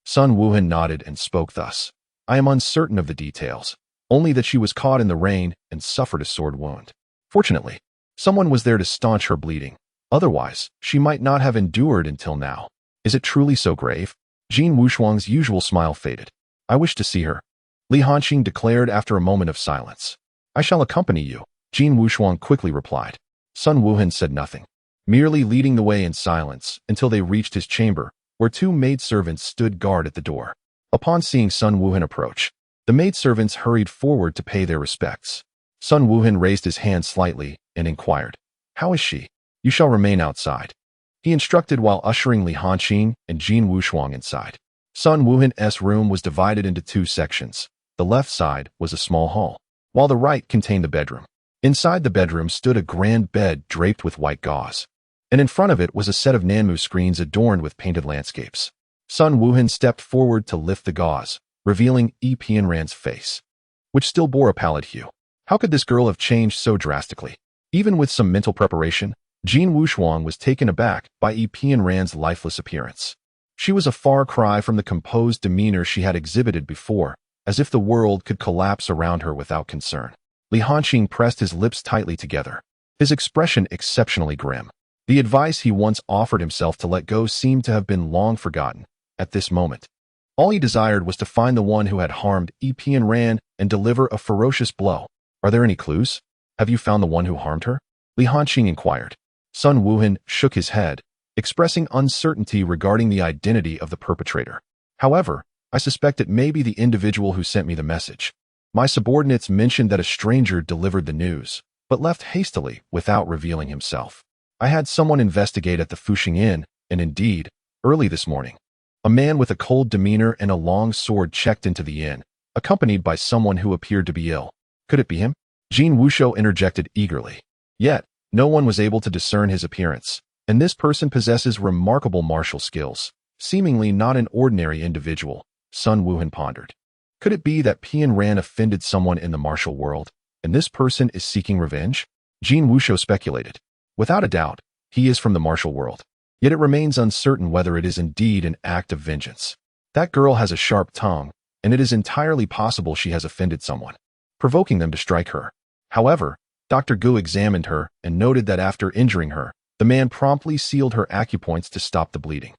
Sun Wuhan nodded and spoke thus. I am uncertain of the details, only that she was caught in the rain and suffered a sword wound. Fortunately, someone was there to staunch her bleeding. Otherwise, she might not have endured until now. Is it truly so grave? Jin Wushuang's usual smile faded. I wish to see her, Li Hanqing declared after a moment of silence. I shall accompany you, Jin Wushuang quickly replied. Sun Wuhan said nothing, merely leading the way in silence until they reached his chamber, where two maidservants stood guard at the door. Upon seeing Sun Wuhan approach, the maidservants hurried forward to pay their respects. Sun Wuhan raised his hand slightly and inquired, How is she? You shall remain outside, he instructed while ushering Li Hanqing and Jin Wushuang inside. Sun Wuhan's room was divided into two sections. The left side was a small hall, while the right contained the bedroom. Inside the bedroom stood a grand bed draped with white gauze, and in front of it was a set of Nanmu screens adorned with painted landscapes. Sun Wuhan stepped forward to lift the gauze, revealing Pian Ran's face, which still bore a pallid hue. How could this girl have changed so drastically? Even with some mental preparation, Jin Wushuang was taken aback by Pian Ran's lifeless appearance. She was a far cry from the composed demeanor she had exhibited before, as if the world could collapse around her without concern. Li Hanqing pressed his lips tightly together, his expression exceptionally grim. The advice he once offered himself to let go seemed to have been long forgotten at this moment. All he desired was to find the one who had harmed EP and Ran and deliver a ferocious blow. Are there any clues? Have you found the one who harmed her? Li Hanqing inquired. Sun Wuhan shook his head, expressing uncertainty regarding the identity of the perpetrator. However, I suspect it may be the individual who sent me the message. My subordinates mentioned that a stranger delivered the news, but left hastily without revealing himself. I had someone investigate at the Fuxing Inn, and indeed, early this morning, a man with a cold demeanor and a long sword checked into the inn, accompanied by someone who appeared to be ill. Could it be him? Jin Wuxiu interjected eagerly. Yet, no one was able to discern his appearance, and this person possesses remarkable martial skills, seemingly not an ordinary individual, Sun Wuhan pondered. Could it be that Pian Ran offended someone in the martial world, and this person is seeking revenge? Jin Wuxiu speculated. Without a doubt, he is from the martial world. Yet it remains uncertain whether it is indeed an act of vengeance. That girl has a sharp tongue, and it is entirely possible she has offended someone, provoking them to strike her. However, Dr. Gu examined her and noted that after injuring her, the man promptly sealed her acupoints to stop the bleeding.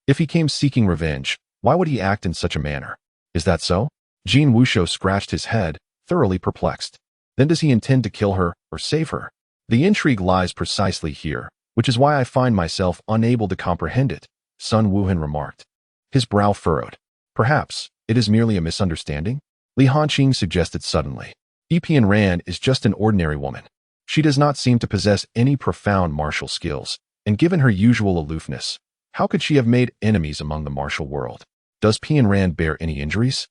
If he came seeking revenge, why would he act in such a manner? Is that so? Jin Wuxiu scratched his head, thoroughly perplexed. Then does he intend to kill her or save her? The intrigue lies precisely here, which is why I find myself unable to comprehend it, Sun Wuhan remarked. His brow furrowed. Perhaps it is merely a misunderstanding? Li Hanqing suggested suddenly. Epian Ran is just an ordinary woman. She does not seem to possess any profound martial skills, and given her usual aloofness, how could she have made enemies among the martial world? Does Pian Ran bear any injuries?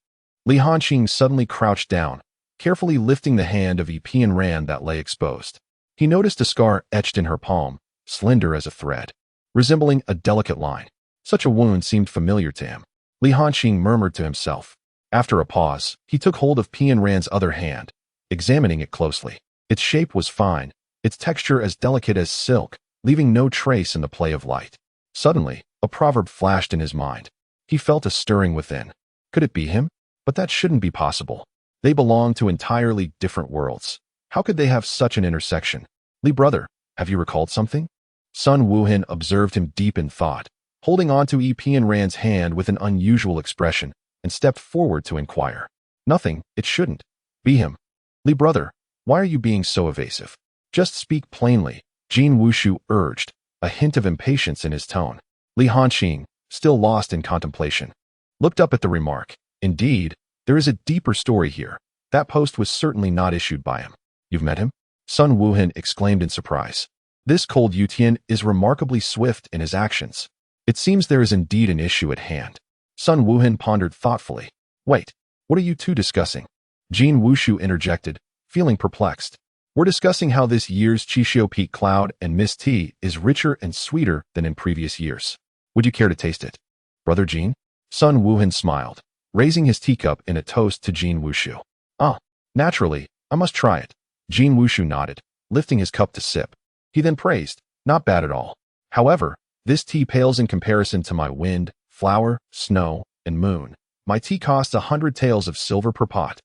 Li Hanqing suddenly crouched down, carefully lifting the hand of Epian Ran that lay exposed. He noticed a scar etched in her palm, slender as a thread, resembling a delicate line. Such a wound seemed familiar to him. Li Hanqing murmured to himself. After a pause, he took hold of Pian Ran's other hand, examining it closely. Its shape was fine, its texture as delicate as silk, leaving no trace in the play of light. Suddenly, a proverb flashed in his mind. He felt a stirring within. Could it be him? But that shouldn't be possible. They belong to entirely different worlds. How could they have such an intersection? Li brother, have you recalled something? Sun Wuhan observed him deep in thought, holding on to Epian Ran's hand with an unusual expression, and stepped forward to inquire. Nothing, it shouldn't be him. Li brother, why are you being so evasive? Just speak plainly, Jin Wuxiu urged, a hint of impatience in his tone. Li Hanqing, still lost in contemplation, looked up at the remark. Indeed, there is a deeper story here. That post was certainly not issued by him. You've met him? Sun Wuhan exclaimed in surprise. This cold Yutian is remarkably swift in his actions. It seems there is indeed an issue at hand. Sun Wuhan pondered thoughtfully. Wait, what are you two discussing? Jin Wuxiu interjected, feeling perplexed. We're discussing how this year's Qixio Peak Cloud and Mist Tea is richer and sweeter than in previous years. Would you care to taste it? Brother Jin? Sun Wuhan smiled, raising his teacup in a toast to Jin Wuxiu. Ah, naturally, I must try it. Jin Wuxiu nodded, lifting his cup to sip. He then praised, not bad at all. However, this tea pales in comparison to my wind, flower, snow, and moon. My tea costs 100 taels of silver per pot.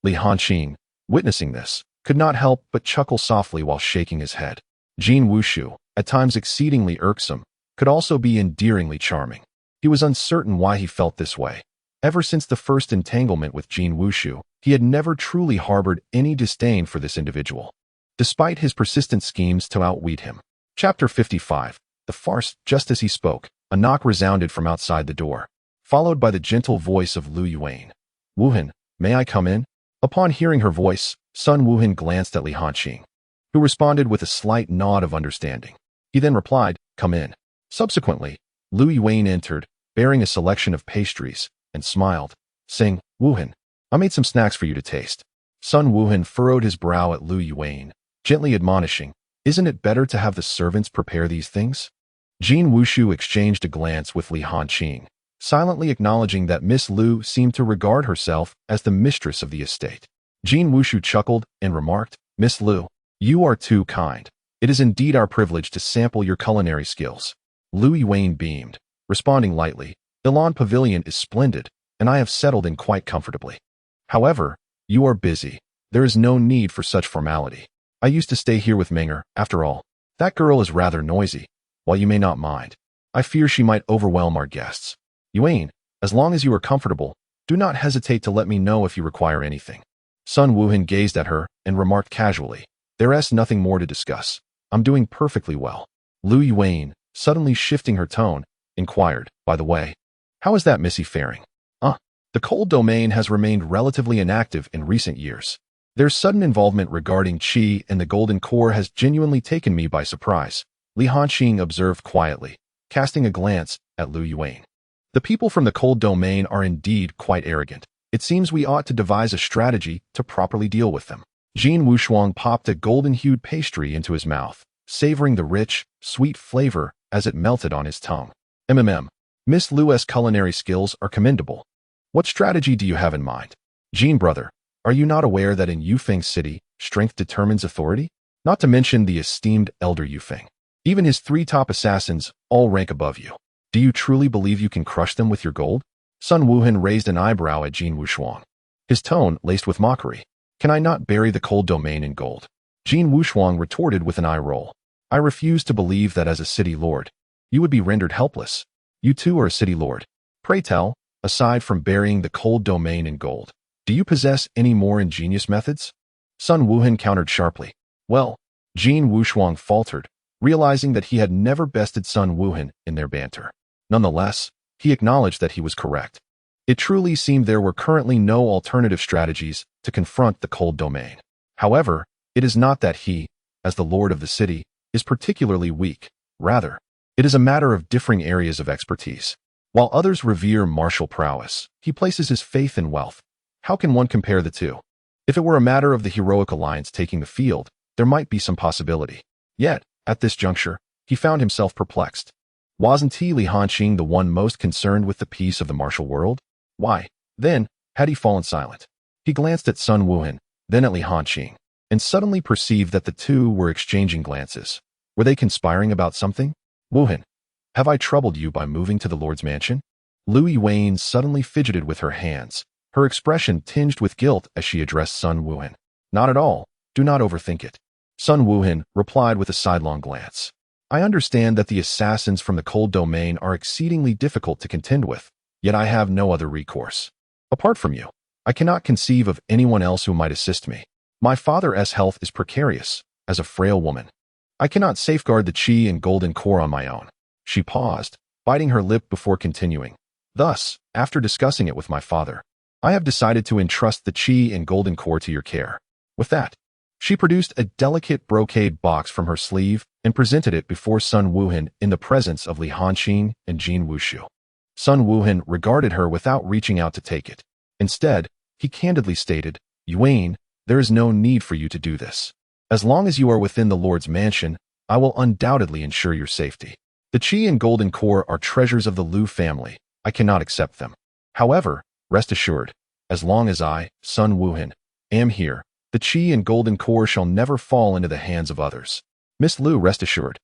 Li Hanqing, witnessing this, could not help but chuckle softly while shaking his head. Jin Wuxiu, at times exceedingly irksome, could also be endearingly charming. He was uncertain why he felt this way. Ever since the first entanglement with Jin Wuxiu, he had never truly harbored any disdain for this individual, despite his persistent schemes to outwit him. Chapter 55. The farce. Just as he spoke, a knock resounded from outside the door, followed by the gentle voice of Lu Yuan. Wuhan, may I come in? Upon hearing her voice, Sun Wuhan glanced at Li Hanqing, who responded with a slight nod of understanding. He then replied, come in. Subsequently, Lu Yuan entered, bearing a selection of pastries, and smiled, saying, Wuhan, I made some snacks for you to taste. Sun Wuhan furrowed his brow at Lu Yuan, gently admonishing, isn't it better to have the servants prepare these things? Jin Wuxiu exchanged a glance with Li Hanqing, silently acknowledging that Miss Lu seemed to regard herself as the mistress of the estate. Jin Wuxiu chuckled and remarked, Miss Lu, you are too kind. It is indeed our privilege to sample your culinary skills. Lu Yuan beamed, responding lightly, The lawn pavilion is splendid, and I have settled in quite comfortably. However, you are busy. There is no need for such formality. I used to stay here with Menger, after all. That girl is rather noisy, while you may not mind. I fear she might overwhelm our guests. Yuan, as long as you are comfortable, do not hesitate to let me know if you require anything. Sun Wuhan gazed at her and remarked casually, "There's nothing more to discuss. I'm doing perfectly well." Lu Yuan, suddenly shifting her tone, inquired, "By the way, how is that Missy faring?" The cold domain has remained relatively inactive in recent years. Their sudden involvement regarding Qi and the Golden Core has genuinely taken me by surprise, Li Hanqing observed quietly, casting a glance at Lu Yuan. The people from the cold domain are indeed quite arrogant. It seems we ought to devise a strategy to properly deal with them. Jin Wushuang popped a golden-hued pastry into his mouth, savoring the rich, sweet flavor as it melted on his tongue. Miss Lu's culinary skills are commendable. What strategy do you have in mind? Jin brother, are you not aware that in Yufeng City, strength determines authority? Not to mention the esteemed elder Yufeng. Even his 3 top assassins all rank above you. Do you truly believe you can crush them with your gold? Sun Wuhan raised an eyebrow at Jin Wushuang, his tone laced with mockery. Can I not bury the cold domain in gold? Jin Wushuang retorted with an eye roll. I refuse to believe that as a city lord, you would be rendered helpless. You too are a city lord. Pray tell, aside from burying the cold domain in gold, do you possess any more ingenious methods? Sun Wuhan countered sharply. Well, Jin Wushuang faltered, realizing that he had never bested Sun Wuhan in their banter. Nonetheless, he acknowledged that he was correct. It truly seemed there were currently no alternative strategies to confront the cold domain. However, it is not that he, as the lord of the city, is particularly weak. Rather, it is a matter of differing areas of expertise. While others revere martial prowess, he places his faith in wealth. How can one compare the two? If it were a matter of the heroic alliance taking the field, there might be some possibility. Yet, at this juncture, he found himself perplexed. Wasn't Li Hanqing the one most concerned with the peace of the martial world? Why, then, had he fallen silent? He glanced at Sun Wuhan, then at Li Hanqing, and suddenly perceived that the two were exchanging glances. Were they conspiring about something? Wuhan, have I troubled you by moving to the Lord's mansion? Lu Yuan suddenly fidgeted with her hands, her expression tinged with guilt as she addressed Sun Wuhan. Not at all. Do not overthink it. Sun Wuhan replied with a sidelong glance. I understand that the assassins from the cold domain are exceedingly difficult to contend with, yet I have no other recourse. Apart from you, I cannot conceive of anyone else who might assist me. My father's health is precarious, as a frail woman. I cannot safeguard the Qi and Golden Core on my own. She paused, biting her lip before continuing. Thus, after discussing it with my father, I have decided to entrust the Qi and Golden Core to your care. With that, she produced a delicate brocade box from her sleeve and presented it before Sun Wuhan in the presence of Li Hanqing and Jin Wushu. Sun Wuhan regarded her without reaching out to take it. Instead, he candidly stated, Yuan, there is no need for you to do this. As long as you are within the Lord's mansion, I will undoubtedly ensure your safety. The Qi and Golden Core are treasures of the Lu family. I cannot accept them. However, rest assured, as long as I, Sun Wuhan, am here, the Qi and Golden Core shall never fall into the hands of others. Miss Lu, rest assured.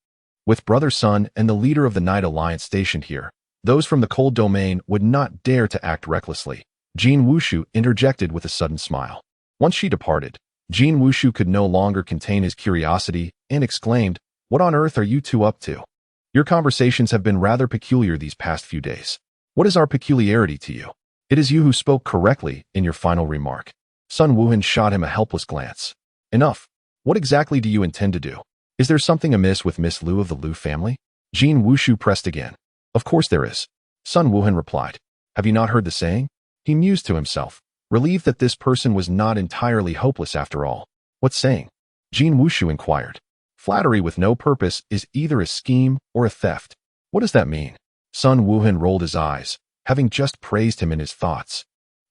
With Brother Sun and the leader of the Night Alliance stationed here, those from the cold domain would not dare to act recklessly. Jin Wushu interjected with a sudden smile. Once she departed, Jin Wushu could no longer contain his curiosity and exclaimed, What on earth are you two up to? Your conversations have been rather peculiar these past few days. What is our peculiarity to you? It is you who spoke correctly in your final remark. Sun Wuhan shot him a helpless glance. Enough. What exactly do you intend to do? Is there something amiss with Miss Lu of the Lu family? Jin Wushu pressed again. Of course there is. Sun Wuhan replied. Have you not heard the saying? He mused to himself, relieved that this person was not entirely hopeless after all. What saying? Jin Wushu inquired. Flattery with no purpose is either a scheme or a theft. What does that mean? Sun Wuhan rolled his eyes, having just praised him in his thoughts,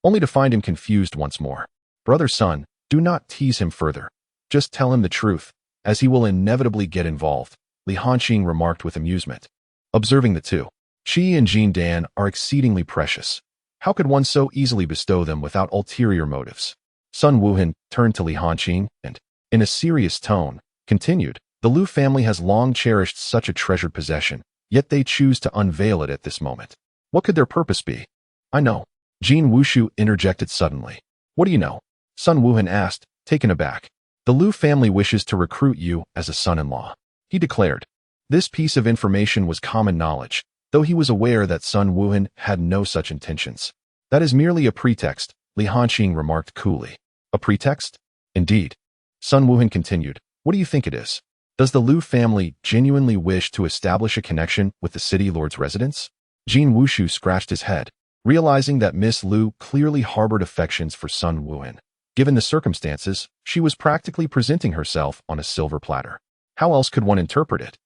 only to find him confused once more. Brother Sun, do not tease him further. Just tell him the truth, as he will inevitably get involved, Li Hanqing remarked with amusement. Observing the two, Qi and Jin Dan are exceedingly precious. How could one so easily bestow them without ulterior motives? Sun Wuhan turned to Li Hanqing and, in a serious tone, continued, the Lu family has long cherished such a treasured possession, yet they choose to unveil it at this moment. What could their purpose be? I know. Jin Wushu interjected suddenly. What do you know? Sun Wuhan asked, taken aback. The Lu family wishes to recruit you as a son-in-law, he declared. This piece of information was common knowledge, though he was aware that Sun Wuhan had no such intentions. That is merely a pretext, Li Hanqing remarked coolly. A pretext? Indeed. Sun Wuhan continued. What do you think it is? Does the Lu family genuinely wish to establish a connection with the city lord's residence? Jin Wushu scratched his head, realizing that Miss Lu clearly harbored affections for Sun Wuhan. Given the circumstances, she was practically presenting herself on a silver platter. How else could one interpret it?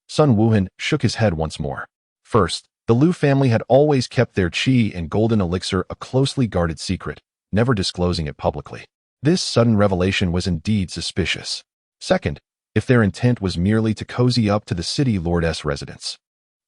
Sun Wuhan shook his head once more. First, the Lu family had always kept their qi and golden elixir a closely guarded secret, never disclosing it publicly. This sudden revelation was indeed suspicious. Second, if their intent was merely to cozy up to the city lord's residence,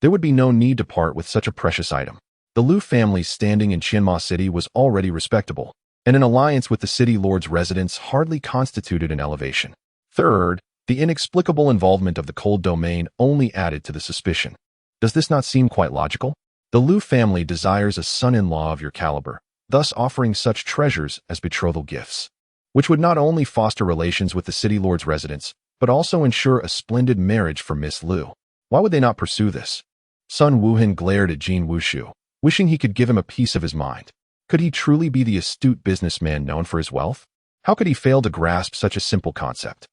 there would be no need to part with such a precious item. The Lu family's standing in Qianma City was already respectable, and an alliance with the city lord's residence hardly constituted an elevation. Third, the inexplicable involvement of the cold domain only added to the suspicion. Does this not seem quite logical? The Lu family desires a son-in-law of your caliber, thus offering such treasures as betrothal gifts, which would not only foster relations with the city lord's residence, but also ensure a splendid marriage for Miss Lu. Why would they not pursue this? Sun Wuhan glared at Jin Wushu, wishing he could give him a piece of his mind. Could he truly be the astute businessman known for his wealth? How could he fail to grasp such a simple concept?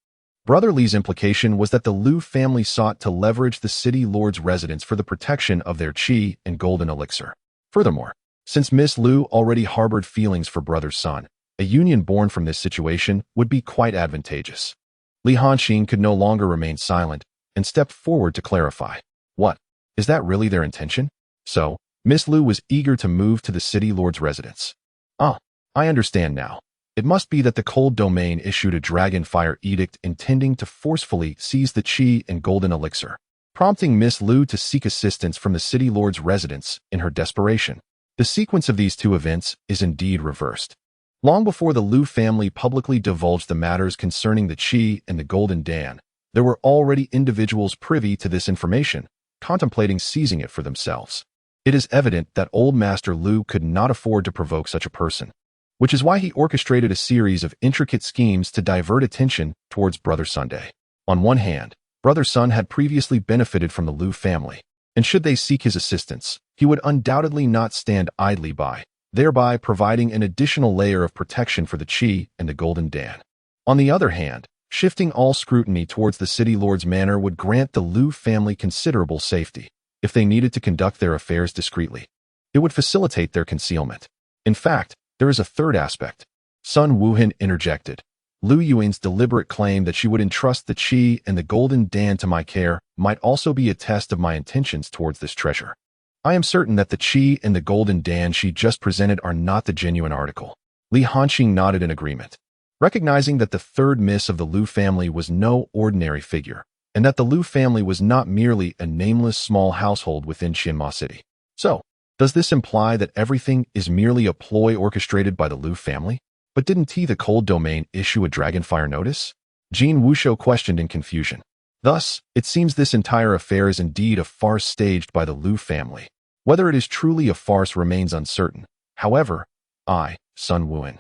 Brother Li's implication was that the Lu family sought to leverage the city lord's residence for the protection of their qi and golden elixir. Furthermore, since Miss Lu already harbored feelings for brother Sun, a union born from this situation would be quite advantageous. Li Hanqing could no longer remain silent and stepped forward to clarify. What? Is that really their intention? So, Miss Lu was eager to move to the city lord's residence. Ah, I understand now. It must be that the cold domain issued a dragon fire edict intending to forcefully seize the qi and golden elixir, prompting Miss Lu to seek assistance from the city lord's residence in her desperation. The sequence of these two events is indeed reversed. Long before the Lu family publicly divulged the matters concerning the qi and the golden dan, there were already individuals privy to this information, contemplating seizing it for themselves. It is evident that old Master Lu could not afford to provoke such a person, which is why he orchestrated a series of intricate schemes to divert attention towards Brother Sunday. On one hand, Brother Sun had previously benefited from the Lu family, and should they seek his assistance, he would undoubtedly not stand idly by, thereby providing an additional layer of protection for the qi and the golden dan. On the other hand, shifting all scrutiny towards the city lord's manor would grant the Lu family considerable safety. If they needed to conduct their affairs discreetly, it would facilitate their concealment. In fact, there is a third aspect. Sun Wuhan interjected. Lu Yuan's deliberate claim that she would entrust the qi and the golden dan to my care might also be a test of my intentions towards this treasure. I am certain that the qi and the golden dan she just presented are not the genuine article. Li Hanqing nodded in agreement, recognizing that the third miss of the Lu family was no ordinary figure, and that the Lu family was not merely a nameless small household within Qianma City. So, does this imply that everything is merely a ploy orchestrated by the Lu family? But didn't the cold domain issue a dragonfire notice? Jin Wushu questioned in confusion. Thus, it seems this entire affair is indeed a farce staged by the Lu family. Whether it is truly a farce remains uncertain. However, I, Sun Wuhan,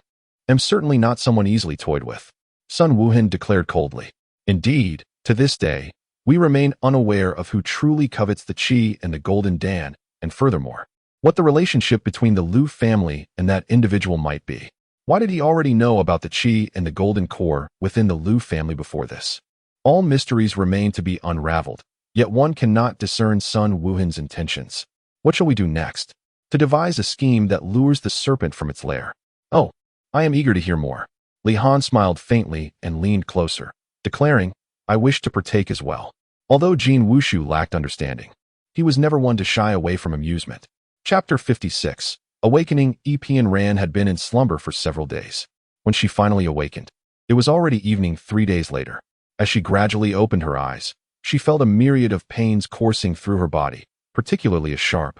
am certainly not someone easily toyed with. Sun Wuhan declared coldly. Indeed, to this day, we remain unaware of who truly covets the qi and the golden dan, and furthermore, what the relationship between the Lu family and that individual might be. Why did he already know about the qi and the golden core within the Lu family before this? All mysteries remain to be unraveled, yet one cannot discern Sun Wuhan's intentions. What shall we do next? To devise a scheme that lures the serpent from its lair. Oh, I am eager to hear more. Li Han smiled faintly and leaned closer, declaring, I wish to partake as well. Although Jin Wushu lacked understanding, he was never one to shy away from amusement. Chapter 56. Awakening. Epian Ran had been in slumber for several days. When she finally awakened, it was already evening 3 days later. As she gradually opened her eyes, she felt a myriad of pains coursing through her body, particularly a sharp,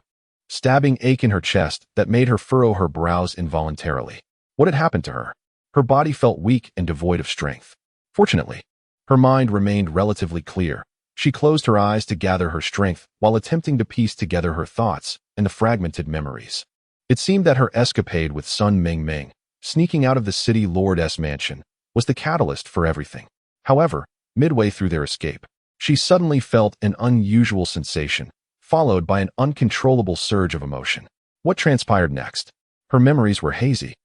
stabbing ache in her chest that made her furrow her brows involuntarily. What had happened to her? Her body felt weak and devoid of strength. Fortunately, her mind remained relatively clear. She closed her eyes to gather her strength while attempting to piece together her thoughts, and the fragmented memories. It seemed that her escapade with Sun Mingming, sneaking out of the city lord's mansion, was the catalyst for everything. However, midway through their escape, she suddenly felt an unusual sensation, followed by an uncontrollable surge of emotion. What transpired next? Her memories were hazy,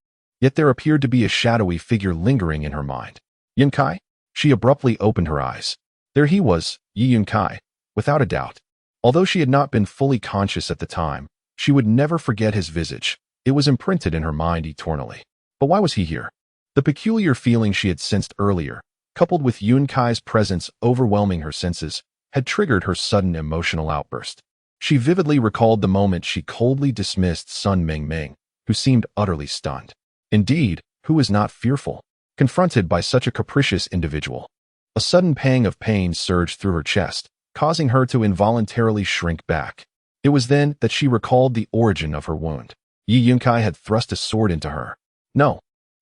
yet there appeared to be a shadowy figure lingering in her mind. Yunkai? She abruptly opened her eyes. There he was, Yi Yunkai, without a doubt. Although she had not been fully conscious at the time, she would never forget his visage. It was imprinted in her mind eternally. But why was he here? The peculiar feeling she had sensed earlier, coupled with Yunkai's presence overwhelming her senses, had triggered her sudden emotional outburst. She vividly recalled the moment she coldly dismissed Sun Mingming, who seemed utterly stunned. Indeed, who is not fearful? Confronted by such a capricious individual. A sudden pang of pain surged through her chest, causing her to involuntarily shrink back. It was then that she recalled the origin of her wound. Yi Yunkai had thrust a sword into her. No.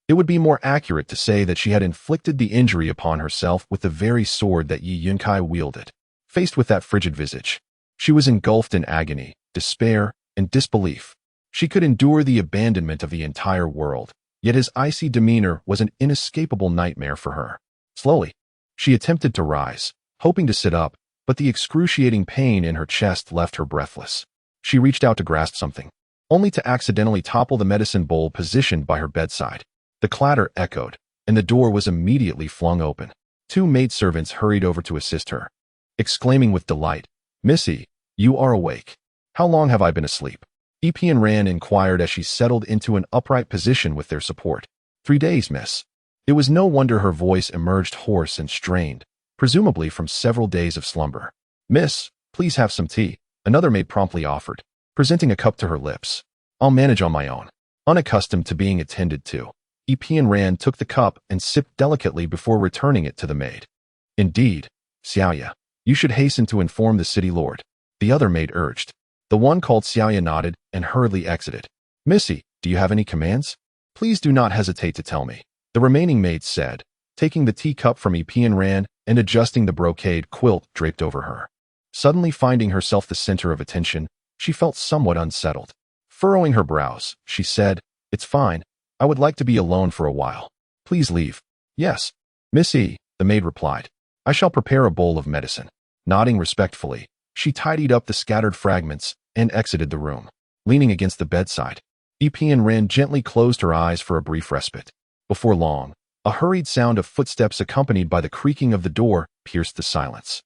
It would be more accurate to say that she had inflicted the injury upon herself with the very sword that Yi Yunkai wielded. Faced with that frigid visage, she was engulfed in agony, despair, and disbelief. She could endure the abandonment of the entire world, yet his icy demeanor was an inescapable nightmare for her. Slowly, she attempted to rise, hoping to sit up, but the excruciating pain in her chest left her breathless. She reached out to grasp something, only to accidentally topple the medicine bowl positioned by her bedside. The clatter echoed, and the door was immediately flung open. Two maidservants hurried over to assist her, exclaiming with delight, "Missy, you are awake. How long have I been asleep?" Epian Ran inquired as she settled into an upright position with their support. 3 days, miss." It was no wonder her voice emerged hoarse and strained, presumably from several days of slumber. "Miss, please have some tea," another maid promptly offered, presenting a cup to her lips. "I'll manage on my own." Unaccustomed to being attended to, Epian Ran took the cup and sipped delicately before returning it to the maid. "Indeed, Xiaoya, you should hasten to inform the city lord," the other maid urged. The one called Xiaoya nodded and hurriedly exited. "Missy, do you have any commands? Please do not hesitate to tell me," the remaining maid said, taking the teacup from Epian Ran and adjusting the brocade quilt draped over her. Suddenly finding herself the center of attention, she felt somewhat unsettled. Furrowing her brows, she said, "It's fine. I would like to be alone for a while. Please leave." "Yes, Missy," the maid replied. "I shall prepare a bowl of medicine." Nodding respectfully, she tidied up the scattered fragments and exited the room. Leaning against the bedside, Epian Ran gently closed her eyes for a brief respite. Before long, a hurried sound of footsteps accompanied by the creaking of the door pierced the silence.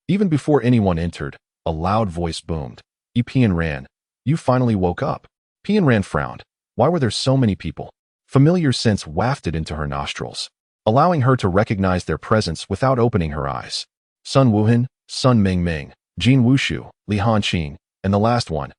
Even before anyone entered, a loud voice boomed. "Epian Ran, you finally woke up." Epian Ran frowned. Why were there so many people? Familiar scents wafted into her nostrils, allowing her to recognize their presence without opening her eyes. Sun Wuhan, Sun Mingming, Jin Wushu, Li Hanqing, and the last one.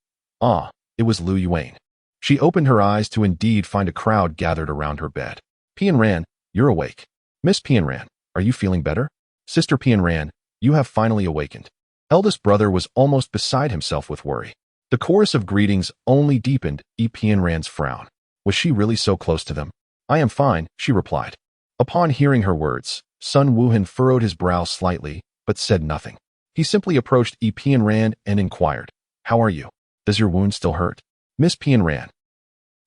It was Lu Yuan. She opened her eyes to indeed find a crowd gathered around her bed. "Pian Ran, you're awake." "Miss Pian Ran, are you feeling better?" "Sister Pian Ran, you have finally awakened." Eldest brother was almost beside himself with worry. The chorus of greetings only deepened Pian Ran's frown. Was she really so close to them? "I am fine," she replied. Upon hearing her words, Sun Wuhan furrowed his brow slightly, but said nothing. He simply approached Pian Ran and inquired, "How are you? Does your wound still hurt?" "Miss Pian Ran."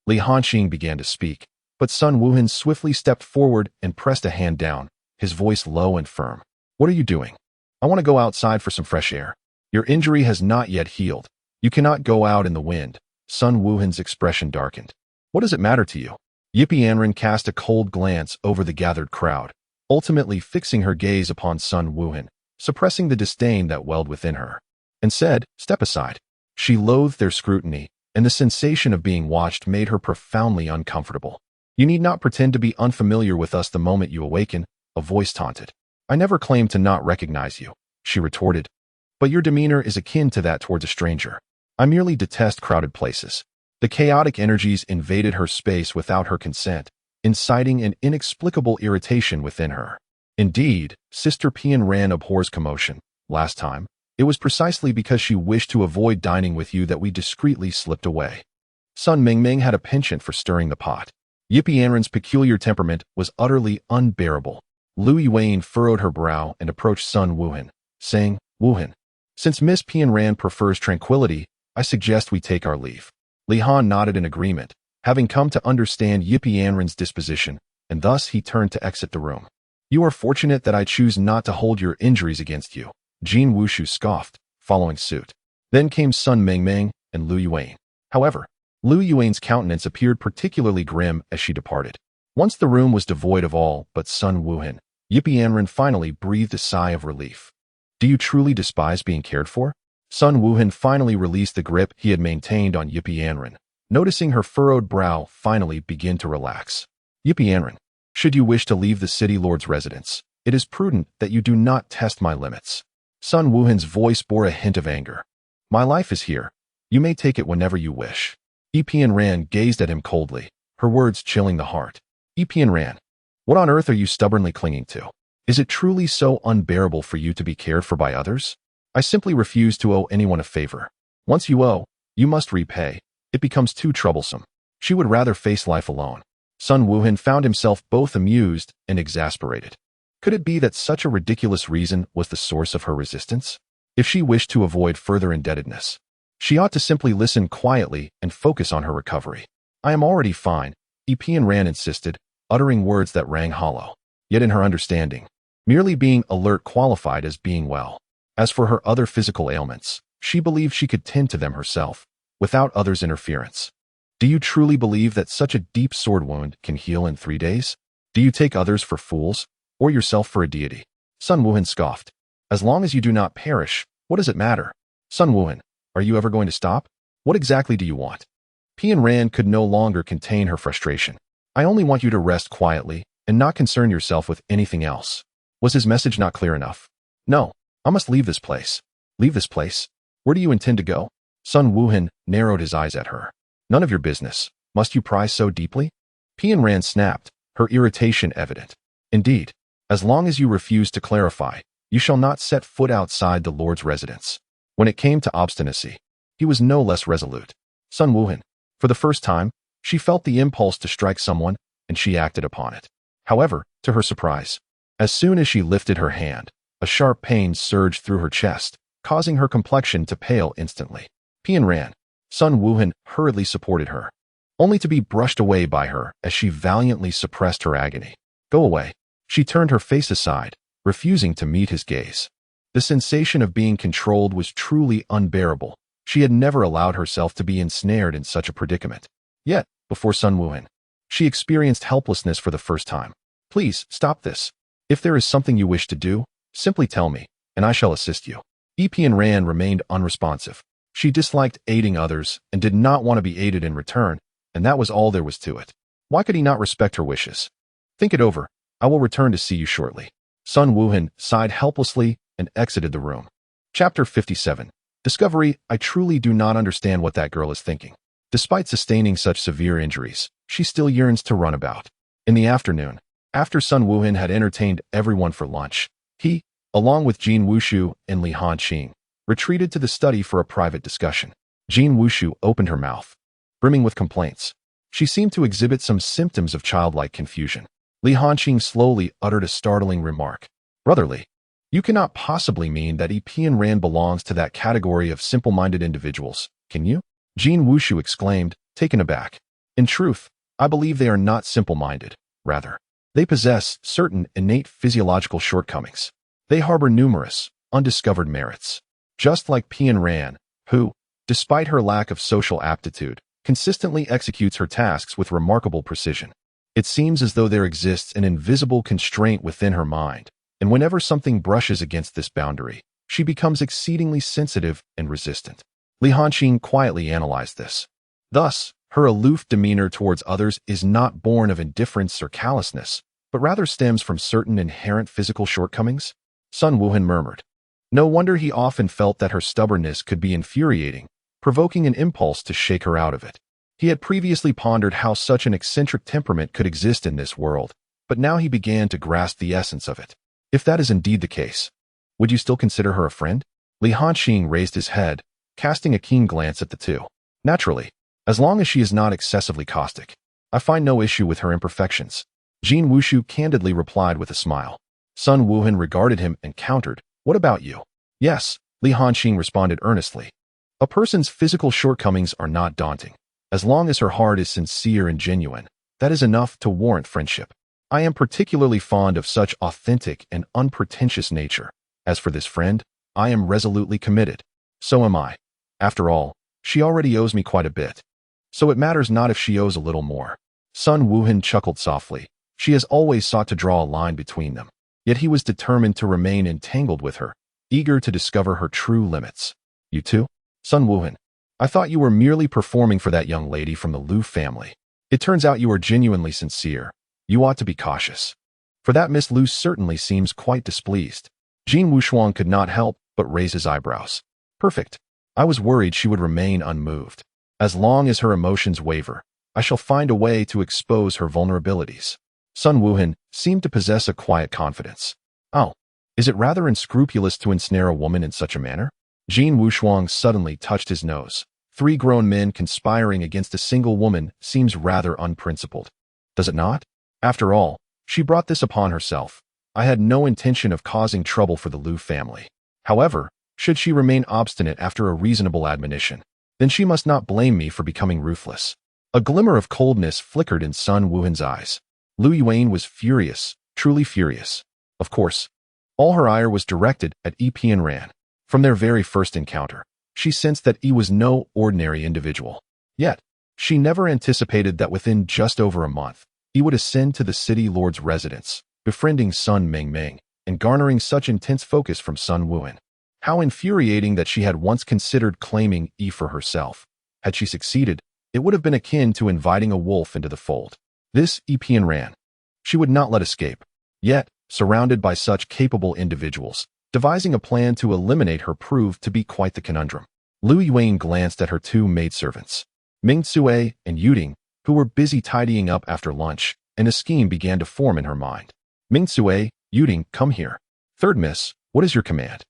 Li Hanqing began to speak, but Sun Wuhan swiftly stepped forward and pressed a hand down, his voice low and firm. "What are you doing?" "I want to go outside for some fresh air." "Your injury has not yet healed. You cannot go out in the wind." Sun Wuhan's expression darkened. "What does it matter to you?" Yipianren cast a cold glance over the gathered crowd, ultimately fixing her gaze upon Sun Wuhan, suppressing the disdain that welled within her, and said, "Step aside." She loathed their scrutiny, and the sensation of being watched made her profoundly uncomfortable. "You need not pretend to be unfamiliar with us the moment you awaken," a voice taunted. "I never claimed to not recognize you," she retorted. "But your demeanor is akin to that towards a stranger." "I merely detest crowded places." The chaotic energies invaded her space without her consent, inciting an inexplicable irritation within her. Indeed, Sister Pian Ran abhors commotion. Last time, it was precisely because she wished to avoid dining with you that we discreetly slipped away. Sun Mingming had a penchant for stirring the pot. Yipianren's peculiar temperament was utterly unbearable. Lu Yuan furrowed her brow and approached Sun Wuhan, saying, "Wuhan, since Miss Pian Ran prefers tranquility, I suggest we take our leave. Li Han nodded in agreement, having come to understand Yippee Anren's disposition, and thus he turned to exit the room. You are fortunate that I choose not to hold your injuries against you, Jin Wushu scoffed, following suit. Then came Sun Mengmeng and Lu Yuan. However, Lu Yuan's countenance appeared particularly grim as she departed. Once the room was devoid of all but Sun Wuhan, Yippee Anren finally breathed a sigh of relief. Do you truly despise being cared for? Sun Wuhan finally released the grip he had maintained on Yippee Anren, noticing her furrowed brow finally begin to relax. Yippee Anren, should you wish to leave the city lord's residence, it is prudent that you do not test my limits. Sun Wuhan's voice bore a hint of anger. My life is here. You may take it whenever you wish. Yippee Anren gazed at him coldly, her words chilling the heart. Yippee Anren, what on earth are you stubbornly clinging to? Is it truly so unbearable for you to be cared for by others? I simply refuse to owe anyone a favor. Once you owe, you must repay. It becomes too troublesome. She would rather face life alone. Sun Wuhan found himself both amused and exasperated. Could it be that such a ridiculous reason was the source of her resistance? If she wished to avoid further indebtedness, she ought to simply listen quietly and focus on her recovery. I am already fine, Yippee Anren insisted, uttering words that rang hollow. Yet in her understanding, merely being alert qualified as being well. As for her other physical ailments, she believed she could tend to them herself, without others' interference. Do you truly believe that such a deep sword wound can heal in 3 days? Do you take others for fools, or yourself for a deity? Sun Wuhan scoffed. As long as you do not perish, what does it matter? Sun Wuhan, are you ever going to stop? What exactly do you want? Pian Ran could no longer contain her frustration. I only want you to rest quietly and not concern yourself with anything else. Was his message not clear enough? No, I must leave this place. Leave this place? Where do you intend to go? Sun Wuhan narrowed his eyes at her. None of your business. Must you pry so deeply? Pian Ran snapped, her irritation evident. Indeed, as long as you refuse to clarify, you shall not set foot outside the Lord's residence. When it came to obstinacy, he was no less resolute. Sun Wuhan, for the first time, she felt the impulse to strike someone, and she acted upon it. However, to her surprise, as soon as she lifted her hand, a sharp pain surged through her chest, causing her complexion to pale instantly. Pian Ran, Sun Wuhan hurriedly supported her, only to be brushed away by her as she valiantly suppressed her agony. Go away. She turned her face aside, refusing to meet his gaze. The sensation of being controlled was truly unbearable. She had never allowed herself to be ensnared in such a predicament. Yet, before Sun Wuhan, she experienced helplessness for the first time. Please, stop this. If there is something you wish to do, simply tell me, and I shall assist you. Yippee Ran remained unresponsive. She disliked aiding others and did not want to be aided in return, and that was all there was to it. Why could he not respect her wishes? Think it over. I will return to see you shortly. Sun Wuhan sighed helplessly and exited the room. Chapter 57. Discovery. I truly do not understand what that girl is thinking. Despite sustaining such severe injuries, she still yearns to run about. In the afternoon, after Sun Wuhan had entertained everyone for lunch, he, along with Jin Wushu and Li Hanqing, retreated to the study for a private discussion. Jin Wushu opened her mouth, brimming with complaints. She seemed to exhibit some symptoms of childlike confusion. Li Hanqing slowly uttered a startling remark. Brotherly, you cannot possibly mean that Yippee Ran belongs to that category of simple-minded individuals, can you? Jin Wushu exclaimed, taken aback. In truth, I believe they are not simple-minded. Rather, they possess certain innate physiological shortcomings. They harbor numerous, undiscovered merits. Just like Pian Ran, who, despite her lack of social aptitude, consistently executes her tasks with remarkable precision. It seems as though there exists an invisible constraint within her mind, and whenever something brushes against this boundary, she becomes exceedingly sensitive and resistant. Li Hanqing quietly analyzed this. Thus, her aloof demeanor towards others is not born of indifference or callousness, but rather stems from certain inherent physical shortcomings. Sun Wuhan murmured. No wonder he often felt that her stubbornness could be infuriating, provoking an impulse to shake her out of it. He had previously pondered how such an eccentric temperament could exist in this world, but now he began to grasp the essence of it. If that is indeed the case, would you still consider her a friend? Li Hanqing raised his head, casting a keen glance at the two. Naturally, as long as she is not excessively caustic. I find no issue with her imperfections. Jin Wushu candidly replied with a smile. Sun Wuhan regarded him and countered, what about you? Yes, Li Hanqing responded earnestly. A person's physical shortcomings are not daunting. As long as her heart is sincere and genuine, that is enough to warrant friendship. I am particularly fond of such authentic and unpretentious nature. As for this friend, I am resolutely committed. So am I. After all, she already owes me quite a bit. So it matters not if she owes a little more. Sun Wuhan chuckled softly. She has always sought to draw a line between them. Yet he was determined to remain entangled with her, eager to discover her true limits. You too? Sun Wuhan, I thought you were merely performing for that young lady from the Liu family. It turns out you are genuinely sincere. You ought to be cautious. For that Miss Liu certainly seems quite displeased. Jin Wushuang could not help but raise his eyebrows. Perfect. I was worried she would remain unmoved. As long as her emotions waver, I shall find a way to expose her vulnerabilities. Sun Wuhan seemed to possess a quiet confidence. Oh, is it rather unscrupulous to ensnare a woman in such a manner? Jin Wushuang suddenly touched his nose. 3 grown men conspiring against a single woman seems rather unprincipled. Does it not? After all, she brought this upon herself. I had no intention of causing trouble for the Liu family. However, should she remain obstinate after a reasonable admonition, then she must not blame me for becoming ruthless. A glimmer of coldness flickered in Sun Wuhan's eyes. Liu Yuan was furious, truly furious. Of course, all her ire was directed at Yi Ran. From their very first encounter, she sensed that Yi was no ordinary individual. Yet, she never anticipated that within just over a month, Yi would ascend to the city lord's residence, befriending Sun Mingming, and garnering such intense focus from Sun Wuhan. How infuriating that she had once considered claiming Yi for herself. Had she succeeded, it would have been akin to inviting a wolf into the fold. This Yi Ran, she would not let escape. Yet, surrounded by such capable individuals, devising a plan to eliminate her proved to be quite the conundrum. Liu Yuan glanced at her 2 maidservants, Ming Tsue and Yuding, who were busy tidying up after lunch, and a scheme began to form in her mind. Ming Tsue, Yuding, come here. Third miss, what is your command?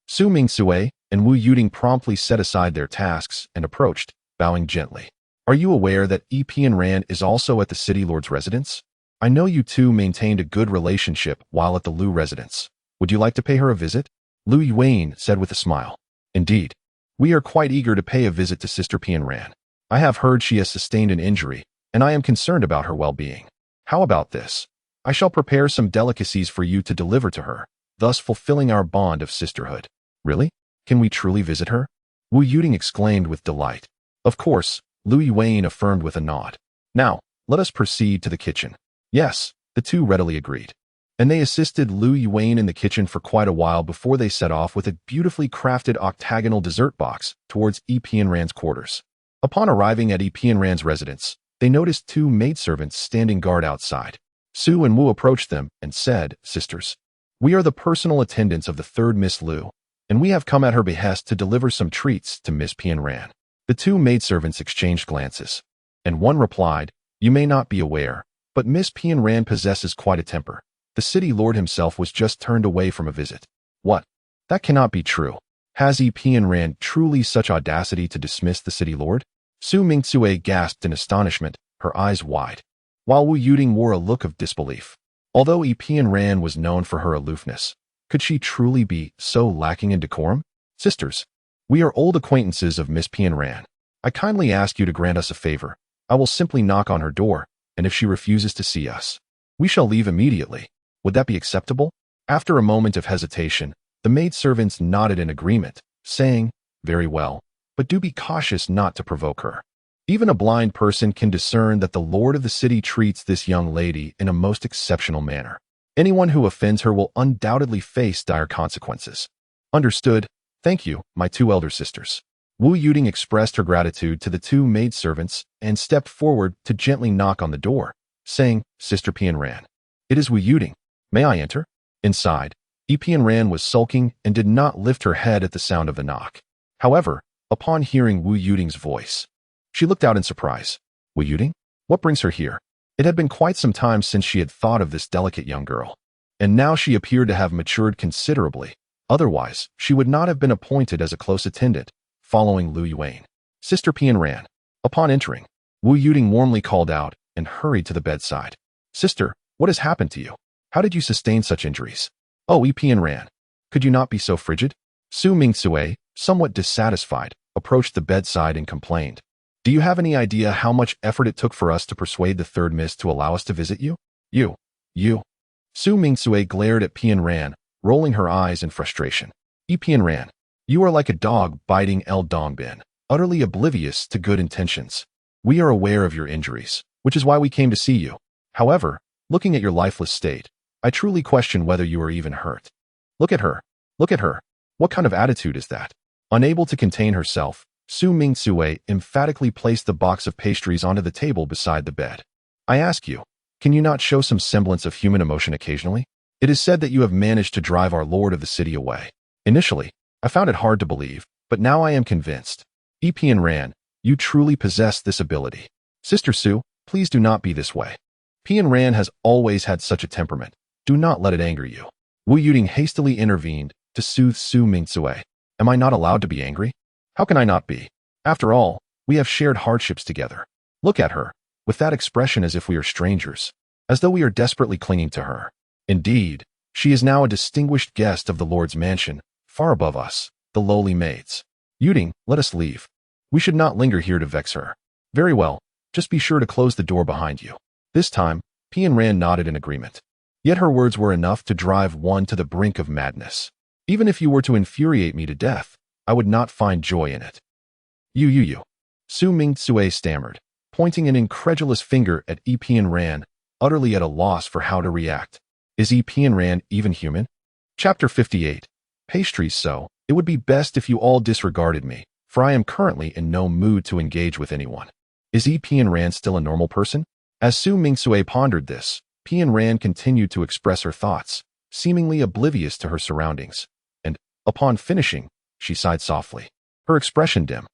Su Ming Tsue and Wu Yuding promptly set aside their tasks and approached, bowing gently. Are you aware that Yi Ran is also at the city lord's residence? I know you two maintained a good relationship while at the Liu residence. Would you like to pay her a visit? Liu Yuan said with a smile. Indeed. We are quite eager to pay a visit to Sister Ran. I have heard she has sustained an injury, and I am concerned about her well-being. How about this? I shall prepare some delicacies for you to deliver to her, thus fulfilling our bond of sisterhood. Really? Can we truly visit her? Wu Yuding exclaimed with delight. Of course, Liu Yuan affirmed with a nod. Now, let us proceed to the kitchen. Yes, the two readily agreed. And they assisted Liu Yuan in the kitchen for quite a while before they set off with a beautifully crafted octagonal dessert box towards Yi Ran's quarters. Upon arriving at Yi Ran's residence, they noticed 2 maidservants standing guard outside. Su and Wu approached them and said, Sisters, we are the personal attendants of the 3rd Miss Liu, and we have come at her behest to deliver some treats to Miss Ran. The 2 maidservants exchanged glances, and one replied, You may not be aware, but Miss Ran possesses quite a temper. The city lord himself was just turned away from a visit. What? That cannot be true. Has Yi Ran truly such audacity to dismiss the city lord? Su Mingtsue gasped in astonishment, her eyes wide, while Wu Yuding wore a look of disbelief. Although Yi Ran was known for her aloofness, could she truly be so lacking in decorum? Sisters, we are old acquaintances of Miss Ran. I kindly ask you to grant us a favor. I will simply knock on her door, and if she refuses to see us, we shall leave immediately. Would that be acceptable? After a moment of hesitation, the maidservants nodded in agreement, saying, Very well, but do be cautious not to provoke her. Even a blind person can discern that the lord of the city treats this young lady in a most exceptional manner. Anyone who offends her will undoubtedly face dire consequences. Understood. Thank you, my 2 elder sisters. Wu Yuding expressed her gratitude to the 2 maidservants and stepped forward to gently knock on the door, saying, Sister Ran. It is Wu Yuding. May I enter? Inside, Yi Ran was sulking and did not lift her head at the sound of the knock. However, upon hearing Wu Yuding's voice, she looked out in surprise. Wu Yuding? What brings her here? It had been quite some time since she had thought of this delicate young girl, and now she appeared to have matured considerably. Otherwise, she would not have been appointed as a close attendant, following Liu Yuan. Sister Ran. Upon entering, Wu Yuding warmly called out and hurried to the bedside. Sister, what has happened to you? How did you sustain such injuries? Oh, Yi Ran. Could you not be so frigid? Su Mingtsue, somewhat dissatisfied, approached the bedside and complained. Do you have any idea how much effort it took for us to persuade the third miss to allow us to visit you? You. Su Mingsue glared at Pian Ran, rolling her eyes in frustration. Pian Ran, you are like a dog biting El Dongbin, utterly oblivious to good intentions. We are aware of your injuries, which is why we came to see you. However, looking at your lifeless state, I truly question whether you are even hurt. Look at her. Look at her. What kind of attitude is that? Unable to contain herself, Su Mingsue emphatically placed the box of pastries onto the table beside the bed. I ask you, can you not show some semblance of human emotion occasionally? It is said that you have managed to drive our lord of the city away. Initially, I found it hard to believe, but now I am convinced. Pian Ran, you truly possess this ability. Sister Su, please do not be this way. Pian Ran has always had such a temperament. Do not let it anger you. Wu Yuding hastily intervened to soothe Su Mingsue. Am I not allowed to be angry? How can I not be? After all, we have shared hardships together. Look at her, with that expression as if we are strangers, as though we are desperately clinging to her. Indeed, she is now a distinguished guest of the Lord's mansion, far above us, the lowly maids. Yuding, let us leave. We should not linger here to vex her. Very well, just be sure to close the door behind you. This time, Pian Ran nodded in agreement. Yet her words were enough to drive one to the brink of madness. Even if you were to infuriate me to death, I would not find joy in it. You. Su Mingsue stammered, pointing an incredulous finger at Pian Ran, utterly at a loss for how to react. Is Pian Ran even human? Chapter 58. Pastries. So, it would be best if you all disregarded me, for I am currently in no mood to engage with anyone. Is Pian Ran still a normal person? As Su Mingsue pondered this, Pian Ran continued to express her thoughts, seemingly oblivious to her surroundings, and, upon finishing, she sighed softly. Her expression dim.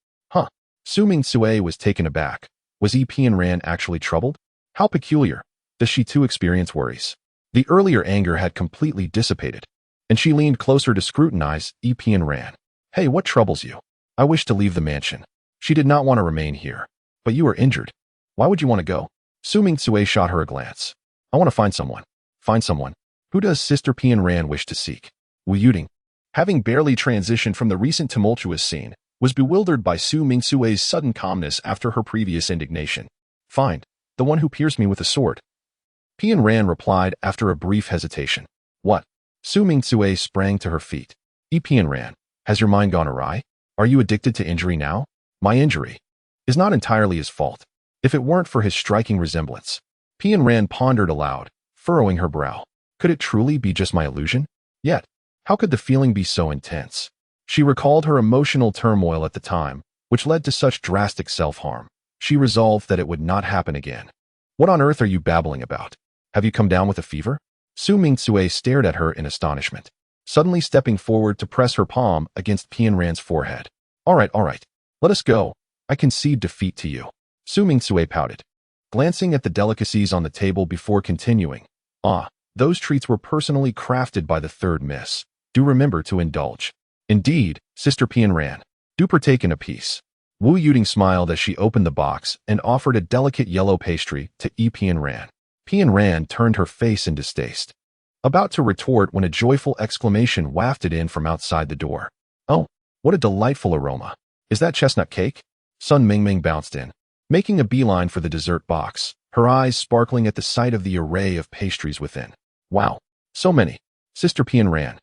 Su Mingsue was taken aback. Was Pian Ran actually troubled? How peculiar. Does she too experience worries? The earlier anger had completely dissipated, and she leaned closer to scrutinize Pian Ran. Hey, what troubles you? I wish to leave the mansion. She did not want to remain here. But you are injured. Why would you want to go? Su Mingsue shot her a glance. I want to find someone. Find someone. Who does Sister Pian Ran wish to seek? Wu Yuding, having barely transitioned from the recent tumultuous scene, was bewildered by Su Mingsue's sudden calmness after her previous indignation. Find the one who pierced me with a sword. Pian Ran replied after a brief hesitation. What? Su Mingsue sprang to her feet. Pian Ran, has your mind gone awry? Are you addicted to injury now? My injury is not entirely his fault. If it weren't for his striking resemblance. Pian Ran pondered aloud, furrowing her brow. Could it truly be just my illusion? Yet, how could the feeling be so intense? She recalled her emotional turmoil at the time, which led to such drastic self-harm. She resolved that it would not happen again. What on earth are you babbling about? Have you come down with a fever? Su Mingsue stared at her in astonishment, suddenly stepping forward to press her palm against Pian Ran's forehead. All right. Let us go. I concede defeat to you. Su Mingsue pouted, glancing at the delicacies on the table before continuing. Those treats were personally crafted by the third miss. Do remember to indulge. Indeed, Sister Pian Ran. Do partake in a piece. Wu Yuding smiled as she opened the box and offered a delicate yellow pastry to Pian Ran. Pian Ran turned her face in distaste, about to retort when a joyful exclamation wafted in from outside the door. Oh, what a delightful aroma. Is that chestnut cake? Sun Mingming bounced in, making a beeline for the dessert box, her eyes sparkling at the sight of the array of pastries within. Wow, so many. Sister Pian Ran,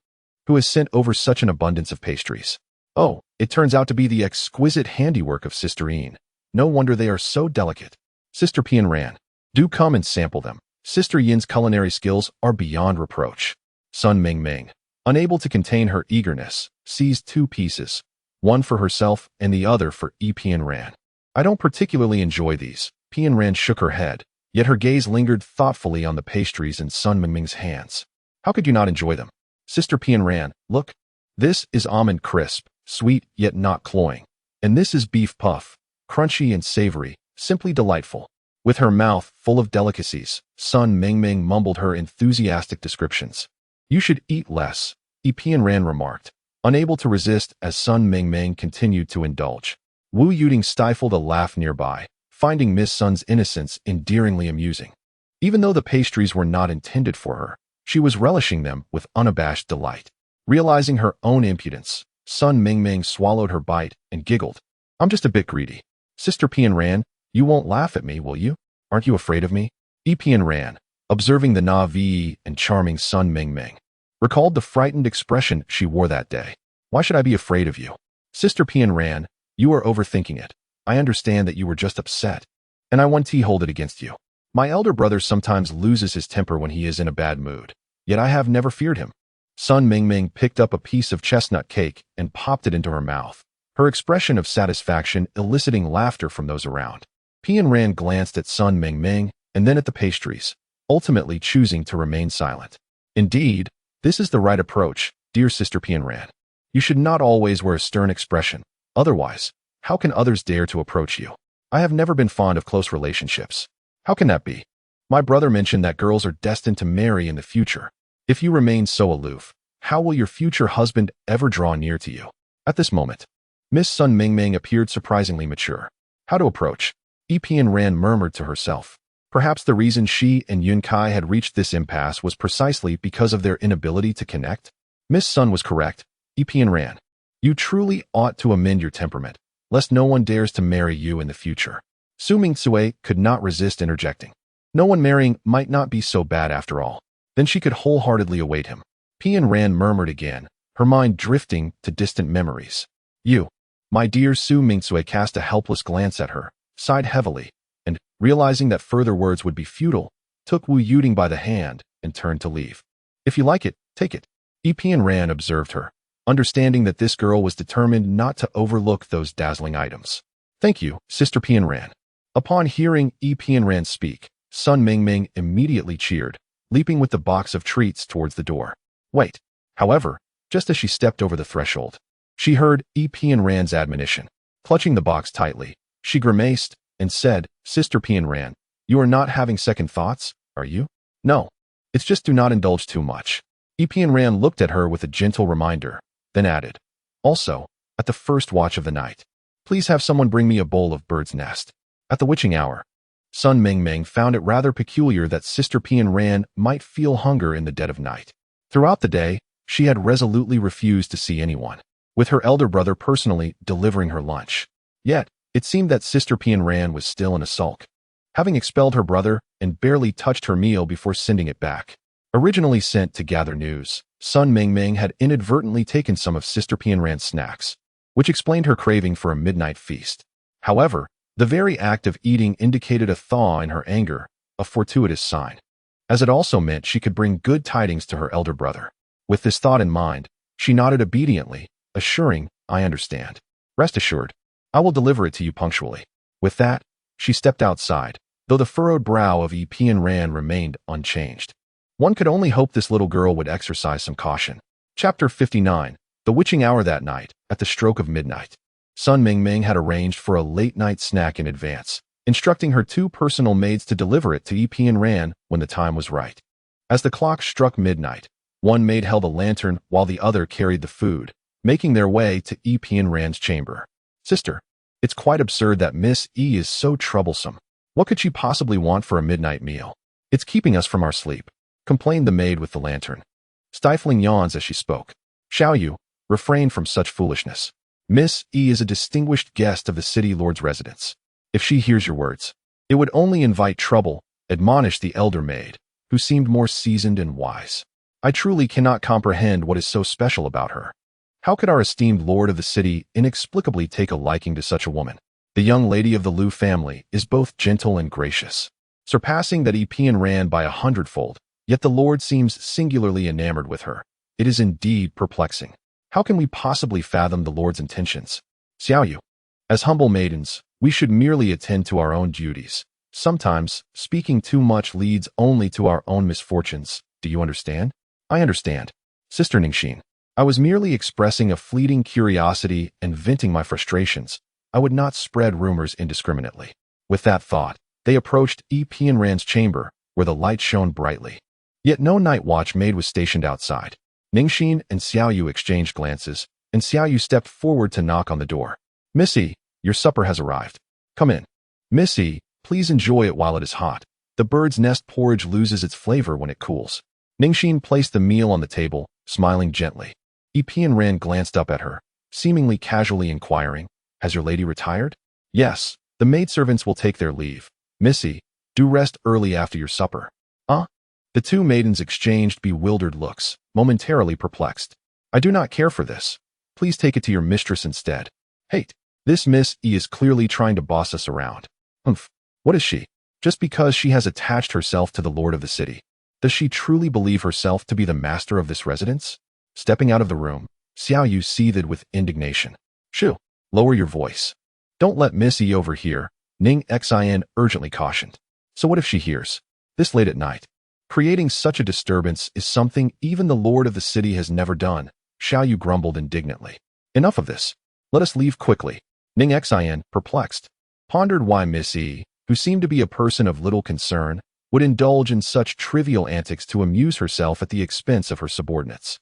who has sent over such an abundance of pastries. Oh, it turns out to be the exquisite handiwork of Sister Yin. No wonder they are so delicate. Sister Pian Ran, do come and sample them. Sister Yin's culinary skills are beyond reproach. Sun Mingming, unable to contain her eagerness, seized 2 pieces, one for herself and the other for Pian Ran. I don't particularly enjoy these. Pian Ran shook her head, yet her gaze lingered thoughtfully on the pastries in Sun Mingming's hands. How could you not enjoy them? Sister Pian Ran, look. This is almond crisp, sweet yet not cloying. And this is beef puff, crunchy and savory, simply delightful. With her mouth full of delicacies, Sun Mingming mumbled her enthusiastic descriptions. You should eat less, Pian Ran remarked, unable to resist as Sun Mingming continued to indulge. Wu Yuding stifled a laugh nearby, finding Miss Sun's innocence endearingly amusing. Even though the pastries were not intended for her, she was relishing them with unabashed delight. Realizing her own impudence, Sun Mingming swallowed her bite and giggled. I'm just a bit greedy. Sister Pian Ran, you won't laugh at me, will you? Aren't you afraid of me? Pian Ran, observing the naive and charming Sun Mingming, recalled the frightened expression she wore that day. Why should I be afraid of you? Sister Pian Ran, you are overthinking it. I understand that you were just upset, and I want to hold it against you. My elder brother sometimes loses his temper when he is in a bad mood, yet I have never feared him. Sun Mingming picked up a piece of chestnut cake and popped it into her mouth, her expression of satisfaction eliciting laughter from those around. Pian Ran glanced at Sun Mingming and then at the pastries, ultimately choosing to remain silent. Indeed, this is the right approach, dear Sister Pian Ran. You should not always wear a stern expression. Otherwise, how can others dare to approach you? I have never been fond of close relationships. How can that be? My brother mentioned that girls are destined to marry in the future. If you remain so aloof, how will your future husband ever draw near to you? At this moment, Miss Sun Mingming appeared surprisingly mature. How to approach? Pian Ran murmured to herself. Perhaps the reason she and Yun Kai had reached this impasse was precisely because of their inability to connect. Miss Sun was correct. Pian Ran, you truly ought to amend your temperament, lest no one dares to marry you in the future. Su Mingtsue could not resist interjecting. No one marrying might not be so bad after all. Then she could wholeheartedly await him. Pian Ran murmured again, her mind drifting to distant memories. You, my dear. Su Mingtsue cast a helpless glance at her, sighed heavily, and, realizing that further words would be futile, took Wu Yuding by the hand and turned to leave. If you like it, take it. Pian Ran observed her, understanding that this girl was determined not to overlook those dazzling items. Thank you, Sister Pian Ran. Upon hearing Pian Ran speak, Sun Mingming immediately cheered, leaping with the box of treats towards the door. Wait. However, just as she stepped over the threshold, she heard Pian Ran's admonition. Clutching the box tightly, she grimaced and said, Sister Pian Ran, you are not having second thoughts, are you? No. It's just do not indulge too much. Pian Ran looked at her with a gentle reminder, then added, also, at the first watch of the night, please have someone bring me a bowl of bird's nest. At the witching hour, Sun Mingming found it rather peculiar that Sister Pian Ran might feel hunger in the dead of night. Throughout the day, she had resolutely refused to see anyone, with her elder brother personally delivering her lunch. Yet, it seemed that Sister Pian Ran was still in a sulk, having expelled her brother and barely touched her meal before sending it back. Originally sent to gather news, Sun Mingming had inadvertently taken some of Sister Pian Ran's snacks, which explained her craving for a midnight feast. However, the very act of eating indicated a thaw in her anger, a fortuitous sign, as it also meant she could bring good tidings to her elder brother. With this thought in mind, she nodded obediently, assuring, I understand. Rest assured, I will deliver it to you punctually. With that, she stepped outside, though the furrowed brow of Pian Ran remained unchanged. One could only hope this little girl would exercise some caution. Chapter 59. The witching hour. That night, at the stroke of midnight, Sun Mingming had arranged for a late-night snack in advance, instructing her two personal maids to deliver it to Pian Ran when the time was right. As the clock struck midnight, one maid held a lantern while the other carried the food, making their way to Pian Ran's chamber. Sister, it's quite absurd that Miss E is so troublesome. What could she possibly want for a midnight meal? It's keeping us from our sleep, complained the maid with the lantern, stifling yawns as she spoke. Xiaoyu, refrain from such foolishness. Miss E is a distinguished guest of the city lord's residence. If she hears your words, it would only invite trouble, admonished the elder maid, who seemed more seasoned and wise. I truly cannot comprehend what is so special about her. How could our esteemed lord of the city inexplicably take a liking to such a woman? The young lady of the Liu family is both gentle and gracious, surpassing that Pian Ran by 100-fold, yet the lord seems singularly enamored with her. It is indeed perplexing. How can we possibly fathom the Lord's intentions? Xiaoyu, as humble maidens, we should merely attend to our own duties. Sometimes, speaking too much leads only to our own misfortunes. Do you understand? I understand. Sister Ningxin, I was merely expressing a fleeting curiosity and venting my frustrations. I would not spread rumors indiscriminately. With that thought, they approached Pian Ran's chamber, where the light shone brightly. Yet no night watch maid was stationed outside. Ningxin and Xiaoyu exchanged glances, and Xiaoyu stepped forward to knock on the door. Missy, your supper has arrived. Come in. Missy, please enjoy it while it is hot. The bird's nest porridge loses its flavor when it cools. Ningxin placed the meal on the table, smiling gently. Pian Ran glanced up at her, seemingly casually inquiring, Has your lady retired? Yes, the maidservants will take their leave. Missy, do rest early after your supper. The two maidens exchanged bewildered looks, momentarily perplexed. I do not care for this. Please take it to your mistress instead. Hate. This Miss E is clearly trying to boss us around. Humph. What is she? Just because she has attached herself to the lord of the city. Does she truly believe herself to be the master of this residence? Stepping out of the room, Xiao Yu seethed with indignation. Shoo, lower your voice. Don't let Miss E overhear, Ning Xin urgently cautioned. So what if she hears? This late at night. Creating such a disturbance is something even the lord of the city has never done, Xiao Yu grumbled indignantly. Enough of this. Let us leave quickly. Ning Xin, perplexed, pondered why Miss E, who seemed to be a person of little concern, would indulge in such trivial antics to amuse herself at the expense of her subordinates.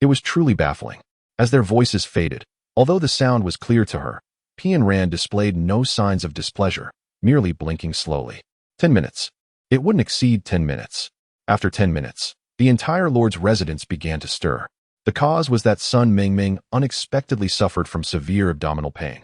It was truly baffling. As their voices faded, although the sound was clear to her, Pian Ran displayed no signs of displeasure, merely blinking slowly. 10 minutes. It wouldn't exceed 10 minutes. After 10 minutes, the entire lord's residence began to stir. The cause was that Sun Mingming unexpectedly suffered from severe abdominal pain,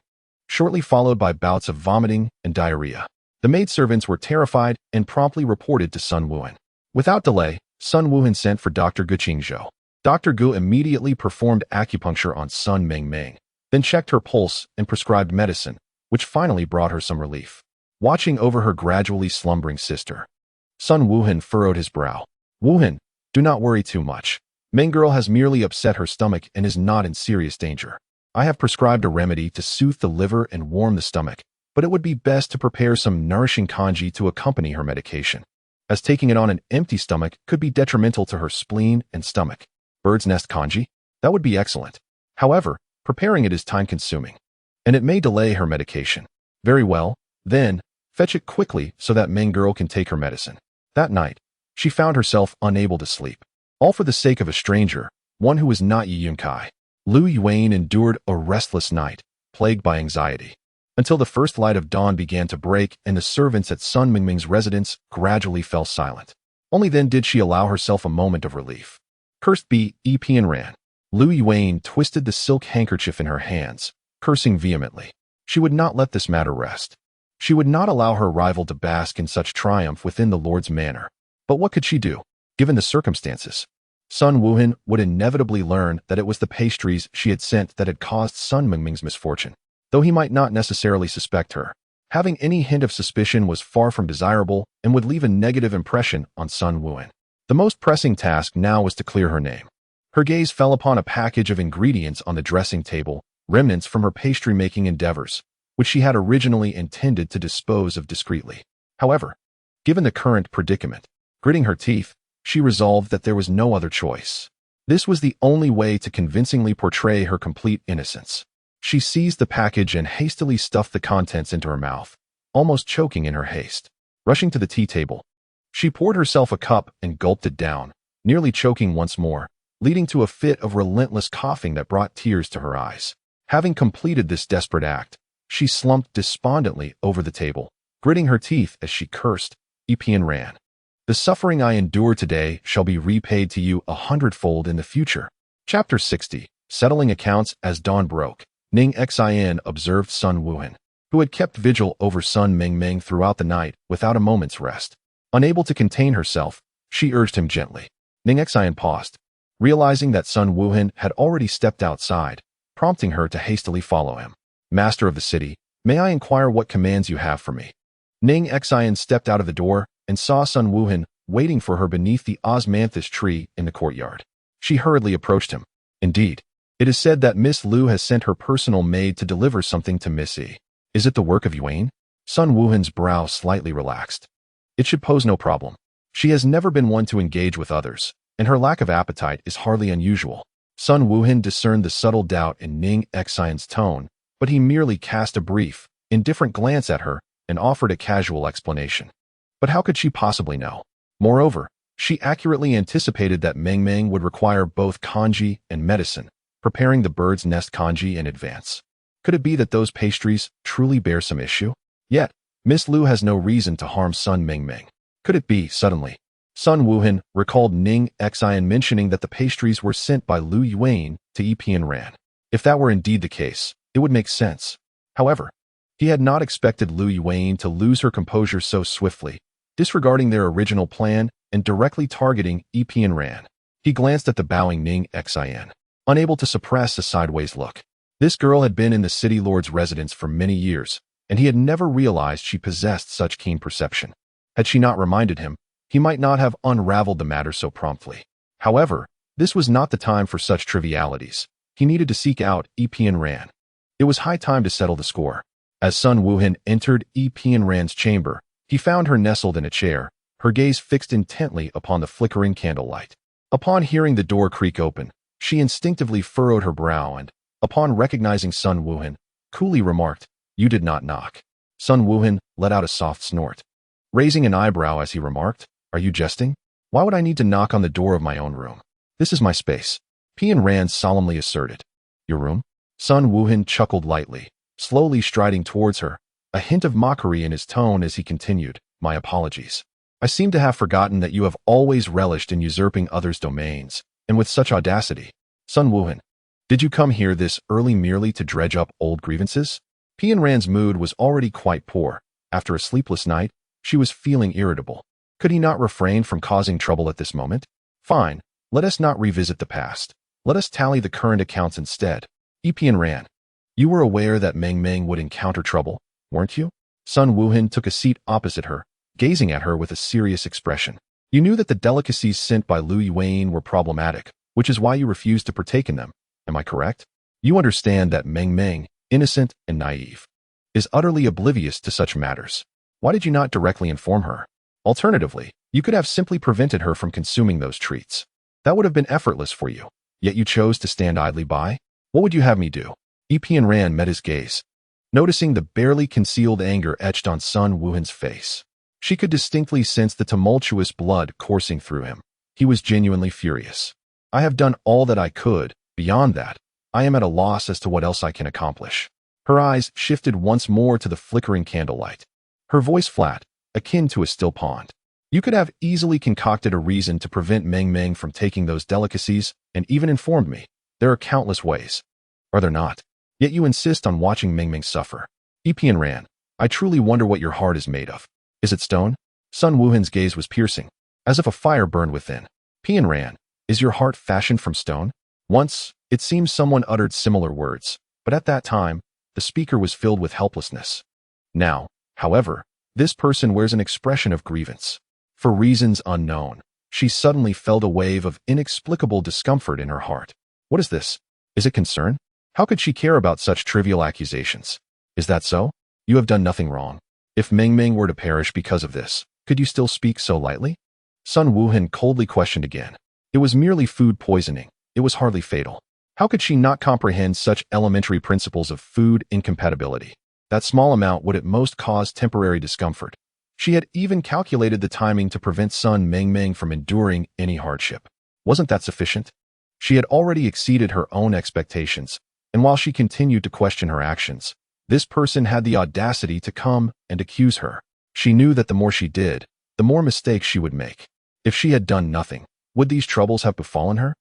shortly followed by bouts of vomiting and diarrhea. The maidservants were terrified and promptly reported to Sun Wuhan. Without delay, Sun Wuhan sent for Dr. Gu Qingzhou. Dr. Gu immediately performed acupuncture on Sun Mingming, then checked her pulse and prescribed medicine, which finally brought her some relief. Watching over her gradually slumbering sister, Sun Wuhan furrowed his brow. Wuhan, do not worry too much. Ming girl has merely upset her stomach and is not in serious danger. I have prescribed a remedy to soothe the liver and warm the stomach, but it would be best to prepare some nourishing kanji to accompany her medication, as taking it on an empty stomach could be detrimental to her spleen and stomach. Bird's nest kanji? That would be excellent. However, preparing it is time-consuming, and it may delay her medication. Very well, then, fetch it quickly so that Ming girl can take her medicine. That night, she found herself unable to sleep. All for the sake of a stranger, one who was not Yi Yunkai. Lu Yuan endured a restless night, plagued by anxiety, until the first light of dawn began to break and the servants at Sun Mingming's residence gradually fell silent. Only then did she allow herself a moment of relief. Cursed be Pian Ran. Lu Yuan twisted the silk handkerchief in her hands, cursing vehemently. She would not let this matter rest. She would not allow her rival to bask in such triumph within the lord's manor. But what could she do, given the circumstances? Sun Wuhan would inevitably learn that it was the pastries she had sent that had caused Sun Mingming's misfortune, though he might not necessarily suspect her. Having any hint of suspicion was far from desirable and would leave a negative impression on Sun Wuhan. The most pressing task now was to clear her name. Her gaze fell upon a package of ingredients on the dressing table, remnants from her pastry-making endeavors, which she had originally intended to dispose of discreetly. However, given the current predicament, gritting her teeth, she resolved that there was no other choice. This was the only way to convincingly portray her complete innocence. She seized the package and hastily stuffed the contents into her mouth, almost choking in her haste. Rushing to the tea table, she poured herself a cup and gulped it down, nearly choking once more, leading to a fit of relentless coughing that brought tears to her eyes. Having completed this desperate act, she slumped despondently over the table, gritting her teeth as she cursed. Pian Ran. The suffering I endure today shall be repaid to you 100-fold in the future. Chapter 60. Settling accounts. As dawn broke, Ning Xin observed Sun Wuhan, who had kept vigil over Sun Mingming throughout the night without a moment's rest. Unable to contain herself, she urged him gently. Ning Xin paused, realizing that Sun Wuhan had already stepped outside, prompting her to hastily follow him. Master of the city, may I inquire what commands you have for me? Ning Xin stepped out of the door and saw Sun Wuhan waiting for her beneath the osmanthus tree in the courtyard. She hurriedly approached him. Indeed, it is said that Miss Lu has sent her personal maid to deliver something to Miss E. Is it the work of Yuan? Sun Wuhan's brow slightly relaxed. It should pose no problem. She has never been one to engage with others, and her lack of appetite is hardly unusual. Sun Wuhan discerned the subtle doubt in Ning Xion's tone, but he merely cast a brief, indifferent glance at her and offered a casual explanation. But how could she possibly know? Moreover, she accurately anticipated that Meng Meng would require both kanji and medicine, preparing the bird's nest kanji in advance. Could it be that those pastries truly bear some issue? Yet, Miss Lu has no reason to harm Sun Mingming. Could it be, suddenly? Sun Wuhan recalled Ning Xian mentioning that the pastries were sent by Lu Yuan to Pian Ran. If that were indeed the case, it would make sense. However, he had not expected Lu Yuan to lose her composure so swiftly, disregarding their original plan and directly targeting Epian Ran. He glanced at the bowing Ning Xin, unable to suppress a sideways look. This girl had been in the city lord's residence for many years, and he had never realized she possessed such keen perception. Had she not reminded him, he might not have unraveled the matter so promptly. However, this was not the time for such trivialities. He needed to seek out Epian Ran. It was high time to settle the score. As Sun Wuhan entered Epian Ran's chamber, he found her nestled in a chair, her gaze fixed intently upon the flickering candlelight. Upon hearing the door creak open, she instinctively furrowed her brow and, upon recognizing Sun Wuhan, coolly remarked, "You did not knock." Sun Wuhan let out a soft snort, raising an eyebrow as he remarked, "Are you jesting? Why would I need to knock on the door of my own room? This is my space," Pian Ran solemnly asserted. "Your room?" Sun Wuhan chuckled lightly, slowly striding towards her, a hint of mockery in his tone as he continued, "My apologies. I seem to have forgotten that you have always relished in usurping others' domains, and with such audacity. Sun Wuhan, did you come here this early merely to dredge up old grievances?" Pian Ran's mood was already quite poor. After a sleepless night, she was feeling irritable. Could he not refrain from causing trouble at this moment? Fine, let us not revisit the past. Let us tally the current accounts instead. Epian Ran, you were aware that Meng Meng would encounter trouble, weren't you? Sun Wuhan took a seat opposite her, gazing at her with a serious expression. You knew that the delicacies sent by Lu Yuan were problematic, which is why you refused to partake in them. Am I correct? You understand that Meng Meng, innocent and naive, is utterly oblivious to such matters. Why did you not directly inform her? Alternatively, you could have simply prevented her from consuming those treats. That would have been effortless for you, yet you chose to stand idly by? What would you have me do? Epian Ran met his gaze, noticing the barely concealed anger etched on Sun Wuhan's face. She could distinctly sense the tumultuous blood coursing through him. He was genuinely furious. I have done all that I could. Beyond that, I am at a loss as to what else I can accomplish. Her eyes shifted once more to the flickering candlelight. Her voice flat, akin to a still pond. You could have easily concocted a reason to prevent Meng Meng from taking those delicacies, and even informed me. There are countless ways. Are there not? Yet you insist on watching Meng Meng suffer. Epian Ran, I truly wonder what your heart is made of. Is it stone? Sun Wuhan's gaze was piercing, as if a fire burned within. Pian Ran, is your heart fashioned from stone? Once, it seems someone uttered similar words, but at that time, the speaker was filled with helplessness. Now, however, this person wears an expression of grievance. For reasons unknown, she suddenly felt a wave of inexplicable discomfort in her heart. What is this? Is it concern? How could she care about such trivial accusations? Is that so? You have done nothing wrong. If Meng Meng were to perish because of this, could you still speak so lightly? Sun Wuhan coldly questioned again. It was merely food poisoning. It was hardly fatal. How could she not comprehend such elementary principles of food incompatibility? That small amount would at most cause temporary discomfort. She had even calculated the timing to prevent Sun Meng Meng from enduring any hardship. Wasn't that sufficient? She had already exceeded her own expectations, and while she continued to question her actions, this person had the audacity to come and accuse her. She knew that the more she did, the more mistakes she would make. If she had done nothing, would these troubles have befallen her?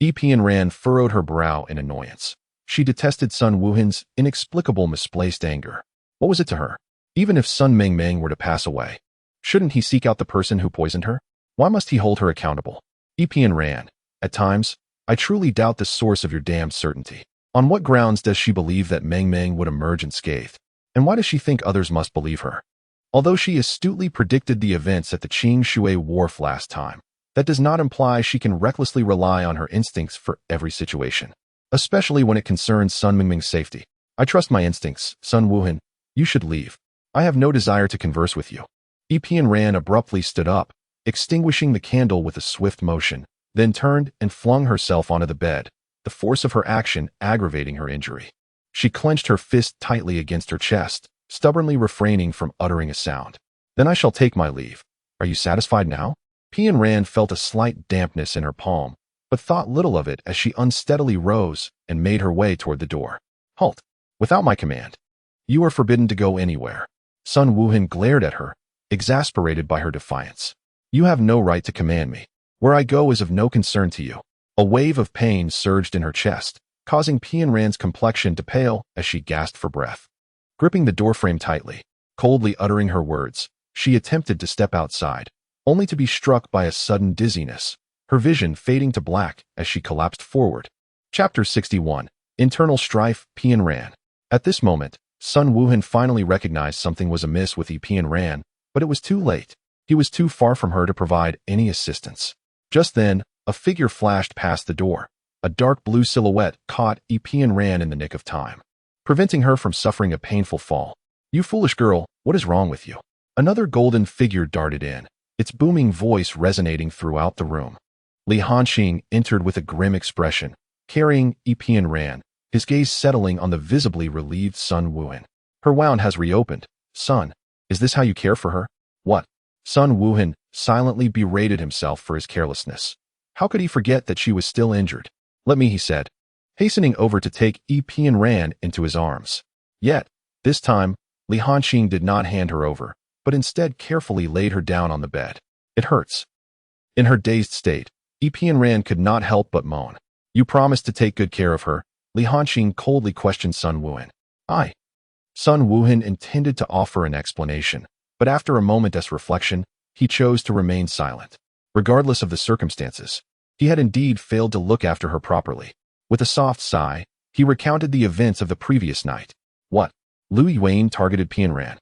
Epian Ran furrowed her brow in annoyance. She detested Sun Wuhan's inexplicable misplaced anger. What was it to her? Even if Sun Meng Meng were to pass away, shouldn't he seek out the person who poisoned her? Why must he hold her accountable? Epian Ran, at times, I truly doubt the source of your damned certainty. On what grounds does she believe that Meng Meng would emerge unscathed? And why does she think others must believe her? Although she astutely predicted the events at the Qing Shui Wharf last time, that does not imply she can recklessly rely on her instincts for every situation, especially when it concerns Sun Mengming's safety. I trust my instincts, Sun Wuhan. You should leave. I have no desire to converse with you. Epian Ran abruptly stood up, extinguishing the candle with a swift motion, then turned and flung herself onto the bed, the force of her action aggravating her injury. She clenched her fist tightly against her chest, stubbornly refraining from uttering a sound. Then I shall take my leave. Are you satisfied now? Pian Ran felt a slight dampness in her palm, but thought little of it as she unsteadily rose and made her way toward the door. Halt! Without my command. You are forbidden to go anywhere. Sun Wuhan glared at her, exasperated by her defiance. You have no right to command me. Where I go is of no concern to you. A wave of pain surged in her chest, causing Pian Ran's complexion to pale as she gasped for breath. gripping the doorframe tightly. Coldly uttering her words, she attempted to step outside, only to be struck by a sudden dizziness, her vision fading to black as she collapsed forward. Chapter 61. Internal Strife, Pian Ran. At this moment, Sun Wuhan finally recognized something was amiss with Pian Ran, but it was too late. He was too far from her to provide any assistance. Just then, a figure flashed past the door. A dark blue silhouette caught Pian Ran in the nick of time, preventing her from suffering a painful fall. "You foolish girl, what is wrong with you?" Another golden figure darted in, its booming voice resonating throughout the room. Li Hanqing entered with a grim expression, carrying Pian Ran, his gaze settling on the visibly relieved Sun Wuhan. "Her wound has reopened. Son, is this how you care for her?" "What?" Sun Wuhan silently berated himself for his carelessness. How could he forget that she was still injured? "Let me," he said, hastening over to take Pian Ran into his arms. Yet, this time, Li Hanqing did not hand her over, but instead carefully laid her down on the bed. "It hurts." In her dazed state, Pian Ran could not help but moan. "You promised to take good care of her," Li Hanqing coldly questioned Sun Wuhan. "I." Sun Wuhan intended to offer an explanation, but after a moment's reflection, he chose to remain silent. Regardless of the circumstances, he had indeed failed to look after her properly. With a soft sigh, he recounted the events of the previous night. "What? Lu Yuan targeted Pian Ran?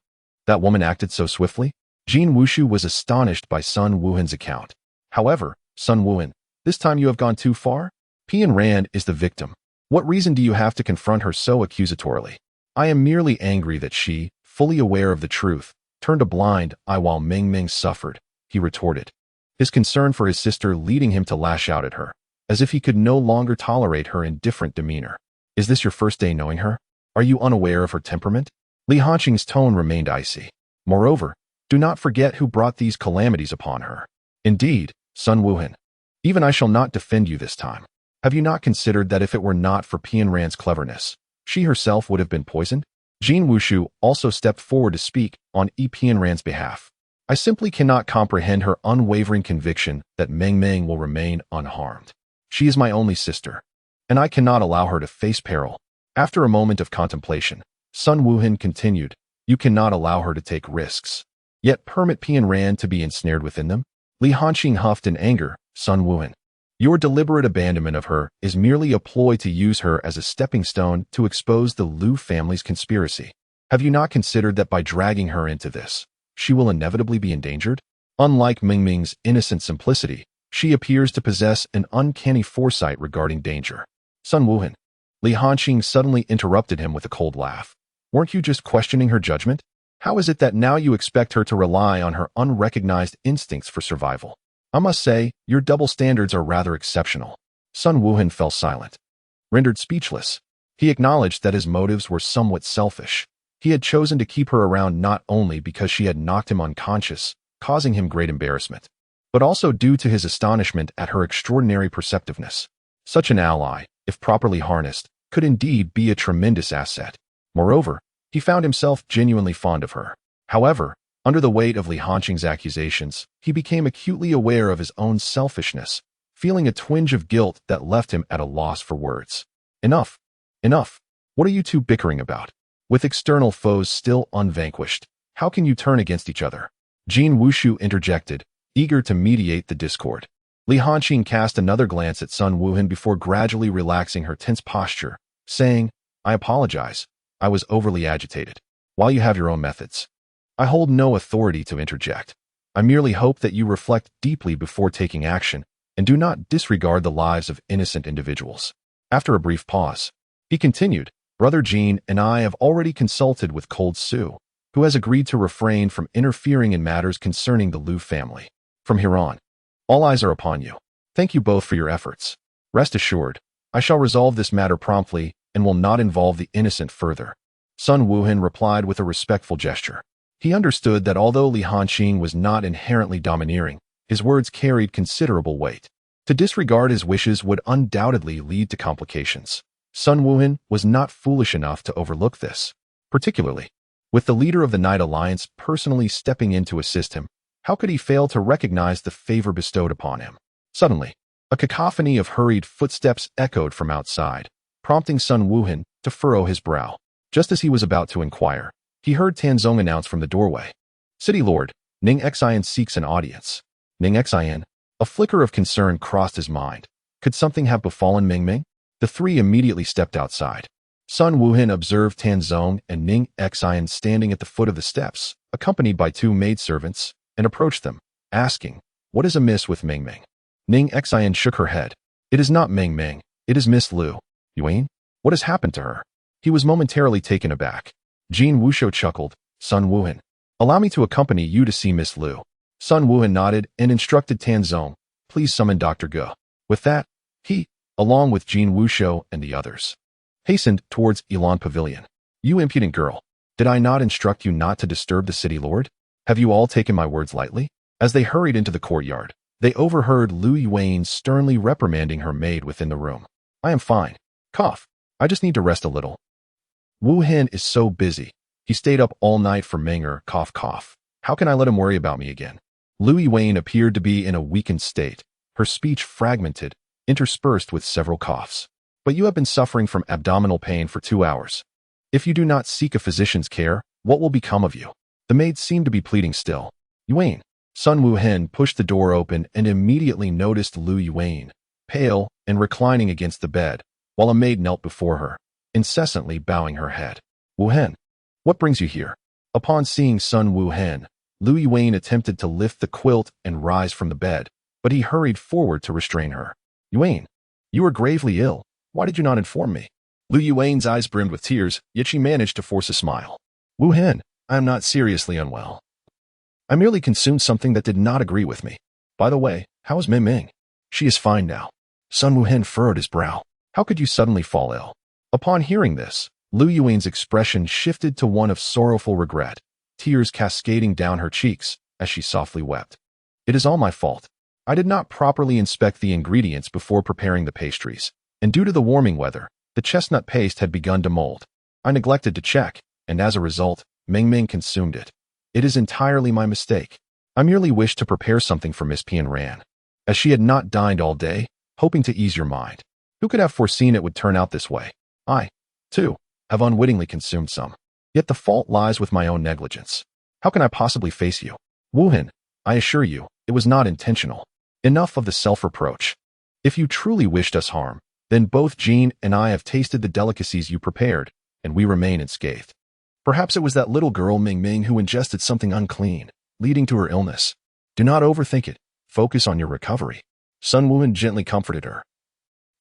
That woman acted so swiftly?" Jin Wushu was astonished by Sun Wuhan's account. "However, Sun Wuhan, this time you have gone too far. Pian Ran is the victim. What reason do you have to confront her so accusatorily?" "I am merely angry that she, fully aware of the truth, turned a blind eye while Ming Ming suffered," he retorted, his concern for his sister leading him to lash out at her, as if he could no longer tolerate her indifferent demeanor. "Is this your first day knowing her? Are you unaware of her temperament?" Li Hanqing's tone remained icy. "Moreover, do not forget who brought these calamities upon her." "Indeed, Sun Wuhan, even I shall not defend you this time. Have you not considered that if it were not for Pian Ran's cleverness, she herself would have been poisoned?" Jin Wushu also stepped forward to speak on Pian Ran's behalf. "I simply cannot comprehend her unwavering conviction that Meng Meng will remain unharmed. She is my only sister, and I cannot allow her to face peril." After a moment of contemplation, Sun Wuhan continued, "You cannot allow her to take risks, yet permit Pian Ran to be ensnared within them?" Li Hanqing huffed in anger. "Sun Wuhan, your deliberate abandonment of her is merely a ploy to use her as a stepping stone to expose the Lu family's conspiracy. Have you not considered that by dragging her into this, she will inevitably be endangered? Unlike Ming Ming's innocent simplicity, she appears to possess an uncanny foresight regarding danger." "Sun Wuhan," Li Hanqing suddenly interrupted him with a cold laugh. "Weren't you just questioning her judgment? How is it that now you expect her to rely on her unrecognized instincts for survival? I must say, your double standards are rather exceptional." Sun Wuhan fell silent, rendered speechless. He acknowledged that his motives were somewhat selfish. He had chosen to keep her around not only because she had knocked him unconscious, causing him great embarrassment, but also due to his astonishment at her extraordinary perceptiveness. Such an ally, if properly harnessed, could indeed be a tremendous asset. Moreover, he found himself genuinely fond of her. However, under the weight of Li Hanqing's accusations, he became acutely aware of his own selfishness, feeling a twinge of guilt that left him at a loss for words. "Enough! Enough! What are you two bickering about? With external foes still unvanquished, how can you turn against each other?" Jin Wushu interjected, eager to mediate the discord. Li Hanqing cast another glance at Sun Wuhan before gradually relaxing her tense posture, saying, "I apologize. I was overly agitated. While you have your own methods, I hold no authority to interject. I merely hope that you reflect deeply before taking action and do not disregard the lives of innocent individuals." After a brief pause, he continued, "Brother Jean and I have already consulted with Cold Su, who has agreed to refrain from interfering in matters concerning the Lu family. From here on, all eyes are upon you. Thank you both for your efforts. Rest assured, I shall resolve this matter promptly and will not involve the innocent further." Sun Wuhan replied with a respectful gesture. He understood that although Li Hanqing was not inherently domineering, his words carried considerable weight. To disregard his wishes would undoubtedly lead to complications. Sun Wuhan was not foolish enough to overlook this. Particularly, with the leader of the Night Alliance personally stepping in to assist him, how could he fail to recognize the favor bestowed upon him? Suddenly, a cacophony of hurried footsteps echoed from outside, prompting Sun Wuhan to furrow his brow. Just as he was about to inquire, he heard Tanzong announce from the doorway, "City Lord, Ning Xian seeks an audience." Ning Xian? A flicker of concern crossed his mind. Could something have befallen Ming Ming? The three immediately stepped outside. Sun Wuhan observed Tanzong and Ning Xian standing at the foot of the steps, accompanied by two maidservants, and approached them, asking, "What is amiss with Ming Ming?" Ning Xian shook her head. "It is not Ming Ming, it is Miss Liu." "Yuan? What has happened to her?" He was momentarily taken aback. Jin Wuxiu chuckled. "Sun Wuhan, allow me to accompany you to see Miss Liu." Sun Wuhan nodded and instructed Tanzong, "Please summon Dr. Ge." With that, he, along with Jin Wuxiu and the others, hastened towards Elan Pavilion. "You impudent girl, did I not instruct you not to disturb the city lord? Have you all taken my words lightly?" As they hurried into the courtyard, they overheard Liu Yuan sternly reprimanding her maid within the room. "I am fine. Cough. I just need to rest a little. Wu Hen is so busy. He stayed up all night for Menger, cough cough. How can I let him worry about me again?" Liu Yuan appeared to be in a weakened state, her speech fragmented, interspersed with several coughs. "But you have been suffering from abdominal pain for 2 hours. If you do not seek a physician's care, what will become of you?" The maid seemed to be pleading still. "Yuan." Sun Wuhen pushed the door open and immediately noticed Liu Yuan, pale and reclining against the bed, while a maid knelt before her, incessantly bowing her head. "Wuhen, what brings you here?" Upon seeing Sun Wuhen, Liu Yuan attempted to lift the quilt and rise from the bed, but he hurried forward to restrain her. "Yuan, you are gravely ill. Why did you not inform me?" Liu Yuan's eyes brimmed with tears, yet she managed to force a smile. "Wuhen, I am not seriously unwell. I merely consumed something that did not agree with me. By the way, how is Ming Ming?" "She is fine now." Sun Wuhen furrowed his brow. "How could you suddenly fall ill?" Upon hearing this, Liu Yuan's expression shifted to one of sorrowful regret, tears cascading down her cheeks as she softly wept. "It is all my fault. I did not properly inspect the ingredients before preparing the pastries, and due to the warming weather, the chestnut paste had begun to mold. I neglected to check, and as a result, Ming Ming consumed it. It is entirely my mistake. I merely wished to prepare something for Miss Pian Ran, as she had not dined all day, hoping to ease your mind. Who could have foreseen it would turn out this way? I, too, have unwittingly consumed some. Yet the fault lies with my own negligence. How can I possibly face you? Wuhan, I assure you, it was not intentional. Enough of the self-reproach. If you truly wished us harm, then both Jean and I have tasted the delicacies you prepared, and we remain unscathed. Perhaps it was that little girl Ming Ming who ingested something unclean, leading to her illness. Do not overthink it. Focus on your recovery." Sun Wuhan gently comforted her,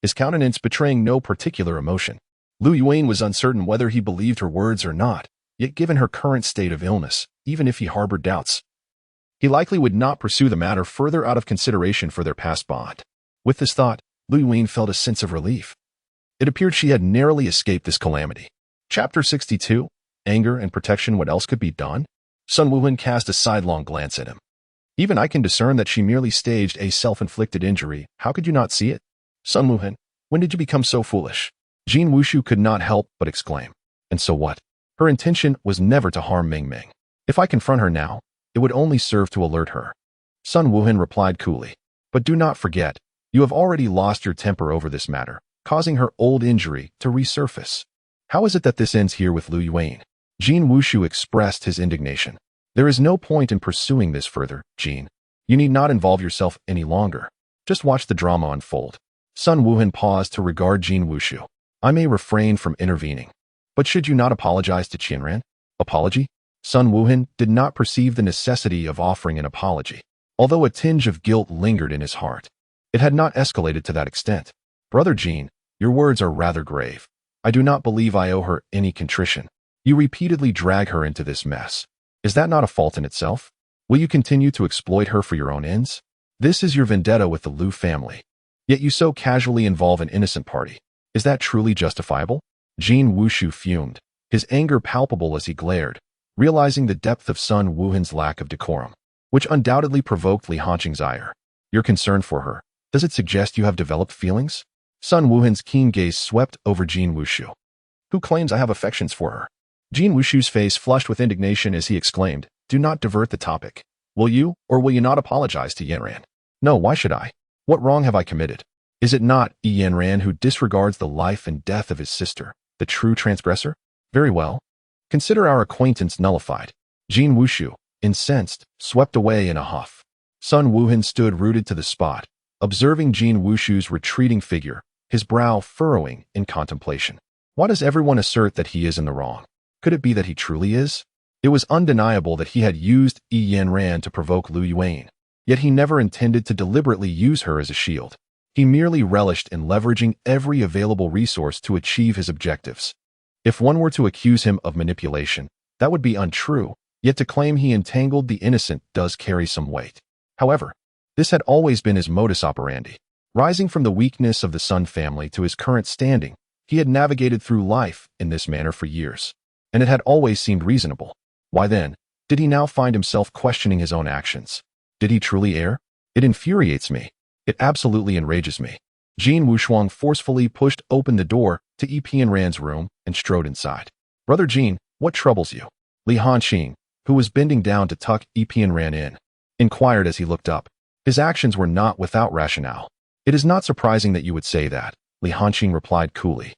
his countenance betraying no particular emotion. Liu Yuan was uncertain whether he believed her words or not, yet given her current state of illness, even if he harbored doubts, he likely would not pursue the matter further out of consideration for their past bond. With this thought, Liu Yuan felt a sense of relief. It appeared she had narrowly escaped this calamity. Chapter 62, Anger and Protection. What else could be done? Sun Wuhan cast a sidelong glance at him. "Even I can discern that she merely staged a self-inflicted injury. How could you not see it?" "Sun Wuhan, when did you become so foolish?" Jin Wuxiu could not help but exclaim. "And so what? Her intention was never to harm Ming Ming. If I confront her now, it would only serve to alert her." Sun Wuhan replied coolly. "But do not forget, you have already lost your temper over this matter, causing her old injury to resurface. How is it that this ends here with Liu Yuan?" Jin Wuxiu expressed his indignation. "There is no point in pursuing this further, Jin. You need not involve yourself any longer. Just watch the drama unfold." Sun Wuhan paused to regard Jin Wuxiu. "I may refrain from intervening. But should you not apologize to Qianran?" "Apology?" Sun Wuhan did not perceive the necessity of offering an apology, although a tinge of guilt lingered in his heart. It had not escalated to that extent. "Brother Jin, your words are rather grave. I do not believe I owe her any contrition. You repeatedly drag her into this mess. Is that not a fault in itself? Will you continue to exploit her for your own ends? This is your vendetta with the Liu family. Yet you so casually involve an innocent party. Is that truly justifiable?" Jin Wuxiu fumed, his anger palpable as he glared, realizing the depth of Sun Wuhan's lack of decorum, which undoubtedly provoked Li Hanqing's ire. "Your concern for her, does it suggest you have developed feelings?" Sun Wuhan's keen gaze swept over Jin Wuxiu. "Who claims I have affections for her?" Jin Wuxiu's face flushed with indignation as he exclaimed, "Do not divert the topic. Will you or will you not apologize to Yanran?" "No, why should I? What wrong have I committed? Is it not Yanran who disregards the life and death of his sister, the true transgressor?" Very well. Consider our acquaintance nullified. Jin Wushu, incensed, swept away in a huff. Sun Wuhan stood rooted to the spot, observing Jin Wushu's retreating figure, his brow furrowing in contemplation. Why does everyone assert that he is in the wrong? Could it be that he truly is? It was undeniable that he had used Yi Yanran to provoke Lu Yuan, yet he never intended to deliberately use her as a shield. He merely relished in leveraging every available resource to achieve his objectives. If one were to accuse him of manipulation, that would be untrue, yet to claim he entangled the innocent does carry some weight. However, this had always been his modus operandi. Rising from the weakness of the Sun family to his current standing, he had navigated through life in this manner for years, and it had always seemed reasonable. Why then, did he now find himself questioning his own actions? Did he truly err? It infuriates me. It absolutely enrages me. Jin Wushuang forcefully pushed open the door to Yi Pianran's room and strode inside. Brother Jin, what troubles you? Li Hanqing, who was bending down to tuck Yi Pianran in, inquired as he looked up. His actions were not without rationale. It is not surprising that you would say that, Li Hanqing replied coolly,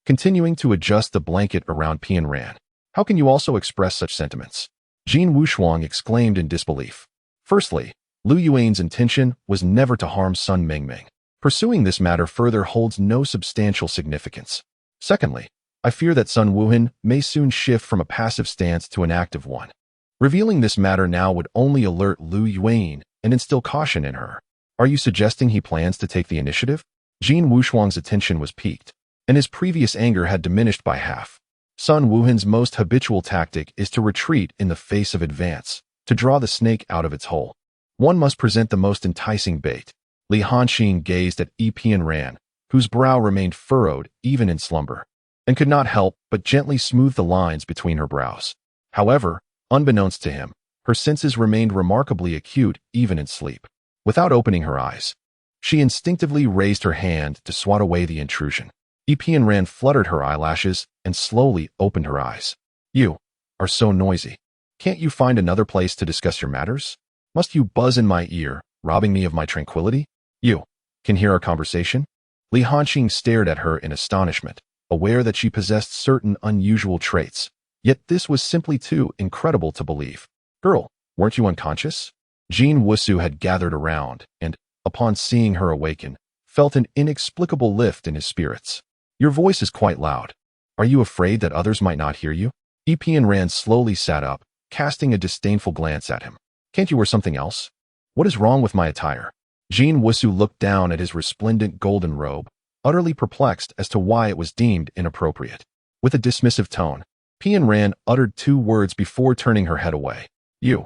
continuing to adjust the blanket around Pianran. How can you also express such sentiments? Jin Wushuang exclaimed in disbelief. Firstly, Lu Yuan's intention was never to harm Sun Mingming. Pursuing this matter further holds no substantial significance. Secondly, I fear that Sun Wuhan may soon shift from a passive stance to an active one. Revealing this matter now would only alert Lu Yuan and instill caution in her. Are you suggesting he plans to take the initiative? Jin Wushuang's attention was piqued, and his previous anger had diminished by half. Sun Wuhan's most habitual tactic is to retreat in the face of advance, to draw the snake out of its hole. One must present the most enticing bait. Li Hanqing gazed at Yi Pianran, whose brow remained furrowed even in slumber, and could not help but gently smooth the lines between her brows. However, unbeknownst to him, her senses remained remarkably acute even in sleep. Without opening her eyes, she instinctively raised her hand to swat away the intrusion. Yi Pianran fluttered her eyelashes and slowly opened her eyes. You are so noisy. Can't you find another place to discuss your matters? Must you buzz in my ear, robbing me of my tranquility? You can hear our conversation? Li Hanqing stared at her in astonishment, aware that she possessed certain unusual traits. Yet this was simply too incredible to believe. Girl, weren't you unconscious? Jin Wusu had gathered around and, upon seeing her awaken, felt an inexplicable lift in his spirits. Your voice is quite loud. Are you afraid that others might not hear you? Yi Pianran slowly sat up, casting a disdainful glance at him. Can't you wear something else? What is wrong with my attire? Jin Wusu looked down at his resplendent golden robe, utterly perplexed as to why it was deemed inappropriate. With a dismissive tone, Pianran uttered 2 words before turning her head away. You.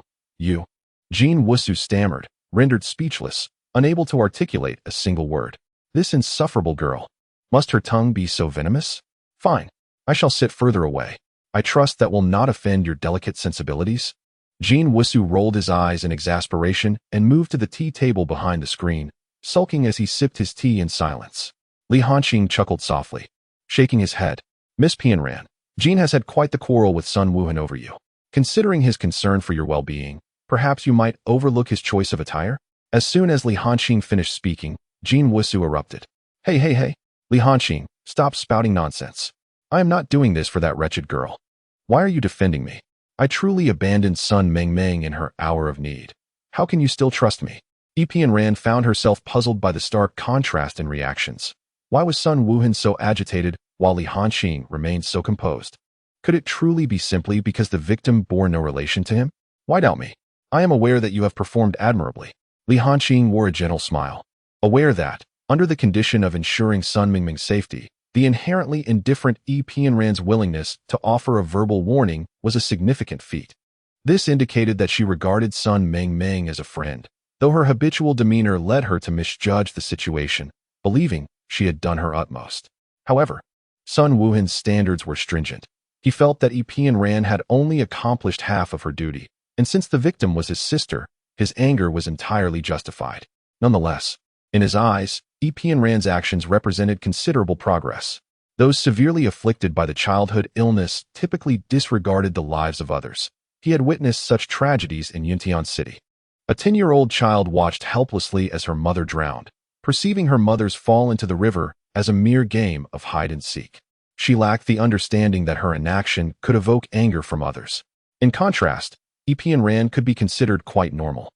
Jin Wusu stammered, rendered speechless, unable to articulate a single word. This insufferable girl. Must her tongue be so venomous? Fine. I shall sit further away. I trust that will not offend your delicate sensibilities. Jin Wusu rolled his eyes in exasperation and moved to the tea table behind the screen, sulking as he sipped his tea in silence. Li Hanqing chuckled softly, shaking his head. Miss Pianran, Jin has had quite the quarrel with Sun Wuhan over you. Considering his concern for your well-being, perhaps you might overlook his choice of attire? As soon as Li Hanqing finished speaking, Jin Wusu erupted. Hey. Li Hanqing, stop spouting nonsense. I am not doing this for that wretched girl. Why are you defending me? I truly abandoned Sun Mingming in her hour of need. How can you still trust me? Yi Pianran found herself puzzled by the stark contrast in reactions. Why was Sun Wuhan so agitated while Li Hanqing remained so composed? Could it truly be simply because the victim bore no relation to him? Why doubt me? I am aware that you have performed admirably. Li Hanqing wore a gentle smile, aware that, under the condition of ensuring Sun Mingming's safety, the inherently indifferent Yi Pianran's willingness to offer a verbal warning was a significant feat. This indicated that she regarded Sun Mingming as a friend, though her habitual demeanor led her to misjudge the situation, believing she had done her utmost. However, Sun Wuhan's standards were stringent. He felt that Yi Pianran had only accomplished half of her duty, and since the victim was his sister, his anger was entirely justified. Nonetheless, in his eyes, Yi Pianran's actions represented considerable progress. Those severely afflicted by the childhood illness typically disregarded the lives of others. He had witnessed such tragedies in Yuntian City. A 10-year-old child watched helplessly as her mother drowned, perceiving her mother's fall into the river as a mere game of hide-and-seek. She lacked the understanding that her inaction could evoke anger from others. In contrast, Epian Ran could be considered quite normal.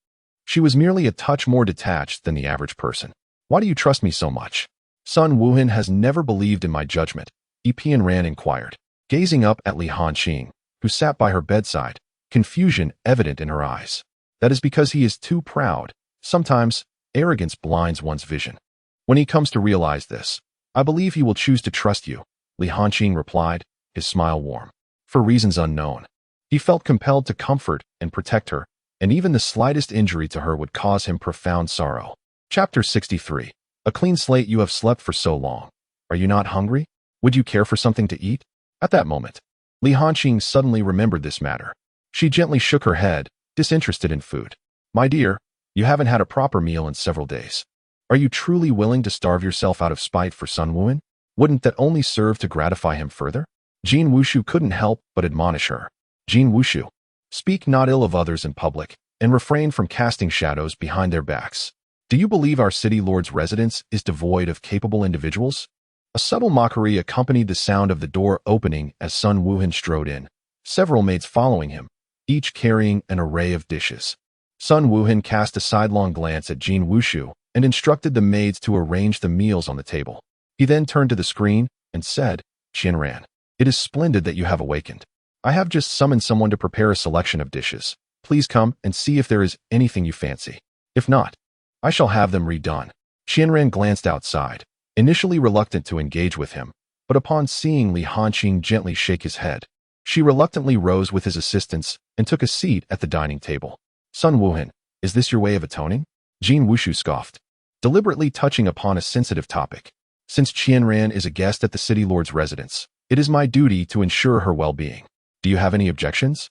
She was merely a touch more detached than the average person. Why do you trust me so much? Sun Wuhan has never believed in my judgment, Epian Ran inquired, gazing up at Li Hanqing, who sat by her bedside, confusion evident in her eyes. That is because he is too proud. Sometimes, arrogance blinds one's vision. When he comes to realize this, I believe he will choose to trust you, Li Hanqing replied, his smile warm. For reasons unknown. He felt compelled to comfort and protect her, and even the slightest injury to her would cause him profound sorrow. Chapter 63. A clean slate. You have slept for so long. Are you not hungry? Would you care for something to eat? At that moment, Li Hanqing suddenly remembered this matter. She gently shook her head, disinterested in food. My dear, you haven't had a proper meal in several days. Are you truly willing to starve yourself out of spite for Sun Wuhan? Wouldn't that only serve to gratify him further? Jin Wushu couldn't help but admonish her. Jin Wushu, speak not ill of others in public, and refrain from casting shadows behind their backs. Do you believe our city lord's residence is devoid of capable individuals? A subtle mockery accompanied the sound of the door opening as Sun Wuhan strode in, several maids following him, each carrying an array of dishes. Sun Wuhan cast a sidelong glance at Jin Wushu and instructed the maids to arrange the meals on the table. He then turned to the screen and said, Qianran, it is splendid that you have awakened. I have just summoned someone to prepare a selection of dishes. Please come and see if there is anything you fancy. If not, I shall have them redone. Qianran glanced outside, initially reluctant to engage with him, but upon seeing Li Hanqing gently shake his head, she reluctantly rose with his assistance and took a seat at the dining table. Sun Wuhan, is this your way of atoning? Jin Wushu scoffed, deliberately touching upon a sensitive topic. Since Qianran is a guest at the city lord's residence, it is my duty to ensure her well-being. Do you have any objections?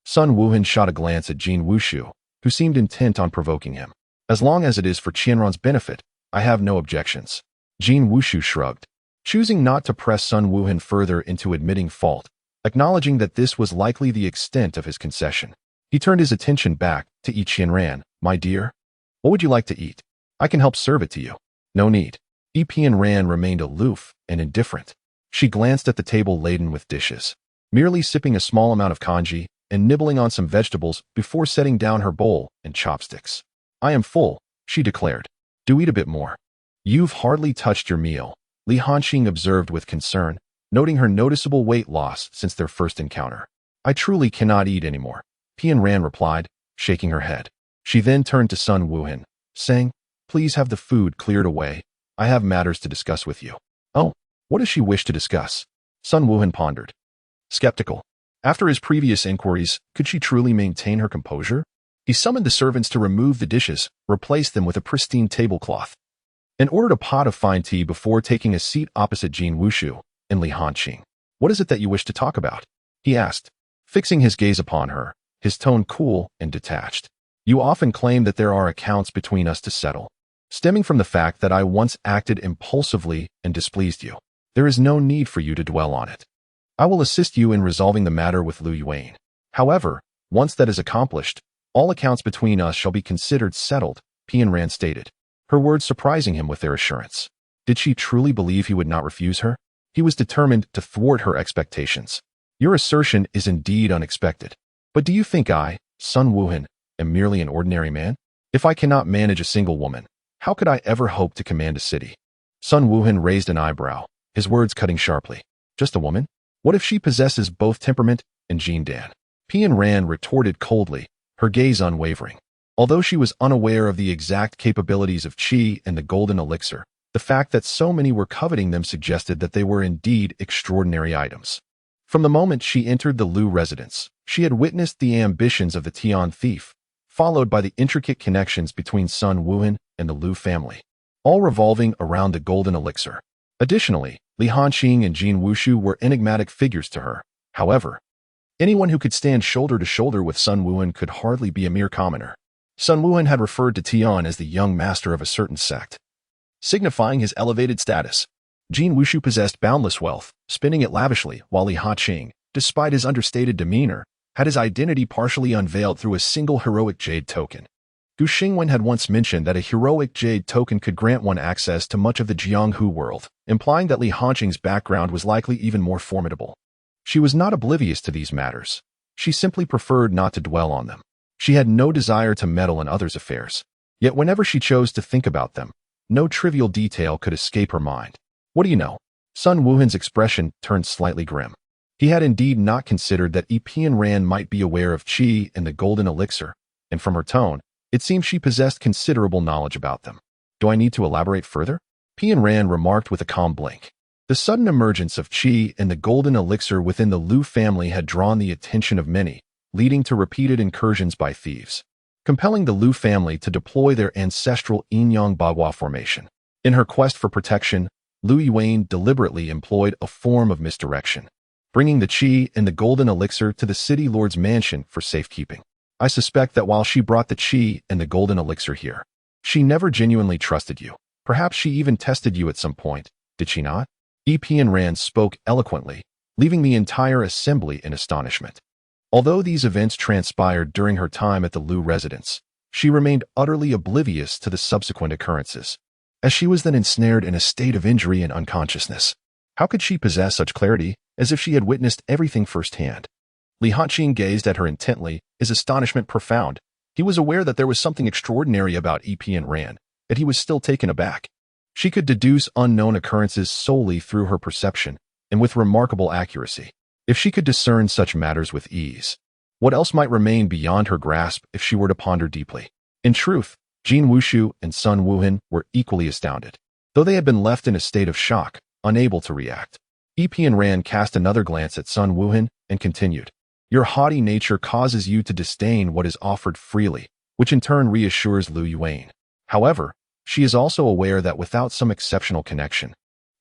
Sun Wuhan shot a glance at Jin Wushu, who seemed intent on provoking him. As long as it is for Qianran's benefit, I have no objections. Jin Wushu shrugged, choosing not to press Sun Wuhan further into admitting fault, acknowledging that this was likely the extent of his concession. He turned his attention back to Qianran. My dear, what would you like to eat? I can help serve it to you. No need. Qianran remained aloof and indifferent. She glanced at the table laden with dishes, merely sipping a small amount of congee and nibbling on some vegetables before setting down her bowl and chopsticks. I am full, she declared. Do eat a bit more. You've hardly touched your meal, Li Hanqing observed with concern, noting her noticeable weight loss since their first encounter. I truly cannot eat anymore, Qianran replied, shaking her head. She then turned to Sun Wuhan, saying, Please have the food cleared away. I have matters to discuss with you. Oh, what does she wish to discuss? Sun Wuhan pondered. Skeptical. After his previous inquiries, could she truly maintain her composure? He summoned the servants to remove the dishes, replace them with a pristine tablecloth, and ordered a pot of fine tea before taking a seat opposite Jin Wushu and Li Hanqing. What is it that you wish to talk about? He asked, fixing his gaze upon her, his tone cool and detached. You often claim that there are accounts between us to settle, stemming from the fact that I once acted impulsively and displeased you. There is no need for you to dwell on it. I will assist you in resolving the matter with Lu Yuan. However, once that is accomplished, all accounts between us shall be considered settled, Qianran stated, her words surprising him with their assurance. Did she truly believe he would not refuse her? He was determined to thwart her expectations. Your assertion is indeed unexpected. But do you think I, Sun Wuhan, am merely an ordinary man? If I cannot manage a single woman, how could I ever hope to command a city? Sun Wuhan raised an eyebrow, his words cutting sharply. Just a woman? What if she possesses both temperament and Jin Dan? Qianran retorted coldly, her gaze unwavering. Although she was unaware of the exact capabilities of Qi and the golden elixir, the fact that so many were coveting them suggested that they were indeed extraordinary items. From the moment she entered the Lu residence, she had witnessed the ambitions of the Tian thief, followed by the intricate connections between Sun Wuhan and the Lu family, all revolving around the golden elixir. Additionally, Li Hanqing and Jin Wushu were enigmatic figures to her. However, anyone who could stand shoulder to shoulder with Sun Wuhan could hardly be a mere commoner. Sun Wuhan had referred to Tian as the young master of a certain sect, signifying his elevated status. Jin Wushu possessed boundless wealth, spending it lavishly, while Li Hanqing, despite his understated demeanor, had his identity partially unveiled through a single heroic jade token. Gu Xingwen had once mentioned that a heroic jade token could grant one access to much of the Jianghu world, implying that Li Hanqing's background was likely even more formidable. She was not oblivious to these matters. She simply preferred not to dwell on them. She had no desire to meddle in others' affairs. Yet whenever she chose to think about them, no trivial detail could escape her mind. What do you know? Sun Wuhan's expression turned slightly grim. He had indeed not considered that Pian Ran might be aware of qi and the golden elixir, and from her tone, it seemed she possessed considerable knowledge about them. Do I need to elaborate further? Pian Ran remarked with a calm blink. The sudden emergence of qi and the golden elixir within the Lu family had drawn the attention of many, leading to repeated incursions by thieves, compelling the Lu family to deploy their ancestral Yinyang Bagua formation. In her quest for protection, Lu Yuan deliberately employed a form of misdirection, bringing the qi and the golden elixir to the city lord's mansion for safekeeping. I suspect that while she brought the qi and the golden elixir here, she never genuinely trusted you. Perhaps she even tested you at some point, did she not? Pian Ran spoke eloquently, leaving the entire assembly in astonishment. Although these events transpired during her time at the Lu residence, she remained utterly oblivious to the subsequent occurrences, as she was then ensnared in a state of injury and unconsciousness. How could she possess such clarity, as if she had witnessed everything firsthand? Li Hanqing gazed at her intently, his astonishment profound. He was aware that there was something extraordinary about Pian Ran, yet he was still taken aback. She could deduce unknown occurrences solely through her perception, and with remarkable accuracy. If she could discern such matters with ease, what else might remain beyond her grasp if she were to ponder deeply? In truth, Jin Wushu and Sun Wuhan were equally astounded, though they had been left in a state of shock, unable to react. Pian Ran cast another glance at Sun Wuhan and continued. Your haughty nature causes you to disdain what is offered freely, which in turn reassures Lu Yuan. However, she is also aware that without some exceptional connection,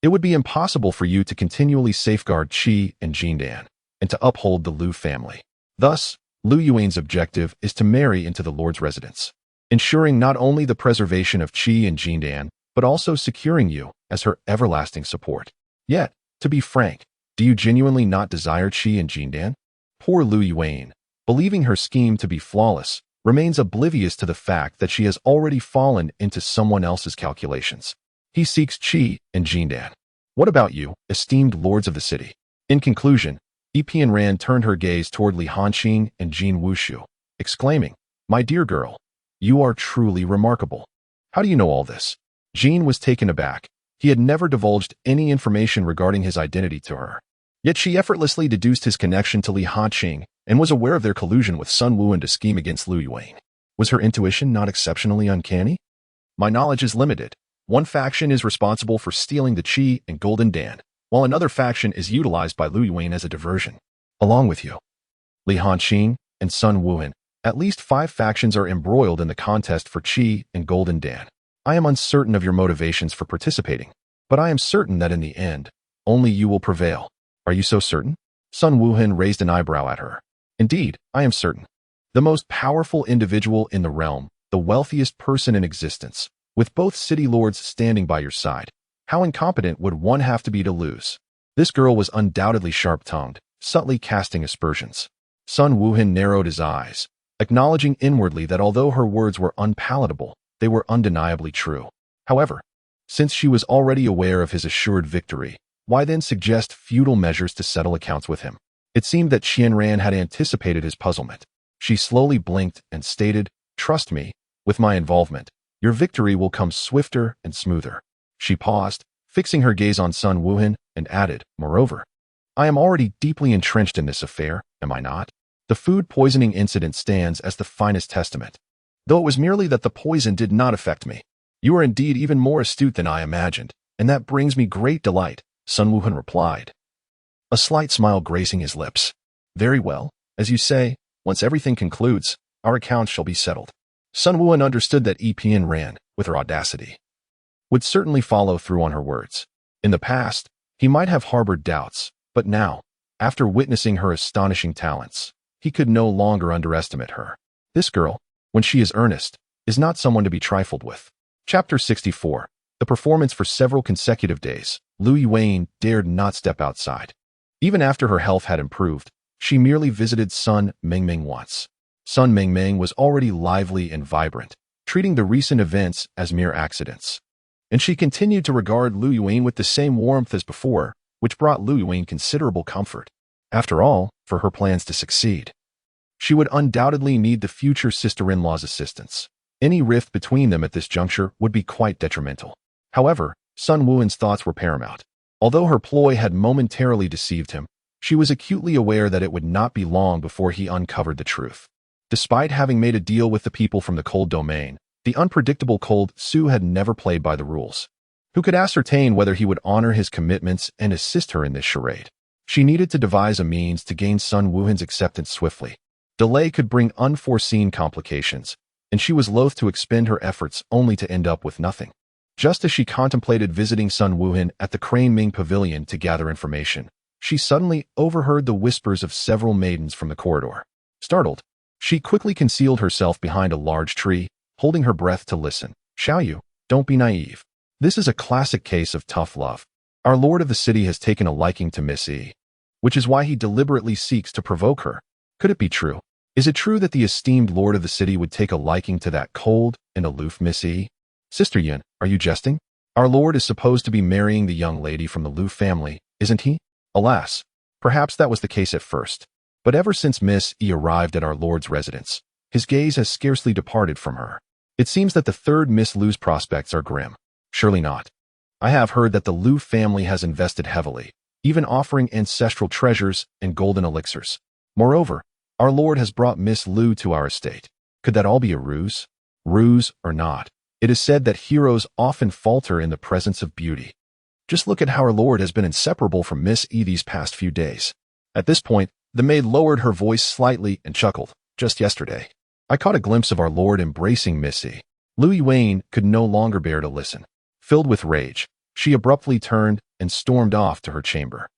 it would be impossible for you to continually safeguard qi and Jindan, and to uphold the Lu family. Thus, Lu Yuan's objective is to marry into the Lord's residence, ensuring not only the preservation of qi and Jindan, but also securing you as her everlasting support. Yet, to be frank, do you genuinely not desire qi and Jindan? Poor Lu Yuan, believing her scheme to be flawless, remains oblivious to the fact that she has already fallen into someone else's calculations. He seeks qi and Jindan. What about you, esteemed lords of the city? In conclusion, Pian Ran turned her gaze toward Li Hanqing and Jin Wushu, exclaiming, My dear girl, you are truly remarkable. How do you know all this? Jin was taken aback. He had never divulged any information regarding his identity to her. Yet she effortlessly deduced his connection to Li Hanqing and was aware of their collusion with Sun Wuhan to scheme against Lu Yuan. Was her intuition not exceptionally uncanny? My knowledge is limited. One faction is responsible for stealing the qi and golden dan, while another faction is utilized by Lu Yuan as a diversion. Along with you, Li Hanqing and Sun Wuhan, at least 5 factions are embroiled in the contest for qi and golden dan. I am uncertain of your motivations for participating, but I am certain that in the end, only you will prevail. Are you so certain? Sun Wuhan raised an eyebrow at her. Indeed, I am certain. The most powerful individual in the realm, the wealthiest person in existence, with both city lords standing by your side. How incompetent would one have to be to lose? This girl was undoubtedly sharp-tongued, subtly casting aspersions. Sun Wuhan narrowed his eyes, acknowledging inwardly that although her words were unpalatable, they were undeniably true. However, since she was already aware of his assured victory, why then suggest futile measures to settle accounts with him? It seemed that Qian Ran had anticipated his puzzlement. She slowly blinked and stated, Trust me, with my involvement, your victory will come swifter and smoother. She paused, fixing her gaze on Sun Wuhan, and added, Moreover, I am already deeply entrenched in this affair, am I not? The food poisoning incident stands as the finest testament. Though it was merely that the poison did not affect me. You are indeed even more astute than I imagined, and that brings me great delight, Sun Wuhan replied, a slight smile gracing his lips. Very well, as you say, once everything concludes, our accounts shall be settled. Sun Wuhan understood that Pian Ran, with her audacity, would certainly follow through on her words. In the past, he might have harbored doubts, but now, after witnessing her astonishing talents, he could no longer underestimate her. This girl, when she is earnest, is not someone to be trifled with. Chapter 64. The performance for several consecutive days, Lu Yuan dared not step outside. Even after her health had improved, she merely visited Sun Mingming once. Sun Mingming was already lively and vibrant, treating the recent events as mere accidents. And she continued to regard Lu Yuan with the same warmth as before, which brought Lu Yuan considerable comfort. After all, for her plans to succeed, she would undoubtedly need the future sister-in-law's assistance. Any rift between them at this juncture would be quite detrimental. However, Sun Wuhan's thoughts were paramount. Although her ploy had momentarily deceived him, she was acutely aware that it would not be long before he uncovered the truth. Despite having made a deal with the people from the cold domain, the unpredictable cold Su had never played by the rules. Who could ascertain whether he would honor his commitments and assist her in this charade? She needed to devise a means to gain Sun Wuhan's acceptance swiftly. Delay could bring unforeseen complications, and she was loath to expend her efforts only to end up with nothing. Just as she contemplated visiting Sun Wuhan at the Crane Ming Pavilion to gather information, she suddenly overheard the whispers of several maidens from the corridor. Startled, she quickly concealed herself behind a large tree, holding her breath to listen. Xiaoyu, don't be naive. This is a classic case of tough love. Our lord of the city has taken a liking to Miss E, which is why he deliberately seeks to provoke her. Could it be true? Is it true that the esteemed lord of the city would take a liking to that cold and aloof Miss E? Sister Yin, are you jesting? Our lord is supposed to be marrying the young lady from the Lu family, isn't he? Alas, perhaps that was the case at first. But ever since Miss E arrived at our lord's residence, his gaze has scarcely departed from her. It seems that the third Miss Lu's prospects are grim. Surely not. I have heard that the Lu family has invested heavily, even offering ancestral treasures and golden elixirs. Moreover, our lord has brought Miss Lu to our estate. Could that all be a ruse? Ruse or not, it is said that heroes often falter in the presence of beauty. Just look at how our lord has been inseparable from Miss E these past few days. At this point, the maid lowered her voice slightly and chuckled. Just yesterday, I caught a glimpse of our lord embracing Miss E. Lu Yuan could no longer bear to listen. Filled with rage, she abruptly turned and stormed off to her chamber.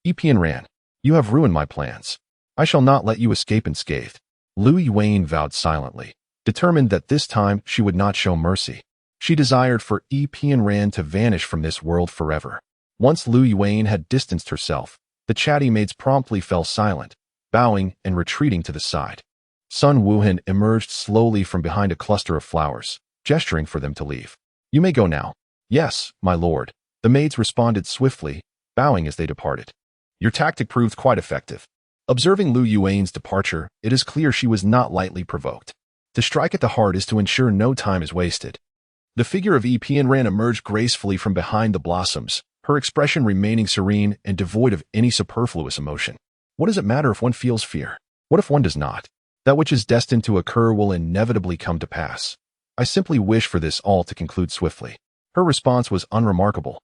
Epian ran. You have ruined my plans. I shall not let you escape unscathed. Lu Yuan vowed silently, determined that this time she would not show mercy. She desired for Epian Ran to vanish from this world forever. Once Lu Yuan had distanced herself, the chatty maids promptly fell silent, bowing and retreating to the side. Sun Wuhan emerged slowly from behind a cluster of flowers, gesturing for them to leave. You may go now. Yes, my lord. The maids responded swiftly, bowing as they departed. Your tactic proved quite effective. Observing Lu Yuan's departure, it is clear she was not lightly provoked. To strike at the heart is to ensure no time is wasted. The figure of Epian Ran emerged gracefully from behind the blossoms, her expression remaining serene and devoid of any superfluous emotion. What does it matter if one feels fear? What if one does not? That which is destined to occur will inevitably come to pass. I simply wish for this all to conclude swiftly. Her response was unremarkable,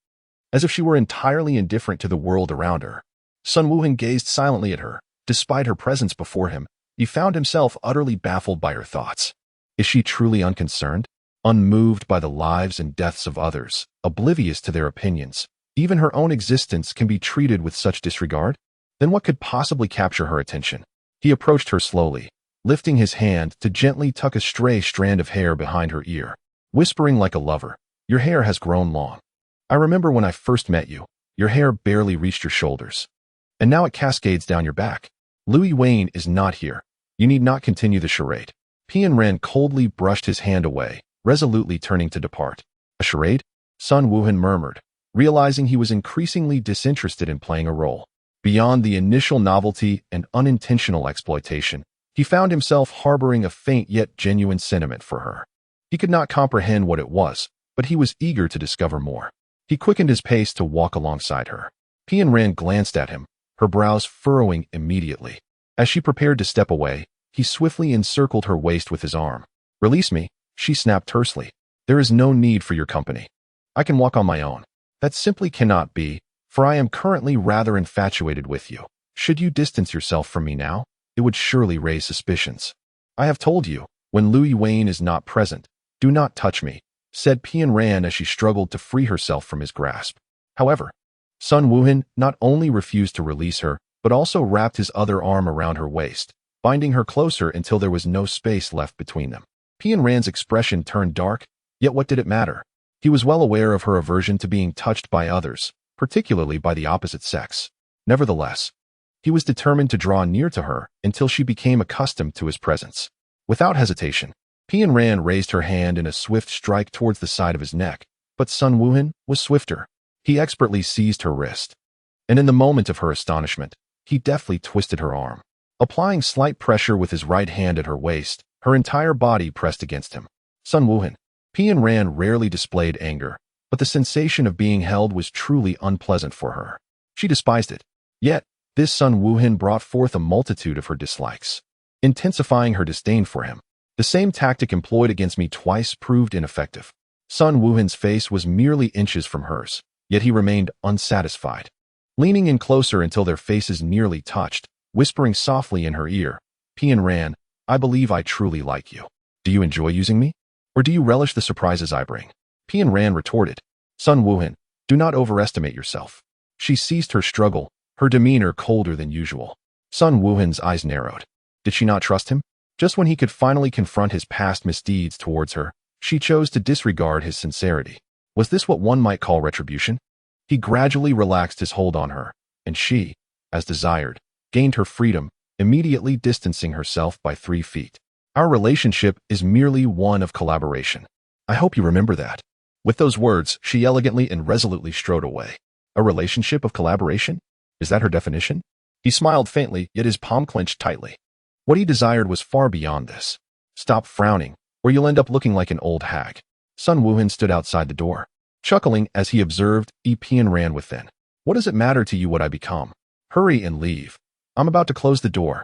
as if she were entirely indifferent to the world around her. Sun Wuhan gazed silently at her. Despite her presence before him, he found himself utterly baffled by her thoughts. Is she truly unconcerned? Unmoved by the lives and deaths of others, oblivious to their opinions, even her own existence can be treated with such disregard? Then what could possibly capture her attention? He approached her slowly, lifting his hand to gently tuck a stray strand of hair behind her ear, whispering like a lover, Your hair has grown long. I remember when I first met you, your hair barely reached your shoulders. And now it cascades down your back. Lu Yuan is not here. You need not continue the charade. Pian Ren coldly brushed his hand away, resolutely turning to depart. A charade? Sun Wuhan murmured, realizing he was increasingly disinterested in playing a role. Beyond the initial novelty and unintentional exploitation, he found himself harboring a faint yet genuine sentiment for her. He could not comprehend what it was, but he was eager to discover more. He quickened his pace to walk alongside her. Pian Ren glanced at him, her brows furrowing immediately. As she prepared to step away, he swiftly encircled her waist with his arm. Release me, she snapped tersely. There is no need for your company. I can walk on my own. That simply cannot be, for I am currently rather infatuated with you. Should you distance yourself from me now, it would surely raise suspicions. I have told you, when Lu Yuan is not present, do not touch me, said Pian Ran as she struggled to free herself from his grasp. However, Sun Wuhan not only refused to release her, but also wrapped his other arm around her waist, binding her closer until there was no space left between them. Pian Ran's expression turned dark, yet what did it matter? He was well aware of her aversion to being touched by others, particularly by the opposite sex. Nevertheless, he was determined to draw near to her until she became accustomed to his presence. Without hesitation, Pian Ran raised her hand in a swift strike towards the side of his neck, but Sun Wuhan was swifter. He expertly seized her wrist, and in the moment of her astonishment, he deftly twisted her arm. Applying slight pressure with his right hand at her waist, her entire body pressed against him. Sun Wuhan. Pian Ran rarely displayed anger, but the sensation of being held was truly unpleasant for her. She despised it. Yet, this Sun Wuhan brought forth a multitude of her dislikes, intensifying her disdain for him. The same tactic employed against me twice proved ineffective. Sun Wuhan's face was merely inches from hers, yet he remained unsatisfied. Leaning in closer until their faces nearly touched, whispering softly in her ear, Pian Ran, I believe I truly like you. Do you enjoy using me? Or do you relish the surprises I bring? Pian Ran retorted, Sun Wuhan, do not overestimate yourself. She ceased her struggle, her demeanor colder than usual. Sun Wuhan's eyes narrowed. Did she not trust him? Just when he could finally confront his past misdeeds towards her, she chose to disregard his sincerity. Was this what one might call retribution? He gradually relaxed his hold on her, and she, as desired, gained her freedom, immediately distancing herself by 3 feet. Our relationship is merely one of collaboration. I hope you remember that. With those words, she elegantly and resolutely strode away. A relationship of collaboration? Is that her definition? He smiled faintly, yet his palm clenched tightly. What he desired was far beyond this. Stop frowning, or you'll end up looking like an old hag. Sun Wuhan stood outside the door, chuckling as he observed Pian Ran within. What does it matter to you what I become? Hurry and leave. I'm about to close the door.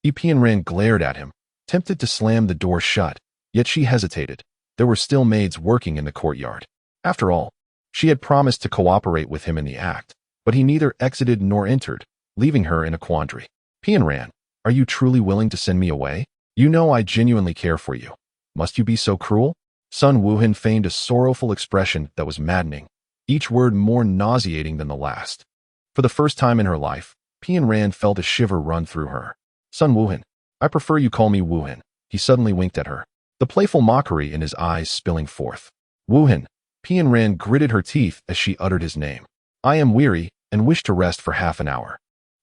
Pian Ran glared at him, tempted to slam the door shut, yet she hesitated. There were still maids working in the courtyard. After all, she had promised to cooperate with him in the act, but he neither exited nor entered, leaving her in a quandary. Pian Ran, are you truly willing to send me away? You know I genuinely care for you. Must you be so cruel? Sun Wuhan feigned a sorrowful expression that was maddening, each word more nauseating than the last. For the first time in her life, Pian Ran felt a shiver run through her. Sun Wuhan, I prefer you call me Wuhan. He suddenly winked at her, the playful mockery in his eyes spilling forth. Wuhan. Pian Ran gritted her teeth as she uttered his name. I am weary and wish to rest for half an hour.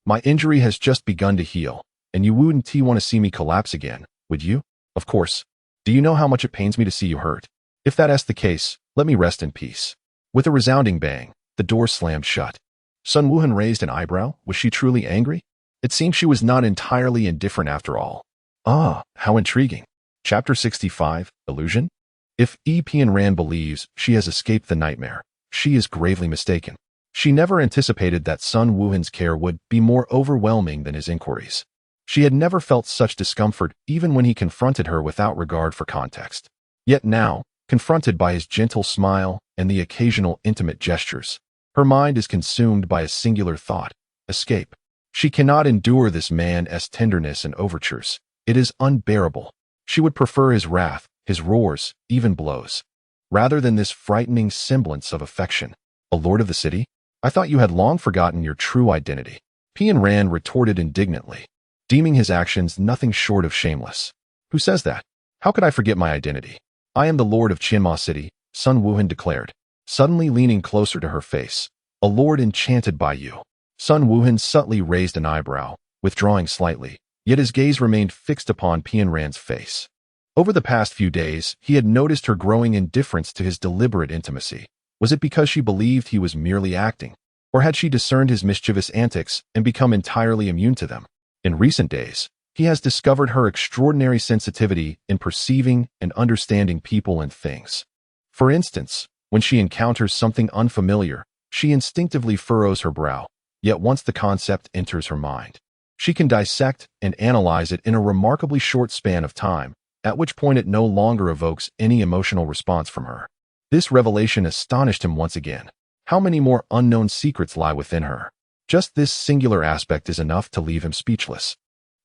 My injury has just begun to heal, and you wouldn't want to see me collapse again, would you? Of course. Do you know how much it pains me to see you hurt? If that's the case, let me rest in peace. With a resounding bang, the door slammed shut. Sun Wuhan raised an eyebrow. Was she truly angry? It seemed she was not entirely indifferent after all. Ah, how intriguing. Chapter 65, Illusion? If Pian Ran believes she has escaped the nightmare, she is gravely mistaken. She never anticipated that Sun Wuhan's care would be more overwhelming than his inquiries. She had never felt such discomfort even when he confronted her without regard for context. Yet now, confronted by his gentle smile and the occasional intimate gestures, her mind is consumed by a singular thought: escape. She cannot endure this man's tenderness and overtures. It is unbearable. She would prefer his wrath, his roars, even blows, rather than this frightening semblance of affection. A lord of the city? I thought you had long forgotten your true identity. Pian Ran retorted indignantly, deeming his actions nothing short of shameless. Who says that? How could I forget my identity? I am the lord of Qianma City, Sun Wuhan declared, suddenly leaning closer to her face. A lord enchanted by you. Sun Wuhan subtly raised an eyebrow, withdrawing slightly, yet his gaze remained fixed upon Pian Ran's face. Over the past few days, he had noticed her growing indifference to his deliberate intimacy. Was it because she believed he was merely acting, or had she discerned his mischievous antics and become entirely immune to them? In recent days, he has discovered her extraordinary sensitivity in perceiving and understanding people and things. For instance, when she encounters something unfamiliar, she instinctively furrows her brow, yet once the concept enters her mind, she can dissect and analyze it in a remarkably short span of time, at which point it no longer evokes any emotional response from her. This revelation astonished him once again. How many more unknown secrets lie within her? Just this singular aspect is enough to leave him speechless.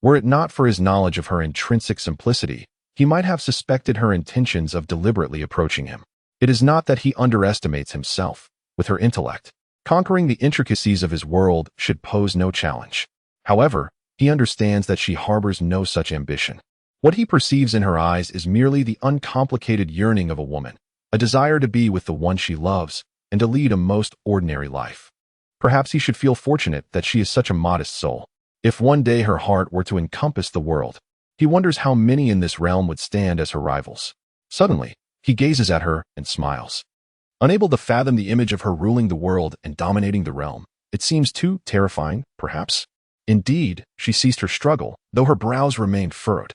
Were it not for his knowledge of her intrinsic simplicity, he might have suspected her intentions of deliberately approaching him. It is not that he underestimates himself. With her intellect, conquering the intricacies of his world should pose no challenge. However, he understands that she harbors no such ambition. What he perceives in her eyes is merely the uncomplicated yearning of a woman, a desire to be with the one she loves and to lead a most ordinary life. Perhaps he should feel fortunate that she is such a modest soul. If one day her heart were to encompass the world, He wonders how many in this realm would stand as her rivals. Suddenly, he gazes at her and smiles. Unable to fathom the image of her ruling the world and dominating the realm, it seems too terrifying, perhaps. Indeed, she ceased her struggle, though her brows remained furrowed.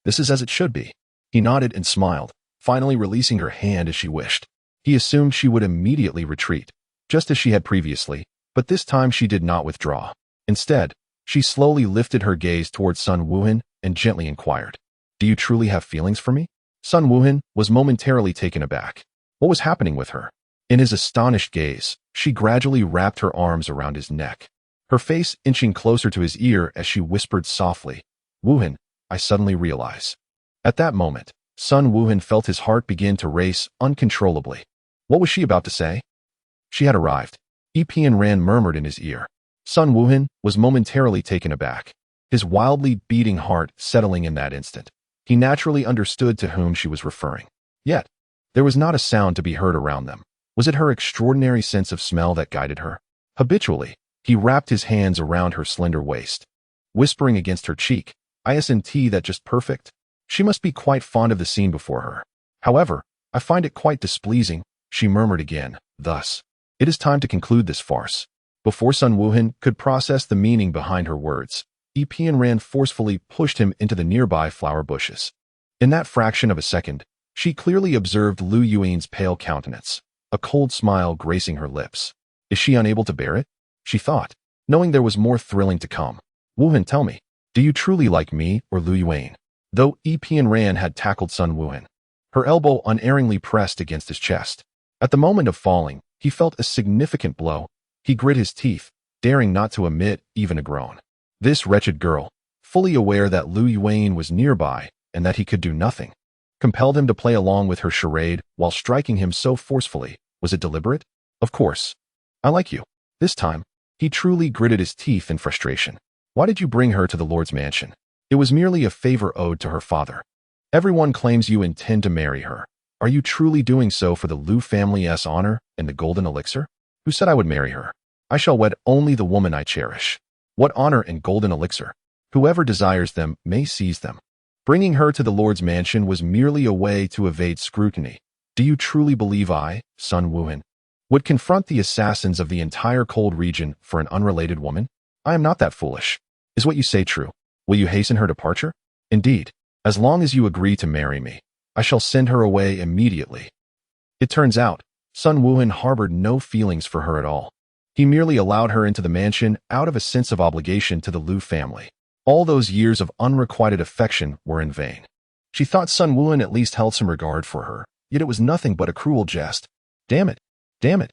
This is as it should be. He nodded and smiled, finally releasing her hand as she wished. He assumed she would immediately retreat, just as she had previously, but this time she did not withdraw. Instead, she slowly lifted her gaze towards Sun Wuhan and gently inquired, "Do you truly have feelings for me?" Sun Wuhan was momentarily taken aback. What was happening with her? In his astonished gaze, she gradually wrapped her arms around his neck, her face inching closer to his ear as she whispered softly, "Wuhan, I suddenly realize." At that moment, Sun Wuhan felt his heart begin to race uncontrollably. What was she about to say? She had arrived. Epian Ran murmured in his ear. Sun Wuhan was momentarily taken aback, his wildly beating heart settling in that instant. He naturally understood to whom she was referring. Yet, there was not a sound to be heard around them. Was it her extraordinary sense of smell that guided her? Habitually, he wrapped his hands around her slender waist, whispering against her cheek, "Isn't that just perfect?" She must be quite fond of the scene before her. However, I find it quite displeasing, she murmured again. Thus, it is time to conclude this farce. Before Sun Wuhan could process the meaning behind her words, Epian Ran forcefully pushed him into the nearby flower bushes. In that fraction of a second, she clearly observed Lu Yuan's pale countenance, a cold smile gracing her lips. Is she unable to bear it? She thought, knowing there was more thrilling to come. "Wuhan, tell me, do you truly like me or Lu Yuan?" Though Epian Ran had tackled Sun Wuhan, her elbow unerringly pressed against his chest. At the moment of falling, he felt a significant blow. He grit his teeth, daring not to emit even a groan. This wretched girl, fully aware that Lu Yuan was nearby and that he could do nothing, compelled him to play along with her charade while striking him so forcefully. Was it deliberate? Of course. "I like you." This time, he truly gritted his teeth in frustration. "Why did you bring her to the Lord's mansion?" "It was merely a favor owed to her father." "Everyone claims you intend to marry her. Are you truly doing so for the Lu family's honor and the golden elixir?" "Who said I would marry her? I shall wed only the woman I cherish." "What honor and golden elixir? Whoever desires them may seize them." Bringing her to the Lord's mansion was merely a way to evade scrutiny. "Do you truly believe I, Sun Wuhan, would confront the assassins of the entire cold region for an unrelated woman? I am not that foolish. Is what you say true? Will you hasten her departure?" "Indeed, as long as you agree to marry me, I shall send her away immediately." It turns out, Sun Wuhan harbored no feelings for her at all. He merely allowed her into the mansion out of a sense of obligation to the Lu family. All those years of unrequited affection were in vain. She thought Sun Wuhan at least held some regard for her, yet it was nothing but a cruel jest. Damn it! Damn it!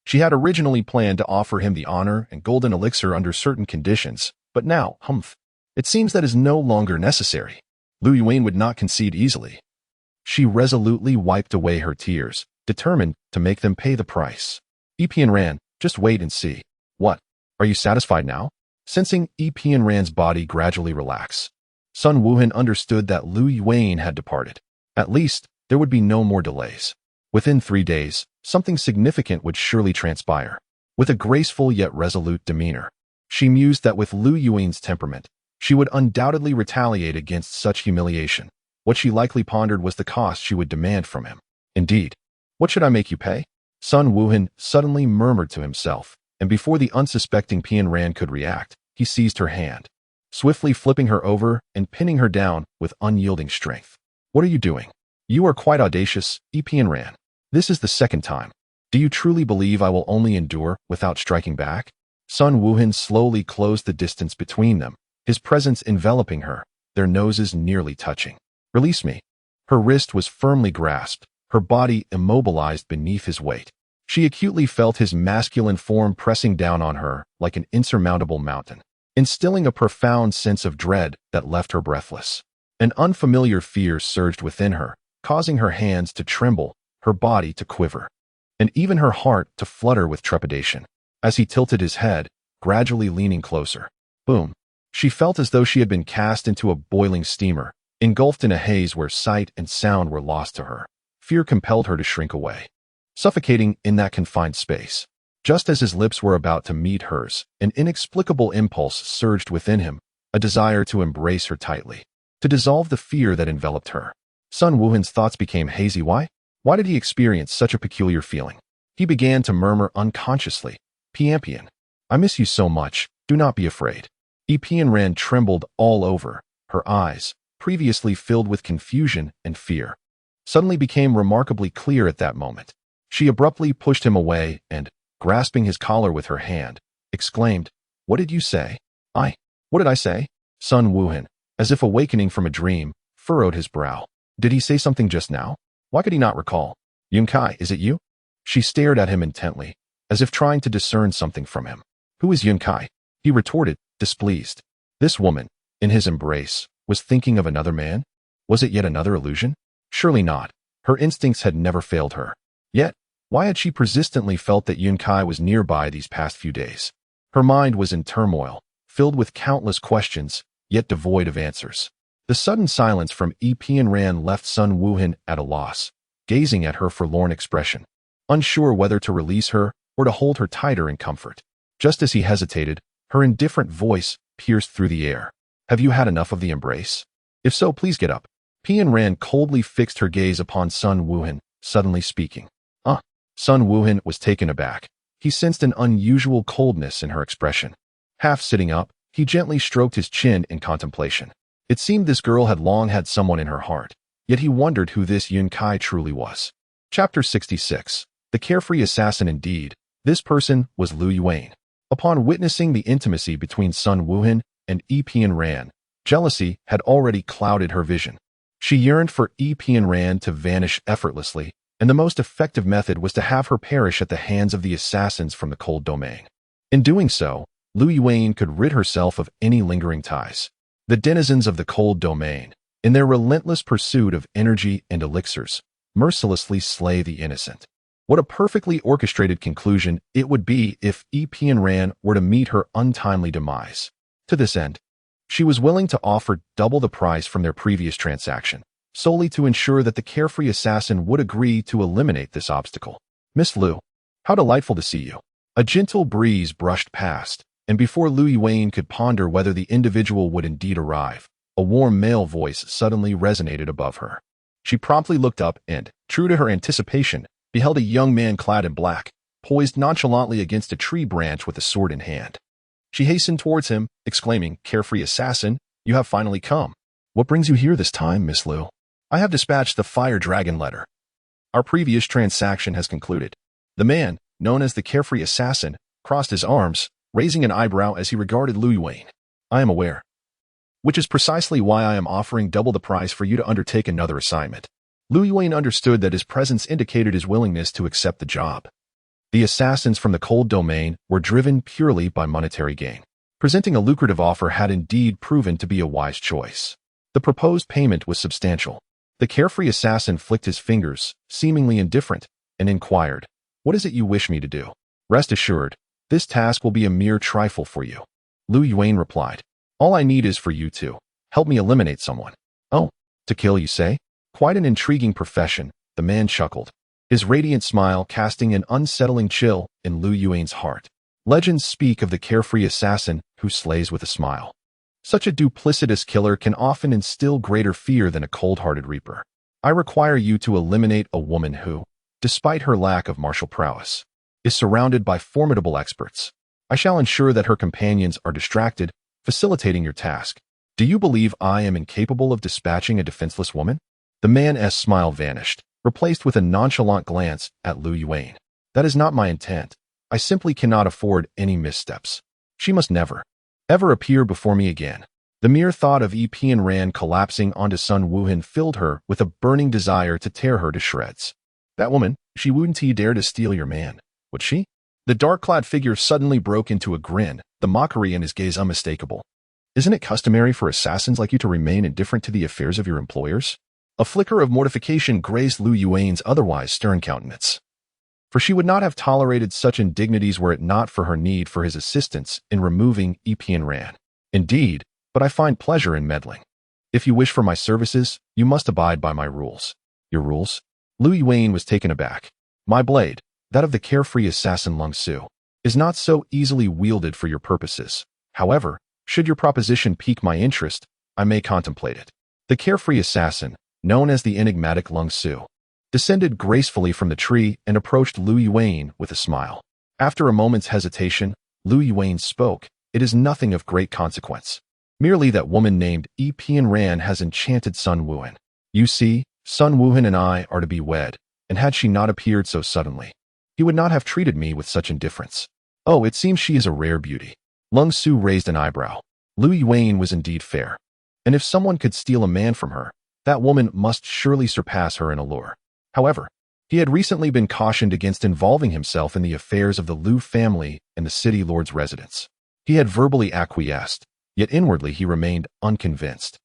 She had originally planned to offer him the honor and golden elixir under certain conditions, but now, humph, it seems that is no longer necessary. Lu Yuan would not concede easily. She resolutely wiped away her tears, determined to make them pay the price. Epian Ran, just wait and see. What? Are you satisfied now? Sensing Epian Ran's body gradually relax, Sun Wuhan understood that Lu Yuan had departed. At least, there would be no more delays. Within 3 days, something significant would surely transpire. With a graceful yet resolute demeanor, she mused that with Lu Yuan's temperament, she would undoubtedly retaliate against such humiliation. What she likely pondered was the cost she would demand from him. Indeed, what should I make you pay? Sun Wuhan suddenly murmured to himself, and before the unsuspecting Pian Ran could react, he seized her hand, swiftly flipping her over and pinning her down with unyielding strength. What are you doing? You are quite audacious, Pian Ran. This is the second time. Do you truly believe I will only endure without striking back? Sun Wuhan slowly closed the distance between them, his presence enveloping her, their noses nearly touching. Release me. Her wrist was firmly grasped, her body immobilized beneath his weight. She acutely felt his masculine form pressing down on her like an insurmountable mountain, instilling a profound sense of dread that left her breathless. An unfamiliar fear surged within her, causing her hands to tremble, her body to quiver, and even her heart to flutter with trepidation. As he tilted his head, gradually leaning closer, boom, she felt as though she had been cast into a boiling steamer, engulfed in a haze where sight and sound were lost to her. Fear compelled her to shrink away, suffocating in that confined space. Just as his lips were about to meet hers, an inexplicable impulse surged within him, a desire to embrace her tightly. to dissolve the fear that enveloped her. Sun Wuhan's thoughts became hazy. Why? Why did he experience such a peculiar feeling? He began to murmur unconsciously, Piampian, I miss you so much, do not be afraid. Epian Ran trembled all over. Her eyes, previously filled with confusion and fear, suddenly became remarkably clear at that moment. She abruptly pushed him away and, grasping his collar with her hand, exclaimed, What did you say? What did I say? Sun Wuhan, as if awakening from a dream, furrowed his brow. Did he say something just now? Why could he not recall? Yunkai, is it you? She stared at him intently, as if trying to discern something from him. Who is Yunkai? He retorted, displeased. This woman, in his embrace, was thinking of another man? Was it yet another illusion? Surely not. Her instincts had never failed her. Yet, why had she persistently felt that Yunkai was nearby these past few days? Her mind was in turmoil, filled with countless questions, yet devoid of answers. The sudden silence from Epian Ran left Sun Wuhan at a loss, gazing at her forlorn expression, unsure whether to release her or to hold her tighter in comfort. Just as he hesitated, her indifferent voice pierced through the air. Have you had enough of the embrace? If so, please get up. Pian Ran coldly fixed her gaze upon Sun Wuhan, suddenly speaking. Sun Wuhan was taken aback. He sensed an unusual coldness in her expression. Half sitting up, he gently stroked his chin in contemplation. It seemed this girl had long had someone in her heart, yet he wondered who this Yunkai truly was. Chapter 66. The Carefree Assassin. Indeed, this person was Lu Yuan. Upon witnessing the intimacy between Sun Wuhan and Epian Ran, jealousy had already clouded her vision. She yearned for Epian Ran to vanish effortlessly, and the most effective method was to have her perish at the hands of the assassins from the cold domain. In doing so, Lu Yuan could rid herself of any lingering ties. The denizens of the cold domain, in their relentless pursuit of energy and elixirs, mercilessly slay the innocent. What a perfectly orchestrated conclusion it would be if Epian Ran were to meet her untimely demise. To this end, she was willing to offer double the price from their previous transaction, solely to ensure that the carefree assassin would agree to eliminate this obstacle. Miss Lu, how delightful to see you. A gentle breeze brushed past, and before Lu Yuan could ponder whether the individual would indeed arrive, a warm male voice suddenly resonated above her. She promptly looked up and, true to her anticipation, beheld a young man clad in black, poised nonchalantly against a tree branch with a sword in hand. She hastened towards him, exclaiming, Carefree assassin, you have finally come. What brings you here this time, Miss Lu? I have dispatched the Fire Dragon letter. Our previous transaction has concluded. The man, known as the Carefree Assassin, crossed his arms, raising an eyebrow as he regarded Lu Yuan. I am aware. Which is precisely why I am offering double the price for you to undertake another assignment. Lu Yuan understood that his presence indicated his willingness to accept the job. The assassins from the cold domain were driven purely by monetary gain. Presenting a lucrative offer had indeed proven to be a wise choice. The proposed payment was substantial. The carefree assassin flicked his fingers, seemingly indifferent, and inquired, What is it you wish me to do? Rest assured, this task will be a mere trifle for you. Lu Yuan replied, All I need is for you to help me eliminate someone. Oh, to kill, you say? Quite an intriguing profession, the man chuckled, his radiant smile casting an unsettling chill in Lu Yuan's heart. Legends speak of the carefree assassin who slays with a smile. Such a duplicitous killer can often instill greater fear than a cold-hearted reaper. I require you to eliminate a woman who, despite her lack of martial prowess, is surrounded by formidable experts. I shall ensure that her companions are distracted, facilitating your task. Do you believe I am incapable of dispatching a defenseless woman? The man's smile vanished, replaced with a nonchalant glance at Lu Yuan. That is not my intent. I simply cannot afford any missteps. She must never, ever appear before me again. The mere thought of Epian Ran collapsing onto Sun Wuhan filled her with a burning desire to tear her to shreds. That woman, she wouldn't dare to steal your man, would she? The dark-clad figure suddenly broke into a grin, the mockery in his gaze unmistakable. Isn't it customary for assassins like you to remain indifferent to the affairs of your employers? A flicker of mortification grazed Lu Yuan's otherwise stern countenance. For she would not have tolerated such indignities were it not for her need for his assistance in removing Epian Ran. Indeed, but I find pleasure in meddling. If you wish for my services, you must abide by my rules. Your rules? Lu Yuan was taken aback. My blade, that of the carefree assassin Lung Su, is not so easily wielded for your purposes. However, should your proposition pique my interest, I may contemplate it. The carefree assassin, known as the enigmatic Lung Su, descended gracefully from the tree and approached Lu Yuan with a smile. After a moment's hesitation, Lu Yuan spoke. It is nothing of great consequence. Merely that woman named Pian Ran has enchanted Sun Wuhan. You see, Sun Wuhan and I are to be wed, and had she not appeared so suddenly, he would not have treated me with such indifference. Oh, it seems she is a rare beauty. Lung Su raised an eyebrow. Lu Yuan was indeed fair. And if someone could steal a man from her, that woman must surely surpass her in allure. However, he had recently been cautioned against involving himself in the affairs of the Lu family and the city lord's residence. He had verbally acquiesced, yet inwardly he remained unconvinced.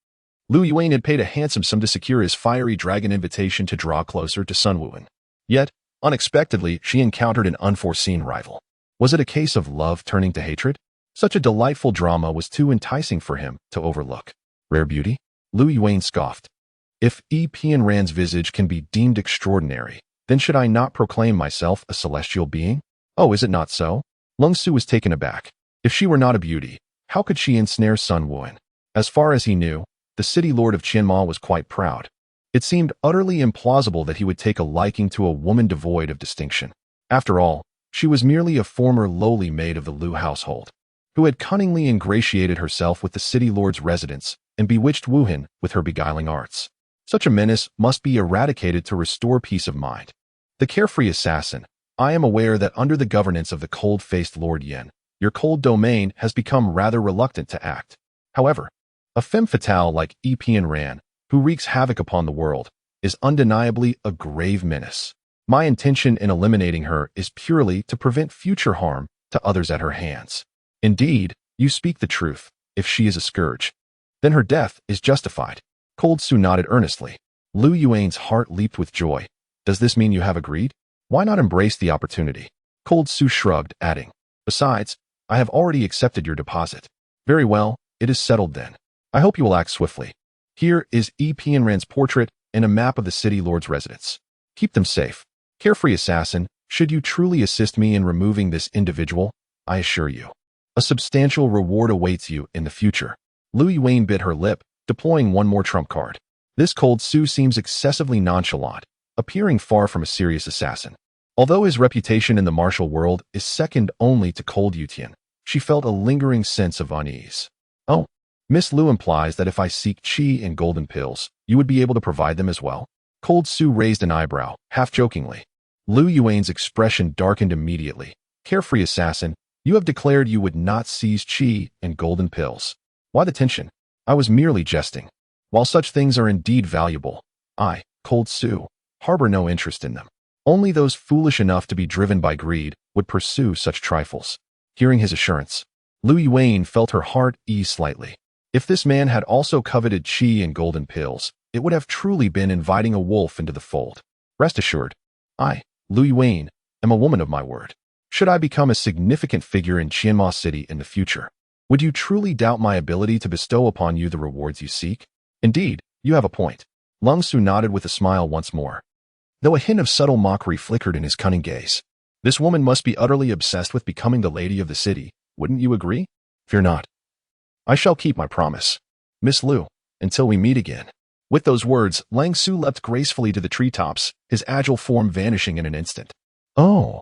Lu Yuan had paid a handsome sum to secure his fiery dragon invitation to draw closer to Sun Wuhan. Yet, unexpectedly, she encountered an unforeseen rival. Was it a case of love turning to hatred? Such a delightful drama was too enticing for him to overlook. Rare beauty? Lu Yuan scoffed. If Pian Ran's visage can be deemed extraordinary, then should I not proclaim myself a celestial being? Oh, is it not so? Lung Su was taken aback. If she were not a beauty, how could she ensnare Sun Wuhan? As far as he knew, the city lord of Qianma was quite proud. It seemed utterly implausible that he would take a liking to a woman devoid of distinction. After all, she was merely a former lowly maid of the Lu household, who had cunningly ingratiated herself with the city lord's residence and bewitched Wuhan with her beguiling arts. Such a menace must be eradicated to restore peace of mind. The carefree assassin, I am aware that under the governance of the cold-faced Lord Yin, your cold domain has become rather reluctant to act. However, a femme fatale like Pian Ran, who wreaks havoc upon the world, is undeniably a grave menace. My intention in eliminating her is purely to prevent future harm to others at her hands. Indeed, you speak the truth. If she is a scourge, then her death is justified. Cold Su nodded earnestly. Lu Yuan's heart leaped with joy. Does this mean you have agreed? Why not embrace the opportunity? Cold Su shrugged, adding, besides, I have already accepted your deposit. Very well, it is settled then. I hope you will act swiftly. Here is Pian Ran's portrait and a map of the city lord's residence. Keep them safe. Carefree assassin, should you truly assist me in removing this individual, I assure you, a substantial reward awaits you in the future. Lu Yuan bit her lip, deploying one more trump card. This Cold Su seems excessively nonchalant, appearing far from a serious assassin. Although his reputation in the martial world is second only to Cold Yutian, she felt a lingering sense of unease. Oh, Miss Lu implies that if I seek qi and golden pills, you would be able to provide them as well? Cold Su raised an eyebrow, half-jokingly. Lu Yuan's expression darkened immediately. Carefree assassin, you have declared you would not seize qi and golden pills. Why the tension? I was merely jesting. While such things are indeed valuable, I, Cold Su, harbor no interest in them. Only those foolish enough to be driven by greed would pursue such trifles. Hearing his assurance, Lu Yuan felt her heart ease slightly. If this man had also coveted qi and golden pills, it would have truly been inviting a wolf into the fold. Rest assured, I, Lu Yuan, am a woman of my word. Should I become a significant figure in Qianma City in the future, would you truly doubt my ability to bestow upon you the rewards you seek? Indeed, you have a point. Lung Su nodded with a smile once more, though a hint of subtle mockery flickered in his cunning gaze. This woman must be utterly obsessed with becoming the lady of the city, wouldn't you agree? Fear not. I shall keep my promise. Miss Lu, until we meet again. With those words, Lang Su leapt gracefully to the treetops, his agile form vanishing in an instant. Oh!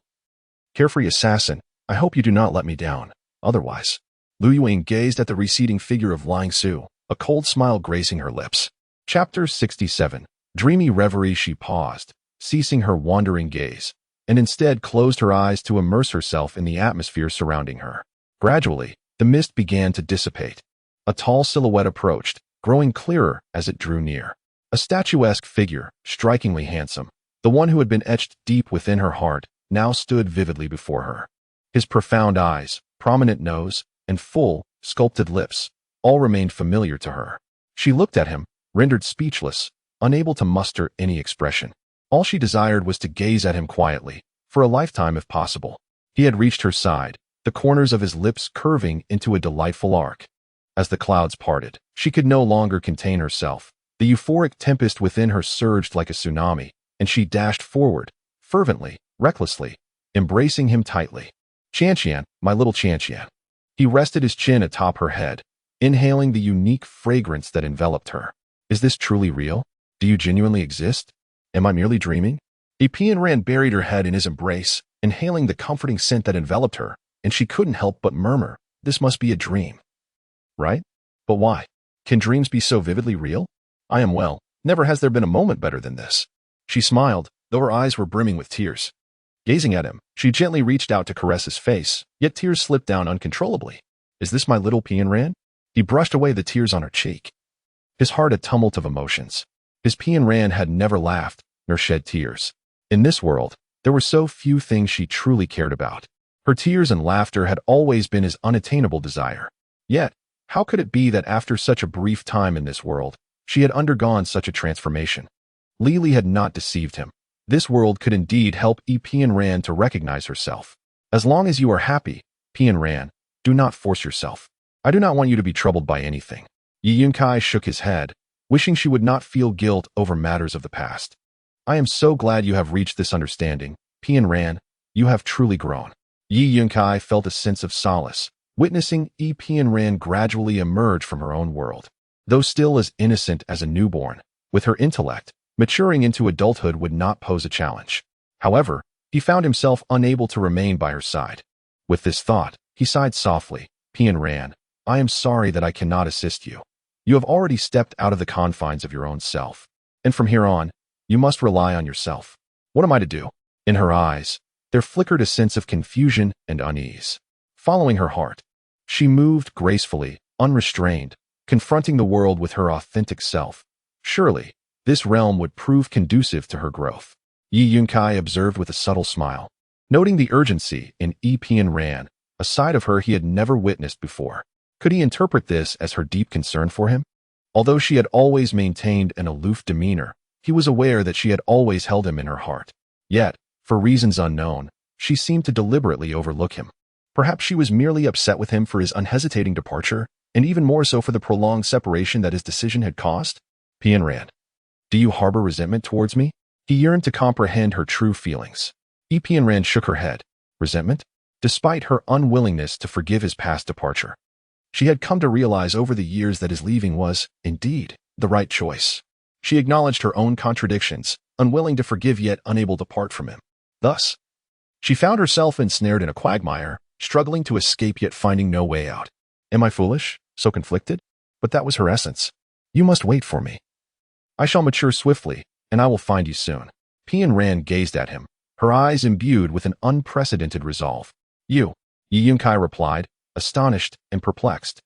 Carefree assassin, I hope you do not let me down. Otherwise. Lu Yuan gazed at the receding figure of Lang Su, a cold smile gracing her lips. Chapter 67. Dreamy reverie. She paused, ceasing her wandering gaze, and instead closed her eyes to immerse herself in the atmosphere surrounding her. Gradually, the mist began to dissipate. A tall silhouette approached, growing clearer as it drew near. A statuesque figure, strikingly handsome, the one who had been etched deep within her heart, now stood vividly before her. His profound eyes, prominent nose, and full, sculpted lips, all remained familiar to her. She looked at him, rendered speechless, unable to muster any expression. All she desired was to gaze at him quietly, for a lifetime if possible. He had reached her side, the corners of his lips curving into a delightful arc. As the clouds parted, she could no longer contain herself. The euphoric tempest within her surged like a tsunami, and she dashed forward, fervently, recklessly, embracing him tightly. Qianqian, my little Qianqian. He rested his chin atop her head, inhaling the unique fragrance that enveloped her. Is this truly real? Do you genuinely exist? Am I merely dreaming? Epian Ran buried her head in his embrace, inhaling the comforting scent that enveloped her, and she couldn't help but murmur, "This must be a dream." Right? But why? Can dreams be so vividly real? I am well. Never has there been a moment better than this. She smiled, though her eyes were brimming with tears. Gazing at him, she gently reached out to caress his face, yet tears slipped down uncontrollably. Is this my little Pian Ran? He brushed away the tears on her cheek. His heart a tumult of emotions. His Pian Ran had never laughed, nor shed tears. In this world, there were so few things she truly cared about. Her tears and laughter had always been his unattainable desire. Yet, how could it be that after such a brief time in this world, she had undergone such a transformation? Lily had not deceived him. This world could indeed help Pian Ran to recognize herself. As long as you are happy, Pian Ran, do not force yourself. I do not want you to be troubled by anything. Yi Yunkai shook his head, wishing she would not feel guilt over matters of the past. I am so glad you have reached this understanding, Pian Ran. You have truly grown. Yi Yunkai felt a sense of solace, witnessing Pian Ran gradually emerge from her own world. Though still as innocent as a newborn, with her intellect, maturing into adulthood would not pose a challenge. However, he found himself unable to remain by her side. With this thought, he sighed softly. Pian Ran, I am sorry that I cannot assist you. You have already stepped out of the confines of your own self. And from here on, you must rely on yourself. What am I to do? In her eyes, there flickered a sense of confusion and unease. Following her heart, she moved gracefully, unrestrained, confronting the world with her authentic self. Surely, this realm would prove conducive to her growth. Yi Yunkai observed with a subtle smile. Noting the urgency in Pian Ran, a side of her he had never witnessed before. Could he interpret this as her deep concern for him? Although she had always maintained an aloof demeanor, he was aware that she had always held him in her heart. Yet, for reasons unknown, she seemed to deliberately overlook him. Perhaps she was merely upset with him for his unhesitating departure, and even more so for the prolonged separation that his decision had caused? Pian Ran, do you harbor resentment towards me? He yearned to comprehend her true feelings. Pian Ran shook her head. Resentment? Despite her unwillingness to forgive his past departure, she had come to realize over the years that his leaving was, indeed, the right choice. She acknowledged her own contradictions, unwilling to forgive yet unable to part from him. Thus, she found herself ensnared in a quagmire, struggling to escape yet finding no way out. Am I foolish? So conflicted? But that was her essence. You must wait for me. I shall mature swiftly, and I will find you soon. Pian Ran gazed at him, her eyes imbued with an unprecedented resolve. You, Yi Yunkai replied, astonished and perplexed.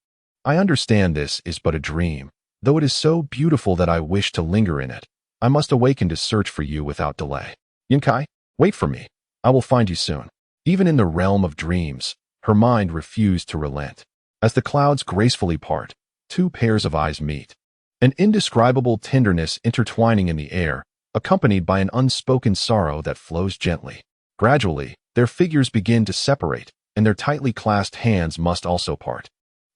I understand this is but a dream, though it is so beautiful that I wish to linger in it. I must awaken to search for you without delay. Yunkai, wait for me. I will find you soon. Even in the realm of dreams, her mind refused to relent. As the clouds gracefully part, two pairs of eyes meet. An indescribable tenderness intertwining in the air, accompanied by an unspoken sorrow that flows gently. Gradually, their figures begin to separate, and their tightly clasped hands must also part.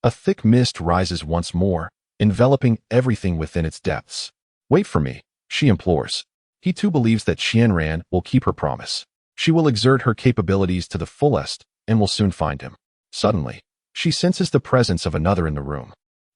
A thick mist rises once more, enveloping everything within its depths. Wait for me, she implores. He too believes that Pian Ran will keep her promise. She will exert her capabilities to the fullest and will soon find him. Suddenly, she senses the presence of another in the room.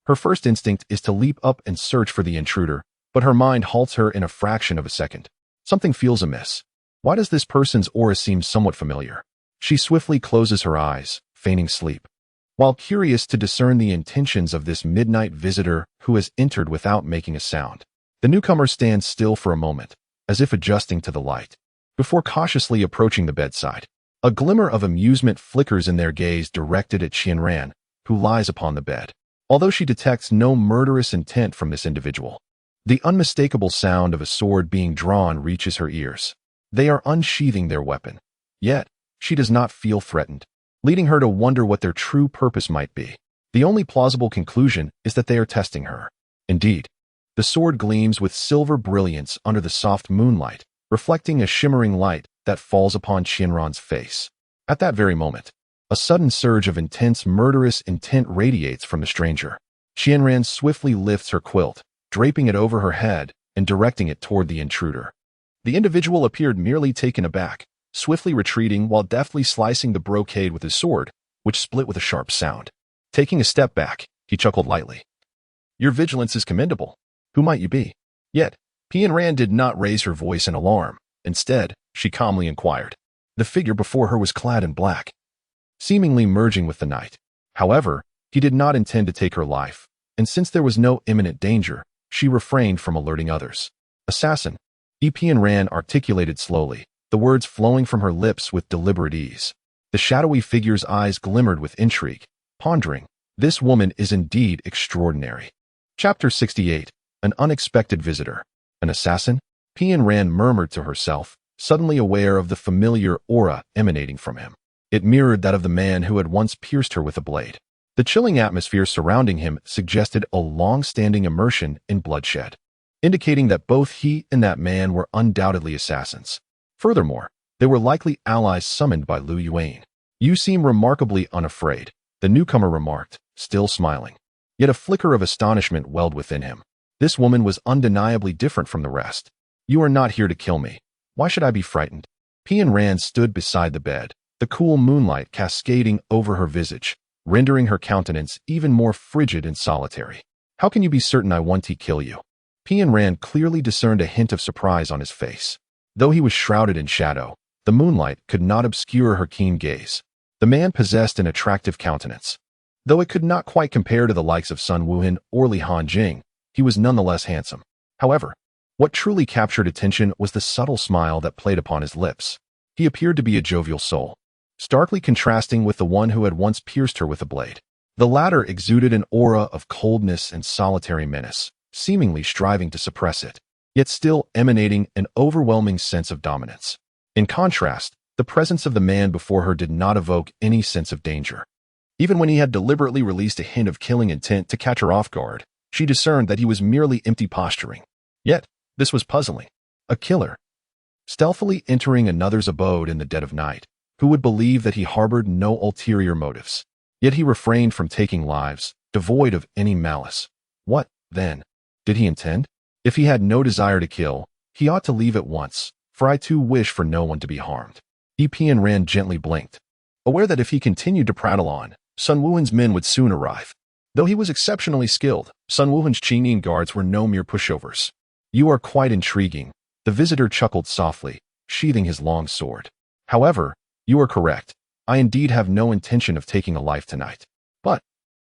Her first instinct is to leap up and search for the intruder, but her mind halts her in a fraction of a second. Something feels amiss. Why does this person's aura seem somewhat familiar? She swiftly closes her eyes, feigning sleep. While curious to discern the intentions of this midnight visitor who has entered without making a sound, the newcomer stands still for a moment, as if adjusting to the light. Before cautiously approaching the bedside, a glimmer of amusement flickers in their gaze directed at Pian Ran, who lies upon the bed. Although she detects no murderous intent from this individual, the unmistakable sound of a sword being drawn reaches her ears. They are unsheathing their weapon. Yet, she does not feel threatened, leading her to wonder what their true purpose might be. The only plausible conclusion is that they are testing her. Indeed, the sword gleams with silver brilliance under the soft moonlight, reflecting a shimmering light that falls upon Pian Ran's face. At that very moment, a sudden surge of intense murderous intent radiates from the stranger. Pian Ran swiftly lifts her quilt, draping it over her head and directing it toward the intruder. The individual appeared merely taken aback, swiftly retreating while deftly slicing the brocade with his sword, which split with a sharp sound. Taking a step back, he chuckled lightly. Your vigilance is commendable. Who might you be? Yet, Pian Ran did not raise her voice in alarm. Instead, she calmly inquired. The figure before her was clad in black, seemingly merging with the night. However, he did not intend to take her life, and since there was no imminent danger, she refrained from alerting others. Assassin, Pian Ran articulated slowly, the words flowing from her lips with deliberate ease. The shadowy figure's eyes glimmered with intrigue, pondering, this woman is indeed extraordinary. Chapter 68. An unexpected visitor. An assassin? Pian Ran murmured to herself, suddenly aware of the familiar aura emanating from him. It mirrored that of the man who had once pierced her with a blade. The chilling atmosphere surrounding him suggested a long-standing immersion in bloodshed, indicating that both he and that man were undoubtedly assassins. Furthermore, they were likely allies summoned by Lu Yuan. You seem remarkably unafraid, the newcomer remarked, still smiling. Yet a flicker of astonishment welled within him. This woman was undeniably different from the rest. You are not here to kill me. Why should I be frightened? Pian Ran stood beside the bed, the cool moonlight cascading over her visage, rendering her countenance even more frigid and solitary. How can you be certain I won't kill you? Pian Ran clearly discerned a hint of surprise on his face. Though he was shrouded in shadow, the moonlight could not obscure her keen gaze. The man possessed an attractive countenance. Though it could not quite compare to the likes of Sun Wuhan or Li Hanjing, he was nonetheless handsome. However, what truly captured attention was the subtle smile that played upon his lips. He appeared to be a jovial soul, starkly contrasting with the one who had once pierced her with a blade. The latter exuded an aura of coldness and solitary menace, seemingly striving to suppress it, yet still emanating an overwhelming sense of dominance. In contrast, the presence of the man before her did not evoke any sense of danger. Even when he had deliberately released a hint of killing intent to catch her off guard, she discerned that he was merely empty posturing. Yet, this was puzzling. A killer, stealthily entering another's abode in the dead of night. Who would believe that he harbored no ulterior motives? Yet he refrained from taking lives, devoid of any malice. What, then, did he intend? If he had no desire to kill, he ought to leave at once, for I too wish for no one to be harmed. Pian Ran gently blinked, aware that if he continued to prattle on, Sun Wuhan's men would soon arrive. Though he was exceptionally skilled, Sun Wuhan's Qingyan guards were no mere pushovers. You are quite intriguing, the visitor chuckled softly, sheathing his long sword. However, you are correct. I indeed have no intention of taking a life tonight. But,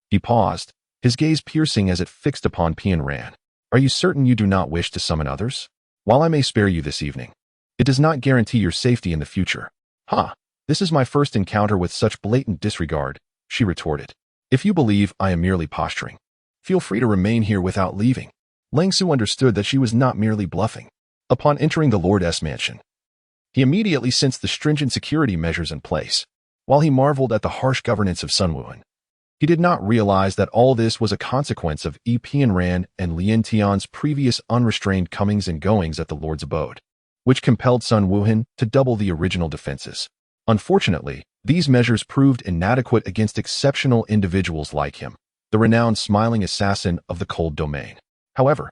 he paused, his gaze piercing as it fixed upon Pian Ran. Are you certain you do not wish to summon others? While I may spare you this evening, it does not guarantee your safety in the future. This is my first encounter with such blatant disregard, she retorted. If you believe I am merely posturing, feel free to remain here without leaving. Lang Su understood that she was not merely bluffing. Upon entering the Lord S mansion, he immediately sensed the stringent security measures in place. While he marveled at the harsh governance of Sun Wuhan, he did not realize that all this was a consequence of Pian Ran and Lien Tian's previous unrestrained comings and goings at the Lord's abode, which compelled Sun Wuhan to double the original defenses. Unfortunately, these measures proved inadequate against exceptional individuals like him, the renowned smiling assassin of the cold domain. However,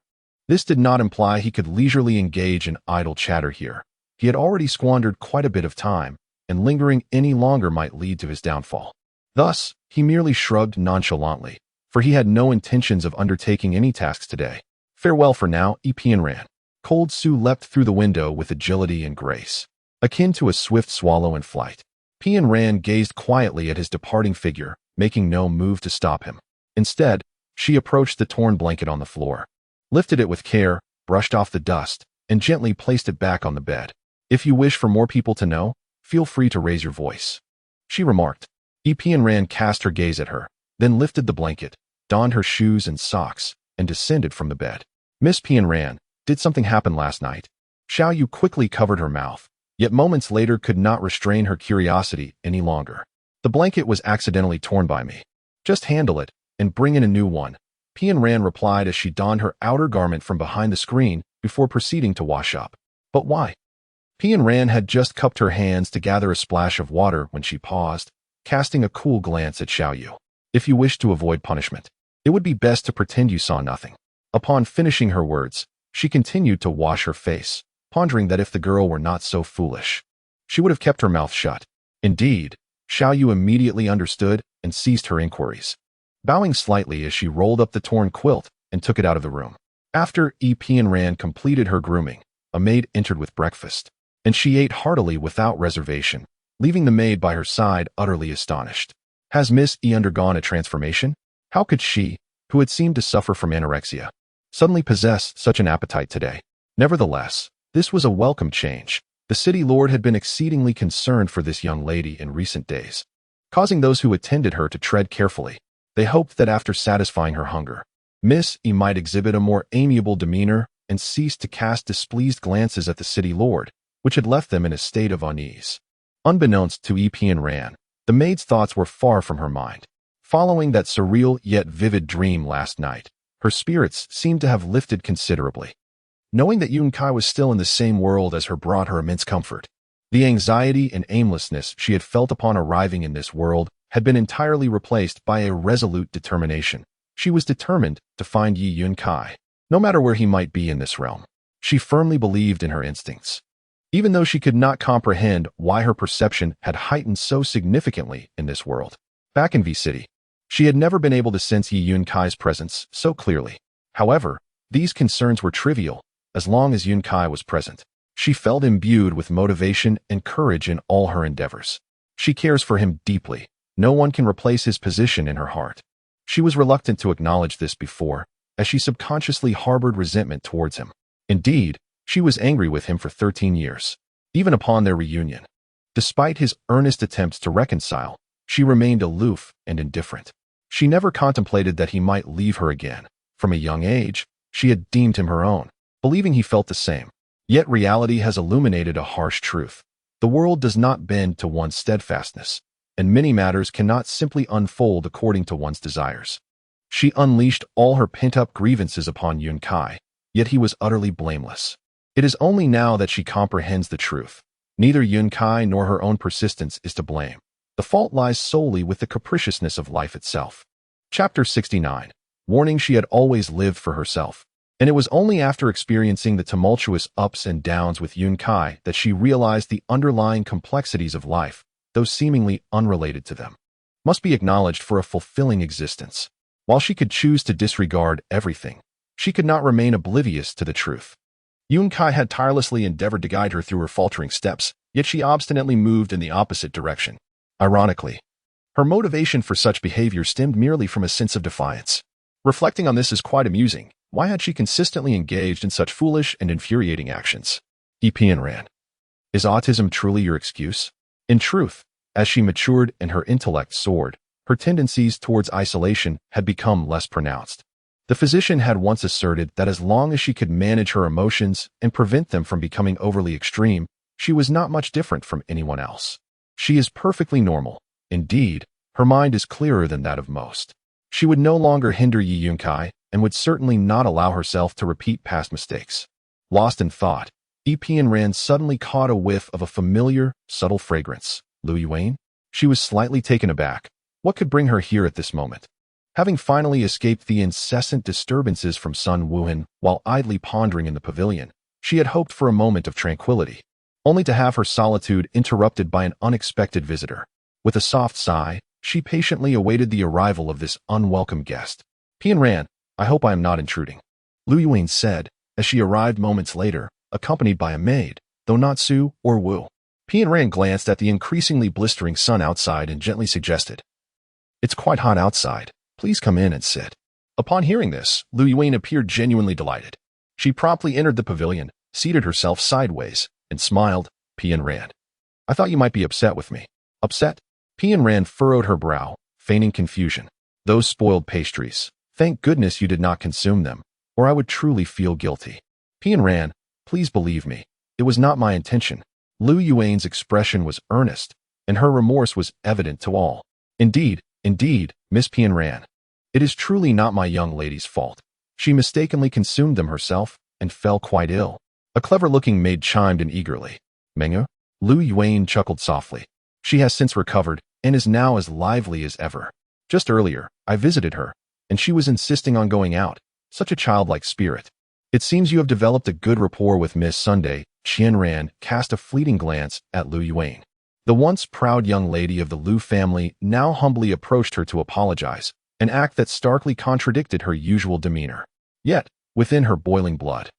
this did not imply he could leisurely engage in idle chatter here. He had already squandered quite a bit of time, and lingering any longer might lead to his downfall. Thus, he merely shrugged nonchalantly, for he had no intentions of undertaking any tasks today. Farewell for now, Pian Ran. Cold Su leapt through the window with agility and grace, akin to a swift swallow in flight. Pian Ran gazed quietly at his departing figure, making no move to stop him. Instead, she approached the torn blanket on the floor, lifted it with care, brushed off the dust, and gently placed it back on the bed. If you wish for more people to know, feel free to raise your voice, she remarked. Pian Ran cast her gaze at her, then lifted the blanket, donned her shoes and socks, and descended from the bed. Miss Pian Ran, did something happen last night? Xiao Yu quickly covered her mouth, yet moments later could not restrain her curiosity any longer. The blanket was accidentally torn by me. Just handle it, and bring in a new one, Pian Ran replied as she donned her outer garment from behind the screen before proceeding to wash up. But why? Pian Ran had just cupped her hands to gather a splash of water when she paused, casting a cool glance at Xiao Yu. If you wish to avoid punishment, it would be best to pretend you saw nothing. Upon finishing her words, she continued to wash her face, pondering that if the girl were not so foolish, she would have kept her mouth shut. Indeed, Xiao Yu immediately understood and ceased her inquiries, bowing slightly as she rolled up the torn quilt and took it out of the room. After EP and Rand completed her grooming, a maid entered with breakfast, and she ate heartily without reservation, leaving the maid by her side utterly astonished. Has Miss E undergone a transformation? How could she, who had seemed to suffer from anorexia, suddenly possess such an appetite today? Nevertheless, this was a welcome change. The city lord had been exceedingly concerned for this young lady in recent days, causing those who attended her to tread carefully. They hoped that after satisfying her hunger, Miss E might exhibit a more amiable demeanor and cease to cast displeased glances at the city lord, which had left them in a state of unease. Unbeknownst to EP and Rand, the maid's thoughts were far from her mind. Following that surreal yet vivid dream last night, her spirits seemed to have lifted considerably. Knowing that Yun Kai was still in the same world as her brought her immense comfort. The anxiety and aimlessness she had felt upon arriving in this world had been entirely replaced by a resolute determination. She was determined to find Yi Yun Kai, no matter where he might be in this realm. She firmly believed in her instincts. Even though she could not comprehend why her perception had heightened so significantly in this world. Back in V City, she had never been able to sense Yi Yun Kai's presence so clearly. However, these concerns were trivial as long as Yun Kai was present. She felt imbued with motivation and courage in all her endeavors. She cares for him deeply. No one can replace his position in her heart. She was reluctant to acknowledge this before, as she subconsciously harbored resentment towards him. Indeed, she was angry with him for 13 years, even upon their reunion. Despite his earnest attempts to reconcile, she remained aloof and indifferent. She never contemplated that he might leave her again. From a young age, she had deemed him her own, believing he felt the same. Yet reality has illuminated a harsh truth. The world does not bend to one's steadfastness, and many matters cannot simply unfold according to one's desires. She unleashed all her pent-up grievances upon Yun Kai, yet he was utterly blameless. It is only now that she comprehends the truth. Neither Yun Kai nor her own persistence is to blame. The fault lies solely with the capriciousness of life itself. Chapter 69. Warning: she had always lived for herself, and it was only after experiencing the tumultuous ups and downs with Yun Kai that she realized the underlying complexities of life, though seemingly unrelated to them, must be acknowledged for a fulfilling existence. While she could choose to disregard everything, she could not remain oblivious to the truth. Yun Kai had tirelessly endeavored to guide her through her faltering steps, yet she obstinately moved in the opposite direction. Ironically, her motivation for such behavior stemmed merely from a sense of defiance. Reflecting on this is quite amusing. Why had she consistently engaged in such foolish and infuriating actions? EP and Rand. Is autism truly your excuse? In truth, as she matured and her intellect soared, her tendencies towards isolation had become less pronounced. The physician had once asserted that as long as she could manage her emotions and prevent them from becoming overly extreme, she was not much different from anyone else. She is perfectly normal. Indeed, her mind is clearer than that of most. She would no longer hinder Yi Yun Kai and would certainly not allow herself to repeat past mistakes. Lost in thought, EP and Rand suddenly caught a whiff of a familiar, subtle fragrance. Lu Yuan? She was slightly taken aback. What could bring her here at this moment? Having finally escaped the incessant disturbances from Sun Wuhan while idly pondering in the pavilion, she had hoped for a moment of tranquility, only to have her solitude interrupted by an unexpected visitor. With a soft sigh, she patiently awaited the arrival of this unwelcome guest. P and Rand, I hope I am not intruding, Lu Yuan said, as she arrived moments later, accompanied by a maid, though not Su or Wu. P and Rand glanced at the increasingly blistering sun outside and gently suggested, "It's quite hot outside. Please come in and sit." Upon hearing this, Lu Yuan appeared genuinely delighted. She promptly entered the pavilion, seated herself sideways, and smiled. P and Rand, I thought you might be upset with me. Upset? P and Rand furrowed her brow, feigning confusion. Those spoiled pastries. Thank goodness you did not consume them, or I would truly feel guilty. P and Rand, please believe me. It was not my intention. Lu Yuan's expression was earnest, and her remorse was evident to all. Indeed, Miss P and Rand, it is truly not my young lady's fault. She mistakenly consumed them herself and fell quite ill. A clever-looking maid chimed in eagerly. Mengu? Lu Yuan chuckled softly. She has since recovered and is now as lively as ever. Just earlier, I visited her, and she was insisting on going out. Such a childlike spirit. It seems you have developed a good rapport with Miss Sunday. Qian Ran cast a fleeting glance at Lu Yuan. The once proud young lady of the Lu family now humbly approached her to apologize, an act that starkly contradicted her usual demeanor. Yet, within her boiling blood.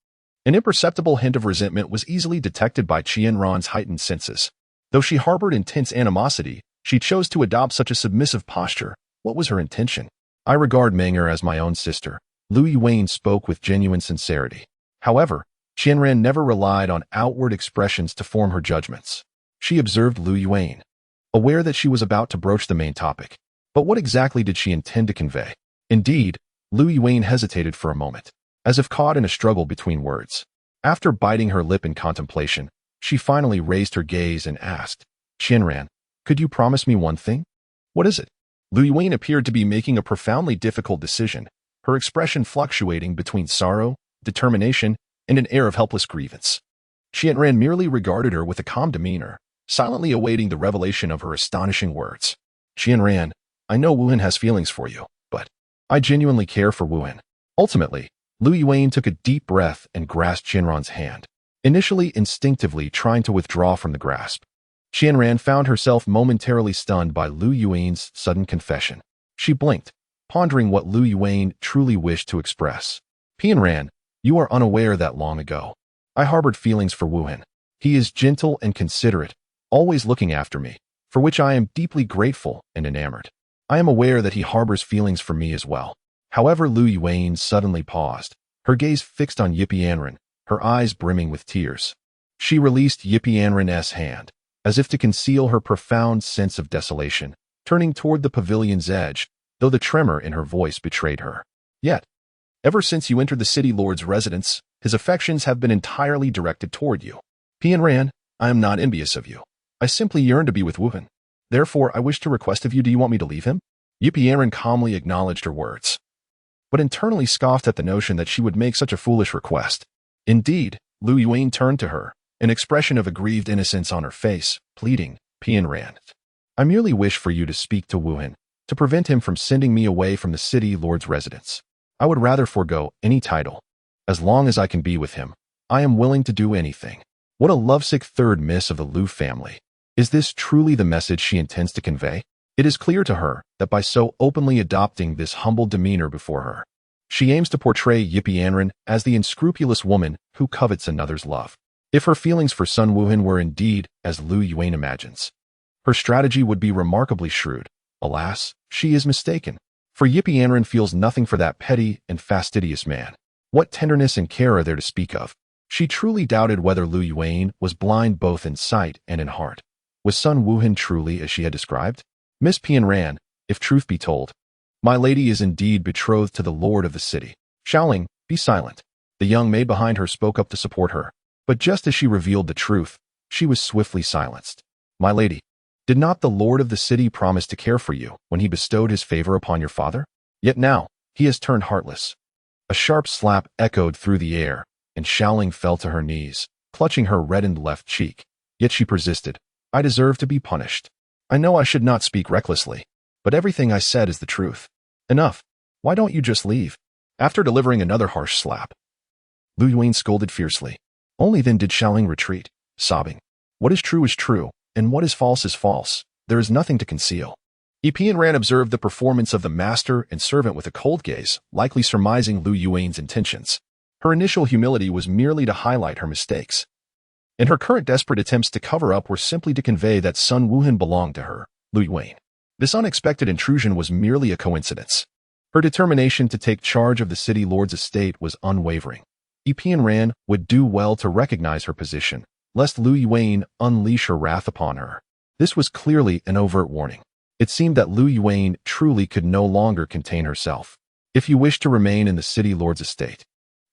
An imperceptible hint of resentment was easily detected by Qianran's heightened senses. Though she harbored intense animosity, she chose to adopt such a submissive posture. What was her intention? I regard Menger as my own sister. Lu Yuan spoke with genuine sincerity. However, Qianran never relied on outward expressions to form her judgments. She observed Lu Yuan, aware that she was about to broach the main topic. But what exactly did she intend to convey? Indeed, Lu Yuan hesitated for a moment, as if caught in a struggle between words. After biting her lip in contemplation, she finally raised her gaze and asked, Qianran, could you promise me one thing? What is it? Lu Yuan appeared to be making a profoundly difficult decision, her expression fluctuating between sorrow, determination, and an air of helpless grievance. Qianran merely regarded her with a calm demeanor, silently awaiting the revelation of her astonishing words. Qianran, I know Wuhan has feelings for you, but I genuinely care for Wuhan. Ultimately, Lu Yuan took a deep breath and grasped Qianran's hand, initially instinctively trying to withdraw from the grasp. Qianran found herself momentarily stunned by Lu Yuan's sudden confession. She blinked, pondering what Lu Yuan truly wished to express. Qianran, you are unaware that long ago, I harbored feelings for Wuhan. He is gentle and considerate, always looking after me, for which I am deeply grateful and enamored. I am aware that he harbors feelings for me as well. However, Lu Yuan suddenly paused, her gaze fixed on Yipianran, her eyes brimming with tears. She released Yipianran's hand, as if to conceal her profound sense of desolation, turning toward the pavilion's edge, though the tremor in her voice betrayed her. Yet, ever since you entered the city lord's residence, his affections have been entirely directed toward you. Qianran, I am not envious of you. I simply yearn to be with Wuhan. Therefore, I wish to request of you, do you want me to leave him? Yipianran calmly acknowledged her words, but internally scoffed at the notion that she would make such a foolish request. Indeed, Lu Yuan turned to her, an expression of aggrieved innocence on her face, pleading, Qianran, I merely wish for you to speak to Wuhan, to prevent him from sending me away from the city lord's residence. I would rather forego any title. As long as I can be with him, I am willing to do anything. What a lovesick third miss of the Lu family. Is this truly the message she intends to convey? It is clear to her that by so openly adopting this humble demeanor before her, she aims to portray Yipianran as the unscrupulous woman who covets another's love. If her feelings for Sun Wuhan were indeed as Lu Yuan imagines, her strategy would be remarkably shrewd. Alas, she is mistaken, for Yipianran feels nothing for that petty and fastidious man. What tenderness and care are there to speak of? She truly doubted whether Lu Yuan was blind both in sight and in heart. Was Sun Wuhan truly as she had described? Miss Qianran, if truth be told, my lady is indeed betrothed to the lord of the city. Xiaoling, be silent. The young maid behind her spoke up to support her, but just as she revealed the truth, she was swiftly silenced. My lady, did not the lord of the city promise to care for you when he bestowed his favor upon your father? Yet now, he has turned heartless. A sharp slap echoed through the air, and Xiaoling fell to her knees, clutching her reddened left cheek. Yet she persisted. I deserve to be punished. I know I should not speak recklessly, but everything I said is the truth. Enough. Why don't you just leave? After delivering another harsh slap, Lu Yuan scolded fiercely. Only then did Xiaoling retreat, sobbing. What is true, and what is false is false. There is nothing to conceal. Yipianran observed the performance of the master and servant with a cold gaze, likely surmising Lu Yuan's intentions. Her initial humility was merely to highlight her mistakes, and her current desperate attempts to cover up were simply to convey that Sun Wuhan belonged to her, Lu Yuan. This unexpected intrusion was merely a coincidence. Her determination to take charge of the city lord's estate was unwavering. Yipianran would do well to recognize her position, lest Lu Yuan unleash her wrath upon her. This was clearly an overt warning. It seemed that Lu Yuan truly could no longer contain herself. If you wish to remain in the city lord's estate,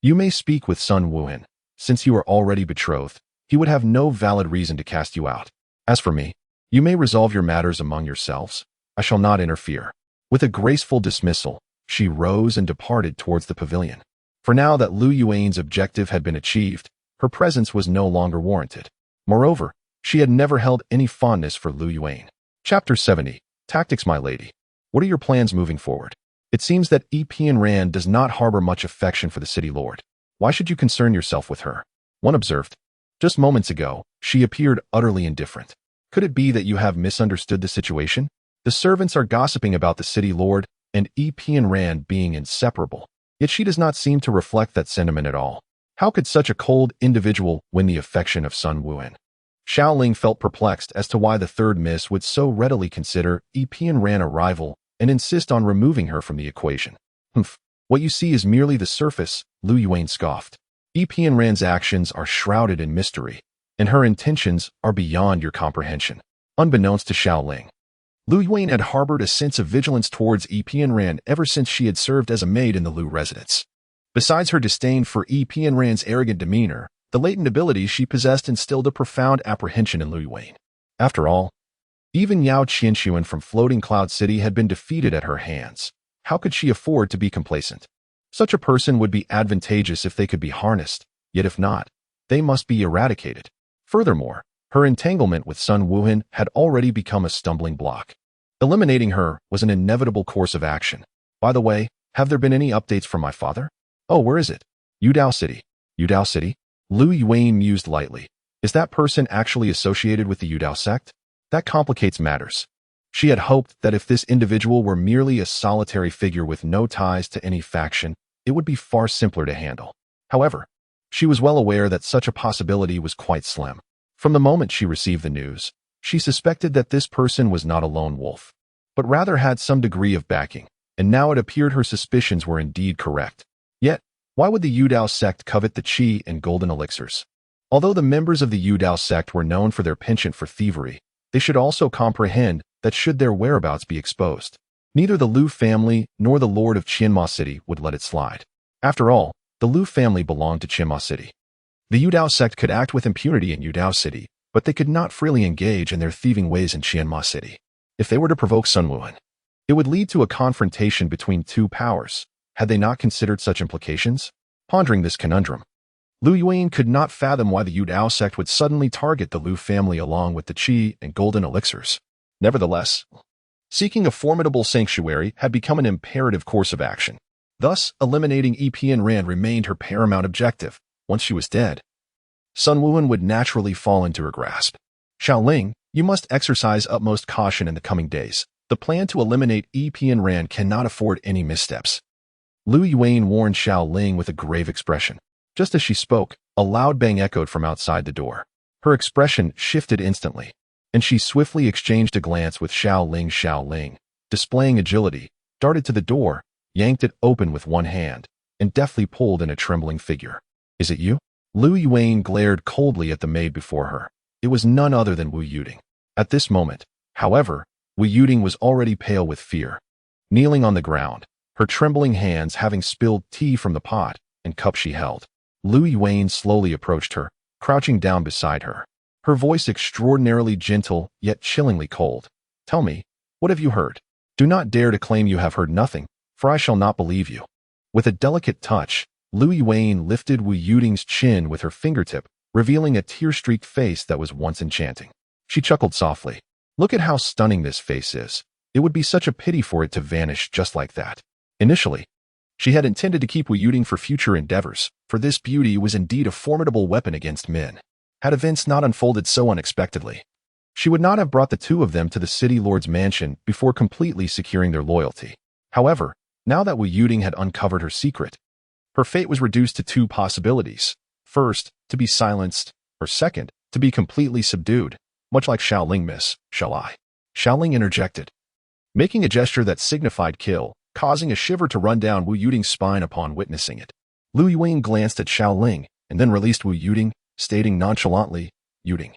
you may speak with Sun Wuhan. Since you are already betrothed, he would have no valid reason to cast you out. As for me, you may resolve your matters among yourselves. I shall not interfere. With a graceful dismissal, she rose and departed towards the pavilion. For now that Lu Yuan's objective had been achieved, her presence was no longer warranted. Moreover, she had never held any fondness for Lu Yuan. Chapter 70. Tactics, my lady. What are your plans moving forward? It seems that Yipianran does not harbor much affection for the city lord. Why should you concern yourself with her? One observed. Just moments ago, she appeared utterly indifferent. Could it be that you have misunderstood the situation? The servants are gossiping about the city lord and Yipianran being inseparable. Yet she does not seem to reflect that sentiment at all. How could such a cold individual win the affection of Sun Wuhan? Xiaoling felt perplexed as to why the third miss would so readily consider Epian Ran a rival and insist on removing her from the equation. Humph, what you see is merely the surface, Lu Yuan scoffed. Epian Ran's actions are shrouded in mystery, and her intentions are beyond your comprehension. Unbeknownst to Xiaoling, Lu Yuan had harbored a sense of vigilance towards Epian Ran ever since she had served as a maid in the Lu residence. Besides her disdain for Epian Ran's arrogant demeanor, the latent abilities she possessed instilled a profound apprehension in Lu Yuan. After all, even Yao Qianxuan from Floating Cloud City had been defeated at her hands. How could she afford to be complacent? Such a person would be advantageous if they could be harnessed, yet if not, they must be eradicated. Furthermore, her entanglement with Sun Wuhan had already become a stumbling block. Eliminating her was an inevitable course of action. By the way, have there been any updates from my father? Oh, where is it? Yudao City. Yudao City? Lu Yuan mused lightly. Is that person actually associated with the Yudao sect? That complicates matters. She had hoped that if this individual were merely a solitary figure with no ties to any faction, it would be far simpler to handle. However, she was well aware that such a possibility was quite slim. From the moment she received the news, she suspected that this person was not a lone wolf, but rather had some degree of backing, and now it appeared her suspicions were indeed correct. Yet, why would the Yudao sect covet the qi and golden elixirs? Although the members of the Yudao sect were known for their penchant for thievery, they should also comprehend that should their whereabouts be exposed, neither the Lu family nor the Lord of Qianma City would let it slide. After all, the Lu family belonged to Qianma City. The Yudao sect could act with impunity in Yudao City, but they could not freely engage in their thieving ways in Qianma City. If they were to provoke Sun Wuhan, it would lead to a confrontation between two powers. Had they not considered such implications? Pondering this conundrum, Lu Yuan could not fathom why the Yudao sect would suddenly target the Lu family along with the qi and golden elixirs. Nevertheless, seeking a formidable sanctuary had become an imperative course of action. Thus, eliminating Epian Ran remained her paramount objective. Once she was dead, Sun Wuhan would naturally fall into her grasp. Xiaoling, you must exercise utmost caution in the coming days. The plan to eliminate Epian Ran cannot afford any missteps. Lu Yuan warned Xiaoling with a grave expression. Just as she spoke, a loud bang echoed from outside the door. Her expression shifted instantly, and she swiftly exchanged a glance with Xiaoling. Xiaoling, displaying agility, darted to the door, yanked it open with one hand, and deftly pulled in a trembling figure. Is it you? Lu Yuan glared coldly at the maid before her. It was none other than Wu Yuding. At this moment, however, Wu Yuding was already pale with fear. Kneeling on the ground, her trembling hands having spilled tea from the pot and cup she held, Lu Yuan slowly approached her, crouching down beside her. Her voice extraordinarily gentle, yet chillingly cold. Tell me, what have you heard? Do not dare to claim you have heard nothing, for I shall not believe you. With a delicate touch, Lu Yuan lifted Wu Yuding's chin with her fingertip, revealing a tear-streaked face that was once enchanting. She chuckled softly. Look at how stunning this face is. It would be such a pity for it to vanish just like that. Initially, she had intended to keep Wu Yuding for future endeavors, for this beauty was indeed a formidable weapon against men. Had events not unfolded so unexpectedly, she would not have brought the two of them to the city lord's mansion before completely securing their loyalty. However, now that Wu Yuding had uncovered her secret, her fate was reduced to two possibilities. First, to be silenced, or second, to be completely subdued, much like Xiaoling miss, shall I? Xiaoling interjected, making a gesture that signified kill, causing a shiver to run down Wu Yuding's spine upon witnessing it. Lu Yuan glanced at Xiaoling, and then released Wu Yuding, stating nonchalantly, Yuding,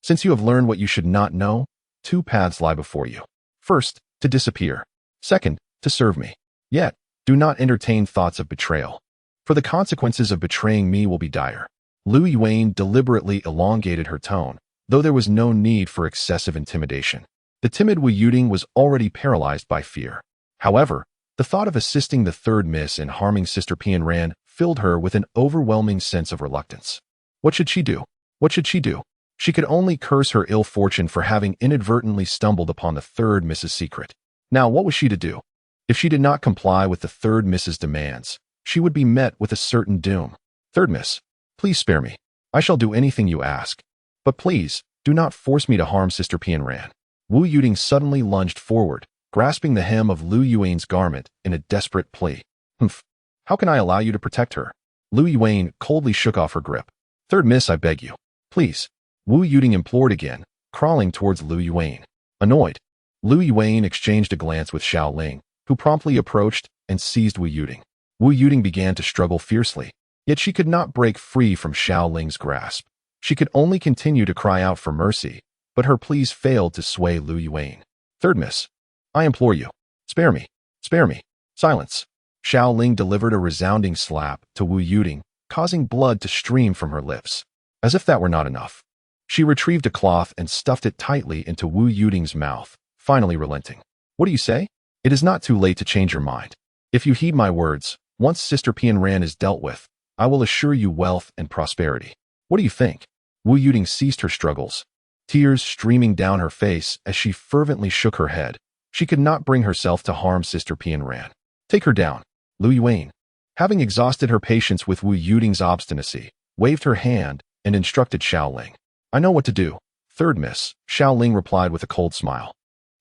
since you have learned what you should not know, two paths lie before you. First, to disappear. Second, to serve me. Yet, do not entertain thoughts of betrayal, for the consequences of betraying me will be dire. Lu Yuan deliberately elongated her tone, though there was no need for excessive intimidation. The timid Wu Yuding was already paralyzed by fear. However, the thought of assisting the third miss in harming Sister Pian Ran filled her with an overwhelming sense of reluctance. What should she do? What should she do? She could only curse her ill fortune for having inadvertently stumbled upon the third miss's secret. Now, what was she to do? If she did not comply with the third miss's demands, she would be met with a certain doom. Third miss, please spare me. I shall do anything you ask. But please, do not force me to harm Sister Pian Ran. Wu Yuding suddenly lunged forward, grasping the hem of Lu Yuan's garment in a desperate plea. Humph. How can I allow you to protect her? Lu Yuan coldly shook off her grip. Third miss, I beg you. Please. Wu Yuting implored again, crawling towards Lu Yuan. Annoyed, Lu Yuan exchanged a glance with Xiao Ling, who promptly approached and seized Wu Yuting. Wu Yuting began to struggle fiercely, yet she could not break free from Xiao Ling's grasp. She could only continue to cry out for mercy, but her pleas failed to sway Lu Yuan. Third miss. I implore you. Spare me. Spare me. Silence. Xiao Ling delivered a resounding slap to Wu Yuting, causing blood to stream from her lips. As if that were not enough, she retrieved a cloth and stuffed it tightly into Wu Yuting's mouth, finally relenting. What do you say? It is not too late to change your mind. If you heed my words, once Sister Pian Ran is dealt with, I will assure you wealth and prosperity. What do you think? Wu Yuting ceased her struggles, tears streaming down her face as she fervently shook her head. She could not bring herself to harm Sister Pian Ran. Take her down. Lu Yuan, having exhausted her patience with Wu Yuting's obstinacy, waved her hand and instructed Xiao Ling. I know what to do. Third miss, Xiao Ling replied with a cold smile.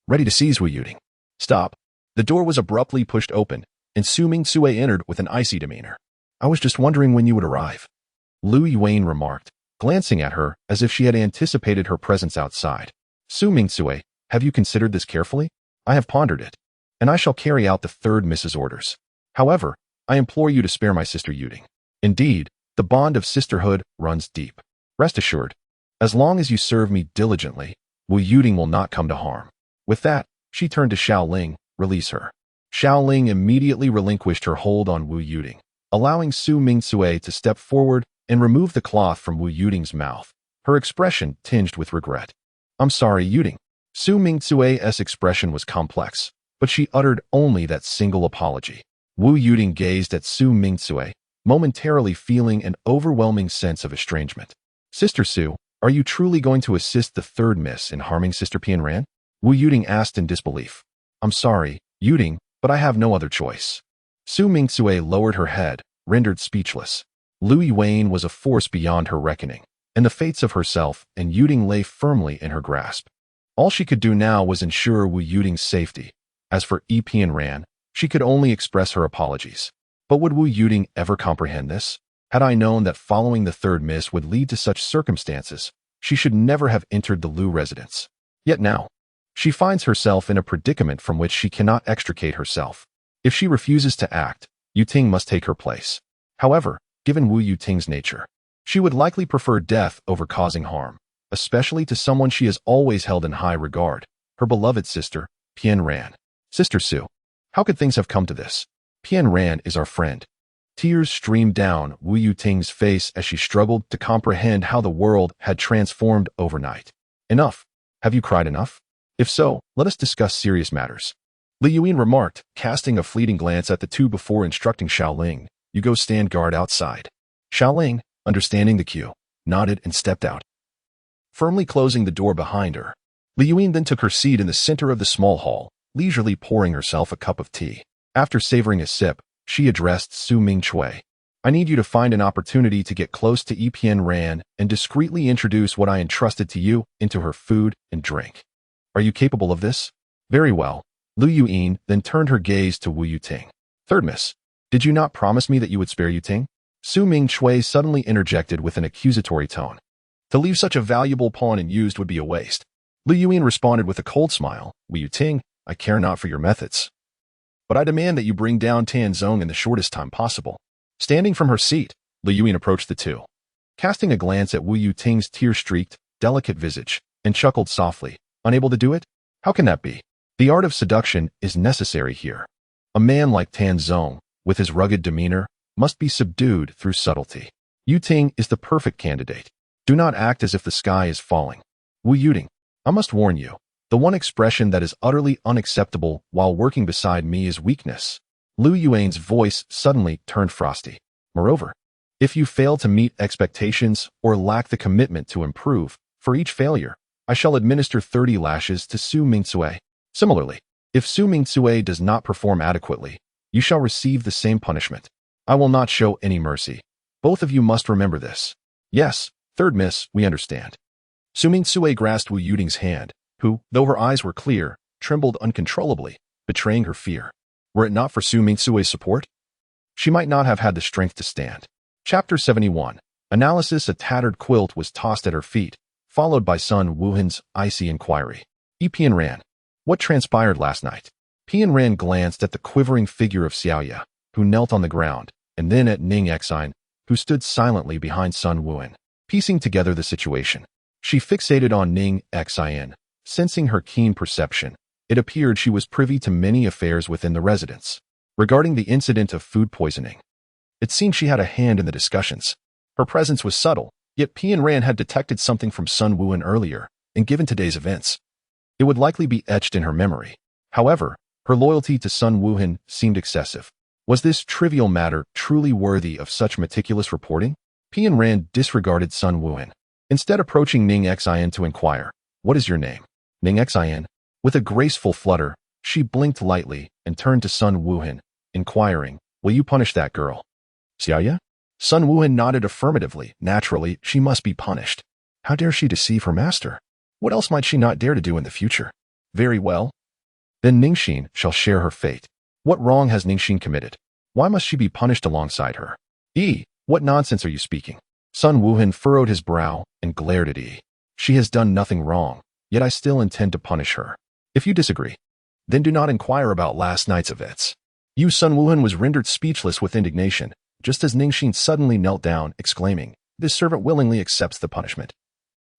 Ready to seize Wu Yuting. Stop. The door was abruptly pushed open, and Su Ming Sui entered with an icy demeanor. I was just wondering when you would arrive. Lu Yuan remarked, glancing at her as if she had anticipated her presence outside. Su Ming Sui, have you considered this carefully? I have pondered it, and I shall carry out the third miss's orders. However, I implore you to spare my sister Yuting. Indeed, the bond of sisterhood runs deep. Rest assured, as long as you serve me diligently, Wu Yuting will not come to harm. With that, she turned to Xiao Ling. Release her. Xiao Ling immediately relinquished her hold on Wu Yuting, allowing Su Ming Sui to step forward and remove the cloth from Wu Yuting's mouth, her expression tinged with regret. I'm sorry, Yuting. Su Ming Sui's expression was complex, but she uttered only that single apology. Wu Yuting gazed at Su Ming Sui, momentarily feeling an overwhelming sense of estrangement. Sister Su, are you truly going to assist the third miss in harming Sister Pian Ran? Wu Yuting asked in disbelief. I'm sorry, Yuting, but I have no other choice. Su Ming Sui lowered her head, rendered speechless. Lu Yuan was a force beyond her reckoning, and the fates of herself and Yuting lay firmly in her grasp. All she could do now was ensure Wu Yuting's safety. As for Pian Ran, she could only express her apologies. But would Wu Yuting ever comprehend this? Had I known that following the third miss would lead to such circumstances, she should never have entered the Lu residence. Yet now, she finds herself in a predicament from which she cannot extricate herself. If she refuses to act, Yuting must take her place. However, given Wu Yuting's nature, she would likely prefer death over causing harm, especially to someone she has always held in high regard, her beloved sister, Pian Ran. Sister Su, how could things have come to this? Pian Ran is our friend. Tears streamed down Wu Yuting's face as she struggled to comprehend how the world had transformed overnight. Enough. Have you cried enough? If so, let us discuss serious matters. Li Yuan remarked, casting a fleeting glance at the two before instructing Xiao Ling. You go stand guard outside. Xiao Ling, understanding the cue, nodded and stepped out, firmly closing the door behind her. Li Yuan then took her seat in the center of the small hall, leisurely pouring herself a cup of tea. After savoring a sip, she addressed Su Ming Sui. I need you to find an opportunity to get close to Pian Ran and discreetly introduce what I entrusted to you into her food and drink. Are you capable of this? Very well. Lu Yuan then turned her gaze to Wu Yuting. Third miss, did you not promise me that you would spare Yuting? Su Ming Shui suddenly interjected with an accusatory tone. To leave such a valuable pawn unused would be a waste. Lu Yuan responded with a cold smile. Wu Yuting, I care not for your methods, but I demand that you bring down Tan Zong in the shortest time possible. Standing from her seat, Lu Yuan approached the two, casting a glance at Wu Yuting's tear-streaked, delicate visage, and chuckled softly. Unable to do it? How can that be? The art of seduction is necessary here. A man like Tan Zong, with his rugged demeanor, must be subdued through subtlety. Yuting is the perfect candidate. Do not act as if the sky is falling. Wu Yuting, I must warn you, the one expression that is utterly unacceptable while working beside me is weakness. Lu Yuan's voice suddenly turned frosty. Moreover, if you fail to meet expectations or lack the commitment to improve, for each failure, I shall administer 30 lashes to Su Ming Sui. Similarly, if Su Ming Sui does not perform adequately, you shall receive the same punishment. I will not show any mercy. Both of you must remember this. Yes, third miss, we understand. Su Ming Sui grasped Wu Yuting's hand, who, though her eyes were clear, trembled uncontrollably, betraying her fear. Were it not for Su Ming Sui's support, she might not have had the strength to stand. Chapter 71. Analysis. A tattered quilt was tossed at her feet, followed by Sun Wuhan's icy inquiry. Pian ran. What transpired last night? Pian Ran glanced at the quivering figure of Xiaoya, who knelt on the ground, and then at Ning Xin, who stood silently behind Sun Wuhan. Piecing together the situation, she fixated on Ning Xin, sensing her keen perception. It appeared she was privy to many affairs within the residence. Regarding the incident of food poisoning, it seemed she had a hand in the discussions. Her presence was subtle, yet Pian Ran had detected something from Sun Wuhan earlier, and given today's events, it would likely be etched in her memory. However, her loyalty to Sun Wuhan seemed excessive. Was this trivial matter truly worthy of such meticulous reporting? Pian Ran disregarded Sun Wuhan, instead approaching Ning Xin to inquire, "What is your name?" Ning Xin. With a graceful flutter, she blinked lightly and turned to Sun Wuhan, inquiring, "Will you punish that girl?" Xiaoya? Sun Wuhan nodded affirmatively. Naturally, she must be punished. How dare she deceive her master? What else might she not dare to do in the future? Very well. Then Ningxin shall share her fate. What wrong has Ningxin committed? Why must she be punished alongside her? What nonsense are you speaking? Sun Wuhan furrowed his brow and glared at She has done nothing wrong, yet I still intend to punish her. If you disagree, then do not inquire about last night's events. Sun Wuhan was rendered speechless with indignation, just as Ningxin suddenly knelt down, exclaiming, "This servant willingly accepts the punishment.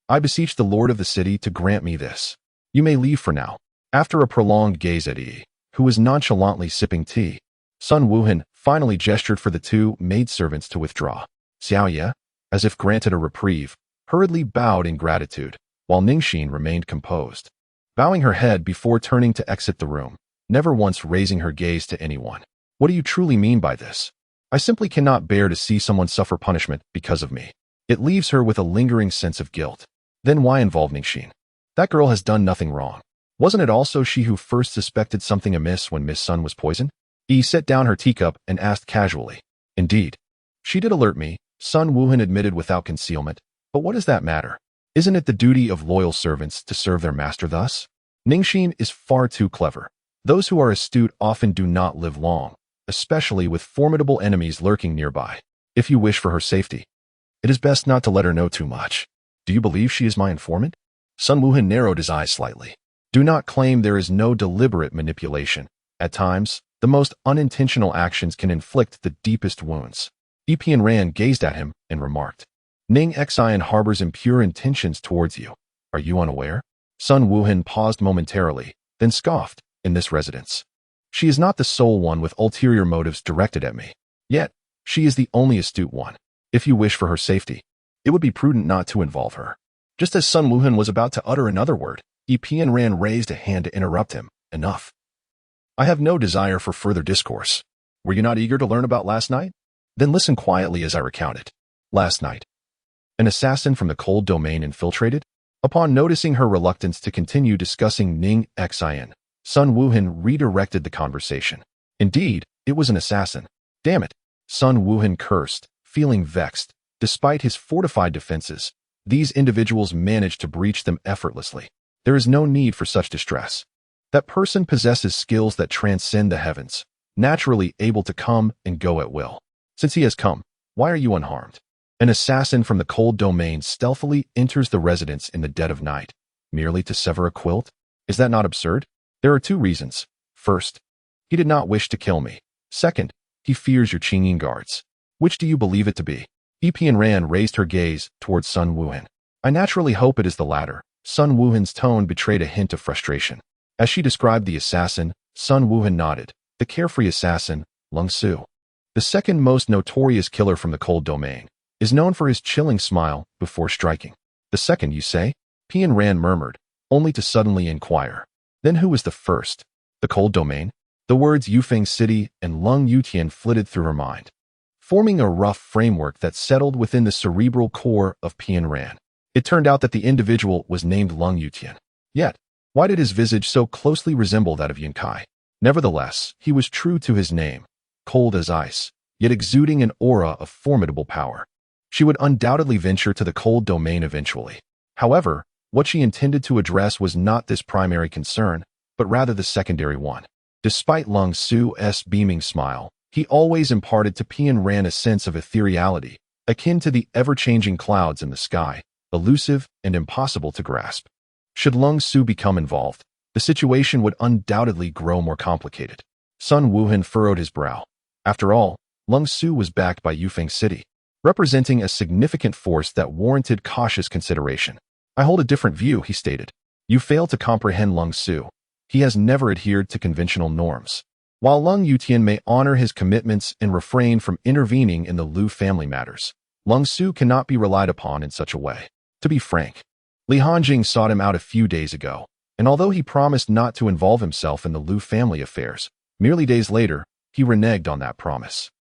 I beseech the lord of the city to grant me this. You may leave for now." After a prolonged gaze at who was nonchalantly sipping tea, Sun Wuhan finally gestured for the two maidservants to withdraw. Xiaoya, as if granted a reprieve, hurriedly bowed in gratitude, while Ningxin remained composed, bowing her head before turning to exit the room, never once raising her gaze to anyone. What do you truly mean by this? I simply cannot bear to see someone suffer punishment because of me. It leaves her with a lingering sense of guilt. Then why involve Ningxin? That girl has done nothing wrong. Wasn't it also she who first suspected something amiss when Miss Sun was poisoned? Set down her teacup and asked casually. Indeed. She did alert me, Sun Wuhan admitted without concealment. But what does that matter? Isn't it the duty of loyal servants to serve their master thus? Ningxin is far too clever. Those who are astute often do not live long, especially with formidable enemies lurking nearby. If you wish for her safety, it is best not to let her know too much. Do you believe she is my informant? Sun Wuhan narrowed his eyes slightly. Do not claim there is no deliberate manipulation. At times, the most unintentional actions can inflict the deepest wounds. Pian Ran gazed at him and remarked, Ning Xin harbors impure intentions towards you. Are you unaware? Sun Wuhan paused momentarily, then scoffed, in this residence. She is not the sole one with ulterior motives directed at me. Yet, she is the only astute one. If you wish for her safety, it would be prudent not to involve her. Just as Sun Wuhan was about to utter another word, Pian Ran raised a hand to interrupt him. Enough. I have no desire for further discourse. Were you not eager to learn about last night? Then listen quietly as I recount it. Last night, an assassin from the cold domain infiltrated? Upon noticing her reluctance to continue discussing Ning Xin, Sun Wuhan redirected the conversation. Indeed, it was an assassin. Damn it. Sun Wuhan cursed, feeling vexed. Despite his fortified defenses, these individuals managed to breach them effortlessly. There is no need for such distress. That person possesses skills that transcend the heavens, naturally able to come and go at will. Since he has come, why are you unharmed? An assassin from the cold domain stealthily enters the residence in the dead of night, merely to sever a quilt? Is that not absurd? There are two reasons. First, he did not wish to kill me. Second, he fears your Qingyin guards. Which do you believe it to be? Pian Ran raised her gaze towards Sun Wuhan. I naturally hope it is the latter. Sun Wuhan's tone betrayed a hint of frustration. As she described the assassin, Sun Wuhan nodded. The carefree assassin, Lung Su, the second most notorious killer from the cold domain, is known for his chilling smile before striking. The second, you say? Pian Ran murmured, only to suddenly inquire. Then who was the first? The cold domain? The words Yufeng City and Lung Yutian flitted through her mind, forming a rough framework that settled within the cerebral core of Pian Ran. It turned out that the individual was named Lung Yutian. Yet, why did his visage so closely resemble that of Yunkai? Nevertheless, he was true to his name, cold as ice, yet exuding an aura of formidable power. She would undoubtedly venture to the cold domain eventually. However, what she intended to address was not this primary concern, but rather the secondary one. Despite Lung Su's beaming smile, He always imparted to Pian Ran a sense of ethereality, akin to the ever-changing clouds in the sky, elusive and impossible to grasp. Should Lung Su become involved, the situation would undoubtedly grow more complicated. Sun Wuhan furrowed his brow. After all, Lung Su was backed by Yufeng City, representing a significant force that warranted cautious consideration. I hold a different view, he stated. You fail to comprehend Lung Su. He has never adhered to conventional norms. While Lung Yutian may honor his commitments and refrain from intervening in the Lu family matters, Lung Su cannot be relied upon in such a way. To be frank, Li Hanjing sought him out a few days ago, and although he promised not to involve himself in the Lu family affairs, merely days later, he reneged on that promise.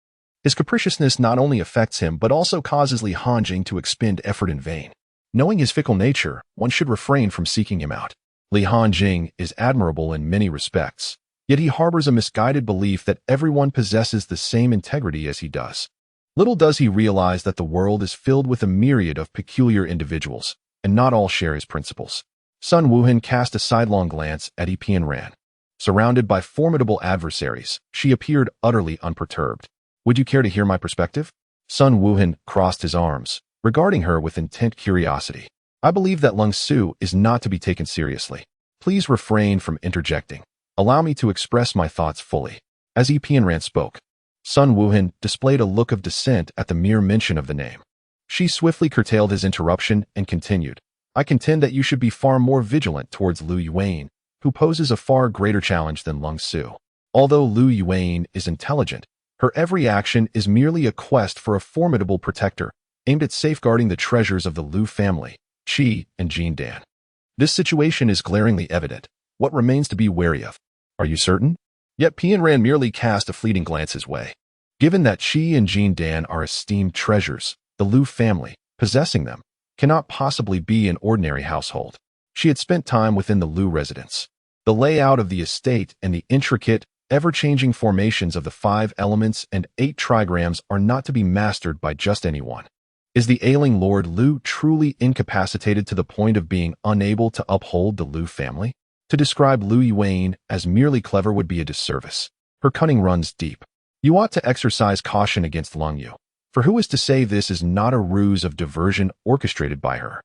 His capriciousness not only affects him but also causes Li Hanjing to expend effort in vain. Knowing his fickle nature, one should refrain from seeking him out. Li Hanjing is admirable in many respects, yet he harbors a misguided belief that everyone possesses the same integrity as he does. Little does he realize that the world is filled with a myriad of peculiar individuals, and not all share his principles. Sun Wuhan cast a sidelong glance at Pian Ran. Surrounded by formidable adversaries, she appeared utterly unperturbed. Would you care to hear my perspective? Sun Wuhan crossed his arms, regarding her with intent curiosity. I believe that Lung Su is not to be taken seriously. Please refrain from interjecting. Allow me to express my thoughts fully. As Pian Ran spoke, Sun Wuhan displayed a look of dissent at the mere mention of the name. She swiftly curtailed his interruption and continued. I contend that you should be far more vigilant towards Lu Yuan, who poses a far greater challenge than Lung Su. Although Lu Yuan is intelligent, her every action is merely a quest for a formidable protector, aimed at safeguarding the treasures of the Lu family, Qi and Jin Dan. This situation is glaringly evident. What remains to be wary of? Are you certain? Yet Pian Ran merely cast a fleeting glance his way. Given that Qi and Jin Dan are esteemed treasures, the Lu family, possessing them, cannot possibly be an ordinary household. She had spent time within the Lu residence. The layout of the estate and the intricate, ever-changing formations of the 5 elements and 8 trigrams are not to be mastered by just anyone. Is the ailing Lord Lu truly incapacitated to the point of being unable to uphold the Lu family? To describe Lu Yuan as merely clever would be a disservice. Her cunning runs deep. You ought to exercise caution against Lung Yu, for who is to say this is not a ruse of diversion orchestrated by her?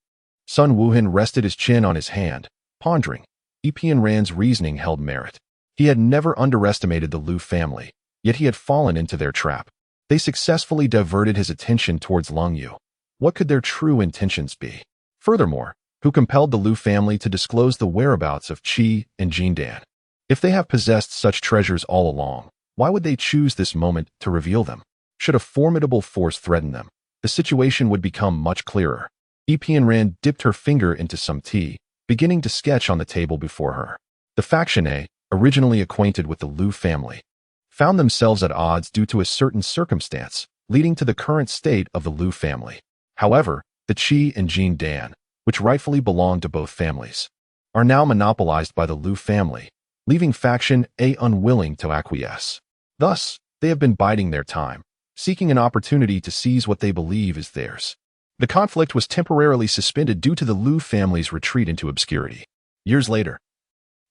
Sun Wuhan rested his chin on his hand, pondering. Pian Ran's reasoning held merit. He had never underestimated the Lu family, yet he had fallen into their trap. They successfully diverted his attention towards Lung Yu. What could their true intentions be? Furthermore, who compelled the Lu family to disclose the whereabouts of Qi and Jin Dan? If they have possessed such treasures all along, why would they choose this moment to reveal them? Should a formidable force threaten them, the situation would become much clearer. Pian Ran dipped her finger into some tea, beginning to sketch on the table before her. The faction A, originally acquainted with the Lu family, found themselves at odds due to a certain circumstance, leading to the current state of the Lu family. However, the Qi and Jin Dan, which rightfully belonged to both families, are now monopolized by the Lu family, leaving faction A unwilling to acquiesce. Thus, they have been biding their time, seeking an opportunity to seize what they believe is theirs. The conflict was temporarily suspended due to the Lu family's retreat into obscurity. Years later,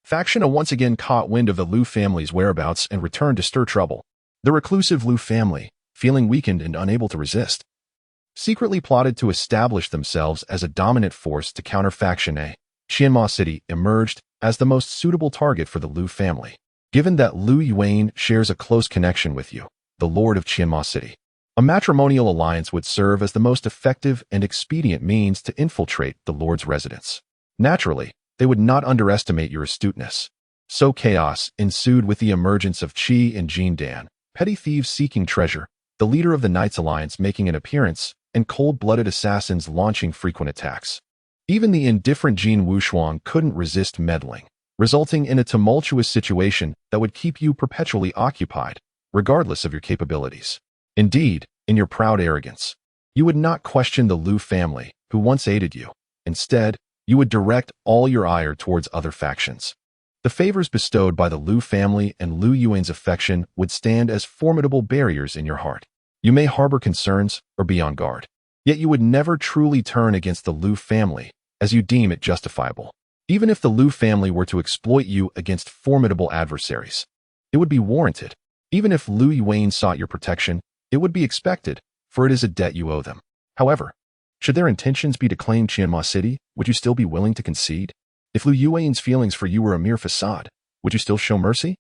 Faction A once again caught wind of the Lu family's whereabouts and returned to stir trouble. The reclusive Lu family, feeling weakened and unable to resist, secretly plotted to establish themselves as a dominant force to counter Faction A. Qianma City emerged as the most suitable target for the Lu family. Given that Lu Yuan shares a close connection with you, the Lord of Qianma City, a matrimonial alliance would serve as the most effective and expedient means to infiltrate the Lord's residence. Naturally, they would not underestimate your astuteness. So chaos ensued with the emergence of Qi and Jin Dan, petty thieves seeking treasure, the leader of the Knights Alliance making an appearance, and cold-blooded assassins launching frequent attacks. Even the indifferent Jin Wushuang couldn't resist meddling, resulting in a tumultuous situation that would keep you perpetually occupied, regardless of your capabilities. Indeed, in your proud arrogance, you would not question the Lu family, who once aided you. Instead, you would direct all your ire towards other factions. The favors bestowed by the Lu family and Lu Yuan's affection would stand as formidable barriers in your heart. You may harbor concerns or be on guard, yet you would never truly turn against the Lu family, as you deem it justifiable. Even if the Lu family were to exploit you against formidable adversaries, it would be warranted. Even if Lu Yuan sought your protection, it would be expected, for it is a debt you owe them. However, should their intentions be to claim Qianma City, would you still be willing to concede? If Lu Yuan's feelings for you were a mere facade, would you still show mercy?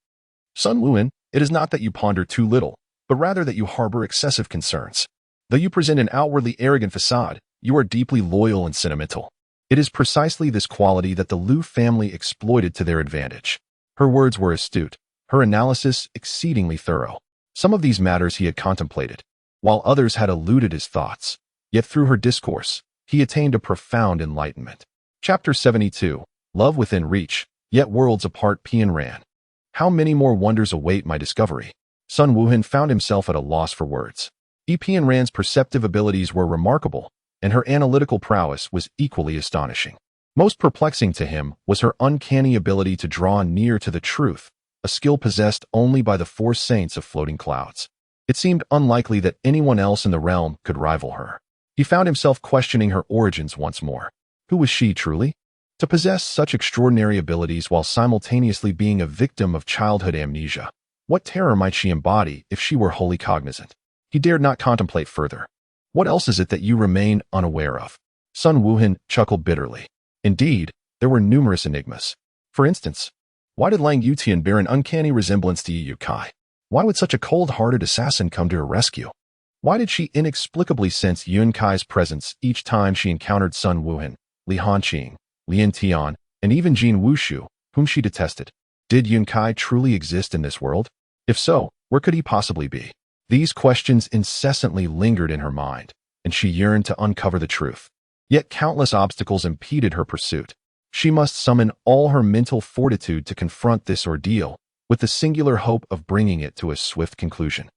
Sun Wuhan, it is not that you ponder too little, but rather that you harbor excessive concerns. Though you present an outwardly arrogant facade, you are deeply loyal and sentimental. It is precisely this quality that the Lu family exploited to their advantage. Her words were astute, her analysis exceedingly thorough. Some of these matters he had contemplated, while others had eluded his thoughts. Yet through her discourse, he attained a profound enlightenment. Chapter 72, Love Within Reach, Yet Worlds Apart. Pian Ran. How many more wonders await my discovery? Sun Wuhan found himself at a loss for words. Pian Ran's perceptive abilities were remarkable, and her analytical prowess was equally astonishing. Most perplexing to him was her uncanny ability to draw near to the truth, a skill possessed only by the four saints of floating clouds. It seemed unlikely that anyone else in the realm could rival her. He found himself questioning her origins once more. Who was she truly? To possess such extraordinary abilities while simultaneously being a victim of childhood amnesia, what terror might she embody if she were wholly cognizant? He dared not contemplate further. What else is it that you remain unaware of? Sun Wuhan chuckled bitterly. Indeed, there were numerous enigmas. For instance, why did Lang Yutian bear an uncanny resemblance to Yu Kai? Why would such a cold-hearted assassin come to her rescue? Why did she inexplicably sense Yun Kai's presence each time she encountered Sun Wuhan, Li Hanqing, Lian Tian, and even Jin Wushu, whom she detested? Did Yun Kai truly exist in this world? If so, where could he possibly be? These questions incessantly lingered in her mind, and she yearned to uncover the truth. Yet countless obstacles impeded her pursuit. She must summon all her mental fortitude to confront this ordeal, with the singular hope of bringing it to a swift conclusion.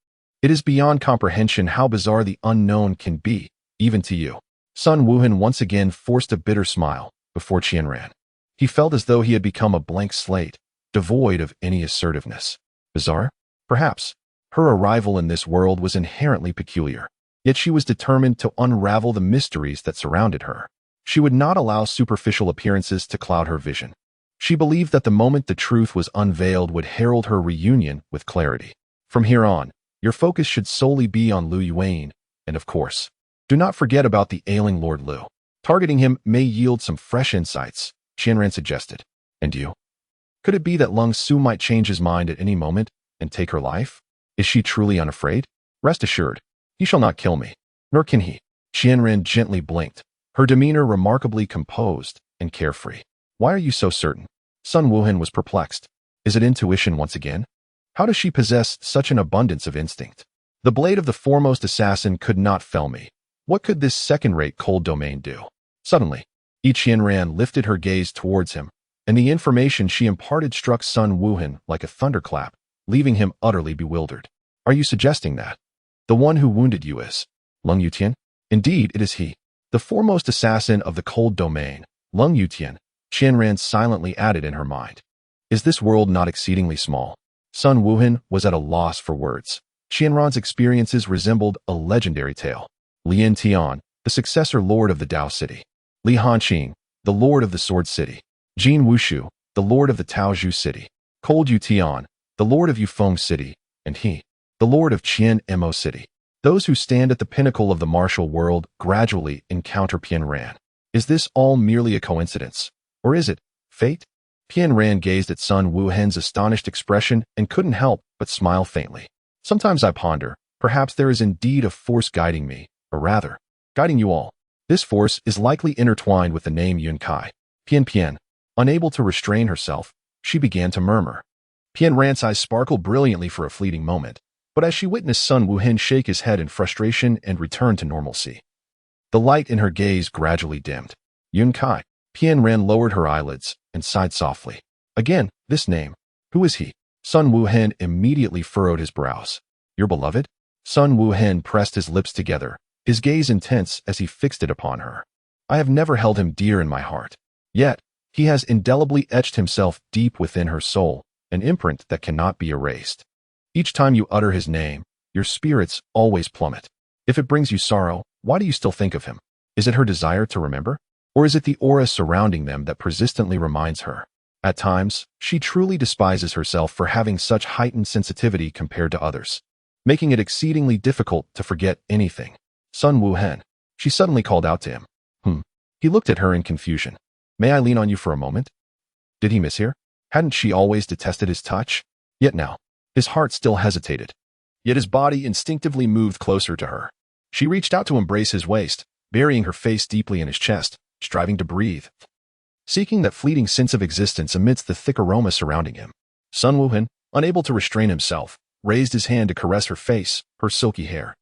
It is beyond comprehension how bizarre the unknown can be, even to you. Sun Wuhan once again forced a bitter smile before Qian Ran. He felt as though he had become a blank slate, devoid of any assertiveness. Bizarre? Perhaps. Her arrival in this world was inherently peculiar, yet she was determined to unravel the mysteries that surrounded her. She would not allow superficial appearances to cloud her vision. She believed that the moment the truth was unveiled would herald her reunion with clarity. From here on, your focus should solely be on Lu Yuan, and of course, do not forget about the ailing Lord Lu. Targeting him may yield some fresh insights, Qianran suggested. And you? Could it be that Lung Su might change his mind at any moment and take her life? Is she truly unafraid? Rest assured, he shall not kill me, nor can he. Qianran gently blinked, her demeanor remarkably composed and carefree. Why are you so certain? Sun Wuhan was perplexed. Is it intuition once again? How does she possess such an abundance of instinct? The blade of the foremost assassin could not fell me. What could this second-rate cold domain do? Suddenly, Qianran lifted her gaze towards him, and the information she imparted struck Sun Wuhan like a thunderclap, leaving him utterly bewildered. Are you suggesting that the one who wounded you is Lung Yutian? Indeed, it is he, the foremost assassin of the cold domain, Lung Yutian, Qianran silently added in her mind. Is this world not exceedingly small? Sun Wuhan was at a loss for words. Qianran's experiences resembled a legendary tale. Lian Tian, the successor lord of the Dao City. Li Hanqing, the lord of the Sword City. Jin Wushu, the lord of the Taozhou City. Cold Yu Tian, the lord of Yufeng City, and he, the lord of Qian Mo City. Those who stand at the pinnacle of the martial world gradually encounter Pian Ran. Is this all merely a coincidence? Or is it fate? Pian Ran gazed at Sun Wuhan's astonished expression and couldn't help but smile faintly. Sometimes I ponder, perhaps there is indeed a force guiding me, or rather, guiding you all. This force is likely intertwined with the name Yun Kai. Pian. Unable to restrain herself, she began to murmur. Pian Ran's eyes sparkled brilliantly for a fleeting moment, but as she witnessed Sun Wuhan shake his head in frustration and return to normalcy, the light in her gaze gradually dimmed. Yun Kai. Pian Ran lowered her eyelids and sighed softly. Again, this name. Who is he? Sun Wuhan immediately furrowed his brows. Your beloved? Sun Wuhan pressed his lips together, his gaze intense as he fixed it upon her. I have never held him dear in my heart. Yet, he has indelibly etched himself deep within her soul, an imprint that cannot be erased. Each time you utter his name, your spirits always plummet. If it brings you sorrow, why do you still think of him? Is it her desire to remember? Or is it the aura surrounding them that persistently reminds her? At times, she truly despises herself for having such heightened sensitivity compared to others, making it exceedingly difficult to forget anything. Sun Wuhen. She suddenly called out to him. He looked at her in confusion. May I lean on you for a moment? Did he mishear? Hadn't she always detested his touch? Yet now, his heart still hesitated. Yet his body instinctively moved closer to her. She reached out to embrace his waist, burying her face deeply in his chest, striving to breathe, seeking that fleeting sense of existence amidst the thick aroma surrounding him. Sun Wuhen, unable to restrain himself, raised his hand to caress her face, her silky hair.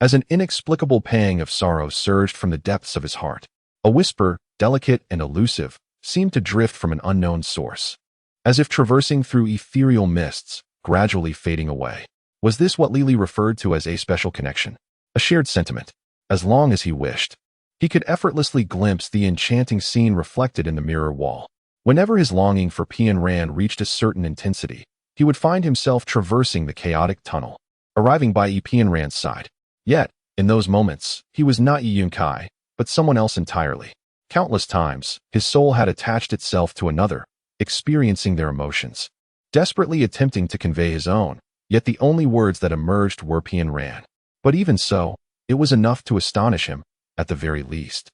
As an inexplicable pang of sorrow surged from the depths of his heart, a whisper, delicate and elusive, seemed to drift from an unknown source, as if traversing through ethereal mists, gradually fading away. Was this what Lily referred to as a special connection? A shared sentiment? As long as he wished, he could effortlessly glimpse the enchanting scene reflected in the mirror wall. Whenever his longing for Pian Ran reached a certain intensity, he would find himself traversing the chaotic tunnel, arriving by Pian Ran's side. Yet, in those moments, he was not Yi Yunkai, but someone else entirely. Countless times, his soul had attached itself to another, experiencing their emotions, desperately attempting to convey his own, yet the only words that emerged were Pian Ran. But even so, it was enough to astonish him, at the very least.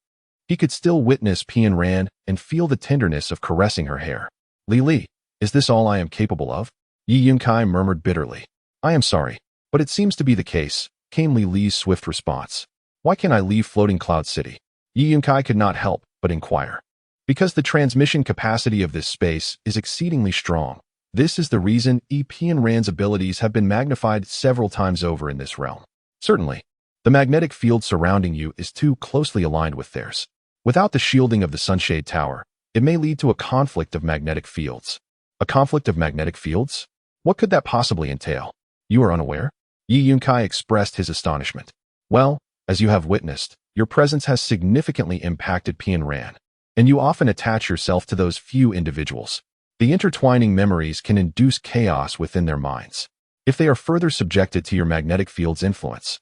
He could still witness Pian Ran and feel the tenderness of caressing her hair. Li, is this all I am capable of? Yi Yunkai murmured bitterly. I am sorry, but it seems to be the case, came Li Li's swift response. Why can't I leave Floating Cloud City? Yi Yunkai could not help but inquire. Because the transmission capacity of this space is exceedingly strong. This is the reason Pian Ran's abilities have been magnified several times over in this realm. Certainly, the magnetic field surrounding you is too closely aligned with theirs. Without the shielding of the Sunshade Tower, it may lead to a conflict of magnetic fields. A conflict of magnetic fields? What could that possibly entail? You are unaware? Yi Yunkai expressed his astonishment. Well, as you have witnessed, your presence has significantly impacted Pian Ran, and you often attach yourself to those few individuals. The intertwining memories can induce chaos within their minds. If they are further subjected to your magnetic field's influence,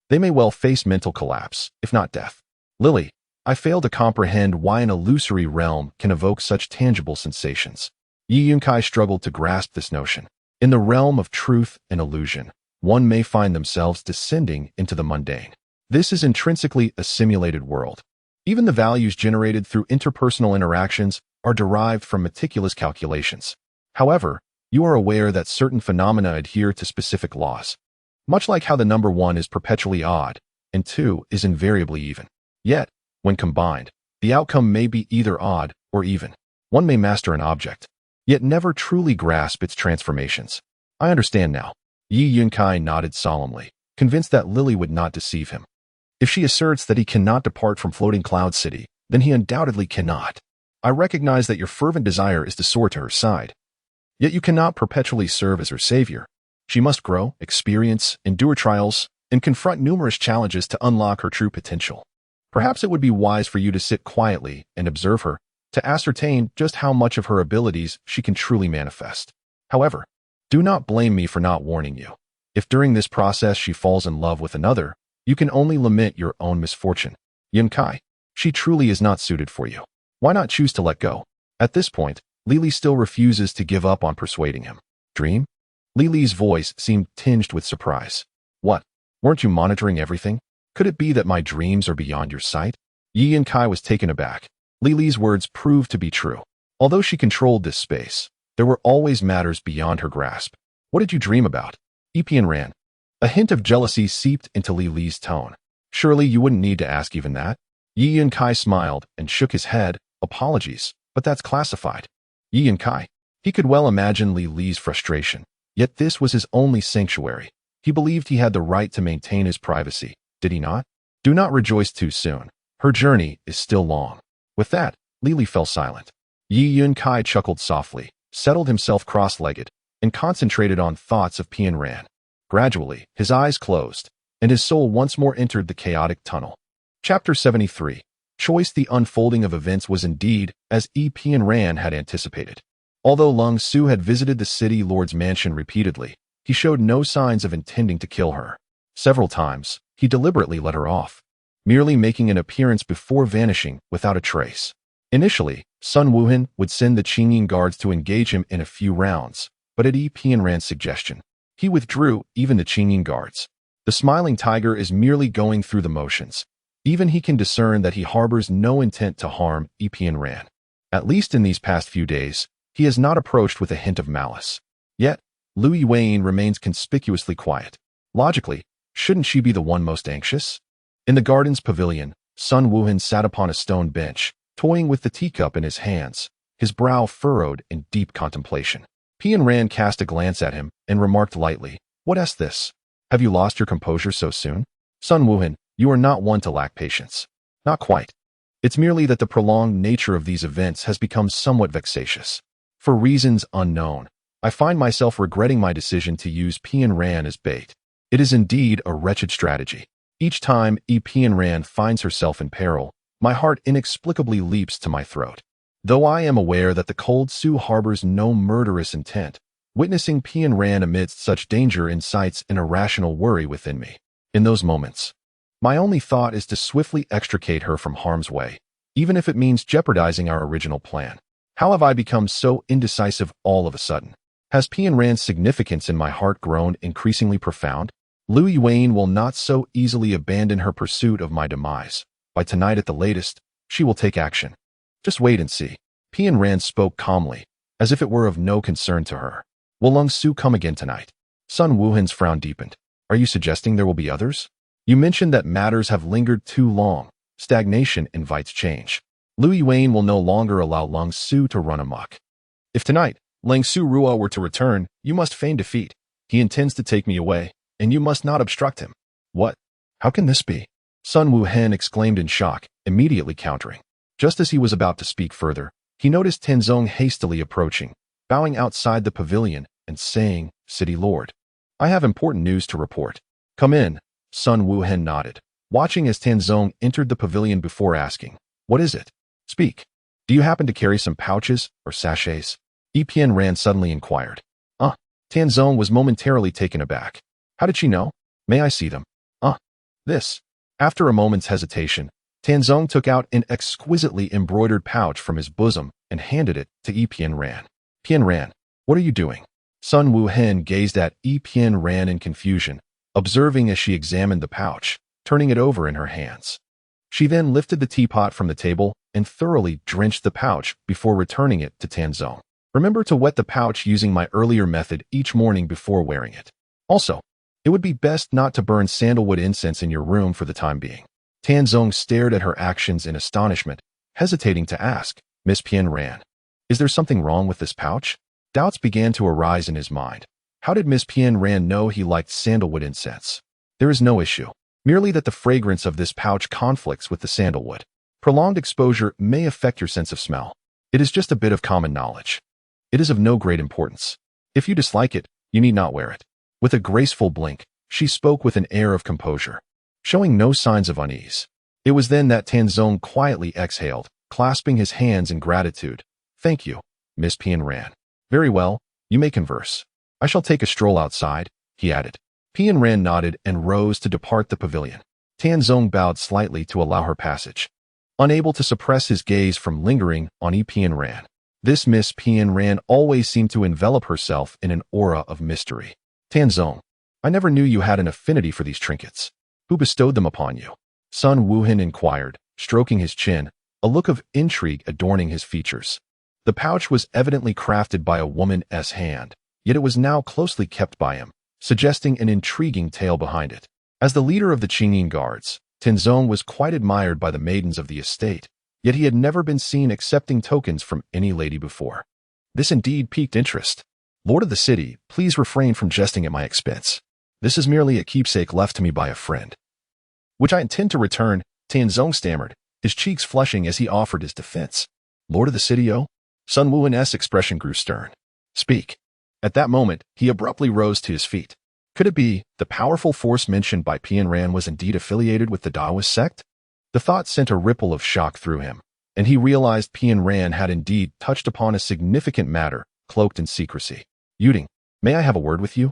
they may well face mental collapse, if not death. Lily, I fail to comprehend why an illusory realm can evoke such tangible sensations. Yi Yunkai struggled to grasp this notion. In the realm of truth and illusion, one may find themselves descending into the mundane. This is intrinsically a simulated world. Even the values generated through interpersonal interactions are derived from meticulous calculations. However, you are aware that certain phenomena adhere to specific laws. Much like how the number 1 is perpetually odd, and 2 is invariably even. Yet, when combined, the outcome may be either odd or even. One may master an object, yet never truly grasp its transformations. I understand now. Yi Yunkai nodded solemnly, convinced that Lily would not deceive him. If she asserts that he cannot depart from Floating Cloud City, then he undoubtedly cannot. I recognize that your fervent desire is to soar to her side. Yet you cannot perpetually serve as her savior. She must grow, experience, endure trials, and confront numerous challenges to unlock her true potential. Perhaps it would be wise for you to sit quietly and observe her, to ascertain just how much of her abilities she can truly manifest. However, do not blame me for not warning you. If during this process she falls in love with another, you can only lament your own misfortune. Yunkai, she truly is not suited for you. Why not choose to let go? At this point, Lily still refuses to give up on persuading him. Dream? Lily's voice seemed tinged with surprise. What? Weren't you monitoring everything? Could it be that my dreams are beyond your sight? Yi Yunkai was taken aback. Lily's words proved to be true. Although she controlled this space, there were always matters beyond her grasp. What did you dream about? Pian Ran. A hint of jealousy seeped into Lily's tone. Surely you wouldn't need to ask even that? Yi Yunkai smiled and shook his head. Apologies, but that's classified. Yi Yunkai. He could well imagine Lily's frustration. Yet this was his only sanctuary. He believed he had the right to maintain his privacy, did he not? Do not rejoice too soon. Her journey is still long. With that, Lily fell silent. Yi Yunkai chuckled softly, settled himself cross-legged, and concentrated on thoughts of Pian Ran. Gradually, his eyes closed, and his soul once more entered the chaotic tunnel. Chapter 73. Choice. The unfolding of events was indeed as Pian Ran had anticipated. Although Lung Su had visited the city lord's mansion repeatedly, he showed no signs of intending to kill her. Several times, he deliberately let her off, merely making an appearance before vanishing without a trace. Initially, Sun Wuhan would send the Qingyin guards to engage him in a few rounds, but at Pianran's suggestion, he withdrew even the Qingyin guards. The smiling tiger is merely going through the motions. Even he can discern that he harbors no intent to harm Pianran. At least in these past few days, he has not approached with a hint of malice. Yet, Lu Yuan remains conspicuously quiet. Logically, shouldn't she be the one most anxious? In the garden's pavilion, Sun Wuhan sat upon a stone bench, toying with the teacup in his hands, his brow furrowed in deep contemplation. Pianran cast a glance at him and remarked lightly, "What's this? Have you lost your composure so soon? Sun Wuhan, you are not one to lack patience." "Not quite. It's merely that the prolonged nature of these events has become somewhat vexatious. For reasons unknown, I find myself regretting my decision to use Pianran as bait. It is indeed a wretched strategy. Each time Pianran finds herself in peril, my heart inexplicably leaps to my throat. Though I am aware that the cold Su harbors no murderous intent, witnessing Pianran amidst such danger incites an irrational worry within me. In those moments, my only thought is to swiftly extricate her from harm's way, even if it means jeopardizing our original plan. How have I become so indecisive all of a sudden? Has Pianran's significance in my heart grown increasingly profound? Lu Yuan will not so easily abandon her pursuit of my demise. By tonight at the latest, she will take action. Just wait and see." Pianran spoke calmly, as if it were of no concern to her. "Will Lung Su come again tonight?" Sun Wuhan's frown deepened. "Are you suggesting there will be others? You mentioned that matters have lingered too long. Stagnation invites change. Lu Yuan will no longer allow Lung Su to run amok. If tonight, Lang Su Rua were to return, you must feign defeat. He intends to take me away, and you must not obstruct him." "What? How can this be?" Sun Wuhan exclaimed in shock, immediately countering. Just as he was about to speak further, he noticed Tenzong hastily approaching, bowing outside the pavilion and saying, "City Lord, I have important news to report." "Come in," Sun Wuhan nodded, watching as Tenzong entered the pavilion before asking, "What is it? Speak. Do you happen to carry some pouches or sachets?" Pianran suddenly inquired. Tenzong was momentarily taken aback. "How did she know? May I see them?" This." After a moment's hesitation, Tenzong took out an exquisitely embroidered pouch from his bosom and handed it to Pianran. "Pianran, what are you doing?" Sun Wuhan gazed at Pianran in confusion, observing as she examined the pouch, turning it over in her hands. She then lifted the teapot from the table and thoroughly drenched the pouch before returning it to Tenzong. "Remember to wet the pouch using my earlier method each morning before wearing it. Also, it would be best not to burn sandalwood incense in your room for the time being." Tenzong stared at her actions in astonishment, hesitating to ask, "Miss Pianran, is there something wrong with this pouch?" Doubts began to arise in his mind. How did Miss Pianran know he liked sandalwood incense? There is no issue, merely that the fragrance of this pouch conflicts with the sandalwood. Prolonged exposure may affect your sense of smell. It is just a bit of common knowledge. It is of no great importance. If you dislike it, you need not wear it. With a graceful blink, she spoke with an air of composure, showing no signs of unease. It was then that Tenzong quietly exhaled, clasping his hands in gratitude. "Thank you, Miss Pianran. Very well, you may converse. I shall take a stroll outside," he added. Pianran nodded and rose to depart the pavilion. Tenzong bowed slightly to allow her passage, unable to suppress his gaze from lingering on Pianran. This Miss Pianran always seemed to envelop herself in an aura of mystery. "Tenzong, I never knew you had an affinity for these trinkets. Who bestowed them upon you?" Sun Wuhan inquired, stroking his chin, a look of intrigue adorning his features. The pouch was evidently crafted by a woman's hand, yet it was now closely kept by him, suggesting an intriguing tale behind it. As the leader of the Qingyin guards, Tenzong was quite admired by the maidens of the estate, yet he had never been seen accepting tokens from any lady before. This indeed piqued interest. "Lord of the city, please refrain from jesting at my expense. This is merely a keepsake left to me by a friend, which I intend to return," Tenzong stammered, his cheeks flushing as he offered his defense. "Lord of the city, oh?" Sun Wuhan's expression grew stern. "Speak." At that moment, he abruptly rose to his feet. Could it be the powerful force mentioned by Pianran was indeed affiliated with the Taoist sect? The thought sent a ripple of shock through him, and he realized Pianran had indeed touched upon a significant matter cloaked in secrecy. "Yuding, may I have a word with you?"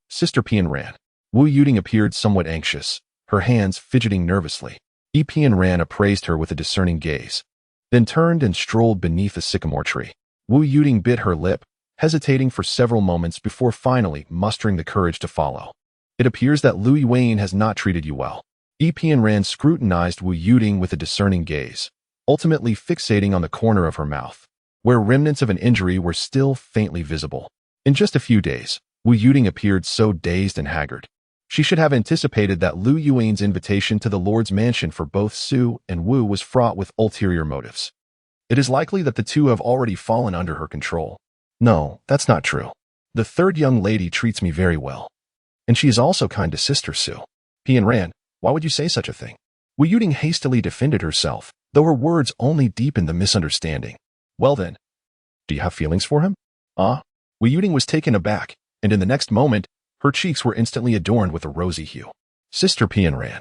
Sister Pianran." Wu Yuding appeared somewhat anxious, her hands fidgeting nervously. Pianran appraised her with a discerning gaze. then turned and strolled beneath a sycamore tree. Wu Yuting bit her lip, hesitating for several moments before finally mustering the courage to follow. It appears that Lu Yuan has not treated you well. Epian Ran scrutinized Wu Yuting with a discerning gaze, ultimately fixating on the corner of her mouth, where remnants of an injury were still faintly visible. In just a few days, Wu Yuting appeared so dazed and haggard. She should have anticipated that Lu Yuan's invitation to the Lord's mansion for both Su and Wu was fraught with ulterior motives. It is likely that the two have already fallen under her control. No, that's not true. The third young lady treats me very well. And she is also kind to Sister Su. Pian Ran, why would you say such a thing? Wu Yuting hastily defended herself, though her words only deepened the misunderstanding. Well then, do you have feelings for him? Wu Yuting was taken aback, and in the next moment, her cheeks were instantly adorned with a rosy hue. Sister Pian Ran,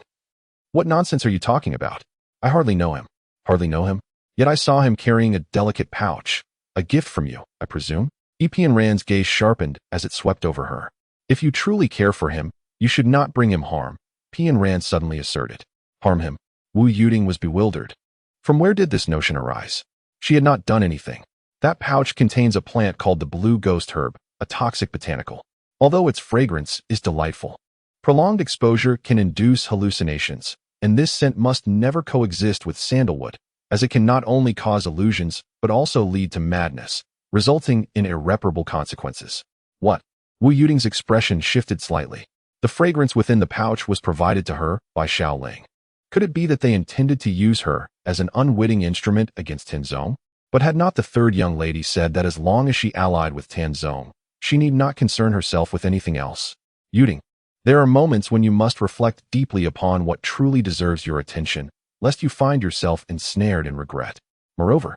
what nonsense are you talking about? I hardly know him. Hardly know him? Yet I saw him carrying a delicate pouch. A gift from you, I presume? Epian Ran's gaze sharpened as it swept over her. If you truly care for him, you should not bring him harm, Pian Ran suddenly asserted. Harm him? Wu Yuting was bewildered. From where did this notion arise? She had not done anything. That pouch contains a plant called the blue ghost herb, a toxic botanical. Although its fragrance is delightful, prolonged exposure can induce hallucinations, and this scent must never coexist with sandalwood, as it can not only cause illusions but also lead to madness, resulting in irreparable consequences. What? Wu Yuting's expression shifted slightly. The fragrance within the pouch was provided to her by Xiaoling. Could it be that they intended to use her as an unwitting instrument against Tanzong? But had not the third young lady said that as long as she allied with Tanzong, she need not concern herself with anything else? Yuting, there are moments when you must reflect deeply upon what truly deserves your attention, lest you find yourself ensnared in regret. Moreover,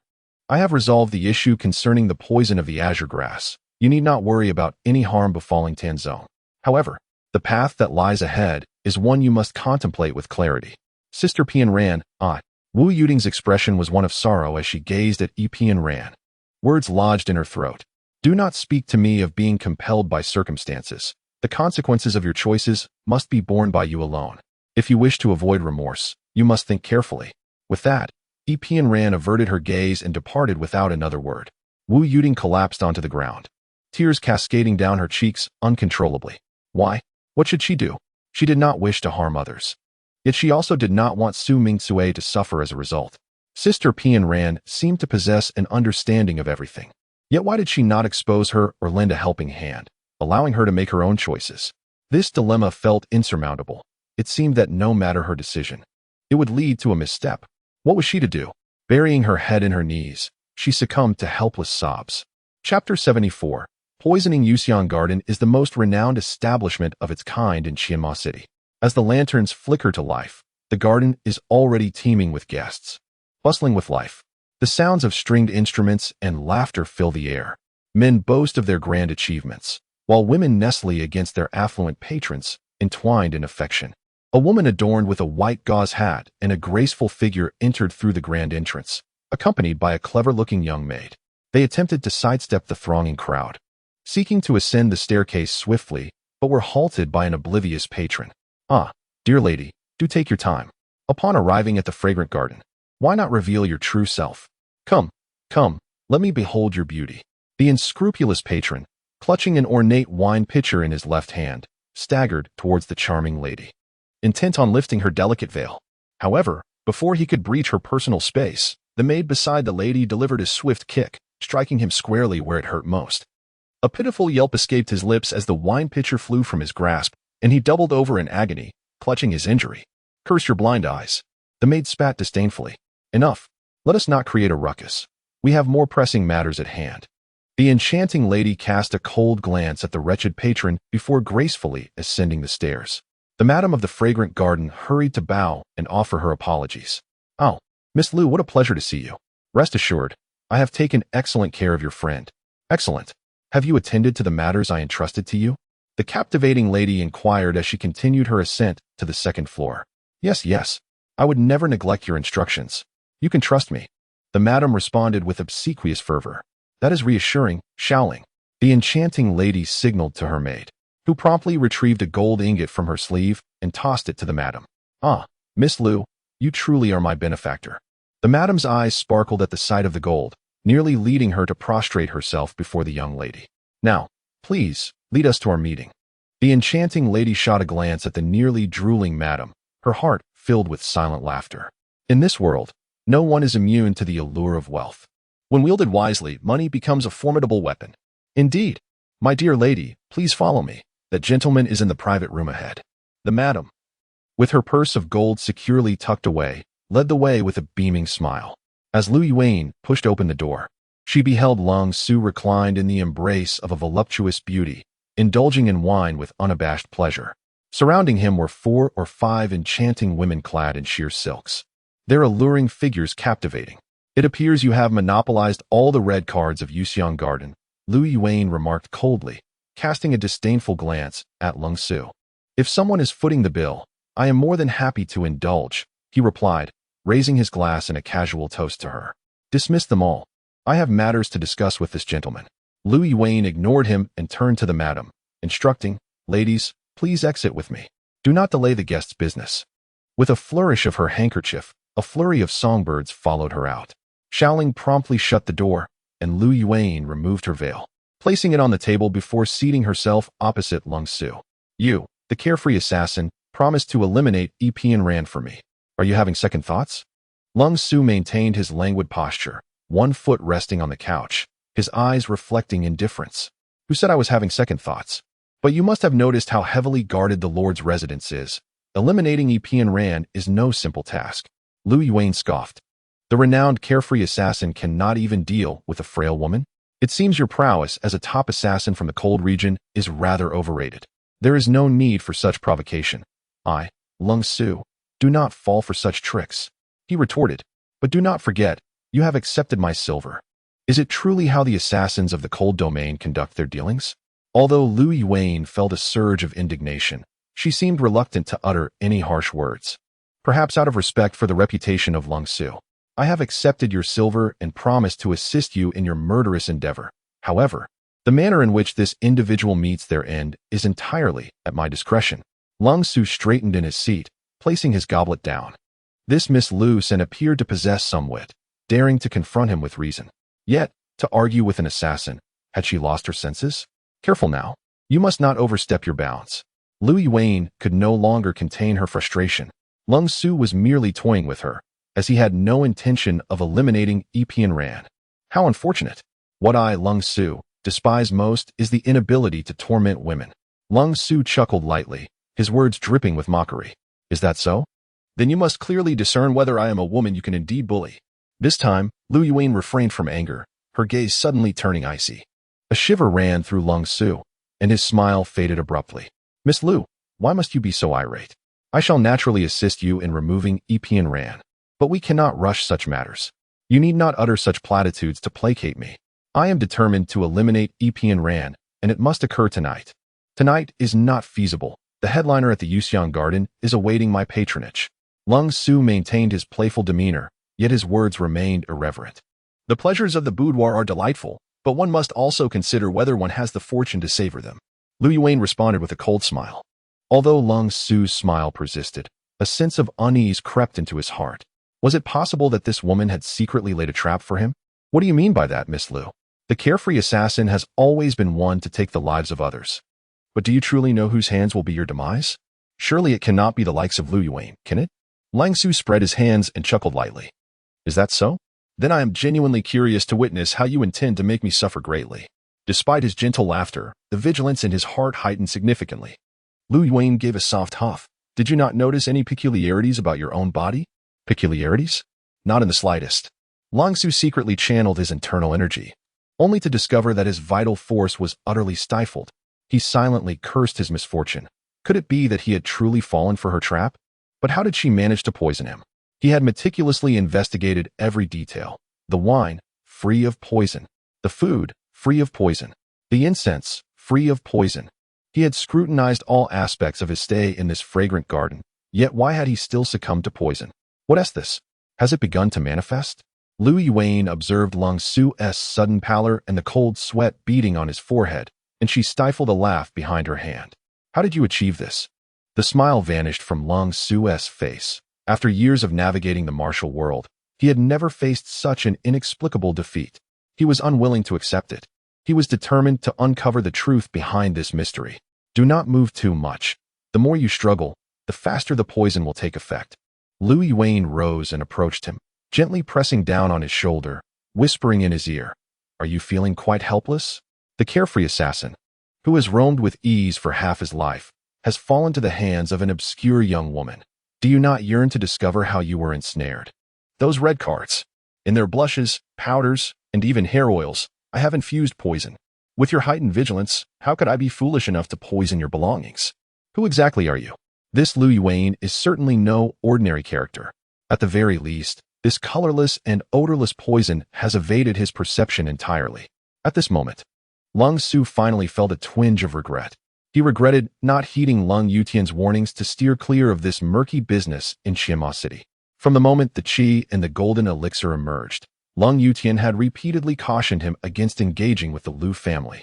I have resolved the issue concerning the poison of the azure grass. You need not worry about any harm befalling Tanzong. However, the path that lies ahead is one you must contemplate with clarity. Sister Pian Ran, Wu Yuting's expression was one of sorrow as she gazed at Pian Ran. Words lodged in her throat. Do not speak to me of being compelled by circumstances. The consequences of your choices must be borne by you alone. If you wish to avoid remorse, you must think carefully. With that, Pian Ran averted her gaze and departed without another word. Wu Yuting collapsed onto the ground, tears cascading down her cheeks uncontrollably. Why? What should she do? She did not wish to harm others. Yet she also did not want Su Mingsui to suffer as a result. Sister Pian Ran seemed to possess an understanding of everything. Yet why did she not expose her or lend a helping hand, allowing her to make her own choices? This dilemma felt insurmountable. It seemed that no matter her decision, it would lead to a misstep. What was she to do? Burying her head in her knees, she succumbed to helpless sobs. Chapter 74. Poisoning Yuxiang Garden is the most renowned establishment of its kind in Qianma City. As the lanterns flicker to life, the garden is already teeming with guests. Bustling with life, the sounds of stringed instruments and laughter fill the air. Men boast of their grand achievements, while women nestle against their affluent patrons, entwined in affection. A woman adorned with a white gauze hat and a graceful figure entered through the grand entrance, accompanied by a clever-looking young maid. They attempted to sidestep the thronging crowd, seeking to ascend the staircase swiftly, but were halted by an oblivious patron. Dear lady, do take your time. Upon arriving at the fragrant garden, why not reveal your true self? Come, let me behold your beauty. The unscrupulous patron, clutching an ornate wine pitcher in his left hand, staggered towards the charming lady, intent on lifting her delicate veil. However, before he could breach her personal space, the maid beside the lady delivered a swift kick, striking him squarely where it hurt most. A pitiful yelp escaped his lips as the wine pitcher flew from his grasp, and he doubled over in agony, clutching his injury. Curse your blind eyes. The maid spat disdainfully. Enough. Let us not create a ruckus. We have more pressing matters at hand. The enchanting lady cast a cold glance at the wretched patron before gracefully ascending the stairs. The madam of the fragrant garden hurried to bow and offer her apologies. Oh, Miss Lu, what a pleasure to see you. Rest assured, I have taken excellent care of your friend. Excellent. Have you attended to the matters I entrusted to you? The captivating lady inquired as she continued her ascent to the second floor. Yes. I would never neglect your instructions. You can trust me. The madam responded with obsequious fervor. That is reassuring, Xiaoling. The enchanting lady signaled to her maid, who promptly retrieved a gold ingot from her sleeve and tossed it to the madam. Miss Lu, you truly are my benefactor. The madam's eyes sparkled at the sight of the gold, nearly leading her to prostrate herself before the young lady. Now, please, lead us to our meeting. The enchanting lady shot a glance at the nearly drooling madam, her heart filled with silent laughter. In this world, no one is immune to the allure of wealth. When wielded wisely, money becomes a formidable weapon. Indeed. My dear lady, please follow me. That gentleman is in the private room ahead. The madam, with her purse of gold securely tucked away, led the way with a beaming smile. As Lu Yuan pushed open the door, she beheld Long Su reclined in the embrace of a voluptuous beauty, indulging in wine with unabashed pleasure. Surrounding him were 4 or 5 enchanting women clad in sheer silks, their alluring figures captivating. It appears you have monopolized all the red cards of Yuxiang Garden, Lu Yuan remarked coldly, casting a disdainful glance at Long Su. If someone is footing the bill, I am more than happy to indulge, he replied, raising his glass in a casual toast to her. Dismiss them all. I have matters to discuss with this gentleman. Lu Yuan ignored him and turned to the madam, instructing, ladies, please exit with me. Do not delay the guest's business. With a flourish of her handkerchief, a flurry of songbirds followed her out. Xiaoling promptly shut the door, and Lu Yuan removed her veil, placing it on the table before seating herself opposite Long Su. You, the carefree assassin, promised to eliminate Epian Rand for me. Are you having second thoughts? Long Su maintained his languid posture, one foot resting on the couch, his eyes reflecting indifference. Who said I was having second thoughts? But you must have noticed how heavily guarded the Lord's residence is. Eliminating Epian Rand is no simple task. Lu Yuan scoffed. The renowned carefree assassin cannot even deal with a frail woman? It seems your prowess as a top assassin from the cold region is rather overrated. There is no need for such provocation. I, Long Su, do not fall for such tricks, he retorted. But do not forget, you have accepted my silver. Is it truly how the assassins of the cold domain conduct their dealings? Although Lu Yuan felt a surge of indignation, she seemed reluctant to utter any harsh words. Perhaps out of respect for the reputation of Long Su, I have accepted your silver and promised to assist you in your murderous endeavor. However, the manner in which this individual meets their end is entirely at my discretion. Long Su straightened in his seat, placing his goblet down. This Miss Lu Sen appeared to possess some wit, daring to confront him with reason. Yet, to argue with an assassin, had she lost her senses? Careful now. You must not overstep your bounds. Lu Yuan could no longer contain her frustration. Long Su was merely toying with her, as he had no intention of eliminating Epian Rand. How unfortunate. What I, Long Su, despise most is the inability to torment women. Long Su chuckled lightly, his words dripping with mockery. Is that so? Then you must clearly discern whether I am a woman you can indeed bully. This time, Lu Yuan refrained from anger, her gaze suddenly turning icy. A shiver ran through Long Su, and his smile faded abruptly. Miss Lu, why must you be so irate? I shall naturally assist you in removing Epian Rand, but we cannot rush such matters. You need not utter such platitudes to placate me. I am determined to eliminate Epian Rand, and it must occur tonight. Tonight is not feasible. The headliner at the Yuxiang Garden is awaiting my patronage. Long Su maintained his playful demeanor, yet his words remained irreverent. The pleasures of the boudoir are delightful, but one must also consider whether one has the fortune to savor them. Lu Yuan responded with a cold smile. Although Long Su's smile persisted, a sense of unease crept into his heart. Was it possible that this woman had secretly laid a trap for him? What do you mean by that, Miss Lu? The carefree assassin has always been one to take the lives of others. But do you truly know whose hands will be your demise? Surely it cannot be the likes of Lu Yuan, can it? Lang Su spread his hands and chuckled lightly. Is that so? Then I am genuinely curious to witness how you intend to make me suffer greatly. Despite his gentle laughter, the vigilance in his heart heightened significantly. Lu Yuan gave a soft huff. Did you not notice any peculiarities about your own body? Peculiarities? Not in the slightest. Lang Su secretly channeled his internal energy, only to discover that his vital force was utterly stifled. He silently cursed his misfortune. Could it be that he had truly fallen for her trap? But how did she manage to poison him? He had meticulously investigated every detail. The wine, free of poison. The food, free of poison. The incense, free of poison. He had scrutinized all aspects of his stay in this fragrant garden, yet why had he still succumbed to poison? What is this? Has it begun to manifest? Lu Yuan observed Long Su's sudden pallor and the cold sweat beading on his forehead, and she stifled a laugh behind her hand. How did you achieve this? The smile vanished from Long Su's face. After years of navigating the martial world, He had never faced such an inexplicable defeat. He was unwilling to accept it. He was determined to uncover the truth behind this mystery. Do not move too much. The more you struggle, the faster the poison will take effect. Lu Yuan rose and approached him, gently pressing down on his shoulder, whispering in his ear, "Are you feeling quite helpless?" The carefree assassin, who has roamed with ease for half his life, has fallen to the hands of an obscure young woman. Do you not yearn to discover how you were ensnared? Those red cards. In their blushes, powders, and even hair oils, I have infused poison. With your heightened vigilance, how could I be foolish enough to poison your belongings? Who exactly are you? This Lu Yuan is certainly no ordinary character. At the very least, this colorless and odorless poison has evaded his perception entirely. At this moment, Lung Su finally felt a twinge of regret. He regretted not heeding Lung Yutian's warnings to steer clear of this murky business in Qianma City. From the moment the qi and the golden elixir emerged, Lung Yutian had repeatedly cautioned him against engaging with the Lu family.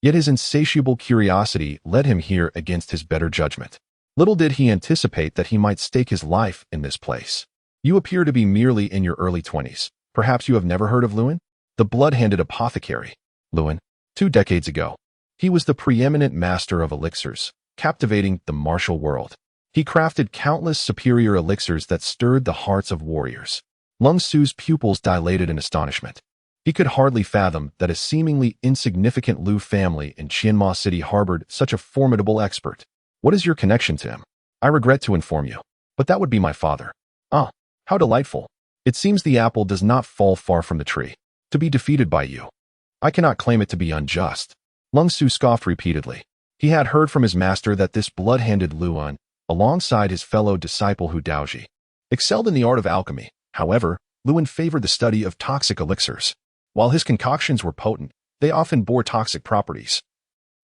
Yet his insatiable curiosity led him here against his better judgment. Little did he anticipate that he might stake his life in this place. You appear to be merely in your early 20s. Perhaps you have never heard of Luan? The blood-handed apothecary. Luan, 2 decades ago, he was the preeminent master of elixirs, captivating the martial world. He crafted countless superior elixirs that stirred the hearts of warriors. Lung Su's pupils dilated in astonishment. He could hardly fathom that a seemingly insignificant Lu family in Qianma City harbored such a formidable expert. What is your connection to him? I regret to inform you, but that would be my father. Ah, how delightful. It seems the apple does not fall far from the tree. To be defeated by you. I cannot claim it to be unjust. Lung Su scoffed repeatedly. He had heard from his master that this blood-handed Luan, alongside his fellow disciple Hu Daoji, excelled in the art of alchemy. However, Luan favored the study of toxic elixirs. While his concoctions were potent, they often bore toxic properties,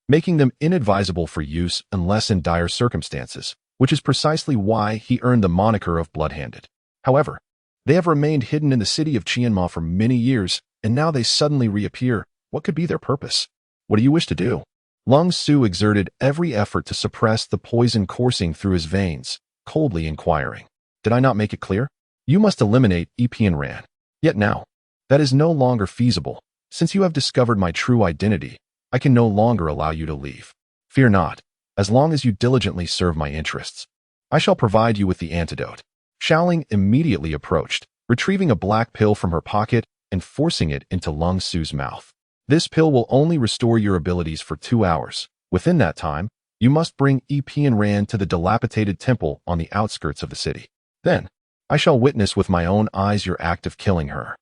making them inadvisable for use unless in dire circumstances, which is precisely why he earned the moniker of blood-handed. However, they have remained hidden in the city of Qianma for many years, and now they suddenly reappear. What could be their purpose? What do you wish to do? Lung Su exerted every effort to suppress the poison coursing through his veins, coldly inquiring. Did I not make it clear? You must eliminate Epian Ran. Yet now, that is no longer feasible. Since you have discovered my true identity, I can no longer allow you to leave. Fear not. As long as you diligently serve my interests, I shall provide you with the antidote. Xiaoling immediately approached, retrieving a black pill from her pocket and forcing it into Lung Su's mouth. This pill will only restore your abilities for 2 hours. Within that time, you must bring Epian Ran to the dilapidated temple on the outskirts of the city. Then, I shall witness with my own eyes your act of killing her.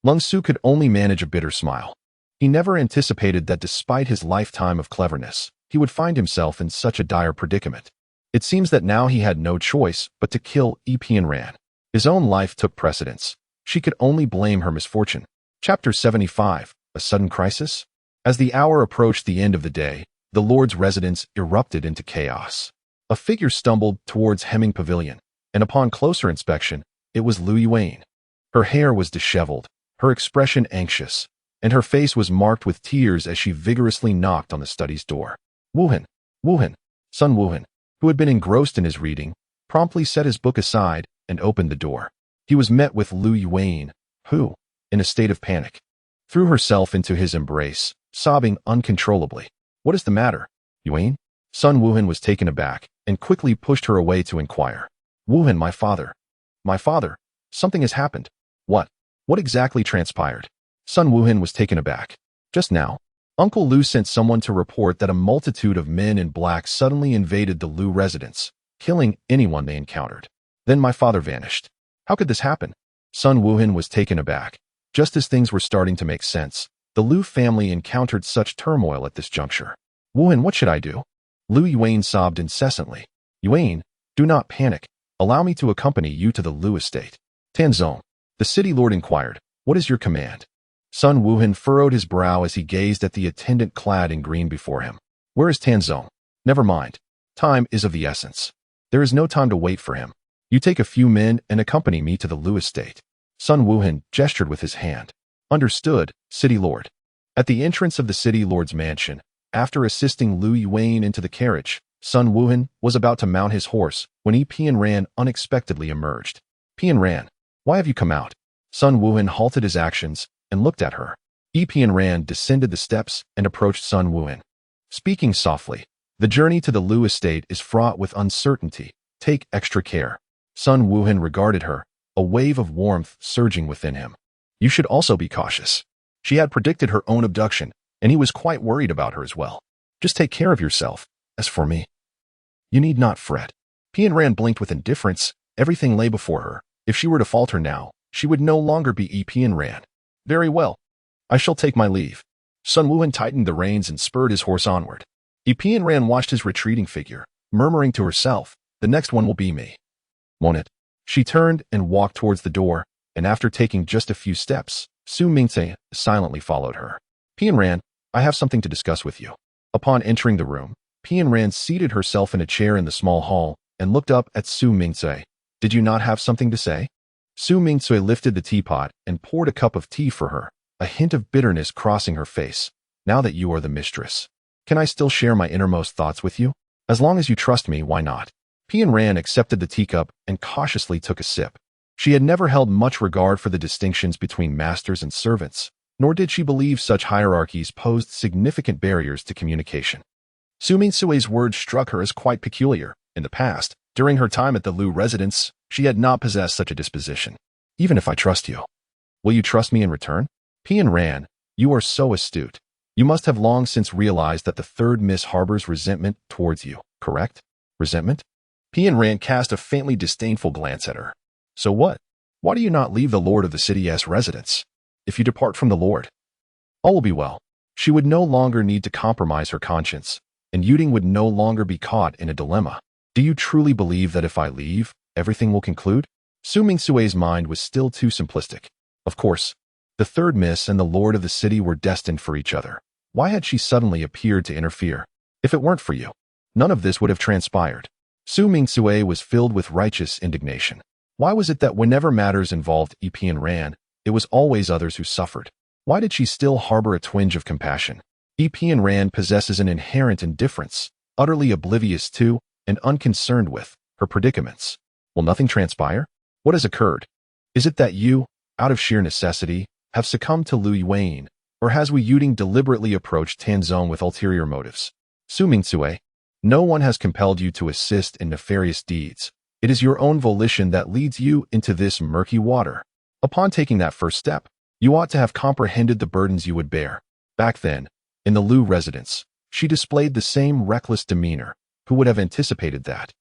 Lung Su could only manage a bitter smile. He never anticipated that despite his lifetime of cleverness, he would find himself in such a dire predicament. It seems that now he had no choice but to kill Epian Ran. His own life took precedence. She could only blame her misfortune. Chapter 75. A sudden crisis? As the hour approached the end of the day, the Lord's residence erupted into chaos. A figure stumbled towards Hemming Pavilion, and upon closer inspection, it was Lu Yuan. Her hair was disheveled, her expression anxious, and her face was marked with tears as she vigorously knocked on the study's door. Wuhan, Sun Wuhan, who had been engrossed in his reading, promptly set his book aside and opened the door. He was met with Lu Yuan, who, in a state of panic, threw herself into his embrace, sobbing uncontrollably. What is the matter, Yuan? Sun Wuhan was taken aback and quickly pushed her away to inquire. Wuhan, my father. My father, something has happened. What? What exactly transpired? Sun Wuhan was taken aback. Just now, Uncle Lu sent someone to report that a multitude of men in black suddenly invaded the Lu residence, killing anyone they encountered. Then my father vanished. How could this happen? Sun Wuhan was taken aback. Just as things were starting to make sense, the Lu family encountered such turmoil at this juncture. Wuhan, what should I do? Lu Yuan sobbed incessantly. Yuan, do not panic. Allow me to accompany you to the Lu estate. Tanzong, the city lord inquired, what is your command? Sun Wuhan furrowed his brow as he gazed at the attendant clad in green before him. Where is Tanzong? Never mind. Time is of the essence. There is no time to wait for him. You take a few men and accompany me to the Lu estate. Sun Wuhan gestured with his hand. Understood, city lord. At the entrance of the city lord's mansion, after assisting Lu Yuan into the carriage, Sun Wuhan was about to mount his horse when Pian Ran unexpectedly emerged. Pian Ran, why have you come out? Sun Wuhan halted his actions and looked at her. Epian Ran descended the steps and approached Sun Wuhan. Speaking softly, "The journey to the Lu estate is fraught with uncertainty. Take extra care." Sun Wuhan regarded her, a wave of warmth surging within him. "You should also be cautious." She had predicted her own abduction, and he was quite worried about her as well. "Just take care of yourself. As for me, you need not fret." Pian Ran blinked with indifference. Everything lay before her. If she were to falter now, she would no longer be Epian Ran. "Very well. I shall take my leave." Sun Wuhan tightened the reins and spurred his horse onward. Epian Ran watched his retreating figure, murmuring to herself, "The next one will be me. Won't it?" She turned and walked towards the door, and after taking just a few steps, Su Mingce silently followed her. "Pian Ran, I have something to discuss with you." Upon entering the room, Pian Ran seated herself in a chair in the small hall and looked up at Su Mingce. "Did you not have something to say?" Su Mingce lifted the teapot and poured a cup of tea for her, a hint of bitterness crossing her face. "Now that you are the mistress, can I still share my innermost thoughts with you? As long as you trust me, why not?" Pian Ran accepted the teacup and cautiously took a sip. She had never held much regard for the distinctions between masters and servants, nor did she believe such hierarchies posed significant barriers to communication. Su Mingsue's words struck her as quite peculiar. In the past, during her time at the Lu residence, she had not possessed such a disposition. "Even if I trust you, will you trust me in return?" "Pian Ran, you are so astute. You must have long since realized that the third miss harbors resentment towards you, correct?" "Resentment?" Pian Ran cast a faintly disdainful glance at her. "So what? Why do you not leave the lord of the city's residence? If you depart from the lord, all will be well." She would no longer need to compromise her conscience, and Yuding would no longer be caught in a dilemma. "Do you truly believe that if I leave, everything will conclude?" Su Mingsue's mind was still too simplistic. Of course, the third miss and the lord of the city were destined for each other. Why had she suddenly appeared to interfere? If it weren't for you, none of this would have transpired. Su Mingxue was filled with righteous indignation. Why was it that whenever matters involved Epian Ran, it was always others who suffered? Why did she still harbor a twinge of compassion? Epian Ran possesses an inherent indifference, utterly oblivious to, and unconcerned with, her predicaments. Will nothing transpire? What has occurred? Is it that you, out of sheer necessity, have succumbed to Lu Yuan, or has Wu Yuding deliberately approached Tanzong with ulterior motives? Su Mingxue, no one has compelled you to assist in nefarious deeds. It is your own volition that leads you into this murky water. Upon taking that first step, you ought to have comprehended the burdens you would bear. Back then, in the Lu residence, she displayed the same reckless demeanor. Who would have anticipated that?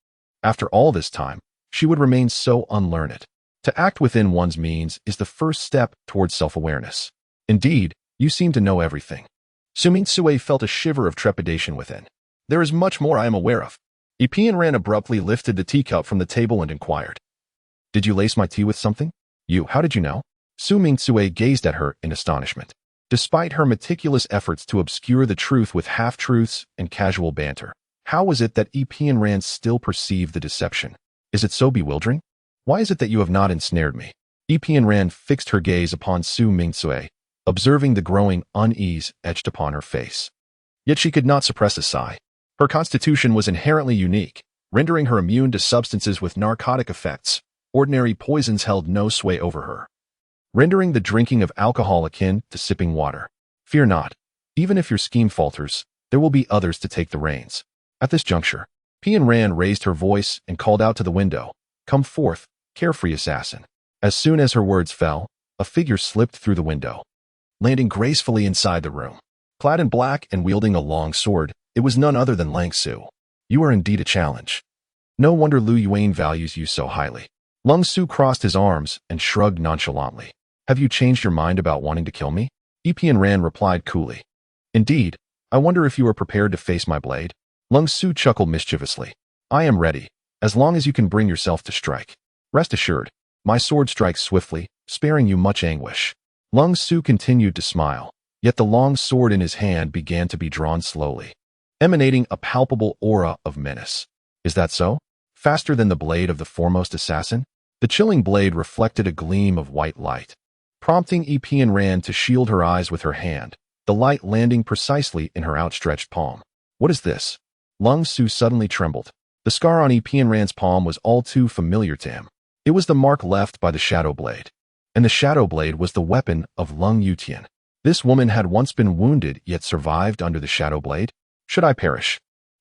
After all this time, she would remain so unlearned. To act within one's means is the first step towards self-awareness. Indeed, you seem to know everything. Su Mingxue felt a shiver of trepidation within. "There is much more I am aware of." Epian Ran abruptly lifted the teacup from the table and inquired, "Did you lace my tea with something?" How did you know?" Su Mingxue gazed at her in astonishment. Despite her meticulous efforts to obscure the truth with half-truths and casual banter, how was it that Epian Ran still perceived the deception? "Is it so bewildering? Why is it that you have not ensnared me?" Epian Ran fixed her gaze upon Su Mingxue, observing the growing unease etched upon her face. Yet she could not suppress a sigh. Her constitution was inherently unique, rendering her immune to substances with narcotic effects. Ordinary poisons held no sway over her, rendering the drinking of alcohol akin to sipping water. "Fear not. Even if your scheme falters, there will be others to take the reins." At this juncture, Pian Ran raised her voice and called out to the window, "Come forth, carefree assassin." As soon as her words fell, a figure slipped through the window, landing gracefully inside the room. Clad in black and wielding a long sword, it was none other than Lang Su. "You are indeed a challenge. No wonder Lu Yuan values you so highly." Lang Su crossed his arms and shrugged nonchalantly. "Have you changed your mind about wanting to kill me?" Epian Ran replied coolly. "Indeed, I wonder if you are prepared to face my blade." Lang Su chuckled mischievously. "I am ready, as long as you can bring yourself to strike. Rest assured, my sword strikes swiftly, sparing you much anguish." Lang Su continued to smile, yet the long sword in his hand began to be drawn slowly, emanating a palpable aura of menace. "Is that so? Faster than the blade of the foremost assassin?" The chilling blade reflected a gleam of white light, prompting Epian Ran to shield her eyes with her hand, the light landing precisely in her outstretched palm. "What is this?" Lang Su suddenly trembled. The scar on Epian Ran's palm was all too familiar to him. It was the mark left by the shadow blade. and the shadow blade was the weapon of Lung Yutian. This woman had once been wounded yet survived under the shadow blade. Should I perish?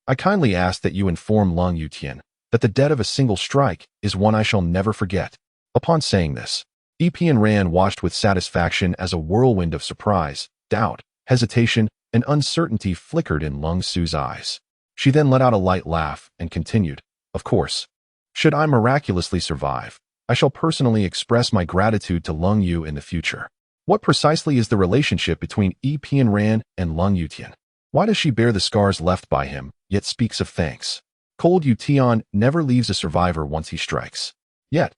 I kindly ask that you inform Lung Yutian that the debt of a single strike is one I shall never forget. Upon saying this, Epian Ran watched with satisfaction as a whirlwind of surprise, doubt, hesitation, and uncertainty flickered in Lung Su's eyes. She then let out a light laugh and continued, "Of course. Should I miraculously survive, I shall personally express my gratitude to Lung Yu in the future." What precisely is the relationship between Epian Ran and Lung Yutian? Why does she bear the scars left by him, yet speaks of thanks? Cold Yutian never leaves a survivor once he strikes. Yet,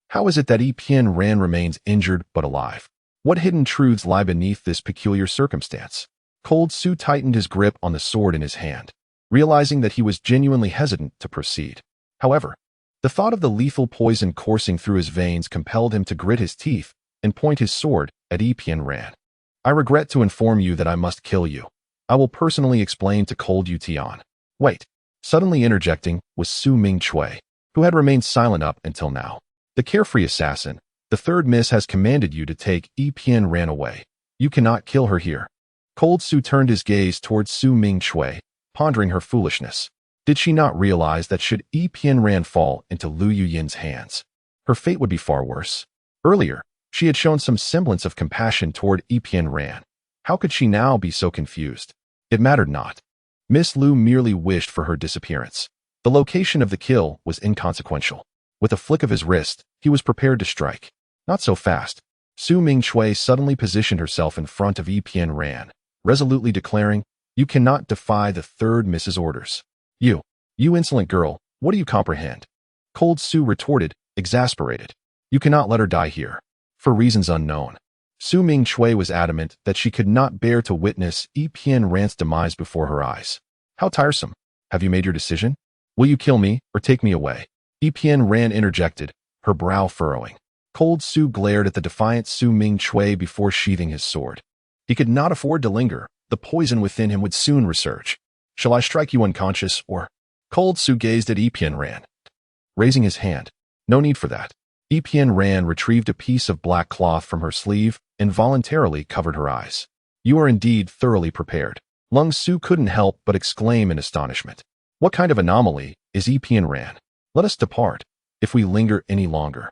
how is it that Epian Ran remains injured but alive? What hidden truths lie beneath this peculiar circumstance? Cold Su tightened his grip on the sword in his hand, realizing that he was genuinely hesitant to proceed. However, the thought of the lethal poison coursing through his veins compelled him to grit his teeth and point his sword at Epian Ran. "I regret to inform you that I must kill you. I will personally explain to Cold Yutian." Wait. Suddenly interjecting was Su Ming Chui, who had remained silent up until now. "The carefree assassin, the third miss has commanded you to take Epian Ran away. You cannot kill her here." Cold Su turned his gaze towards Su Ming Chui, pondering her foolishness. Did she not realize that should Epian Ran fall into Lu Yuyin's hands, her fate would be far worse? Earlier, she had shown some semblance of compassion toward Epian Ran. How could she now be so confused? It mattered not. Miss Lu merely wished for her disappearance. The location of the kill was inconsequential. With a flick of his wrist, he was prepared to strike. Not so fast. Su Ming Chui suddenly positioned herself in front of Epian Ran, resolutely declaring, "You cannot defy the third miss's orders. You insolent girl, what do you comprehend?" Cold Su retorted, exasperated. "You cannot let her die here." For reasons unknown, Su Ming Chui was adamant that she could not bear to witness Epian Ran's demise before her eyes. "How tiresome. Have you made your decision? Will you kill me or take me away?" Epian Ran interjected, her brow furrowing. Cold Su glared at the defiant Su Ming Chui before sheathing his sword. He could not afford to linger. The poison within him would soon resurge. "Shall I strike you unconscious, or—" Cold Su gazed at Epian Ran, raising his hand. "No need for that." Epian Ran retrieved a piece of black cloth from her sleeve and voluntarily covered her eyes. "You are indeed thoroughly prepared." Lung Su couldn't help but exclaim in astonishment. "What kind of anomaly is Epian Ran? Let us depart. If we linger any longer,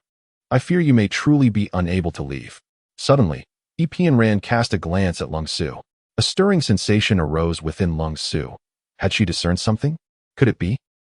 I fear you may truly be unable to leave." Suddenly, Epian Ran cast a glance at Lung Su. A stirring sensation arose within Lung Su. Had she discerned something? Could it be?